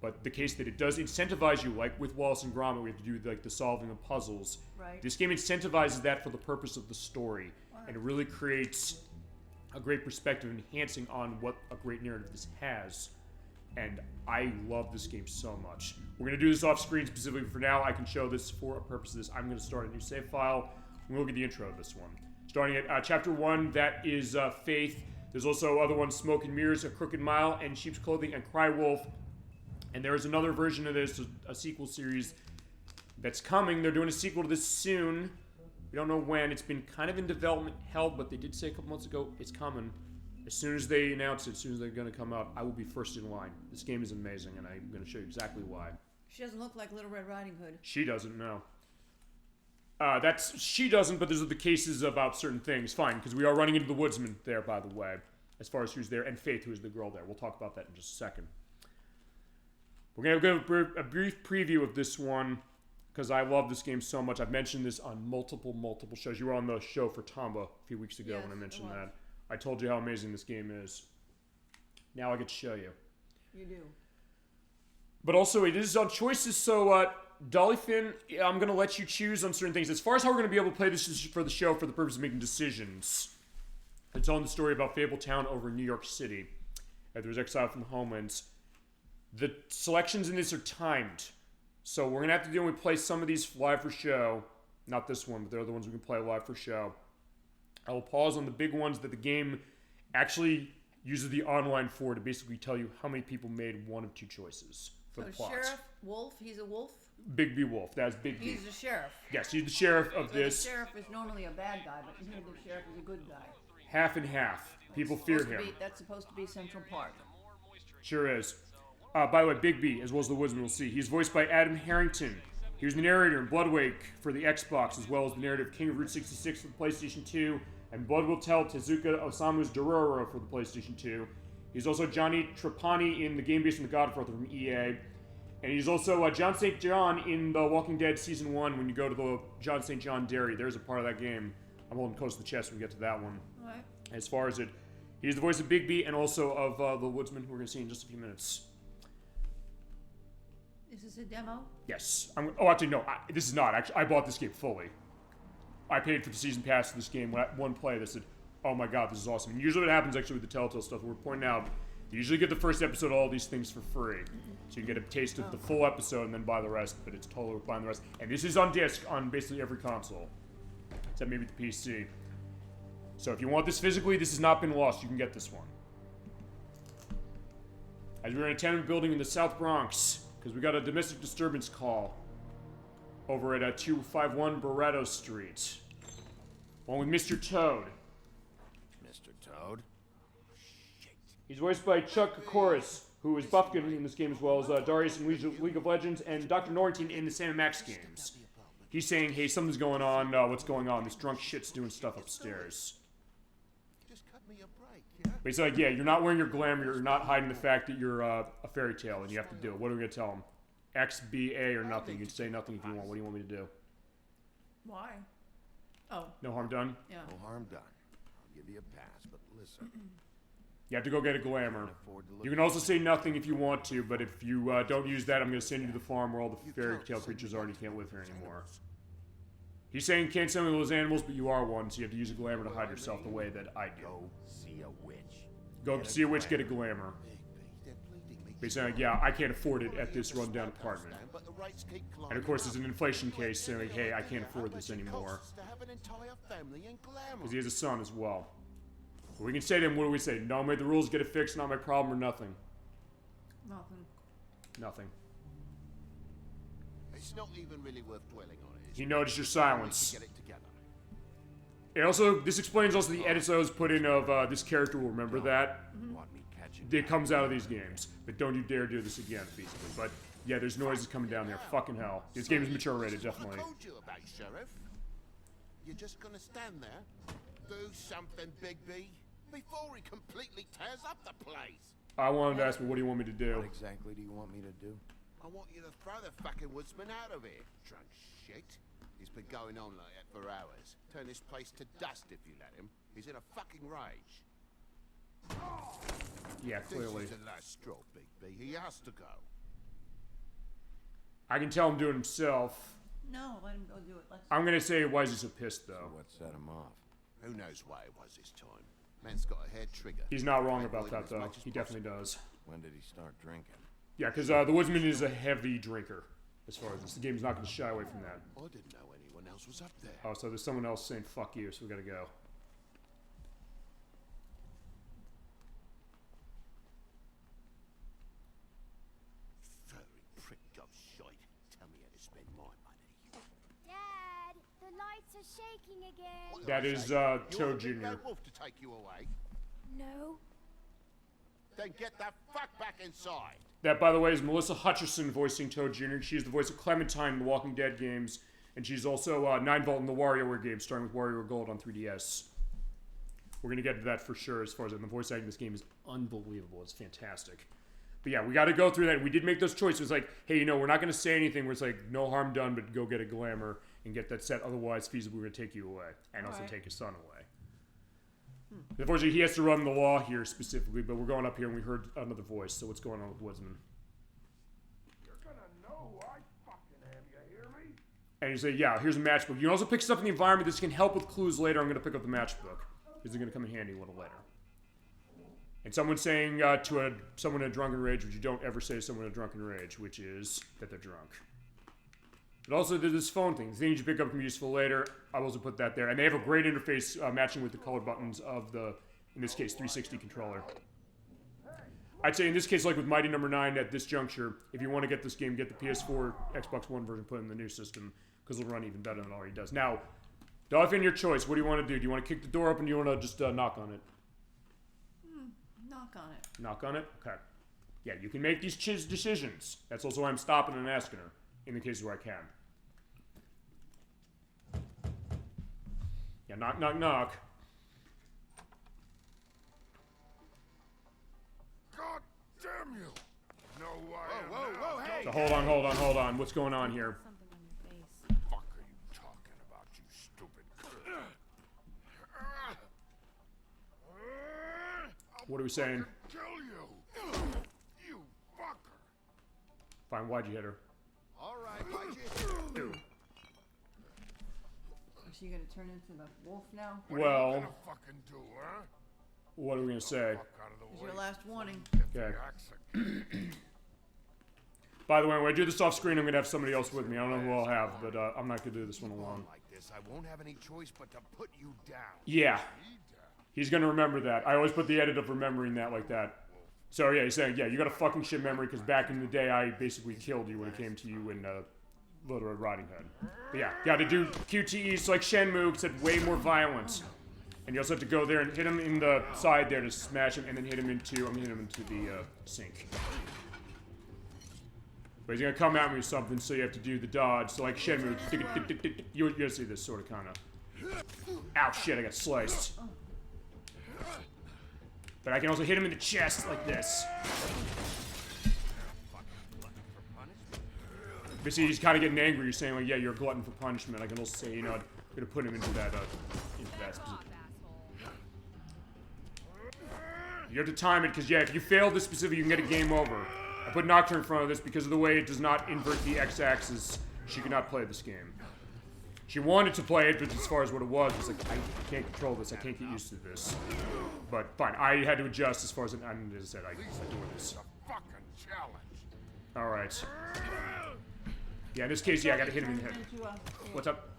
Speaker 1: But the case that it does incentivize you, like with Wallace and Gromit, we have to do like the solving of puzzles.
Speaker 2: Right.
Speaker 1: This game incentivizes that for the purpose of the story, and it really creates a great perspective, enhancing on what a great narrative this has. And I love this game so much. We're going to do this off screen specifically for now. I can show this for a purpose of this. I'm going to start a new save file. We'll look at the intro of this one. Starting at chapter 1, that is Faith. There's also other ones, Smoke and Mirrors, A Crooked Mile, and Sheep's Clothing, and Cry Wolf. And there is another version of this, a sequel series that's coming. They're doing a sequel to this soon. We don't know when. It's been kind of in development hell, but they did say a couple months ago it's coming. As soon as they announce it, as soon as they're going to come out, I will be first in line. This game is amazing, and I'm going to show you exactly why.
Speaker 2: She doesn't look like Little Red Riding Hood.
Speaker 1: She doesn't know. She doesn't, but those are the cases about certain things. Fine, because we are running into the woodsman there, by the way, as far as who's there, and Faith, who's the girl there. We'll talk about that in just a second. We're going to go a brief preview of this one, because I love this game so much. I've mentioned this on multiple Shows. You were on the show for Tomba a few weeks ago when I mentioned that. I told you how amazing this game is. Now I get to show you.
Speaker 2: You do.
Speaker 1: But also, it is on choices, so, Dolphin, I'm going to let you choose on certain things. As far as how we're going to be able to play this for the show for the purpose of making decisions, it's telling the story about Fabletown over New York City. There was exiled from the homelands. The selections in this are timed. So we're going to have to do when we play some of these live for show. Not this one, but the other ones we can play live for show. I will pause on the big ones that the game actually uses the online for to basically tell you how many people made one of two choices for the plot.
Speaker 2: Sheriff Wolf, he's a wolf?
Speaker 1: Big B Wolf, that's Big B.
Speaker 2: He's the sheriff.
Speaker 1: Yes, he's the sheriff of this.
Speaker 2: The sheriff is normally a bad guy, but here the sheriff is a good guy.
Speaker 1: Half and half. People fear him.
Speaker 2: That's supposed to be Central Park.
Speaker 1: Sure is. By the way, Big B, as well as the Woodsman, we'll see. He's voiced by Adam Harrington. He was the narrator in Bloodwake for the Xbox, as well as the narrator of King of Route 66 for the PlayStation 2, and Blood Will Tell Tezuka Osamu's Dororo for the PlayStation 2. He's also Johnny Trapani in the game based on the Godfather from EA. And he's also John St. John in The Walking Dead Season 1 when you go to the John St. John Dairy. There's a part of that game. I'm holding close to the chest when we get to that one.
Speaker 2: All right.
Speaker 1: As far as it, he's the voice of Big B and also of the Woodsman, who we're going to see in just a few minutes.
Speaker 2: Is this a demo?
Speaker 1: Yes. Actually, no. This is not. Actually, I bought this game fully. I paid for the season pass of this game. One play that said, oh my god, this is awesome. And usually what happens actually with the Telltale stuff, we're pointing out, you usually get the first episode of all these things for free. So you can get a taste of the full episode and then buy the rest, but it's totally worth buying the rest. And this is on disc on basically every console, except maybe the PC. So if you want this physically, this has not been lost. You can get this one. As we're in a tenement building in the South Bronx, because we got a domestic disturbance call over at 251 Barretto Street. Along with Mr. Toad.
Speaker 11: Mr. Toad?
Speaker 1: He's voiced by Chuck Kokoris, who is Buffkin in this game, as well as Darius in League of Legends, and Dr. Norrington in the Sam & Max games. He's saying, hey, something's going on, what's going on? This drunk shit's doing stuff upstairs.
Speaker 8: Just cut me a break, yeah?
Speaker 1: But he's like, yeah, you're not wearing your glamour, you're not hiding the fact that you're a fairy tale, and you have to do it. What are we going to tell him? X, B, A, or nothing? You can say nothing if you want. What do you want me to do?
Speaker 2: Why? Oh.
Speaker 1: No harm done?
Speaker 2: Yeah.
Speaker 11: No harm done. I'll give you a pass, but listen.
Speaker 1: You have to go get a glamour. You can also say nothing if you want to, but if you don't use that, I'm going to send you to the farm where all the fairy tale creatures are and you can't live here anymore. He's saying you can't send me those animals, but you are one, so you have to use a glamour to hide yourself the way that I do.
Speaker 11: Go see a witch.
Speaker 1: Go see a witch, get a glamour. But he's saying, yeah, I can't afford it at this rundown apartment. And of course, there's an inflation case saying, hey, I can't afford this anymore. Because he has a son as well. But we can say to him, what do we say? No, I made the rules, get it fixed, not my problem, or nothing.
Speaker 2: Nothing.
Speaker 1: Nothing.
Speaker 11: It's not even really worth dwelling on it.
Speaker 1: He noticed your silence.
Speaker 11: Get it together.
Speaker 1: And also, this explains also the edits I was put in of this character will remember that.
Speaker 11: Want me catching
Speaker 1: It comes out of these games. But don't you dare do this again, basically. But yeah, there's noises coming down there. Fucking hell. This game is mature rated, definitely.
Speaker 11: I told you about, Sheriff. You're just gonna stand there, do something, Big B, before he completely tears up the place.
Speaker 1: I wanted to ask me, what do you want me to do?
Speaker 11: What exactly do you want me to do? I want you to throw the fucking woodsman out of here. Drunk shit. He's been going on like that for hours. Turn this place to dust if you let him. He's in a fucking rage.
Speaker 1: Yeah, clearly.
Speaker 11: This is the last straw, Big B. He has to go.
Speaker 1: I can tell him doing it himself.
Speaker 2: No, let him go do it.
Speaker 1: I'm gonna say, why is he so pissed, though?
Speaker 11: So what set him off? Who knows why it was this time? Man's got a hair trigger.
Speaker 1: He's not wrong about that, though. He definitely does.
Speaker 11: When did he start drinking?
Speaker 1: Yeah, because the Woodsman is a heavy drinker, as far as this. The game's not going to shy away from that.
Speaker 11: I didn't know anyone else was up there.
Speaker 1: Oh, so there's someone else saying fuck you, so we gotta go.
Speaker 11: Furry prick of shite. Tell me how to spend my money.
Speaker 12: Dad, the lights are shaking again.
Speaker 1: That is Toad Jr.
Speaker 11: Wolf to take you away.
Speaker 12: No.
Speaker 11: Then get the fuck back inside.
Speaker 1: That, by the way, is Melissa Hutcherson voicing Toad Jr. She's the voice of Clementine in the Walking Dead games. And she's also 9-Volt in the WarioWare game, starting with WarioWare Gold on 3DS. We're going to get to that for sure as far as that. And the voice acting in this game is unbelievable. It's fantastic. But yeah, we got to go through that. We did make those choices. It's like, hey, you know, we're not going to say anything where it's like, no harm done, but go get a glamour and get that set. Otherwise, feasibly, we're going to take you away. And also take his son away. Unfortunately, he has to run the law here specifically, but we're going up here and we heard another voice. So what's going on with Woodsman?
Speaker 8: You're gonna know I fucking am, you hear me?
Speaker 1: And you say, yeah, here's a matchbook. You can also pick stuff in the environment. This can help with clues later. I'm going to pick up the matchbook. This is going to come in handy a little later. And someone's saying to someone in a drunken rage, which you don't ever say to someone in a drunken rage, which is that they're drunk. But also, there's this phone thing. The things you pick up can be useful later. I'll also put that there. And they have a great interface matching with the color buttons of the, in this case, 360 controller. I'd say in this case, like with Mighty Number 9 at this juncture, if you want to get this game, get the PS4, Xbox One version, put it in the new system, because it'll run even better than it already does. Now, Dolphin, your choice. What do you want to do? Do you want to kick the door open, or do you want to just knock on it?
Speaker 2: Knock on it.
Speaker 1: Knock on it? Okay. Yeah, you can make these decisions. That's also why I'm stopping and asking her, in the cases where I can. Yeah, knock, knock, knock.
Speaker 8: God damn you! No way.
Speaker 11: Whoa, hey!
Speaker 1: So hold on. What's going on here?
Speaker 8: Fuck are you talking about, you stupid?
Speaker 1: What are we saying?
Speaker 8: Kill you! You fucker!
Speaker 1: Fine, why'd you hit her?
Speaker 11: All right, why'd you?
Speaker 2: Is she gonna turn into the wolf now?
Speaker 8: What
Speaker 1: Well,
Speaker 8: are you gonna fucking do, huh?
Speaker 1: what are we gonna say?
Speaker 8: Fuck out of the
Speaker 2: It's
Speaker 8: way.
Speaker 2: your last warning.
Speaker 1: Okay.
Speaker 8: Accent.
Speaker 1: By the way, when I do this off screen, I'm gonna have somebody else with me. I don't know who I'll have, but I'm not gonna do this one alone.
Speaker 11: Like this, I won't have any choice but to put you down.
Speaker 1: Yeah. He's gonna remember that. I always put the edit of remembering that like that. So yeah, he's saying, yeah, you got a fucking shit memory because back in the day I basically killed you when it came to you in Little Red Riding Hood. But yeah, got to do QTEs like Shenmue, except way more violence. And you also have to go there and hit him in the side there to smash him, and then hit him into the sink. But he's gonna come at me with something, so you have to do the dodge. So like Shenmue, you'll see this sort of kind of. Ow, shit! I got sliced. But I can also hit him in the chest like this. But see, he's kind of getting angry. You're saying like, yeah, you're a glutton for punishment. I can also say, you know, I'm gonna put him into that specific. You have to time it because yeah, if you fail this specific, you can get a game over. I put Nocturne in front of this because of the way it does not invert the x-axis. She could not play this game. She wanted to play it, but as far as what it was like, I can't control this. I can't get used to this. But fine, I had to adjust as far as, as I said, I adore this.
Speaker 8: Fucking challenge.
Speaker 1: Alright. Yeah, in this case, yeah, I gotta hit him in the head. What's up?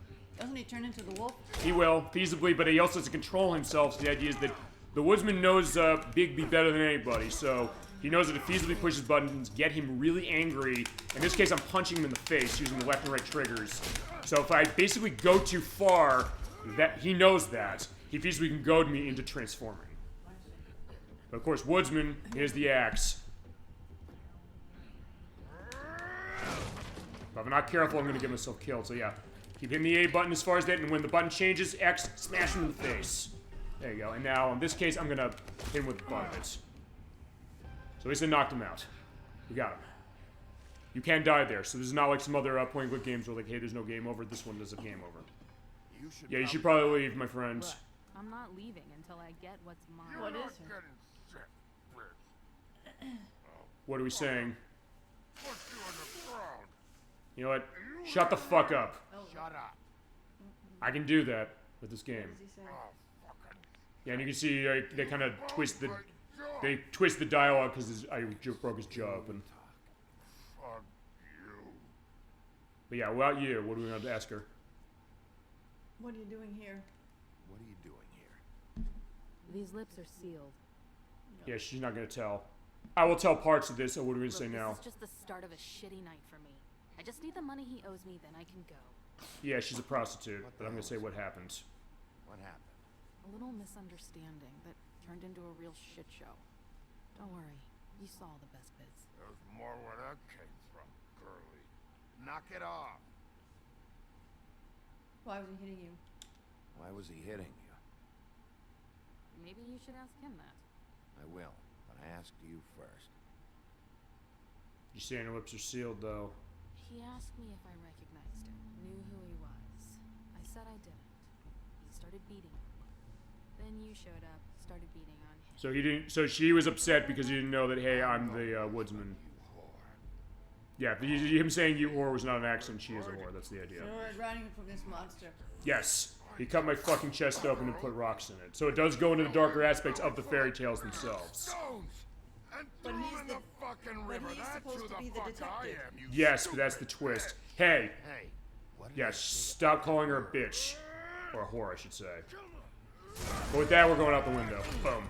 Speaker 2: Doesn't he turn into the wolf?
Speaker 1: He will, feasibly, but he also has to control himself. So the idea is that the woodsman knows Bigby better than anybody, so he knows that if feasibly pushes buttons, get him really angry. In this case, I'm punching him in the face using the left and right triggers. So if I basically go too far, that he knows that. He feasibly can goad me into transforming. But of course, woodsman is the axe. If I'm not careful, I'm gonna get myself killed. So yeah, keep hitting the A button as far as that, and when the button changes, X, smash him in the face. There you go. And now, in this case, I'm gonna hit him with the butt of it. So at least I knocked him out. We got him. You can die there, so this is not like some other point and click games where like, hey, there's no game over. This one does a game over. Yeah, you should probably leave, my friend.
Speaker 13: I'm not leaving until I get what's mine.
Speaker 2: What is it?
Speaker 1: What are we saying? You know what? Shut the fuck up.
Speaker 11: Shut up.
Speaker 1: I can do that with this game. Yeah, and you can see they kind of twist the dialogue because I broke his jaw open.
Speaker 8: Fuck you.
Speaker 1: But yeah, what about you? What do we want to ask her?
Speaker 2: What are you doing here?
Speaker 11: What are you doing here?
Speaker 13: These lips are sealed.
Speaker 1: Yeah, she's not gonna tell. I will tell parts of this. So what are we gonna say now?
Speaker 13: This is just the start of a shitty night for me. I just need the money he owes me, then I can go.
Speaker 1: Yeah, she's a prostitute, but I'm gonna say what happened.
Speaker 11: What happened?
Speaker 13: A little misunderstanding that turned into a real shit show. Don't worry, you saw the best bits.
Speaker 8: There's more where that came from, girly. Knock it off.
Speaker 2: Why was he hitting you?
Speaker 14: Why was he hitting you?
Speaker 13: Maybe you should ask him that.
Speaker 14: I will, but I asked you first.
Speaker 1: You saying her lips are sealed, though.
Speaker 13: He asked me if I recognized him, knew who he was. I said I didn't. He started beating me. Then you showed up, started beating on him.
Speaker 1: So he didn't. So she was upset because he didn't know that. Hey, I'm the woodsman. Yeah, him saying you whore was not an accident. She is a whore. That's the idea.
Speaker 2: So we're running from this monster.
Speaker 1: Yes, he cut my fucking chest open and put rocks in it. So it does go into the darker aspects of the fairy tales themselves.
Speaker 2: But he's supposed to be the detective.
Speaker 1: Yes, but that's the twist. Hey. Yes, stop calling her a bitch. Or a whore, I should say. But with that, we're going out the window. Boom.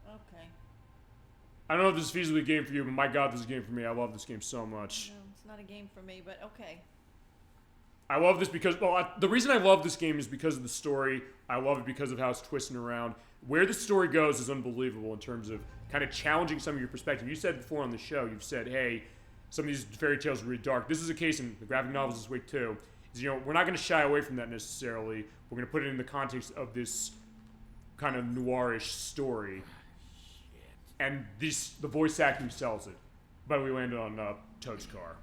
Speaker 2: Okay.
Speaker 1: I don't know if this is feasibly a game for you, but my god, this is a game for me. I love this game so much.
Speaker 2: No, it's not a game for me, but okay.
Speaker 1: I love this because, well, the reason I love this game is because of the story. I love it because of how it's twisting around. Where the story goes is unbelievable in terms of kind of challenging some of your perspective. You said before on the show, you've said, hey, some of these fairy tales are really dark. This is a case in the graphic novels this week too. Is, you know, we're not going to shy away from that necessarily. We're going to put it in the context of this kind of noirish story. And the voice acting sells it. But we landed on Toad's car.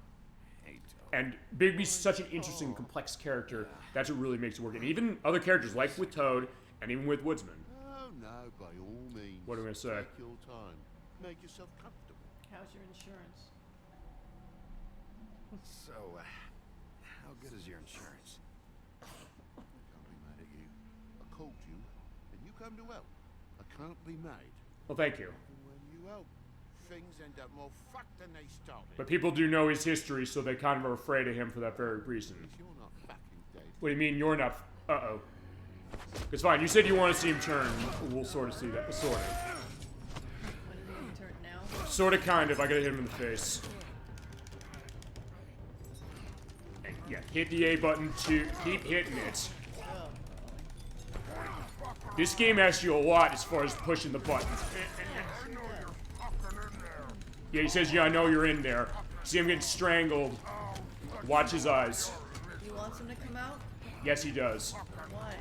Speaker 1: And Bigby's such an interesting, complex character. That's what really makes it work. And even other characters, like with Toad, and even with Woodsman.
Speaker 11: Oh, no, by all means.
Speaker 1: What am I going to say?
Speaker 11: Take your time. Make yourself comfortable.
Speaker 2: How's your insurance?
Speaker 14: So, how good is your insurance?
Speaker 11: I can't be mad at you. I called you, and you come to help. I can't be mad.
Speaker 1: Well, thank you.
Speaker 11: And when you help, things end up more fucked than they started.
Speaker 1: But people do know his history, so they kind of are afraid of him for that very reason.
Speaker 11: You're not fucking dead.
Speaker 1: What do you mean you're not? Uh-oh. It's fine. You said you want to see him turn. We'll sort of see that. Sort of.
Speaker 2: When did he turn now?
Speaker 1: Sort of, kind of. I gotta hit him in the face. And yeah, hit the A button to keep hitting it. This game asks you a lot as far as pushing the buttons. Yeah, he says, yeah, I know you're in there. See him getting strangled. Watch his eyes.
Speaker 2: He wants him to come out?
Speaker 1: Yes, he does.
Speaker 2: Why?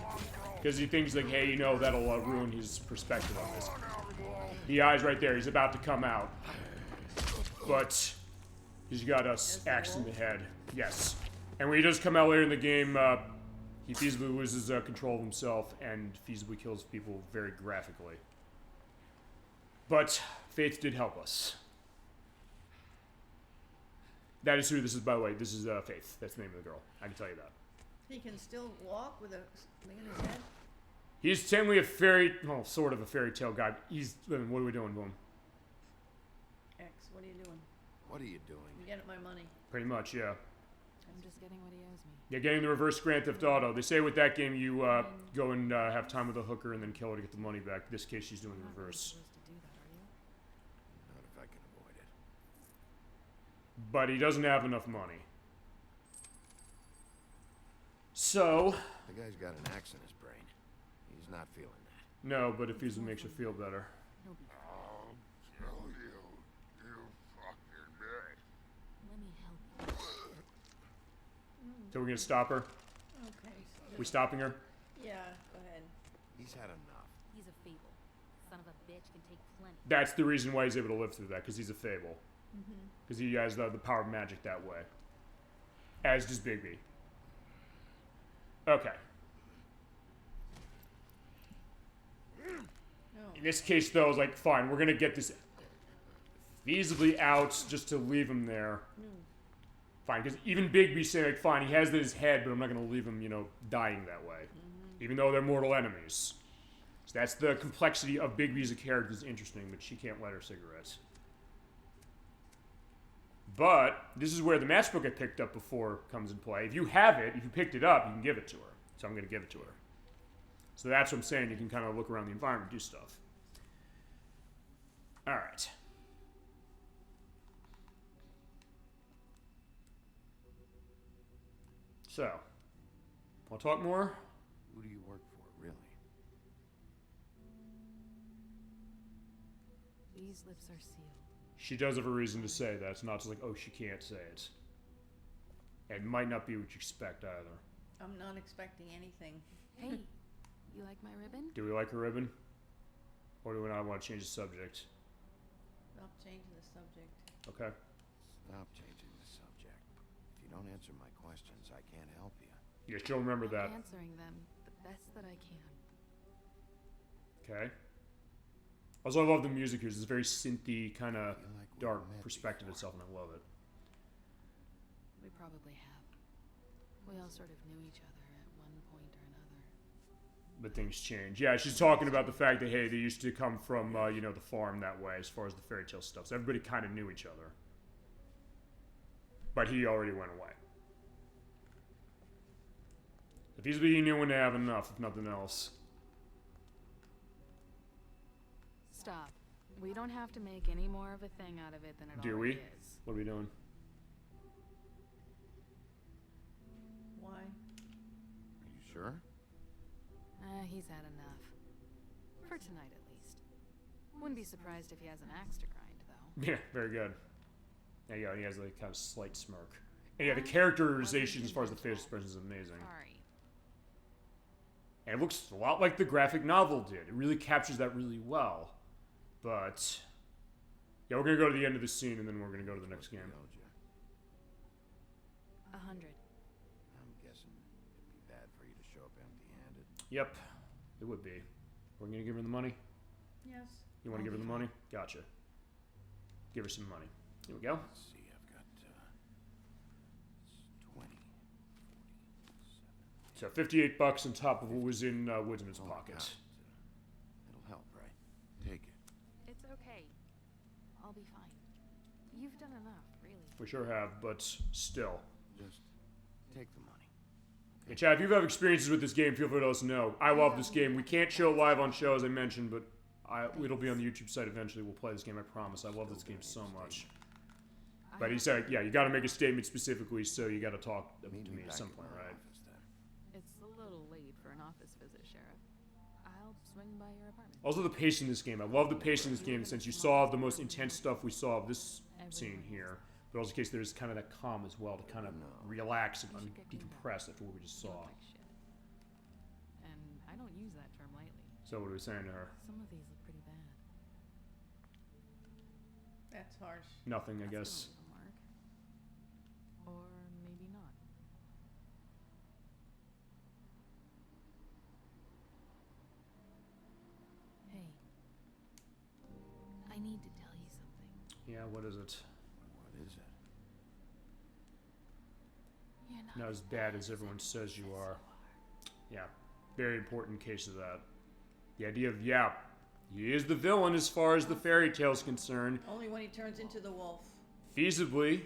Speaker 1: Because he thinks, like, hey, you know, that'll ruin his perspective on this. The eye's right there. He's about to come out. But he's got us axed in the head. Yes. And when he does come out later in the game, he feasibly loses control of himself and feasibly kills people very graphically. But Faith did help us. That is who this is, by the way. This is Faith. That's the name of the girl. I can tell you that.
Speaker 2: He can still walk with a thing in his head?
Speaker 1: He's technically sort of a fairy tale guy. He's, what are we doing, Boom?
Speaker 2: X, what are you doing?
Speaker 14: What are you doing?
Speaker 2: I'm getting my money.
Speaker 1: Pretty much, yeah.
Speaker 13: I'm just getting what he owes me.
Speaker 1: Yeah, getting the reverse Grand Theft Auto. They say with that game you go and have time with a hooker and then kill her to get the money back. In this case, she's doing the reverse.
Speaker 14: Not if I can avoid it.
Speaker 1: But he doesn't have enough money. So...
Speaker 14: The guy's got an axe in his brain. He's not feeling that.
Speaker 1: No, but if he makes you feel better.
Speaker 3: I'll kill you, you fucking bitch.
Speaker 13: Let me help you.
Speaker 1: So we're gonna stop her?
Speaker 2: Okay.
Speaker 1: We stopping her?
Speaker 2: Yeah, go ahead.
Speaker 14: He's had enough.
Speaker 13: He's a fable. Son of a bitch can take plenty.
Speaker 1: That's the reason why he's able to live through that, because he's a fable. Because he has the power of magic that way. As does Bigby. Okay. In this case, though, it's like, fine, we're gonna get this feasibly out just to leave him there. Fine, because even Bigby's saying, like, fine, he has it in his head, but I'm not gonna leave him, you know, dying that way. Even though they're mortal enemies. So that's the complexity of Bigby as a character is interesting, but she can't light her cigarettes. But this is where the matchbook I picked up before comes in play. If you have it, if you picked it up, you can give it to her. So I'm going to give it to her. So that's what I'm saying. You can kind of look around the environment, do stuff. All right. So, want to talk more?
Speaker 14: Who do you work for, really?
Speaker 13: These lips are sealed.
Speaker 1: She does have a reason to say that. It's not just like, oh, she can't say it. It might not be what you expect either.
Speaker 2: I'm not expecting anything.
Speaker 13: Hey, you like my ribbon?
Speaker 1: Do we like her ribbon? Or do we not want to change the subject?
Speaker 2: Stop changing the subject.
Speaker 1: Okay.
Speaker 14: Stop changing the subject. If you don't answer my questions, I can't help you.
Speaker 1: Yeah, she'll remember that.
Speaker 13: I'm answering them the best that I can.
Speaker 1: Okay. Also, I love the music here. It's this very synthy, kind of dark perspective itself, and I love it.
Speaker 13: We probably have. We all sort of knew each other at one point or another.
Speaker 1: But things change. Yeah, she's talking about the fact that, hey, they used to come from, you know, the farm that way as far as the fairy tale stuff. So everybody kind of knew each other. But he already went away. If he's being new, when they have enough, if nothing else.
Speaker 13: Stop. We don't have to make any more of a thing out of it than it
Speaker 1: Do
Speaker 13: already
Speaker 1: we?
Speaker 13: is.
Speaker 1: What are we doing?
Speaker 2: Why?
Speaker 14: Are you sure?
Speaker 13: He's had enough. For tonight, at least. Wouldn't be surprised if he has an axe to grind, though.
Speaker 1: Yeah, very good. There you go. He has like kind of slight smirk. And yeah, the characterization as far as the face expression is amazing.
Speaker 13: Sorry.
Speaker 1: And it looks a lot like the graphic novel did. It really captures that really well. But yeah, we're gonna go to the end of the scene and then we're gonna go to the next game.
Speaker 13: 100.
Speaker 14: I'm guessing it'd be bad for you to show up empty-handed.
Speaker 1: Yep, it would be. We're gonna give her the money?
Speaker 2: Yes.
Speaker 1: You wanna give her the money? Gotcha. Give her some money. Here we go.
Speaker 14: Let's see, I've got 20, 47.
Speaker 1: So 58 bucks on top of what was in Woodsman's pocket.
Speaker 14: It'll help, right? Take it.
Speaker 13: It's okay. I'll be fine. You've done enough, really.
Speaker 1: We sure have, but still.
Speaker 14: Just take the money.
Speaker 1: Hey, Chad, if you have experiences with this game, feel free to let us know. I love this game. We can't show live on show, as I mentioned, but it'll be on the YouTube site eventually. We'll play this game, I promise. I love this game so much. But he said, yeah, you got to make a statement specifically, so you got to talk to me at some point, right?
Speaker 13: It's a little late for an office visit, Sheriff. I'll swing by your apartment.
Speaker 1: Also, the pace in this game. I love the pace in this game since you saw the most intense stuff we saw of this scene here. But also in case there's kind of that calm as well to kind of relax and decompress after what we just saw.
Speaker 13: And I don't use that term lightly.
Speaker 1: So what are we saying to her?
Speaker 13: Some of these look pretty bad.
Speaker 2: That's harsh.
Speaker 1: Nothing, I guess.
Speaker 13: Or maybe not. Hey. I need to tell you something.
Speaker 1: Yeah, what is it?
Speaker 14: What is it?
Speaker 13: You're
Speaker 1: Not as bad as everyone says you are. Yeah, very important case of that. The idea of, yeah, he is the villain as far as the fairy tale's concerned.
Speaker 2: Only when he turns into the wolf.
Speaker 1: Feasibly.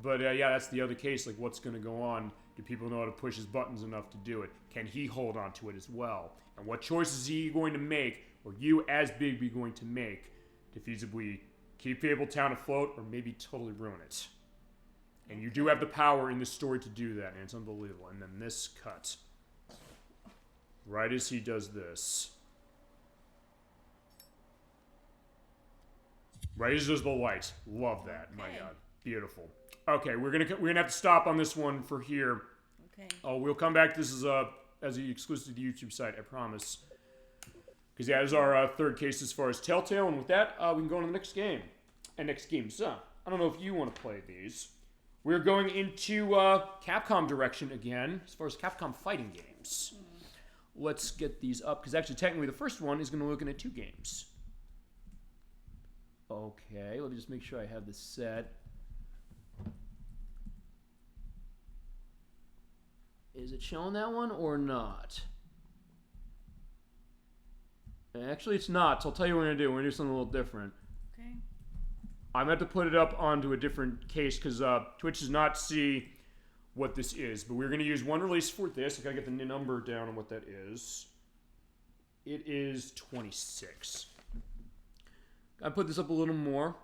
Speaker 1: But yeah, that's the other case. Like, what's going to go on? Do people know how to push his buttons enough to do it? Can he hold on to it as well? And what choices is he going to make, or you as Bigby going to make, to feasibly keep Fabletown afloat, or maybe totally ruin it? And you do have the power in this story to do that, and it's unbelievable. And then this cut. Right as he does this. Right as he does the light. Love that. My God. Beautiful. Okay, we're gonna have to stop on this one for here.
Speaker 2: Okay.
Speaker 1: Oh, we'll come back. This is as an exclusive to the YouTube site, I promise. Because yeah, this is our third case as far as Telltale, and with that, we can go on to the next game. And next game, so I don't know if you want to play these. We're going into Capcom direction again, as far as Capcom fighting games. Let's get these up, because actually, technically, the first one is going to be looking at 2 games. Okay, let me just make sure I have this set. Is it showing that one or not? Actually, it's not, so I'll tell you what we're going to do. We're going to do something a little different.
Speaker 2: Okay.
Speaker 1: I'm going to have to put it up onto a different case because Twitch does not see what this is. But we're going to use one release for this. I got to get the number down on what that is. It is 26. I put this up a little more.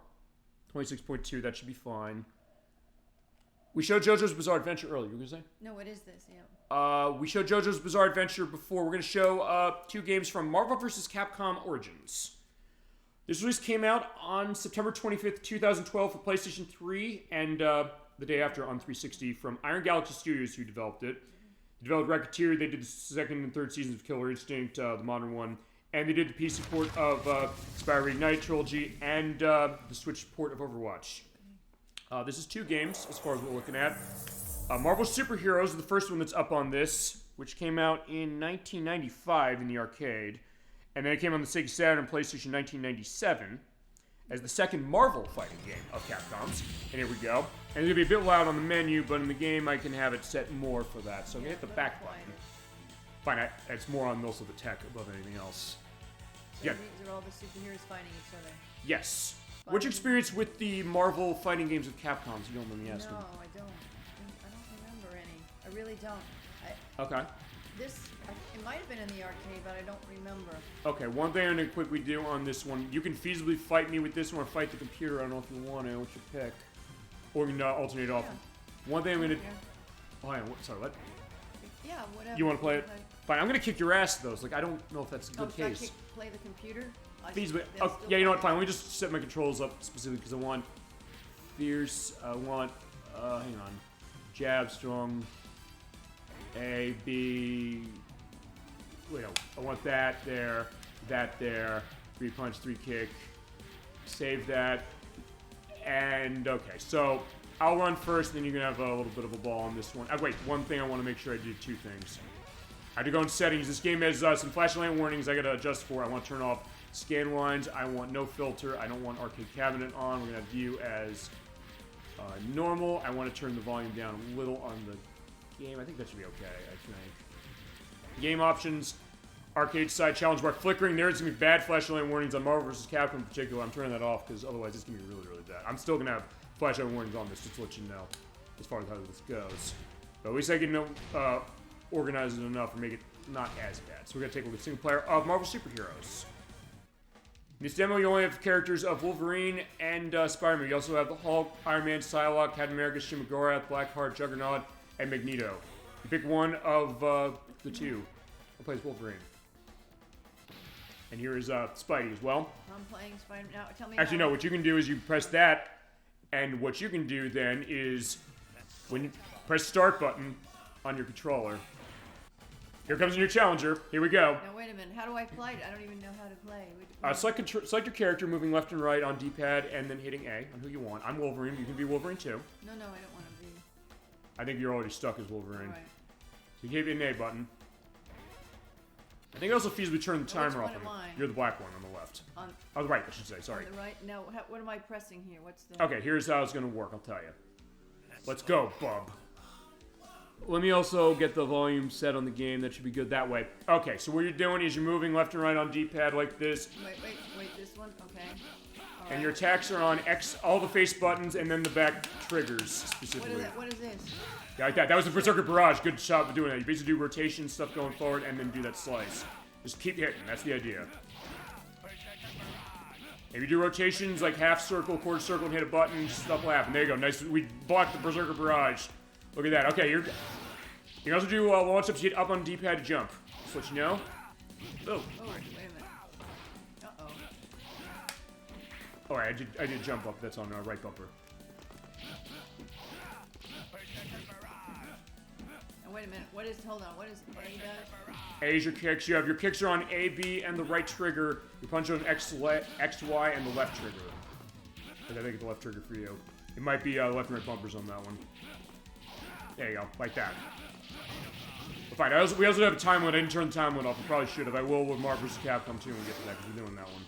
Speaker 1: 26.2, that should be fine. We showed JoJo's Bizarre Adventure earlier. You were going to say?
Speaker 2: No, what is this? Yeah.
Speaker 1: We showed JoJo's Bizarre Adventure before. We're going to show 2 games from Marvel vs. Capcom Origins. This release came out on September 25th, 2012 for PlayStation 3 and the day after on 360 from Iron Galaxy Studios, who developed it. They developed Racketeer. They did the second and third seasons of Killer Instinct, the modern one. And they did the PC port of Spyro Reignited Trilogy and the Switch port of Overwatch. This is 2 games, as far as we're looking at. Marvel Superheroes is the first one that's up on this, which came out in 1995 in the arcade. And then it came on the Sega Saturn and PlayStation 1997 as the second Marvel fighting game of Capcom's. And here we go. And it's going to be a bit loud on the menu, but in the game I can have it set more for that. So I'm going to hit the back button. Fine, it's more on also the tech above anything else.
Speaker 2: So these are all the superheroes fighting each other?
Speaker 1: Yes. What's your experience with the Marvel fighting games of Capcom? You don't let me ask.
Speaker 2: No, I don't remember any. I really don't.
Speaker 1: Okay.
Speaker 2: It might have been in the arcade, but I don't remember.
Speaker 1: Okay, one thing I'm going to quickly do on this one. You can feasibly fight me with this one or fight the computer. I don't know if you want to. What's your pick? Or you can alternate off.
Speaker 2: Yeah.
Speaker 1: One thing I'm going to... Oh, hang on. Sorry, what?
Speaker 2: Yeah, whatever.
Speaker 1: You want to play it? Fine, I'm going to kick your ass, though. It's like, I don't know if that's a good case.
Speaker 2: Play the computer?
Speaker 1: Feasibly. Oh, yeah, you know what? Fine. Let me just set my controls up specifically because I want fierce. I want... hang on. Jab, strong... A, B... Wait, no. I want that there, 3 punch, 3 kick. Save that. And, okay, so I'll run first, then you can have a little bit of a ball on this one. Wait, one thing I want to make sure I do 2 things. I have to go in settings. This game has some flashlight warnings I got to adjust for. I want to turn off scan lines. I want no filter. I don't want arcade cabinet on. We're going to have view as normal. I want to turn the volume down a little on the game. I think that should be okay, I think. Game options, arcade side challenge bar flickering. There's going to be bad flashlight warnings on Marvel vs. Capcom in particular. I'm turning that off because otherwise it's going to be really, really bad. I'm still going to have flashlight warnings on this, just to let you know, as far as how this goes. But at least I can organize it enough and make it not as bad. So we're going to take a look at single player of Marvel Superheroes. In this demo, you only have characters of Wolverine and Spider-Man. You also have the Hulk, Iron Man, Psylocke, Captain America, Shimagora, Blackheart, Juggernaut, and Magneto. You pick one of the 2. Who plays Wolverine? And here is Spidey as well.
Speaker 2: I'm playing Spider-Man. Now, tell me.
Speaker 1: Actually, no. What you can do is you press that, and what you can do then is when you press start button on your controller. Here comes a new challenger. Here we go.
Speaker 2: Now wait a minute. How do I play? I don't even know how to play.
Speaker 1: Select your character, moving left and right on D-pad, and then hitting A on who you want. I'm Wolverine. You can be Wolverine too.
Speaker 2: No, I don't want to be.
Speaker 1: I think you're already stuck as Wolverine.
Speaker 2: All right.
Speaker 1: So you hit the A button. I think it also feasibly turn the timer off. You're the black one on the left. On the right, I should say. Sorry.
Speaker 2: On the right? No. What am I pressing here? What's the...
Speaker 1: Okay, here's how it's going to work. I'll tell you. Let's go, bub. Let me also get the volume set on the game. That should be good that way. Okay, so what you're doing is you're moving left and right on D-pad like this.
Speaker 2: Wait. This one? Okay. All
Speaker 1: and your attacks are on X, all the face buttons, and then the back triggers specifically.
Speaker 2: What is this?
Speaker 1: Yeah, like that. That was the Berserker Barrage. Good job of doing that. You basically do rotation stuff going forward and then do that slice. Just keep hitting. That's the idea. If you do rotations like half circle, quarter circle, and hit a button, stuff will happen. There you go. Nice. We blocked the Berserker Barrage. Look at that. Okay, you can also do launch ups. You hit up on D-pad to jump. Just let you know. Oh.
Speaker 2: Oh, wait a minute. Uh-oh.
Speaker 1: All right, I did jump up. That's on our right bumper.
Speaker 2: Wait a minute. Hold on. What is A does?
Speaker 1: A is your kicks. You have your kicks are on A, B, and the right trigger. You punch on X, Y, and the left trigger. I think it's the left trigger for you. It might be left and right bumpers on that one. There you go, like that. But fine. We also have a time limit. I didn't turn the time limit off. I probably should have. I will with Marvel vs. Capcom 2 when we get to that because we're doing that one.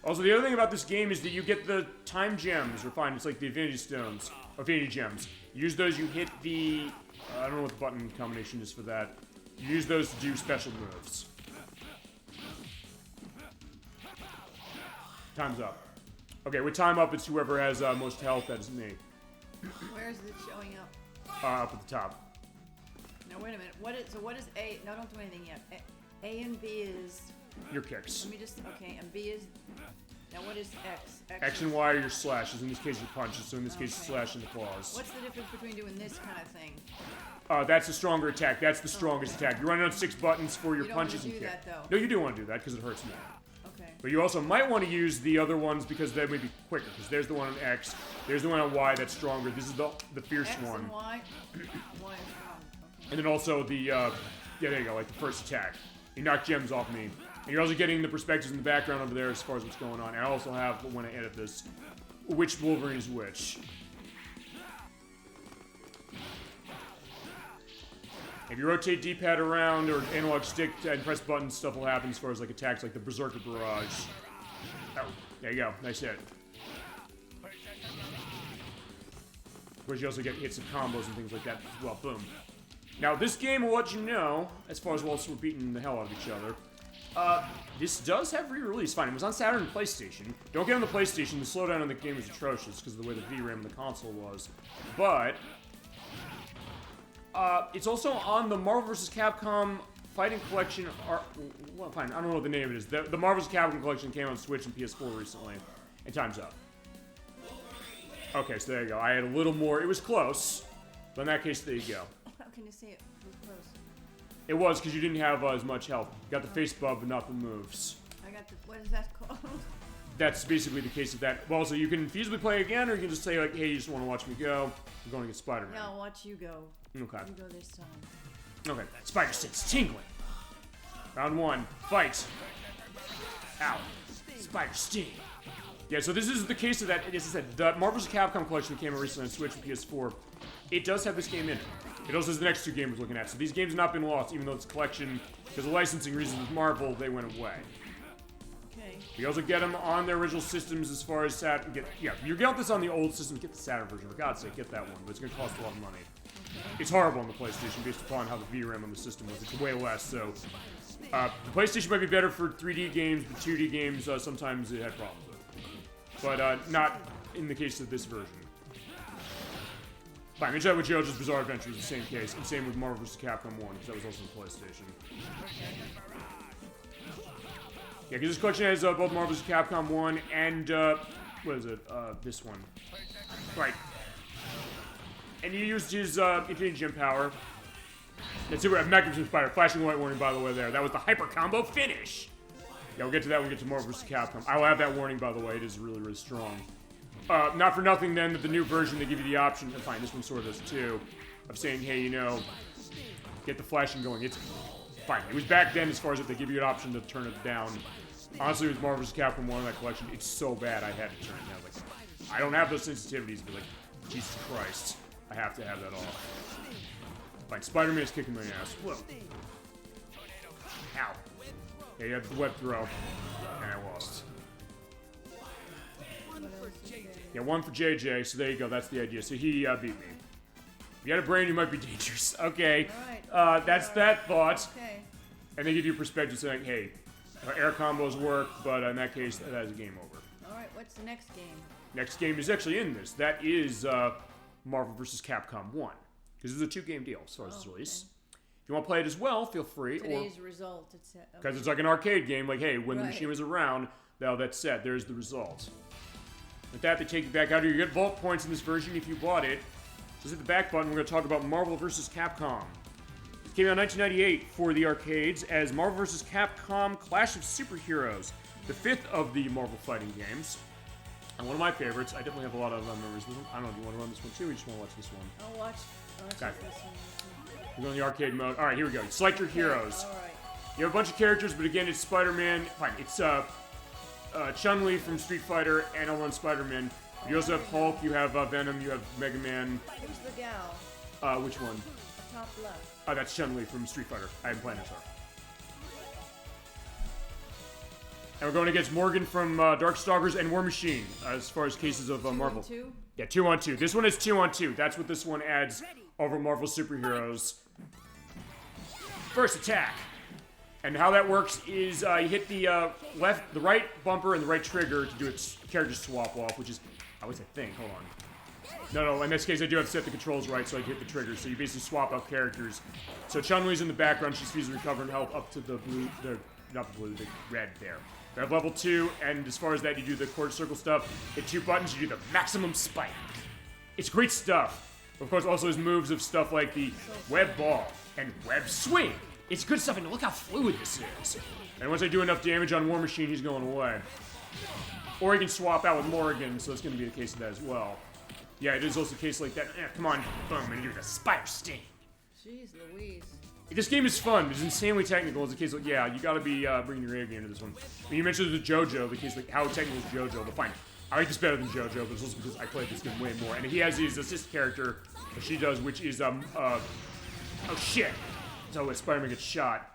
Speaker 1: Also, the other thing about this game is that you get the time gems, or fine, it's like the Infinity Stones, or Infinity Gems. You use those, you hit the, I don't know what the button combination is for that. You use those to do special moves. Time's up. Okay, with time up, it's whoever has most health, that is me.
Speaker 2: Where is it showing up?
Speaker 1: Up at the top.
Speaker 2: Now, wait a minute. What is A? No, don't do anything yet. A and B is...
Speaker 1: Your kicks.
Speaker 2: Let me just... Okay, and B is... Now, what is X?
Speaker 1: X and Y are your slashes. In this case, your punches. So in this case, slash and the claws.
Speaker 2: What's the difference between doing this kind of thing?
Speaker 1: That's a stronger attack. That's the strongest attack. You're running on 6 buttons for your punches and kicks.
Speaker 2: You don't want to do that, though.
Speaker 1: No, you do want to do that because it hurts more.
Speaker 2: Okay.
Speaker 1: But you also might want to use the other ones because they may be quicker. Because there's the one on X, there's the one on Y that's stronger. This is the fierce
Speaker 2: X
Speaker 1: one.
Speaker 2: And Y. Y is strong. Okay.
Speaker 1: And then also the, yeah, there you go, like the first attack. You knock gems off me. And you're also getting the perspectives in the background over there as far as what's going on. And I also have, when I edit this, which Wolverine is which. If you rotate D-pad around or analog stick and press buttons, stuff will happen as far as like attacks like the Berserker Barrage. Oh, there you go. Nice hit. Of course, you also get hits and combos and things like that as well. Boom. Now, this game will let you know, as far as Wallace were beating the hell out of each other, this does have re-release. Fine, it was on Saturn and PlayStation. Don't get on the PlayStation. The slowdown in the game was atrocious because of the way the VRAM in the console was. But it's also on the Marvel vs. Capcom Fighting Collection. Well, fine, I don't know what the name of it is. The Marvel vs. Capcom Collection came on Switch and PS4 recently. And time's up. Okay, so there you go. I had a little more. It was close. But in that case, there you go.
Speaker 2: How can you say it was close?
Speaker 1: It was, because you didn't have as much health. You got the face bub, but not the moves.
Speaker 2: I got the, what is that called?
Speaker 1: That's basically the case of that. Well, so you can feasibly play again, or you can just say, like, hey, you just want to watch me go. I'm going to get Spider-Man.
Speaker 2: Yeah, I'll watch you go.
Speaker 1: Okay.
Speaker 2: You go this time.
Speaker 1: Okay, Spider Sense tingling. Round 1, fight. Ow. Spider Sting. Yeah, so this is the case of that. As I said, the Marvel vs. Capcom collection that came out recently on Switch and PS4, it does have this game in it. It also has the next two games we're looking at. So these games have not been lost, even though it's a collection. Because of licensing reasons with Marvel, they went away.
Speaker 2: Okay.
Speaker 1: You also get them on their original systems as far as Saturn. Yeah, you get this on the old systems, get the Saturn version. For God's sake, get that one. But it's going to cost a lot of money. Okay. It's horrible on the PlayStation based upon how the VRAM on the system was. It's way less, so... the PlayStation might be better for 3D games, but 2D games, sometimes it had problems with. But not in the case of this version. Fine, Midnight with JoJo's Bizarre Adventure is the same case, and same with Marvel vs. Capcom 1, because that was also on PlayStation. Yeah, because this collection has both Marvel vs. Capcom 1 and, what is it, this one. Right. And you used his Infinity Gem power. That's it, Magnificent Spider. Flashing light warning, by the way, there. That was the Hyper Combo finish! Yeah, we'll get to that when we get to Marvel vs. Capcom. I will have that warning, by the way. It is really, really strong. Not for nothing, then, that the new version, they give you the option, and fine, this one sort of does too, of saying, hey, you know, get the flashing going. It's fine. It was back then as far as if they give you an option to turn it down. Honestly, with Marvel vs. Capcom 1 in that collection, it's so bad I had to turn it down. Like, I don't have those sensitivities, but like, Jesus Christ, I have to have that off. Fine, Spider-Man is kicking my ass. Whoa. Ow. Yeah, you have the web throw, and I lost. Yeah, one for JJ, so there you go, that's the idea. So he beat me. If you had a brain, you might be dangerous. Okay, that's that thought.
Speaker 2: Okay.
Speaker 1: And they give you a perspective saying, hey, air combos work, but in that case, that is a game over.
Speaker 2: Alright, what's the next game?
Speaker 1: Next game is actually in this. That is Marvel vs. Capcom 1. Because it's a 2-game deal as far as its release. If you want to play it as well, feel free.
Speaker 2: Today's result.
Speaker 1: Because it's like an arcade game, like, hey, when the machine was around, now that's set, there's the result. With that, they take you back out here. You get vault points in this version if you bought it. Just hit the back button. We're going to talk about Marvel vs. Capcom. It came out in 1998 for the arcades as Marvel vs. Capcom Clash of Superheroes, the 5th of the Marvel fighting games. And one of my favorites. I definitely have a lot of memories with them. I don't know if you want to run this one too, or you just want to watch this one.
Speaker 2: I'll watch
Speaker 1: Okay.
Speaker 2: this one.
Speaker 1: We're going the arcade mode. Alright, here we go. Select your heroes.
Speaker 2: Alright.
Speaker 1: You have a bunch of characters, but again, it's Spider-Man. Fine, it's Chun-Li from Street Fighter and L1 Spider-Man. You also have Hulk, you have Venom, you have Mega Man.
Speaker 2: Who's the gal?
Speaker 1: Which one?
Speaker 2: Top left.
Speaker 1: That's Chun-Li from Street Fighter. I haven't played her. And we're going against Morgan from Darkstalkers and War Machine, as far as cases of Marvel.
Speaker 2: 2-on-2?
Speaker 1: Yeah, 2-on-2. This one is 2-on-2. That's what this one adds over Marvel superheroes. First attack. And how that works is you hit the right bumper and the right trigger to do its character swap off, which is, I would say thing, hold on. No, in this case I do have to set the controls right so I can hit the trigger, so you basically swap out characters. So Chun-Li's in the background, she's feasibly recovering health up to the blue, not the blue, the red there. We have level 2, and as far as that, you do the quarter circle stuff. Hit 2 buttons, you do the maximum spike. It's great stuff. Of course, also his moves of stuff like the web ball and web swing. It's good stuff, and look how fluid this is. And once I do enough damage on War Machine, he's going away. Or he can swap out with Morrigan, so it's going to be a case of that as well. Yeah, it is also a case like that. Come on, boom, and you're the Spider Sting.
Speaker 2: Jeez Louise.
Speaker 1: This game is fun. It's insanely technical. It's a case like, yeah, you gotta be bringing your A game to this one. When you mentioned the Jojo, the case like, how technical is Jojo? But fine, I like this better than Jojo, but it's also because I played this game way more. And he has his assist character, that she does, which is, oh shit. So when Spider-Man gets shot.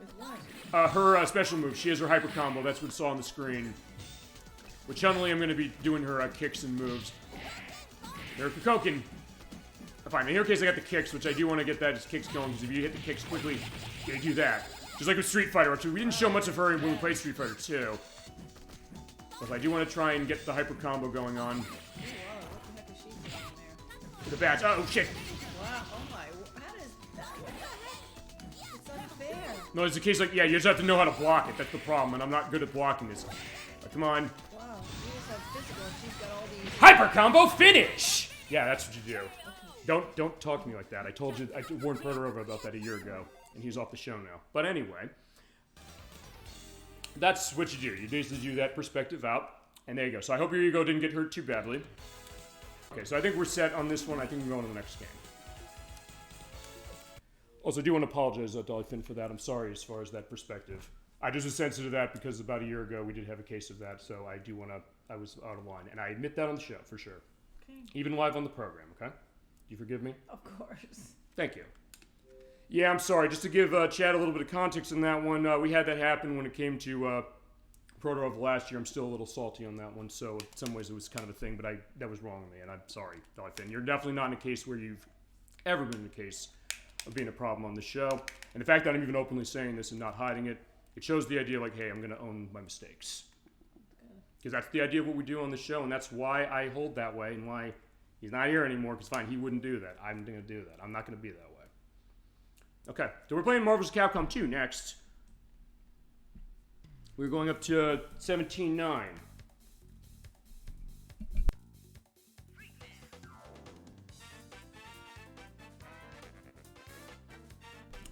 Speaker 2: With what?
Speaker 1: Her special move. She has her hyper combo. That's what saw on the screen. With Chun-Li, I'm gonna be doing her kicks and moves. There's Kokokin. Fine, in your case I got the kicks, which I do want to get that kicks going, because if you hit the kicks quickly, you do that. Just like with Street Fighter 2. We didn't show much of her when we played Street Fighter 2. But I do want to try and get the hyper combo going on.
Speaker 2: Oh, wow, what the heck is she doing there?
Speaker 1: For the badge. Oh, shit!
Speaker 2: Wow, oh my, how does that, what the heck? It's unfair.
Speaker 1: No, it's a case like, yeah, you just have to know how to block it. That's the problem, and I'm not good at blocking this. Come on.
Speaker 2: Wow, you just have physical, and she's got all these...
Speaker 1: Hyper combo finish! Yeah, that's what you do. Don't talk to me like that. I told you, I warned Protorova about that a year ago, and he's off the show now. But anyway, that's what you do. You basically do that perspective out, and there you go. So I hope your ego didn't get hurt too badly. Okay, so I think we're set on this one. I think we're going to the next game. Also, I do want to apologize, Dolly Finn, for that. I'm sorry as far as that perspective. I just was sensitive to that because about a year ago we did have a case of that, so I do want to, I was out of line. And I admit that on the show, for sure. Okay. Even live on the program, okay? You forgive me?
Speaker 2: Of course.
Speaker 1: Thank you. Yeah, I'm sorry. Just to give Chad a little bit of context on that one, we had that happen when it came to Protorov last year. I'm still a little salty on that one, so in some ways it was kind of a thing, but that was wrong of me, and I'm sorry, Dolly Finn. You're definitely not in a case where you've ever been in a case of being a problem on the show. And the fact that I'm even openly saying this and not hiding it, it shows the idea like, hey, I'm going to own my mistakes. Because that's the idea of what we do on the show, and that's why I hold that way, and why he's not here anymore, because fine, he wouldn't do that. I'm going to do that. I'm not going to be that way. Okay, so we're playing Marvel's Capcom 2 next. We're going up to 17-9.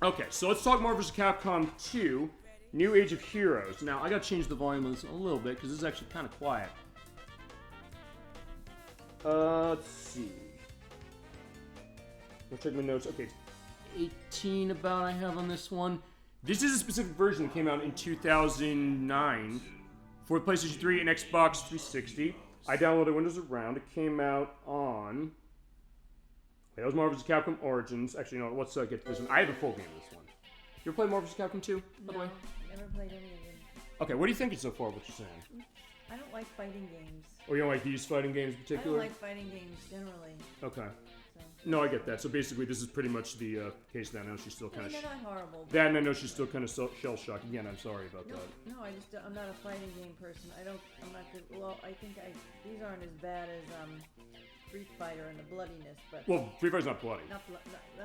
Speaker 1: Okay, so let's talk Marvel's Capcom 2, New Age of Heroes. Now, I got to change the volume of this a little bit, because this is actually kind of quiet. Let's see. I'll check my notes. Okay, 18 about I have on this one. This is a specific version that came out in 2009 for PlayStation 3 and Xbox 360. I downloaded Windows Around. It came out on... Wait, that was Marvel's Capcom Origins. Actually, no, let's get to this one. I have a full game of this one. You ever played Marvel's Capcom 2, by the way?
Speaker 2: Never played any of them.
Speaker 1: Okay, what are you thinking so far, what you're saying?
Speaker 2: I don't like fighting games.
Speaker 1: Oh, you don't like these fighting games in particular?
Speaker 2: I don't like fighting games generally.
Speaker 1: Okay. No, I get that. So basically, this is pretty much the case that I know she's still kind of...
Speaker 2: they're not horrible.
Speaker 1: That, and I know she's still kind of shell-shocked. Again, I'm sorry about that.
Speaker 2: No, I'm not a fighting game person. I'm not good. Well, I think these aren't as bad as, Street Fighter and the bloodiness, but...
Speaker 1: Well, Street Fighter's not bloody.
Speaker 2: Not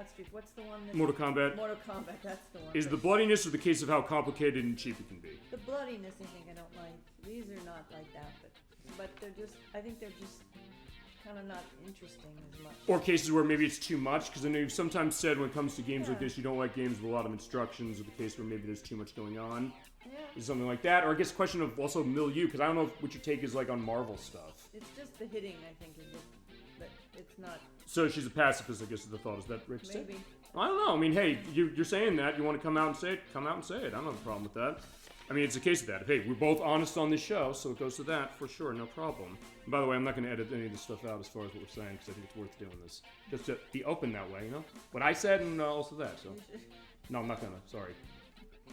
Speaker 2: Street... What's the one that...
Speaker 1: Mortal Kombat.
Speaker 2: Mortal Kombat, that's the one.
Speaker 1: Is the bloodiness or the case of how complicated and cheap it can be?
Speaker 2: The bloodiness, I think I don't like. These are not like that, but they're just... I think they're just kind of not interesting as much.
Speaker 1: Or cases where maybe it's too much, because I know you've sometimes said when it comes to games like this, you don't like games with a lot of instructions, or the case where maybe there's too much going on.
Speaker 2: Yeah.
Speaker 1: Is something like that, or I guess a question of also milieu, because I don't know what your take is like on Marvel stuff.
Speaker 2: It's just the hitting, I think, is just... But it's not...
Speaker 1: So she's a pacifist, I guess is the thought. Is that right to say?
Speaker 2: Maybe.
Speaker 1: I don't know. I mean, hey, you're saying that. You want to come out and say it? Come out and say it. I don't have a problem with that. I mean, it's a case of that. Hey, we're both honest on this show, so it goes to that for sure. No problem. And by the way, I'm not going to edit any of this stuff out as far as what we're saying, because I think it's worth doing this. Just to be open that way, you know? What I said and also that, so... No, I'm not going to. Sorry.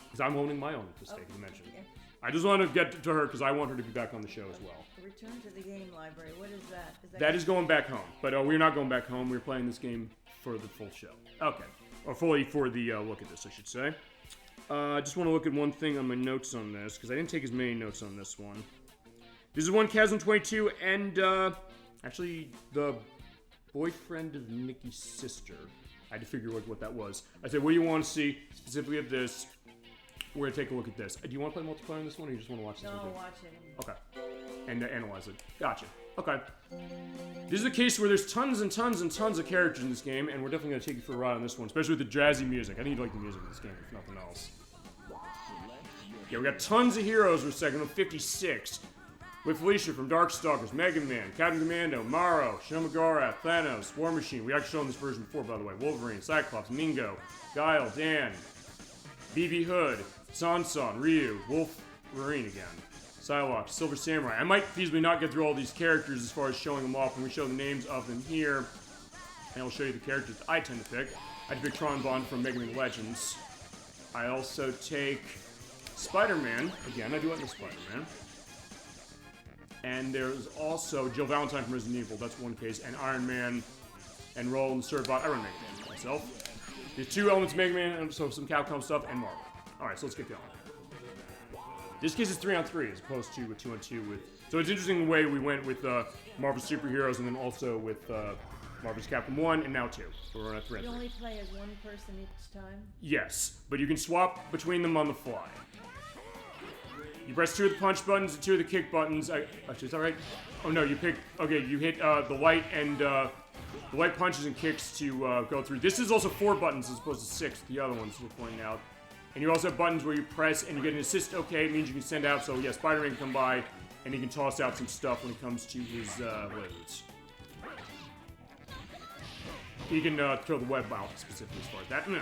Speaker 1: Because I'm owning my own mistake, as you mentioned. Yeah. I just want to get to her, because I want her to be back on the show as well.
Speaker 2: Return to the game library. What is that?
Speaker 1: That is going back home. But we're not going back home. We're playing this game for the full show. Okay. Or fully for the look at this, I should say. I just want to look at one thing on my notes on this, because I didn't take as many notes on this one. This is one Chasm22, and actually the boyfriend of Mickey's sister. I had to figure out what that was. I said, what do you want to see specifically of this? We're going to take a look at this. Do you want to play multiplayer on this one, or you just want to watch this?
Speaker 2: No, watch it.
Speaker 1: Okay. and analyze it. Gotcha. Okay. This is a case where there's tons and tons and tons of characters in this game, and we're definitely going to take you for a ride on this one, especially with the jazzy music. I think you'd like the music in this game, if nothing else. Yeah, we got tons of heroes for a second, with 56. With Felicia from Darkstalkers, Mega Man, Captain Commando, Morrow, Shin Megara, Thanos, War Machine. We actually shown this version before, by the way. Wolverine, Cyclops, Mingo, Guile, Dan, BB Hood, Sanson, Ryu, Wolverine again, Psylocke, Silver Samurai. I might feasibly not get through all these characters as far as showing them off when we show the names of them here. And I'll show you the characters that I tend to pick. I pick Tron Bond from Mega Man Legends. I also take Spider-Man. Again, I do like the Spider-Man. And there's also Jill Valentine from Resident Evil. That's one case. And Iron Man and Roland Servbot. I run Mega Man myself. There's 2 elements of Mega Man, and so some Capcom stuff, and Marvel. Alright, so let's get going. This case is 3-on-3 as opposed to a 2-on-2 with... So it's interesting the way we went with Marvel Superheroes and then also with Marvel's Capcom 1 and now 2. So we're on a 3-on-3.
Speaker 2: You only play as one person each time?
Speaker 1: Yes, but you can swap between them on the fly. You press 2 of the punch buttons and 2 of the kick buttons. Actually, is that right? Oh no, you pick... Okay, you hit the light and... the light punches and kicks to go through. This is also 4 buttons as opposed to 6, the other ones we're pointing out. And you also have buttons where you press and you get an assist. Okay, it means you can send out. So yeah, Spider-Man can come by and he can toss out some stuff when it comes to his loads. He can throw the web out specifically as far as that. No.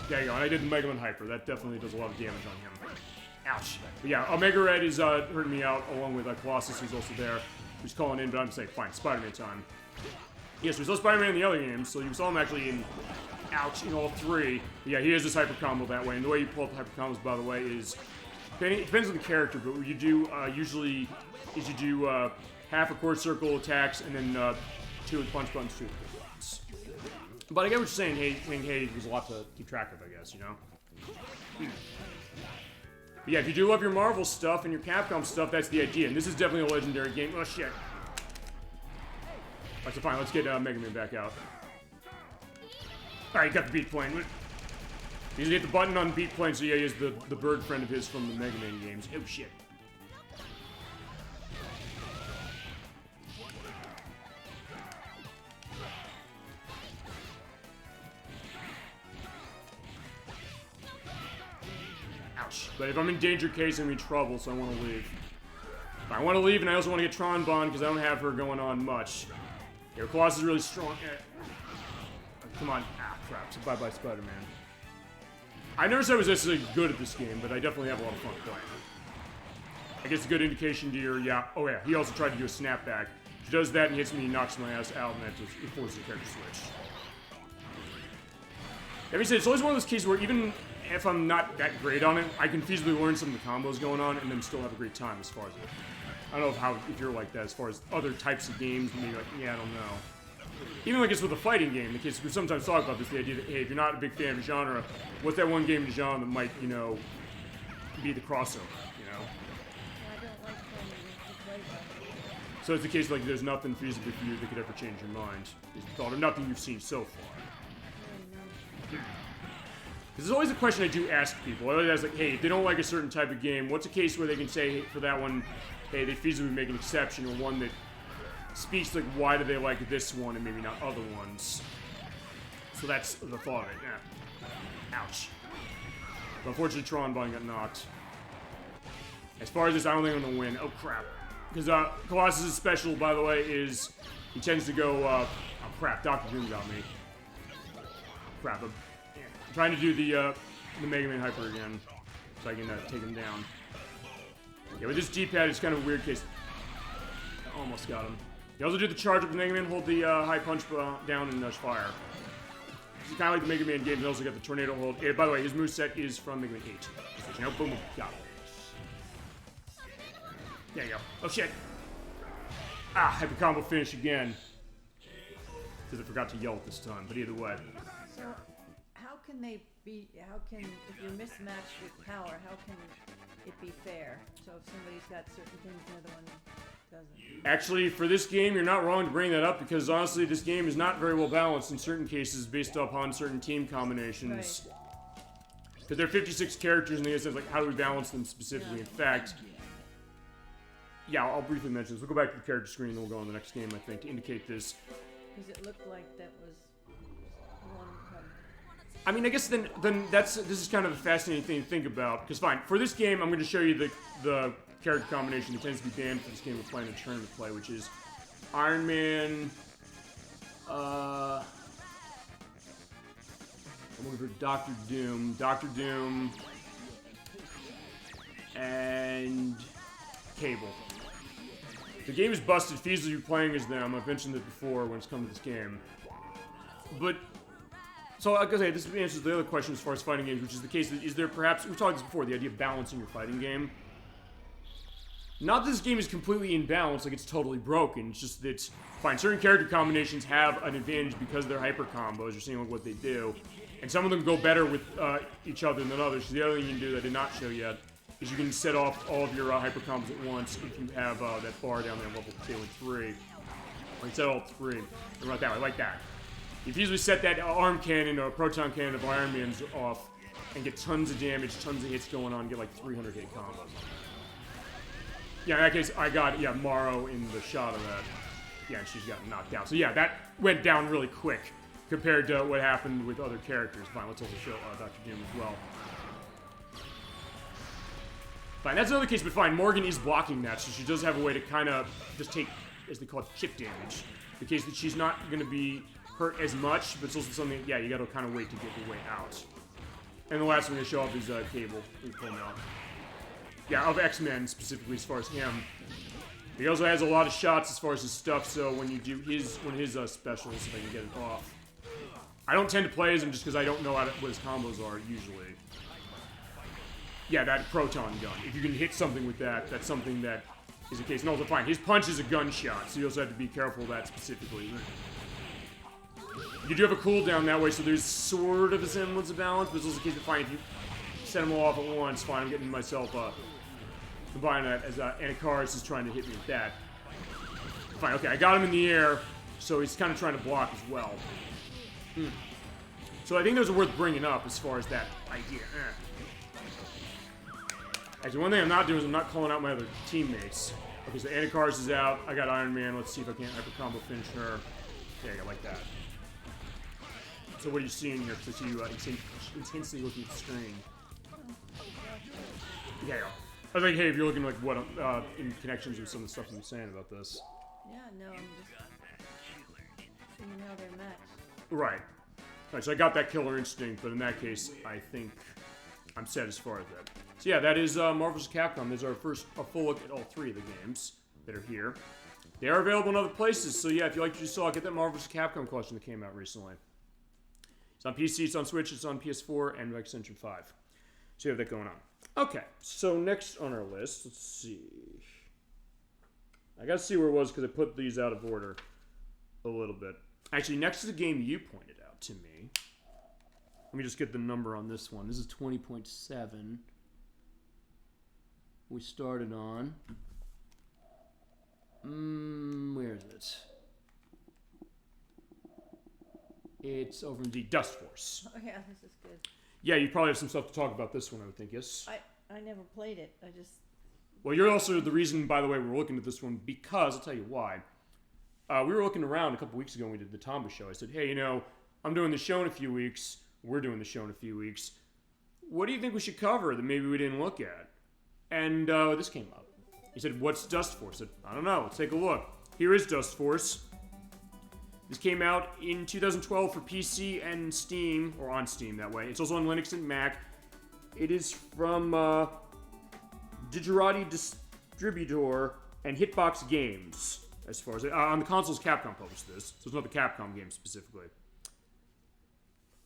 Speaker 1: There you go. And I did the Mega Man Hyper. That definitely does a lot of damage on him. Ouch. But yeah, Omega Red is hurting me out along with Colossus, who's also there. Who's calling in, but I'm saying, fine, Spider-Man time. Yes, we saw Spider-Man in the other games, so you saw him actually in, in all 3. But yeah, he has this hyper combo that way, and the way you pull up the hyper combos, by the way, is, it depends on the character, but what you do, usually, is you do half a quarter circle attacks, and then 2 with punch buttons, 2 with kick buttons. But I get what you're saying, hey, there's a lot to keep track of, I guess, you know? But yeah, if you do love your Marvel stuff and your Capcom stuff, that's the idea. And this is definitely a legendary game. Oh, shit. Alright, so fine, let's get Mega Man back out. Alright, got the beat playing. He's hit the button on beat playing, so yeah, he has the bird friend of his from the Mega Man games. Oh, shit. But if I'm in danger case, I'm in trouble, so I want to leave. I want to leave, and I also want to get Tron Bond, because I don't have her going on much. Yeah, Colossus is really strong. Come on. Ah, crap. So bye-bye, Spider-Man. I never said I was necessarily good at this game, but I definitely have a lot of fun playing. I guess a good indication to your, yeah. Oh, yeah, he also tried to do a snapback. If he does that and hits me, he knocks my ass out, and that just forces the character switch. Like I said, it's always one of those cases where even if I'm not that great on it, I can feasibly learn some of the combos going on and then still have a great time as far as it. I don't know if you're like that as far as other types of games, maybe like, yeah, I don't know. Even like it's with a fighting game, because we sometimes talk about this, the idea that, hey, if you're not a big fan of the genre, what's that one game in the genre that might, you know, be the crossover, you know?
Speaker 2: I don't like playing the
Speaker 1: So it's the case like there's nothing feasibly for you that could ever change your mind. Is the thought of nothing you've seen so far. This is always a question I do ask people. I always ask, like, hey, if they don't like a certain type of game, what's a case where they can say, hey, for that one, hey, they feasibly make an exception, or one that speaks, like, why do they like this one and maybe not other ones? So that's the thought of it, yeah. Ouch. But unfortunately, Tron Bond got knocked. As far as this, I don't think I'm going to win. Oh, crap. Because Colossus' special, by the way, is he tends to go, oh, crap, Dr. Doom got me. Crap, I'm trying to do the Mega Man Hyper again, so I can take him down. Yeah, with this D-pad, it's kind of a weird case. I almost got him. You also do the charge up with Mega Man, hold the high punch down and fire. It's kind of like the Mega Man game, but also got the tornado hold. Yeah, by the way, his moveset is from Mega Man 8. So, you know, boom, boom, got him. There you go. Oh, shit. Ah, hyper combo finish again. Because I forgot to yell at this time, but either way.
Speaker 2: So, how can if you're mismatched with power, how can it be fair? So if somebody's got certain things the other one doesn't.
Speaker 1: Actually, for this game, you're not wrong to bring that up, because honestly, this game is not very well balanced in certain cases based upon certain team combinations. Because Because there are 56 characters in the sense, like, how do we balance them specifically? In fact, yeah, I'll briefly mention this. We'll go back to the character screen and then we'll go on the next game, I think, to indicate this.
Speaker 2: Because it looked like that was one.
Speaker 1: I mean, I guess then this is kind of a fascinating thing to think about. Because fine, for this game, I'm going to show you the character combination that tends to be banned for this game we're playing a tournament play, which is Iron Man. I'm looking for Doctor Doom, and Cable. The game is busted, feasibly playing as them. I've mentioned it before when it's come to this game. But, so like I say, this answers the other question as far as fighting games, which is the case that, is there perhaps, we've talked this before, the idea of balancing your fighting game. Not that this game is completely imbalanced, like it's totally broken, it's just that, fine, certain character combinations have an advantage because they're hyper combos, you're seeing like what they do. And some of them go better with each other than others. So the other thing you can do that I did not show yet is you can set off all of your hyper combos at once if you have that bar down there, level 2 and 3. Or you can set all 3. And right that way, like that. You can easily set that arm cannon or proton cannon of Iron Man's off and get tons of damage, tons of hits going on, get like 300 hit combos. Yeah, in that case, I got, Morrow in the shot of that. Yeah, and she's gotten knocked down. So yeah, that went down really quick compared to what happened with other characters. Fine, let's also show Dr. Doom as well. Fine, that's another case, but fine, Morgan is blocking that, so she does have a way to kind of just take, as they call it, chip damage. The case that she's not going to be hurt as much, but it's also something, yeah, you got to kind of wait to get your way out. And the last one to show off is Cable. We pull him out. Yeah, of X-Men specifically as far as him. He also has a lot of shots as far as his stuff, so when you do his specials, if I can get it off. I don't tend to play as him just because I don't know what his combos are usually. Yeah, that proton gun. If you can hit something with that, that's something that is the case. And also, fine, his punch is a gunshot, so you also have to be careful of that specifically. You do have a cooldown that way, so there's sort of a semblance of balance, but it's also the case that, fine, if you set them all off at once, fine, I'm getting myself combining that as Anakaris is trying to hit me with that. Fine, okay, I got him in the air, so he's kind of trying to block as well. So I think those are worth bringing up as far as that idea. Actually, one thing I'm not doing is I'm not calling out my other teammates. Okay, so Anakaris is out. I got Iron Man. Let's see if I can't hyper combo finish her. Yeah, I like that. So what are you seeing here? Because you intensely looking at the screen. Yeah. I was like, hey, if you're looking like what in connections with some of the stuff I'm saying about this.
Speaker 2: Yeah, no, I'm just seeing how they're matched.
Speaker 1: Right. Alright, so I got that killer instinct, but in that case, I think I'm set as far as that. So yeah, that is Marvel vs. Capcom. There's our first full look at all 3 of the games that are here. They are available in other places, so yeah, if you like what you saw, get that Marvel vs. Capcom collection that came out recently. It's on PC, it's on Switch, it's on PS4, and Extension 5. So you have that going on. Okay, so next on our list, let's see. I gotta see where it was because I put these out of order a little bit. Actually, next is a game you pointed out to me. Let me just get the number on this one. This is 20.7. We started on. Where is it? It's over in the Dustforce.
Speaker 2: Oh yeah, this is good.
Speaker 1: Yeah, you probably have some stuff to talk about this one, I would think, yes?
Speaker 2: I never played it. I just...
Speaker 1: Well, you're also the reason, by the way, we're looking at this one, because, I'll tell you why. We were looking around a couple weeks ago when we did the Tomba show. I said, hey, you know, I'm doing the show in a few weeks. We're doing the show in a few weeks. What do you think we should cover that maybe we didn't look at? And this came up. He said, what's Dustforce? I said, I don't know. Let's take a look. Here is Dustforce. This came out in 2012 for PC and Steam, or on Steam that way. It's also on Linux and Mac. It is from Digerati Distributor and Hitbox Games, as far as... on the consoles, Capcom published this, so it's not the Capcom game specifically.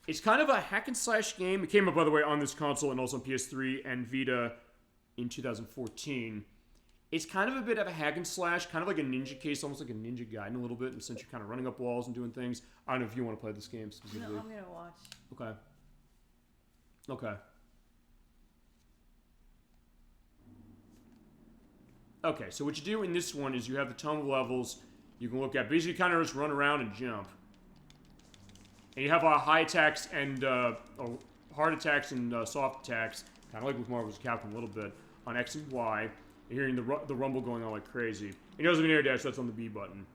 Speaker 1: It's kind of a hack-and-slash game. It came up, by the way, on this console and also on PS3 and Vita in 2014. It's kind of a bit of a hack-and-slash, kind of like a Ninja case, almost like a Ninja Gaiden a little bit, in the sense you're kind of running up walls and doing things. I don't know if you want to play this game specifically.
Speaker 2: No, I'm going to watch.
Speaker 1: Okay. Okay. Okay, so what you do in this one is you have the ton of levels you can look at. Basically, you kind of just run around and jump. And you have high attacks and hard attacks and soft attacks, kind of like with Marvel's Capcom a little bit, on X and Y. You're hearing the rumble going on like crazy. And you also have an air dash, that's on the B button.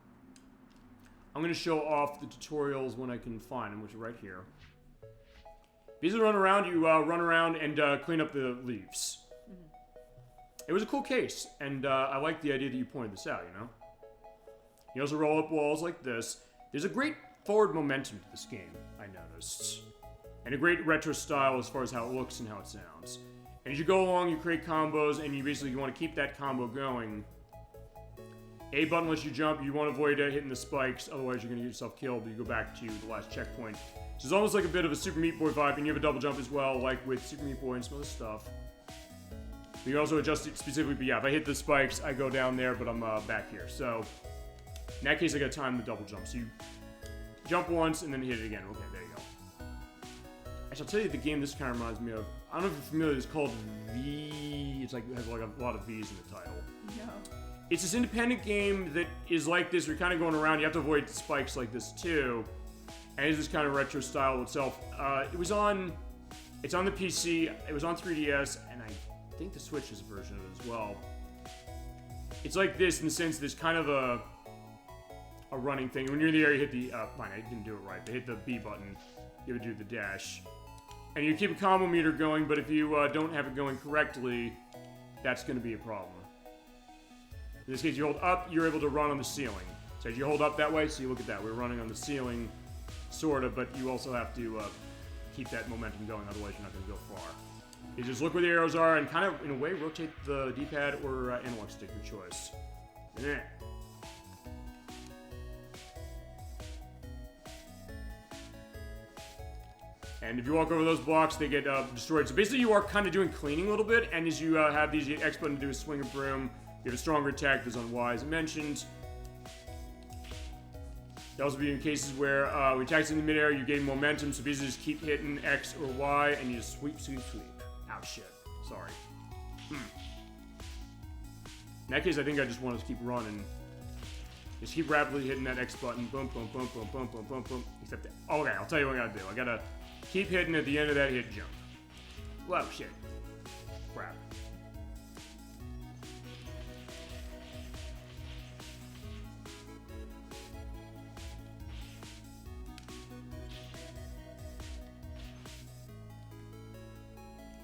Speaker 1: I'm going to show off the tutorials when I can find them, which are right here. These are run around, you run around and clean up the leaves. It was a cool case, and I like the idea that you pointed this out, you know? You also roll up walls like this. There's a great forward momentum to this game, I noticed. And a great retro style as far as how it looks and how it sounds. And as you go along, you create combos, and you basically want to keep that combo going. A button lets you jump. You want to avoid hitting the spikes, otherwise you're going to get yourself killed, but you go back to the last checkpoint. So it's almost like a bit of a Super Meat Boy vibe, and you have a double jump as well, like with Super Meat Boy and some other stuff. But you can also adjust it specifically, but yeah, if I hit the spikes, I go down there, but I'm back here. So, in that case, I got to time the double jump. So you jump once, and then hit it again. Okay, there you go. Actually, I'll tell you the game this kind of reminds me of. I don't know if you're familiar, it's called V... It's like, it has like a lot of V's in the title.
Speaker 2: No.
Speaker 1: It's this independent game that is like this. You're kind of going around. You have to avoid spikes like this, too. And it's this kind of retro style itself. It's on the PC. It was on 3DS, and I think the Switch is a version of it as well. It's like this in the sense there's kind of a running thing. When you're in the air, you hit the... fine, I didn't do it right. But hit the B button. You have to do the dash. And you keep a combo meter going, but if you don't have it going correctly, that's going to be a problem. In this case, you hold up, you're able to run on the ceiling. So as you hold up that way, see, look at that. We're running on the ceiling, sort of, but you also have to keep that momentum going, otherwise you're not going to go far. You just look where the arrows are and kind of, in a way, rotate the D-pad or analog stick, your choice. Yeah. And if you walk over those blocks, they get destroyed. So basically, you are kind of doing cleaning a little bit, and as you have these, X button to do a swing of broom. You have a stronger attack, there's on Y as I mentioned. There also be in cases where when attacks in the midair, you gain momentum, so basically just keep hitting X or Y, and you just sweep, sweep, sweep. Ow, shit. Sorry. In that case, I think I just want to keep running. Just keep rapidly hitting that X button. Boom, boom, boom, boom, boom, boom, boom, boom. Except that. Okay, I'll tell you what I gotta do. I gotta keep hitting at the end of that hit jump. Whoa, shit. Crap.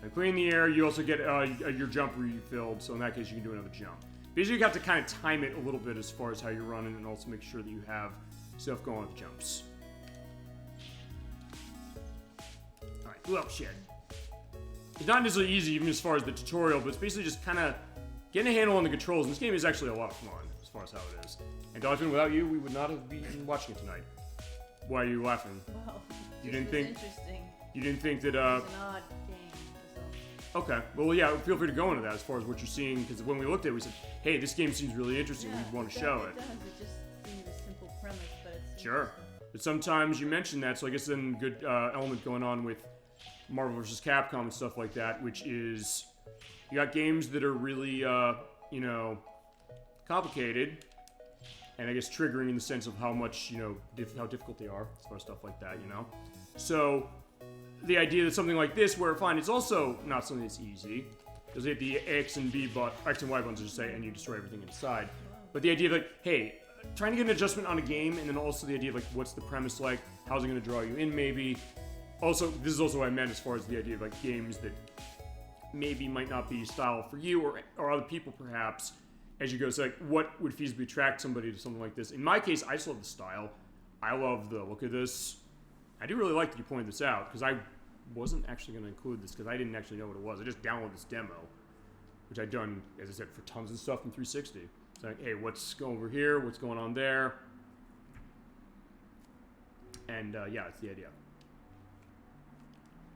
Speaker 1: And clean the air, you also get your jump refilled, so in that case you can do another jump. Basically you have to kind of time it a little bit as far as how you're running and also make sure that you have stuff going with jumps. Alright, well, shit. It's not necessarily easy even as far as the tutorial, but it's basically just kind of getting a handle on the controls, and this game is actually a lot of fun as far as how it is. And Dolphin, without you, we would not have been watching it tonight. Why are you laughing?
Speaker 2: Well,
Speaker 1: you didn't think
Speaker 2: interesting.
Speaker 1: You didn't think that
Speaker 2: It's an odd game.
Speaker 1: Okay, well, yeah, feel free to go into that as far as what you're seeing, because when we looked at it, we said, hey, this game seems really interesting,
Speaker 2: Yeah,
Speaker 1: we want to show it.
Speaker 2: It does, it just seems a simple premise, but it's
Speaker 1: Sure. But sometimes you mention that, so I guess then good element going on with Marvel vs. Capcom and stuff like that, which is, you got games that are really, you know, complicated, and I guess triggering in the sense of how much, you know, how difficult they are, as far as stuff like that, you know? So, the idea that something like this, where fine, it's also not something that's easy, because you hit the X and Y buttons, just say, and you destroy everything inside. But the idea of like, hey, trying to get an adjustment on a game, and then also the idea of like, what's the premise like? How's it going to draw you in? Maybe. Also, this is also what I meant as far as the idea of like games that maybe might not be style for you or other people perhaps. As you go, so like, what would feasibly attract somebody to something like this? In my case, I just love the style. I love the look of this. I do really like that you pointed this out, because I wasn't actually going to include this, because I didn't actually know what it was. I just downloaded this demo, which I've done, as I said, for tons of stuff from 360. It's like, hey, what's going over here? What's going on there? And, yeah, that's the idea.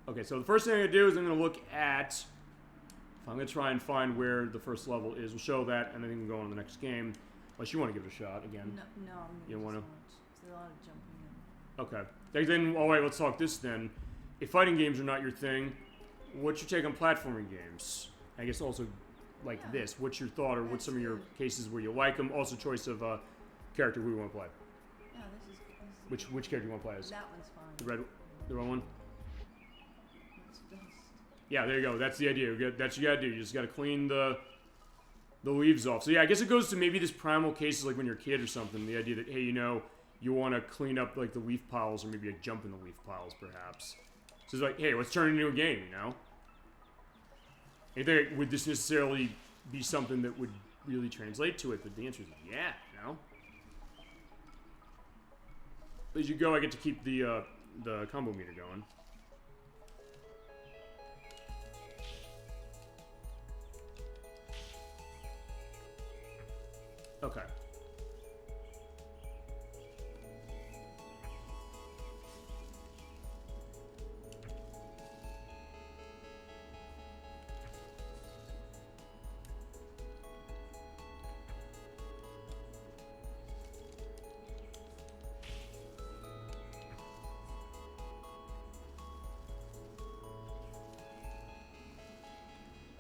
Speaker 1: Okay, so the first thing I'm going to do is I'm going to look at... I'm going to try and find where the first level is. We'll show that, and then we can go on to the next game. Unless you want to give it a shot again.
Speaker 2: No,
Speaker 1: you don't want to?
Speaker 2: It's a lot of jumping in.
Speaker 1: Okay. Then, all right, let's talk this then. If fighting games are not your thing, what's your take on platforming games? I guess also like this. What's your thought, or what's some of your cases where you like them? Also, choice of character who you want to play.
Speaker 2: Yeah, this is
Speaker 1: which character you want to play as?
Speaker 2: That one's fine.
Speaker 1: The red one.
Speaker 2: It's
Speaker 1: Yeah, there you go. That's the idea. That's what you gotta do. You just gotta clean the leaves off. So yeah, I guess it goes to maybe this primal cases like when you're a kid or something. The idea that, hey, you know, you want to clean up like the leaf piles or maybe like jump in the leaf piles perhaps. So it's like, hey, let's turn it into a game, you know? And think, would this necessarily be something that would really translate to it? But the answer is yeah, you know? As you go, I get to keep the combo meter going. Okay.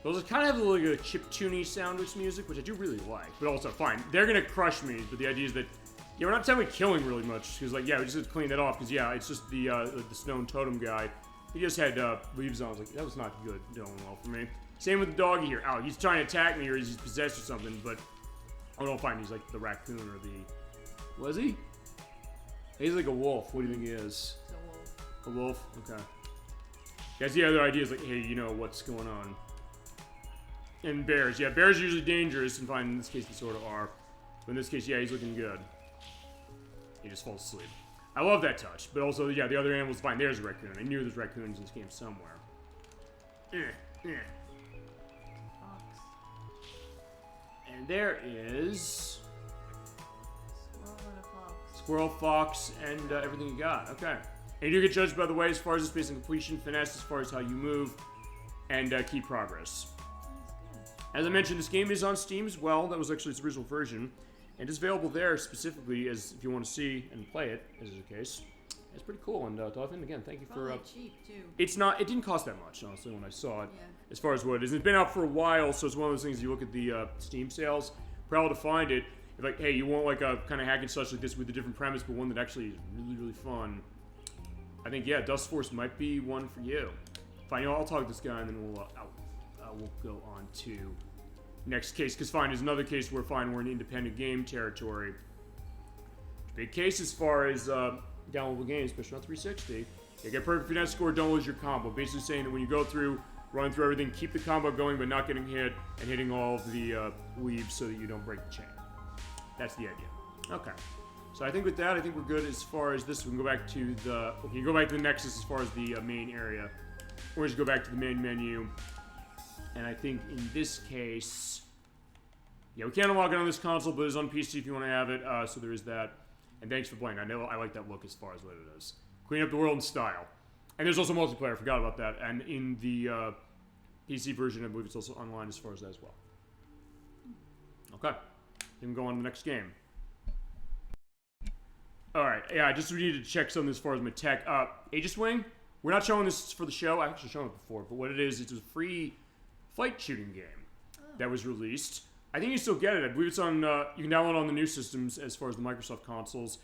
Speaker 1: Those kind of have like a chiptune-y sound with music, which I do really like. But also, fine, they're gonna crush me. But the idea is that, yeah, we're not technically killing really much. Because like, yeah, we just have to clean that off. Because yeah, it's just the stone totem guy. He just had leaves on. I was like, that was not good, doing well for me. Same with the doggy here. Oh, he's trying to attack me, or he's possessed or something. But I don't find he's like the raccoon or the. Was he? He's like a wolf. What do you think he is?
Speaker 2: It's
Speaker 1: a wolf. Okay. Guys, the other idea is like, hey, you know what's going on. And bears, yeah, bears are usually dangerous, and fine, in this case they sort of are. But in this case, yeah, he's looking good. He just falls asleep. I love that touch, but also, yeah, the other animal's fine. There's a raccoon. I knew there's raccoons in this game somewhere.
Speaker 2: Fox.
Speaker 1: And there is...
Speaker 2: Squirrel and a fox.
Speaker 1: Squirrel, fox, and everything you got. Okay. And you get judged, by the way, as far as the space and completion, finesse, as far as how you move, and key progress. As I mentioned, this game is on Steam as well. That was actually its original version. And it's available there specifically as if you want to see and play it, as is the case. It's pretty cool. And Dolphin, again, thank you for...
Speaker 2: Probably cheap, too.
Speaker 1: It didn't cost that much, honestly, when I saw it. Yeah. As far as what it is. It's been out for a while, so it's one of those things you look at the Steam sales. Proud to find it. If like, hey, you want like a kind of hack and such like this with a different premise, but one that actually is really, really fun. I think, yeah, Dustforce might be one for you. Fine, you know, I'll talk to this guy and then we'll go on to next case. Because fine, there's another case where fine, we're in independent game territory. Big case as far as downloadable games, especially on 360. You get perfect finesse score, don't lose your combo. Basically saying that when you go through, run through everything, keep the combo going, but not getting hit and hitting all of the leaves so that you don't break the chain. That's the idea. Okay. So I think with that, I think we're good as far as this. We can go back to the... Okay, you go back to the Nexus as far as the main area. Or just go back to the main menu. And I think in this case... Yeah, we can't unlock it on this console, but it's on PC if you want to have it. So there is that. And thanks for playing. I know I like that look as far as what it is. Clean up the world in style. And there's also multiplayer. I forgot about that. And in the PC version, I believe it's also online as far as that as well. Okay. You can go on to the next game. Alright, yeah, I just needed to check something as far as my tech. Aegis Wing, we're not showing this for the show. I've actually shown it before, but what it is, it's a free flight shooting game that was released. I think you still get it. I believe it's on, you can download it on the new systems as far as the Microsoft consoles.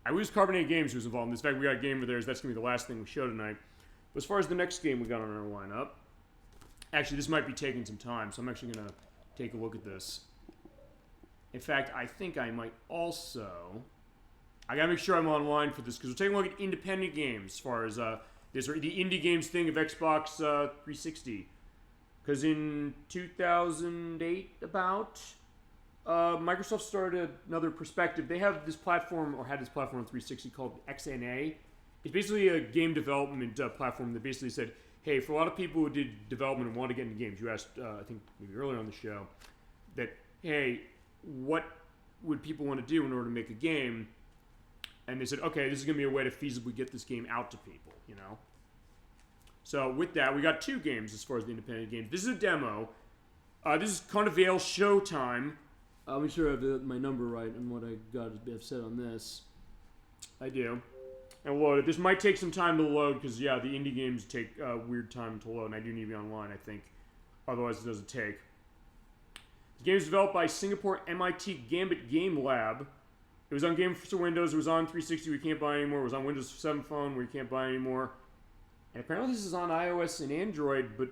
Speaker 1: I believe it's Carbonated Games who's involved in this. In fact, we got a game of theirs. That's going to be the last thing we show tonight. But as far as the next game we got on our lineup, actually, this might be taking some time, so I'm actually going to take a look at this. In fact, I think I might also... I gotta make sure I'm online for this, because we're taking a look at independent games as far as this, or the indie games thing of Xbox 360. Because in 2008, about, Microsoft started another perspective. They have this platform, or had this platform on 360 called XNA. It's basically a game development platform that basically said, hey, for a lot of people who did development and want to get into games, you asked, I think maybe earlier on the show, that, hey, what would people want to do in order to make a game? And they said, okay, this is going to be a way to feasibly get this game out to people, you know? So with that, we got two games as far as the independent games. This is a demo. This is CarneyVale Showtime. I'll make sure I have my number right and what I have said on this. I do. And load it. This might take some time to load because, yeah, the indie games take weird time to load, and I do need to be online, I think. Otherwise, it doesn't take. The game is developed by Singapore MIT Gambit Game Lab. It was on Game for Windows. It was on 360. We can't buy anymore. It was on Windows 7 phone where you can't buy anymore. And apparently this is on iOS and Android, but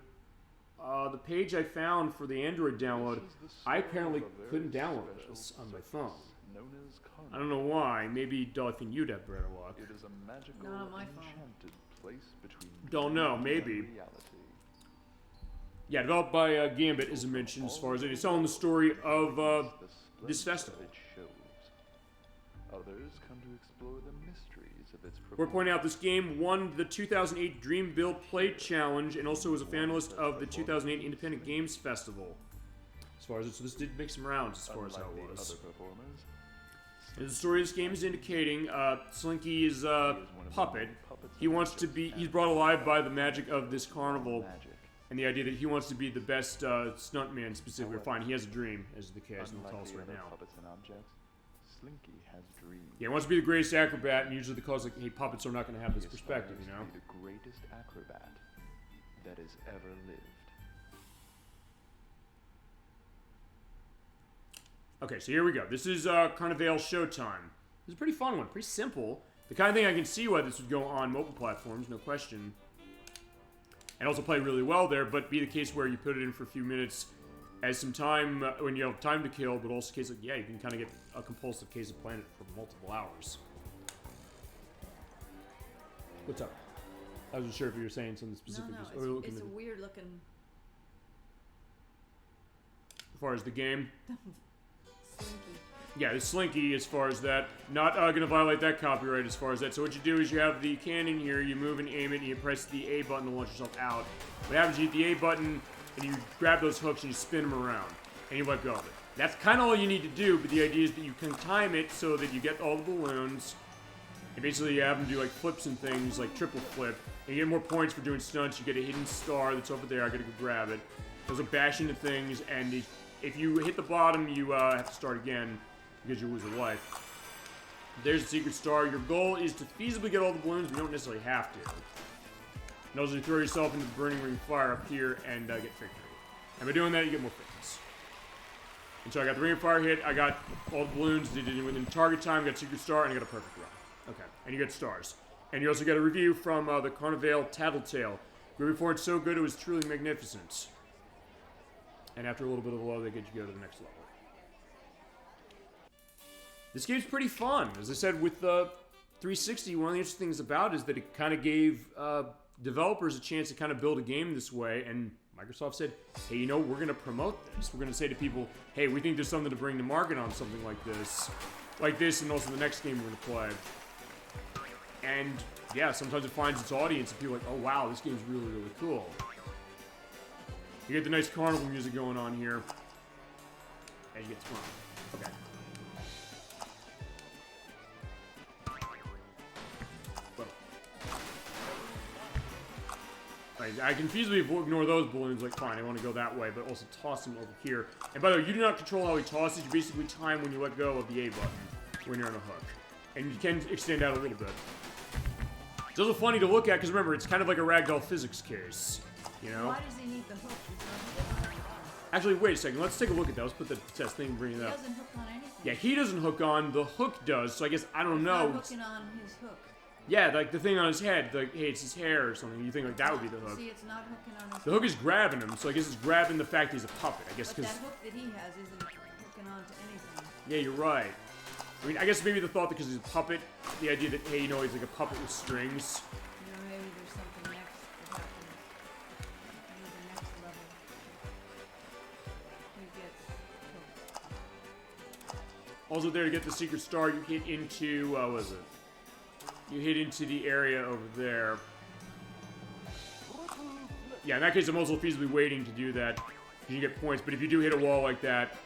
Speaker 1: The page I found for the Android download, I apparently couldn't download this on my phone. I don't know why. Maybe Dolphin, you'd have better luck.
Speaker 15: It is a magical,
Speaker 2: Not on my phone.
Speaker 15: enchanted place between
Speaker 1: Don't know. Maybe. Yeah, developed by Gambit, as I mentioned, as far as it is telling the story of this festival.
Speaker 15: It shows. Others come to explore the mysteries of its.
Speaker 1: We're pointing out this game won the 2008 Dream Build Play Challenge and also was a finalist of the 2008 Independent Games Festival. As far as it, so this did make some rounds as far as how it was. As the story of this game is indicating, Slinky is a puppet. He wants to be, he's brought alive by the magic of this carnival. And the idea that he wants to be the best stuntman specifically. Fine, he has a dream, as is the case, and he'll tell us right now.
Speaker 15: Puppets and objects, Slinky has dreams.
Speaker 1: Yeah, he wants to be the greatest acrobat, and usually the cause like, hey, puppets are not going to have this perspective, you know?
Speaker 15: The greatest acrobat that has ever lived.
Speaker 1: Okay, so here we go. This is CarneyVale Showtime. This is a pretty fun one, pretty simple. The kind of thing I can see why this would go on mobile platforms, no question. And also play really well there, but be the case where you put it in for a few minutes as some time when you have time to kill, but also case like, yeah, you can kind of get a compulsive case of playing it for multiple hours. What's up? I wasn't sure if you were saying something specific.
Speaker 2: No, it's a weird looking.
Speaker 1: As far as the game?
Speaker 2: Slinky.
Speaker 1: Yeah, the Slinky as far as that. Not going to violate that copyright as far as that. So what you do is you have the cannon here, you move and aim it, and you press the A button to launch yourself out. What happens is you hit the A button, and you grab those hooks and you spin them around, and you let go of it. That's kind of all you need to do, but the idea is that you can time it so that you get all the balloons, and basically you have them do like flips and things, like triple flip, and you get more points for doing stunts. You get a hidden star that's over there, I gotta go grab it. Those will bash into things, and if you hit the bottom, you have to start again, because you lose a life. There's the secret star. Your goal is to feasibly get all the balloons, but you don't necessarily have to. And also you throw yourself into the burning ring of fire up here and get victory. And by doing that, you get more fitness. And so I got the ring of fire hit, I got all the balloons, did it within target time, got secret star, and I got a perfect run. Okay, and you get stars. And you also get a review from the CarneyVale Tattletale. The review for it's so good, it was truly magnificent. And after a little bit of a low, they get you to go to the next level. This game's pretty fun. As I said, with the 360, one of the interesting things about it is that it kind of gave developers a chance to kind of build a game this way, and Microsoft said, hey, you know, we're going to promote this. We're going to say to people, hey, we think there's something to bring to market on something like this, and also the next game we're going to play. And, yeah, sometimes it finds its audience, and people are like, oh, wow, this game's really, really cool. You get the nice carnival music going on here, and you get fun. Okay. I can feasibly ignore those balloons, like, fine, I want to go that way, but also toss them over here. And by the way, you do not control how he tosses, you basically time when you let go of the A button when you're on a hook. And you can extend out a little bit. It's also funny to look at, because remember, it's kind of like a ragdoll physics case, you know?
Speaker 2: Why does he need the hook? He's not
Speaker 1: Actually, wait a second, let's take a look at that. Let's put the test thing and bring it up.
Speaker 2: He doesn't hook on anything.
Speaker 1: Yeah, he doesn't hook on, the hook does, so I guess, I don't know.
Speaker 2: He's not hooking on his hook.
Speaker 1: Yeah, like the thing on his head, like, hey, it's his hair or something. You think like that would be the hook.
Speaker 2: See, it's not hooking on his
Speaker 1: The hook is grabbing him, so I guess it's grabbing the fact he's a puppet. I guess
Speaker 2: but
Speaker 1: because
Speaker 2: that hook that he has isn't hooking on to anything.
Speaker 1: yeah, you're right. I mean, I guess maybe the thought that because he's a puppet, the idea that hey, you know, he's like a puppet with strings.
Speaker 2: You know, maybe there's something next that happens. Maybe the next level. He gets hooked.
Speaker 1: Also, there to get the secret star, you hit into what is it? You hit into the area over there. Yeah, in that case, I'm also feasibly waiting to do that. You get points, but if you do hit a wall like that,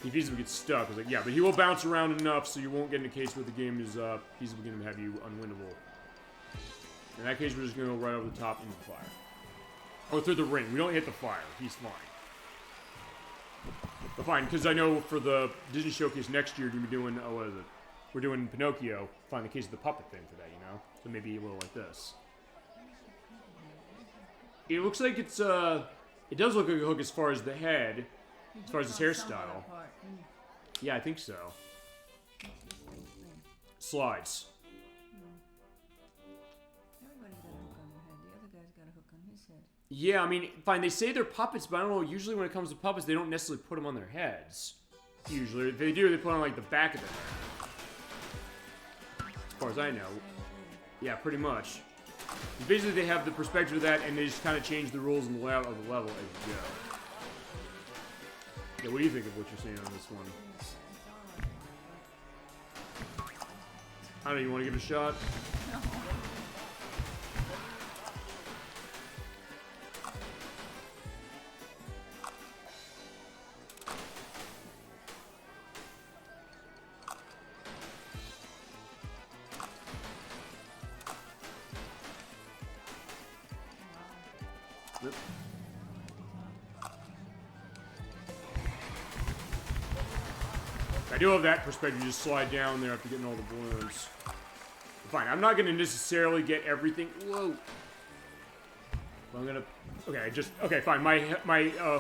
Speaker 1: he feasibly gets stuck. I was like, yeah, but he will bounce around enough so you won't get in a case where the game is feasibly going to have you unwinnable. In that case, we're just going to go right over the top into the fire. Or through the ring. We don't hit the fire. He's fine. But fine, because I know for the Disney Showcase next year, you're going to be doing, what is it? We're doing Pinocchio, find the case of the puppet thing for that, you know? So maybe a little like this. It looks like it's, it does look like a hook as far as the head, as far as his hairstyle. Yeah, I think so. Slides.
Speaker 2: Everybody's got a hook on their head. The other guy's got a hook on his head.
Speaker 1: Yeah, I mean, fine, they say they're puppets, but I don't know, usually when it comes to puppets, they don't necessarily put them on their heads. Usually. If they do, they put them on, like, the back of their head. As far as I know. Yeah, pretty much. Basically, they have the perspective of that, and they just kind of change the rules and the layout of the level as you go. Yeah, what do you think of what you're seeing on this one? I don't know, you want to give it a shot?
Speaker 2: No.
Speaker 1: Yep. I do love that perspective. You just slide down there after getting all the balloons. Fine, I'm not going to necessarily get everything. Whoa. But I'm going to... Okay, okay, fine. My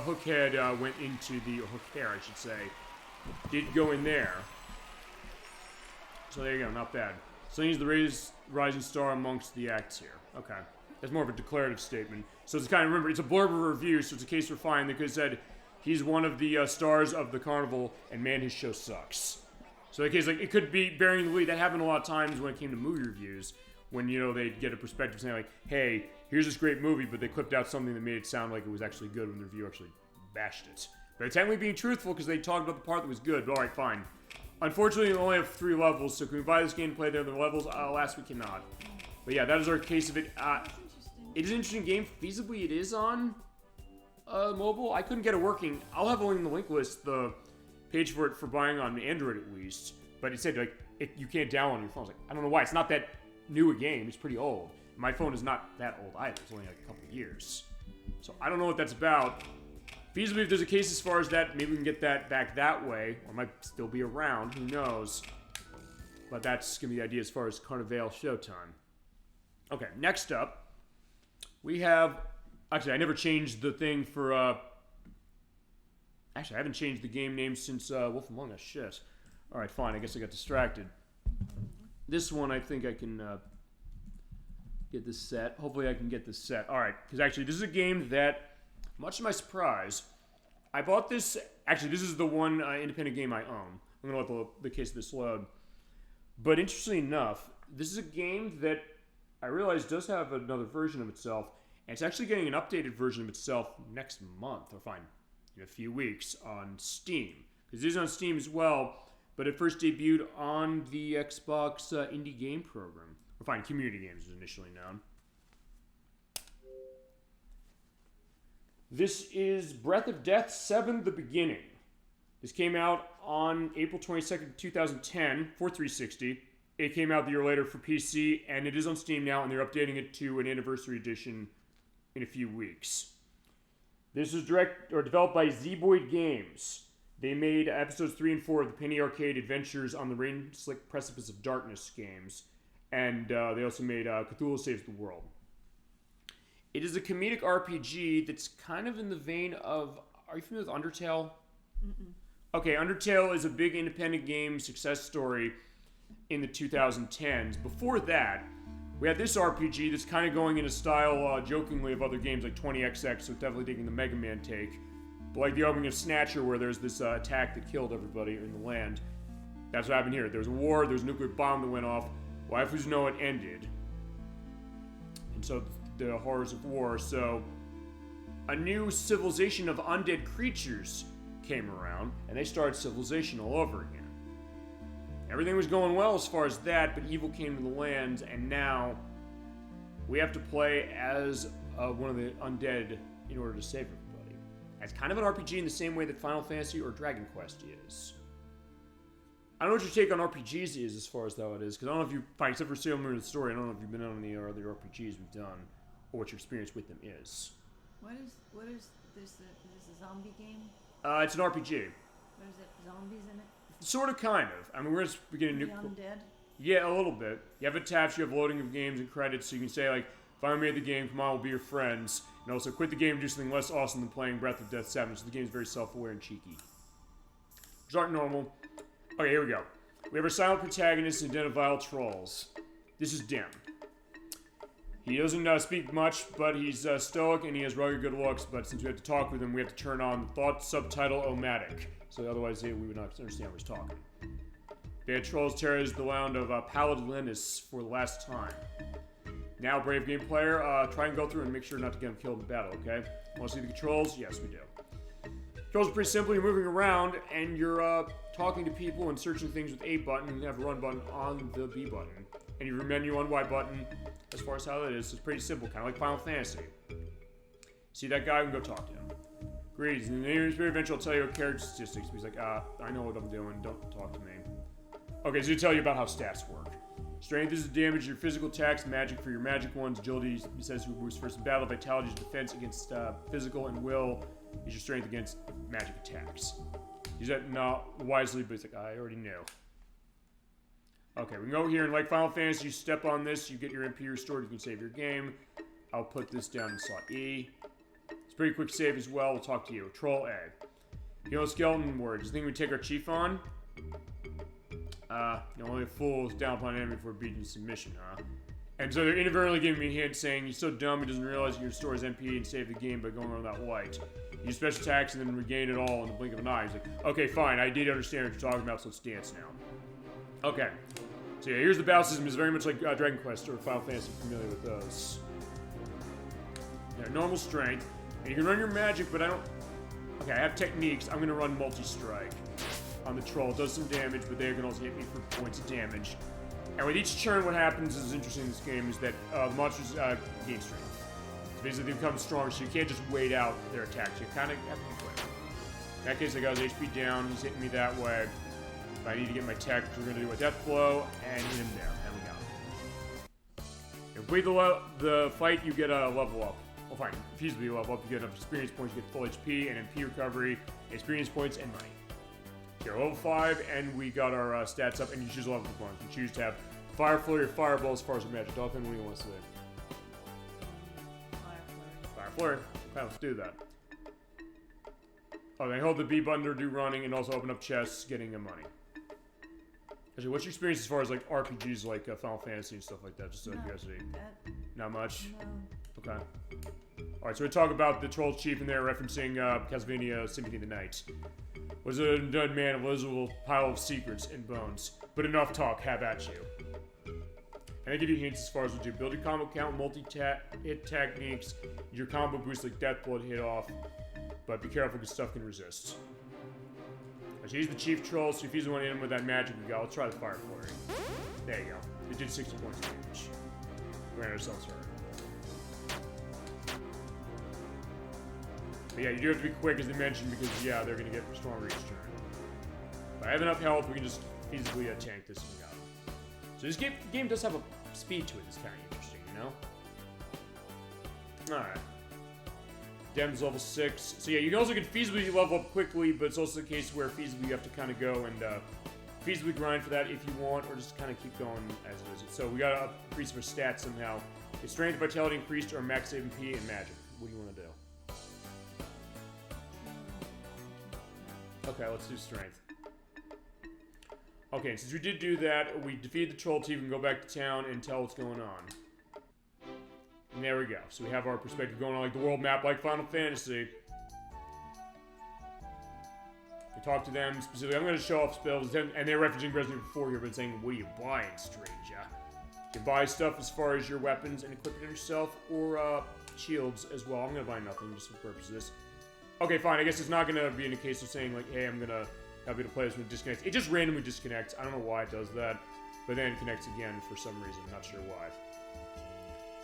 Speaker 1: hook head went into the... hook hair, I should say. Did go in there. So there you go, not bad. So he's the rising star amongst the acts here. Okay. That's more of a declarative statement. So it's kind of, remember, it's a blurb of a review, so it's a case for fine. They could have said, he's one of the stars of the carnival, and man, his show sucks. So in case, like, it could be bearing the lead. That happened a lot of times when it came to movie reviews, when, you know, they'd get a perspective saying, like, hey, here's this great movie, but they clipped out something that made it sound like it was actually good when the review actually bashed it. But it's technically being truthful because they talked about the part that was good, but alright, fine. Unfortunately, we only have 3 levels, so can we buy this game and play the other levels? Alas, we cannot. But yeah, that is our case of it. It is an interesting game. Feasibly, it is on mobile. I couldn't get it working. I'll have a link in the link list, the page for it for buying on Android at least. But it said, like, you can't download on your phone. I was like, I don't know why. It's not that new a game. It's pretty old. My phone is not that old either. It's only like a couple of years. So I don't know what that's about. Feasibly, if there's a case as far as that, maybe we can get that back that way. Or it might still be around. Who knows? But that's going to be the idea as far as CarneyVale Showtime. Okay, next up, we have... Actually, I never changed the thing for... Actually, I haven't changed the game name since Wolf Among Us. Shit. Alright, fine. I guess I got distracted. This one, I think I can get this set. Hopefully I can get this set. Alright, because actually, this is a game that, much to my surprise, I bought this... Actually, this is the one independent game I own. I'm going to let the case of this load. But interestingly enough, this is a game that I realize does have another version of itself, and it's actually getting an updated version of itself next month, or fine, in a few weeks, on Steam. Because it is on Steam as well, but it first debuted on the Xbox Indie Game Program. Or fine, Community Games was initially known. This is Breath of Death 7: The Beginning. This came out on April 22nd, 2010 for 360. It came out the year later for PC, and it is on Steam now, and they're updating it to an anniversary edition in a few weeks. This is developed by Z-Boyd Games. They made episodes 3 and 4 of the Penny Arcade Adventures on the Rain-Slick Precipice of Darkness games, and they also made Cthulhu Saves the World. It is a comedic RPG that's kind of in the vein of... Are you familiar with Undertale? Mm-mm. Okay, Undertale is a big independent game success story in the 2010s. Before that, we had this RPG that's kind of going in a style, jokingly, of other games like 20XX, so definitely taking the Mega Man take. But like the opening of Snatcher, where there's this attack that killed everybody in the land. That's what happened here. There was a war, there was a nuclear bomb that went off. Waifus know it ended. And so the horrors of war. So a new civilization of undead creatures came around, and they started civilization all over again. Everything was going well as far as that, but evil came to the land, and now we have to play as one of the undead in order to save everybody. It's kind of an RPG in the same way that Final Fantasy or Dragon Quest is. I don't know what your take on RPGs is as far as how it is, because I don't know if you, fine, except for similar to the story, I don't know if you've been on any other RPGs we've done, or what your experience with them is.
Speaker 2: What is this? Is this a zombie game?
Speaker 1: It's an RPG.
Speaker 2: What is it? Zombies in it?
Speaker 1: Sort of, kind of. I mean, we're just beginning new.
Speaker 2: Undead?
Speaker 1: Yeah, a little bit. You have tabs, you have loading of games and credits, so you can say, like, if I made the game, come on, we'll be your friends. And also, quit the game and do something less awesome than playing Breath of Death 7, so the game's very self-aware and cheeky. Which aren't normal. Okay, here we go. We have our silent protagonists and den of vile trolls. This is Dim. He doesn't speak much, but he's stoic and he has rugged good looks, but since we have to talk with him, we have to turn on thought subtitle omatic. So otherwise we would not understand what he's talking. Bad Trolls tears the land of Paladinus for the last time. Now, brave game player, try and go through and make sure not to get him killed in battle, okay? Want to see the controls? Yes, we do. Controls are pretty simple. You're moving around, and you're talking to people and searching things with A button, and you have a run button on the B button. And you have a menu on Y button, as far as how that is. It's pretty simple, kind of like Final Fantasy. See that guy? We can go talk to him. Greetings. In the name of eventually I'll tell you your character statistics. He's like, I know what I'm doing. Don't talk to me. Okay, so he'll tell you about how stats work. Strength is the damage your physical attacks, magic for your magic ones, agility says who boosts first in battle, vitality is defense against physical, and will is your strength against magic attacks. Use that not wisely, but he's like, I already knew. Okay, we can go here and like Final Fantasy, you step on this, you get your MP restored, you can save your game. I'll put this down in slot E. It's a pretty quick save as well, we'll talk to you. Troll A. You know skeleton words. You think we take our chief on? Only a fool is down upon an enemy for beating submission, huh? And so they're inadvertently giving me a hint saying he's so dumb he doesn't realize you can restore his MP and save the game by going around that light. Use special attacks and then regain it all in the blink of an eye. He's like, okay, fine, I did understand what you're talking about, so let's dance now. Okay. So yeah, here's the battle system. It's very much like Dragon Quest or Final Fantasy, familiar with those. Yeah, normal strength. And you can run your magic, but I don't... Okay, I have techniques. I'm going to run multi-strike on the troll. It does some damage, but they can also hit me for points of damage. And with each turn, what happens is interesting in this game is that the monsters gain strength. So basically, they become stronger, so you can't just wait out their attacks. You kind of have to be quick. In that case, I got his HP down. He's hitting me that way. If I need to get my tech, we're going to do a death blow and hit him there. And we got him. If you complete the fight, you get a level up. Well, fine. Feasibly level up. You get enough experience points, you get full HP and MP recovery, experience points, and money. Here, level 5, and we got our stats up, and you choose a level 1. You choose to have Fire Flurry or Fireball as far as a magic. Dolphin, what do you want to say? Fire Flurry. Okay, let's do that. Oh, then hold the B button to do running, and also open up chests, getting money. Actually, what's your experience as far as like RPGs like Final Fantasy and stuff like that? Just out of curiosity. Not much? No. Okay. Alright, so we talk about the Troll Chief, and they're referencing Castlevania Symphony of the Night. Was a dead man, a little pile of secrets and bones. But enough talk, have at you. And I give you hints as far as what you do. Build your combo count, multi-hit techniques, your combo boost like Death Blood hit off. But be careful because stuff can resist. So he's the Chief Troll, so if he's the one in him with that magic we got, let's try the Fire Flurry. There you go. It did 60 points of damage. We ran ourselves hurt. But yeah, you do have to be quick, as they mentioned, because, yeah, they're going to get stronger each turn. But I have enough health, we can just feasibly tank this and we got him. So this game does have a speed to it that's kind of interesting, you know? Alright. Dem's level 6. So yeah, you can also get feasibly level up quickly, but it's also the case where feasibly you have to kind of go and feasibly grind for that if you want, or just kind of keep going as it is. So we got to increase our stats somehow. Is strength, vitality increased, or max MP and magic? What do you want to do? Okay, let's do strength. Okay, since we did do that, we defeated the Troll Chief and go back to town and tell what's going on. And there we go. So we have our perspective going on like the world map, like Final Fantasy. We talk to them specifically. I'm going to show off spells, and they're referencing Resident Evil 4 here, but saying, what are you buying, stranger? You can buy stuff as far as your weapons and equipment yourself, or shields as well. I'm going to buy nothing just for the purpose of this. Okay, fine. I guess it's not going to be in a case of saying, like, hey, I'm going to help you to play this when it disconnects. It just randomly disconnects. I don't know why it does that, but then it connects again for some reason. I'm not sure why.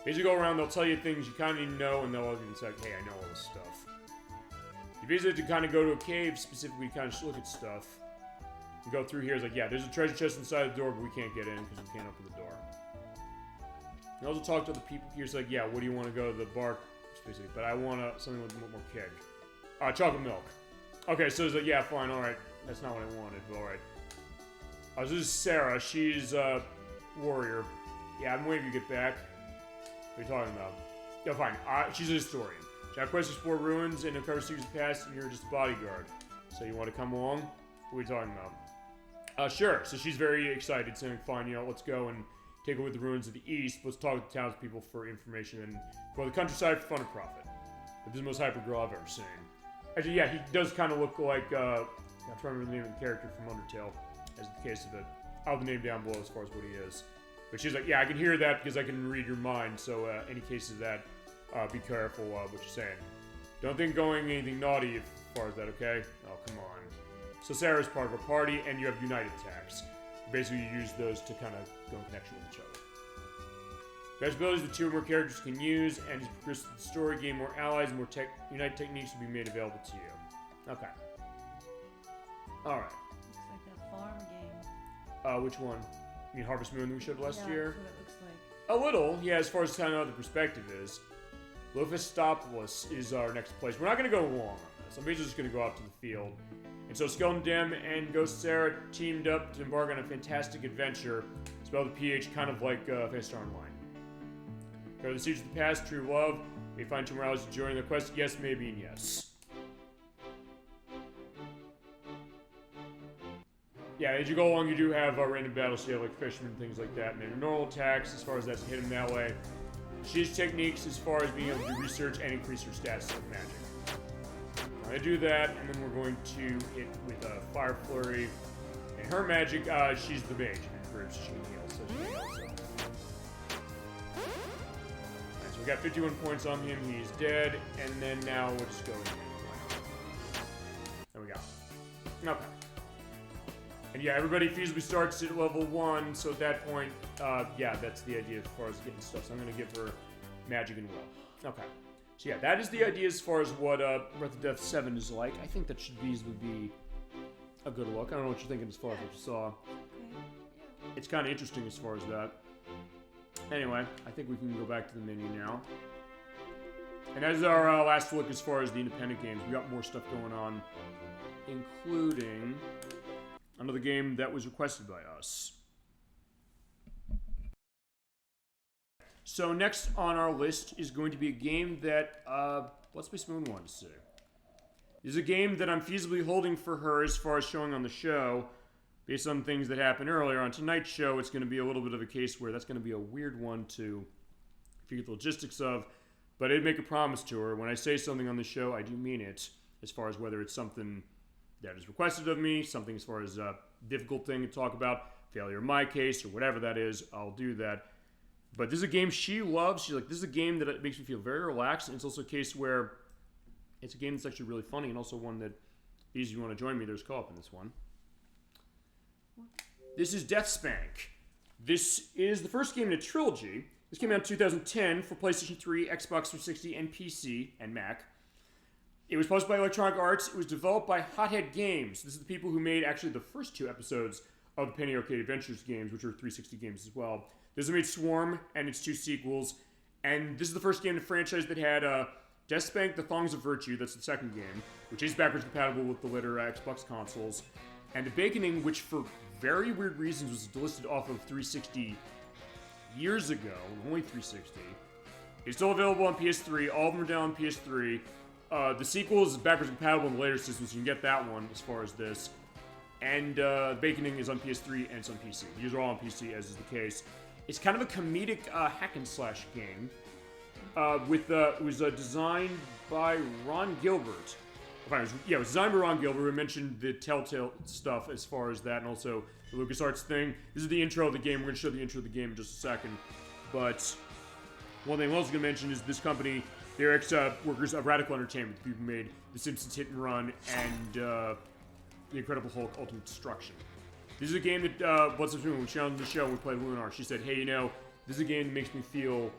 Speaker 1: As you go around, they'll tell you things you kind of need to know, and they'll even say, hey, I know all this stuff. You visit to kind of go to a cave, specifically, kind of just look at stuff. You go through here, it's like, yeah, there's a treasure chest inside the door, but we can't get in because we can't open the door. You also talk to other people here, it's like, yeah, what do you want to go to the bar, specifically? But I want something with more kick. Chocolate milk. Okay, so it's like, yeah, fine, alright. That's not what I wanted, but alright. This is Sarah. She's a warrior. Yeah, I'm waiting to get back. What are you talking about? Yeah, fine. She's a historian. She has quests to explore ruins and uncover secrets of the past, and you're just a bodyguard. So you want to come along? What are you talking about? Sure. So she's very excited, saying, fine, you know, let's go and take away the ruins of the east. Let's talk with the townspeople for information and go to the countryside for fun and profit. This is the most hyper girl I've ever seen. Actually, yeah, he does kind of look like, I'm trying to remember the name of the character from Undertale, as the case of it. I'll have the name down below as far as what he is. But she's like, yeah, I can hear that because I can read your mind, so any case of that, be careful what you're saying. Don't think going anything naughty as far as that, okay? Oh, come on. So Sarah's part of a party, and you have United attacks. Basically, you use those to kind of go in connection with each other. Best abilities the two or more characters can use, and as you progress through the story, gain more allies, and more United techniques will be made available to you. Okay. Alright.
Speaker 2: Looks like that farm game.
Speaker 1: Which one? You mean Harvest Moon that we showed last year?
Speaker 2: That's what it looks like.
Speaker 1: A little, yeah, as far as kind of how the perspective is. Lophistopolis is our next place. We're not going to go long on this. I'm basically just going to go out to the field. And so Skeleton Dem and Ghost Sarah teamed up to embark on a fantastic adventure, spelled with PH, kind of like Star Online. Cover the Siege of the Past, True Love. May find two moralities to join the quest. Yes, maybe, and yes. Yeah, as you go along, you do have random battles, so you have like fishermen and things like that, and then your normal attacks, as far as that's hit them that way. She's techniques as far as being able to do research and increase your stats of magic. I'm going to do that, and then we're going to hit with a Fire Flurry. And her magic, she's the mage in your group, so she can heal, so she can heal. Alright, so we got 51 points on him, he's dead, and then now we'll just go in. There we go. Okay. And yeah, everybody feasibly starts at level 1, so at that point, yeah, that's the idea as far as getting stuff. So I'm going to give her magic and will. Okay. So yeah, that is the idea as far as what Breath of Death 7 is like. I think that should easily be a good look. I don't know what you're thinking as far as what you saw. It's kind of interesting as far as that. Anyway, I think we can go back to the menu now. And as our last look as far as the independent games, we got more stuff going on, including another game that was requested by us. So next on our list is going to be a game that Let's Play Spoon wanted to see. This is a game that I'm feasibly holding for her as far as showing on the show. Based on things that happened earlier on tonight's show, it's going to be a little bit of a case where that's going to be a weird one to figure the logistics of. But I did make a promise to her. When I say something on the show, I do mean it. As far as whether it's something that is requested of me, something as far as a difficult thing to talk about, failure in my case, or whatever that is, I'll do that. But this is a game she loves. She's like, this is a game that makes me feel very relaxed, and it's also a case where it's a game that's actually really funny, and also one that, if you want to join me, there's co-op in this one. This is Deathspank. This is the first game in a trilogy. This came out in 2010 for PlayStation 3, Xbox 360, and PC, and Mac. It was published by Electronic Arts. It was developed by Hothead Games. This is the people who made actually the first 2 episodes of the Penny Arcade Adventures games, which are 360 games as well. This is made Swarm and its 2 sequels. And this is the first game in the franchise that had Deathspank, The Thongs of Virtue, that's the second game, which is backwards compatible with the later Xbox consoles. And The Baconing, which for very weird reasons was delisted off of 360 years ago, only 360. It's still available on PS3. All of them are down on PS3. The sequel is backwards compatible in the later systems, so you can get that one as far as this. And Baconing is on PS3 and it's on PC. These are all on PC, as is the case. It's kind of a comedic hack and slash game. It was designed by Ron Gilbert. It was designed by Ron Gilbert. We mentioned the Telltale stuff as far as that, and also the LucasArts thing. This is the intro of the game. We're going to show the intro of the game in just a second. But one thing I'm also going to mention is this company, they're ex-workers of Radical Entertainment, the people who made The Simpsons Hit and Run and The Incredible Hulk Ultimate Destruction. This is a game that, when she was on the show, we played Lunar. She said, hey, you know, this is a game that makes me feel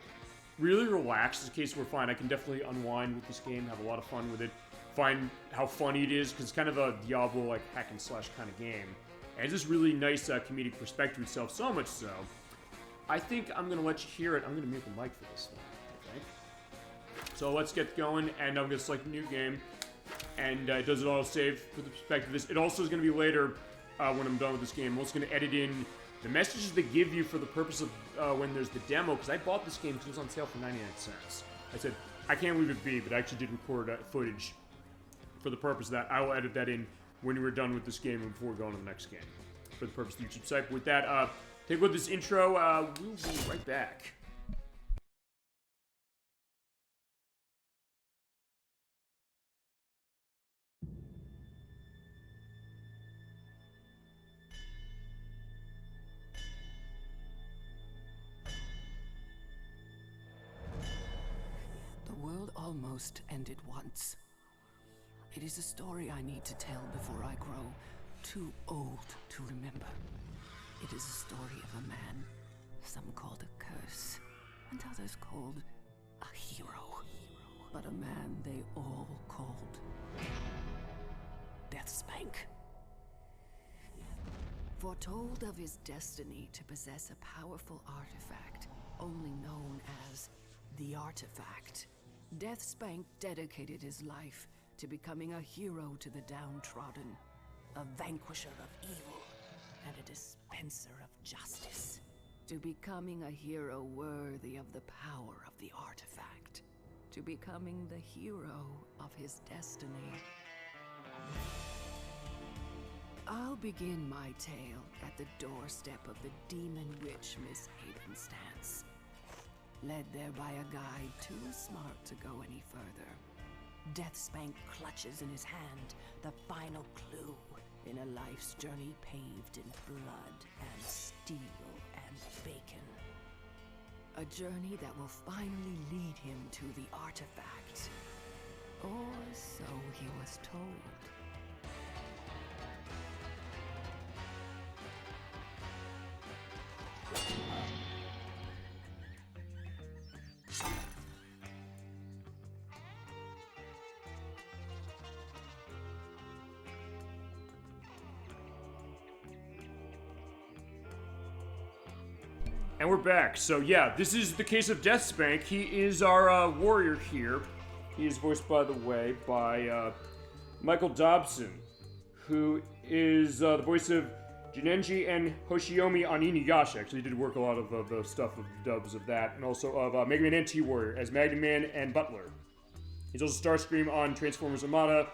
Speaker 1: really relaxed. It's a case where, fine, I can definitely unwind with this game, have a lot of fun with it, find how funny it is, because it's kind of a Diablo-like hack and slash kind of game. And it's this really nice comedic perspective itself, so much so. I think I'm going to let you hear it. I'm going to mute the mic for this one, I think. So let's get going, and I'm going to select a new game. And it does it all save for the perspective of this. It also is going to be later when I'm done with this game. I'm also going to edit in the messages they give you for the purpose of when there's the demo, because I bought this game because it was on sale for 99 cents. I said, I can't leave it be, but I actually did record footage for the purpose of that. I will edit that in when we're done with this game and before we go on to the next game, for the purpose of the YouTube site. With that, Take a look at this intro. We'll be right back.
Speaker 16: The world almost ended once. It is a story I need to tell before I grow too old to remember. It is a story of a man, some called a curse, and others called a hero. But a man they all called Deathspank. Foretold of his destiny to possess a powerful artifact, only known as the Artifact, Deathspank dedicated his life to becoming a hero to the downtrodden, a vanquisher of evil, and a dispenser of justice. To becoming a hero worthy of the power of the Artifact. To becoming the hero of his destiny. I'll begin my tale at the doorstep of the demon witch Miss Havenstance. Led there by a guide too smart to go any further. Deathspank clutches in his hand the final clue in a life's journey paved in blood and steel and bacon. A journey that will finally lead him to the Artifact. Or so he was told.
Speaker 1: And we're back. So yeah, this is the case of Deathspank. He is our warrior here. He is voiced, by the way, by Michael Dobson, who is the voice of Jinenji and Hoshiomi on Inuyasha. Actually, he did work a lot of the stuff of dubs of that, and also of Mega Man and T-Warrior as Magnum Man and Butler. He's also Starscream on Transformers Armada,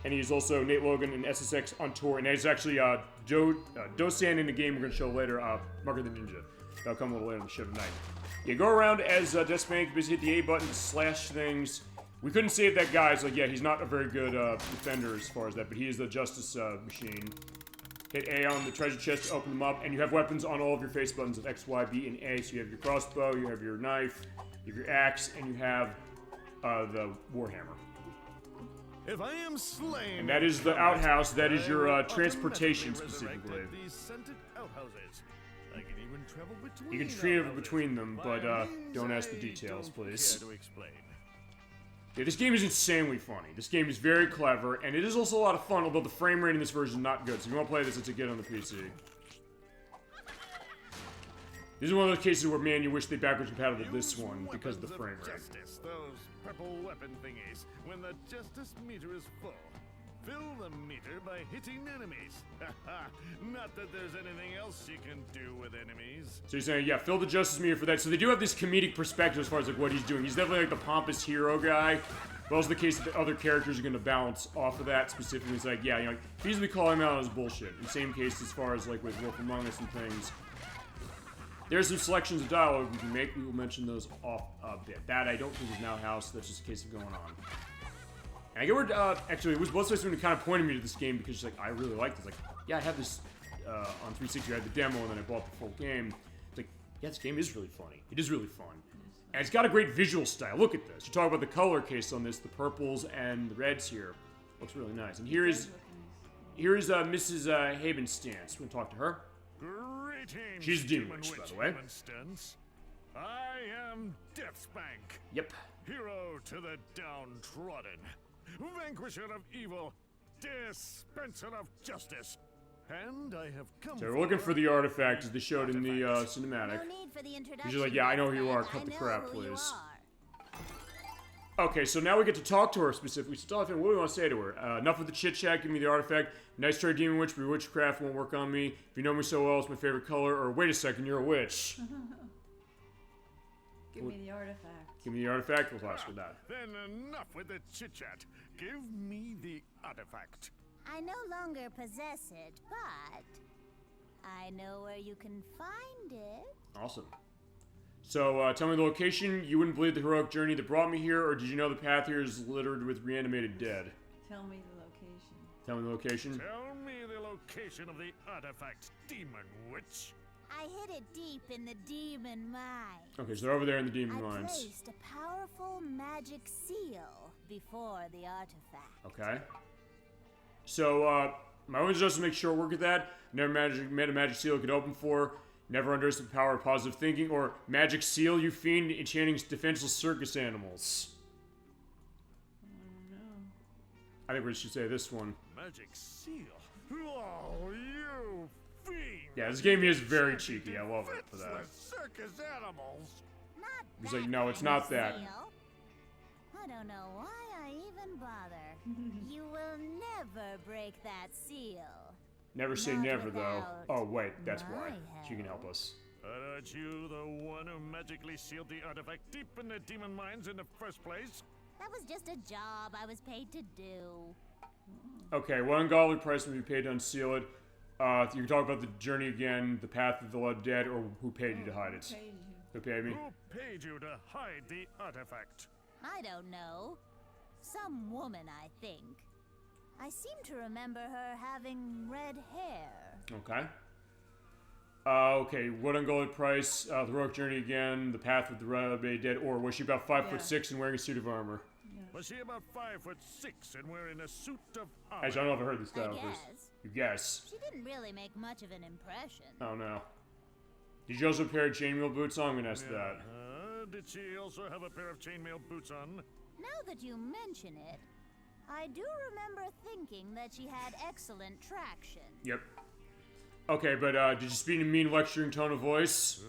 Speaker 1: and he's also Nate Logan in SSX on tour, and he's actually Dosan in the game we're going to show later, Mark of the Ninja. That'll come a little later in the show tonight. You go around as Deathspank, basically hit the A button to slash things. We couldn't save that guy, so yeah, he's not a very good defender as far as that, but he is the justice machine. Hit A on the treasure chest to open them up, and you have weapons on all of your face buttons of X, Y, B, and A. So you have your crossbow, you have your knife, you have your axe, and you have the warhammer.
Speaker 17: If I am slain,
Speaker 1: and that is the outhouse. That is your transportation specifically.
Speaker 17: These scented outhouses. I can even travel between.
Speaker 1: You can travel between them, but don't ask the details, please.
Speaker 17: Care to explain.
Speaker 1: Yeah, this game is insanely funny. This game is very clever, and it is also a lot of fun, although the frame rate in this version is not good. So if you want to play this, it's a get on the PC. This is one of those cases where, man, you wish they backwards compatible with this one because of the frame rate.
Speaker 17: Justice, those purple weapon thingies. When the justice meter is full, fill the meter by hitting enemies. Not that there's anything else you can do with enemies.
Speaker 1: So you're saying, yeah, fill the justice meter for that. So they do have this comedic perspective as far as like what he's doing. He's definitely like the pompous hero guy. But also the case that the other characters are going to bounce off of that specifically. It's like, yeah, you know, easily call him out on his bullshit. In the same case as far as like with Wolf Among Us and things. There's some selections of dialogue we can make. We will mention those off a bit. That I don't think is now house. That's just a case of going on. And I get where, actually, it was Bloodsport who kind of pointed me to this game because she's like, I really like this. Like, yeah, I have this on 360. I had the demo and then I bought the full game. It's like, yeah, this game is really funny. It is really fun. And it's got a great visual style. Look at this. You talk about the color case on this, the purples and the reds here. Looks really nice. And here is Mrs. Havenstance. We're going to talk to her.
Speaker 17: Greetings,
Speaker 1: she's a demon witch, by the way.
Speaker 17: I am Deathspank.
Speaker 1: Yep.
Speaker 17: Hero to the downtrodden. Vanquisher of evil. Dispenser of justice. And I have come.
Speaker 1: So we're looking for the artifact as they showed in the cinematic.
Speaker 9: No need for the introduction.
Speaker 1: She's like, yeah, I know who you are. Cut the crap, please. Okay, so now we get to talk to her specifically. So Dolphin, what do we want to say to her? Enough of the chit-chat, give me the artifact. Nice try, demon witch, but your witchcraft won't work on me. If you know me so well, it's my favorite color. Or wait a second, you're a witch.
Speaker 2: Give me the artifact.
Speaker 1: Give me the artifact, we'll ask her that.
Speaker 17: Then enough with the chit-chat. Give me the artifact.
Speaker 9: I no longer possess it, but
Speaker 12: I know where you can find it.
Speaker 1: Awesome. So, tell me the location. You wouldn't believe the heroic journey that brought me here, or did you know the path here is littered with reanimated dead?
Speaker 2: Tell me the location.
Speaker 1: Tell me the location.
Speaker 17: Tell me the location of the artifact, demon witch.
Speaker 12: I hid it deep in the demon mine.
Speaker 1: Okay, so they're over there in the demon
Speaker 12: I
Speaker 1: mines.
Speaker 12: placed a powerful magic seal before the artifact.
Speaker 1: Okay. So, my own is just to make sure work with that. Never made a magic seal it could open for. Never underestimate the power of positive thinking. Or magic seal, you fiend, enchanting defenseless circus animals.
Speaker 2: I don't know.
Speaker 1: I think we should say this one.
Speaker 17: Magic seal? Oh, you fiend!
Speaker 1: Yeah, this game is very cheeky. I love it for that.
Speaker 17: Circus animals.
Speaker 12: Not
Speaker 1: He's
Speaker 12: that
Speaker 1: like, no, it's
Speaker 12: kind of
Speaker 1: not that.
Speaker 12: seal. I don't know why I even bother. You will never break that seal.
Speaker 1: Never say
Speaker 12: Not
Speaker 1: never, though.
Speaker 12: without
Speaker 1: Oh, wait, that's
Speaker 12: my
Speaker 1: why. She can help us.
Speaker 17: Aren't you the one who magically sealed the artifact deep in the demon mines in the first place?
Speaker 12: That was just a job I was paid to do.
Speaker 1: Okay, what ungodly price would be paid to unseal it? You can talk about the journey again, the path of the blood dead, or who paid you to hide it? Who paid me?
Speaker 17: Who paid you to hide the artifact?
Speaker 12: I don't know. Some woman, I think. I seem to remember her having red hair.
Speaker 1: Okay. Okay, what ungodly price? The heroic journey again, the path of the blood dead, or was she about 5'6" and wearing a suit of armor?
Speaker 17: Was she about 5'6" and wearing a suit of armor?
Speaker 1: Actually, I don't know if I heard this style.
Speaker 12: I guess.
Speaker 1: You guess.
Speaker 12: She didn't really make much of an impression.
Speaker 1: Oh no. Did you also have a pair of chainmail boots on? I'm gonna ask that.
Speaker 17: Did she also have a pair of chainmail boots on?
Speaker 12: Now that you mention it, I do remember thinking that she had excellent traction.
Speaker 1: Yep. Okay, but did you speak in a mean lecturing tone of voice?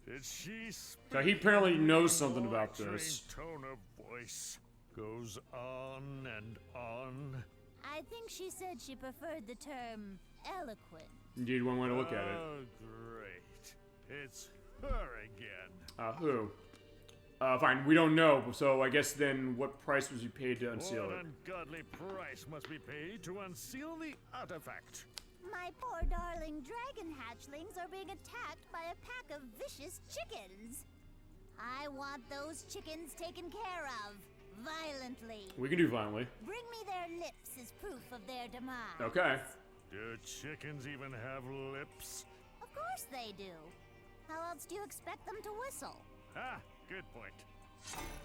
Speaker 17: Did she
Speaker 1: So he apparently knows something about this.
Speaker 17: Tone of voice goes on and on.
Speaker 12: I think she said she preferred the term eloquent.
Speaker 1: Indeed, one way to look at it.
Speaker 17: Oh, great. It's her again.
Speaker 1: Who? Fine, we don't know, so I guess then what price was he paid to unseal
Speaker 17: What
Speaker 1: it?
Speaker 17: ungodly price must be paid to unseal the artifact?
Speaker 12: My poor darling dragon hatchlings are being attacked by a pack of vicious chickens. I want those chickens taken care of. Violently.
Speaker 1: We can do violently.
Speaker 12: Bring me their lips as proof of their demise.
Speaker 1: Okay.
Speaker 17: Do chickens even have lips?
Speaker 12: Of course they do. How else do you expect them to whistle?
Speaker 17: Ah, good point.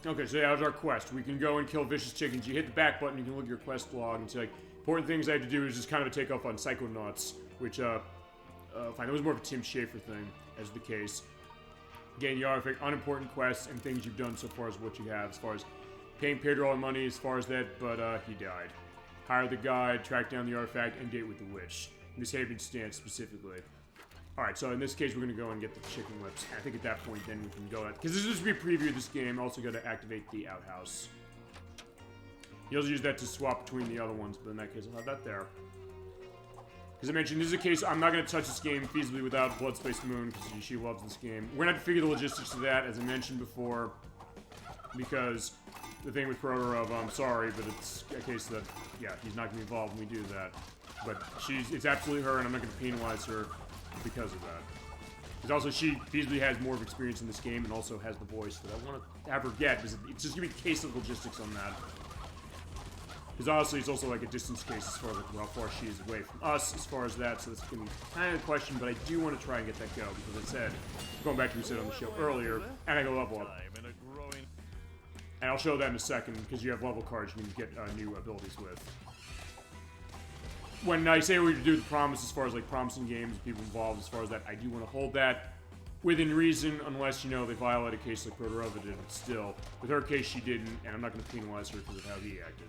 Speaker 1: Okay, so that was our quest. We can go and kill vicious chickens. You hit the back button, you can look at your quest log and say, like, important things I had to do is just kind of a takeoff on Psychonauts, which, fine, that was more of a Tim Schafer thing, as the case. Again, the artifact, unimportant quests and things you've done so far as what you have, as far as paying Pedro all the money, as far as that, but, he died. Hire the guide, track down the artifact, and date with the witch. Miss Havenstein specifically. Alright, so in this case, we're going to go and get the chicken lips. I think at that point, then we can go at... Because this is supposed to be a preview of this game. Also got to activate the outhouse. You also use that to swap between the other ones, but in that case, I'll have that there. Because I mentioned, this is a case I'm not going to touch this game feasibly without Blood Space Moon, because she loves this game. We're going to have to figure the logistics of that, as I mentioned before. Because the thing with Protorov, I'm sorry, but it's a case that, yeah, he's not going to be involved when we do that. But it's absolutely her, and I'm not going to penalize her because of that. Because also she feasibly has more of experience in this game and also has the voice that I want to have her get, because it's just going to be a case of logistics on that. Because honestly, it's also like a distance case as far as like how far she is away from us as far as that, so that's going to be kind of a question, but I do want to try and get that go, because I said, going back to what we said on the show earlier, and I go level up. And I'll show that in a second, because you have level cards you can get new abilities with. When I say we do the promise as far as like promising games, people involved as far as that, I do want to hold that within reason, unless, you know, they violate a case like Protorova did, but still. With her case, she didn't, and I'm not going to penalize her because of how he acted.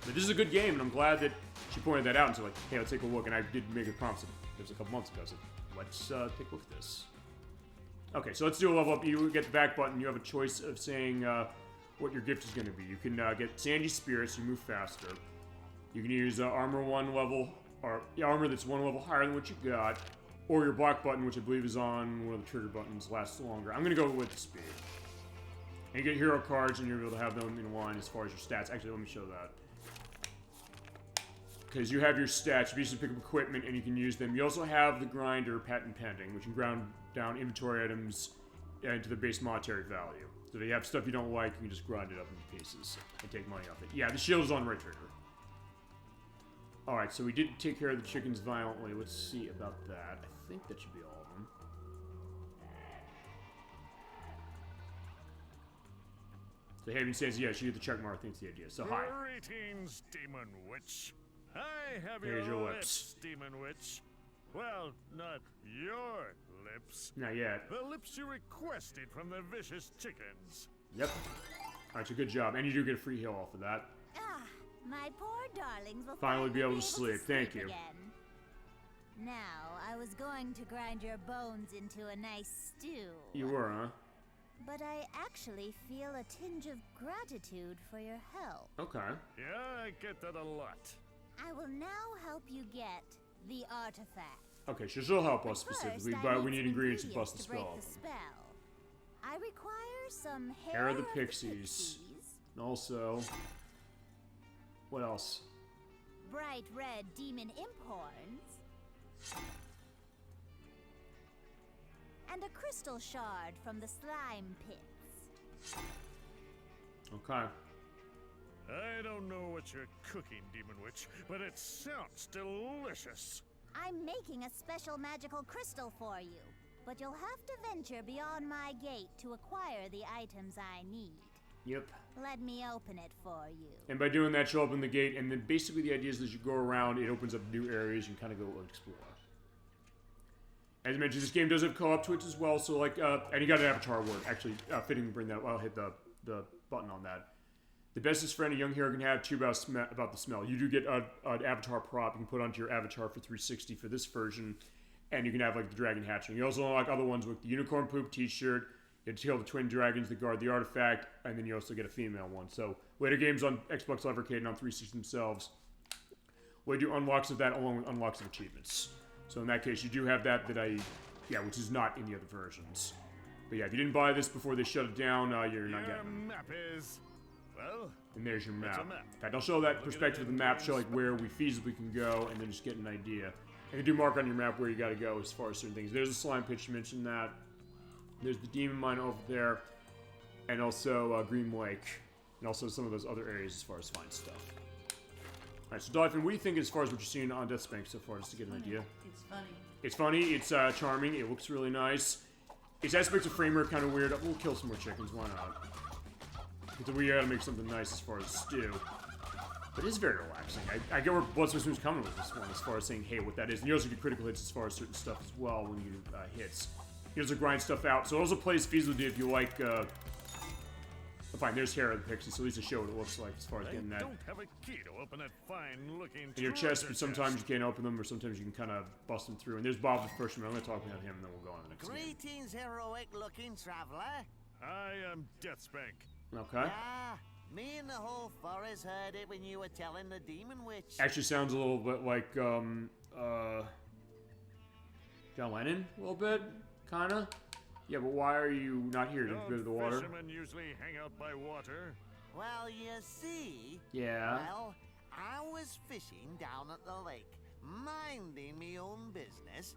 Speaker 1: But this is a good game, and I'm glad that she pointed that out and said, like, hey, let's take a look, and I did make a promise. It was a couple months ago, so let's take a look at this. Okay, so let's do a level up. You get the back button, you have a choice of saying what your gift is going to be. You can get Sandy Spirits, you move faster. You can use armor one level, or armor that's one level higher than what you got, or your block button, which I believe is on one of the trigger buttons, lasts longer. I'm going to go with speed. And you get hero cards, and you're able to have them in line as far as your stats. Actually, let me show that. because you have your stats. You basically pick up equipment and you can use them. You also have the grinder, patent pending, which can ground down inventory items into the base monetary value. So if you have stuff you don't like, you can just grind it up into pieces and take money off it. Yeah, the shield is on right trigger. Alright, so we did take care of the chickens violently. Let's see about that. I think that should be all of them. So Haven says, yeah, she did the check mark. I think it's the idea. So hi.
Speaker 17: Greetings, Demon Witch. I have
Speaker 1: Here's your
Speaker 17: your
Speaker 1: lips.
Speaker 17: lips, Demon Witch. Well, not your lips.
Speaker 1: Not yet.
Speaker 17: The lips you requested from the vicious chickens.
Speaker 1: Yep. Alright, so good job. And you do get a free heal off of that.
Speaker 12: Ah, my poor darlings will
Speaker 1: Finally be able to sleep. Thank you.
Speaker 12: Again. Now, I was going to grind your bones into a nice stew.
Speaker 1: You were, huh?
Speaker 12: But I actually feel a tinge of gratitude for your help.
Speaker 1: Okay.
Speaker 17: Yeah, I get that a lot.
Speaker 12: I will now help you get the artifact.
Speaker 1: Okay, so she'll help us
Speaker 12: First,
Speaker 1: specifically,
Speaker 12: I
Speaker 1: but we
Speaker 12: need
Speaker 1: need
Speaker 12: some
Speaker 1: ingredients to bust the
Speaker 12: break
Speaker 1: spell.
Speaker 12: the spell. I require some
Speaker 1: Hair of the Pixies. And also... What else?
Speaker 12: Bright red demon imp horns. And a crystal shard from the slime pits.
Speaker 1: Okay.
Speaker 17: I don't know what you're cooking, Demon Witch, but it sounds delicious.
Speaker 12: I'm making a special magical crystal for you, but you'll have to venture beyond my gate to acquire the items I need.
Speaker 1: Yep.
Speaker 12: Let me open it for you.
Speaker 1: And by doing that, she'll open the gate, and then basically the idea is as you go around, it opens up new areas, you can kind of go explore. As I mentioned, this game does have co-op to it as well, so like, and you got an avatar word. Actually, fitting to bring that, I'll hit the button on that. The bestest friend a young hero can have, too, about the smell. You do get an avatar prop you can put onto your avatar for 360 for this version, and you can have, like, the dragon hatching. You also unlock other ones with the unicorn poop t-shirt, you kill the twin dragons that guard the artifact, and then you also get a female one. So, later games on Xbox Live Arcade and on 360 themselves will do unlocks of that along with unlocks of achievements. So in that case, you do have that which is not in the other versions. But yeah, if you didn't buy this before they shut it down, you're not getting it.
Speaker 17: Your map is, well...
Speaker 1: And there's your map.
Speaker 17: It's a map.
Speaker 1: In fact, I'll show that perspective of the map, show like where we feasibly can go, and then just get an idea. And you do mark on your map where you gotta go as far as certain things. There's a slime pit, you mentioned that. There's the demon mine over there, and also Green Lake, and also some of those other areas as far as fine stuff. Alright, so Dolphin, what do you think as far as what you've seen on Deathspank so far, just to get an idea?
Speaker 2: It's funny.
Speaker 1: It's funny, it's charming, it looks really nice. Its aspects of frame are kind of weird. We'll kill some more chickens, why not? Because we gotta make something nice as far as stew. But it is very relaxing. I get where Bloodsmith's coming with this one as far as saying, hey, what that is. And you also get critical hits as far as certain stuff as well when you hits. You also grind stuff out. So it also plays feasibly if you like, fine, there's Hair of the Pixie, so at least to show what it looks like as far as getting that.
Speaker 17: I don't have a key to open that fine-looking
Speaker 1: In your chest, but sometimes you
Speaker 17: chest.
Speaker 1: can't open them, or sometimes you can kind of bust them through. And there's Bob the Fisherman. I'm going to talk about him, and then we'll go on to the next game.
Speaker 10: Greetings, heroic-looking traveler.
Speaker 17: I am Deathspank.
Speaker 1: Okay.
Speaker 10: Ah, me and the whole forest heard it when you were telling the Demon Witch.
Speaker 1: Actually sounds a little bit like, John Lennon? A little bit? Kinda? Yeah, but why are you not here? Did you go to the water?
Speaker 17: Fishermen usually hang out by water.
Speaker 10: Well, you see...
Speaker 1: Yeah?
Speaker 10: Well, I was fishing down at the lake, minding me own business,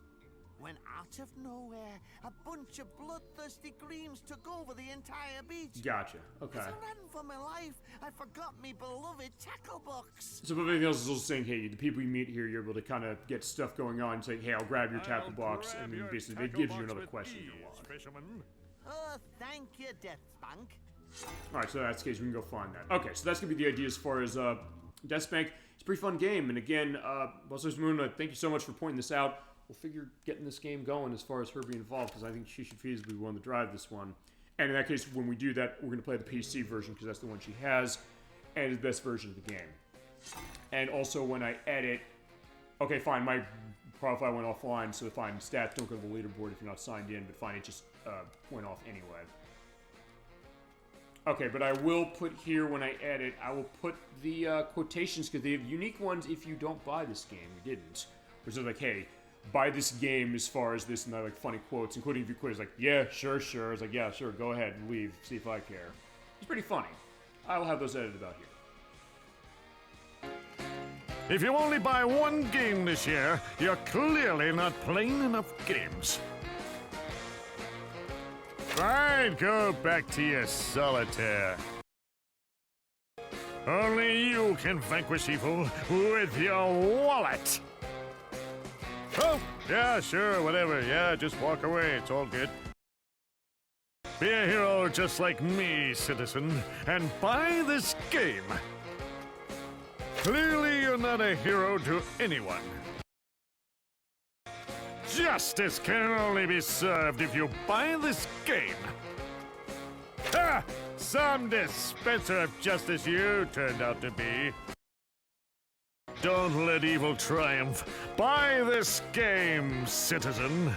Speaker 10: when out of nowhere, a bunch of bloodthirsty greens took over the entire beach.
Speaker 1: Gotcha. Okay.
Speaker 10: As I ran for my life, I forgot me beloved tackle box.
Speaker 1: So, but everything else is also saying, hey, the people you meet here, you're able to kind of get stuff going on and say, hey, I'll grab your tackle box, and then basically it gives you another question if you want.
Speaker 17: Fisherman.
Speaker 10: Oh, thank you, Deathspank.
Speaker 1: Alright, so that's the case, we can go find that. Okay, so that's going to be the idea as far as Deathspank. It's a pretty fun game, and again, Buzzers Moon, thank you so much for pointing this out. We'll figure getting this game going as far as her being involved, because I think she should feasibly be one to drive this one. And in that case, when we do that, we're going to play the PC version, because that's the one she has, and it's the best version of the game. And also, when I edit... Okay, fine, my profile went offline, so fine, stats don't go to the leaderboard if you're not signed in, but fine, it just went off anyway. Okay, but I will put here, when I edit, I will put the quotations, because they have unique ones if you don't buy this game. You didn't. Which is like, hey... buy this game as far as this, and I like funny quotes, including if you quit, it's like, yeah, sure. It's like, yeah, sure, go ahead and leave, see if I care. It's pretty funny. I will have those edited about here.
Speaker 17: If you only buy one game this year, you're clearly not playing enough games. Fine, go back to your solitaire. Only you can vanquish evil with your wallet. Oh, yeah, sure, whatever. Yeah, just walk away. It's all good. Be a hero just like me, citizen, and buy this game. Clearly, you're not a hero to anyone. Justice can only be served if you buy this game. Ha! Some dispenser of justice you turned out to be. Don't let evil triumph. Buy this game, citizen.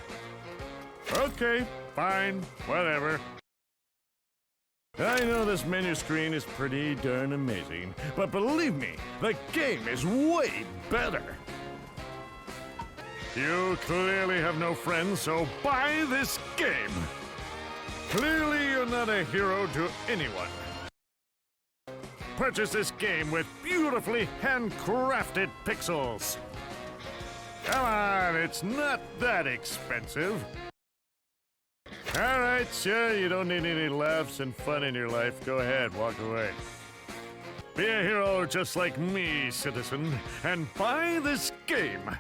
Speaker 17: Okay, fine, whatever. I know this menu screen is pretty darn amazing, but believe me, the game is way better. You clearly have no friends, so buy this game. Clearly you're not a hero to anyone. Purchase this game with beautifully handcrafted pixels. Come on, it's not that expensive. All right, sure, you don't need any laughs and fun in your life. Go ahead, walk away. Be a hero just like me, citizen, and buy this game.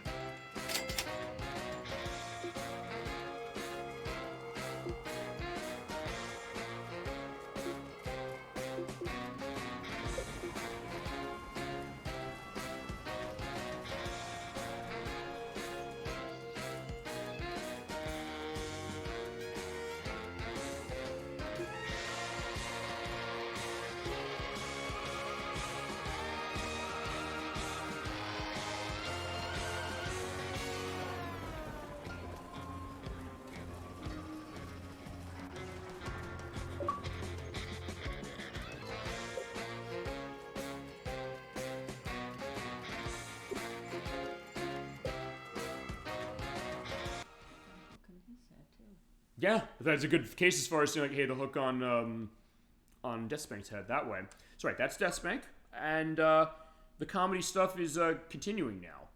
Speaker 1: Yeah, that's a good case as far as saying, like, hey, the hook on Deathspank's head that way. So right, that's Deathspank, and the comedy stuff is continuing now,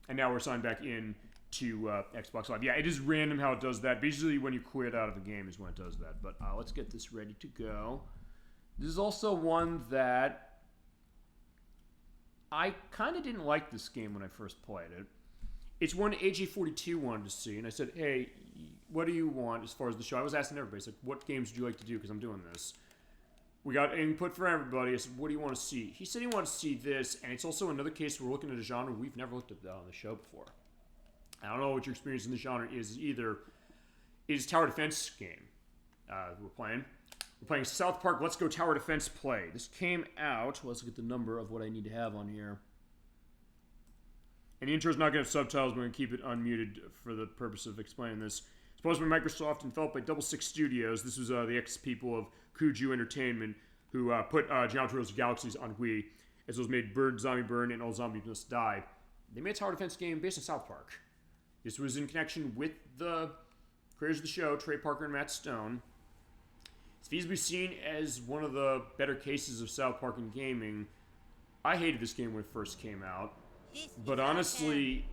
Speaker 1: and now we're signed back in to Xbox Live. Yeah, it is random how it does that. Basically, when you quit out of a game is when it does that. But let's get this ready to go. This is also one that I kind of didn't like this game when I first played it. It's one AJ42 wanted to see, and I said, hey, what do you want as far as the show? I was asking everybody, it's like, what games would you like to do, because I'm doing this. We got input for everybody. I said, what do you want to see? He said he wanted to see this, and it's also another case where we're looking at a genre we've never looked at on the show before. I don't know what your experience in the genre is either. It is Tower Defense game we're playing. We're playing South Park Let's Go Tower Defense Play. This came out, let's look at the number of what I need to have on here. And the intro's not going to have subtitles, but we're going to keep it unmuted for the purpose of explaining this. Sponsored by Microsoft and developed by Double Six Studios. This was the ex-people of Kuju Entertainment who put Geometry Wars Galaxies on Wii, as well as made Bird Zombie Burn and All Zombies Must Die. They made a tower defense game based on South Park. This was in connection with the creators of the show, Trey Parker and Matt Stone. It's feasibly seen as one of the better cases of South Park in gaming. I hated this game when it first came out. But honestly,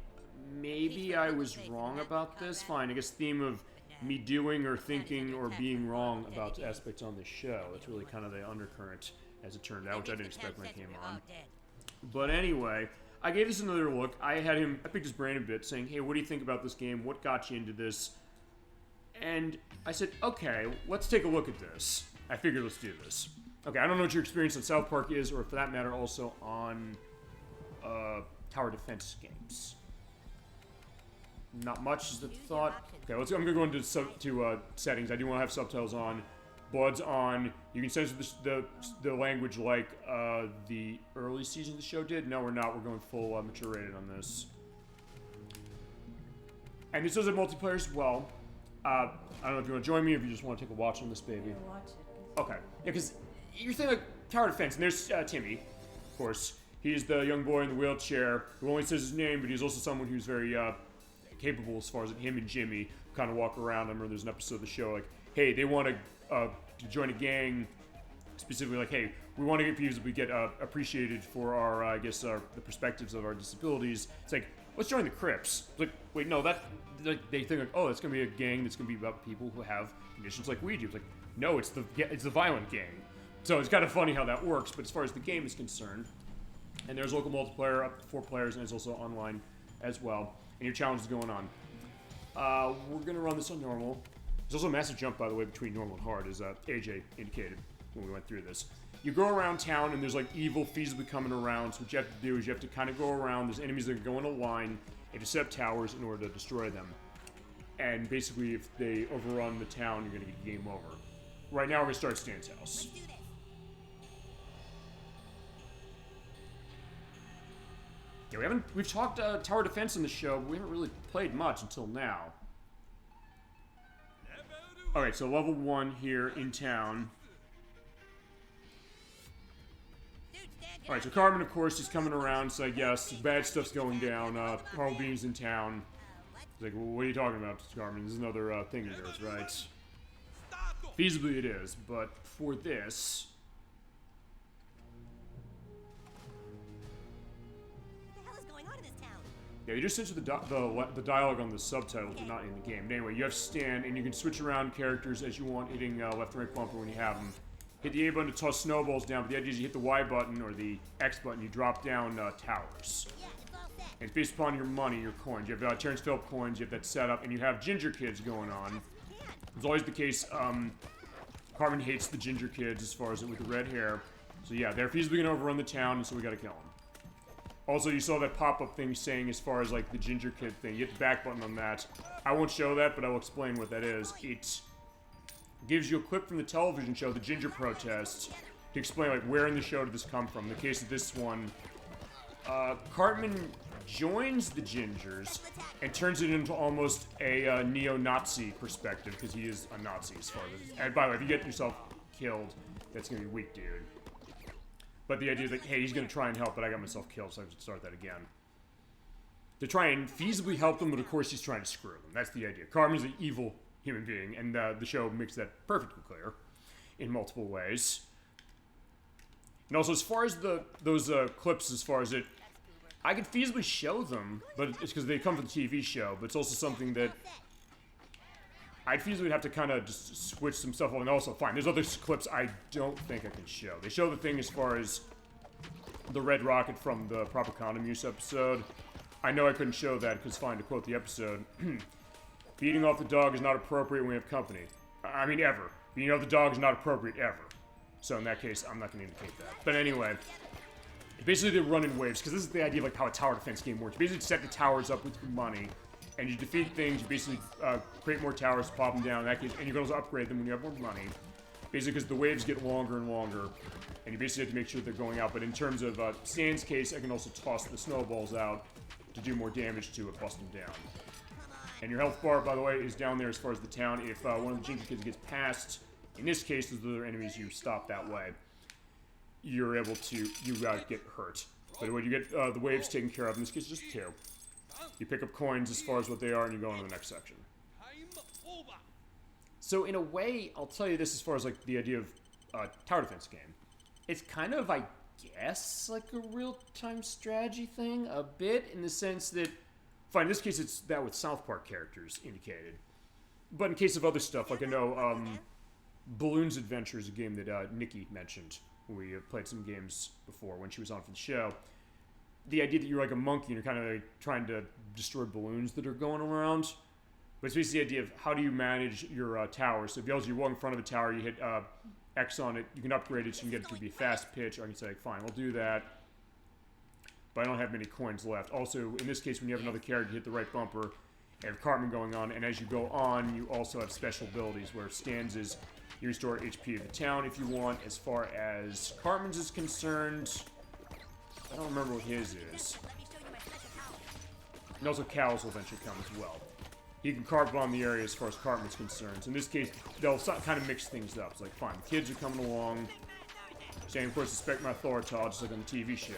Speaker 1: maybe I was wrong about this. Fine, I guess theme of me doing or thinking or being wrong about aspects on this show. It's really kind of the undercurrent, as it turned out, which I didn't expect when I came on. But anyway, I gave this another look. I picked his brain a bit, saying, hey, what do you think about this game? What got you into this? And I said, okay, let's take a look at this. I figured let's do this. Okay, I don't know what your experience on South Park is, or for that matter, also on tower defense games. Not much is the thought. Okay, I'm gonna go into settings. I do want to have subtitles on, buds on. You can censor the language like the early season of the show did. No, we're not. We're going full mature rated on this. And this does have multiplayer as well. I don't know if you want to join me or if you just want to take a watch on this baby.
Speaker 2: Yeah, watch it.
Speaker 1: Okay. Yeah, because you're thinking like tower defense, and there's Timmy, of course. He's the young boy in the wheelchair who only says his name, but he's also someone who's very capable as far as him and Jimmy kind of walk around. I remember there's an episode of the show like, hey, they want to join a gang, specifically like, hey, we want to get views that we get appreciated for our, I guess, the perspectives of our disabilities. It's like, let's join the Crips. It's like, wait, no, that, like, they think like, oh, it's gonna be a gang that's gonna be about people who have conditions like we do. It's like, no, it's the violent gang. So it's kind of funny how that works. But as far as the game is concerned, and there's local multiplayer up to 4 players, and it's also online as well. And your challenge is going on. We're gonna run this on normal. There's also a massive jump, by the way, between normal and hard, as AJ indicated when we went through this. You go around town, and there's like evil feasibly coming around. So what you have to do is you have to kind of go around. There's enemies that go in a line. You have to set up towers in order to destroy them. And basically, if they overrun the town, you're gonna get game over. Right now, we're gonna start Stan's house. Yeah, we've talked tower defense in the show, but we haven't really played much until now. Alright, so level 1 here in town. Alright, so Carmen, of course, is coming around, so I guess bad stuff's going down. Bumblebees in town. He's like, well, what are you talking about, Carmen? This is another thing of yours, right? Feasibly it is, but for this... Yeah, you just censor the dialogue on the subtitles, but not in the game. But anyway, you have Stan, and you can switch around characters as you want, hitting left and right bumper when you have them. Hit the A button to toss snowballs down, but the idea is you hit the Y button, or the X button, you drop down towers. And it's based upon your money, your coins. You have Terrence Phillip coins, you have that set up, and you have ginger kids going on. It's always the case, Carmen hates the ginger kids as far as with the red hair. So yeah, they're feasibly going to overrun the town, and so we gotta kill them. Also, you saw that pop-up thing saying as far as, like, the ginger kid thing. You hit the back button on that. I won't show that, but I will explain what that is. It gives you a clip from the television show, The Ginger Protest, to explain, like, where in the show did this come from. In the case of this one, Cartman joins the Gingers and turns it into almost a neo-Nazi perspective, because he is a Nazi as far as... And by the way, if you get yourself killed, that's going to be weak, dude. But the idea is like, hey, he's going to try and help, but I got myself killed, so I have to start that again. To try and feasibly help them, but of course he's trying to screw them. That's the idea. Carmen's an evil human being, and the show makes that perfectly clear in multiple ways. And also, as far as those clips, as far as it... I could feasibly show them, but it's because they come from the TV show, but it's also something that... I'd feasibly have to kind of just switch some stuff on, and also, fine, there's other clips I don't think I can show. They show the thing as far as the red rocket from the proper condom use episode. I know I couldn't show that, because fine, to quote the episode, beating off the dog is not appropriate when we have company. I mean, ever. Beating off the dog is not appropriate, ever. So in that case, I'm not going to indicate that. But anyway, basically they run in waves, because this is the idea of like how a tower defense game works. You basically set the towers up with your money, and you defeat things, you basically create more towers, pop them down, in that case, and you can also upgrade them when you have more money. Basically, because the waves get longer and longer, and you basically have to make sure they're going out. But in terms of Stan's case, I can also toss the snowballs out to do more damage to it, bust them down. And your health bar, by the way, is down there as far as the town. If one of the ginger kids gets past, in this case, those other enemies you stop that way, you're able to, get hurt. But when you get the waves taken care of, in this case, just 2. You pick up coins as far as what they are, and you go on to the next section. So in a way, I'll tell you this as far as like the idea of tower defense game. It's kind of, I guess, like a real-time strategy thing, a bit, in the sense that, fine, in this case it's that with South Park characters indicated. But in case of other stuff, like I know Balloon's Adventure is a game that Nikki mentioned when we played some games before when she was on for the show. The idea that you're like a monkey and you're kind of like trying to destroy balloons that are going around. But it's basically the idea of how do you manage your tower. So if you walk in front of a tower, you hit X on it, you can upgrade it so you can get it to be a fast pitch. Or I can say, like, fine, I'll do that. But I don't have many coins left. Also, in this case, when you have another character, you hit the right bumper, and have Cartman going on. And as you go on, you also have special abilities where Stan's is you restore HP of the town if you want. As far as Cartman's is concerned... I don't remember what his is. And also cows will eventually come as well. He can carve bomb the area as far as Cartman's concerned. In this case, they'll kind of mix things up. It's like, fine, the kids are coming along. Saying, of course, suspect my Thorital, just like on the TV show.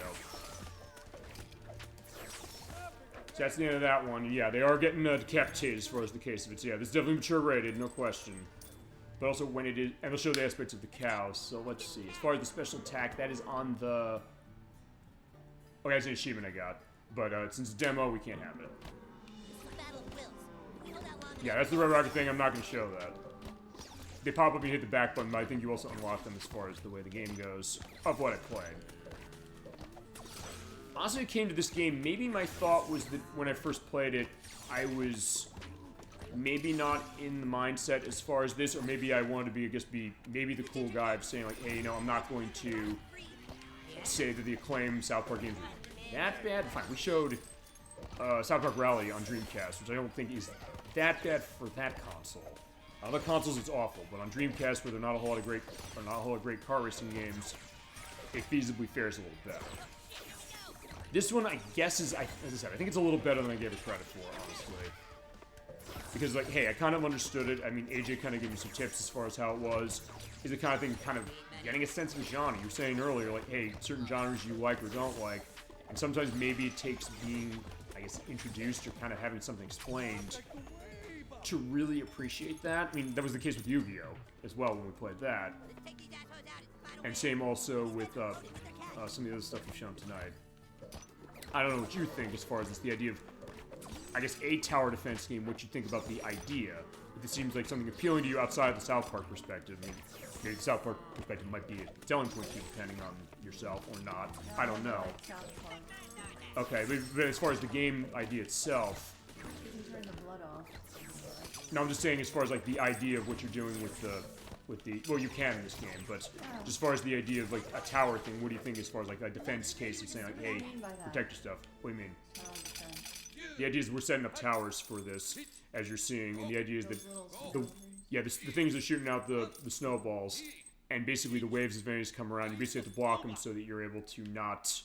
Speaker 1: So that's the end of that one. Yeah, they are getting decapitated as far as the case of it. So yeah, this is definitely mature rated, no question. but also when it is, and it'll show the aspects of the cows. So let's see. As far as the special attack, that is on the. Oh, that's an achievement I got, but since it's demo, we can't have it. Yeah, that's the Red Rocket thing. I'm not going to show that. They pop up and you hit the back button, but I think you also unlock them as far as the way the game goes of what I played. Honestly, when it came to this game, maybe my thought was that when I first played it, I was maybe not in the mindset as far as this, or maybe I wanted to be, I guess, maybe the cool guy of saying like, hey, you know, I'm not going to say that the acclaimed South Park games were that bad. Fine, we showed South Park Rally on Dreamcast, which I don't think is that bad for that console. On other consoles, it's awful, but on Dreamcast, where there are not a whole lot of great car racing games, it feasibly fares a little better. This one, I guess, is, as I said, I think it's a little better than I gave it credit for, honestly. Because, like, hey, I kind of understood it. I mean, AJ kind of gave me some tips as far as how it was. Is the kind of thing, kind of getting a sense of a genre. You were saying earlier, like, hey, certain genres you like or don't like, and sometimes maybe it takes being, I guess, introduced or kind of having something explained to really appreciate that. I mean, that was the case with Yu-Gi-Oh! As well when we played that. And same also with some of the other stuff we've shown tonight. I don't know what you think as far as this, the idea of, I guess, a tower defense game, what you think about the idea. If it seems like something appealing to you outside of the South Park perspective. I mean, maybe the South Park perspective might be a selling point to you, depending on yourself or not. I don't know. Okay, but as far as the game idea itself...
Speaker 2: You can turn the blood off.
Speaker 1: No, I'm just saying as far as, like, the idea of what you're doing with the... well, you can in this game, but as far as the idea of, like, a tower thing, what do you think as far as, like, a defense case of saying, like, hey, protect your stuff? What do you mean? The idea is we're setting up towers for this, as you're seeing, and the idea is that the things are shooting out the snowballs, and basically the waves as venues come around, you basically have to block them so that you're able to not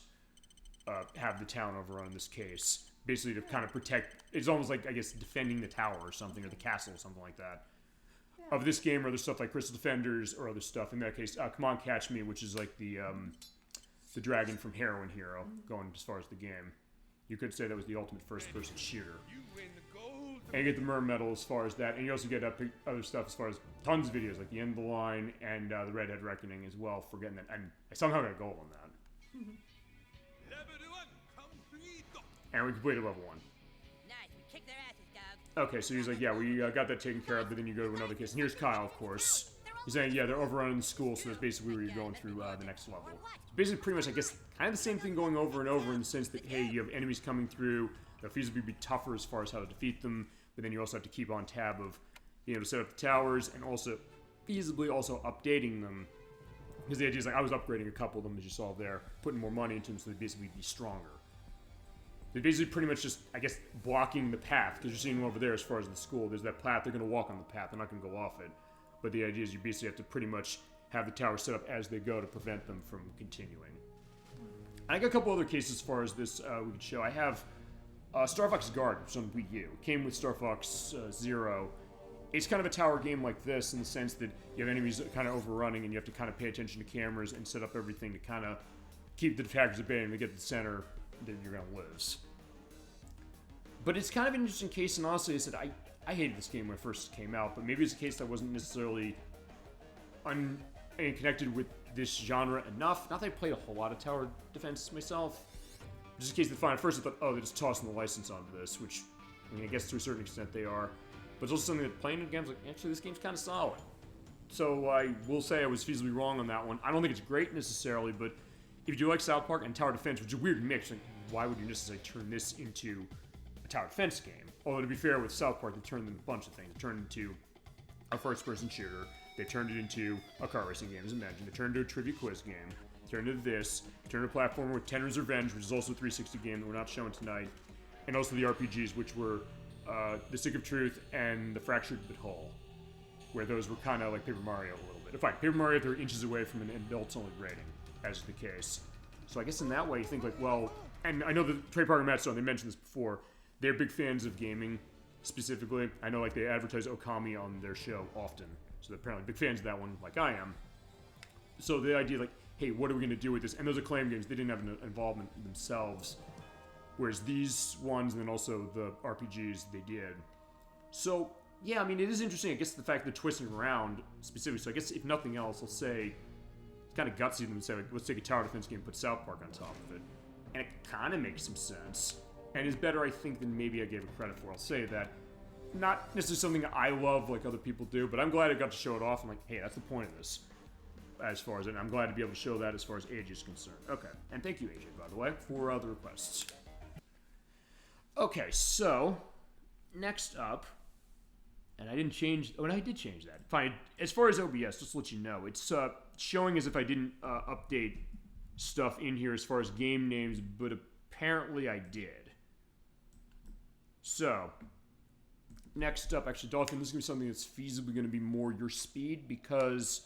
Speaker 1: have the town overrun in this case. Basically to kind of protect, it's almost like, I guess, defending the tower or something, or the castle or something like that. Of this game or other stuff like Crystal Defenders or other stuff. In that case, Come On Catch Me, which is like the dragon from Heroin Hero, going as far as the game. You could say that was the ultimate first-person shooter. And you get the Mer Medal as far as that, and you also get other stuff as far as tons of videos, like the End of the Line and the Redhead Reckoning as well, for getting that. And I somehow got a gold on that. And we completed level 1. Okay, so he's like, yeah, we got that taken care of, but then you go to another case. And here's Kyle, of course. He's saying, yeah, they're overrunning the school, so that's basically where you're going through the next level. So basically, pretty much, I guess, kind of the same thing going over and over in the sense that, hey, you have enemies coming through. They'll feasibly be tougher as far as how to defeat them, but then you also have to keep on tab of being able to set up the towers and also feasibly also updating them. Because the idea is, like, I was upgrading a couple of them, as you saw there, putting more money into them so they'd basically be stronger. They're basically pretty much just, I guess, blocking the path, because you're seeing them over there as far as the school. There's that path, they're going to walk on the path, they're not going to go off it. But the idea is you basically have to pretty much have the tower set up as they go to prevent them from continuing. I got a couple other cases as far as this we could show. I have Star Fox Guard, which is on Wii U. It came with Star Fox Zero. It's kind of a tower game like this in the sense that you have enemies kind of overrunning and you have to kind of pay attention to cameras and set up everything to kind of keep the attackers at bay, and to get to the center, then you're going to lose. But it's kind of an interesting case, and honestly, I said I hated this game when it first came out, but maybe it's a case that wasn't necessarily connected with this genre enough. Not that I played a whole lot of tower defense myself. Just in case they find at first I thought, oh, they're just tossing the license onto this, which, I mean, I guess to a certain extent they are. But it's also something that playing the game's like, actually, this game's kind of solid. So I will say I was feasibly wrong on that one. I don't think it's great necessarily, but if you do like South Park and tower defense, which is a weird mix, like, why would you necessarily turn this into a tower defense game? Although, to be fair, with South Park, they turned into a bunch of things. They turned it into a first-person shooter. They turned it into a car racing game, as I mentioned. They turned it into a trivia quiz game. They turned it into this. They turned it into a platformer with Tender's Revenge, which is also a 360 game that we're not showing tonight. And also the RPGs, which were The Stick of Truth and The Fractured But Whole, where those were kind of like Paper Mario a little bit. In fact, Paper Mario, they're inches away from an adults-only rating, as is the case. So I guess in that way, you think like, well, and I know that Trey Parker and Matt Stone, they mentioned this before, they're big fans of gaming, specifically. I know like they advertise Okami on their show often, so they're apparently big fans of that one, like I am. So the idea like, hey, what are we going to do with this? And those Acclaim games, they didn't have an involvement themselves, whereas these ones, and then also the RPGs, they did. So yeah, I mean, it is interesting. I guess the fact that they're twisting around specifically. So I guess if nothing else, I'll say it's kind of gutsy of them to say, like, let's take a tower defense game and put South Park on top of it. And it kind of makes some sense. And is better, I think, than maybe I gave it credit for. I'll say that. Not necessarily something I love like other people do, but I'm glad I got to show it off. I'm like, hey, that's the point of this. As far as it, I'm glad to be able to show that as far as AJ is concerned. Okay, and thank you, AJ, by the way, for the requests. Okay, so next up, and I didn't change. Oh, and I did change that. Fine. As far as OBS, just to let you know, it's showing as if I didn't update stuff in here as far as game names, but apparently I did. So. Next up, actually, Dolphin, this is going to be something that's feasibly going to be more your speed because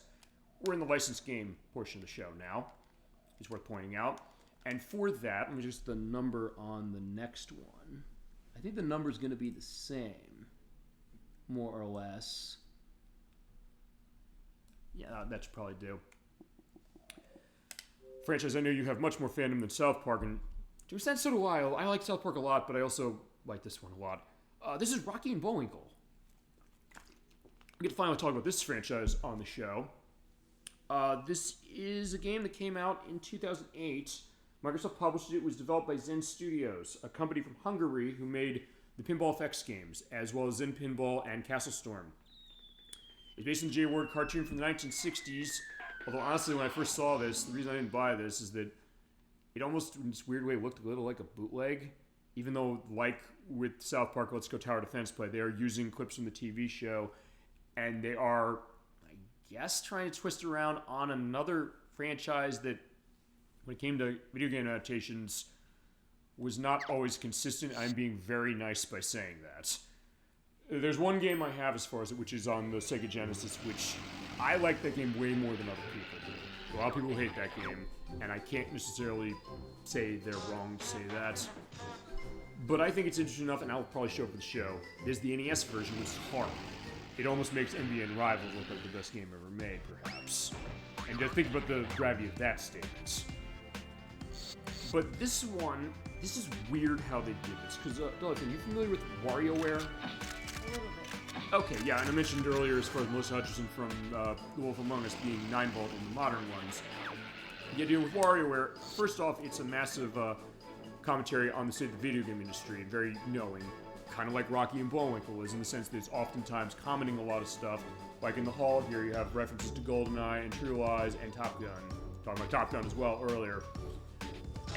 Speaker 1: we're in the licensed game portion of the show now. It's worth pointing out. And for that, let me just the number on the next one. I think the number is going to be the same, more or less. Yeah, that should probably do. Franchise, I know you have much more fandom than South Park, and to a sense, so do I. I like South Park a lot, but I also like this one a lot. This is Rocky and Bullwinkle. We get to finally talk about this franchise on the show. This is a game that came out in 2008. Microsoft published it. It was developed by Zen Studios, a company from Hungary who made the Pinball FX games, as well as Zen Pinball and Castle Storm. It's based on the J-Word cartoon from the 1960s, although honestly, when I first saw this, the reason I didn't buy this is that it almost, in this weird way, looked a little like a bootleg. Even though, like with South Park Let's Go Tower Defense Play, they are using clips from the TV show, and they are, I guess, trying to twist around on another franchise that, when it came to video game adaptations, was not always consistent. I'm being very nice by saying that. There's one game I have as far as it, which is on the Sega Genesis, which I like that game way more than other people do. A lot of people hate that game, and I can't necessarily say they're wrong to say that. But I think it's interesting enough, and I'll probably show up for the show. There's the NES version, which is hard. It almost makes NBA Unrivaled look like the best game ever made, perhaps. And to think about the gravity of that statement. But this one, this is weird how they did this. Because, Dolphin, are you familiar with WarioWare?
Speaker 2: A little bit.
Speaker 1: Okay, yeah, and I mentioned earlier as far as Melissa Hutcherson from The Wolf Among Us being 9-volt in the modern ones. The idea with WarioWare, first off, it's a massive commentary on the state of the video game industry, very knowing, kind of like Rocky and Bullwinkle is, in the sense that it's oftentimes commenting a lot of stuff. Like in the hall here, you have references to GoldenEye and True Lies and Top Gun. Talking about Top Gun as well earlier.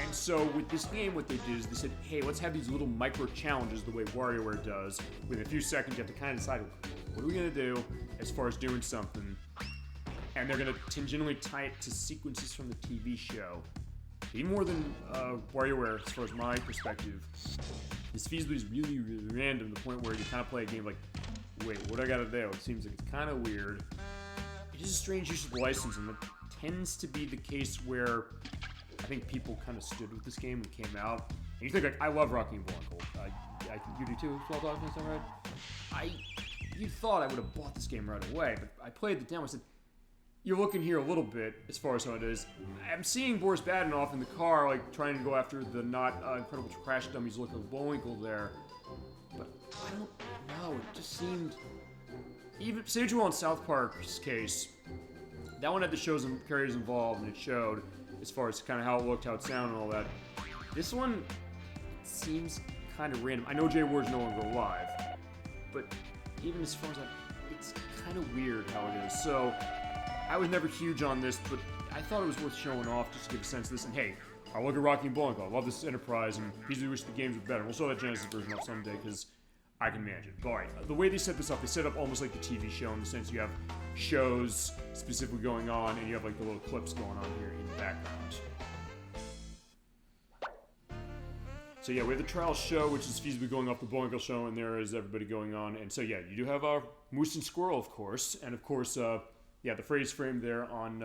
Speaker 1: And so with this game, what they did is they said, hey, let's have these little micro challenges the way WarioWare does. Within a few seconds, you have to kind of decide, what are we going to do as far as doing something? And they're going to tangentially tie it to sequences from the TV show. Even more than WarioWare, as far as my perspective, this feasibly is really, really random to the point where you kind of play a game like, wait, what do I gotta do? It seems like it's kind of weird. It is a strange use of the license, and it tends to be the case where I think people kind of stood with this game when it came out. And you think, like, I love Rocky and Bullwinkle. I think you do too, as well, Dog, is that right? You thought I would have bought this game right away, but I played the demo and said, you're looking here a little bit as far as how it is. I'm seeing Boris Badenoff in the car, like, trying to go after the not Incredible Crash Dummies look of Bullwinkle there. But I don't know, it just seemed... Even Sagewell in South Park's case, that one had the shows and characters involved, and it showed as far as kind of how it looked, how it sounded, and all that. This one seems kind of random. I know Jay Ward's no longer alive, but even as far as it's kind of weird how it is. So I was never huge on this, but I thought it was worth showing off just to give a sense of this. And hey, I look at Rocky and Bullwinkle. I love this Enterprise, and usually wish the games were better. We'll show that Genesis version off someday because I can manage it. But alright, the way they set this up, they set up almost like the TV show in the sense you have shows specifically going on, and you have like the little clips going on here in the background. So yeah, we have the trial show, which is feasibly going off the Bullwinkle show, and there is everybody going on. And so yeah, you do have Moose and Squirrel, of course, and of course, yeah, the phrase frame there on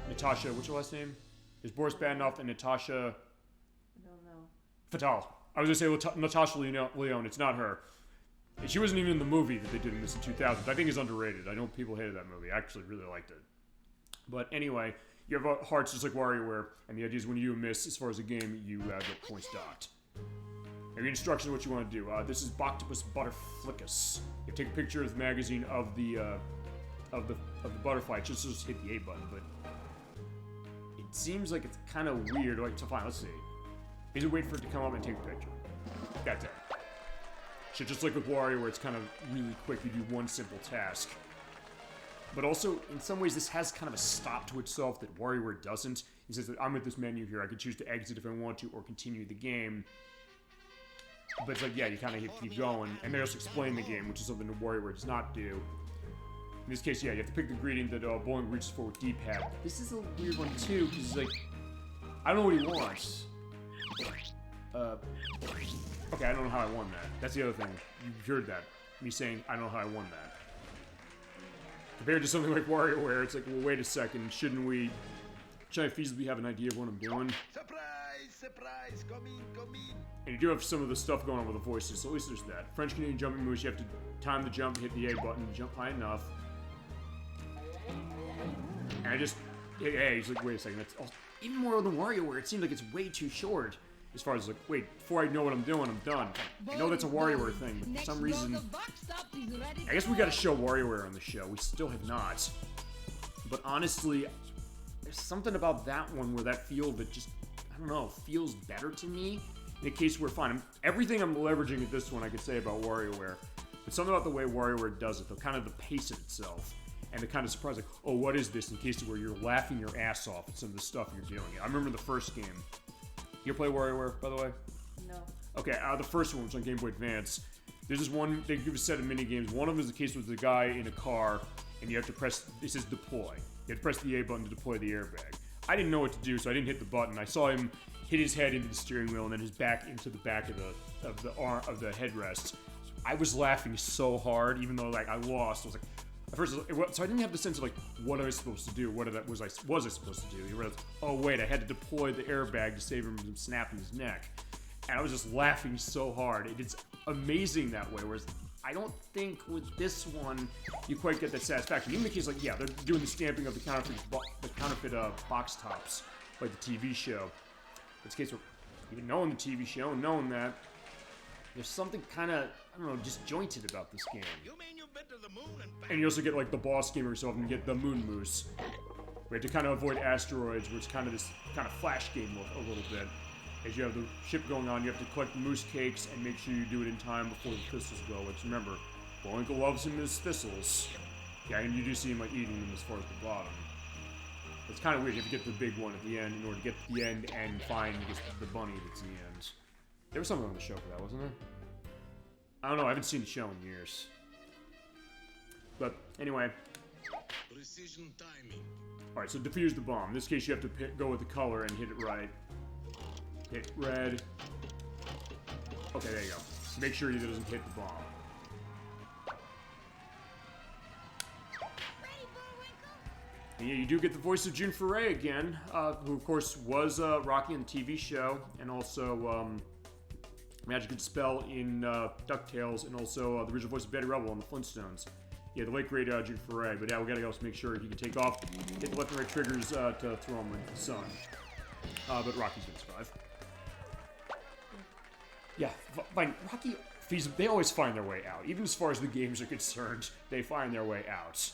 Speaker 1: Natasha. What's her last name? There's Boris Badenoff and Natasha.
Speaker 2: I don't know.
Speaker 1: Fatal. I was gonna say Natasha Lyonne. It's not her. She wasn't even in the movie that they did in this in 2000. I think it's underrated. I know people hated that movie. I actually really liked it. But anyway, you have hearts just like WarioWare, and the idea is when you miss as far as a game, you get points docked. Your instructions on what you want to do. This is Boctopus Butterflickus. You take a picture of the magazine of the butterfly. Just hit the A button, but it seems like it's kind of weird. Like, so fine, let's see. Is it wait for it to come up and take a picture? That's it. Shit, just like with Wario, where it's kind of really quick. You do one simple task. But also, in some ways, this has kind of a stop to itself that WarioWare doesn't. It says that I'm at this menu here. I could choose to exit if I want to, or continue the game. But it's like, yeah, you kind of keep going. And they also explain the game, which is something that WarioWare does not do. In this case, yeah, you have to pick the ingredient that Bullwinkle reaches for with D-pad. This is a weird one, too, because it's like, I don't know what he wants. Okay, I don't know how I won that. That's the other thing. You heard that. Me saying, I don't know how I won that. Compared to something like WarioWare, it's like, well, wait a second, shouldn't I feasibly have an idea of what I'm doing?
Speaker 11: Surprise! Surprise! Come in!
Speaker 1: And you do have some of the stuff going on with the voices, so at least there's that. French-Canadian jumping moves, you have to time the jump, hit the A button, jump high enough. And I just, hey, he's like, wait a second, that's also, even more than WarioWare, it seems like it's way too short. As far as like, wait, before I know what I'm doing, I'm done. I know that's a WarioWare thing, but for some reason, I guess we gotta show WarioWare on the show. We still have not. But honestly, there's something about that one where that feel that just, I don't know, feels better to me. In a case where, fine, everything I'm leveraging at this one I could say about WarioWare, but something about the way WarioWare does it, though, kind of the pace of itself, and the kind of surprise, like, oh, what is this? In case where you're laughing your ass off at some of the stuff you're doing. I remember the first game. You ever play WarioWare, by the way?
Speaker 2: No.
Speaker 1: Okay, the first one was on Game Boy Advance. There's this one, they give a set of mini games. One of them is the case with the guy in a car, and you have to press, it says deploy. You have to press the A button to deploy the airbag. I didn't know what to do, so I didn't hit the button. I saw him hit his head into the steering wheel and then his back into the back of the headrest. I was laughing so hard, even though like I lost. I was like, at first, so I didn't have the sense of like, what am I supposed to do? What was I supposed to do? You realized, oh wait, I had to deploy the airbag to save him from snapping his neck, and I was just laughing so hard. It's amazing that way. Whereas I don't think with this one you quite get that satisfaction. Even the case like, yeah, they're doing the stamping of the counterfeit box tops, like the TV show. It's the case where even knowing the TV show and knowing that, there's something kind of, I don't know, disjointed about this game. And you also get like the boss game yourself and you get the Moon Moose. We have to kind of avoid asteroids, which is kind of this kind of flash game look a little bit. As you have the ship going on, you have to collect the moose cakes and make sure you do it in time before the thistles go. Which remember, Bullwinkle loves him his thistles. Yeah, and you do see him like eating them as far as the bottom. It's kind of weird. You have to get the big one at the end in order to get to the end and find the bunny that's the end. There was something on the show for that, wasn't there? I don't know. I haven't seen the show in years. But anyway.
Speaker 18: Precision timing.
Speaker 1: All right, so defuse the bomb. In this case, you have to go with the color and hit it right. Hit red. Okay, there you go. Make sure it doesn't hit the bomb. And yeah, you do get the voice of June Foray again, who of course was Rocky on the TV show, and also Magic and Spell in DuckTales, and also the original voice of Betty Rubble on the Flintstones. Yeah, the late great June Foray. But yeah, we gotta also make sure he can take off, hit the left and right triggers to throw him into the sun. But Rocky's gonna survive. Yeah, fine. Rocky, they always find their way out. Even as far as the games are concerned, they find their way out.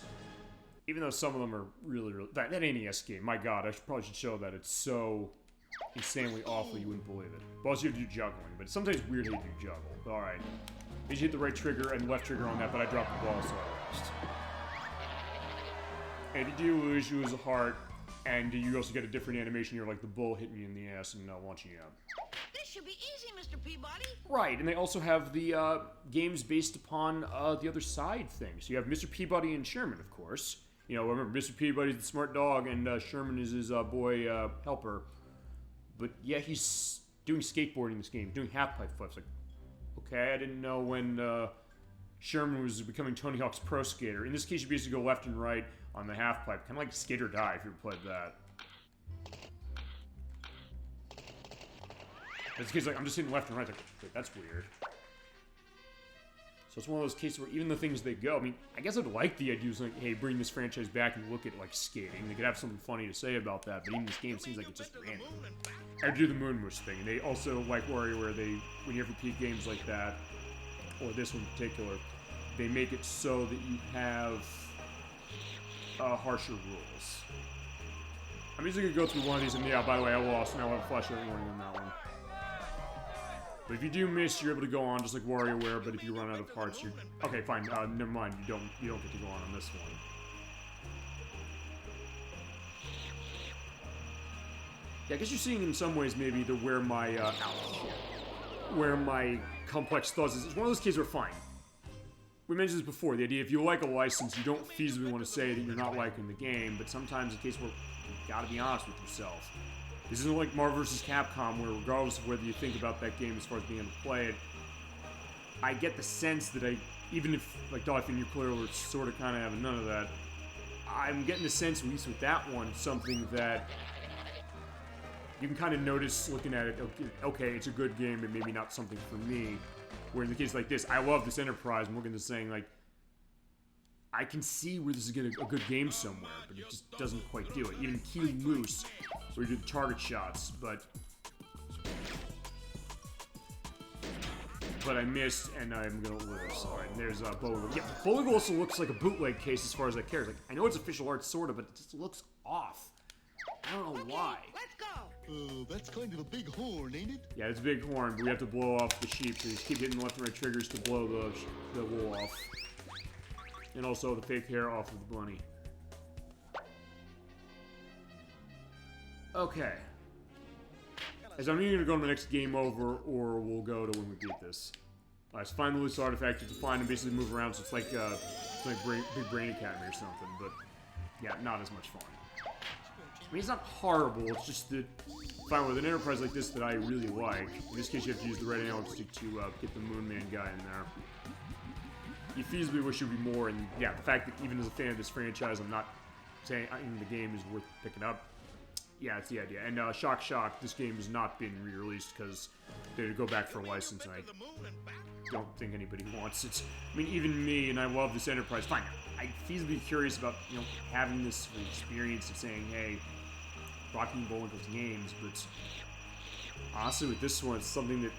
Speaker 1: Even though some of them are really, really... That NES game, my god, I probably should show that. It's so insanely awful you wouldn't believe it. But also you have to do juggling, but it's sometimes weird how you do juggle. But alright. You hit the right trigger and left trigger on that, but I dropped the ball, so I lost. And if you do lose, you lose a heart, and you also get a different animation. You're like the bull hitting you in the ass and launching you out.
Speaker 5: This should be easy, Mr. Peabody.
Speaker 1: Right, and they also have the games based upon the other side things. So you have Mr. Peabody and Sherman, of course. You know, remember, Mr. Peabody's the smart dog, and Sherman is his boy helper. But yeah, he's doing skateboarding in this game, doing half-pipe flips. Like, okay, I didn't know when Sherman was becoming Tony Hawk's Pro Skater. In this case, you basically go left and right on the half-pipe, kind of like Skate or Die if you ever played that. In this case, like, I'm just hitting left and right, like, wait, that's weird. So it's one of those cases where even the things they go, I mean, I guess I'd like the idea of like, hey, bring this franchise back and look at, like, skating. They could have something funny to say about that, but even this game seems like it's just random. I do the Moon Moose thing. And they also, like WarioWare, when you have repeat games like that, or this one in particular, they make it so that you have harsher rules. I'm usually going to go through one of these, and yeah, by the way, I lost. Now I have a flashlight warning on that one. But if you do miss, you're able to go on just like WarioWare, but if you run out of hearts, you're... Okay, fine, never mind, you don't get to go on this one. Yeah, I guess you're seeing in some ways maybe where my complex thoughts is. It's one of those cases where, fine. We mentioned this before, the idea if you like a license, you don't feasibly want to say that you're not liking the game, but sometimes it's a case where you gotta be honest with yourself. This isn't like Marvel vs. Capcom, where regardless of whether you think about that game as far as being able to play it, I get the sense that even if, like Dolphin, you clearly were sort of kind of having none of that, I'm getting the sense, at least with that one, something that you can kind of notice looking at it, okay, it's a good game, but maybe not something for me. Where in the case like this, I love this Enterprise, I'm looking at this saying, like, I can see where this is getting a good game somewhere, but it just doesn't quite do it. Even Key Moose, where you do the target shots, but I missed, and I'm gonna lose. Alright, and there's Bullwinkle. Yeah, Bullwinkle also looks like a bootleg case as far as that cares. Like, I know it's official art, sort of, but it just looks off. I don't know why.
Speaker 19: Let's go! That's kind of a big horn, ain't it?
Speaker 1: Yeah, it's a big horn, but we have to blow off the sheep, so you just keep hitting the left and right triggers to blow the wool off. And also the fake hair off of the bunny. Okay. As I'm either going to go to the next game over, or we'll go to when we beat this. Alright, so find the loose artifact. You have to find and basically move around, so it's like Big Brain Academy or something, but yeah, not as much fun. I mean, it's not horrible, it's just that fine with an Enterprise like this that I really like. In this case, you have to use the red analog stick to get the Moon Man guy in there. You feasibly wish there would be more, and yeah, the fact that even as a fan of this franchise, I'm not saying the game is worth picking up. Yeah, it's the idea. And shock, this game has not been re-released because they go back for a license, and I don't think anybody wants it. I mean, even me, and I love this Enterprise. Fine, I'd feasibly curious about having this experience of saying, hey, rocking Bullwinkle's games, but honestly, with this one, it's something that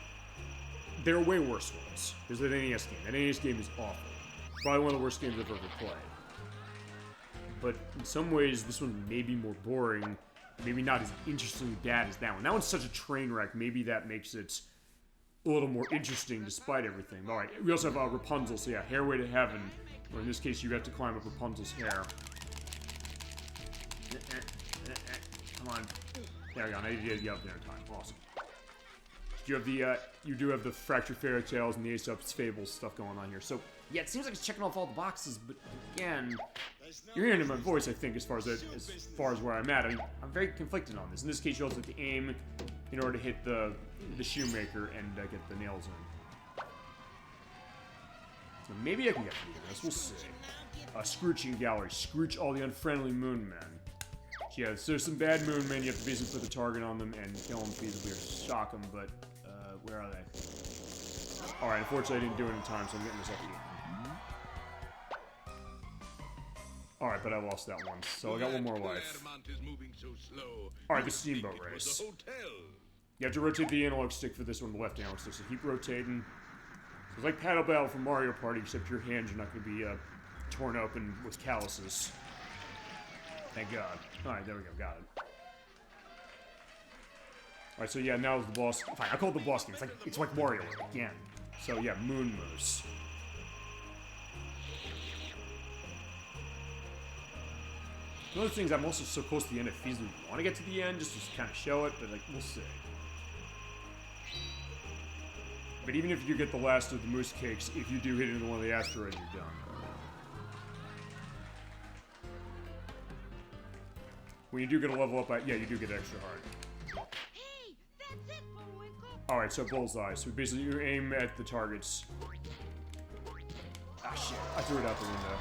Speaker 1: there are way worse ones. There's that NES game. That NES game is awful. Probably one of the worst games I've ever played. But in some ways, this one may be more boring. Maybe not as interestingly bad as that one. That one's such a train wreck. Maybe that makes it a little more interesting despite everything. Alright, we also have Rapunzel. So yeah, Hairway to Heaven. Or in this case, you have to climb up Rapunzel's hair. Come on. There we go. Now you get up there in time. Awesome. You do have the Fractured Fairy Tales and the Aesop's Fables stuff going on here. So, yeah, it seems like it's checking off all the boxes, but again, you're hearing in my voice, I think, as far as where I'm at. I mean, I'm very conflicted on this. In this case, you also have to aim in order to hit the shoemaker and get the nails in. So maybe I can get through this. We'll see. Scrooching Gallery. Scrooch all the unfriendly moon men. Yeah, so there's some bad moon men. You have to basically put the target on them and kill them feasibly or shock them, but where are they? Alright, unfortunately I didn't do it in time, so I'm getting this up here. Alright, but I lost that one, so I got one more life. Alright, the steamboat race. You have to rotate the analog stick for this one, the left analog stick, so keep rotating. It's like Paddle Battle from Mario Party, except your hands are not going to be torn open with calluses. Thank God. Alright, there we go, got it. Alright, so yeah, now the boss. Fine, I call it the boss game. It's like Wario again. So yeah, Moon Moose. One of the things, I'm also so close to the end, I feasibly want to get to the end just to kind of show it, but like, we'll see. But even if you get the last of the moose cakes, if you do hit into one of the asteroids, you're done. When you do get a level up, yeah, you do get extra hard.
Speaker 19: Hey, that's it, Bullwinkle.
Speaker 1: Alright, so bullseye. So basically you aim at the targets. Ah, shit. I threw it out the window.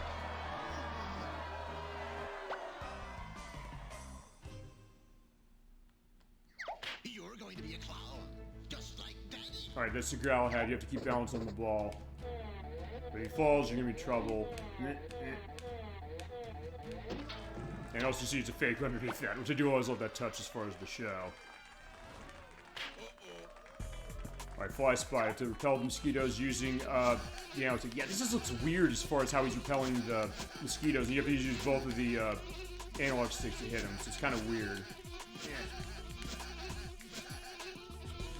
Speaker 19: You're going to be a clown, just like Daddy.
Speaker 1: Alright, that's the growl head. You have to keep balance on the ball. But if he falls, you're gonna be in trouble. And also see it's a fake underneath that, which I do always love that touch as far as the show. Alright, Fly Spy. I have to repel the mosquitoes using, you know, yeah, this just looks weird as far as how he's repelling the mosquitoes. And you have to use both of the analog sticks to hit him, so it's kind of weird.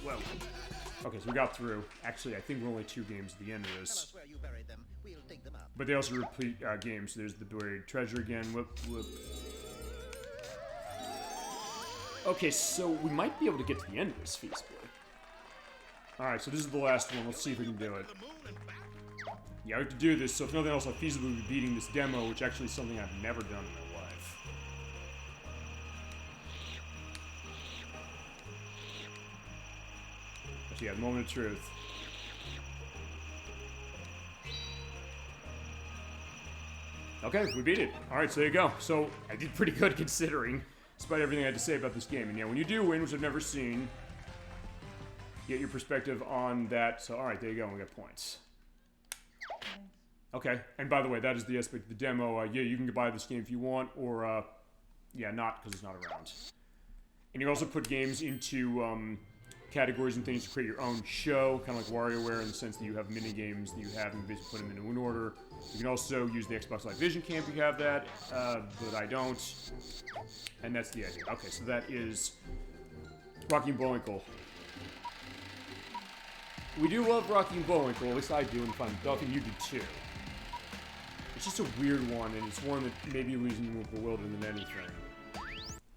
Speaker 1: Whoa. Okay, so we got through. Actually, I think we're only 2 games at the end of this. But they also repeat games. There's the buried treasure again. Whoop, whoop. Okay, so we might be able to get to the end of this feasibly. Alright, so this is the last one. Let's see if we can do it. Yeah, I have to do this, so if nothing else, I'll feasibly be beating this demo, which actually is something I've never done in my life. So yeah, the moment of truth. Okay, we beat it. Alright, so there you go. So, I did pretty good considering, despite everything I had to say about this game. And yeah, when you do win, which I've never seen, get your perspective on that. So, alright, there you go. We got points. Okay, and by the way, that is the aspect of the demo. Yeah, you can buy this game if you want, or, yeah, not, because it's not around. And you also put games into, categories and things to create your own show, kind of like WarioWare in the sense that you have mini games that you have and basically put them into an order. You can also use the Xbox Live Vision Cam if you have that, but I don't. And that's the idea. Okay, so that is Rocky and Bullwinkle. We do love Rocky and Bullwinkle, at least I do, and if I'm Duffy, you do too. It's just a weird one, and it's one that maybe leaves me more bewildered than anything.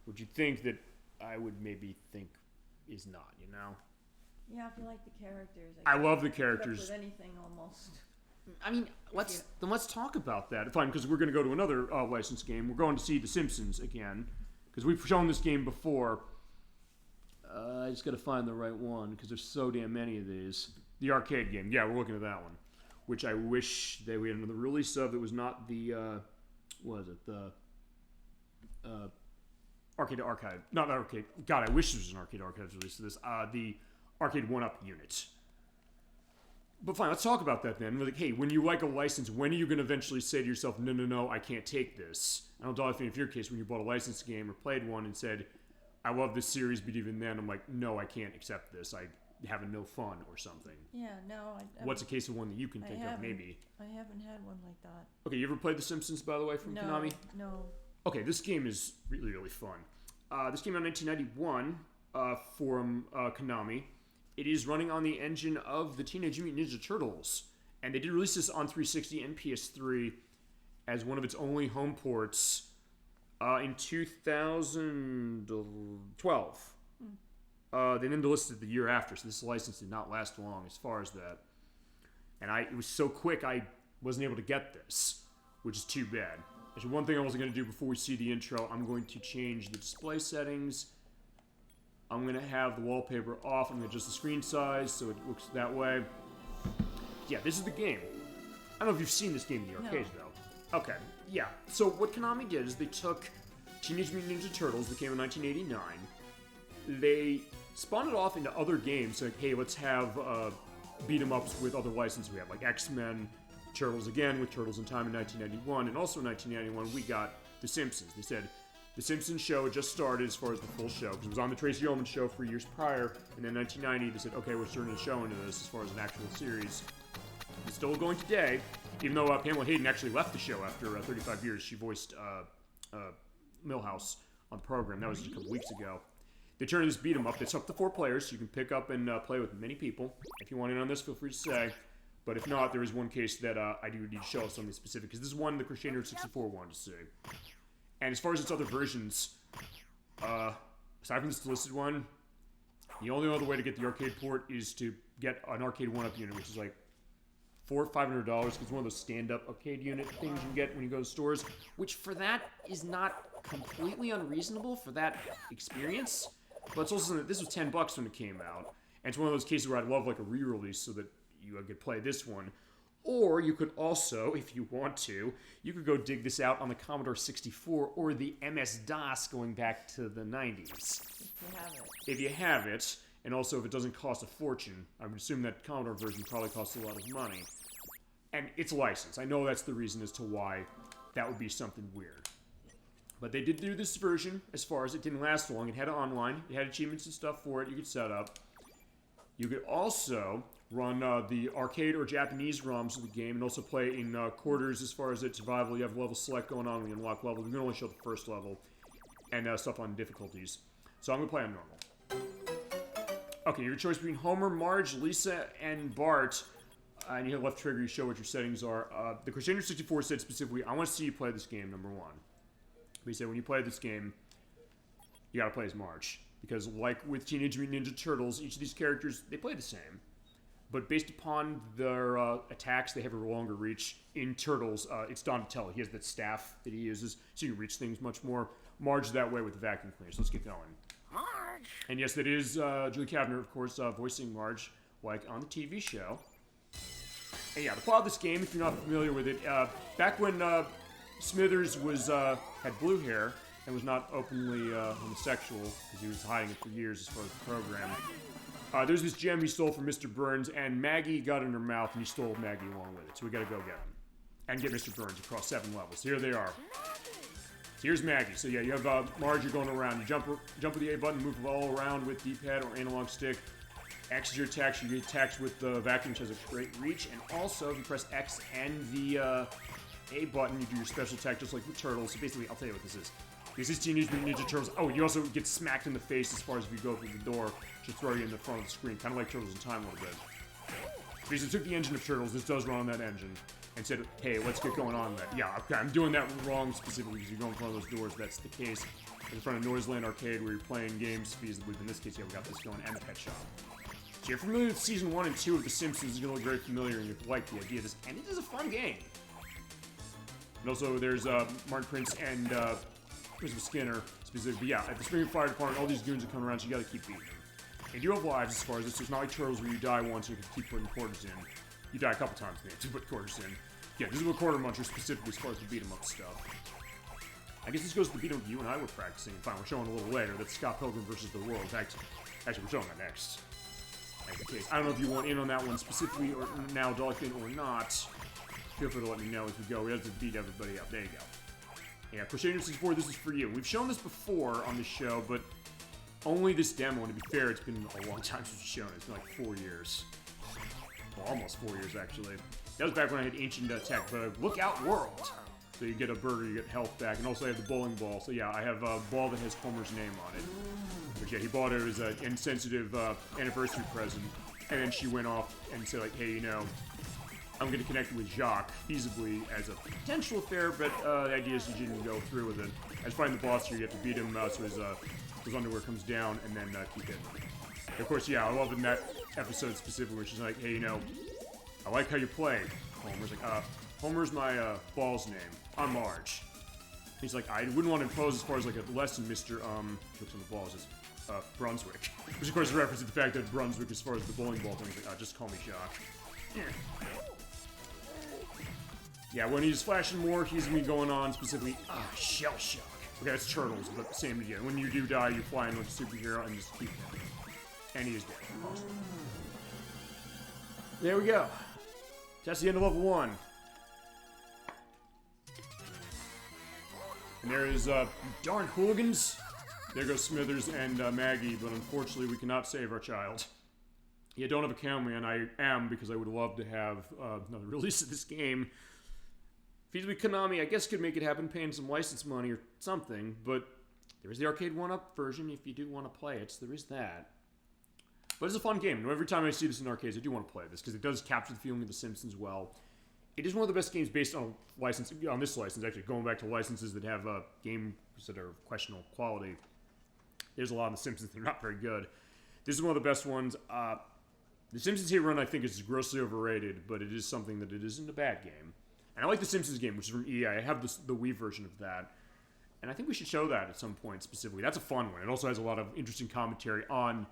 Speaker 1: Would you think that I would maybe think is not, you know?
Speaker 2: Yeah, if you like the characters.
Speaker 1: I love the characters.
Speaker 2: With anything almost.
Speaker 1: I mean, let's talk about that. Fine, because we're going to go to another licensed game. We're going to see The Simpsons again, because we've shown this game before. I just got to find the right one, because there's so damn many of these. The arcade game. Yeah, we're looking at that one, which I wish we had another release of that was not the, what is it, the, Arcade Archive. Not Arcade. God, I wish there was an Arcade Archive release to this. The Arcade 1-Up unit. But fine, let's talk about that then. Like, hey, when you like a license, when are you going to eventually say to yourself, no, no, no, I can't take this? I don't know if your case, when you bought a licensed game or played one and said, I love this series, but even then I'm like, no, I can't accept this. I having no fun or something.
Speaker 2: Yeah, no.
Speaker 1: What's a case of one that you can think of, maybe?
Speaker 2: I haven't had one like that.
Speaker 1: Okay, you ever played The Simpsons, by the way, from Konami?
Speaker 2: No.
Speaker 1: Okay, this game is really, really fun. This came out in 1991 from Konami. It is running on the engine of the Teenage Mutant Ninja Turtles. And they did release this on 360 and PS3 as one of its only home ports in 2012. They then delisted the year after, so this license did not last long as far as that. And it was so quick, I wasn't able to get this, which is too bad. Actually, one thing I was going to do before we see the intro, I'm going to change the display settings. I'm going to have the wallpaper off. I'm going to adjust the screen size so it looks that way. Yeah, this is the game. I don't know if you've seen this game in the arcade, though. Okay, yeah. So what Konami did is they took Teenage Mutant Ninja Turtles that came in 1989. They spawned it off into other games. Like, hey, let's have beat-em-ups with other licenses we have, like X-Men, Turtles again with Turtles in Time in 1991, and also in 1991 we got The Simpsons. They said The Simpsons show had just started as far as the full show, because it was on the Tracy Ullman show for years prior, and then in 1990 they said, okay, we're turning the show into this as far as an actual series. It's still going today, even though Pamela Hayden actually left the show after 35 years. She voiced Milhouse on the program. That was just a couple weeks ago. They turned this beat 'em up. It's up to 4 players, so you can pick up and play with many people. If you want in on this, feel free to say. But if not, there is one case that I do need to show something specific, because this is one the Crusader 64 wanted to see. And as far as its other versions, aside from this Delisted one, the only other way to get the arcade port is to get an arcade 1-Up unit, which is like $400 or $500, because it's one of those stand-up arcade unit things you get when you go to stores, which for that is not completely unreasonable for that experience. But it's also that this was $10 when it came out, and it's one of those cases where I'd love like a re-release so that you could play this one. Or you could also, if you want to, you could go dig this out on the Commodore 64 or the MS-DOS going back to the 90s.
Speaker 2: If you have it.
Speaker 1: If you have it, and also if it doesn't cost a fortune. I would assume that Commodore version probably costs a lot of money. And it's licensed. I know that's the reason as to why that would be something weird. But they did do this version as far as it didn't last long. It had online. It had achievements and stuff for it you could set up. You could also run the arcade or Japanese ROMs of the game and also play in quarters as far as its survival. You have level select going on when you unlock levels. You can only show the first level and stuff on difficulties. So I'm going to play on normal. Okay, your choice between Homer, Marge, Lisa, and Bart. And you hit left trigger, you show what your settings are. The Crusader 64 said specifically, I want to see you play this game, number one. But he said when you play this game, you got to play as Marge. Because like with Teenage Mutant Ninja Turtles, each of these characters, they play the same. But based upon their attacks, they have a longer reach. In Turtles, it's Donatello. He has that staff that he uses, so you reach things much more. Marge that way with the vacuum cleaner, so let's get going. Marge! And yes, that is Julie Kavner, of course, voicing Marge, like on the TV show. And yeah, the plot of this game, if you're not familiar with it, back when Smithers was had blue hair and was not openly homosexual, because he was hiding it for years as far as the program, there's this gem he stole from Mr. Burns, and Maggie got in her mouth, and he stole Maggie along with it. So we gotta go get him. And get Mr. Burns across 7 levels. Here they are. So here's Maggie. So yeah, you have Marge, you're going around. You jump with the A button, move all around with D-pad or analog stick. X is your attacks. You get attacks with the vacuum, which has a great reach. And also, if you press X and the A button, you do your special attack just like the Turtles. So basically, I'll tell you what this is. This is Teenage Mutant Ninja Turtles. Oh, you also get smacked in the face as far as if you go through the door. Should throw you in the front of the screen. Kind of like Turtles in Time a little bit. Because it took the engine of Turtles. This does run on that engine. And said, hey, let's get going on with that. Yeah, okay, I'm doing that wrong specifically because you're going in front of those doors. That's the case. In front of Noiseland Arcade where you're playing games feasibly. In this case, yeah, we got this going. And the pet shop. So you're familiar with Season 1 and 2 of The Simpsons. You're going to look very familiar and you like the idea of this. And it is a fun game. And also, there's Martin Prince and Elizabeth Skinner specifically. But yeah, at the Spring Fire Department, all these goons that come around, so you got to keep beating them. And you have lives as far as this. So it's not like Turtles where you die once and you can keep putting quarters in. You die a couple times to put quarters in. Yeah, this is a quarter muncher specifically as far as the beat 'em up stuff. I guess this goes to the beat 'em up you and I were practicing. Fine, we're showing a little later. That's Scott Pilgrim versus the World. Actually, we're showing that next. As the case. I don't know if you want in on that one specifically or now, Dolphin, or not. Feel free to let me know as we go. We have to beat everybody up. There you go. Yeah, Crusader 64, this is for you. We've shown this before on the show, but only this demo. And to be fair, it's been a long time since we've shown it. It's been like 4 years. Well, almost 4 years, actually. That was back when I had Ancient Tech, but Look Out World. So you get a burger, you get health back, and also I have the bowling ball. So yeah, I have a ball that has Homer's name on it. But yeah, he bought it as an insensitive anniversary present. And then she went off and said like, hey, you know, I'm going to connect with Jacques feasibly as a potential affair, but the idea is she didn't go through with it. As find the boss here, you have to beat him so his underwear comes down and then keep hitting him. Of course, yeah, I love in that episode specifically where she's like, hey, you know, I like how you play. Homer's like, Homer's my ball's name. I'm Marge. He's like, I wouldn't want to impose as far as like a lesson, Mr. Looks on the balls is Brunswick. Which of course is a reference to the fact that Brunswick, as far as the bowling ball thing, is like, just call me Jacques. Yeah, when he's flashing more, he's gonna be going on specifically, shell shock. Okay, that's Turtles, but same idea. When you do die, you fly in like a superhero and just keep him. And he is dead. Awesome. There we go. That's the end of level 1. And there is, darn hooligans. There goes Smithers and Maggie, but unfortunately we cannot save our child. Yeah, don't have a camera, and I am, because I would love to have another release of this game. Feasibly Konami, I guess, could make it happen, paying some license money or something, but there is the arcade 1-up version if you do want to play it, so there is that. But it's a fun game. Every time I see this in arcades, I do want to play this, because it does capture the feeling of The Simpsons well. It is one of the best games based on license, on this license, actually, going back to licenses that have games that are of questionable quality. There's a lot of The Simpsons that are not very good. This is one of the best ones. The Simpsons Hit Run, I think, is grossly overrated, but it is something that it isn't a bad game. And I like the Simpsons game, which is from EA. I have the Wii version of that. And I think we should show that at some point specifically. That's a fun one. It also has a lot of interesting commentary on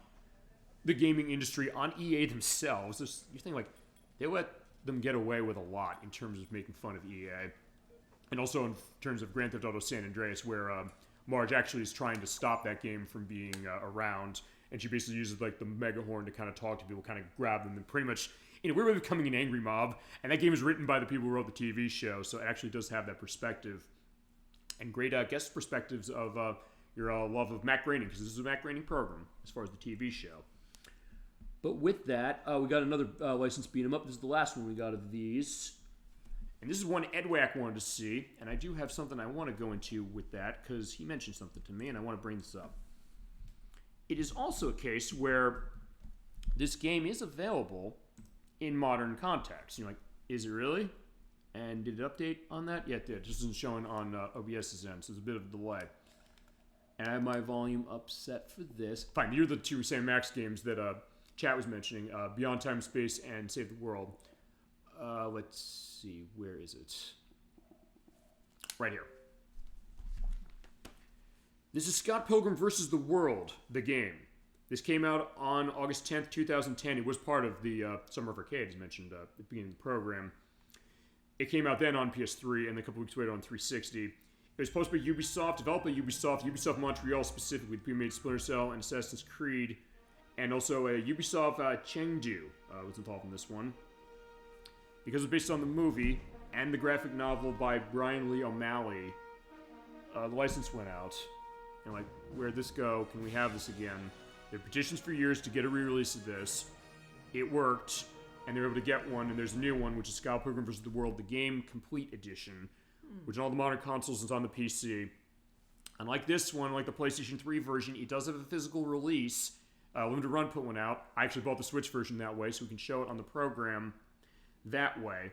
Speaker 1: the gaming industry, on EA themselves. You think, like, they let them get away with a lot in terms of making fun of EA. And also in terms of Grand Theft Auto San Andreas, where Marge actually is trying to stop that game from being around. And she basically uses, like, the megahorn to kind of talk to people, kind of grab them, and pretty much, in a weird way, becoming an angry mob. And that game is written by the people who wrote the TV show, so it actually does have that perspective. And great guest perspectives of your love of Matt Groening, because this is a Matt Groening program, as far as the TV show. But with that, we got another licensed beat 'em up. This is the last one we got of these. And this is one Edwack wanted to see, and I do have something I want to go into with that, because he mentioned something to me, and I want to bring this up. It is also a case where this game is available in modern context. You're like, is it really? And did it update on that? Yeah, it did. It just isn't showing on OBS's end, so there's a bit of a delay. And I have my volume up set for this. Fine, here are the two Sam Max games that chat was mentioning, Beyond Time and Space and Save the World. Let's see, where is it? Right here. This is Scott Pilgrim vs. the World, the game. This came out on August 10th, 2010. It was part of the Summer of Arcade, as mentioned at the beginning of the program. It came out then on PS3, and then a couple weeks later on 360. It was posted by Ubisoft, developed by Ubisoft Montreal specifically, the people who made Splinter Cell and Assassin's Creed, and also a Ubisoft Chengdu was involved in this one. Because it's based on the movie and the graphic novel by Brian Lee O'Malley, the license went out. And like, where'd this go? Can we have this again? There were petitions for years to get a re-release of this. It worked, and they were able to get one, and there's a new one, which is Scott Pilgrim vs. the World, the Game Complete Edition, which on all the modern consoles is on the PC. Unlike this one, like the PlayStation 3 version, it does have a physical release. Limited Run put one out. I actually bought the Switch version that way, so we can show it on the program that way.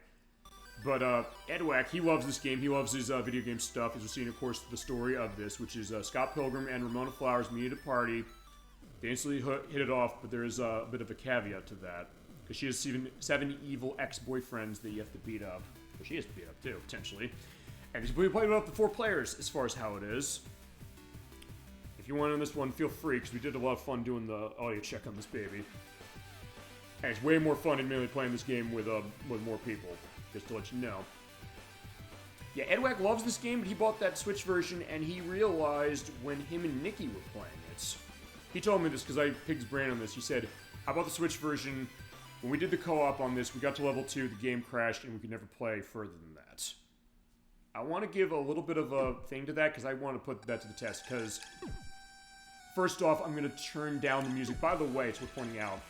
Speaker 1: But Edwack, he loves this game. He loves his video game stuff. As we've seen, of course, the story of this, which is Scott Pilgrim and Ramona Flowers meet at a party. They instantly hit it off, but there is a bit of a caveat to that. Because she has seven evil ex-boyfriends that you have to beat up. But she has to beat up, too, potentially. And he's played it up to 4 players, as far as how it is. If you want on this one, feel free, because we did a lot of fun doing the audio check on this baby. And it's way more fun than merely playing this game with more people, just to let you know. Yeah, Edwack loves this game, but he bought that Switch version, and he realized when him and Nikki were playing it. He told me this because I picked his brain on this. He said, I bought the Switch version. When we did the co-op on this, we got to level 2, the game crashed, and we could never play further than that. I want to give a little bit of a thing to that, because I want to put that to the test, because first off, I'm going to turn down the music. By the way, it's worth pointing out,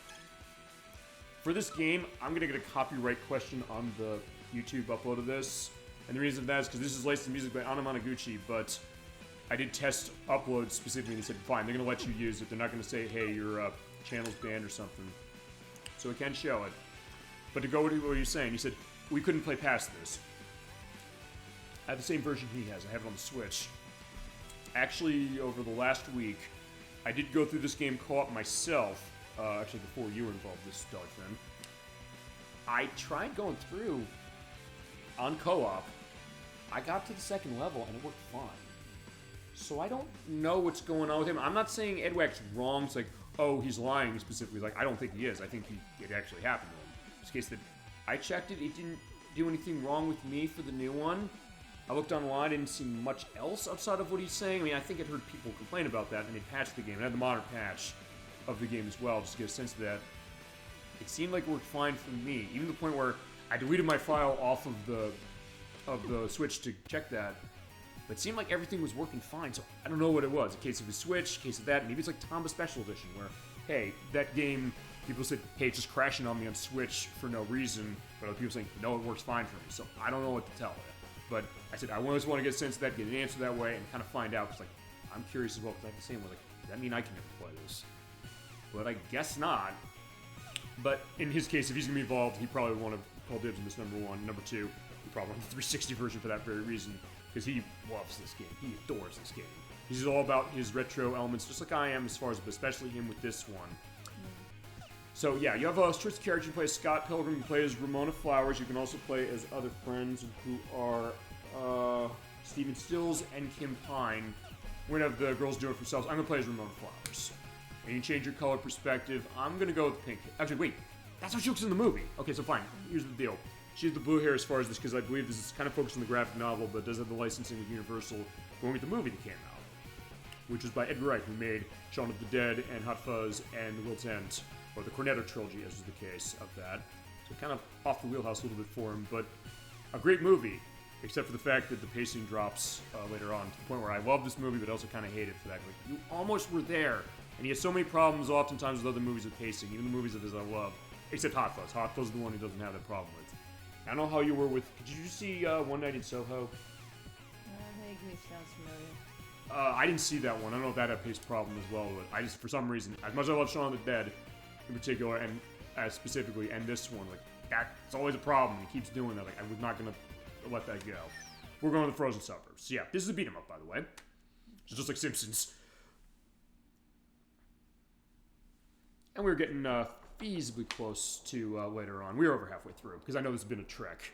Speaker 1: for this game, I'm going to get a copyright question on the YouTube upload of this. And the reason for that is because this is licensed music by Anna Managuchi, but I did test uploads specifically, and they said, fine, they're going to let you use it. They're not going to say, hey, your channel's banned or something. So we can show it. But to go with what you're saying, you said, we couldn't play past this. I have the same version he has. I have it on the Switch. Actually, over the last week, I did go through this game co-op myself. Actually, before you were involved, this Dolphin. I tried going through on co-op. I got to the second level, and it worked fine. So I don't know what's going on with him. I'm not saying Edwack's wrong. It's like, oh, he's lying specifically. Like, I don't think he is. I think it actually happened to him. It's the case that I checked it. It didn't do anything wrong with me for the new one. I looked online, didn't see much else outside of what he's saying. I mean, I think I'd heard people complain about that, and they patched the game. It had the modern patch of the game as well, just to get a sense of that. It seemed like it worked fine for me, even to the point where I deleted my file off of the Switch to check that. But it seemed like everything was working fine, so I don't know what it was. A case of the Switch, a case of that, maybe it's like Tomba Special Edition, where, hey, that game, people said, hey, it's just crashing on me on Switch for no reason, but other people saying, no, it works fine for me, so I don't know what to tell you. But I said, I always want to get a sense of that, get an answer that way, and kind of find out, because like, I'm curious as well, because I can say, well, like, does that mean I can never play this? But I guess not. But in his case, if he's going to be involved, he probably would want to call dibs on this number 1. Number 2, he probably want the 360 version for that very reason, because he loves this game. He adores this game. He's all about his retro elements, just like I am, as far as, but especially him with this one. So yeah, you have a choice character. You play as Scott Pilgrim. You play as Ramona Flowers. You can also play as other friends who are Steven Stills and Kim Pine. We're going to have the girls do it for themselves. I'm going to play as Ramona Flowers. And you can change your color perspective. I'm going to go with pink. Actually, wait. That's how she looks in the movie. Okay, so fine. Here's the deal. She has the blue hair as far as this, because I believe this is kind of focused on the graphic novel, but does have the licensing with Universal going with the movie that came out, which was by Edgar Wright, who made Shaun of the Dead and Hot Fuzz and The World's End, or the Cornetto trilogy, as is the case of that. So kind of off the wheelhouse a little bit for him, but a great movie, except for the fact that the pacing drops later on, to the point where I love this movie, but also kind of hate it for that. Like, you almost were there And he has so many problems oftentimes with other movies with pacing, even the movies of his I love. Except Hot Fuzz. Hot Fuzz is the one he doesn't have that problem with. I don't know how you were with... Did you see One Night in Soho?
Speaker 2: Vaguely sounds familiar.
Speaker 1: I didn't see that one. I don't know if that had a pace problem as well. But I just, for some reason, as much as I love Shaun of the Dead in particular, and specifically, and this one, like, that's always a problem. He keeps doing that. Like, I was not going to let that go. We're going to the Frozen Suburbs. Yeah, this is a beat 'em up, by the way. It's just like Simpsons. And we were getting feasibly close to later on. We were over halfway through, because I know this has been a trek.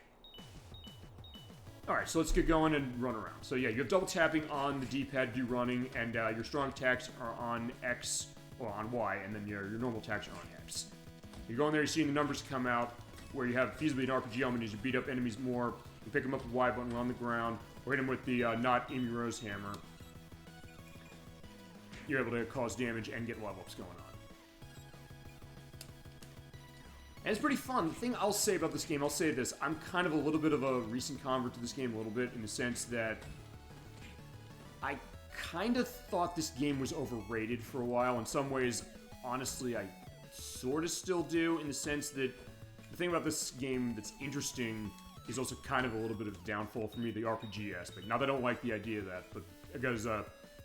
Speaker 1: Alright, so let's get going and run around. So yeah, you have double tapping on the D-pad to do running, and your strong attacks are on X, or on Y, and then your normal attacks are on X. You go in there, you're seeing the numbers come out, where you have feasibly an RPG element as you beat up enemies more, you pick them up with the Y button on the ground, or hit them with the not Amy Rose hammer. You're able to cause damage and get level ups going on. And it's pretty fun. The thing I'll say about this game, I'll say this, I'm kind of a little bit of a recent convert to this game a little bit, in the sense that I kind of thought this game was overrated for a while. In some ways, honestly, I sort of still do, in the sense that the thing about this game that's interesting is also kind of a little bit of a downfall for me, the RPG aspect. Not that I don't like the idea of that, but because,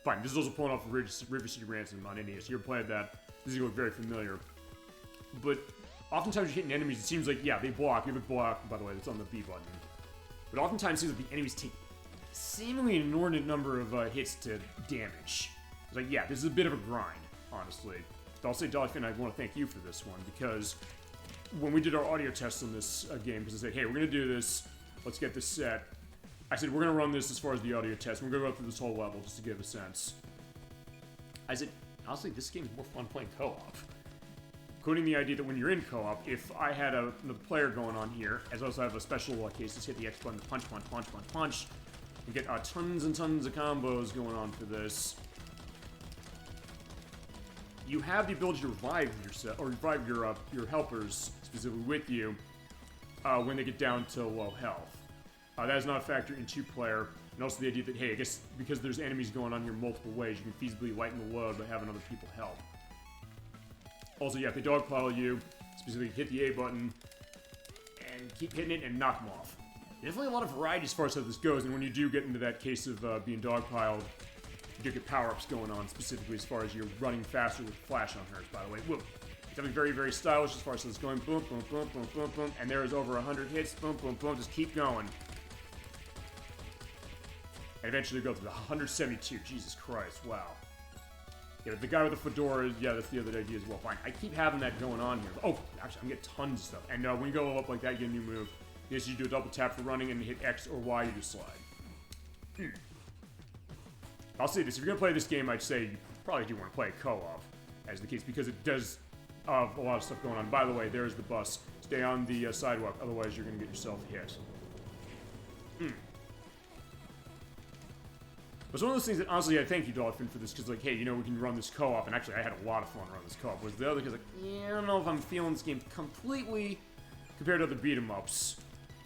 Speaker 1: fine, this is also pulling off River City Ransom on NES. You ever played that? This is going to look very familiar. But oftentimes you're hitting enemies, it seems like, yeah, they block. You have a block, by the way, that's on the B button. But oftentimes it seems like the enemies take seemingly an inordinate number of hits to damage. It's like, yeah, this is a bit of a grind, honestly. But I'll say, Dolphin, I want to thank you for this one, because when we did our audio test on this game, because I said, hey, we're going to do this, let's get this set. I said, we're going to run this as far as the audio test. We're going to go through this whole level just to give a sense. I said, honestly, this game's more fun playing co-op. Including the idea that when you're in co-op, if I had another player going on here, as I also have a special case, just hit the X button, punch, punch, punch, punch, punch, and get tons and tons of combos going on for this. You have the ability to revive yourself, or revive your helpers, specifically with you, when they get down to low health. That is not a factor in two-player, and also the idea that, hey, I guess because there's enemies going on here multiple ways, you can feasibly lighten the load by having other people help. Also, yeah, if they dogpile you, specifically hit the A button, and keep hitting it and knock them off. Definitely a lot of variety as far as how this goes, and when you do get into that case of being dogpiled, you do get power-ups going on, specifically as far as you're running faster with flash on hers, by the way. Whoa. It's definitely very, very stylish as far as it's going. Boom, boom, boom, boom, boom, boom, and there is over 100 hits. Boom, boom, boom, just keep going. And eventually go to the 172. Jesus Christ, wow. Yeah, the guy with the fedora, yeah, that's the other idea as well. Fine, I keep having that going on here. Oh, actually, I'm getting tons of stuff. And when you go up like that, you get a new move. Yes, you do a double tap for running and hit X or Y, you just slide. I'll say this, if you're going to play this game, I'd say you probably do want to play co-op, as the case, because it does have a lot of stuff going on. By the way, there's the bus. Stay on the sidewalk, otherwise you're going to get yourself hit. But one of those things that, honestly, I thank you, Dolphin, for this, because, like, hey, you know, we can run this co-op, and actually, I had a lot of fun running this co-op, was the other, because, like, yeah, I don't know if I'm feeling this game completely compared to other beat-em-ups.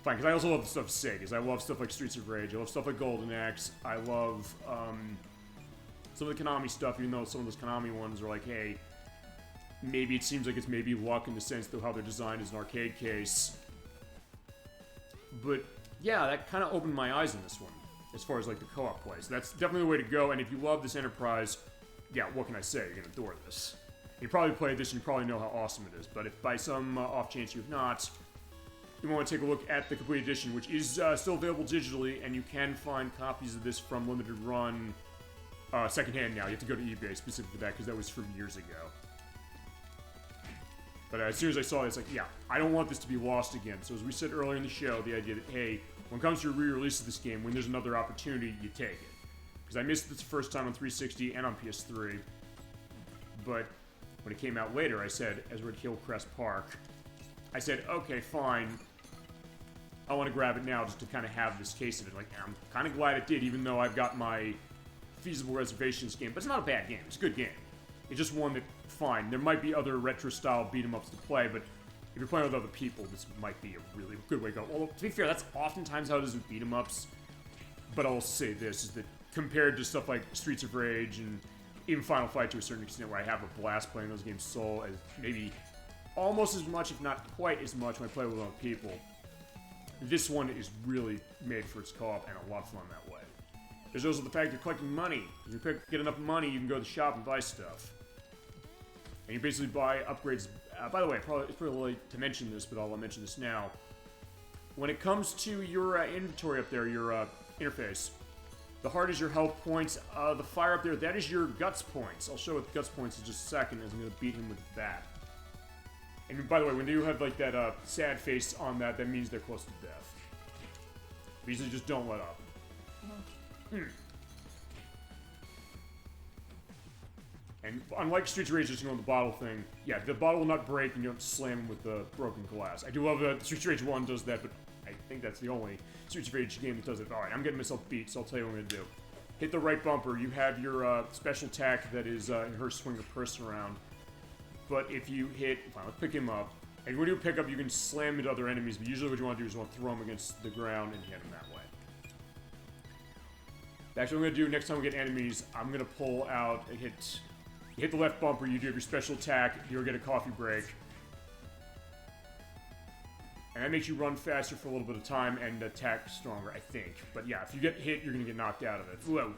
Speaker 1: Fine, because I also love the stuff Sega's. I love stuff like Streets of Rage, I love stuff like Golden Axe, I love, some of the Konami stuff, even though some of those Konami ones are like, hey, maybe it seems like it's maybe luck in the sense of how they're designed as an arcade case. But, yeah, that kind of opened my eyes in this one, as far as, like, the co-op play. So that's definitely the way to go, and if you love this Enterprise, yeah, what can I say? You're gonna adore this. You probably played this, and you probably know how awesome it is, but if by some off chance you have not, you want to take a look at the Complete Edition, which is still available digitally, and you can find copies of this from Limited Run secondhand now. You have to go to eBay specifically for that, because that was from years ago. But as soon as I saw it, it's like, yeah, I don't want this to be lost again. So as we said earlier in the show, the idea that, hey, when it comes to a re-release of this game, when there's another opportunity, you take it. Because I missed it the first time on 360 and on PS3. But when it came out later, I said, as we're at Hillcrest Park, I said, okay, fine. I want to grab it now just to kind of have this case of it. Like, I'm kind of glad it did, even though I've got my feasible reservations game. But it's not a bad game. It's a good game. It's just one that, fine, there might be other retro-style beat-em-ups to play, but if you're playing with other people, this might be a really good way to go. Well, to be fair, that's oftentimes how it is with beat-em-ups. But I'll say this, is that compared to stuff like Streets of Rage and even Final Fight to a certain extent, where I have a blast playing those games solo, as maybe almost as much, if not quite as much, when I play with other people. This one is really made for its co-op and a lot of fun that way. There's also the fact you're collecting money. If you get enough money, you can go to the shop and buy stuff. And you basically buy upgrades. By the way, it's probably late to mention this, but I'll mention this now. When it comes to your inventory up there, your interface, the heart is your health points. The fire up there, that is your guts points. I'll show what guts points in just a second, as I'm going to beat him with that. And by the way, when they do have like that sad face on that, that means they're close to death. Usually just don't let up. And unlike Streets of Rage, just on the bottle thing, yeah, the bottle will not break and you don't slam them with the broken glass. I do love that Streets of Rage 1 does that, but I think that's the only Streets of Rage game that does it. Alright, I'm getting myself beat, so I'll tell you what I'm going to do. Hit the right bumper, you have your special attack that is in her swing a person around. But if you hit, fine, let's pick him up. And when you pick up, you can slam into other enemies, but usually what you want to do is you want to throw him against the ground and hit him that way. Actually, what I'm going to do next time we get enemies, I'm going to pull out and hit the left bumper, you do have your special attack, you'll get a coffee break. And that makes you run faster for a little bit of time and attack stronger, I think. But yeah, if you get hit, you're going to get knocked out of it. Whoa.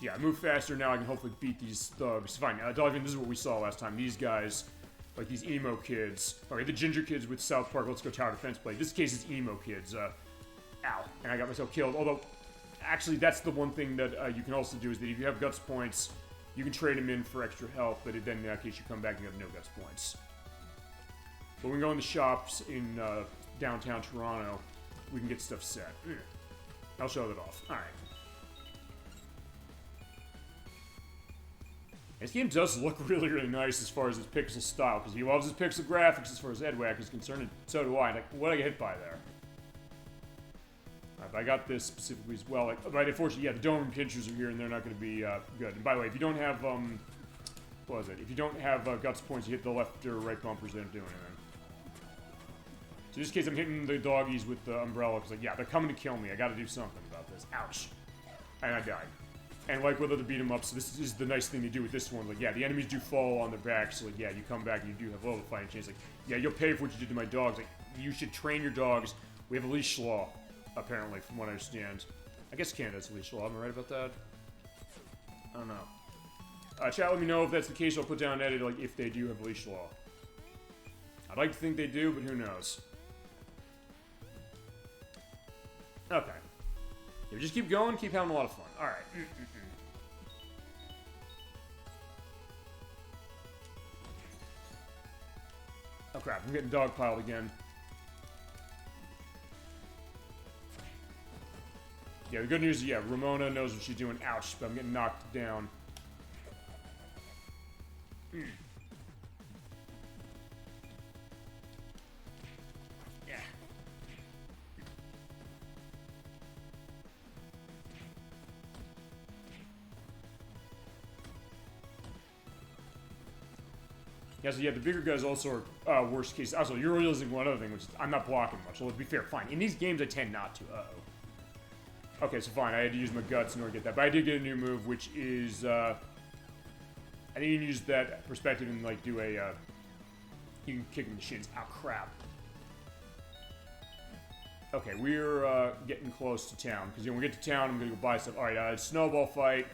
Speaker 1: Yeah, I move faster now, I can hopefully beat these thugs. Fine, Dolphin, this is what we saw last time. These guys, like these emo kids. Okay, the ginger kids with South Park, let's go tower defense play. This case is emo kids. Ow. And I got myself killed. Although, actually, that's the one thing that you can also do, is that if you have guts points, you can trade them in for extra health, but then in that case you come back and you have no guts points. But when we go in the shops in downtown Toronto, we can get stuff set. I'll show that off. Alright. This game does look really, really nice as far as its pixel style, because he loves his pixel graphics as far as Edwack is concerned, and so do I. Like, what did I get hit by there? Alright, but I got this specifically as well. Like, right, unfortunately, yeah, the dome pinchers are here, and they're not going to be good. And by the way, if you don't have, what was it? If you don't have guts points, you hit the left or right bumpers, they don't do anything. So in this case, I'm hitting the doggies with the umbrella, because, like, yeah, they're coming to kill me. I got to do something about this. Ouch. And I died. And like whether to beat them up, so this is the nice thing to do with this one. Like, yeah, the enemies do fall on their backs, so like, yeah, you come back and you do have a little fighting chance. Like, yeah, you'll pay for what you did to my dogs. Like, you should train your dogs. We have a leash law, apparently, from what I understand. I guess Canada has a leash law. Am I right about that? I don't know. Chat, let me know if that's the case. I'll put down an edit, like, if they do have a leash law. I'd like to think they do, but who knows? Okay. Yeah, just keep going, keep having a lot of fun. Alright. Oh crap, I'm getting dogpiled again. Yeah, the good news is, yeah, Ramona knows what she's doing. Ouch, but I'm getting knocked down. Yeah. Yeah, so yeah, the bigger guys also are worst case. Also, you're realizing one other thing, which is I'm not blocking much. So let's be fair, fine. In these games, I tend not to. Uh-oh. Okay, so fine. I had to use my guts in order to get that. But I did get a new move, which is, I think you can use that perspective and, like, do a, you can kick him in the shins. Ow, crap. Okay, we're, getting close to town. Because, when we get to town, I'm gonna go buy stuff. Alright, snowball fight.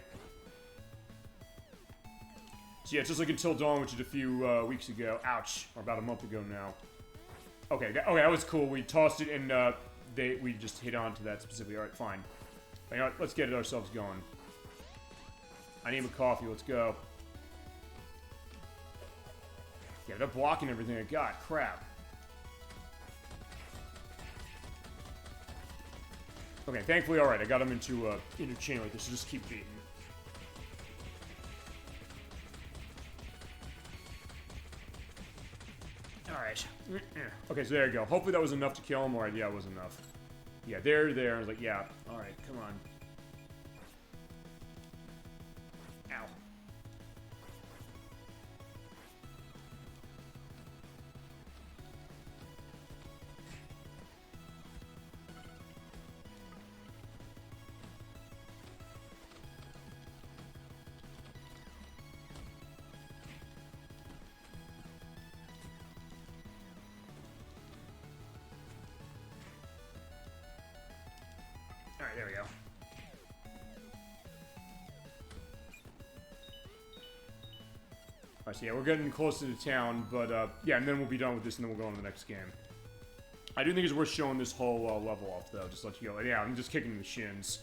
Speaker 1: So yeah, it's just like Until Dawn, which is a few weeks ago. Ouch. Or about a month ago now. Okay, that was cool. We tossed it and we just hit on to that specifically. Alright, fine. You know what? Let's get it ourselves going. I need a coffee. Let's go. Yeah, they're blocking everything I got. Crap. Okay, thankfully, alright. I got them into chain like this, so just keep beating. Alright. Okay, so there you go. Hopefully that was enough to kill him. Alright, yeah, it was enough. Yeah, there. I was like, yeah. Alright, come on. Ow. Alright, there we go. Alright, so yeah, we're getting close to the town, but yeah, and then we'll be done with this, and then we'll go on to the next game. I do think it's worth showing this whole level off, though, just to let you go. Like, yeah, I'm just kicking him in the shins.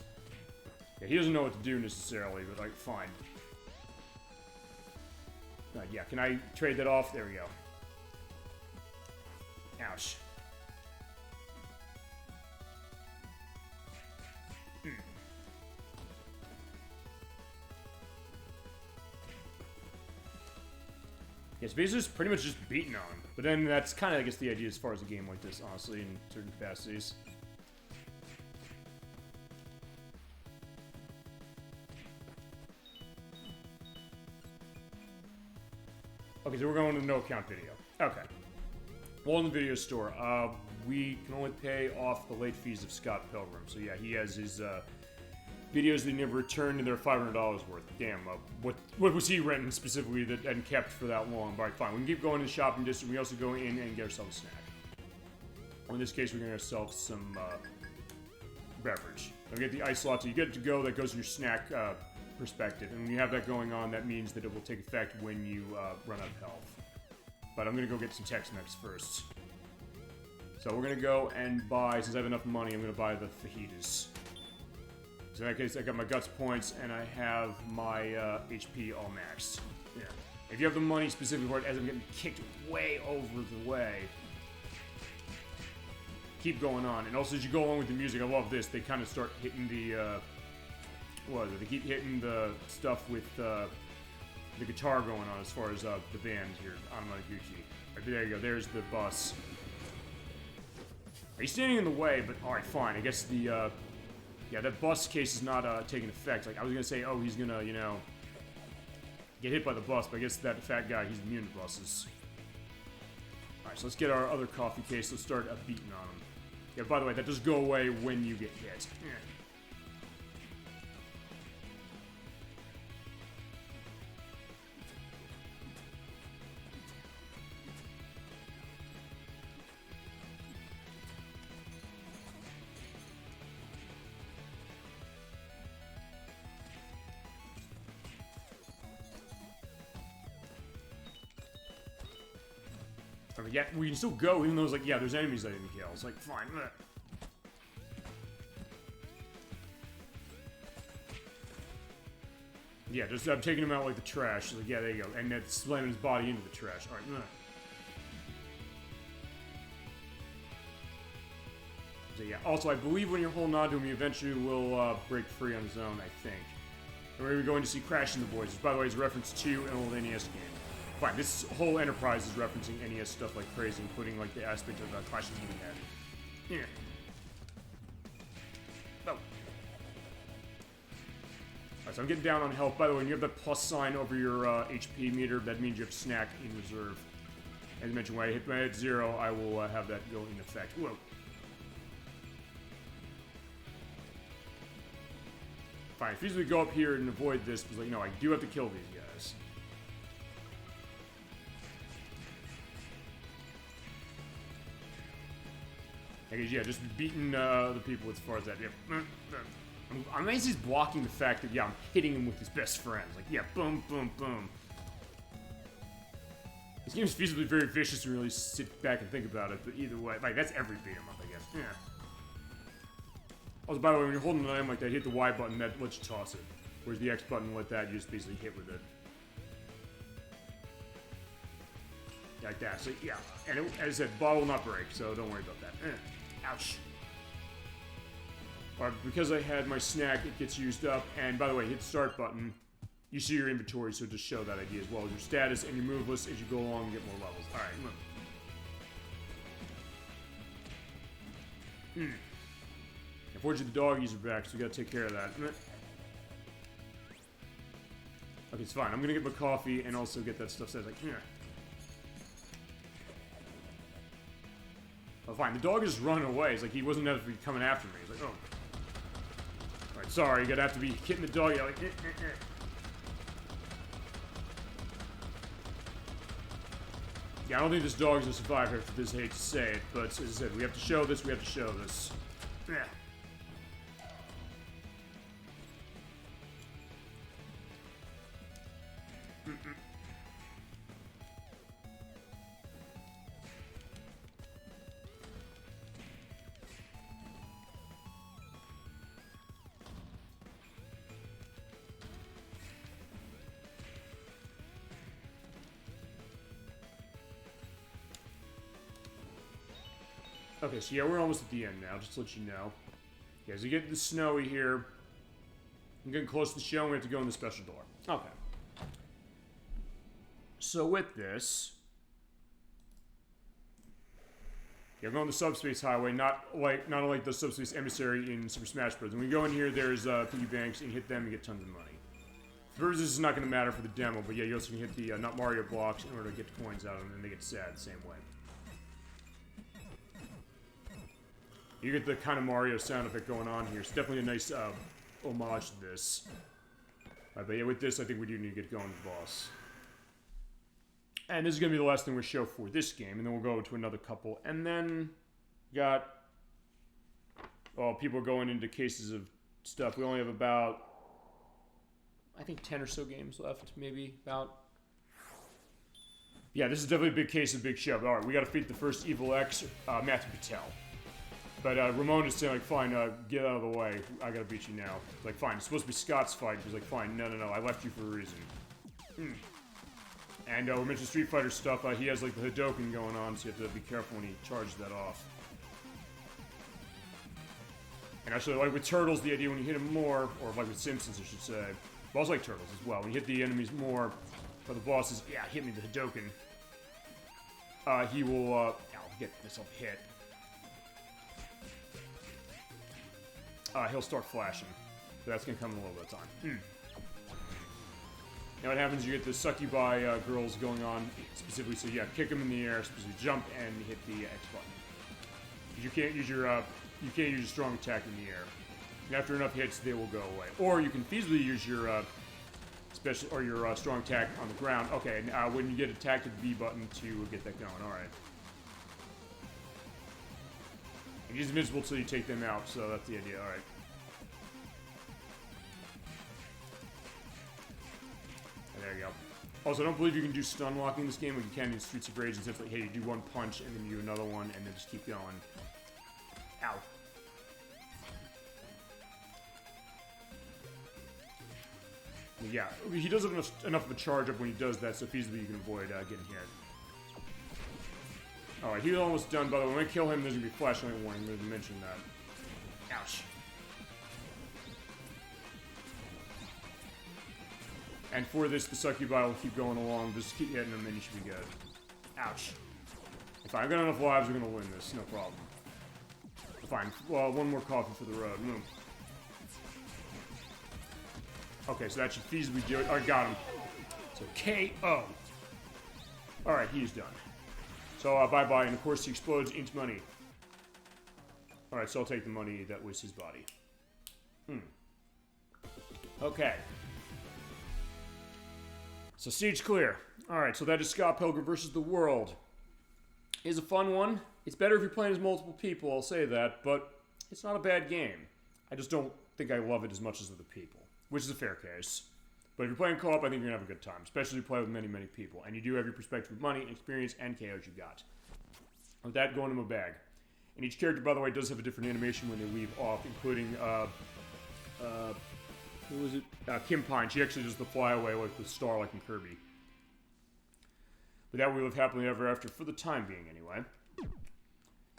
Speaker 1: Yeah, he doesn't know what to do necessarily, but like, fine. Yeah, can I trade that off? There we go. Ouch. Yeah, so basically it's pretty much just beating on him. But then that's kind of, I guess, the idea as far as a game like this, honestly, in certain capacities. Okay, so we're going to the no-count video. Okay. Well, in the video store, we can only pay off the late fees of Scott Pilgrim. So yeah, he has his videos that he never returned, and they're $500 worth. Damn, what was he renting specifically that hadn't kept for that long? All right, fine. We can keep going to the shopping district. We also go in and get ourselves a snack. Well, in this case, we're going to get ourselves some beverage. I'll get the ice latte. You get it to go. That goes in your snack perspective. And when you have that going on, that means that it will take effect when you run out of health. But I'm going to go get some Tex-Mex first. So we're going to go and buy, since I have enough money, I'm going to buy the fajitas. So in that case, I got my guts points, and I have my HP all maxed. Yeah. If you have the money specifically for it, as I'm getting kicked way over the way, keep going on. And also, as you go along with the music, I love this. They kind of start hitting the, what is it? They keep hitting the stuff with the guitar going on as far as the band here, Anamaguchi. Right, there you go. There's the bus. He's standing in the way, but alright, fine. I guess the, yeah, that bus case is not taking effect. Like, I was gonna say, oh, he's gonna, you know, get hit by the bus, but I guess that fat guy, he's immune to buses. Alright, so let's get our other coffee case. Let's start beating on him. Yeah, by the way, that does go away when you get hit. Yeah. I mean, yeah, we can still go, even though it's like, yeah, there's enemies I didn't kill. It's like, fine. Yeah, just I'm taking him out like the trash. Like, yeah, there you go. And that's slamming his body into the trash. Alright, So yeah, also I believe when you're holding on to him, he eventually will break free on his own, I think. And we're going to see Crashing the Boys, which by the way is a reference to an old NES game. Fine, this whole Enterprise is referencing NES stuff like crazy, including like the aspect of Clash of Demon Head. Yeah. Oh. Alright, so I'm getting down on health. By the way, when you have that plus sign over your HP meter, that means you have snack in reserve. As mentioned, when I hit 0, I will have that go in effect. Whoa. Fine, if we go up here and avoid this, because like, no, I do have to kill these guys. I guess, yeah, just beating the people as far as that. Yeah. I'm amazed he's blocking the fact that, yeah, I'm hitting him with his best friends. Like, yeah, boom, boom, boom. This game is feasibly very vicious when you really sit back and think about it, but either way, like, that's every beat 'em up, I guess. Yeah. Also, by the way, when you're holding an item like that, hit the Y button, that lets you toss it. Whereas the X button, let that, you just basically hit with it. Like that, so yeah. And it, as I said, the ball will not break, so don't worry about that. Ouch. Alright, because I had my snack, it gets used up. And by the way, hit the start button. You see your inventory, so just show that idea as well as your status and your move list as you go along and get more levels. Alright, look. Unfortunately, the doggies are back, so we gotta take care of that. Okay, it's fine. I'm gonna get my coffee and also get that stuff set. Like, oh, fine. The dog is just running away. It's like he wasn't ever coming after me. He's like, oh. Alright, sorry. You're gonna have to be hitting the dog. Like, Yeah, I don't think this dog's gonna survive after this. I hate to say it, but as I said, we have to show this. We have to show this. Okay, so yeah, we're almost at the end now, just to let you know. Yeah, as you get the snowy here, I'm getting close to the show, and we have to go in the special door. Okay. So with this, yeah, we're going the subspace highway, not unlike the subspace emissary in Super Smash Bros. When we go in here, there's piggy banks, and you hit them, and get tons of money. First, this is not going to matter for the demo, but yeah, you also can hit the not Mario blocks in order to get coins out of them, and they get sad the same way. You get the kind of Mario sound effect going on here. It's definitely a nice homage to this. But yeah, with this, I think we do need to get going with the boss. And this is going to be the last thing we show for this game, and then we'll go to another couple. And then, got... well, people are going into cases of stuff. We only have about, I think, 10 or so games left, maybe, about. Yeah, this is definitely a big case of big show. But, alright, we got to defeat the first Evil X, Matthew Patel. But Ramon is saying, like, fine, get out of the way. I gotta beat you now. Like, fine, it's supposed to be Scott's fight. He's like, fine, no, I left you for a reason. And we mentioned Street Fighter stuff. He has, like, the Hadoken going on, so you have to be careful when he charges that off. And actually, like with Turtles, the idea when you hit him more, or like with Simpsons, I should say, but also like Turtles as well, when you hit the enemies more, or the bosses, yeah, hit me with the Hadoken, he will, I'll get myself hit. He'll start flashing. So that's gonna come in a little bit of time. Now what happens, you get the succubi girls going on, specifically, so yeah, kick them in the air, specifically jump and hit the X button. You can't use your, strong attack in the air. And after enough hits, they will go away. Or you can feasibly use your, special, or your strong attack on the ground. Okay, and when you get attacked with the B button to get that going, alright. And he's invincible until you take them out, so that's the idea, alright. There you go. Also, I don't believe you can do stun locking in this game like you can in Streets of Rage. It's simply, hey, you do one punch, and then you do another one, and then just keep going. Ow. Well, yeah, he does have enough of a charge up when he does that, so feasibly you can avoid getting hit. Alright, he's almost done, by the way. When I kill him, there's going to be a flashlight warning. I'm going to mention that. Ouch. And for this, the succubi will keep going along. Just keep hitting them, then you should be good. Ouch. If I've got enough lives, we're going to win this. No problem. Fine. Well, one more coffee for the road. Okay, so that should feasibly do it. Alright, got him. So, KO. Alright, he's done. So, bye-bye. And, of course, he explodes into money. Alright, so I'll take the money that was his body. Okay. So, siege clear. Alright, so that is Scott Pilgrim versus the World. It's a fun one. It's better if you're playing as multiple people, I'll say that, but it's not a bad game. I just don't think I love it as much as other people, which is a fair case. But if you're playing co-op, I think you're going to have a good time, especially if you play with many, many people. And you do have your perspective of money, experience, and KOs you got. With that going in my bag. And each character, by the way, does have a different animation when they leave off, including, who was it? Kim Pine. She actually does the flyaway like with Star, like in Kirby. But that we live happily ever after, for the time being, anyway.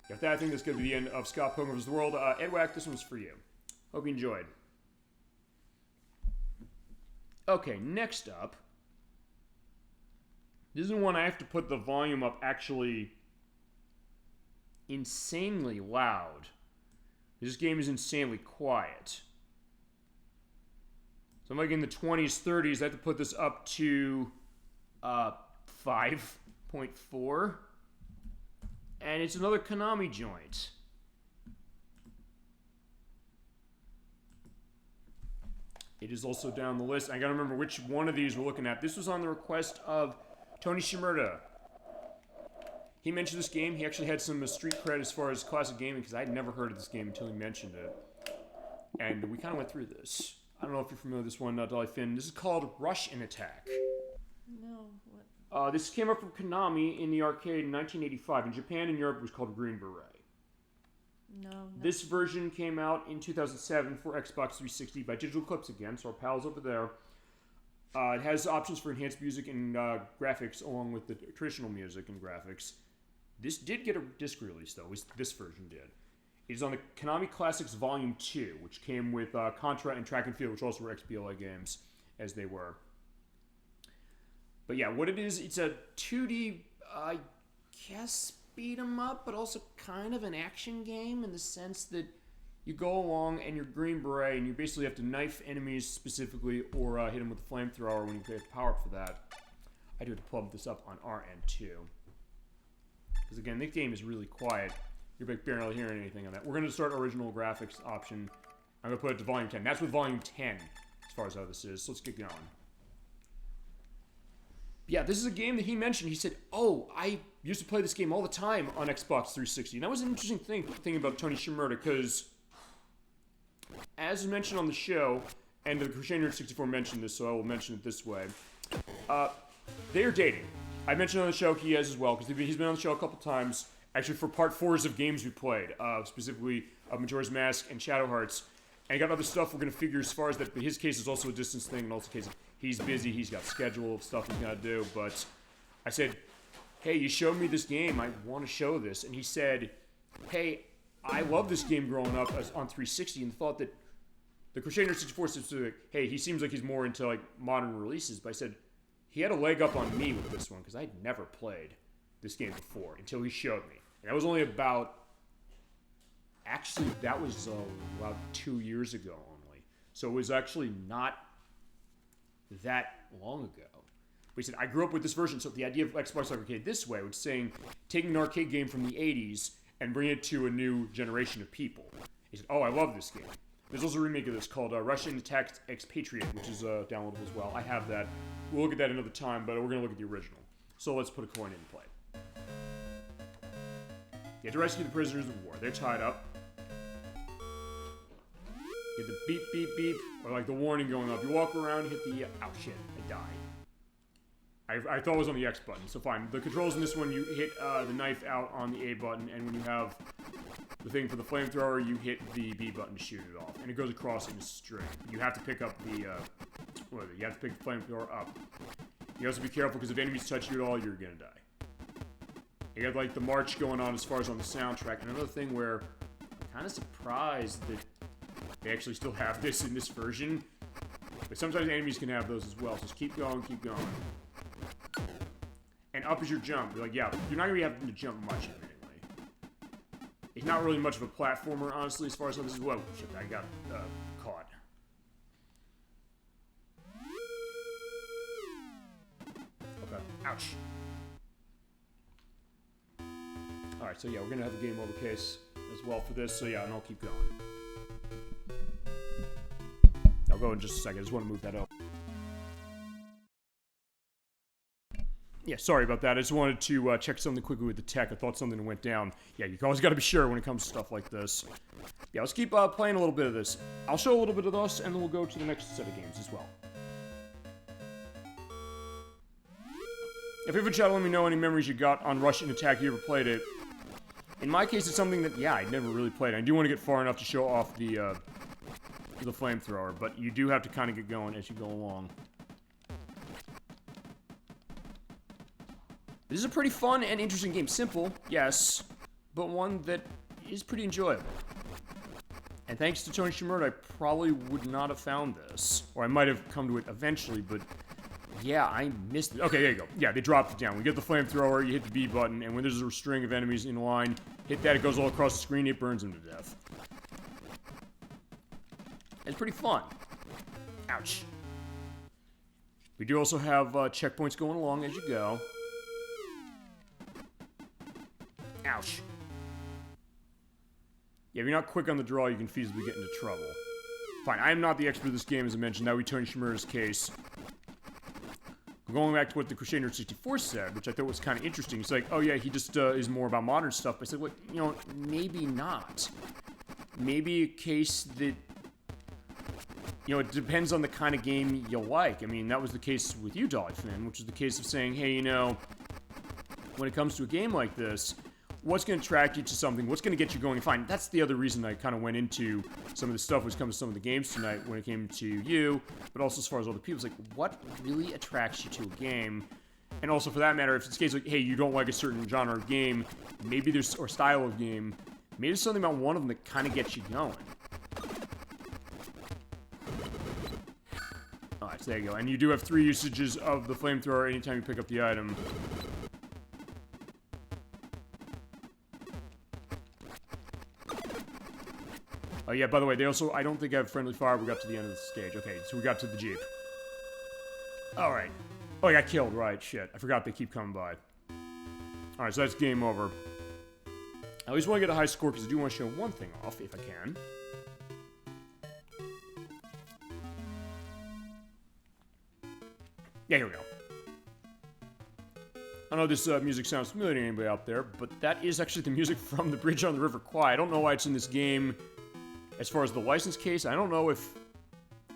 Speaker 1: With that, I think that's going to be the end of Scott Pilgrim vs. the World. Edwack, this one's for you. Hope you enjoyed. Okay, next up. This is one I have to put the volume up actually insanely loud. This game is insanely quiet. So I'm like in the 20s, 30s. I have to put this up to 5.4. And it's another Konami joint. It is also down the list. I gotta remember which one of these we're looking at. This was on the request of Tony Shimurda. He mentioned this game. He actually had some street cred as far as classic gaming, because I had never heard of this game until he mentioned it. And we kind of went through this. I don't know if you're familiar with this one, Dolly Finn. This is called Rush and Attack.
Speaker 2: No, what?
Speaker 1: This came up from Konami in the arcade in 1985. In Japan and Europe, it was called Green Beret.
Speaker 2: No.
Speaker 1: This version came out in 2007 for Xbox 360 by Digital Eclipse again, so our pals over there. It has options for enhanced music and graphics, along with the traditional music and graphics. This did get a disc release, though. At least this version did. It is on the Konami Classics Volume 2, which came with Contra and Track and Field, which also were XBLA games, as they were. But yeah, what it is, it's a 2D, I guess, beat 'em up, but also kind of an action game in the sense that you go along and you're Green Beret, and you basically have to knife enemies specifically, or hit them with a flamethrower when you get the power up for that. I do have to plug this up on our end too, because again, this game is really quiet. You're barely hearing anything on that. We're going to start original graphics option. I'm going to put it to volume 10. That's with volume 10, as far as how this is. So let's get going. Yeah, this is a game that he mentioned. He said, oh, I used to play this game all the time on Xbox 360. And that was an interesting thing about Tony Shimura, because as mentioned on the show, and the Crusader 64 mentioned this, so I will mention it this way. They are dating. I mentioned on the show, he has as well, because he's been on the show a couple times. Actually, for part 4s of games we played, specifically Majora's Mask and Shadow Hearts. And he got other stuff we're going to figure as far as that. But his case is also a distance thing, and also a case of he's busy, he's got schedule of stuff he's got to do. But I said, hey, you showed me this game, I want to show this. And he said, hey, I love this game growing up on 360, and thought that the Crusader 64 said, hey, he seems like he's more into like modern releases. But I said, he had a leg up on me with this one, because I'd never played this game before until he showed me. And that was only about, actually, that was about 2 years ago only. So it was actually not that long ago. But he said, I grew up with this version, so the idea of Xbox Arcade this way was saying, taking an arcade game from the 80s and bringing it to a new generation of people. He said, oh, I love this game. There's also a remake of this called Russian Attack Expatriate, which is downloadable as well. I have that. We'll look at that another time, but we're going to look at the original. So let's put a coin in play. You have to rescue the prisoners of war. They're tied up. You hit the beep, beep, beep, or like the warning going up. You walk around, you hit the, oh shit, I died. I thought it was on the X button, so fine. The controls in this one, you hit the knife out on the A button, and when you have the thing for the flamethrower, you hit the B button to shoot it off. And it goes across in a string. You have to pick up the, you have to pick the flamethrower up. You also be careful, because if enemies touch you at all, you're gonna die. You got like the march going on as far as on the soundtrack. And another thing where I'm kind of surprised that they actually still have this in this version. But sometimes enemies can have those as well. So just keep going, keep going. And up is your jump. You're like, yeah, you're not going to be having to jump much in it anyway. It's not really much of a platformer, honestly, as far as how this is. Whoa, shit, I got caught. Okay, ouch. Alright, so yeah, we're going to have a game over case as well for this, so yeah, and I'll keep going. I'll go in just a second, I just want to move that up. Yeah, sorry about that, I just wanted to check something quickly with the tech. I thought something went down. Yeah, you always got to be sure when it comes to stuff like this. Yeah, let's keep playing a little bit of this. I'll show a little bit of this, and then we'll go to the next set of games as well. If you ever chat, let me know any memories you got on Russian Attack, you ever played it. In my case, it's something that, yeah, I'd never really played. I do want to get far enough to show off the flamethrower, but you do have to kind of get going as you go along. This is a pretty fun and interesting game. Simple, yes, but one that is pretty enjoyable. And thanks to Tony Shimura, I probably would not have found this. Or I might have come to it eventually, but yeah, I missed it. Okay, there you go. Yeah, they dropped it down. We get the flamethrower, you hit the B button, and when there's a string of enemies in line, hit that, it goes all across the screen, it burns them to death. It's pretty fun. Ouch. We do also have checkpoints going along as you go. Ouch. Yeah, if you're not quick on the draw, you can feasibly get into trouble. Fine, I am not the expert of this game, as I mentioned. That would be Tony Shimura's case. Going back to what the Crusader 64 said, which I thought was kind of interesting. It's like, oh yeah, he just is more about modern stuff. But I said, well, you know, maybe not. Maybe a case that, you know, it depends on the kind of game you like. I mean, that was the case with you, Dollyfin, which is the case of saying, hey, you know, when it comes to a game like this, what's going to attract you to something? What's going to get you going? Fine, that's the other reason I kind of went into some of the stuff which comes to some of the games tonight when it came to you, but also as far as other people. It's like, what really attracts you to a game? And also, for that matter, if it's the case like, hey, you don't like a certain genre of game, maybe there's, or style of game, maybe there's something about one of them that kind of gets you going. Alright, so there you go. And you do have 3 usages of the flamethrower anytime you pick up the item. Oh yeah, by the way, they also, I don't think I have friendly fire. We got to the end of the stage. Okay, so we got to the Jeep. Alright. Oh, I got killed, right, shit. I forgot they keep coming by. Alright, so that's game over. I always want to get a high score because I do want to show one thing off, if I can. Yeah, here we go. I know this music sounds familiar to anybody out there, but that is actually the music from the Bridge on the River Kwai. I don't know why it's in this game. As far as the license case, I don't know if...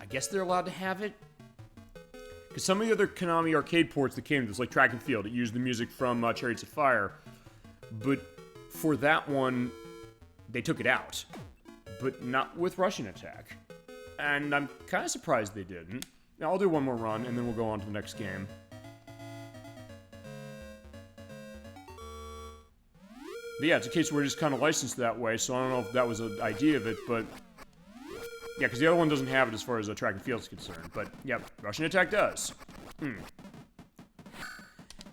Speaker 1: I guess they're allowed to have it? Because some of the other Konami arcade ports that came to this, like Track and Field, it used the music from Chariots of Fire. But for that one, they took it out. But not with Russian Attack. And I'm kind of surprised they didn't. Now, I'll do one more run, and then we'll go on to the next game. But yeah, it's a case where it's kind of licensed that way, so I don't know if that was an idea of it, but... Yeah, because the other one doesn't have it as far as the Track and Field is concerned. But, yep, Russian Attack does.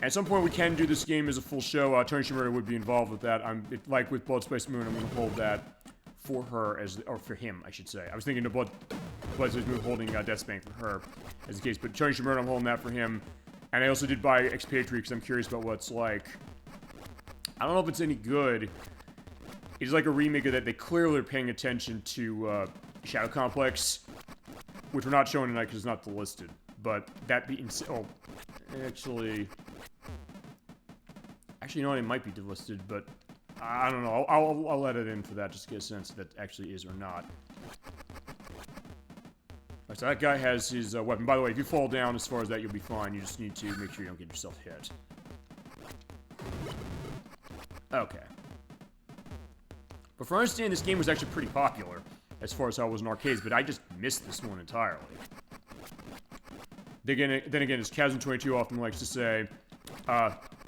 Speaker 1: At some point, we can do this game as a full show. Tony Shimura would be involved with that. Like with Blood Spice Moon, I'm going to hold that for her, or for him, I should say. I was thinking of Blood Spice Moon holding Deathspank for her, as the case. But Tony Shimura, I'm holding that for him. And I also did buy Expatriate because I'm curious about what it's like. I don't know if it's any good. It's like a remake of that. They clearly are paying attention to Shadow Complex, which we're not showing tonight because it's not delisted. But that being said, oh, actually, you know what? It might be delisted, but I don't know. I'll let it in for that just to get a sense if that actually is or not. Right, so that guy has his weapon. By the way, if you fall down as far as that, you'll be fine. You just need to make sure you don't get yourself hit. Okay. But from what I understand, this game was actually pretty popular as far as how it was in arcades, but I just missed this one entirely. Then again, as Chasm22 often likes to say,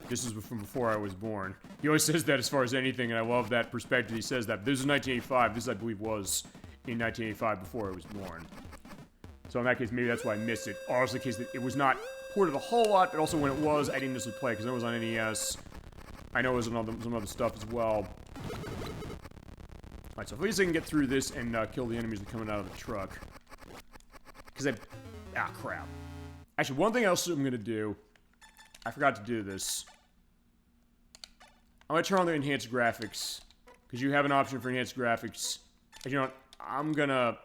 Speaker 1: this is from before I was born. He always says that as far as anything, and I love that perspective. He says that. This is 1985. This, I believe, was in 1985 before I was born. So in that case, maybe that's why I missed it. Also the case that it was not ported a whole lot, but also when it was, I didn't necessarily play because it was on NES. I know it was on some other stuff as well. Alright, so at least I can get through this and kill the enemies that are coming out of the truck. Because crap. Actually, one thing else I'm going to do, I forgot to do this. I'm going to turn on the enhanced graphics. Because you have an option for enhanced graphics. And you know what? I'm going to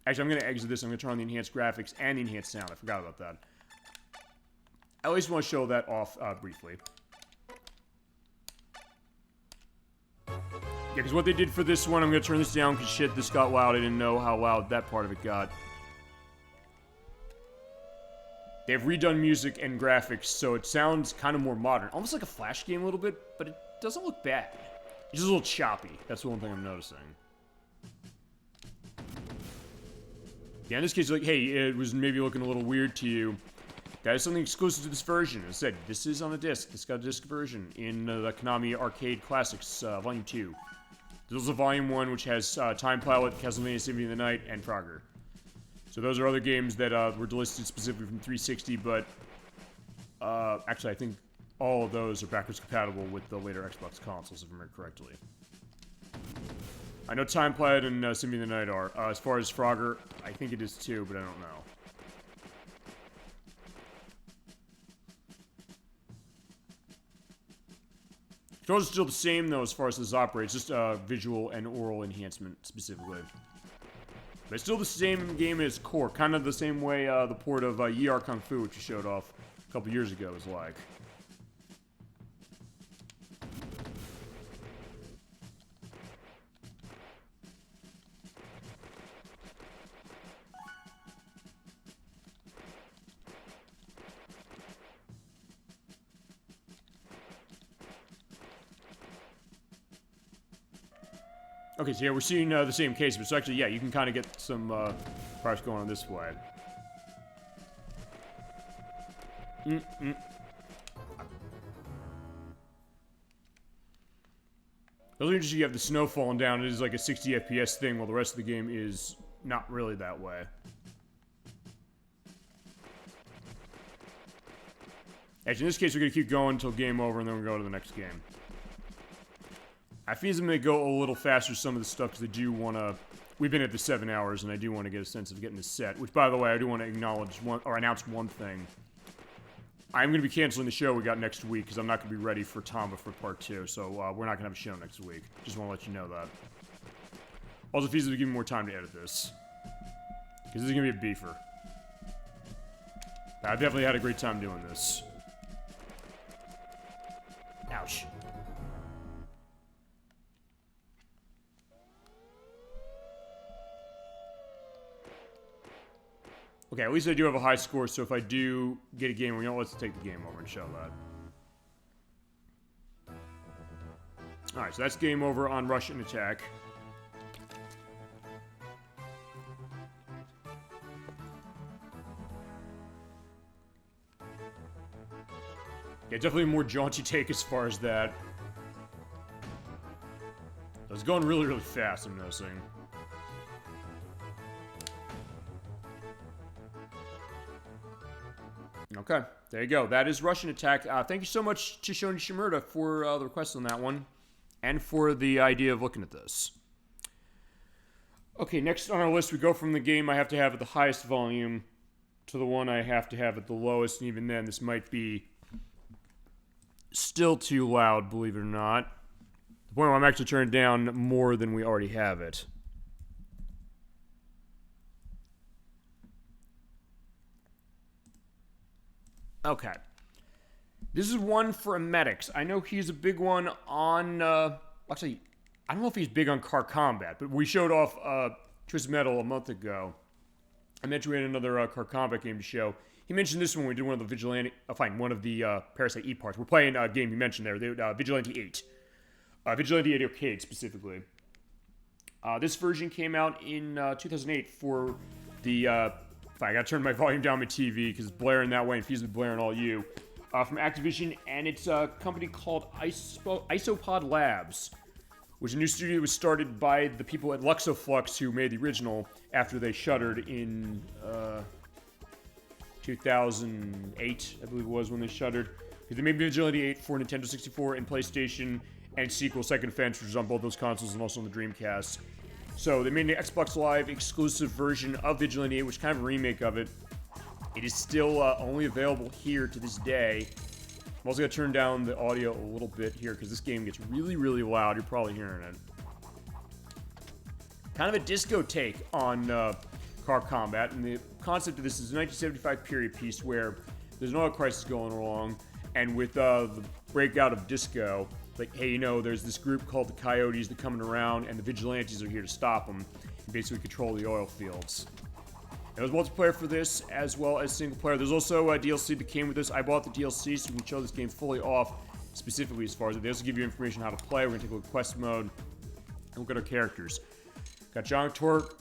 Speaker 1: exit this. I'm going to turn on the enhanced graphics and the enhanced sound. I forgot about that. I at least want to show that off briefly. Yeah, because what they did for this one, I'm going to turn this down because shit, this got loud. I didn't know how loud that part of it got. They've redone music and graphics, so it sounds kind of more modern. Almost like a Flash game a little bit, but it doesn't look bad. It's just a little choppy. That's the one thing I'm noticing. Yeah, in this case, like, hey, it was maybe looking a little weird to you. That is something exclusive to this version. As I said, this is on a disc. It's got a disc version in the Konami Arcade Classics, Volume 2. This is a Volume 1, which has Time Pilot, Castlevania Symphony of the Night, and Frogger. So those are other games that were delisted specifically from 360, but actually I think all of those are backwards compatible with the later Xbox consoles, if I remember correctly. I know Time Pilot and Symphony of the Night are. As far as Frogger, I think it is too, but I don't know. Controls are still the same, though, as far as this operates. Just visual and oral enhancement, specifically. But it's still the same game as core. Kind of the same way the port of Yi Kung Fu, which you showed off a couple years ago, is like. Okay, so yeah, we're seeing the same case, but so actually, yeah, you can kind of get some parts going on this way. Doesn't just you have the snow falling down, it is like a 60 FPS thing, while the rest of the game is not really that way. Actually, in this case, we're going to keep going until game over, and then we'll go to the next game. I feel as I'm going to go a little faster some of the stuff, because I do want to... We've been at the 7 hours, and I do want to get a sense of getting this set. Which, by the way, I do want to acknowledge or announce one thing. I'm going to be canceling the show we got next week, because I'm not going to be ready for Tamba for part 2, so we're not going to have a show next week. Just want to let you know that. Also, feasibly give me more time to edit this. Because this is going to be a beefer. I've definitely had a great time doing this. Ouch. Okay, at least I do have a high score, so if I do get a game, let's take the game over and show that. Alright, so that's game over on Rush and Attack. Yeah, definitely a more jaunty take as far as that. It's going really, really fast, I'm noticing. Okay, there you go. That is Russian Attack. Thank you so much to Shoni Shimurda for the request on that one, and for the idea of looking at this. Okay, next on our list, we go from the game I have to have at the highest volume to the one I have to have at the lowest, and even then, this might be still too loud, believe it or not. The point where I'm actually turning down more than we already have it. Okay. This is one for Medics. I know he's a big one on, actually, I don't know if he's big on car combat, but we showed off Twisted Metal a month ago. I mentioned we had another car combat game to show. He mentioned this one when we did one of the Vigilante, one of the Parasite E parts. We're playing a game he mentioned there, Vigilante 8. Vigilante 8 Arcade, specifically. This version came out in 2008 for the... I gotta turn my volume down on my TV because it's blaring that way and feasibly blaring all you. From Activision, and it's a company called Isopod Labs, which is a new studio that was started by the people at Luxoflux who made the original after they shuttered in 2008, I believe it was when they shuttered. Because they made Vigilante 8 for Nintendo 64 and PlayStation, and sequel Second Offense, which was on both those consoles and also on the Dreamcast. So they made an Xbox Live exclusive version of Vigilante 8, which is kind of a remake of it. It is still only available here to this day. I'm also going to turn down the audio a little bit here because this game gets really, really loud. You're probably hearing it. Kind of a disco take on car combat. And the concept of this is a 1975 period piece where there's an oil crisis going along. And with the breakout of disco, like, hey, there's this group called the Coyotes that coming around, and the Vigilantes are here to stop them and basically control the oil fields. There was multiplayer for this, as well as single player. There's also a DLC that came with this. I bought the DLC, so we can show this game fully off, specifically as far as it. They also give you information on how to play. We're going to take a look at quest mode and look at our characters. Got John Torque,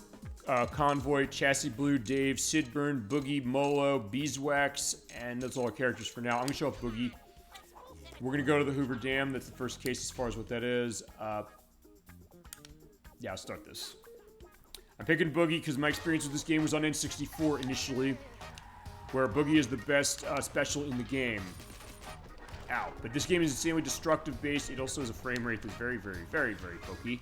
Speaker 1: Convoy, Chassis Blue, Dave, Sidburn, Boogie, Molo, Beeswax, and that's all our characters for now. I'm going to show up Boogie. We're going to go to the Hoover Dam. That's the first case as far as what that is. Yeah, I'll start this. I'm picking Boogie because my experience with this game was on N64 initially, where Boogie is the best special in the game. Ow. But this game is insanely destructive based. It also has a frame rate that's very, very, very, very pokey.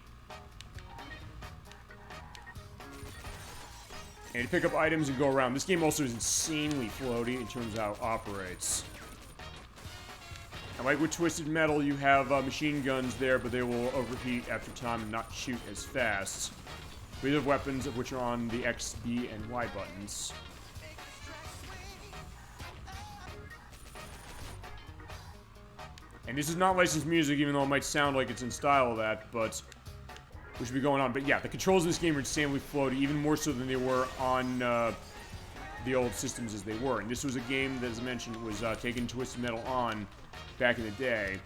Speaker 1: And to pick up items and go around. This game also is insanely floaty in terms of how it operates. And like with Twisted Metal, you have machine guns there, but they will overheat after time and not shoot as fast. We have weapons, of which are on the X, B, and Y buttons. And this is not licensed music, even though it might sound like it's in style of that, but we should be going on. But yeah, the controls in this game are insanely floaty, even more so than they were on the old systems as they were. And this was a game that, as I mentioned, was taking Twisted Metal on back in the day.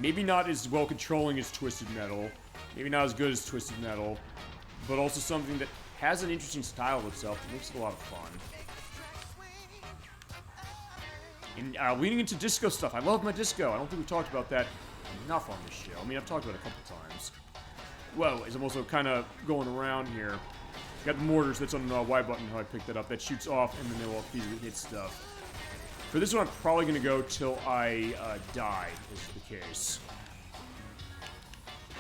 Speaker 1: Maybe not as well controlling as Twisted Metal, maybe not as good as Twisted Metal, but also something that has an interesting style of itself that makes it a lot of fun. And leaning into disco stuff. I love my disco. I don't think we talked about that enough on this show. I mean, I've talked about it a couple times. Well, as I'm also kind of going around here, got the mortars, that's on the Y button, how I picked that up. That shoots off, and then they will easily hit stuff. For this one, I'm probably going to go till I die, is the case.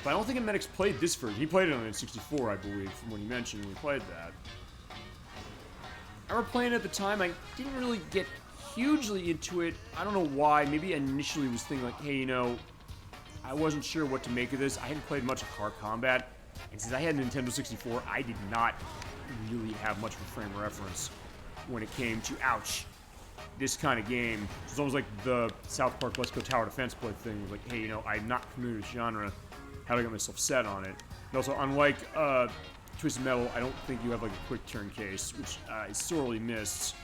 Speaker 1: But I don't think Medix played this version. He played it on the N64, I believe, from what he mentioned when we played that. I remember playing it at the time. I didn't really get hugely into it. I don't know why. Maybe initially was thinking like, hey, you know, I wasn't sure what to make of this. I hadn't played much of car combat. And since I had a Nintendo 64, I did not really have much of a frame of reference when it came to, ouch, this kind of game. It's almost like the South Park Let's Go Tower Defense play thing. Was like, hey, you know, I'm not familiar with this genre. How do I get myself set on it? And also, unlike Twisted Metal, I don't think you have like a quick turn case, which is sorely missed.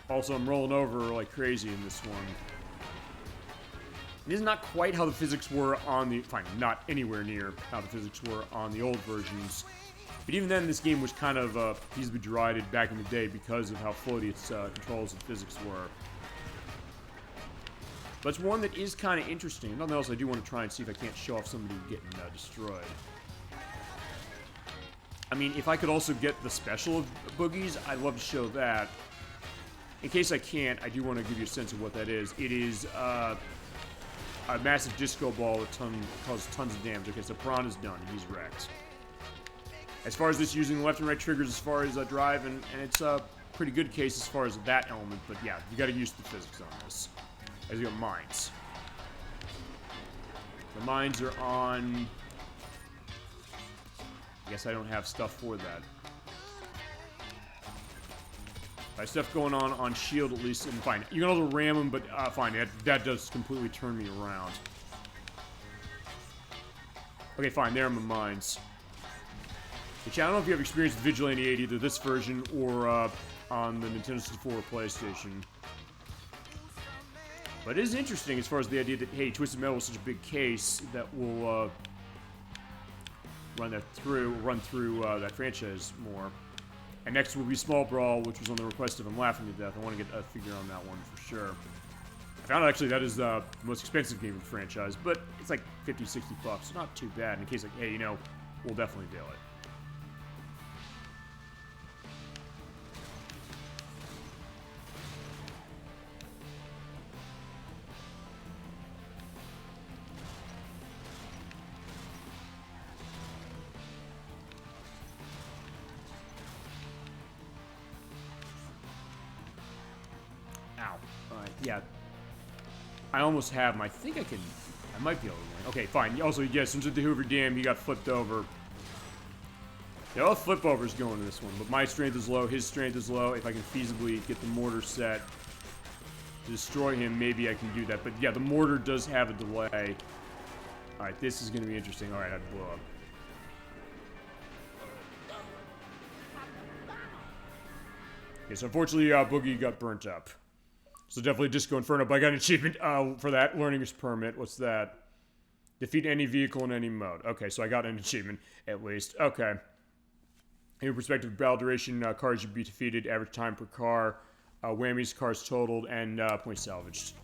Speaker 1: Also, I'm rolling over like crazy in this one. It is not quite how the physics were on the... Fine, not anywhere near how the physics were on the old versions. But even then, this game was kind of feasibly derided back in the day because of how floaty its controls and physics were. But it's one that is kind of interesting. Nothing else, I do want to try and see if I can't show off somebody getting destroyed. I mean, if I could also get the special of Boogies, I'd love to show that. In case I can't, I do want to give you a sense of what that is. It is a massive disco ball that causes tons of damage. Okay, so Piranha's done. He's wrecked. As far as this using left and right triggers as far as drive, and it's a pretty good case as far as that element, but yeah, you got to use the physics on this. As you got mines. The mines are on... I guess I don't have stuff for that. I have stuff going on shield at least, and fine. You can also ram them, but fine, that does completely turn me around. Okay, fine, there are my mines. Which I don't know if you have experience with Vigilante 8, either this version or on the Nintendo 64 or PlayStation. But it is interesting as far as the idea that, hey, Twisted Metal is such a big case that will run through that franchise more. And next will be Small Brawl, which was on the request of I'm Laughing to Death. I want to get a figure on that one for sure. I found out actually that is the most expensive game in the franchise, but it's like 50, 60 bucks. So not too bad in case like, hey, you know, we'll definitely do it. Yeah, I almost have him. I think I might be able to win. Okay, fine. Also, yes, since at the Hoover Dam, he got flipped over. Yeah, all flip overs going in this one, but my strength is low, his strength is low. If I can feasibly get the mortar set to destroy him, maybe I can do that. But yeah, the mortar does have a delay. Alright, this is going to be interesting. Alright, I blew up. Okay, so unfortunately, Boogie got burnt up. So definitely Disco Inferno, but I got an achievement for that. Learner's Permit. What's that? Defeat any vehicle in any mode. Okay, so I got an achievement, at least. Okay. In perspective, battle duration, cars should be defeated, average time per car, whammies, cars totaled, and points salvaged.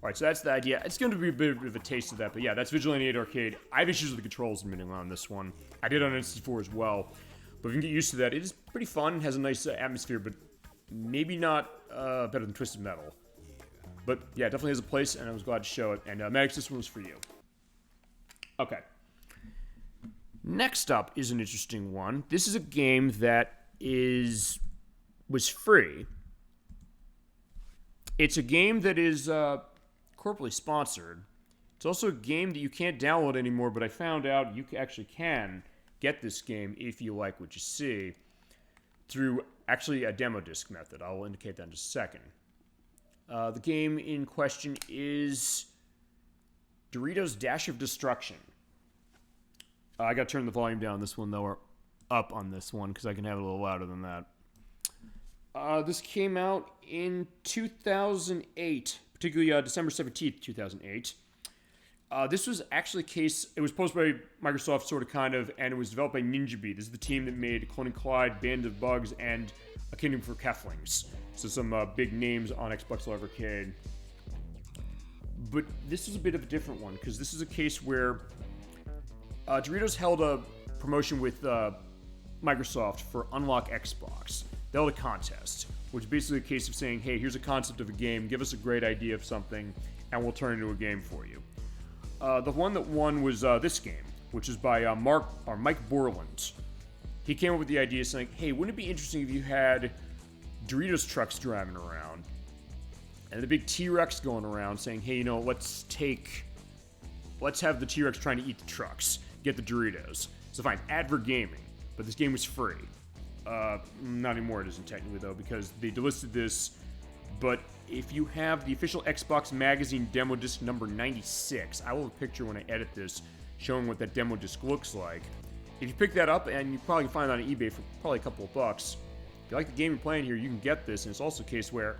Speaker 1: Alright, so that's the idea. It's going to be a bit of a taste of that, but yeah, that's Vigilante 8 Arcade. I have issues with the controls admitting on this one. I did on N64 as well. But if you can get used to that, it is pretty fun, has a nice atmosphere, but maybe not better than Twisted Metal. But yeah, it definitely has a place, and I was glad to show it. And Maddox, this one was for you. Okay. Next up is an interesting one. This is a game that was free. It's a game that is corporately sponsored. It's also a game that you can't download anymore, but I found out you actually can get this game if you like what you see through actually a demo disc method. I'll indicate that in just a second. The game in question is Doritos Dash of Destruction. I gotta turn the volume down on this one, though, or up on this one, because I can have it a little louder than that. This came out in 2008, particularly December 17th, 2008. This was actually a case, it was posted by Microsoft, sort of, kind of, and it was developed by Ninja Beat. This is the team that made Clone and Clyde, Band of Bugs, and A Kingdom for Keflings. So some big names on Xbox Live Arcade. But this is a bit of a different one, because this is a case where Doritos held a promotion with Microsoft for Unlock Xbox. They held a contest, which is basically a case of saying, hey, here's a concept of a game, give us a great idea of something, and we'll turn it into a game for you. The one that won was this game, which is by Mike Borland. He came up with the idea saying, hey, wouldn't it be interesting if you had Doritos trucks driving around, and the big T-Rex going around saying, hey, you know, let's have the T-Rex trying to eat the trucks, get the Doritos. So fine, advert gaming, but this game was free. Not anymore it isn't technically though, because they delisted this, but if you have the official Xbox Magazine demo disc number 96, I will have a picture when I edit this showing what that demo disc looks like. If you pick that up, and you probably can find it on eBay for probably a couple of bucks, if you like the game you're playing here, you can get this, and it's also a case where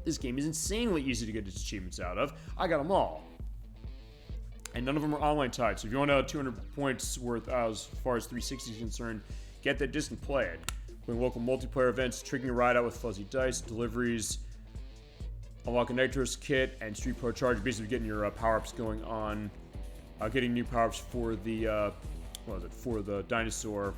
Speaker 1: this game is insanely easy to get its achievements out of. I got them all. And none of them are online tied, so if you want 200 points worth as far as 360 is concerned, get that disc and play it. Playing local multiplayer events, tricking your ride out with fuzzy dice, deliveries, unlock a Nitros kit, and Street Pro Charge, basically getting your power-ups going on. Getting new power-ups for the, for the dinosaur.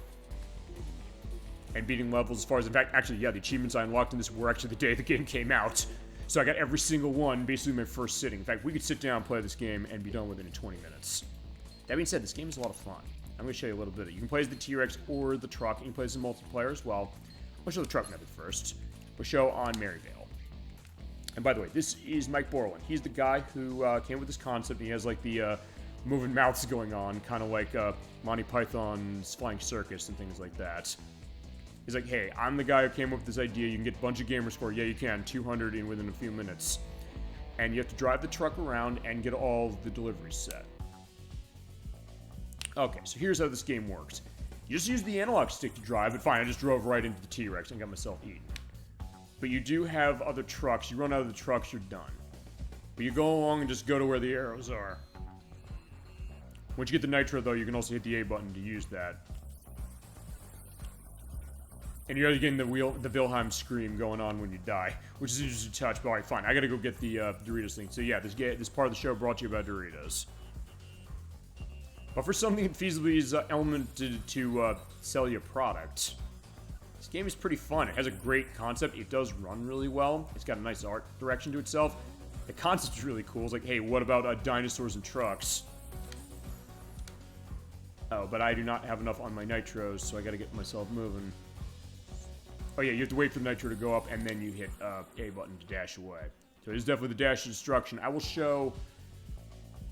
Speaker 1: And beating levels as far as, in fact, actually, yeah, the achievements I unlocked in this were actually the day the game came out. So I got every single one, basically my first sitting. In fact, we could sit down and play this game and be done with it in 20 minutes. That being said, this game is a lot of fun. I'm going to show you a little bit of it. You can play as the T-Rex or the truck. You can play as in multiplayer as well. I'll show the truck method first. We'll show on Maryvale. And by the way, this is Mike Borland. He's the guy who came with this concept. He has like the moving mouths going on, kind of like Monty Python's Flying Circus and things like that. He's like, hey, I'm the guy who came up with this idea. You can get a bunch of gamers for it. Yeah, you can. 200 in within a few minutes. And you have to drive the truck around and get all the deliveries set. Okay, so here's how this game works. You just use the analog stick to drive, but fine, I just drove right into the T-Rex and got myself eaten. But you do have other trucks. You run out of the trucks, you're done. But you go along and just go to where the arrows are. Once you get the nitro, though, you can also hit the A button to use that. And you're getting the Wilhelm scream going on when you die, which is an interesting touch. But alright, fine. I gotta go get the Doritos thing. So yeah, this part of the show brought to you by Doritos. But for something that feasibly is elemented to sell you a product, this game is pretty fun. It has a great concept. It does run really well. It's got a nice art direction to itself. The concept is really cool. It's like, hey, what about dinosaurs and trucks? Oh, but I do not have enough on my nitros, so I gotta get myself moving. Oh yeah, you have to wait for the nitro to go up, and then you hit A button to dash away. So it is definitely the dash of destruction. I will show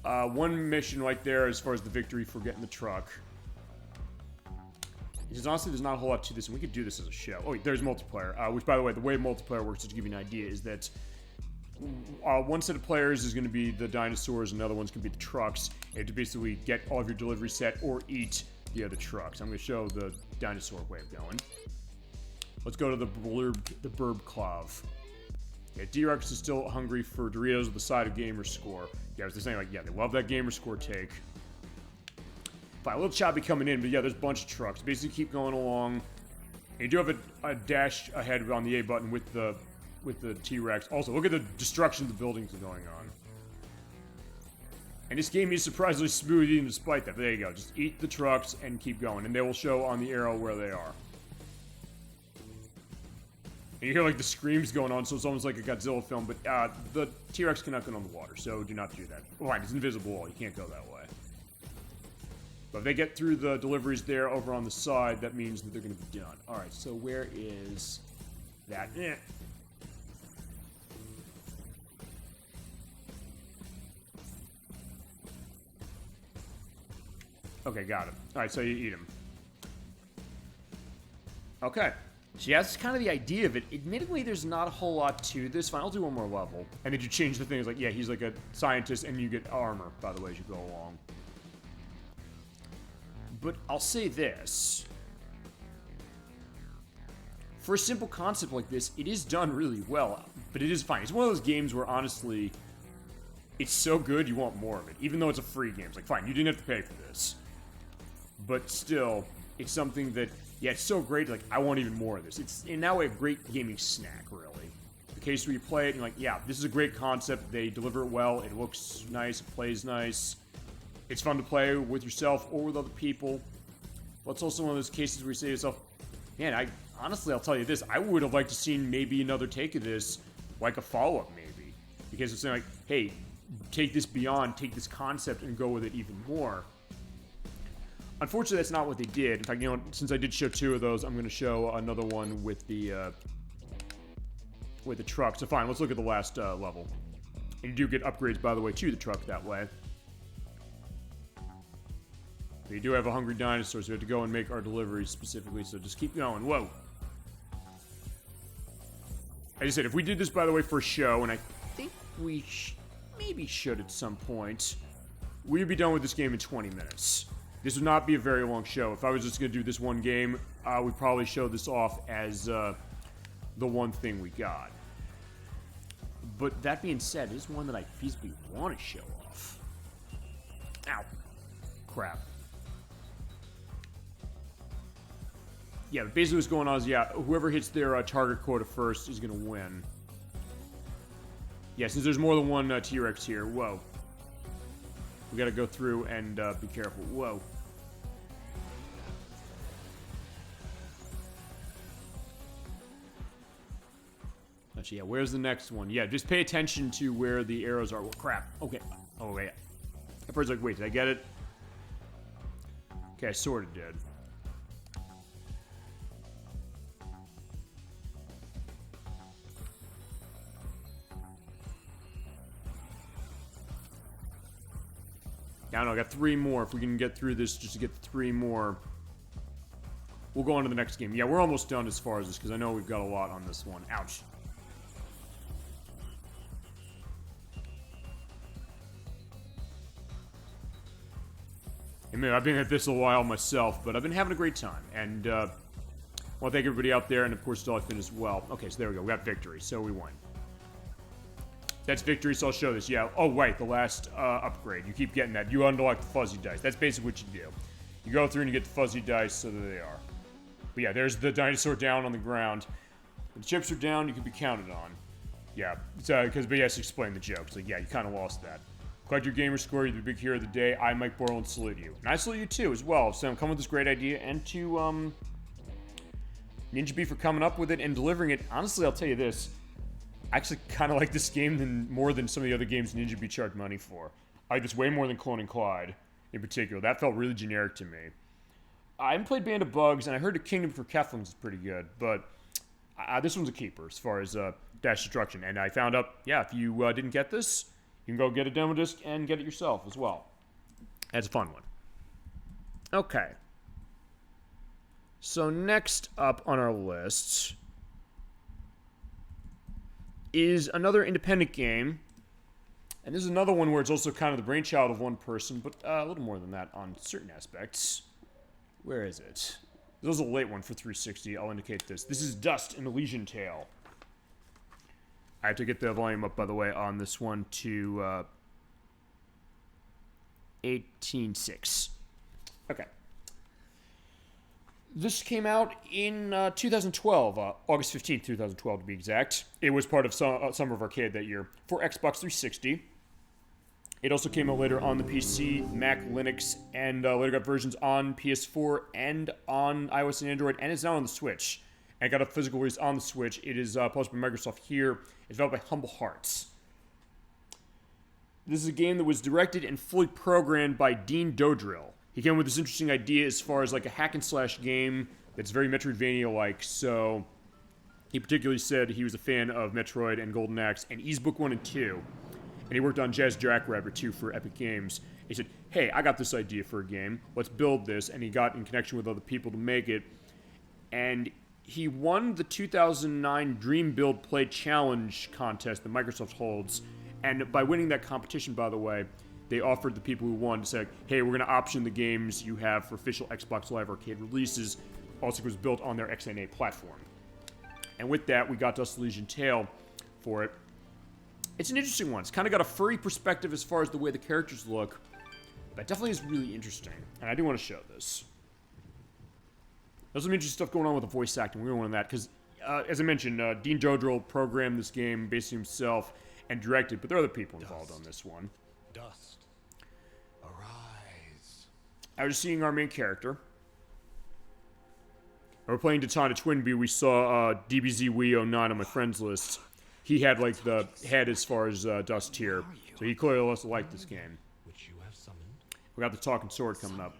Speaker 1: one mission right there as far as the victory for getting the truck. Because honestly, there's not a whole lot to this, and we could do this as a show. Oh, wait, there's multiplayer, which, by the way, the way multiplayer works, just to give you an idea, is that one set of players is going to be the dinosaurs, and the other one's going to be the trucks. You have to basically get all of your deliveries set or eat the other trucks. I'm going to show the dinosaur way of going. Let's go to the Burb Clav. Yeah, D-Rex is still hungry for Doritos with the side of gamer score. Yeah, I was just saying, like, yeah, they love that gamer score take. Fine, a little choppy coming in, but yeah, there's a bunch of trucks. Basically, keep going along. And you do have a dash ahead on the A button with the T-Rex. Also, look at the destruction of the buildings going on. And this game is surprisingly smooth even despite that. But there you go. Just eat the trucks and keep going. And they will show on the arrow where they are. And you hear like the screams going on, so it's almost like a Godzilla film, but the T-Rex cannot go on the water, so do not do that. Fine, it's an invisible wall, you can't go that way. But if they get through the deliveries there over on the side, that means that they're going to be done. Alright, so where is that? Okay, got it. Alright, so you eat him. Okay. So yeah, that's kind of the idea of it. Admittedly, there's not a whole lot to this. Fine, I'll do one more level. And then you change the things like, yeah, he's like a scientist, and you get armor, by the way, as you go along. But I'll say this. For a simple concept like this, it is done really well. But it is fine. It's one of those games where, honestly, it's so good you want more of it. Even though it's a free game. It's like, fine, you didn't have to pay for this. But still, it's something that... Yeah, it's so great, like, I want even more of this. It's, in that way, a great gaming snack, really. case where you play it and you're like, yeah, this is a great concept. They deliver it well. It looks nice. It plays nice. It's fun to play with yourself or with other people. But it's also one of those cases where you say to yourself, man, honestly, I'll tell you this. I would have liked to seen maybe another take of this, like a follow-up maybe. Because it's saying like, hey, take this beyond, take this concept and go with it even more. Unfortunately, that's not what they did. In fact, you know, since I did show 2 of those, I'm going to show another one with the truck. So fine, let's look at the last level. And you do get upgrades, by the way, to the truck that way. But you do have a hungry dinosaur, so we have to go and make our deliveries specifically, so just keep going. Whoa. As I said, if we did this, by the way, for a show, and I think we maybe should at some point, we'd be done with this game in 20 minutes. This would not be a very long show. If I was just going to do this one game, we'd probably show this off as the one thing we got. But that being said, it is one that I feasibly want to show off. Ow. Crap. Yeah, but basically what's going on is, yeah, whoever hits their target quota first is going to win. Yeah, since there's more than one T-Rex here. Whoa. We gotta go through and be careful. Whoa. Actually, yeah, where's the next one? Yeah, just pay attention to where the arrows are. Well, crap. Okay. Oh, wait. At first, like, wait, did I get it? Okay, I sort of did. I don't know, I got 3 more. If we can get through this just to get 3 more, we'll go on to the next game. Yeah, we're almost done as far as this, because I know we've got a lot on this one. Ouch. I mean, I've been at this a while myself, but I've been having a great time. And I want to thank everybody out there, and of course, Dolphin as well. Okay, so there we go. We got victory, so we won. That's victory, so I'll show this. Yeah. Oh, right, the last upgrade. You keep getting that. You unlock the fuzzy dice. That's basically what you do. You go through and you get the fuzzy dice, so there they are. But yeah, there's the dinosaur down on the ground. When the chips are down, you can be counted on. Yeah, because BS explained the joke. So yeah, you kind of lost that. Collect your gamer score. You're the big hero of the day. I, Mike Borland, salute you. And I salute you too, as well. So I'm coming with this great idea, and to Ninja Bee for coming up with it and delivering it. Honestly, I'll tell you this. I actually kind of like this game more than some of the other games Ninja Bee charged money for. I like this way more than Clone and Clyde, in particular. That felt really generic to me. I haven't played Band of Bugs, and I heard the Kingdom for Keflings is pretty good, but this one's a keeper as far as Dash Destruction. And I found out, yeah, if you didn't get this, you can go get a demo disc and get it yourself as well. That's a fun one. Okay. So next up on our list is another independent game. And this is another one where it's also kind of the brainchild of one person, but a little more than that on certain aspects. Where is it? This was a late one for 360. I'll indicate this. This is Dust, an Elysian Tale. I have to get the volume up, by the way, on this one to 18.6. Okay. This came out in 2012, August 15th, 2012 to be exact. It was part of Summer of Arcade that year for Xbox 360. It also came out later on the PC, Mac, Linux, and later got versions on PS4 and on iOS and Android, and it's now on the Switch. And got a physical release on the Switch. It is published by Microsoft here. It's developed by Humble Hearts. This is a game that was directed and fully programmed by Dean Dodrill. He came with this interesting idea as far as like a hack and slash game that's very Metroidvania-like. So he particularly said he was a fan of Metroid and Golden Axe and Ys Book 1 and 2. And he worked on Jazz Jackrabbit 2 for Epic Games. He said, hey, I got this idea for a game. Let's build this. And he got in connection with other people to make it. And he won the 2009 Dream Build Play Challenge contest that Microsoft holds. And by winning that competition, by the way, they offered the people who won to say, hey, we're going to option the games you have for official Xbox Live Arcade releases. Also, it was built on their XNA platform. And with that, we got Dust Elysian Tale for it. It's an interesting one. It's kind of got a furry perspective as far as the way the characters look. But it definitely is really interesting. And I do want to show this. There's some interesting stuff going on with the voice acting. We're going to go into that because as I mentioned, Dean Jojo programmed this game basically himself and directed, but there are other people involved on this one.
Speaker 6: Dust. Arise.
Speaker 1: I was seeing our main character. We're playing Detana Twinbee. We saw DBZ-Wii09 on my friends list. He had like the head as far as Dust here, so he clearly must have liked this game.
Speaker 6: Which you have summoned.
Speaker 1: We got the talking sword coming up.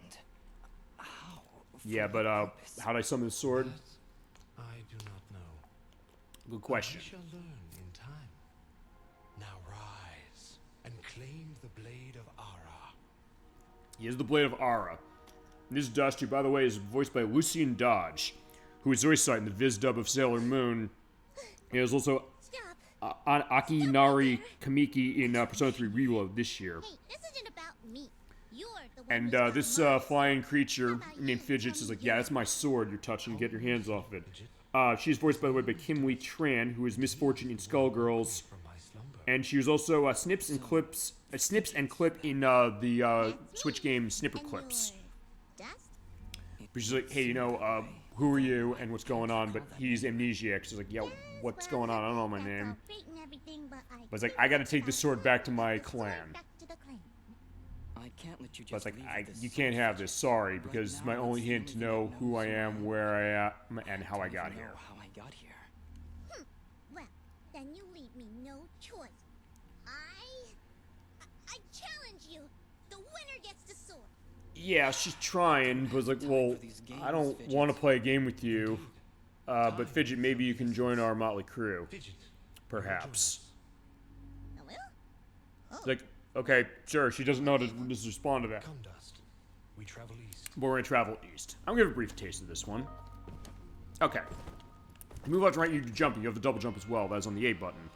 Speaker 1: Yeah, but how did I summon the sword?
Speaker 6: I do not know.
Speaker 1: Good question.
Speaker 6: We shall learn in time. Now rise and claim the blade of Ara.
Speaker 1: He is the Blade of Ara. And this Dust, who, by the way, is voiced by Lucian Dodge, who is voiced in the Viz dub of Sailor Moon. He was also Akinari Kamiki in Persona 3 Reload this year.
Speaker 12: Hey, this isn't about me. You're the one
Speaker 1: And this flying creature named Fidget is like, yeah, that's my sword you're touching. Get your hands off of it. She's voiced, by the way, by Kim Lee Tran, who is Misfortune in Skullgirls. And she was also Snips and Clip in the Switch game Snipper Clips. But she's like, hey, you know, who are you and what's going on? But he's amnesiac. She's like, yo, what's going on? I don't know my name. But it's like, I gotta take this sword back to my clan.
Speaker 20: I can't let you
Speaker 1: But it's
Speaker 20: just
Speaker 1: like, you can't have this, sorry, because it's my only hint to know who I am, where I am, and how I got here.
Speaker 12: Well, then you leave me no choice. I challenge you. The winner gets the sword.
Speaker 1: Yeah, she's trying, but it's like, well, I don't want to play a game with you. But Fidget, maybe you can join our motley crew. Perhaps. It's like, okay, sure, she doesn't know how to just respond to that.
Speaker 6: Come, Dust. We travel east.
Speaker 1: But we're gonna travel east. I'm gonna give a brief taste of this one. Okay. Move left, right, you do jumping. You have the double jump as well. That's on the A button.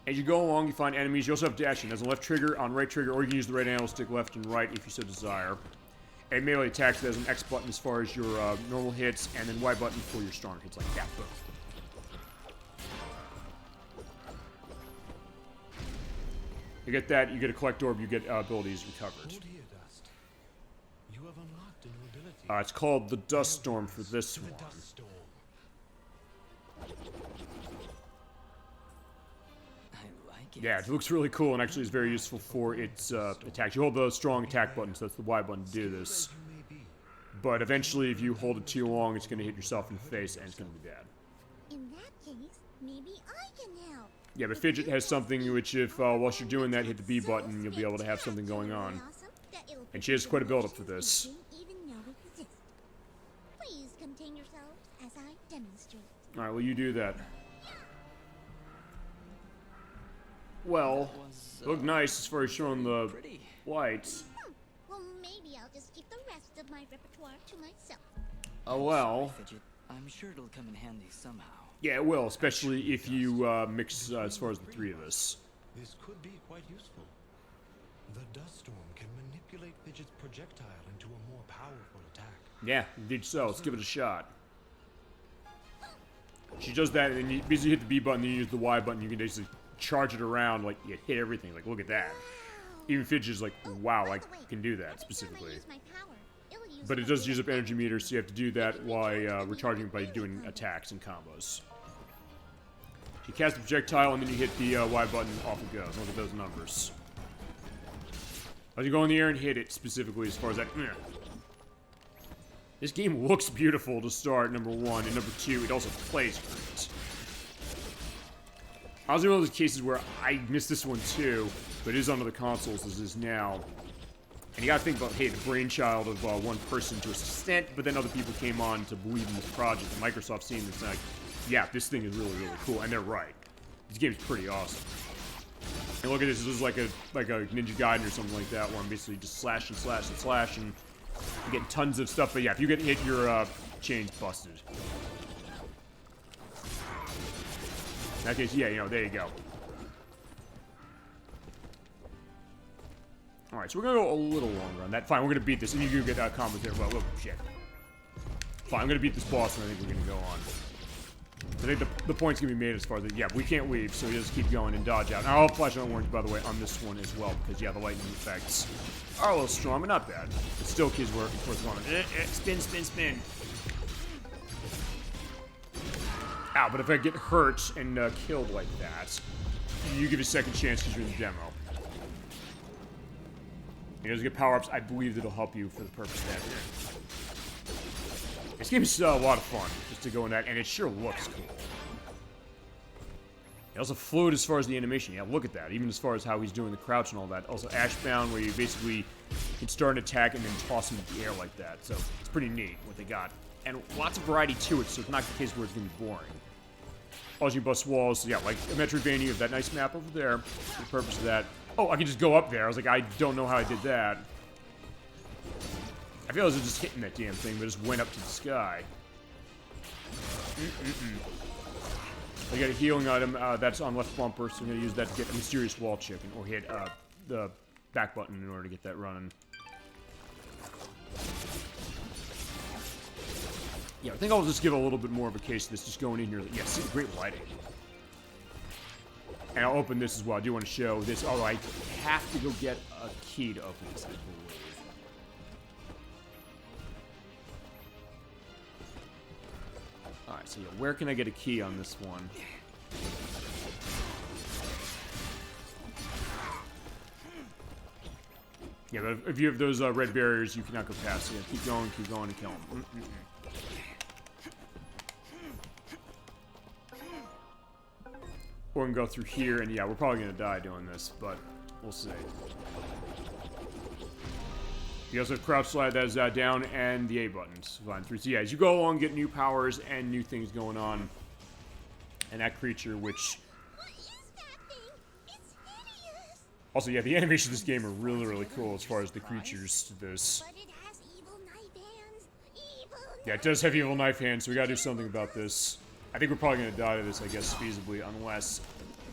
Speaker 1: As you go along, you find enemies. You also have dashing. There's a left trigger, on right trigger, or you can use the right analog stick left and right if you so desire. And melee attacks, there's an X button as far as your normal hits, and then Y button for your strong hits like that. Boom. You get that, you get a collect orb, you get abilities recovered.
Speaker 6: Hold here, Dust. You have unlocked a new ability.
Speaker 1: It's called the Dust Storm for this one.
Speaker 6: Dust Storm.
Speaker 1: Yeah, it looks really cool and actually is very useful for its attacks. You hold the strong attack button, so that's the Y button to do this. But eventually, if you hold it too long, it's going to hit yourself in the face and it's going to be bad.
Speaker 12: In that case, maybe I can help.
Speaker 1: Yeah, but Fidget has something which if, whilst you're doing that, hit the B button, you'll be able to have something going on. And she has quite a build-up for this.
Speaker 12: Please contain yourselves as I demonstrate.
Speaker 1: Alright, well, you do that. Well, look nice as far as showing the lights.
Speaker 12: Well, maybe I'll just keep the rest of my repertoire to myself.
Speaker 1: Oh, well.
Speaker 20: I'm sure it'll come in handy somehow.
Speaker 1: Yeah, it will, especially if you mix as far as the three of us.
Speaker 6: This could be quite useful. The Dust Storm can manipulate Fidget's projectile into a more powerful attack.
Speaker 1: Yeah, indeed so. Let's give it a shot. She does that, and then you basically hit the B button, then you use the Y button, you can basically charge it around, like, you hit everything. Like, look at that. Even Fidget's like, wow, I can do that specifically. But it does use up energy meters, so you have to do that while recharging by doing attacks and combos. You cast a projectile, and then you hit the Y button, off it goes. Look at those numbers. As you go in the air and hit it, specifically, as far as that... This game looks beautiful to start, number one, and number two, it also plays great. I was in one of those cases where I missed this one too, but it is on other consoles as is now. And you gotta think about, hey, the brainchild of one person to an extent, but then other people came on to believe in this project, and Microsoft seeing this, like, yeah, this thing is really, really cool, and they're right. This game's pretty awesome. And look at this, this is like a Ninja Gaiden or something like that, where I'm basically just slash and slash and slash, and you get tons of stuff, but yeah, if you get hit, your chain's busted. In that case, yeah, you know, there you go. Alright, so we're gonna go a little longer on that. Fine, we're gonna beat this, and you can get combos there. Well, shit. Fine, I'm gonna beat this boss, and I think we're gonna go on. I think the point's gonna be made as far as that, yeah, we can't leave, so we just keep going and dodge out. And I'll flash on orange, by the way, on this one as well, because, yeah, the lightning effects are a little strong, but not bad. It still keeps working, of course, going, spin, spin, spin. Ow, but if I get hurt and killed like that, you give a second chance because you're in the demo. You guys get power-ups, I believe that'll help you for the purpose of that here. This game is a lot of fun, just to go in that, and it sure looks cool. It also fluid as far as the animation. Yeah, look at that. Even as far as how he's doing the crouch and all that. Also Ashbound, where you basically can start an attack and then toss him in the air like that. So it's pretty neat what they got. And lots of variety to it, so it's not the case where it's going to be boring. Also, you bust walls. So yeah, like a Metroidvania, you have that nice map over there for the purpose of that. Oh, I can just go up there. I was like, I don't know how I did that. I feel as if just hitting that damn thing, but it just went up to the sky. I got a healing item that's on left bumper, so I'm going to use that to get a mysterious wall chicken, or hit the back button in order to get that running. Yeah, I think I'll just give a little bit more of a case of this, just going in here. Yeah, see the great lighting. And I'll open this as well. I do want to show this, although I have to go get a key to open this, I believe. Alright, so yeah, where can I get a key on this one? Yeah, but if you have those red barriers, you cannot go past. So yeah, keep going, and kill them. Or we can go through here, and yeah, we're probably going to die doing this, but we'll see. You also have crouch slide, that is down, and the A buttons. Fine through. So yeah, as you go along, get new powers and new things going on. And that creature, which... Also, yeah, the animations of this game are really, really cool as far as the creatures to this. Yeah, it does have evil knife hands, so we gotta do something about this. I think we're probably gonna die to this, I guess, feasibly, unless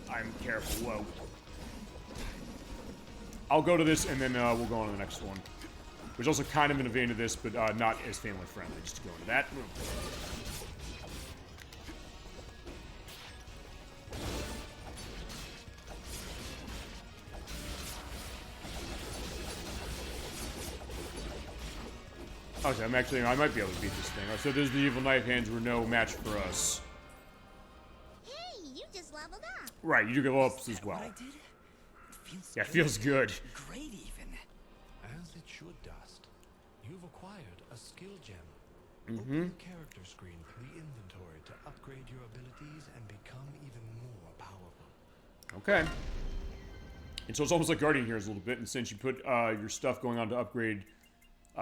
Speaker 1: I'm careful. Whoa. I'll go to this, and then we'll go on to the next one. Which is also kind of in a vein of this, but not as family-friendly. Just to go into that room. Okay, I might be able to beat this thing. So there's the evil knife hands were no match for us.
Speaker 12: Hey, you just leveled up.
Speaker 1: Right, you do get level ups as well. Yeah, it feels good.
Speaker 14: Great, even. As it should, Dust. You've acquired a skill gem. Open the character screen from the inventory to upgrade your abilities and become even more powerful.
Speaker 1: Okay. And so it's almost like Guardian here is a little bit, and since you put your stuff going on to upgrade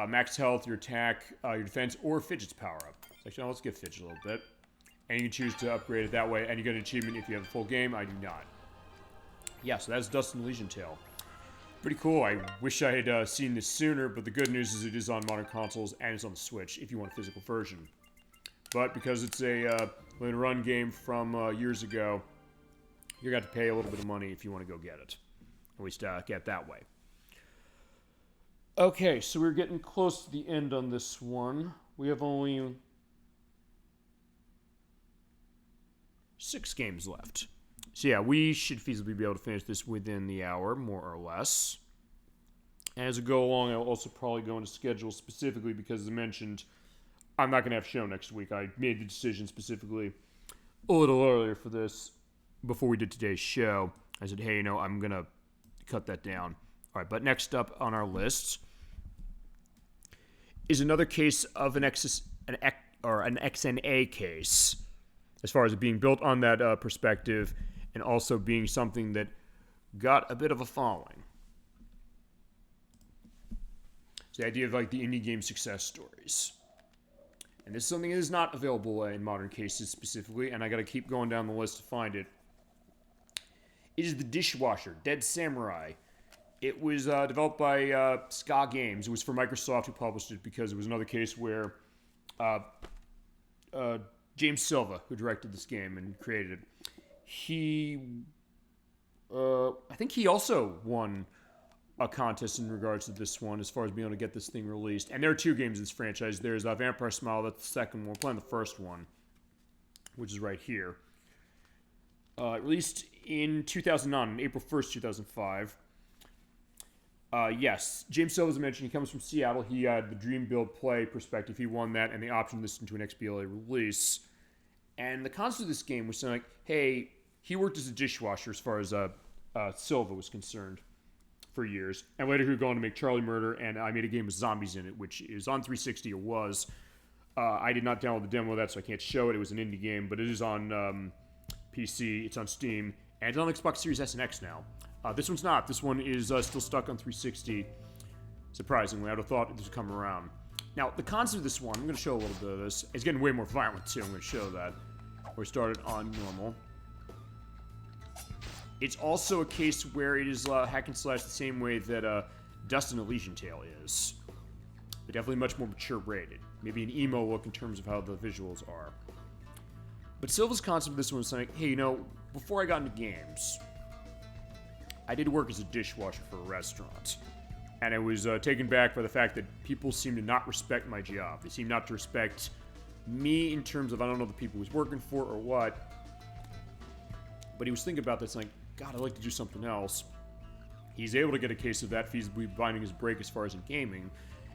Speaker 1: max health, your attack, your defense, or Fidget's power up. So actually, let's give Fidget a little bit. And you can choose to upgrade it that way, and you get an achievement if you have a full game. I do not. Yeah, so that's Dust and Elysian Tale. Pretty cool. I wish I had seen this sooner, but the good news is it is on modern consoles, and it's on the Switch if you want a physical version. But because it's a limited run game from years ago, you're going to have to pay a little bit of money if you want to go get it. At least get it that way. Okay, so we're getting close to the end on this one. We have only 6 games left. So yeah, we should feasibly be able to finish this within the hour, more or less. As we go along, I'll also probably go into schedule specifically because, as I mentioned, I'm not going to have a show next week. I made the decision specifically a little earlier for this, before we did today's show. I said, hey, I'm going to cut that down. All right, but next up on our list is another case of an XNA case, as far as it being built on that perspective, and also being something that got a bit of a following. It's the idea of like the indie game success stories. And this is something that is not available in modern cases specifically, and I gotta keep going down the list to find it. It is the Dishwasher, Dead Samurai. It was developed by Ska Games. It was for Microsoft who published it because it was another case where James Silva, who directed this game and created it, I think he also won a contest in regards to this one as far as being able to get this thing released. And there are 2 games in this franchise. There's Vampire Smile, that's the second one. We're playing the first one, which is right here. Released in 2009, April 1st, 2005. Yes, James Silva, as I mentioned, he comes from Seattle. He had the Dream Build Play perspective. He won that, and they optioned this into an XBLA release. And the concept of this game was saying, like, hey, he worked as a dishwasher as far as Silva was concerned for years. And later he would go on to make Charlie Murder, and I made a game with zombies in it, which is on 360 or was. I did not download the demo of that, so I can't show it. It was an indie game, but it is on PC, it's on Steam, and it's on Xbox Series S and X now. This one's not. This one is still stuck on 360. Surprisingly, I would have thought this would come around. Now, the concept of this one, I'm going to show a little bit of this. It's getting way more violent, too. I'm going to show that. We started on normal. It's also a case where it is hack and slash the same way that Dust and Elysian Tale is. But definitely much more mature rated. Maybe an emo look in terms of how the visuals are. But Silva's concept of this one was like, hey, you know, before I got into games, I did work as a dishwasher for a restaurant. And I was taken back by the fact that people seem to not respect my job. They seem not to respect me in terms of, I don't know the people he was working for or what. But he was thinking about this like, God, I'd like to do something else. He's able to get a case of that feasibly binding his break as far as in gaming.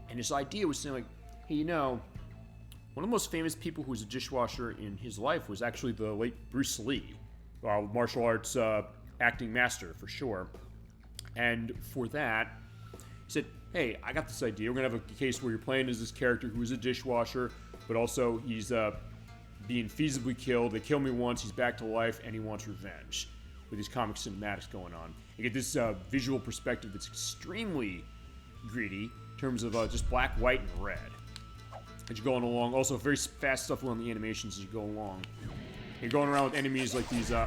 Speaker 1: And his idea was saying like, hey, you know, one of the most famous people who was a dishwasher in his life was actually the late Bruce Lee. Martial arts acting master, for sure. And for that, he said, hey, I got this idea. We're going to have a case where you're playing as this character who is a dishwasher, but also he's being feasibly killed. They kill me once, he's back to life, and he wants revenge. With these comic cinematics going on. You get this visual perspective that's extremely greedy in terms of just black, white, and red. As you're going along. Also, very fast stuff on the animations as you go along. You're going around with enemies like these, I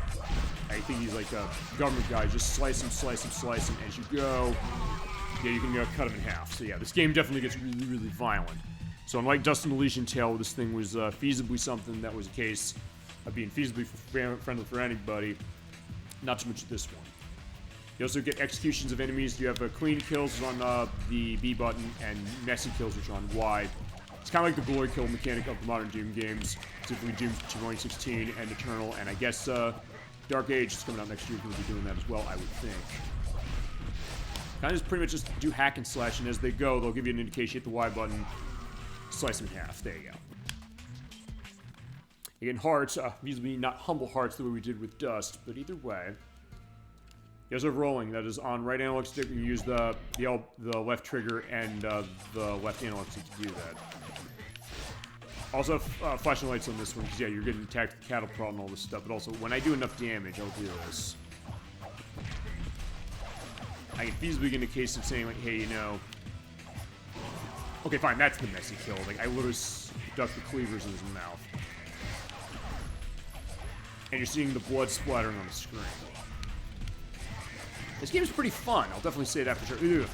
Speaker 1: think he's like government guys. Just slice them, slice them, slice them. As you go, yeah, you can cut them in half. So yeah, this game definitely gets really, really violent. So unlike Dust and Elysian Tale, this thing was feasibly something that was a case of being feasibly friendly for anybody. Not so much with this one. You also get executions of enemies. You have clean kills on the B button and messy kills, which are on Y. It's kind of like the glory kill mechanic of the modern Doom games, specifically Doom 2016 and Eternal, and I guess Dark Age is coming out next year. Is going to be doing that as well, I would think. Kind of just pretty much just do hack and slash, and as they go, they'll give you an indication. Hit the Y button, slice them in half. There you go. Again, hearts, usually not humble hearts the way we did with Dust, but either way. You also have rolling, that is on right analog stick, you use the left trigger and the left analog stick to do that. Also, flashing lights on this one, because yeah, you're getting attacked with cattle prod and all this stuff, but also, when I do enough damage, I'll do this. I can feasibly get in a case of saying, like, hey, you know... Okay, fine, that's the messy kill. Like, I literally stuck the cleavers in his mouth. And you're seeing the blood splattering on the screen. This game is pretty fun. I'll definitely say that for sure. Ugh.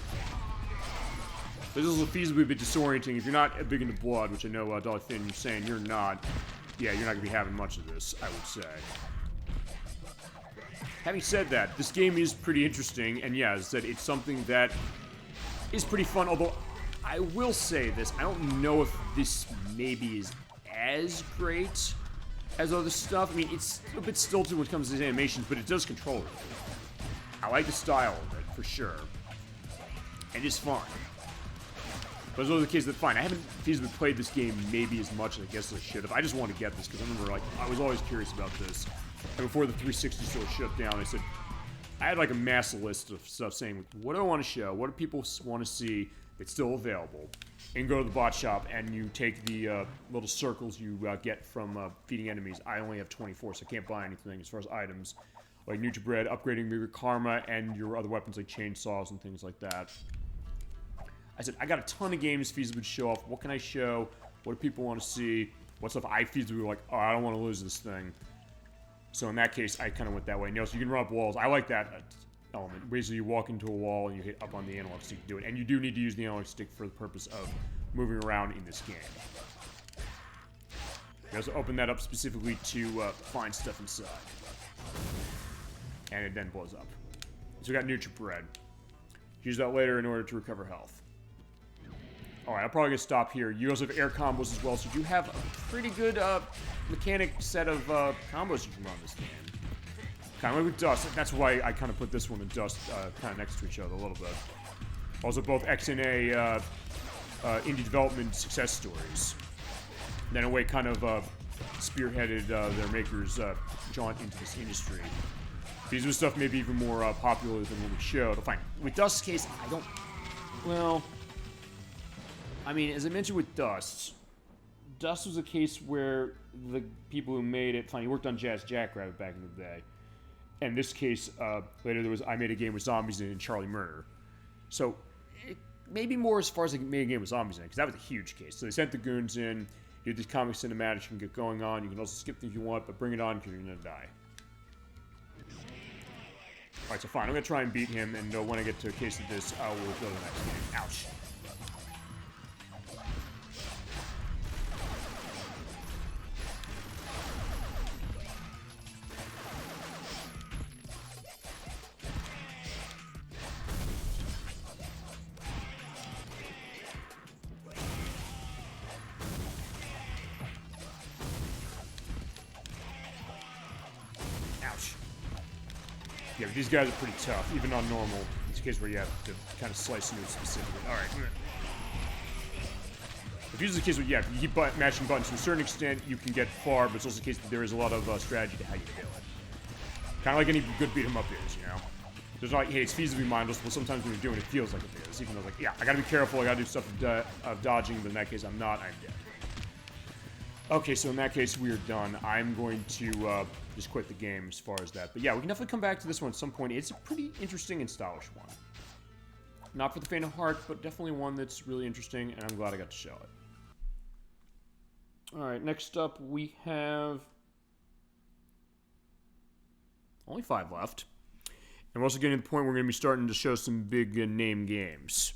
Speaker 1: This is feasibly a bit disorienting. If you're not big into blood, which I know Dolly Finn, you're saying you're not, yeah, you're not going to be having much of this, I would say. Having said that, this game is pretty interesting, and yeah, as I said, it's something that is pretty fun, although I will say this, I don't know if this maybe is as great as other stuff. I mean, it's a bit stilted when it comes to these animations, but it does control it. I like the style of it, for sure. And it's fun. But those are the cases that fine. I haven't feasibly played this game maybe as much as I guess I should have. I just want to get this, because I remember, like, I was always curious about this. And before the 360 store shut down, I said, I had, like, a massive list of stuff saying, what do I want to show? What do people want to see that's still available? And go to the bot shop, and you take the little circles you get from feeding enemies. I only have 24, so I can't buy anything as far as items. Like Nutri-Bread, upgrading your karma, and your other weapons like chainsaws and things like that. I said, I got a ton of games feasibly to show off. What can I show? What do people want to see? What stuff I feasibly like, oh, I don't want to lose this thing. So in that case, I kind of went that way. And, you know, so you can run up walls. I like that element. Basically, you walk into a wall and you hit up on the analog stick to do it. And you do need to use the analog stick for the purpose of moving around in this game. You also open that up specifically to find stuff inside. And it then blows up. So we got Nutri-Bread. Use that later in order to recover health. Alright, I'm probably going to stop here. You also have air combos as well, so you have a pretty good mechanic set of combos you can run this game. Kind of like with Dust. That's why I kind of put this one and Dust kind of next to each other a little bit. Also, both X and A indie development success stories. And then a way kind of spearheaded their makers' jaunt into this industry. These were stuff maybe even more popular than what we showed. Fine. With Dust's case, I don't... Well... I mean, as I mentioned with Dust was a case where the people who made it... Fine, he worked on Jazz Jackrabbit back in the day. And in this case, later there was I Made a Game with Zombies in it and Charlie Murder. So, maybe more as far as I made a game with zombies in it, because that was a huge case. So they sent the goons in, you do these comic cinematics, you can get going on, you can also skip things you want, but bring it on because you're going to die. Alright, so fine, I'm going to try and beat him, and when I get to a case of this, I will go to the next game. Ouch. Yeah, but these guys are pretty tough, even on normal. It's a case where you have to kind of slice into it specifically. Alright. If this is a case where, yeah, if you keep mashing buttons to a certain extent, you can get far, but it's also a case that there is a lot of strategy to how you do it. Kind of like any good beat-em-up is, you know? There's not like, hey, it's feasibly mindless, but sometimes when you're doing it, it feels like it is. Even though, like, yeah, I gotta be careful, I gotta do stuff of dodging, but in that case, I'm not, I'm dead. Okay, so in that case, we are done. I'm going to just quit the game as far as that. But yeah, we can definitely come back to this one at some point. It's a pretty interesting and stylish one. Not for the faint of heart, but definitely one that's really interesting, and I'm glad I got to show it. Alright, next up we have... only 5 left. And we're also getting to the point where we're going to be starting to show some big name games.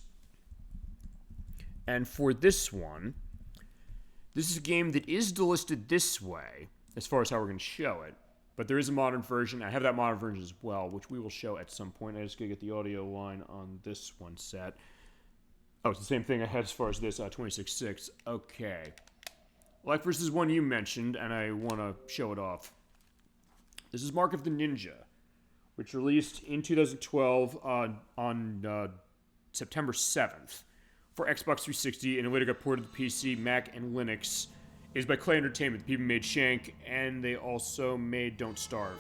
Speaker 1: And for this one... this is a game that is delisted this way, as far as how we're going to show it. But there is a modern version. I have that modern version as well, which we will show at some point. I just got to get the audio line on this one set. Oh, it's the same thing I had as far as this, 26.6. Okay. Like versus one you mentioned, and I want to show it off. This is Mark of the Ninja, which released in 2012 on September 7th. For Xbox 360, and it later got ported to PC, Mac, and Linux. It is by Clay Entertainment. The people made Shank, and they also made Don't Starve.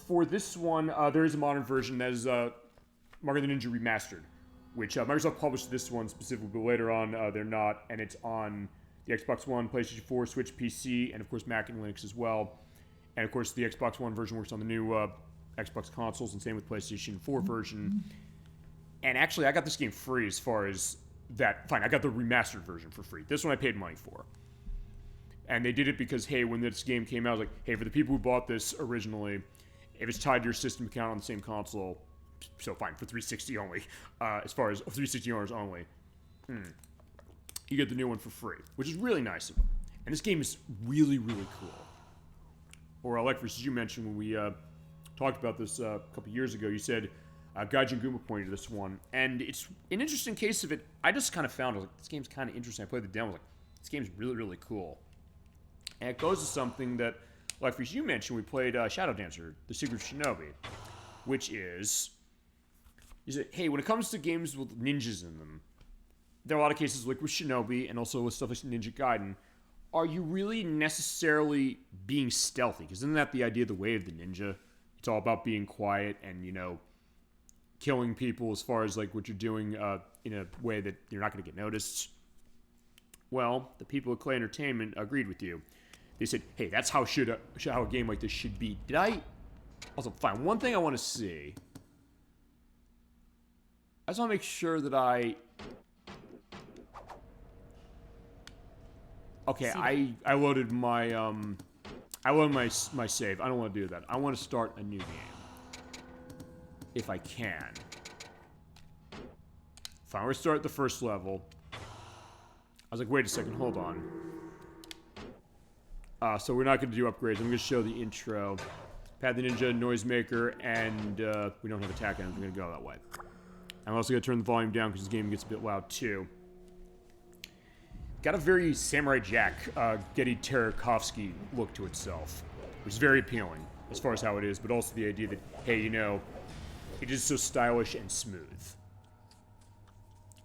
Speaker 1: For this one, there is a modern version that is Mark of the Ninja Remastered, which Microsoft published this one specifically, but later on they're not, and it's on the Xbox One, PlayStation 4, Switch, PC, and of course Mac and Linux as well. And of course the Xbox One version works on the new Xbox consoles, and same with PlayStation 4 version. And actually, I got this game free as far as that. Fine, I got the remastered version for free. This one I paid money for. And they did it because, hey, when this game came out, I was like, hey, for the people who bought this originally, if it's tied to your system account on the same console, so fine, for 360 only, as far as 360 owners only, you get the new one for free, which is really nice of them. And this game is really, really cool. Or like versus you mentioned when we talked about this a couple years ago, you said... Gaijin Guma pointed to this one, and it's an interesting case of it. I just kind of found, I was like, this game's kind of interesting. I played the demo, I was like, this game's really, really cool. And it goes to something that, like as you mentioned, we played Shadow Dancer, The Secret of Shinobi, which is that, hey, when it comes to games with ninjas in them, there are a lot of cases like with Shinobi, and also with stuff like Ninja Gaiden, are you really necessarily being stealthy? Because isn't that the idea of the way of the ninja? It's all about being quiet and, you know, killing people as far as like what you're doing in a way that you're not going to get noticed. Well, the people at Clay Entertainment agreed with you. They said, hey, that's how a game like this should be. Did I... Also, fine, one thing I want to see. I just want to make sure that I... Okay, I loaded my my save. I don't want to do that. I want to start a new game. If I can. Fine, we're gonna start at the first level. I was like, wait a second, hold on. So we're not gonna do upgrades. I'm gonna show the intro. Pad the Ninja, Noisemaker, and we don't have attack items. We're gonna go that way. I'm also gonna turn the volume down because this game gets a bit loud too. Got a very Samurai Jack, Getty Tarakovsky look to itself, which is very appealing as far as how it is, but also the idea that, hey, you know, it is so stylish and smooth.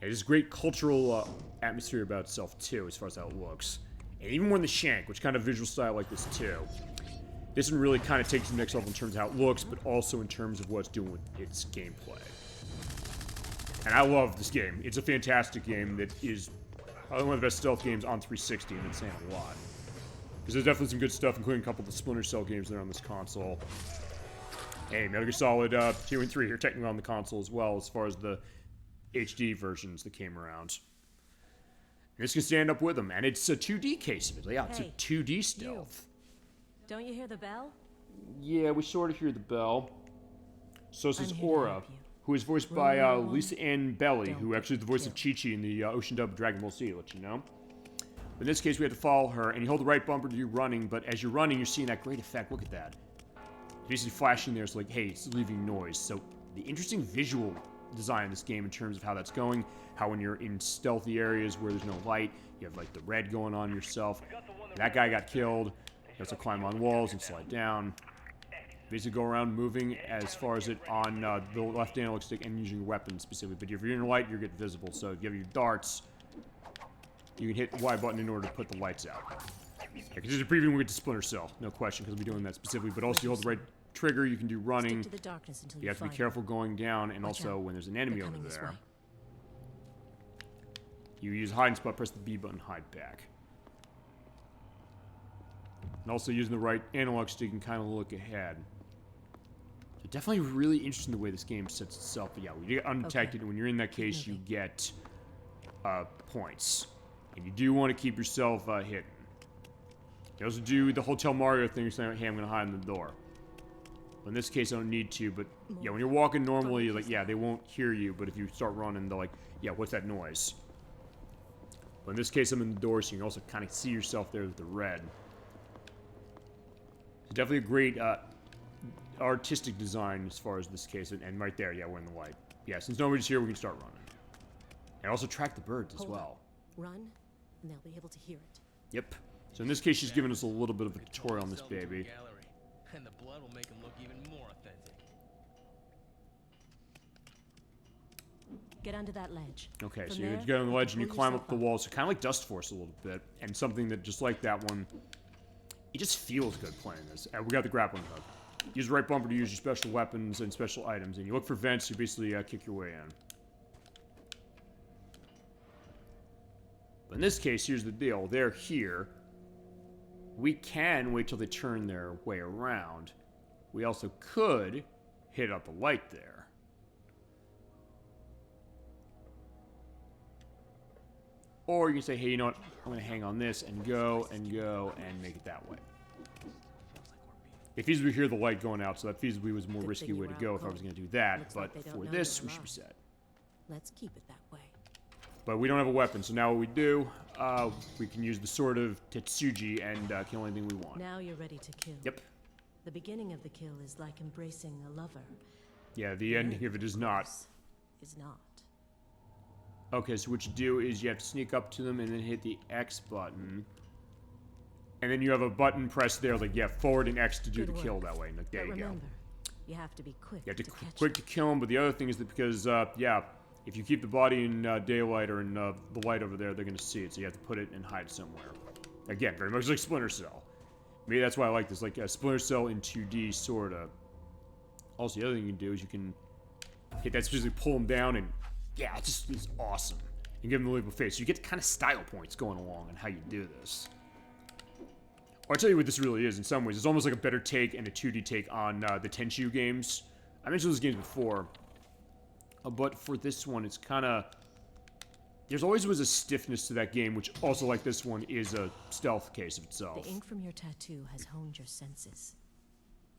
Speaker 1: It has great cultural atmosphere about itself, too, as far as how it looks. And even more in the Shank, which kind of visual style like this too. This one really kind of takes the next level in terms of how it looks, but also in terms of what it's doing with its gameplay. And I love this game. It's a fantastic game that is probably one of the best stealth games on 360, and it's saying a lot. Because there's definitely some good stuff, including a couple of the Splinter Cell games that are on this console. Hey, Metal Gear Solid 2 and 3 here, technically on the console as well, as far as the HD versions that came around. And this can stand up with them, and it's a 2D case of it. Yeah, it's a 2D stealth.
Speaker 21: Don't you hear the bell?
Speaker 1: Yeah, we sort of hear the bell. So says Aura, who is voiced by Lisa Ann Belly, who actually is the voice of Chi-Chi in the Ocean dub of Dragon Ball Z, let you know. In this case, we have to follow her, and you hold the right bumper to do running, but as you're running, you're seeing that great effect. Look at that. It's basically flashing there, so like, hey, it's leaving noise. So the interesting visual design in this game in terms of how that's going, how when you're in stealthy areas where there's no light, you have like the red going on yourself. That guy got killed. You have to climb on walls and slide down. Basically go around moving as far as it on the left analog stick and using weapons specifically. But if you're in the light, you're getting visible. So if you have your darts, you can hit the Y button in order to put the lights out. Because this is a preview when we get to Splinter Cell. No question, because we'll be doing that specifically. But also you hold the right trigger, you can do running. You have to be careful going down, and also when there's an enemy over there, you use hide and spot, press the B button, hide back. And also using the right analog stick, you can kind of look ahead. So definitely really interesting the way this game sets itself. But yeah, when you get undetected, and when you're in that case, you get points. And you do want to keep yourself hidden. You also do the Hotel Mario thing, you're saying, hey, I'm going to hide in the door. But in this case, I don't need to, but yeah, when you're walking normally, like, yeah, they won't hear you, but if you start running, they're like, yeah, what's that noise? But in this case, I'm in the door, so you can also kind of see yourself there with the red. So definitely a great artistic design as far as this case, and right there, yeah, we're in the light. Yeah, since nobody's here, we can start running. And also track the birds as well.
Speaker 21: Run, and they'll be able to hear it.
Speaker 1: Yep. So in this case, she's giving us a little bit of a tutorial on this baby.
Speaker 22: And the blood will make him look even more authentic.
Speaker 21: Get under that ledge.
Speaker 1: Okay, so you get on the ledge and you climb up the wall. So kind of like Dustforce a little bit, and something that just like that one, it just feels good playing this. And we got the grappling hook. Use the right bumper to use your special weapons and special items, and you look for vents. You basically kick your way in. But in this case, here's the deal: they're here. We can wait till they turn their way around. We also could hit up a light there. Or you can say, hey, you know what? I'm going to hang on this and go and make it that way. It feasibly hear the light going out, so that feasibly was a more risky way to go if I was going to do that. But for this, we should be set.
Speaker 21: Let's keep it that way.
Speaker 1: But we don't have a weapon, so now what we do, we can use the sword of Tetsuji and kill anything we want.
Speaker 21: Now you're ready to kill.
Speaker 1: Yep.
Speaker 21: The beginning of the kill is like embracing a lover.
Speaker 1: Yeah, the ending of it is not.
Speaker 21: Is not.
Speaker 1: Okay, so what you do is you have to sneak up to them and then hit the X button. And then you have a button pressed there, like, yeah, forward and X to do the kill that way. Like, there you go.
Speaker 21: You have to be quick.
Speaker 1: You have to quick to kill them, but the other thing is that because, yeah, if you keep the body in daylight or in the light over there, they're going to see it, so you have to put it and hide somewhere. Again, very much like Splinter Cell. Maybe that's why I like this, like Splinter Cell in 2D, sort of. Also, the other thing you can do is you can hit that, specifically pull them down, and yeah, it just is awesome. And give them the label face. So you get kind of style points going along on how you do this. Or I'll tell you what this really is in some ways. It's almost like a better take and a 2D take on the Tenchu games. I mentioned those games before. But for this one, it's kind of... There's always was a stiffness to that game, which also, like this one, is a stealth case of itself.
Speaker 21: The ink from your tattoo has honed your senses.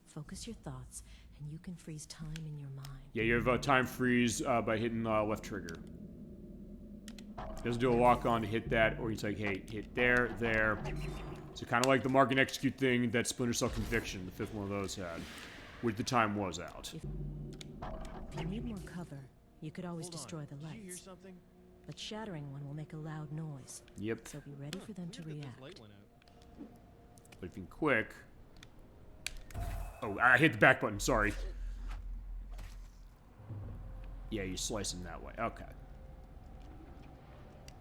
Speaker 21: Focus your thoughts, and you can freeze time in your mind.
Speaker 1: Yeah, you have a time freeze by hitting left trigger. Doesn't do a lock-on to hit that, or he's like, hey, hit there, there. So kind of like the mark and execute thing that Splinter Cell Conviction, the fifth one of those had, which the time was out.
Speaker 21: If you need more cover, you could always destroy the lights. Did you hear something? But shattering one will make a loud noise.
Speaker 1: Yep.
Speaker 21: So be ready for them to react.
Speaker 1: But if you're quick... Oh, I hit the back button, sorry. Yeah, you slice them that way. Okay.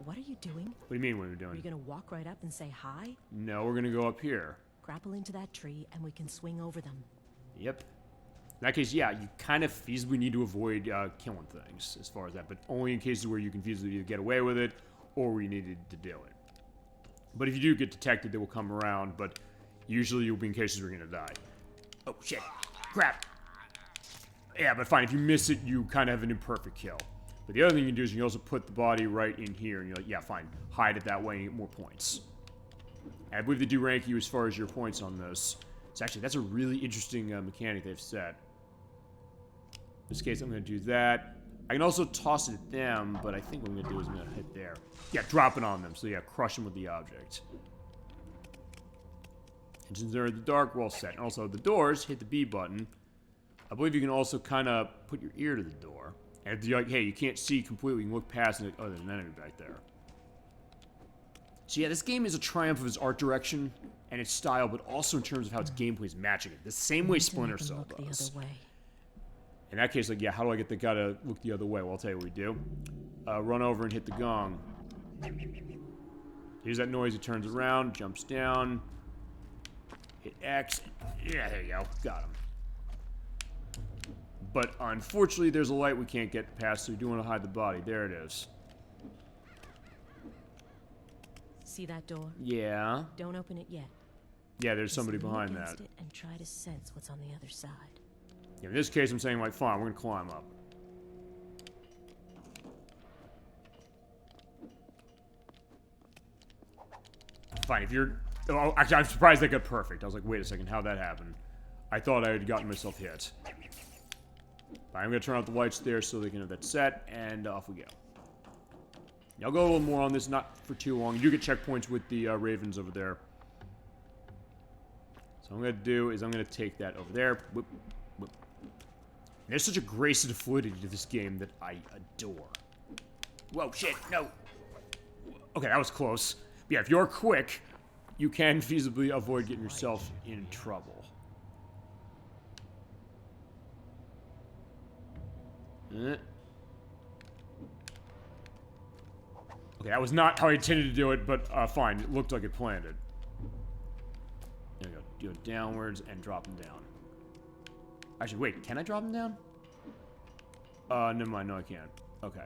Speaker 21: What are you doing?
Speaker 1: What do you mean what are we doing?
Speaker 21: Are you gonna walk right up and say hi?
Speaker 1: No, we're gonna go up here.
Speaker 21: Grapple into that tree and we can swing over them.
Speaker 1: Yep. In that case, yeah, you kind of feasibly need to avoid killing things as far as that, but only in cases where you can feasibly either get away with it or where you needed to do it. But if you do get detected, they will come around, but usually you'll be in cases where you're gonna die. Oh, shit. Crap. Yeah, but fine. If you miss it, you kind of have an imperfect kill. But the other thing you can do is you can also put the body right in here, and you're like, yeah, fine. Hide it that way and you get more points. And I believe they do rank you as far as your points on this. So actually, that's a really interesting mechanic they've set. In this case, I'm going to do that. I can also toss it at them, but I think what I'm going to do is I'm going to hit there. Yeah, drop it on them. So yeah, crush them with the object. And since they're in the dark, we're all set. And also, the doors, hit the B button. I believe you can also kind of put your ear to the door. And if you're like, hey, you can't see completely, you can look past and, oh, there's an enemy back there. So yeah, this game is a triumph of its art direction and its style, but also in terms of how its gameplay is matching it. The same way Splinter Cell does. In that case, like, yeah, how do I get the guy to look the other way? Well, I'll tell you what we do. Run over and hit the gong. Here's that noise. He turns around, jumps down. Hit X. Yeah, there you go. Got him. But unfortunately, there's a light we can't get past, so we do want to hide the body. There it is.
Speaker 21: See that door?
Speaker 1: Yeah.
Speaker 21: Don't open it yet.
Speaker 1: Yeah, there's somebody behind that.
Speaker 21: It and try to sense what's on the other side.
Speaker 1: Yeah, in this case, I'm saying, like, fine, we're going to climb up. Fine, if you're... Oh, actually, I'm surprised that got perfect. I was like, wait a second, how'd that happen? I thought I had gotten myself hit. I'm going to turn out the lights there so they can have that set, and off we go. Now, I'll go a little more on this, not for too long. You do get checkpoints with the ravens over there. So what I'm going to do is I'm going to take that over there. Whoop, whoop. And there's such a grace and fluidity to this game that I adore. Whoa, shit, no. Okay, that was close. But yeah, if you're quick, you can feasibly avoid getting yourself in trouble. Okay, that was not how I intended to do it, but fine. It looked like it planned it. There we go. Do it downwards and drop them down. Actually, wait. Can I drop them down? Never mind. No, I can't. Okay.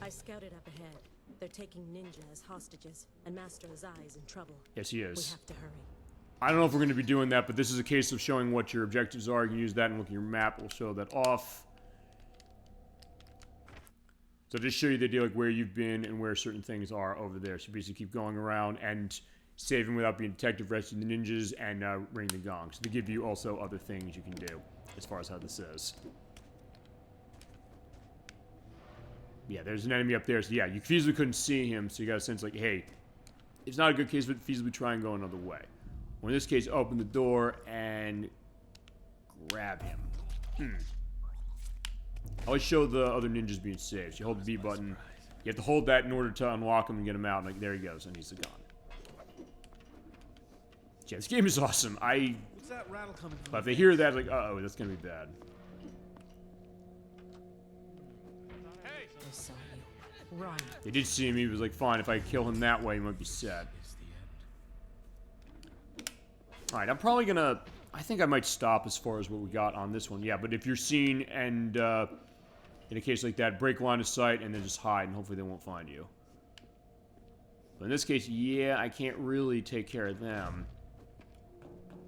Speaker 21: I scouted up ahead. They're taking Ninja as hostages, and Master Azai is in trouble.
Speaker 1: Yes, he is.
Speaker 21: We have to hurry.
Speaker 1: I don't know if we're going to be doing that, but this is a case of showing what your objectives are. You can use that and look at your map. We'll show that off. So just show you the idea, like where you've been and where certain things are over there. So you basically keep going around and saving without being detected, rescuing the ninjas, and ringing the gong. So they give you also other things you can do as far as how this is. Yeah, there's an enemy up there. So yeah, you feasibly couldn't see him, so you got a sense like, hey, it's not a good case, but feasibly try and go another way. Or in this case, open the door and grab him. I always show the other ninjas being saved. So you hold the B button. You have to hold that in order to unlock him and get him out. And like, there he goes, and he's gone. Yeah, this game is awesome.
Speaker 22: What's that rattle coming from?
Speaker 1: But if they hear that, like, uh-oh, that's gonna be bad.
Speaker 21: Hey! I saw you. Run.
Speaker 1: They did see him. He was like, fine, if I kill him that way, he might be set. Alright, I'm probably gonna... I think I might stop as far as what we got on this one. Yeah, but if you're seen and, in a case like that, break line of sight and then just hide, and hopefully they won't find you. But in this case, yeah, I can't really take care of them.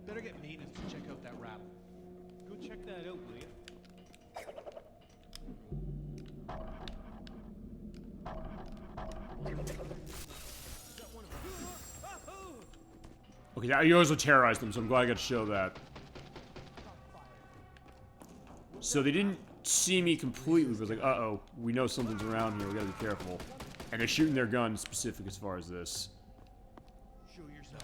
Speaker 22: Better get maintenance to check out that rattle. Go check that out, will you?
Speaker 1: Okay, now you also terrorized them, so I'm glad I got to show that. So they didn't see me completely, but it was like, uh-oh, we know something's around here, we gotta be careful. And they're shooting their guns specific as far as this.
Speaker 22: Show yourself.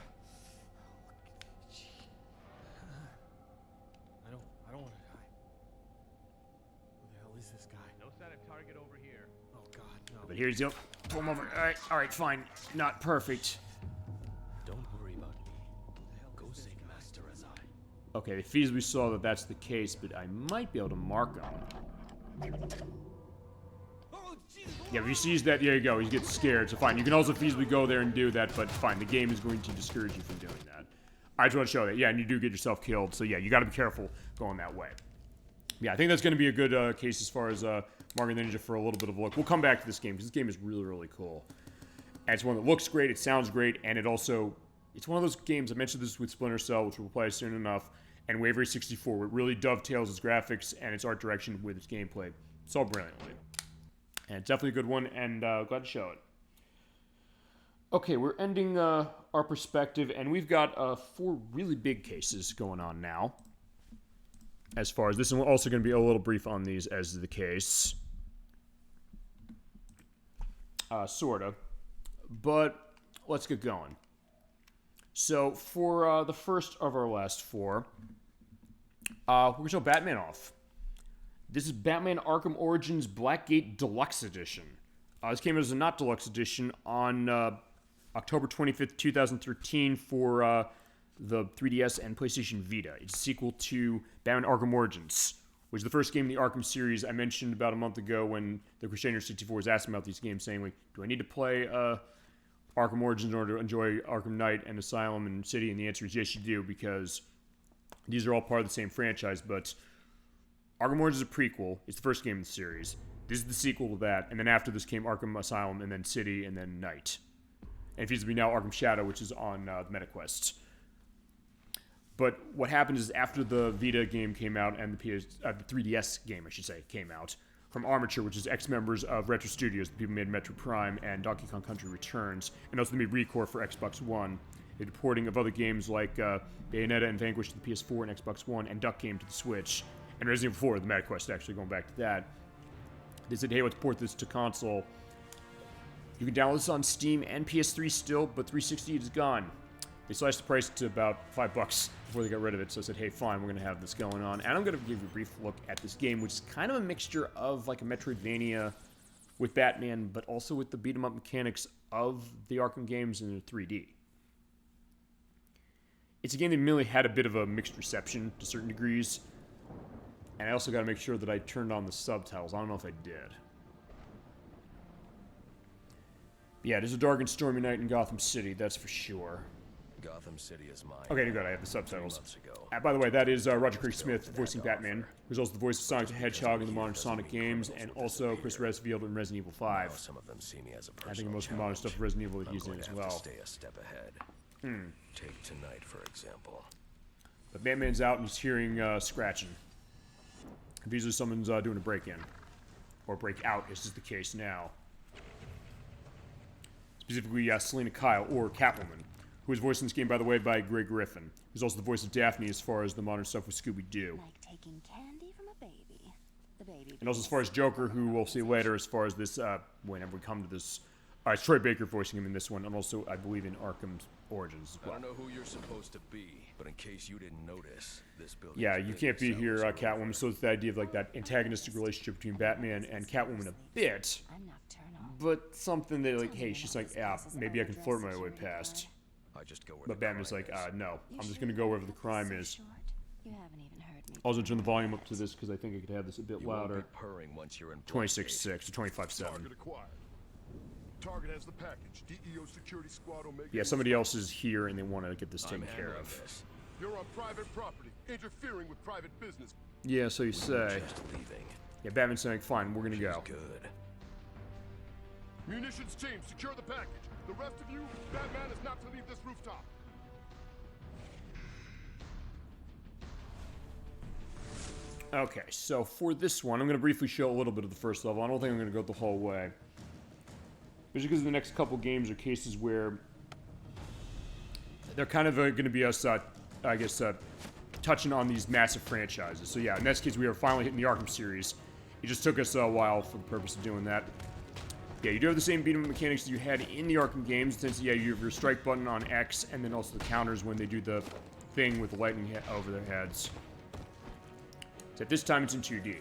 Speaker 22: I don't want to die. Who the hell is this guy? No sign of target over here. Oh god, no.
Speaker 1: But here's the... Pull him over. Alright, fine. Not perfect.
Speaker 22: Don't worry about me. Go save Master Azai.
Speaker 1: Okay, they feasibly saw that that's the case, but I might be able to mark them. Yeah, if he sees that, there you go, he gets scared, so fine. You can also feasibly go there and do that, but fine, the game is going to discourage you from doing that. I just want to show that. Yeah, and you do get yourself killed, so yeah, you gotta be careful going that way. Yeah, I think that's going to be a good case as far as Mario Ninja for a little bit of a look. We'll come back to this game, because this game is really, really cool. And it's one that looks great, it sounds great, and it also... It's one of those games, I mentioned this with Splinter Cell, which we'll play soon enough, and Wave Race 64, where it really dovetails its graphics and its art direction with its gameplay. It's all brilliantly. And it's definitely a good one, and glad to show it. Okay, we're ending our perspective, and we've got 4 really big cases going on now. As far as this, and we're also going to be a little brief on these as the case. Sorta. But let's get going. So, for the first of our last 4, we're going to show Batman off. This is Batman Arkham Origins Blackgate Deluxe Edition. This came out as a not Deluxe Edition on October 25th, 2013 for the 3DS and PlayStation Vita. It's a sequel to Batman Arkham Origins, which is the first game in the Arkham series I mentioned about a month ago when the Crusader 64 was asking about these games, saying, like, do I need to play Arkham Origins in order to enjoy Arkham Knight and Asylum and City? And the answer is yes, you do, because these are all part of the same franchise, but Arkham Origins is a prequel. It's the first game in the series. This is the sequel to that, and then after this came Arkham Asylum, and then City, and then Knight. And feasibly now Arkham Shadow, which is on the MetaQuest. But what happened is after the Vita game came out, and the 3DS game, I should say, came out, from Armature, which is ex-members of Retro Studios, the people who made Metro Prime and Donkey Kong Country Returns, and also they made Recore for Xbox One. They did porting of other games like Bayonetta and Vanquish to the PS4 and Xbox One, and Duck Game to the Switch, and Resident Evil 4, the MetaQuest, actually, going back to that. They said, hey, let's port this to console. You can download this on Steam and PS3 still, but 360 is gone. They slashed the price to about $5 before they got rid of it, so I said, hey, fine, we're going to have this going on. And I'm going to give you a brief look at this game, which is kind of a mixture of like a Metroidvania with Batman, but also with the beat-em-up mechanics of the Arkham games in 3D. It's a game that really had a bit of a mixed reception to certain degrees. And I also got to make sure that I turned on the subtitles. I don't know if I did. Yeah, it is a dark and stormy night in Gotham City, that's for sure.
Speaker 4: Gotham City is mine.
Speaker 1: Okay, good. I have the subtitles. By the way, that is Roger Craig Smith voicing Batman, who's also the voice of Sonic the Hedgehog in the modern Sonic games, and also Chris Redfield in Resident Evil 5.
Speaker 4: Some of them see me as a
Speaker 1: I think most of the modern stuff of Resident Evil that he's in as well.
Speaker 4: Stay a step ahead. Take tonight, for example.
Speaker 1: But Batman's out and he's hearing scratching. Usually someone's doing a break-in. Or break-out, this is the case now. Specifically, Selena Kyle, or Catwoman, who was voiced in this game, by the way, by Greg Griffin, who's also the voice of Daphne as far as the modern stuff with Scooby-Doo.
Speaker 12: Like taking candy from a baby. The baby.
Speaker 1: And also as far as Joker, who we'll see later as far as this, whenever we come to this. It's Troy Baker voicing him in this one, and also, I believe, in Arkham Origins as well.
Speaker 4: I don't know who you're supposed to be, but in case you didn't notice, this building...
Speaker 1: Yeah, you can't be here, Catwoman, so it's the idea of, like, that antagonistic relationship between Batman and Catwoman a bit, but something that, like, hey, she's like, yeah, maybe I can flirt my way past. But Batman's like, no, I'm just gonna go wherever the crime is. Also turn the volume up to this, because I think I could have this a bit louder. 26.6 to 25.7.
Speaker 7: Target has the package. DEO security squad will make
Speaker 1: Yeah, somebody else is here and they want to get this taken care of.
Speaker 7: You're on private property, interfering with private business.
Speaker 1: Yeah, so you say. Yeah, Batman's saying, fine, we're gonna go.
Speaker 7: Munitions team, secure the package. The rest of you, Batman is not to leave this rooftop.
Speaker 1: Okay, so for this one, I'm going to briefly show a little bit of the first level. I don't think I'm going to go the whole way. Just because the next couple games are cases where they're kind of going to be us, I guess, touching on these massive franchises. So yeah, in this case, we are finally hitting the Arkham series. It just took us a while for the purpose of doing that. Yeah, you do have the same beat-em-up mechanics that you had in the Arkham games. Since, yeah, you have your strike button on X, and then also the counters when they do the thing with the lightning over their heads. Except this time it's in 2D.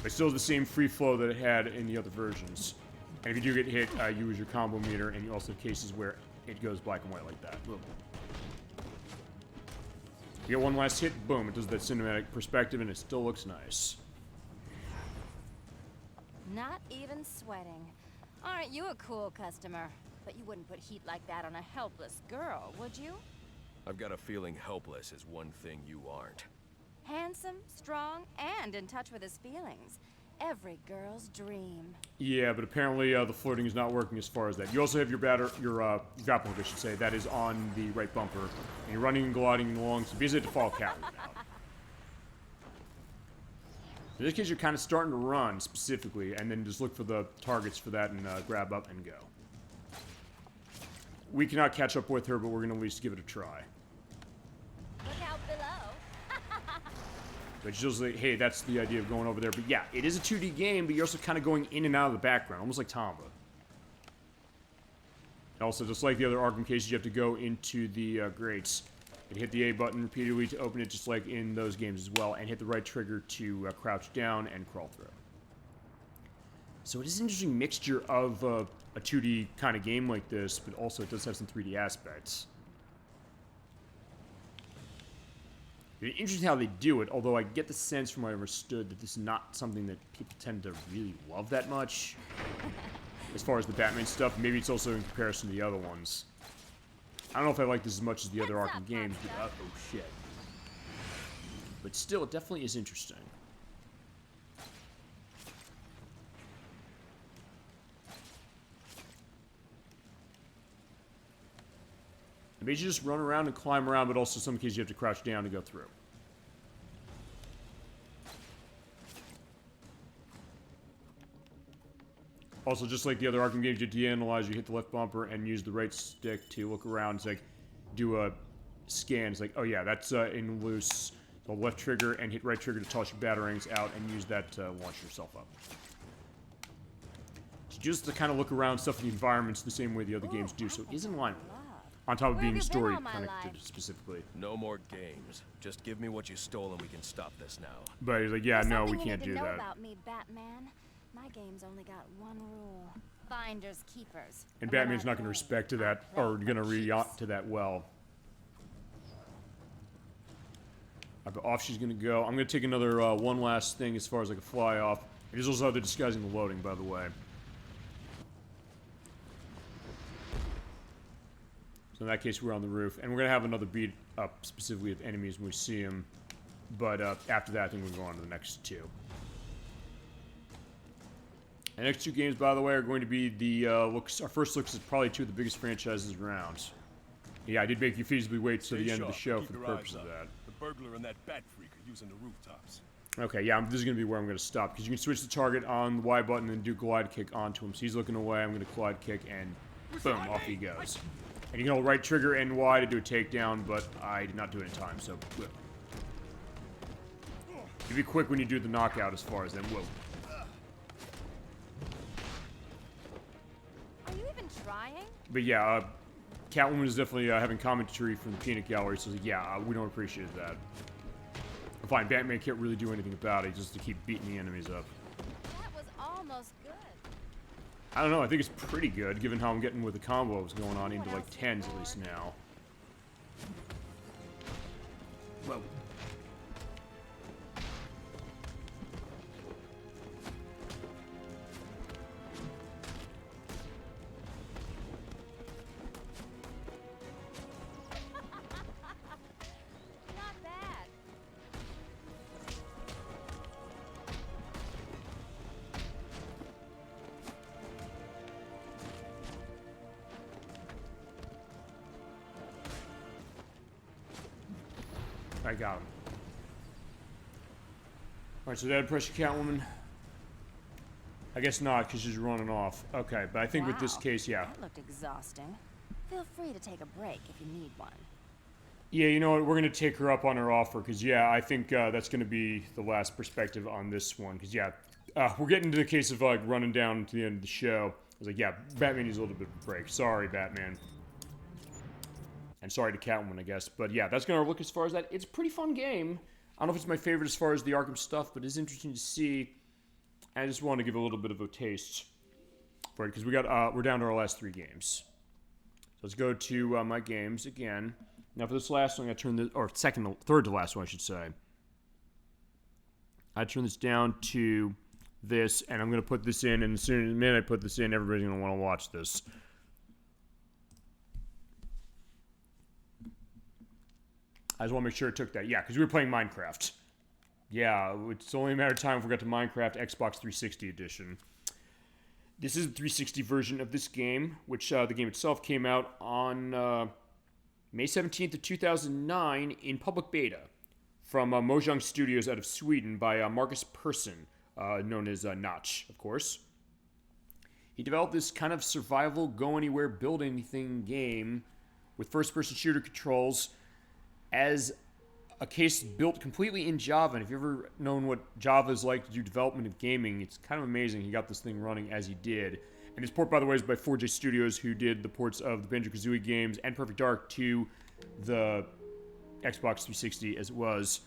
Speaker 1: But still the same free flow that it had in the other versions. And if you do get hit, you use your combo meter, and you also have cases where it goes black and white like that. Boom. You get one last hit, boom, it does that cinematic perspective, and it still looks nice.
Speaker 3: Not even sweating. Aren't you a cool customer? But you wouldn't put heat like that on a helpless girl, would you?
Speaker 4: I've got a feeling helpless is one thing you aren't.
Speaker 3: Handsome, strong, and in touch with his feelings. Every girl's dream.
Speaker 1: Yeah, but apparently the flirting is not working as far as that. You also have your grapple hook, I should say, that is on the right bumper. And you're running and gliding along, so basically default Catwoman now. In this case, you're kind of starting to run, specifically, and then just look for the targets for that and grab up and go. We cannot catch up with her, but we're going to at least give it a try.
Speaker 3: Look out below.
Speaker 1: But she's like, hey, that's the idea of going over there. But yeah, it is a 2D game, but you're also kind of going in and out of the background, almost like Tomba. Also, just like the other Arkham cases, you have to go into the grates and hit the A button repeatedly to open it, just like in those games as well, and hit the right trigger to crouch down and crawl through. So it is an interesting mixture of a 2D kind of game like this, but also it does have some 3D aspects. It's interesting how they do it, although I get the sense from what I understood that this is not something that people tend to really love that much. As far as the Batman stuff, maybe it's also in comparison to the other ones. I don't know if I like this as much as the other Arkham games, but oh shit. But still, it definitely is interesting. And basically just run around and climb around, but also in some cases you have to crouch down to go through. Also, just like the other Arkham games, you de-analyze, you hit the left bumper and use the right stick to look around. It's like, do a scan. It's like, oh yeah, that's in loose. So left trigger and hit right trigger to toss your batarangs out and use that to launch yourself up. So just to kind of look around stuff in the environments the same way the other games do, so it is in line with it. On top of being story connected specifically.
Speaker 4: No more games. Just give me what you stole and we can stop this now.
Speaker 1: But he's like, yeah, no, we can't do that.
Speaker 3: About me, Batman. My game's only got one rule. Finders keepers.
Speaker 1: And Batman's not going to respect to that, or going to react to that well. But off she's going to go. I'm going to take another one last thing as far as like a fly off. It is also how they're disguising the loading, by the way. So in that case, we're on the roof. And we're going to have another beat up specifically of enemies when we see them. But after that, I think we'll go on to the next two. The next two games, by the way, are going to be the our first looks at probably two of the biggest franchises around. Yeah, I did make you feasibly wait to the end of the show for the purpose of that.
Speaker 15: The burglar and that bat freak are using the rooftops.
Speaker 1: Okay, yeah, this is going to be where I'm going to stop, because you can switch the target on the Y button and do glide kick onto him. So he's looking away, I'm going to glide kick, and boom, off he goes. And you can hold right trigger and Y to do a takedown, but I did not do it in time, so whoa. You be quick when you do the knockout as far as then, whoa.
Speaker 3: Trying?
Speaker 1: But yeah, Catwoman is definitely having commentary from the peanut gallery, so yeah, we don't appreciate that. Fine, Batman can't really do anything about it, just to keep beating the enemies up.
Speaker 3: That was almost good.
Speaker 1: I don't know, I think it's pretty good, given how I'm getting with the combos going on into like 10s at least now. Whoa. I got him. Alright, so that pressure Catwoman. I guess not, because she's running off. Okay, but I think with this case, yeah.
Speaker 3: That looked exhausting. Feel free to take a break if you need one.
Speaker 1: Yeah, you know what? We're going to take her up on her offer, because, yeah, I think that's going to be the last perspective on this one. Because, yeah, we're getting to the case of, like, running down to the end of the show. I was like, yeah, Batman needs a little bit of a break. Sorry, Batman. And sorry to Catwoman, I guess. But yeah, that's going to look as far as that. It's a pretty fun game. I don't know if it's my favorite as far as the Arkham stuff, but it's interesting to see. I just wanted to give a little bit of a taste for it, because we're down to our last three games. So let's go to my games again. Now for this last one, I turn this, or third to last one, I should say. I turn this down to this, and I'm going to put this in, and as soon as the minute I put this in, everybody's going to want to watch this. I just want to make sure it took that. Yeah, because we were playing Minecraft. Yeah, it's only a matter of time if we got to Minecraft Xbox 360 edition. This is the 360 version of this game, which the game itself came out on May 17th of 2009 in public beta from Mojang Studios out of Sweden by Marcus Persson, known as Notch, of course. He developed this kind of survival, go-anywhere, build-anything game with first-person shooter controls as a case built completely in Java. And if you've ever known what Java is like to do development of gaming, it's kind of amazing he got this thing running as he did. And this port, by the way, is by 4J Studios, who did the ports of the Banjo-Kazooie games and Perfect Dark to the Xbox 360 as it was.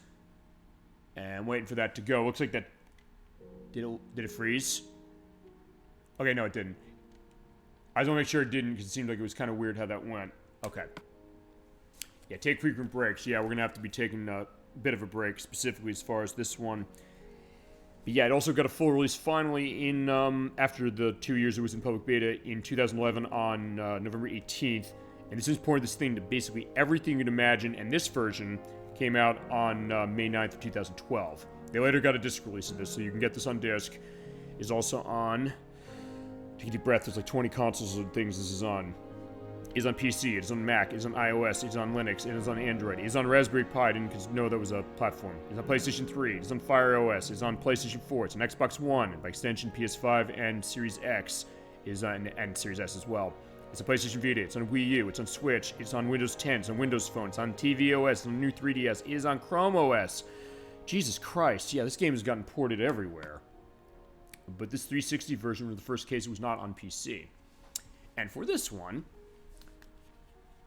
Speaker 1: And I'm waiting for that to go. Looks like that... Did it freeze? Okay, no, it didn't. I just want to make sure it didn't, because it seemed like it was kind of weird how that went. Okay. Yeah, take frequent breaks. Yeah, we're going to have to be taking a bit of a break, specifically as far as this one. But yeah, it also got a full release finally in, after the 2 years it was in public beta in 2011 on November 18th. And this imported this thing to basically everything you'd imagine, and this version came out on May 9th of 2012. They later got a disc release of this, so you can get this on disc. It's also on... Take a deep breath, there's like 20 consoles and things this is on. It's on PC, it's on Mac, it's on iOS, it's on Linux, it is on Android, it's on Raspberry Pi, I didn't know that was a platform. It's on PlayStation 3, it's on Fire OS, it's on PlayStation 4, it's on Xbox One, and by extension PS5 and Series X, is on, and Series S as well. It's on PlayStation Vita, it's on Wii U, it's on Switch, it's on Windows 10, it's on Windows Phone, it's on TV OS, it's on the new 3DS, it is on Chrome OS. Jesus Christ, yeah, this game has gotten ported everywhere. But this 360 version was the first case it was not on PC. And for this one,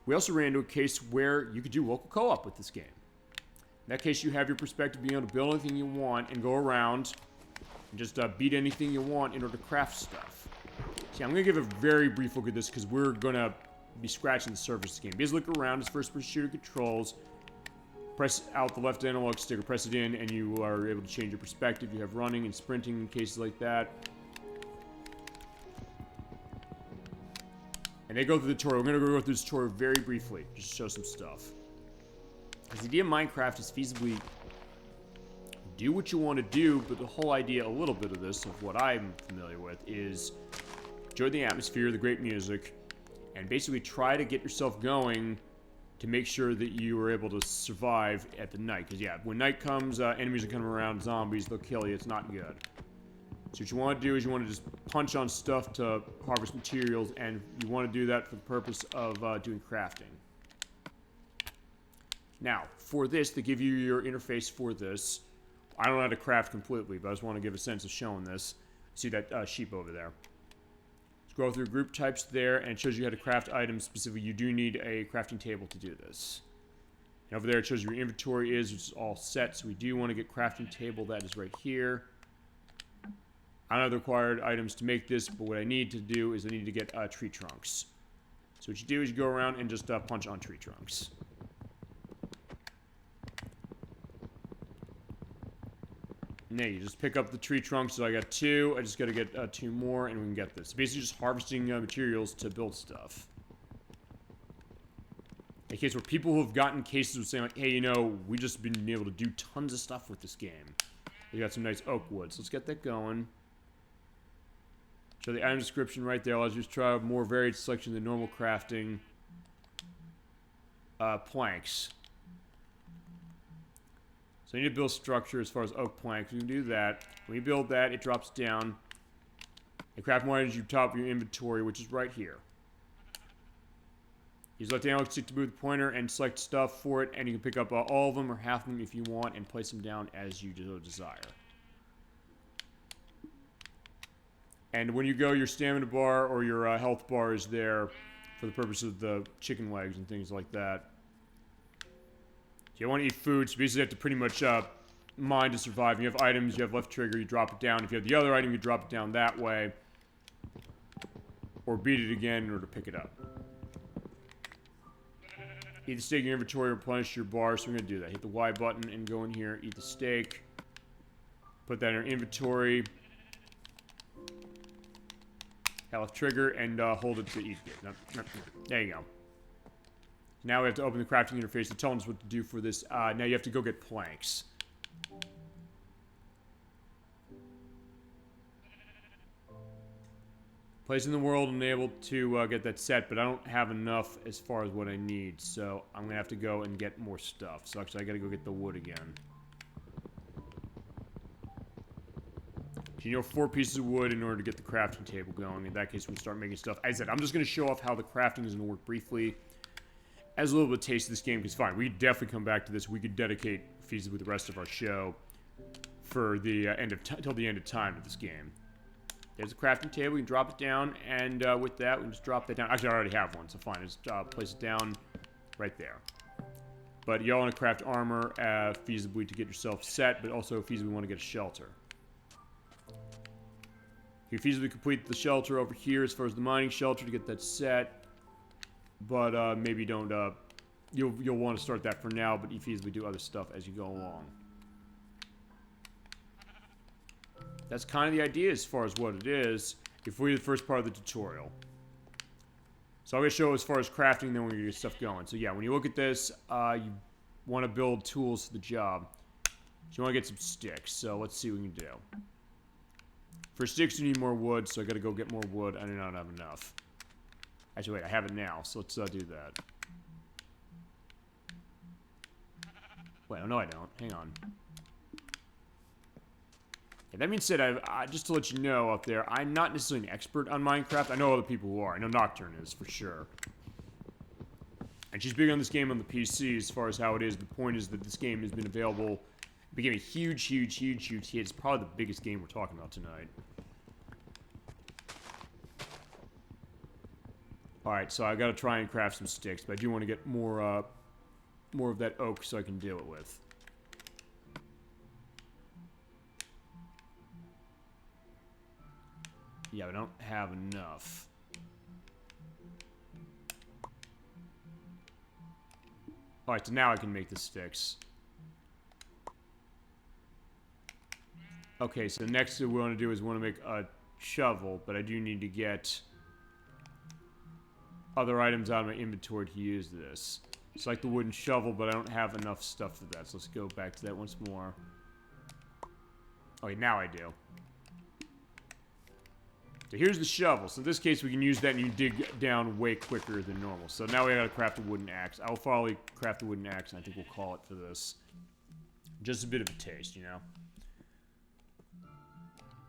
Speaker 1: we also ran into a case where you could do local co-op with this game. In that case, you have your perspective being able to build anything you want and go around and just beat anything you want in order to craft stuff. See, I'm going to give a very brief look at this because we're going to be scratching the surface of the game. Basically, look around, it's first-person shooter controls. Press out the left analog stick or press it in and you are able to change your perspective. You have running and sprinting in cases like that. And they go through the tutorial. We're going to go through this tutorial very briefly, just to show some stuff. Because the idea of Minecraft is feasibly do what you want to do, but the whole idea, a little bit of this, of what I'm familiar with, is enjoy the atmosphere, the great music, and basically try to get yourself going to make sure that you are able to survive at the night. Because, yeah, when night comes, enemies are coming around, zombies, they'll kill you. It's not good. So what you want to do is you want to just punch on stuff to harvest materials, and you want to do that for the purpose of doing crafting. Now, for this, to give you your interface for this, I don't know how to craft completely, but I just want to give a sense of showing this. See that sheep over there? Scroll through group types there, and it shows you how to craft items. Specifically, you do need a crafting table to do this. And over there, it shows you your inventory is, which is all set. So we do want to get crafting table. That is right here. I don't have the required items to make this, but what I need to do is I need to get tree trunks. So what you do is you go around and just punch on tree trunks. And there, you just pick up the tree trunks. So I got 2. I just got to get 2 more, and we can get this. Basically, just harvesting materials to build stuff. In case where people who have gotten cases of saying, like, hey, you know, we've just been able to do tons of stuff with this game. We got some nice oak wood, so let's get that going. Show the item description right there. I'll just try a more varied selection than normal crafting. Planks. So you need to build structure as far as oak planks. We can do that. When you build that, it drops down. And craft more items you top of your inventory, which is right here. You just let the analog stick to move the pointer and select stuff for it, and you can pick up all of them or half of them if you want and place them down as you desire. And when you go, your stamina bar or your health bar is there for the purpose of the chicken legs and things like that. If you want to eat food, so you basically have to pretty much mine to survive. You have items, you have left trigger, you drop it down. If you have the other item, you drop it down that way. Or beat it again in order to pick it up. Eat the steak in your inventory, replenish your bar, so we're going to do that. Hit the Y button and go in here, eat the steak. Put that in our inventory. Left trigger and hold it to eat it. There you go. Now we have to open the crafting interface to tell us what to do for this. Now you have to go get planks. Place in the world and able to get that set, but I don't have enough as far as what I need, so I'm gonna have to go and get more stuff. So actually I gotta go get the wood again. You know, 4 pieces of wood in order to get the crafting table going. In that case, we can start making stuff. As I said, I'm just going to show off how the crafting is going to work briefly. As a little bit of taste of this game, because fine, we could definitely come back to this. We could dedicate feasibly the rest of our show for the till the end of time to this game. There's a crafting table. We can drop it down, and with that, we can just drop that down. Actually, I already have one, so fine. Just place it down right there. But you all want to craft armor feasibly to get yourself set, but also feasibly want to get a shelter. You feasibly complete the shelter over here as far as the mining shelter to get that set, but maybe don't. You'll want to start that for now, but you feasibly do other stuff as you go along. That's kind of the idea as far as what it is. If we do the first part of the tutorial, so I'm gonna show as far as crafting, then we're gonna get stuff going. So yeah, when you look at this, you want to build tools for the job. So you want to get some sticks. So let's see what we can do. For sticks, you need more wood, so I gotta go get more wood. I do not have enough. Actually, wait, I have it now, so let's do that. Wait, no, I don't. Hang on. Yeah, that being said, just to let you know out there, I'm not necessarily an expert on Minecraft. I know other people who are. I know Nocturne is, for sure. And she's big on this game on the PC as far as how it is. The point is that this game has been available. It became a huge hit. It's probably the biggest game we're talking about tonight. Alright, so I gotta try and craft some sticks, but I do want to get more of that oak so I can deal it with. Yeah, I don't have enough. Alright, so now I can make the sticks. Okay, so next thing we want to do is we want to make a shovel, but I do need to get other items out of my inventory to use this. It's like the wooden shovel, but I don't have enough stuff for that, so let's go back to that once more. Okay, now I do. So here's the shovel. So in this case, we can use that and you dig down way quicker than normal. So now we gotta craft a wooden axe. I'll probably craft a wooden axe, and I think we'll call it for this. Just a bit of a taste, you know?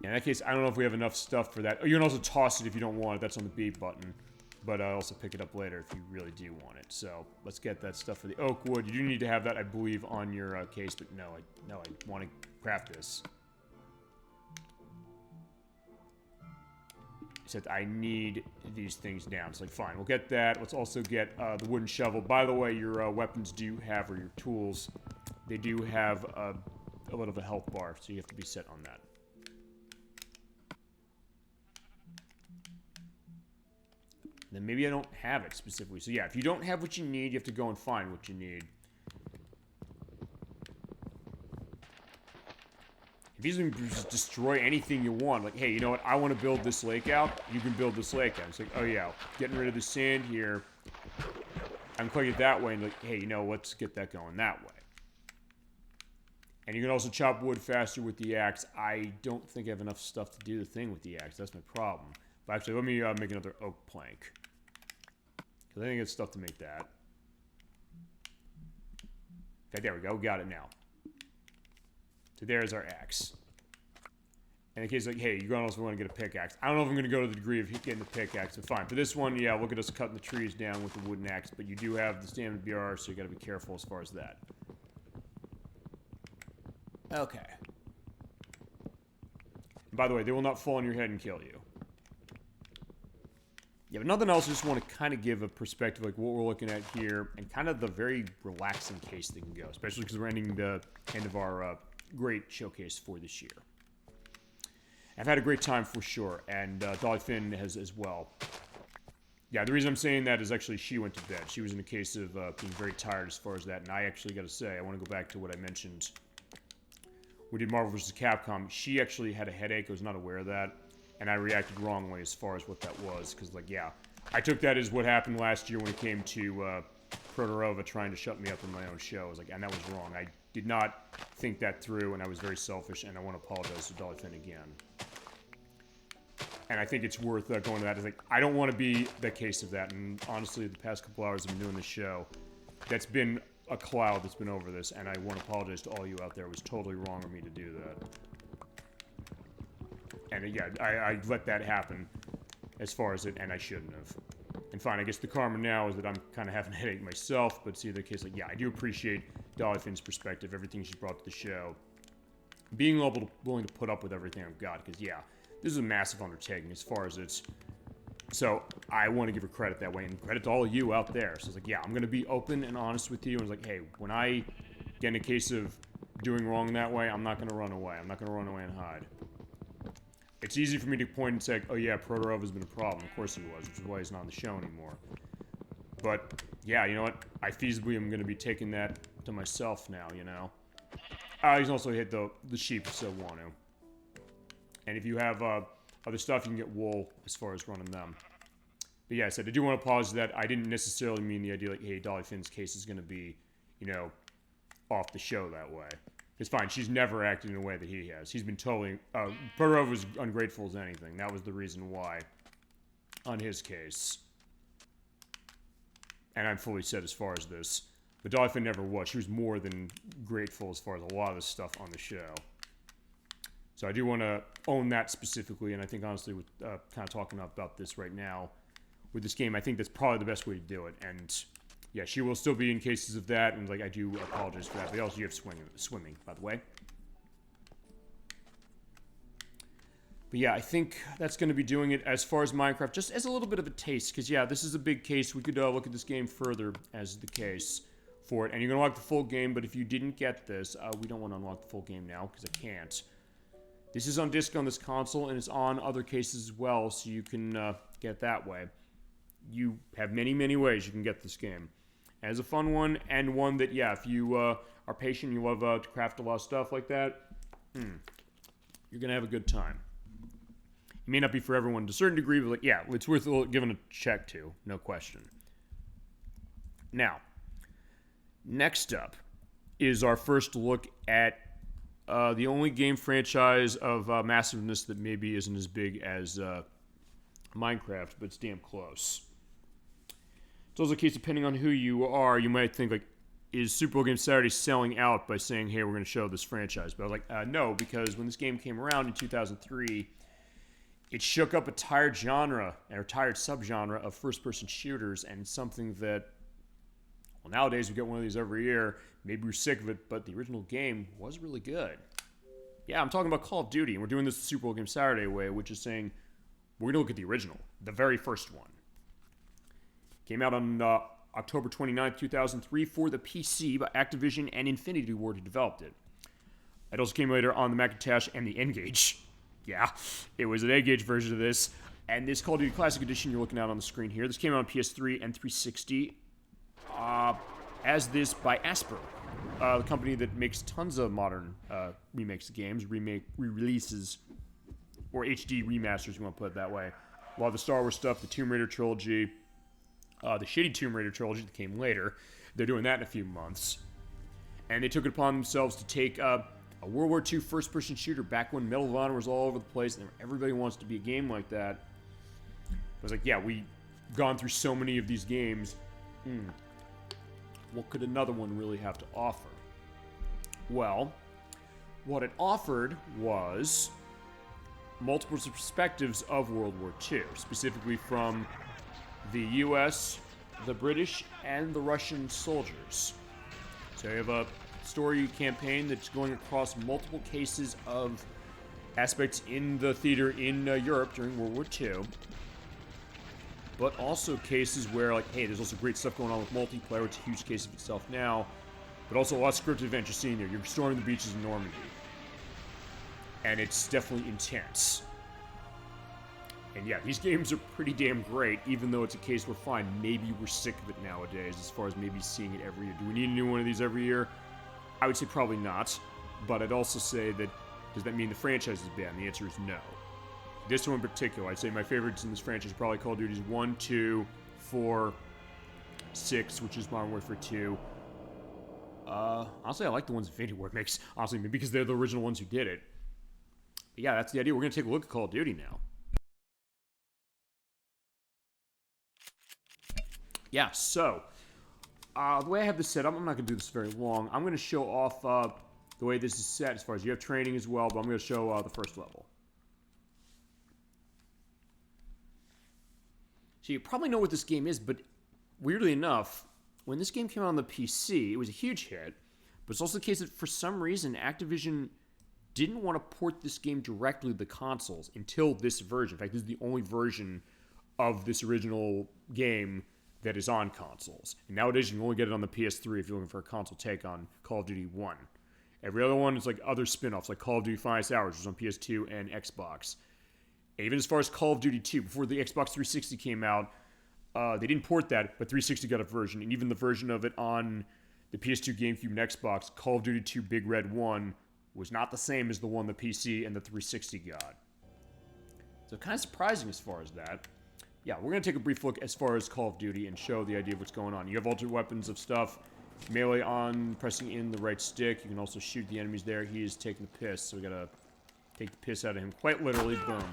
Speaker 1: Yeah, in that case, I don't know if we have enough stuff for that. Oh, you can also toss it if you don't want it. That's on the B button. But I'll also pick it up later if you really do want it. So let's get that stuff for the oak wood. You do need to have that, I believe, on your case. But no, I want to craft this. Except I need these things down. It's like, fine, we'll get that. Let's also get the wooden shovel. By the way, your weapons do have, or your tools, they do have a little of a health bar. So you have to be set on that. Then maybe I don't have it specifically. So yeah, if you don't have what you need, you have to go and find what you need. If you can just destroy anything you want, like, hey, you know what, I want to build this lake out, you can build this lake out. It's like, oh yeah, getting rid of the sand here, I'm clicking it that way, and like, hey, you know, let's get that going that way. And you can also chop wood faster with the axe. I don't think I have enough stuff to do the thing with the axe. That's my problem. But actually, let me make another oak plank. Because I think it's stuff to make that. Okay, there we go. Got it now. So there's our axe. And in case like, hey, you also want to get a pickaxe. I don't know if I'm going to go to the degree of getting the pickaxe, but fine. For this one, yeah, look at us cutting the trees down with the wooden axe. But you do have the stamina BR, so you got to be careful as far as that. Okay. And by the way, they will not fall on your head and kill you. Yeah, but nothing else. I just want to kind of give a perspective like what we're looking at here and kind of the very relaxing case they can go, especially because we're ending the end of our great showcase for this year. I've had a great time for sure, and Dolly Finn has as well. Yeah, the reason I'm saying that is actually she went to bed. She was in a case of being very tired as far as that, and I actually got to say, I want to go back to what I mentioned. We did Marvel vs. Capcom. She actually had a headache. I was not aware of that. and I reacted wrongly as far as what that was, because, like, yeah, I took that as what happened last year when it came to Protorova trying to shut me up in my own show. I was like, and that was wrong. I did not think that through, and I was very selfish, and I want to apologize to Dolphin again. And I think it's worth going to that. It's like, I don't want to be the case of that, and honestly, the past couple hours I've been doing this show, that's been a cloud that's been over this, and I want to apologize to all you out there. It was totally wrong of me to do that. And yeah, I let that happen as far as it, and I shouldn't have. And fine, I guess the karma now is that I'm kind of having a headache myself, but see the case, like, yeah, I do appreciate Dolphin's perspective, everything she's brought to the show. Being willing to put up with everything I've got, because yeah, this is a massive undertaking as far as it's... So, I want to give her credit that way, and credit to all of you out there. So it's like, yeah, I'm going to be open and honest with you, and it's like, hey, when I get in a case of doing wrong that way, I'm not going to run away. I'm not going to run away and hide. It's easy for me to point and say, oh yeah, Protorov has been a problem. Of course he was, which is why he's not on the show anymore. But, yeah, you know what? I feasibly am going to be taking that to myself now, you know? You can also hit the sheep if you so want to. And if you have other stuff, you can get wool as far as running them. But yeah, I said, I do want to pause that. I didn't necessarily mean the idea like, hey, Dolly Finn's case is going to be, you know, off the show that way. It's fine. She's never acted in a way that he has. He's been totally... Protorov was ungrateful as anything. That was the reason why on his case. And I'm fully set as far as this. But Dolly Finn never was. She was more than grateful as far as a lot of the stuff on the show. So I do want to own that specifically, and I think honestly with kind of talking about this right now with this game, I think that's probably the best way to do it. And yeah, she will still be in cases of that, and like I do apologize for that. But also you have swimming, by the way. But yeah, I think that's going to be doing it as far as Minecraft, just as a little bit of a taste. Because yeah, this is a big case. We could look at this game further as the case for it. And you're going to unlock the full game, but if you didn't get this, we don't want to unlock the full game now, because I can't. This is on disc on this console, and it's on other cases as well, so you can get it that way. You have many, many ways you can get this game. As a fun one, and one that, yeah, if you are patient, you love to craft a lot of stuff like that, you're going to have a good time. It may not be for everyone to a certain degree, but like, yeah, it's worth giving a check to, no question. Now, next up is our first look at the only game franchise of massiveness that maybe isn't as big as Minecraft, but it's damn close. It's also the case, depending on who you are, you might think, like, is Super Bowl Game Saturday selling out by saying, hey, we're going to show this franchise? But I was like, no, because when this game came around in 2003, it shook up a tired genre, or tired subgenre of first-person shooters, and something that, well, nowadays we get one of these every year. Maybe we're sick of it, but the original game was really good. Yeah, I'm talking about Call of Duty, and we're doing this the Super Bowl Game Saturday way, which is saying we're going to look at the original, the very first one. Came out on October 29th, 2003 for the PC by Activision and Infinity Ward who developed it. It also came later on the Macintosh and the N-Gage. Yeah, it was an N-Gage version of this. And this Call of Duty Classic Edition you're looking at on the screen here. This came out on PS3 and 360 as this by Asper, the company that makes tons of modern remakes of games, re-releases, or HD remasters, you want to put it that way. A lot of the Star Wars stuff, the Tomb Raider trilogy, the shitty Tomb Raider trilogy that came later, they're doing that in a few months. And they took it upon themselves to take a World War II first-person shooter back when Medal of Honor was all over the place, and everybody wants to be a game like that. I was like, yeah, we've gone through so many of these games. What could another one really have to offer? Well, what it offered was multiple perspectives of World War II, specifically from the US, the British, and the Russian soldiers. So you have a story campaign that's going across multiple cases of aspects in the theater in Europe during World War II, but also cases where, like, hey, there's also great stuff going on with multiplayer. It's a huge case of itself now, but also a lot of scripted events you're seeing there. You're storming the beaches in Normandy, and it's definitely intense. And yeah, these games are pretty damn great, even though it's a case where, fine, maybe we're sick of it nowadays, as far as maybe seeing it every year. Do we need a new one of these every year? I would say probably not, but I'd also say that, does that mean the franchise is bad? And the answer is no. This one in particular, I'd say my favorites in this franchise are probably Call of Duty's 1, 2, 4, 6, which is Modern Warfare 2. Honestly, I like the ones Infinity Ward makes, honestly, because they're the original ones who did it. But yeah, that's the idea. We're going to take a look at Call of Duty now. Yeah, so, the way I have this set up, I'm not going to do this very long. I'm going to show off the way this is set as far as you have training as well, but I'm going to show the first level. So you probably know what this game is, but weirdly enough, when this game came out on the PC, it was a huge hit, but it's also the case that for some reason, Activision didn't want to port this game directly to the consoles until this version. In fact, this is the only version of this original game that is on consoles. And nowadays, you can only get it on the PS3 if you're looking for a console take on Call of Duty 1. Every other one is like other spin-offs, like Call of Duty Finest Hours, which was on PS2 and Xbox. Even as far as Call of Duty 2, before the Xbox 360 came out, they didn't port that, but 360 got a version. And even the version of it on the PS2, GameCube, and Xbox, Call of Duty 2 Big Red 1, was not the same as the one the PC and the 360 got. So kind of surprising as far as that. Yeah, we're going to take a brief look as far as Call of Duty and show the idea of what's going on. You have alternate weapons of stuff. Melee on, pressing in the right stick. You can also shoot the enemies there. He is taking the piss, so we got to take the piss out of him. Quite literally, boom.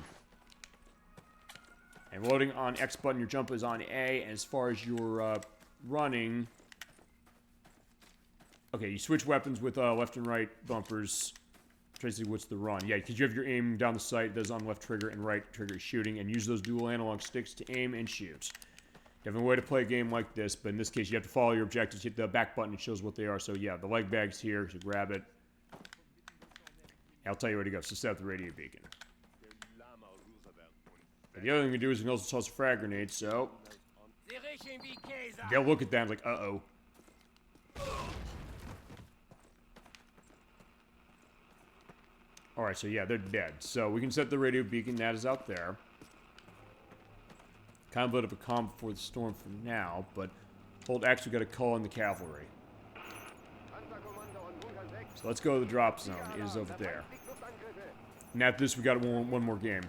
Speaker 1: And loading on X button, your jump is on A. And as far as your running... Okay, you switch weapons with left and right bumpers. Tracy, what's the run? Yeah, because you have your aim down the sight. That's on left trigger and right trigger shooting. And use those dual analog sticks to aim and shoot. Definitely a way to play a game like this. But in this case, you have to follow your objectives. Hit the back button. It shows what they are. So yeah, the leg bag's here. So grab it. I'll tell you where to go. So set up the radio beacon. The other thing we can do is we can also toss a frag grenade, so... They'll look at that and like, uh-oh. Alright, so yeah, they're dead. So we can set the radio beacon, that is out there. Kind of a bit of a calm before the storm for now, but hold X, we got to call in the cavalry. So let's go to the drop zone. It is over there. And after this, we got one more game.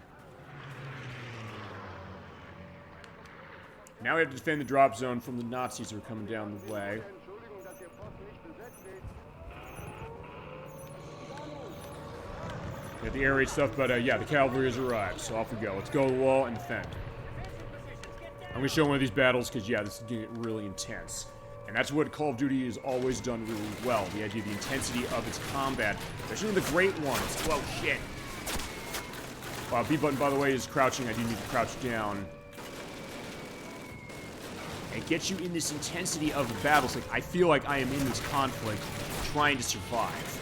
Speaker 1: Now we have to defend the drop zone from the Nazis who are coming down the way. Got the air raid stuff, but yeah, the cavalry has arrived, so off we go. Let's go to the wall and defend. I'm going to show one of these battles because, yeah, this is going to get really intense. And that's what Call of Duty has always done really well. The idea of the intensity of its combat, especially the great ones. Whoa, shit. B button, by the way, is crouching. I do need to crouch down. It gets you in this intensity of the battles. Like, I feel like I am in this conflict trying to survive.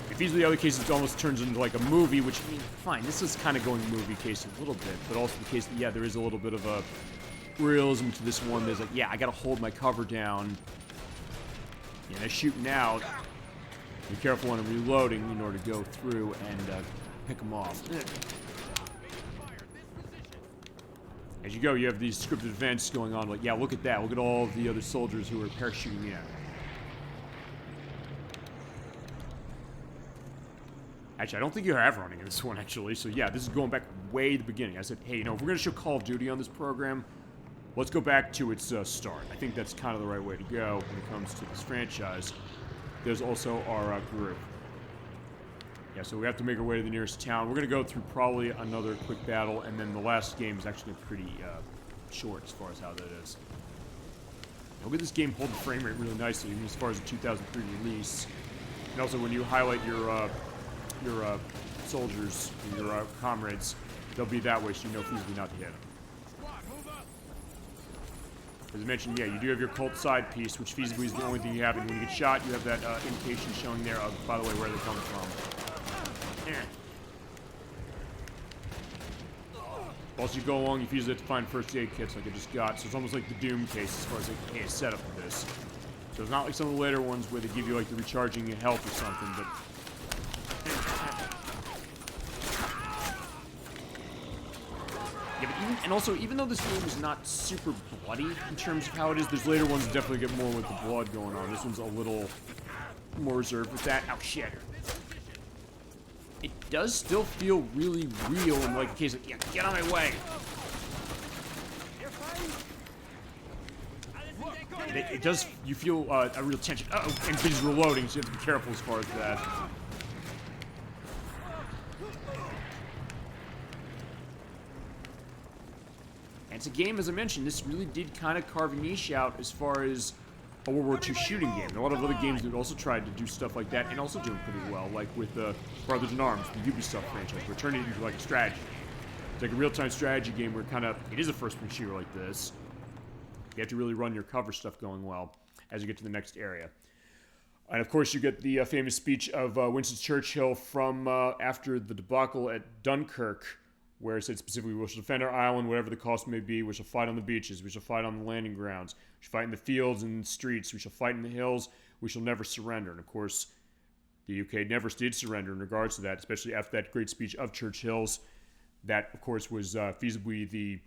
Speaker 1: If these are the other cases, it almost turns into like a movie, which, I mean, fine, this is kind of going movie case a little bit, but also the case that, yeah, there is a little bit of a realism to this one. There's like, yeah, I gotta hold my cover down. Yeah, they're shooting out. Be careful when I'm reloading in order to go through and pick them off. As you go, you have these scripted events going on. Like, yeah, look at that. Look at all of the other soldiers who are parachuting in. Actually, I don't think you have running in this one, actually. So, yeah, this is going back way to the beginning. I said, hey, you know, if we're going to show Call of Duty on this program, let's go back to its start. I think that's kind of the right way to go when it comes to this franchise. There's also our group. Yeah, so we have to make our way to the nearest town. We're going to go through probably another quick battle, and then the last game is actually pretty short as far as how that is. Look at this game hold the frame rate really nicely, even as far as the 2003 release. And also, when you highlight your soldiers, your comrades, they'll be that way, so you know feasibly not to hit them. As I mentioned, yeah, you do have your cult side piece, which feasibly is the only thing you have, and when you get shot, you have that indication showing there of, by the way, where they're coming from. Whilst you go along, you usually have to find first aid kits like I just got, so it's almost like the Doom case as far as like, hey, set up for this. So it's not like some of the later ones where they give you like the recharging health or something, but... Yeah, but even though this game is not super bloody in terms of how it is, there's later ones that definitely get more with the blood going on. This one's a little more reserved with that. Oh, shit. it does still feel really real in like a case of, yeah, get out of my way. It does, you feel a real tension. Uh-oh, and things reloading, so you have to be careful as far as that. And it's a game, as I mentioned, this really did kind of carve a niche out as far as a World War II shooting game. And a lot of other games that also tried to do stuff like that and also doing pretty well, like with Brothers in Arms, the Ubisoft franchise, where it turned it into like a strategy. It's like a real-time strategy game where it is a first-person shooter like this. You have to really run your cover stuff going well as you get to the next area. And of course, you get the famous speech of Winston Churchill from after the debacle at Dunkirk, where it said specifically, we shall defend our island, whatever the cost may be. We shall fight on the beaches. We shall fight on the landing grounds. We shall fight in the fields and streets. We shall fight in the hills. We shall never surrender. And of course, the UK never did surrender in regards to that, especially after that great speech of Churchill's. That, of course, was feasibly the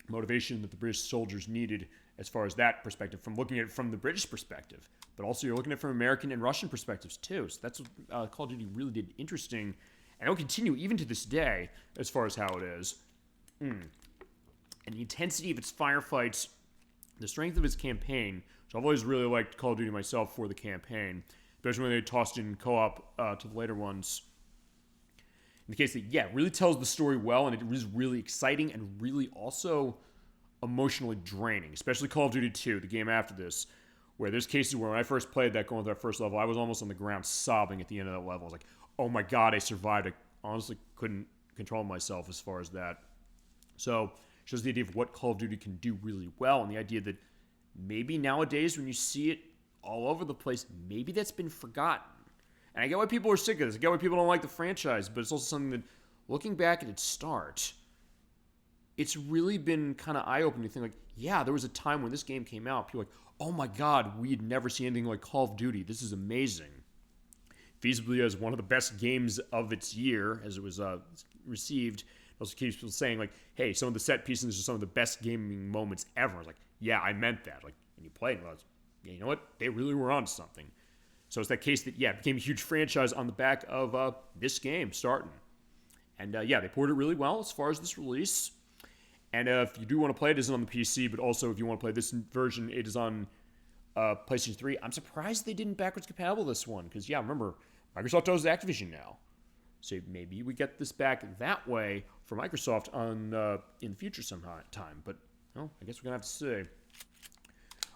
Speaker 1: motivation that the British soldiers needed as far as that perspective, from looking at it from the British perspective. But also you're looking at it from American and Russian perspectives too. So that's what Call of Duty really did interesting. And it'll continue even to this day as far as how it is. And the intensity of its firefights, the strength of its campaign, which I've always really liked Call of Duty myself for the campaign, especially when they tossed in co-op to the later ones. In the case that, yeah, it really tells the story well, and it is really exciting and really also emotionally draining, especially Call of Duty 2, the game after this, where there's cases where when I first played that, going to that first level, I was almost on the ground sobbing at the end of that level. I was like, oh my god, I survived. I honestly couldn't control myself as far as that. So, it shows the idea of what Call of Duty can do really well, and the idea that maybe nowadays when you see it all over the place, maybe that's been forgotten. And I get why people are sick of this. I get why people don't like the franchise, but it's also something that, looking back at its start, it's really been kind of eye-opening to think like, yeah, there was a time when this game came out, people were like, oh my god, we had never seen anything like Call of Duty. This is amazing. Feasibly as one of the best games of its year, as it was received. It also keeps people saying like, hey, some of the set pieces are some of the best gaming moments ever. It's like, yeah, I meant that. Like, and you played and yeah, you know what? They really were on something. So it's that case that, yeah, it became a huge franchise on the back of this game starting. And, yeah, they ported it really well as far as this release. And if you do want to play it, it is on the PC, but also if you want to play this version, it is on PlayStation 3. I'm surprised they didn't backwards compatible this one, because, yeah, remember, Microsoft owns Activision now. So maybe we get this back that way for Microsoft in the future sometime. But, well, I guess we're going to have to see.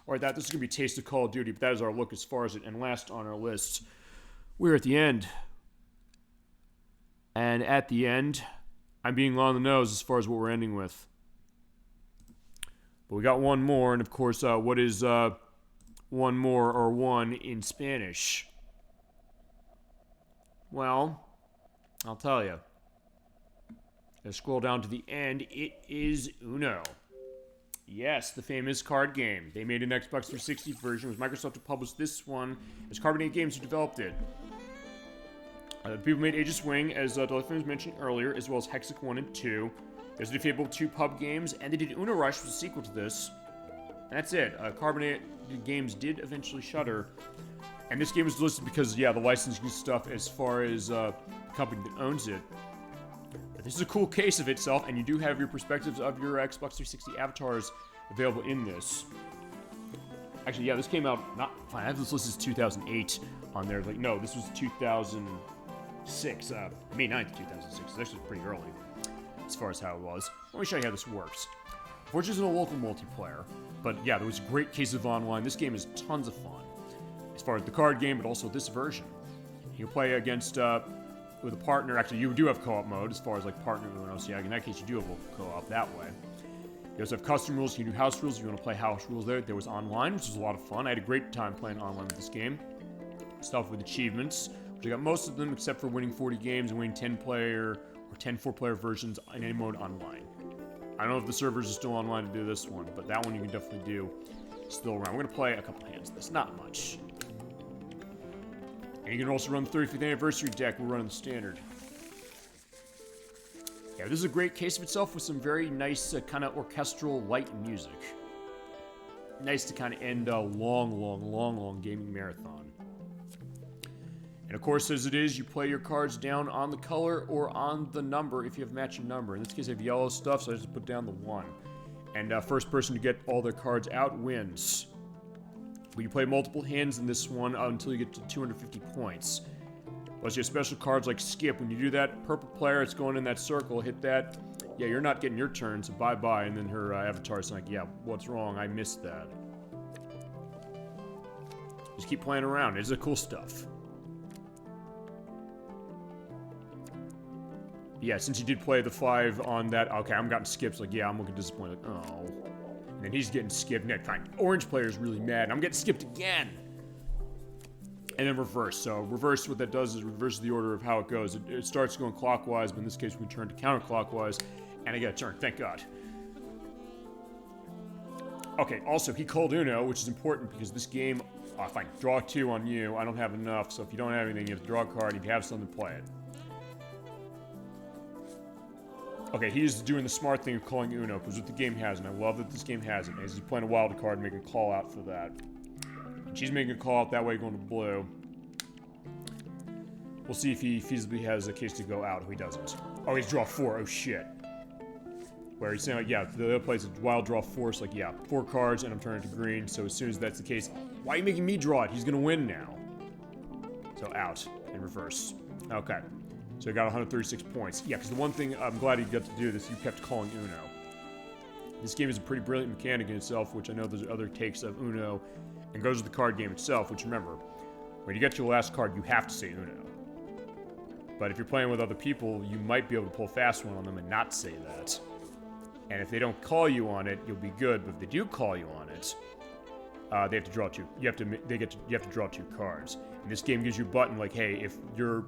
Speaker 1: All right, this is going to be Taste of Call of Duty, but that is our look as far as it. And last on our list, we're at the end. And at the end, I'm being long on the nose as far as what we're ending with. But we got one more, and of course, what is one more or one in Spanish? Well, I'll tell you. Let's scroll down to the end. It is Uno. Yes, the famous card game. They made an Xbox 360 version. It was Microsoft who published this one. It's Carbonate Games who developed it. The people made Age of Swing, as Dolphin was mentioned earlier, as well as Hexic 1 and 2. There's the Fable 2 pub games, and they did Uno Rush, which was a sequel to this. And that's it. Carbonate Games did eventually shutter. And this game was listed because, yeah, the licensing stuff as far as the company that owns it. But this is a cool case of itself, and you do have your perspectives of your Xbox 360 avatars available in this. Actually, yeah, this came out not fine. I have this list as 2008 on there. Like, no, this was 2006, May 9th, 2006. It's actually pretty early as far as how it was. Let me show you how this works. Fortunately, it's a local multiplayer, but yeah, there was a great case of online. This game is tons of fun as far as the card game, but also this version. You play against with a partner. Actually, you do have co-op mode as far as like partner with an OCI. In that case, you do have a co-op that way. You also have custom rules. You can do house rules if you want to play house rules there. There was online, which was a lot of fun. I had a great time playing online with this game. Stuff with achievements, which I got most of them except for winning 40 games and winning 10-player or 10 4-player versions in any mode online. I don't know if the servers are still online to do this one, but that one you can definitely do still around. We're going to play a couple hands of this, not much. And you can also run the 35th anniversary deck. We're running the standard. Yeah, this is a great case of itself with some very nice kind of orchestral light music. Nice to kind of end a long gaming marathon. And of course, as it is, you play your cards down on the color or on the number if you have matching number. In this case, I have yellow stuff, so I just put down the 1. And first person to get all their cards out wins. But you play multiple hands in this one until you get to 250 points. Plus you have special cards like skip. When you do that, purple player, it's going in that circle, hit that. Yeah, you're not getting your turn, so bye-bye. And then her avatar's like, yeah, what's wrong? I missed that. Just keep playing around. It's the cool stuff. Yeah, since you did play the 5 on that, okay, I'm gotten skips, like, yeah, I'm looking disappointed, like, oh. And then he's getting skipped, and fine, orange player's really mad, I'm getting skipped again! And then reverse, so reverse, what that does is reverses the order of how it goes. It starts going clockwise, but in this case we turn to counterclockwise, and I get a turn, thank God. Okay, also, he called Uno, which is important because this game, fine, draw 2 on you, I don't have enough, so if you don't have anything, you have to draw a card, if you have something, play it. Okay, he's doing the smart thing of calling Uno, because what the game has, and I love that this game has it, is he's playing a wild card, making a call out for that. And she's making a call out that way, going to blue. We'll see if he feasibly has a case to go out, if he doesn't. Oh, he's draw 4, oh shit. Where he's saying, like, yeah, the other plays a wild draw 4, so like, yeah, 4 cards, and I'm turning to green, so as soon as that's the case, why are you making me draw it? He's gonna win now. So out, in reverse. Okay. So I got 136 points. Yeah, because the one thing I'm glad he got to do this, you kept calling Uno. This game is a pretty brilliant mechanic in itself, which I know there's other takes of Uno, and goes with the card game itself, which remember, when you get to your last card, you have to say Uno. But if you're playing with other people, you might be able to pull a fast one on them and not say that. And if they don't call you on it, you'll be good, but if they do call you on it, they have to draw 2. You have to draw 2 cards. And this game gives you a button like, hey, if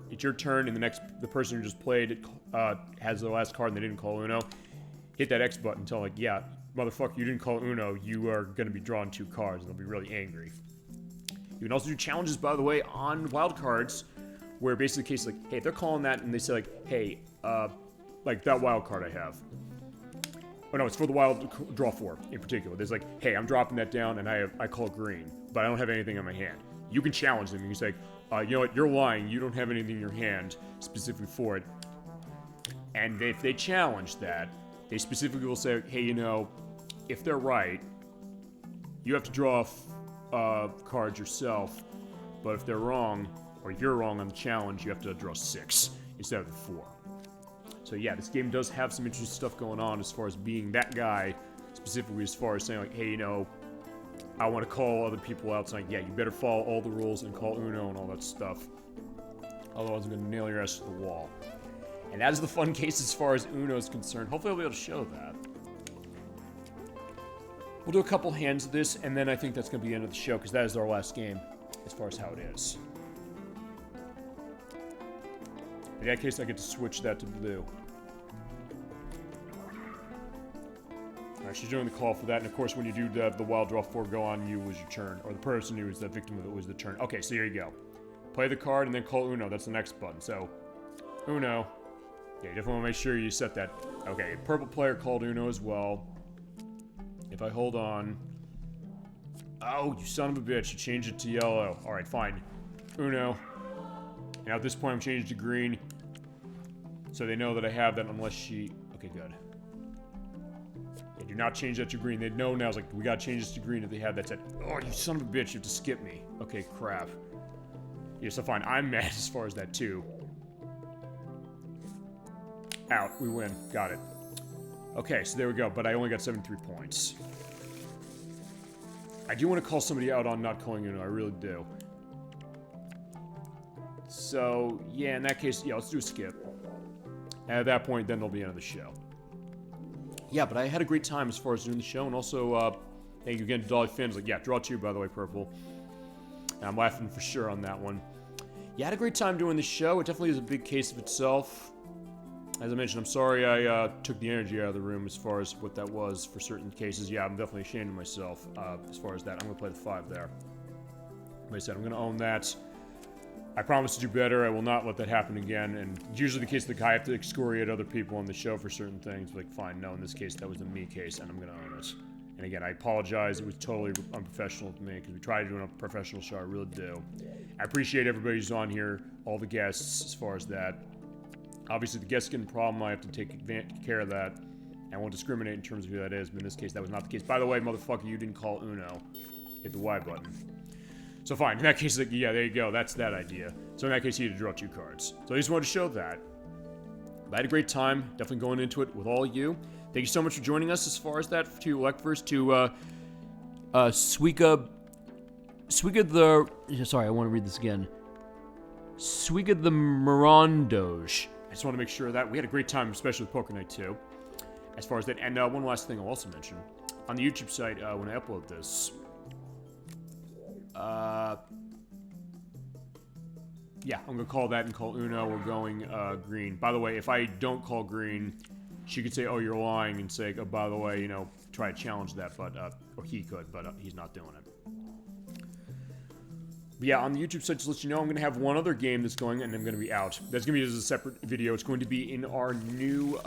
Speaker 1: it's your turn and the person who just played has the last card and they didn't call Uno, hit that X button and tell them, like, yeah, motherfucker, you didn't call Uno, you are going to be drawing 2 cards, and they'll be really angry. You can also do challenges, by the way, on wild cards, where basically the case is like, hey, if they're calling that and they say like, hey, like that wild card I have. Oh no, it's for the wild draw 4 in particular. There's like, hey, I'm dropping that down and I call green, but I don't have anything in my hand. You can challenge them. You can say, you know what, you're lying. You don't have anything in your hand specifically for it. And if they challenge that, they specifically will say, hey, you know, if they're right, you have to draw cards yourself. But if they're wrong, or if you're wrong on the challenge, you have to draw 6 instead of the 4. So yeah, this game does have some interesting stuff going on as far as being that guy, specifically as far as saying like, hey, you know, I want to call other people out, saying, yeah, you better follow all the rules and call Uno and all that stuff. Otherwise, I'm going to nail your ass to the wall. And that is the fun case as far as Uno is concerned. Hopefully I'll be able to show that. We'll do a couple hands of this, and then I think that's going to be the end of the show, because that is our last game as far as how it is. In that case, I get to switch that to blue. Alright, she's doing the call for that, and of course when you do the wild draw 4 go on you was your turn, or the person who was the victim of it was the turn. Okay, so here you go. Play the card and then call Uno, that's the next button. So, Uno. Yeah, you definitely want to make sure you set that. Okay, purple player called Uno as well. If I hold on... Oh, you son of a bitch, you changed it to yellow. Alright, fine. Uno. Now at this point I'm changed to green. So they know that I have that unless she... Okay, good. Yeah, do not change that to green. They know now, it's like, we gotta change this to green if they have that set. Oh, you son of a bitch, you have to skip me. Okay, crap. Yeah, so fine, I'm mad as far as that too. Out, we win. Got it. Okay, so there we go, but I only got 73 points. I do want to call somebody out on not calling Uno, I really do. So, yeah, in that case, yeah, let's do a skip. And at that point, then there'll be the end of the show. Yeah, but I had a great time as far as doing the show, and also, thank you again to Dolly Finn. Like, yeah, draw 2, by the way, purple. And I'm laughing for sure on that one. Yeah, I had a great time doing the show. It definitely is a big case of itself. As I mentioned, I'm sorry I took the energy out of the room as far as what that was for certain cases. Yeah, I'm definitely ashamed of myself as far as that. I'm going to play the 5 there. Like I said, I'm going to own that. I promise to do better. I will not let that happen again. And usually the case of the guy, I have to excoriate other people on the show for certain things. Like, fine, no, in this case, that was a me case, and I'm going to own it. And again, I apologize. It was totally unprofessional to me, because we try to do a professional show. I really do. I appreciate everybody who's on here, all the guests, as far as that. Obviously, the guest getting a problem, I have to take care of that. I won't discriminate in terms of who that is, but in this case, that was not the case. By the way, motherfucker, you didn't call Uno. Hit the Y button. So fine, in that case, like, yeah, there you go, that's that idea. So in that case, you had to draw 2 cards. So I just wanted to show that. But I had a great time, definitely going into it with all of you. Thank you so much for joining us as far as that, to Electverse, to Suiga the... Sorry, I want to read this again. Suiga the Mirandoj. I just want to make sure that we had a great time, especially with Poker Night 2. As far as that, and one last thing I'll also mention. On the YouTube site, when I upload this... yeah, I'm going to call that and call Uno. We're going green. By the way, if I don't call green, she could say, oh, you're lying, and say, oh, by the way, you know, try to challenge that, but, or he could, but he's not doing it. But yeah, on the YouTube site, just to let you know, I'm going to have one other game that's going, and I'm going to be out. That's going to be as a separate video. It's going to be in our new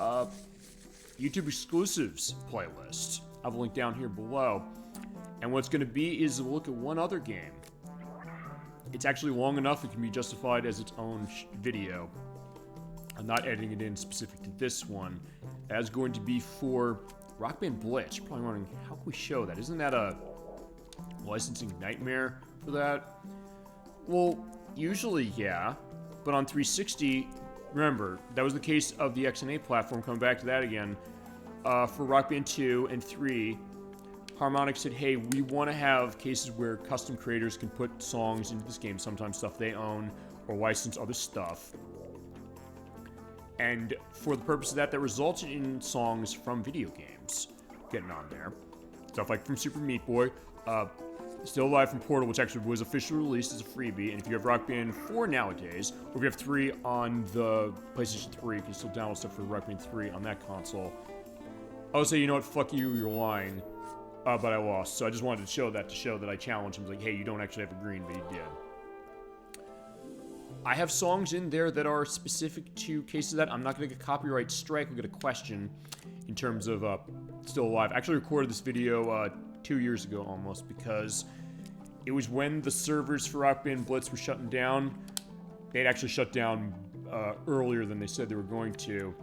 Speaker 1: YouTube exclusives playlist. I have a link down here below. And what it's going to be is a look at one other game. It's actually long enough it can be justified as its own video. I'm not editing it in specific to this one. That's going to be for Rock Band Blitz. You're probably wondering, how can we show that? Isn't that a licensing nightmare for that? Well, usually, yeah. But on 360, remember, that was the case of the XNA platform. Coming back to that again. For Rock Band 2 and 3, Harmonix said, hey, we want to have cases where custom creators can put songs into this game, sometimes stuff they own, or license other stuff. And for the purpose of that, that resulted in songs from video games getting on there. Stuff like from Super Meat Boy, Still Alive from Portal, which actually was officially released as a freebie, and if you have Rock Band 4 nowadays, or if you have 3 on the PlayStation 3, you can still download stuff for Rock Band 3 on that console. I would say, you know what, fuck you, you're lying. But I lost, so I just wanted to show that I challenged him. Like, hey, you don't actually have a green, but you did. I have songs in there that are specific to cases of that. I'm not going to get a copyright strike. I'll get a question in terms of Still Alive. I actually recorded this video 2 years ago almost, because it was when the servers for Rock Band Blitz were shutting down. They'd actually shut down earlier than they said they were going to.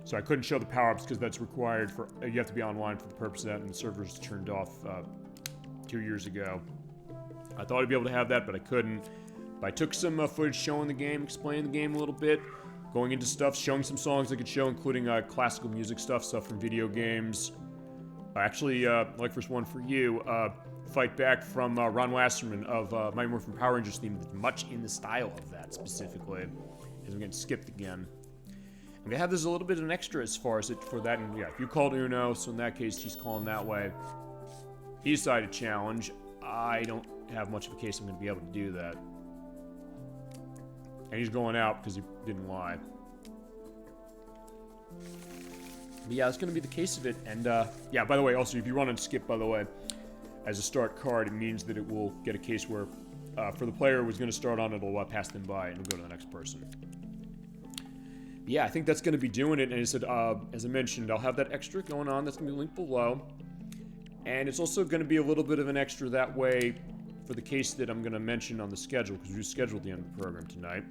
Speaker 1: So I couldn't show the power-ups because that's required for... You have to be online for the purpose of that, and the servers turned off 2 years ago. I thought I'd be able to have that, but I couldn't. But I took some footage showing the game, explaining the game a little bit, going into stuff, showing some songs I could show, including classical music stuff from video games. Actually, like first one for you, Fight Back from Ron Wasserman of Mighty Morphin Power Rangers theme, much in the style of that specifically. As I'm getting skipped again. I'm going to have this a little bit of an extra as far as it for that, and yeah, if you called Uno, so in that case, she's calling that way. He decided to challenge. I don't have much of a case I'm going to be able to do that. And he's going out because he didn't lie. But yeah, that's going to be the case of it, and yeah, by the way, also, if you run and skip, by the way, as a start card, it means that it will get a case where, for the player who's going to start on, it'll pass them by, and it'll go to the next person. Yeah, I think that's going to be doing it, and I said, as I mentioned, I'll have that extra going on. That's going to be linked below. And it's also going to be a little bit of an extra that way for the case that I'm going to mention on the schedule, because we scheduled the end of the program tonight,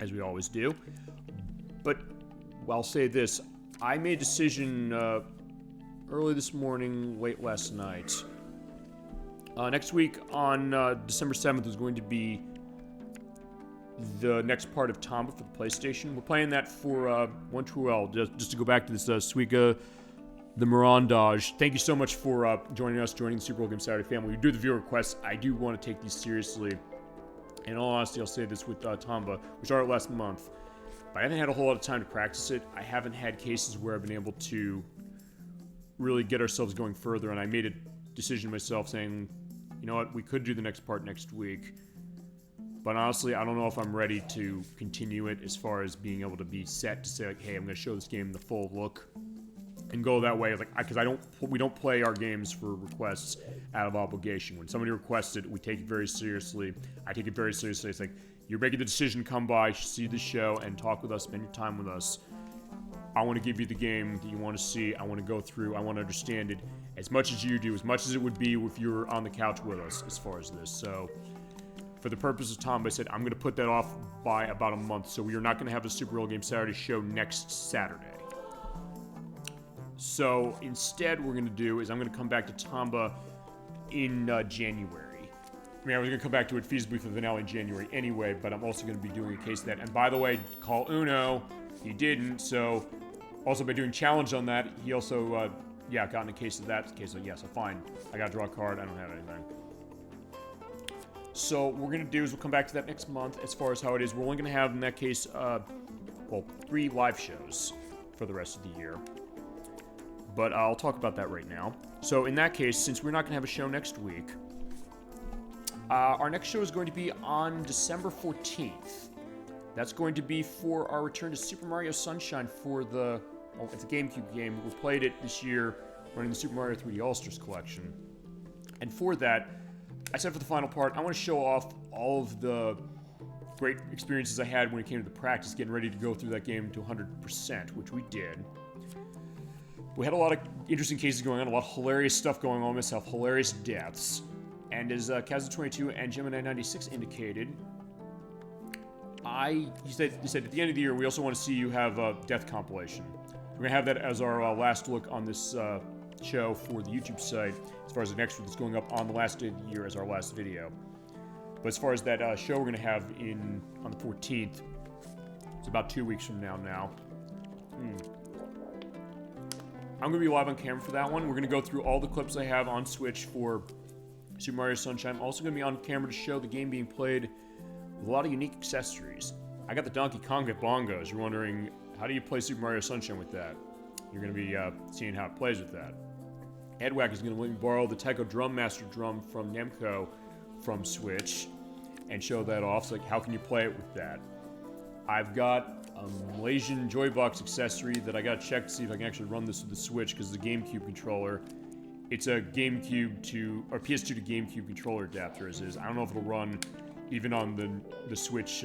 Speaker 1: as we always do. But I'll say this. I made a decision early this morning, late last night. Next week on December 7th is going to be the next part of Tomba for the PlayStation. We're playing that for 1-2L, just to go back to this Suiga the Mirandoj. Thank you so much for joining us, joining the Super Bowl Game Saturday family. We do the viewer requests. I do want to take these seriously. In all honesty, I'll say this with Tomba, we started last month, but I haven't had a whole lot of time to practice it. I haven't had cases where I've been able to really get ourselves going further, and I made a decision myself saying, you know what, we could do the next part next week. But honestly, I don't know if I'm ready to continue it as far as being able to be set to say, like, hey, I'm going to show this game the full look and go that way. Like, because we don't play our games for requests out of obligation. When somebody requests it, we take it very seriously. I take it very seriously. It's like, you're making the decision, come by, see the show, and talk with us, spend your time with us. I want to give you the game that you want to see. I want to go through. I want to understand it as much as you do, as much as it would be if you were on the couch with us as far as this. So for the purpose of time, I said I'm going to put that off by about a month, so we are not going to have a Super Real Game Saturday show next Saturday. So instead, what we're going to do is I'm going to come back to Tomba in January. I mean, I was going to come back to it feasibly for the finale in January anyway, but I'm also going to be doing a case of that. And by the way, call Uno. He didn't, so also by doing challenge on that, he also, yeah, got in a case of that. Okay, so yeah, so fine. I got to draw a card. I don't have anything. So what we're going to do is we'll come back to that next month as far as how it is. We're only going to have, in that case, well, 3 live shows for the rest of the year. But I'll talk about that right now. So in that case, since we're not going to have a show next week, our next show is going to be on December 14th. That's going to be for our return to Super Mario Sunshine for the... Oh, it's a GameCube game. We played it this year running the Super Mario 3D All-Stars collection. And for that, I said for the final part, I want to show off all of the great experiences I had when it came to the practice, getting ready to go through that game to 100%, which we did. We had a lot of interesting cases going on, a lot of hilarious stuff going on myself, hilarious deaths. And as Kazza22 and Gemini96 indicated, he said at the end of the year, we also want to see you have a death compilation. We're going to have that as our last look on this show for the YouTube site, as far as the next one that's going up on the last day of the year as our last video. But as far as that show we're going to have on the 14th, it's about 2 weeks from now. I'm going to be live on camera for that one. We're going to go through all the clips I have on Switch for Super Mario Sunshine. I'm also going to be on camera to show the game being played with a lot of unique accessories. I got the Donkey Kong bongos. You're wondering, how do you play Super Mario Sunshine with that? You're going to be seeing how it plays with that. Edwack is going to let me borrow the Taiko Drum Master Drum from Namco from Switch and show that off. So, like, how can you play it with that? I've got a Malaysian Joybox accessory that I got to check to see if I can actually run this with the Switch, because the GameCube controller, it's a GameCube to, or PS2 to GameCube controller adapter as is. I don't know if it'll run even on the Switch,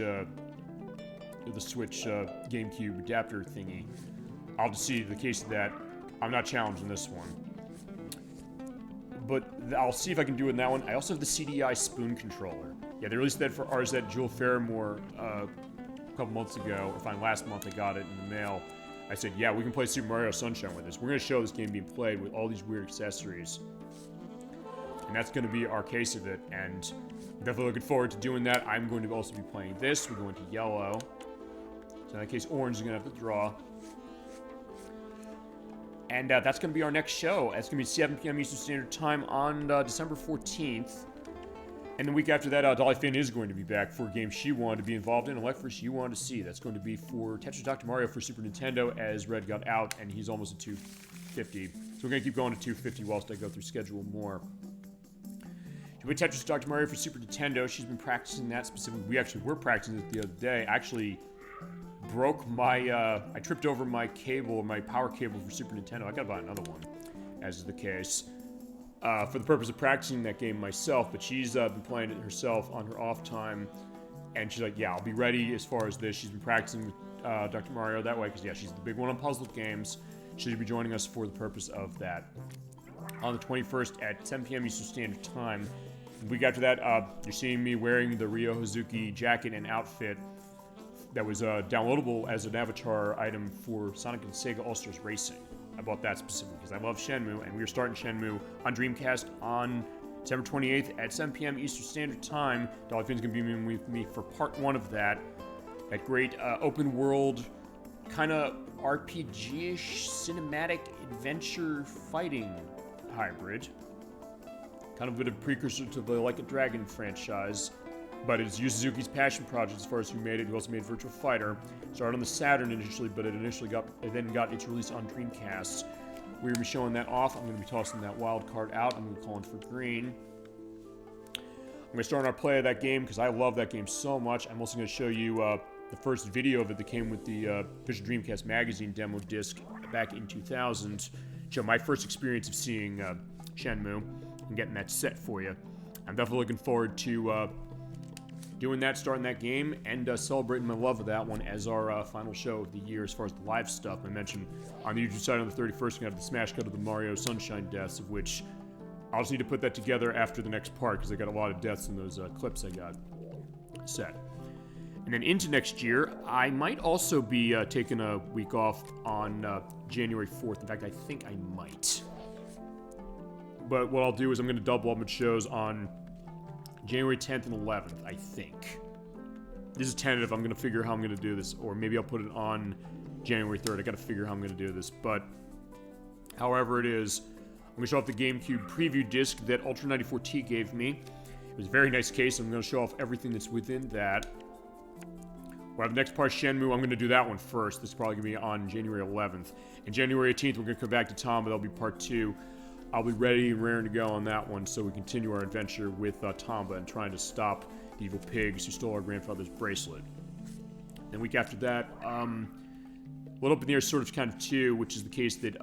Speaker 1: GameCube adapter thingy. I'll just see the case of that. I'm not challenging this one. But I'll see if I can do it in that one. I also have the CDI Spoon controller. Yeah, they released that for ours at Jewel Fairmore a couple months ago. Or fine, last month I got it in the mail. I said, yeah, we can play Super Mario Sunshine with this. We're going to show this game being played with all these weird accessories. And that's going to be our case of it. And I'm definitely looking forward to doing that. I'm going to also be playing this. We're going to yellow. So in that case, orange is going to have to draw. And that's going to be our next show. It's going to be 7 p.m. Eastern Standard Time on December 14th. And the week after that, Dolly Finn is going to be back for a game she wanted to be involved in, a Electris you wanted to see. That's going to be for Tetris Dr. Mario for Super Nintendo, as Red got out, and he's almost at 250. So we're going to keep going to 250 whilst I go through schedule more. With Tetris Dr. Mario for Super Nintendo, she's been practicing that specifically. We actually were practicing it the other day. I actually broke my, I tripped over my cable, my power cable for Super Nintendo. I gotta buy another one, as is the case, for the purpose of practicing that game myself, but she's been playing it herself on her off time, and she's like, yeah, I'll be ready as far as this. She's been practicing with Dr. Mario that way, because yeah, she's the big one on puzzle games. She'll be joining us for the purpose of that on the 21st at 10 p.m. Eastern Standard Time. The week after that, you're seeing me wearing the Ryo Hazuki jacket and outfit that was downloadable as an avatar item for Sonic and Sega All-Stars Racing. I bought that specifically because I love Shenmue, and we are starting Shenmue on Dreamcast on December 28th at 7 p.m. Eastern Standard Time. Dolly Finn's going to be with me for part 1 of that. That great open-world, kind of RPG-ish, cinematic adventure fighting hybrid. Kind of a bit of precursor to the Like a Dragon franchise. But it's Yu Suzuki's passion project as far as who made it. Who also made Virtua Fighter. Started on the Saturn initially, but it then got its release on Dreamcast. We're going to be showing that off. I'm going to be tossing that wild card out. I'm going to be calling for green. I'm going to start our play of that game because I love that game so much. I'm also going to show you the first video of it that came with the official Dreamcast magazine demo disc back in 2000. Show my first experience of seeing Shenmue and getting that set for you. I'm definitely looking forward to doing that, starting that game, and celebrating my love of that one as our final show of the year as far as the live stuff. I mentioned on the YouTube side on the 31st, we're going to have the smash cut of the Mario Sunshine deaths, of which I'll just need to put that together after the next part, because I got a lot of deaths in those clips I got. set. And then into next year, I might also be taking a week off on January 4th. In fact, I think I might. But what I'll do is I'm going to double up my shows on January 10th and 11th, I think. This is tentative. I'm going to figure how I'm going to do this. Or maybe I'll put it on January 3rd. I got to figure how I'm going to do this. But however it is, I'm going to show off the GameCube preview disc that Ultra 94T gave me. It was a very nice case. I'm going to show off everything that's within that. We'll have the next part, Shenmue. I'm going to do that one first. This is probably going to be on January 11th. And January 18th, we're going to come back to Tom, but that'll be part 2. I'll be ready and raring to go on that one, so we continue our adventure with Tomba and trying to stop the evil pigs who stole our grandfather's bracelet. Then week after that, a little up in the air sort of kind of too, which is the case that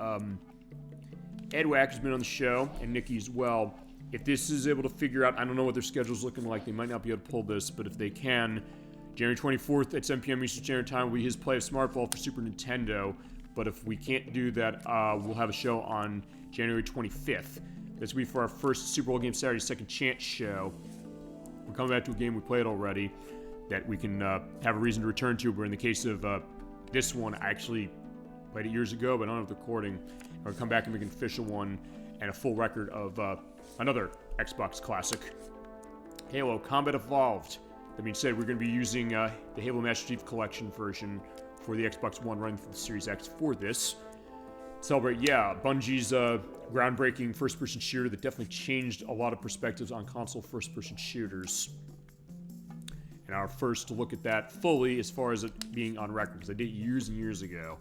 Speaker 1: Ed Wack has been on the show, and Nikki as well. If this is able to figure out, I don't know what their schedule's looking like, they might not be able to pull this, but if they can, January 24th at 7 p.m. Eastern Standard Time will be his play of Smartball for Super Nintendo. But if we can't do that, we'll have a show on January 25th. This will be for our first Super Bowl Game Saturday Second Chance show. We're coming back to a game we played already that we can have a reason to return to. But in the case of this one, I actually played it years ago, but I don't have the recording. We're going to come back and make an official one and a full record of another Xbox classic, Halo Combat Evolved. That being said, we're going to be using the Halo Master Chief Collection version for the Xbox One running through the Series X for this. Celebrate, Bungie's groundbreaking first-person shooter that definitely changed a lot of perspectives on console first-person shooters. And our first look at that fully as far as it being on record, because I did it years and years ago.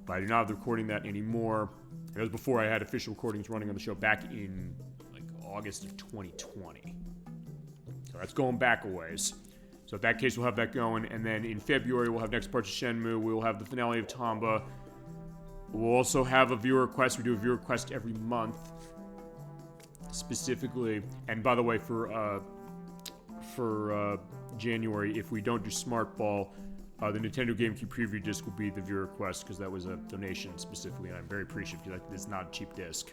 Speaker 1: But I do not have the recording that anymore. It was before I had official recordings running on the show back in like August of 2020. So that's going back a ways. So in that case, we'll have that going. And then in February, we'll have next parts of Shenmue. We'll have the finale of Tomba. We'll also have a viewer request. We do a viewer request every month. Specifically, and by the way, for January, if we don't do Smart Ball, the Nintendo GameCube preview disc will be the viewer request, because that was a donation specifically, and I'm very appreciative, because it's not a cheap disc.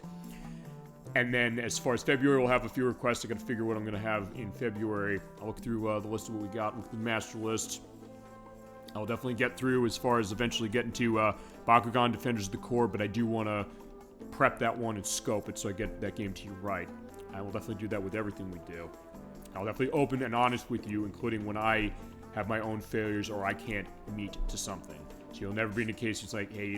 Speaker 1: And then as far as February, we'll have a few requests. I got to figure what I'm going to have in February. I'll look through the list of what we got, look through the master list. I'll definitely get through as far as eventually getting to Bakugan Defenders of the Core, but I do want to prep that one and scope it so I get that game to you right. I will definitely do that with everything we do. I'll definitely open and honest with you, including when I have my own failures or I can't meet to something. So you'll never be in a case it's like, hey,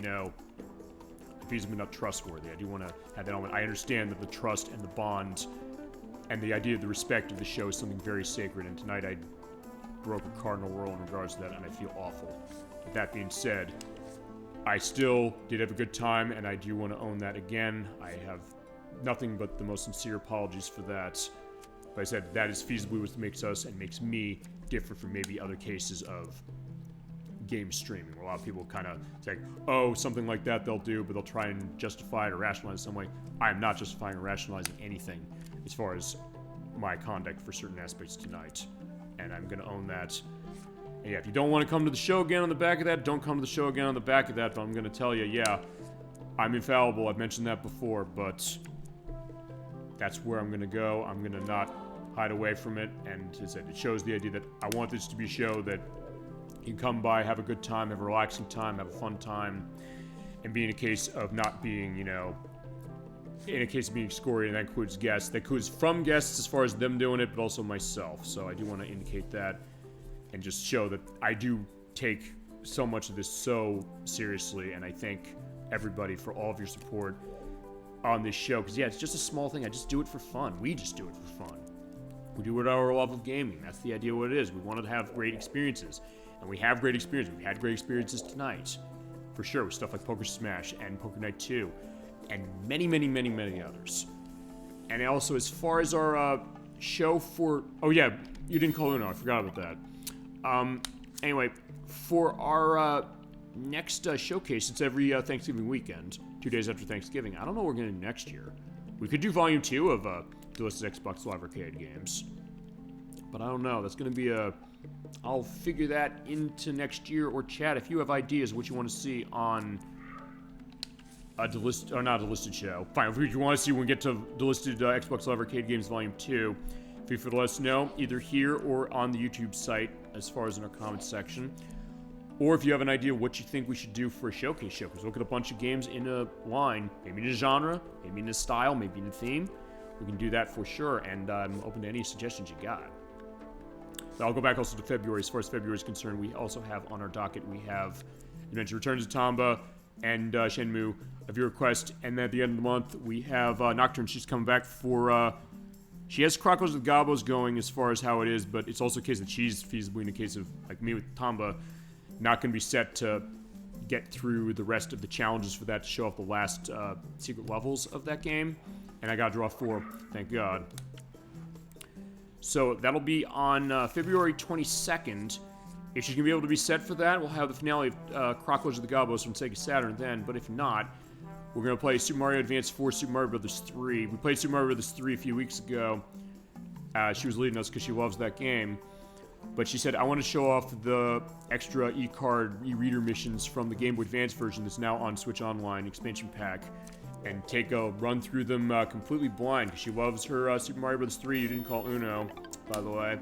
Speaker 1: if he's not trustworthy. I do want to have that element. I understand that the trust and the bond and the idea of the respect of the show is something very sacred, and tonight I broke a cardinal rule in regards to that, and I feel awful. With that being said, I still did have a good time, and I do want to own that again. I have nothing but the most sincere apologies for that. But I said that is feasibly what makes us and makes me different from maybe other cases of game streaming, where a lot of people kind of say, oh, something like that they'll do, but they'll try and justify it or rationalize it some way. I am not justifying or rationalizing anything as far as my conduct for certain aspects tonight, and I'm going to own that. And if you don't want to come to the show again on the back of that, don't come to the show again on the back of that, but I'm going to tell you, I'm infallible. I've mentioned that before, but that's where I'm going to go. I'm going to not hide away from it, and as I said, it shows the idea that I want this to be a show that you can come by, have a good time, have a relaxing time, have a fun time, and be in a case of not being, in a case of being scory, and that includes guests. That includes from guests as far as them doing it, but also myself. So I do want to indicate that and just show that I do take so much of this so seriously, and I thank everybody for all of your support on this show. Because, it's just a small thing. I just do it for fun. We just do it for fun. We do it out of our love of gaming. That's the idea of what it is. We wanted to have great experiences. And we have great experiences. We had great experiences tonight. For sure, with stuff like Poker Smash and Poker Night 2. And many, many, many, many others. And also, as far as our show for... Oh, yeah, you didn't call in. I forgot about that. Anyway, for our next showcase, it's every Thanksgiving weekend. 2 days after Thanksgiving. I don't know what we're going to do next year. We could do Volume 2 of Delisted Xbox Live Arcade games. But I don't know. That's going to be a... I'll figure that into next year, or chat if you have ideas what you want to see on a Delisted, or not a Delisted show. Fine, if you want to see when we get to Delisted Xbox Live Arcade Games Volume 2, Feel free to let us know, either here or on the YouTube site, as far as in our comments section. Or if you have an idea what you think we should do for a showcase show, because look at a bunch of games in a line, maybe in a genre, maybe in a style, maybe in a theme. We can do that for sure, and I'm open to any suggestions you got. So I'll go back also to February. As far as February is concerned, we also have on our docket, we have, you mentioned Return to Tomba and Shenmue of your request, and then at the end of the month, we have Nocturne. She's coming back for, she has Chronicles of the Gobos going as far as how it is, but it's also a case that she's feasibly, in the case of, like me with Tomba, not going to be set to get through the rest of the challenges for that to show off the last secret levels of that game. And I got to draw 4, thank God. So that'll be on February 22nd. If she's going to be able to be set for that, we'll have the finale of Chronicles of the Gobos from Sega Saturn then. But if not, we're going to play Super Mario Advance 4, Super Mario Bros. 3. We played Super Mario Bros. 3 a few weeks ago. She was leading us because she loves that game. But she said, I want to show off the extra e-card, e-reader missions from the Game Boy Advance version that's now on Switch Online expansion pack. And take a run through them completely blind, because she loves her Super Mario Bros. 3, you didn't call Uno, by the way.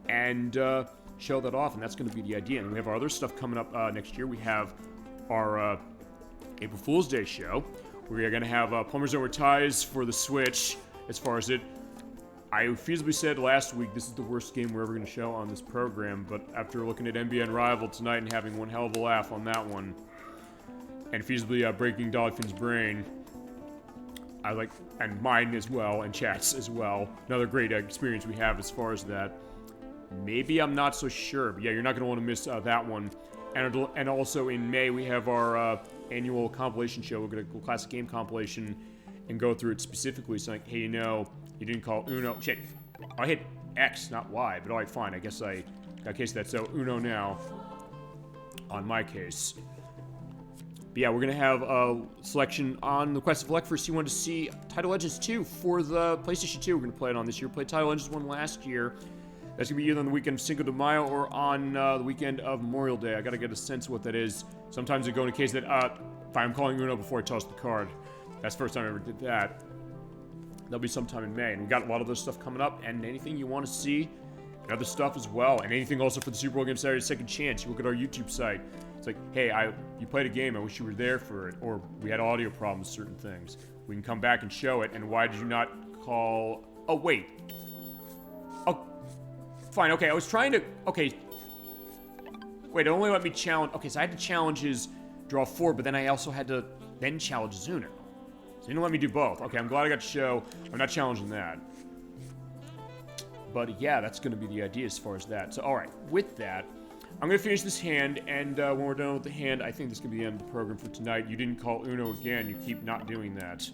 Speaker 1: And show that off, and that's going to be the idea. And we have our other stuff coming up next year. We have our April Fool's Day show. We are going to have Plumbers Over Ties for the Switch, as far as it. I feasibly said last week, this is the worst game we're ever going to show on this program, but after looking at NBA Unrivaled tonight and having one hell of a laugh on that one, and feasibly breaking Dolphin's brain, and mine as well, and chat's as well. Another great experience we have as far as that. Maybe I'm not so sure, but yeah, you're not going to want to miss that one. And also in May, we have our annual compilation show. We're going to go classic game compilation and go through it specifically, saying, hey, you know, you didn't call Uno. Shit, I hit X, not Y, but alright, fine. I guess I got a case of that. So Uno now, on my case. But yeah, we're going to have a selection on the Quest of Luck. First, you want to see Title Legends 2 for the PlayStation 2. We're going to play it on this year. We played Title Legends 1 last year. That's going to be either on the weekend of Cinco de Mayo or on the weekend of Memorial Day. I got to get a sense of what that is. Sometimes I go in a case that, if I'm calling Uno before I toss the card. That's the first time I ever did that. That'll be sometime in May. And we got a lot of this stuff coming up. And anything you want to see, and other stuff as well. And anything also for the Super Bowl Game Saturday Second Chance. You look at our YouTube site. It's like, hey, you played a game, I wish you were there for it. Or we had audio problems, certain things. We can come back and show it, and why did you not call... Oh, wait. Oh, fine, okay, I was trying to... Okay. Wait, it only let me challenge... Okay, so I had to challenge his draw 4, but then I also had to then challenge his Uno. So he didn't let me do both. Okay, I'm glad I got to show. I'm not challenging that. But yeah, that's going to be the idea as far as that. So, alright, with that... I'm going to finish this hand, and when we're done with the hand, I think this is going to be the end of the program for tonight. You didn't call Uno again. You keep not doing that.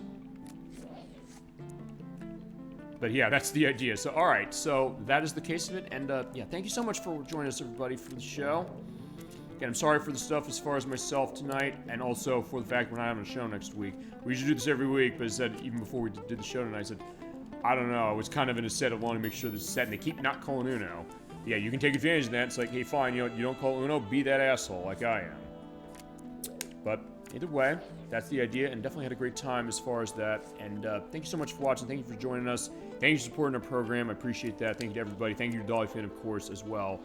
Speaker 1: But yeah, that's the idea. So, alright, so that is the case of it. And yeah, thank you so much for joining us, everybody, for the show. Again, I'm sorry for the stuff as far as myself tonight, and also for the fact we're not having a show next week. We usually do this every week, but I said, even before we did the show tonight, I said, I don't know, I was kind of in a set of wanting to make sure this is set, and they keep not calling Uno. Yeah, you can take advantage of that. It's like, hey, fine, you know, you don't call Uno, be that asshole like I am. But either way, that's the idea, and definitely had a great time as far as that. And thank you so much for watching. Thank you for joining us. Thank you for supporting our program. I appreciate that. Thank you to everybody. Thank you to Dolly Finn, of course, as well.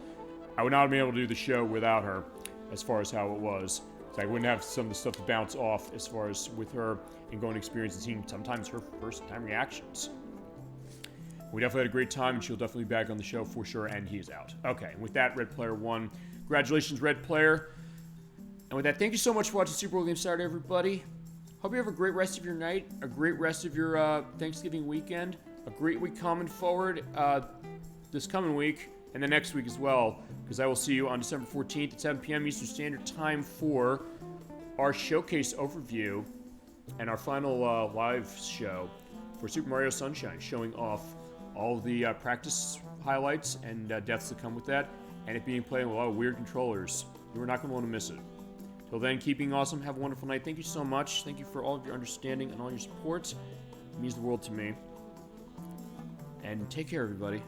Speaker 1: I would not have been able to do the show without her, as far as how it was. So I wouldn't have some of the stuff to bounce off as far as with her and going to experience and seeing sometimes her first-time reactions. We definitely had a great time, and she'll definitely be back on the show for sure, and he is out. Okay, and with that, Red Player won. Congratulations, Red Player. And with that, thank you so much for watching Super Bowl Game Saturday, everybody. Hope you have a great rest of your night, a great rest of your Thanksgiving weekend, a great week coming forward this coming week, and the next week as well, because I will see you on December 14th at 7 p.m. Eastern Standard Time for our showcase overview and our final live show for Super Mario Sunshine, showing off all the practice highlights and deaths that come with that, and it being played with a lot of weird controllers. You are not going to want to miss it. Till then, keep being awesome. Have a wonderful night. Thank you so much. Thank you for all of your understanding and all your support. It means the world to me. And take care, everybody.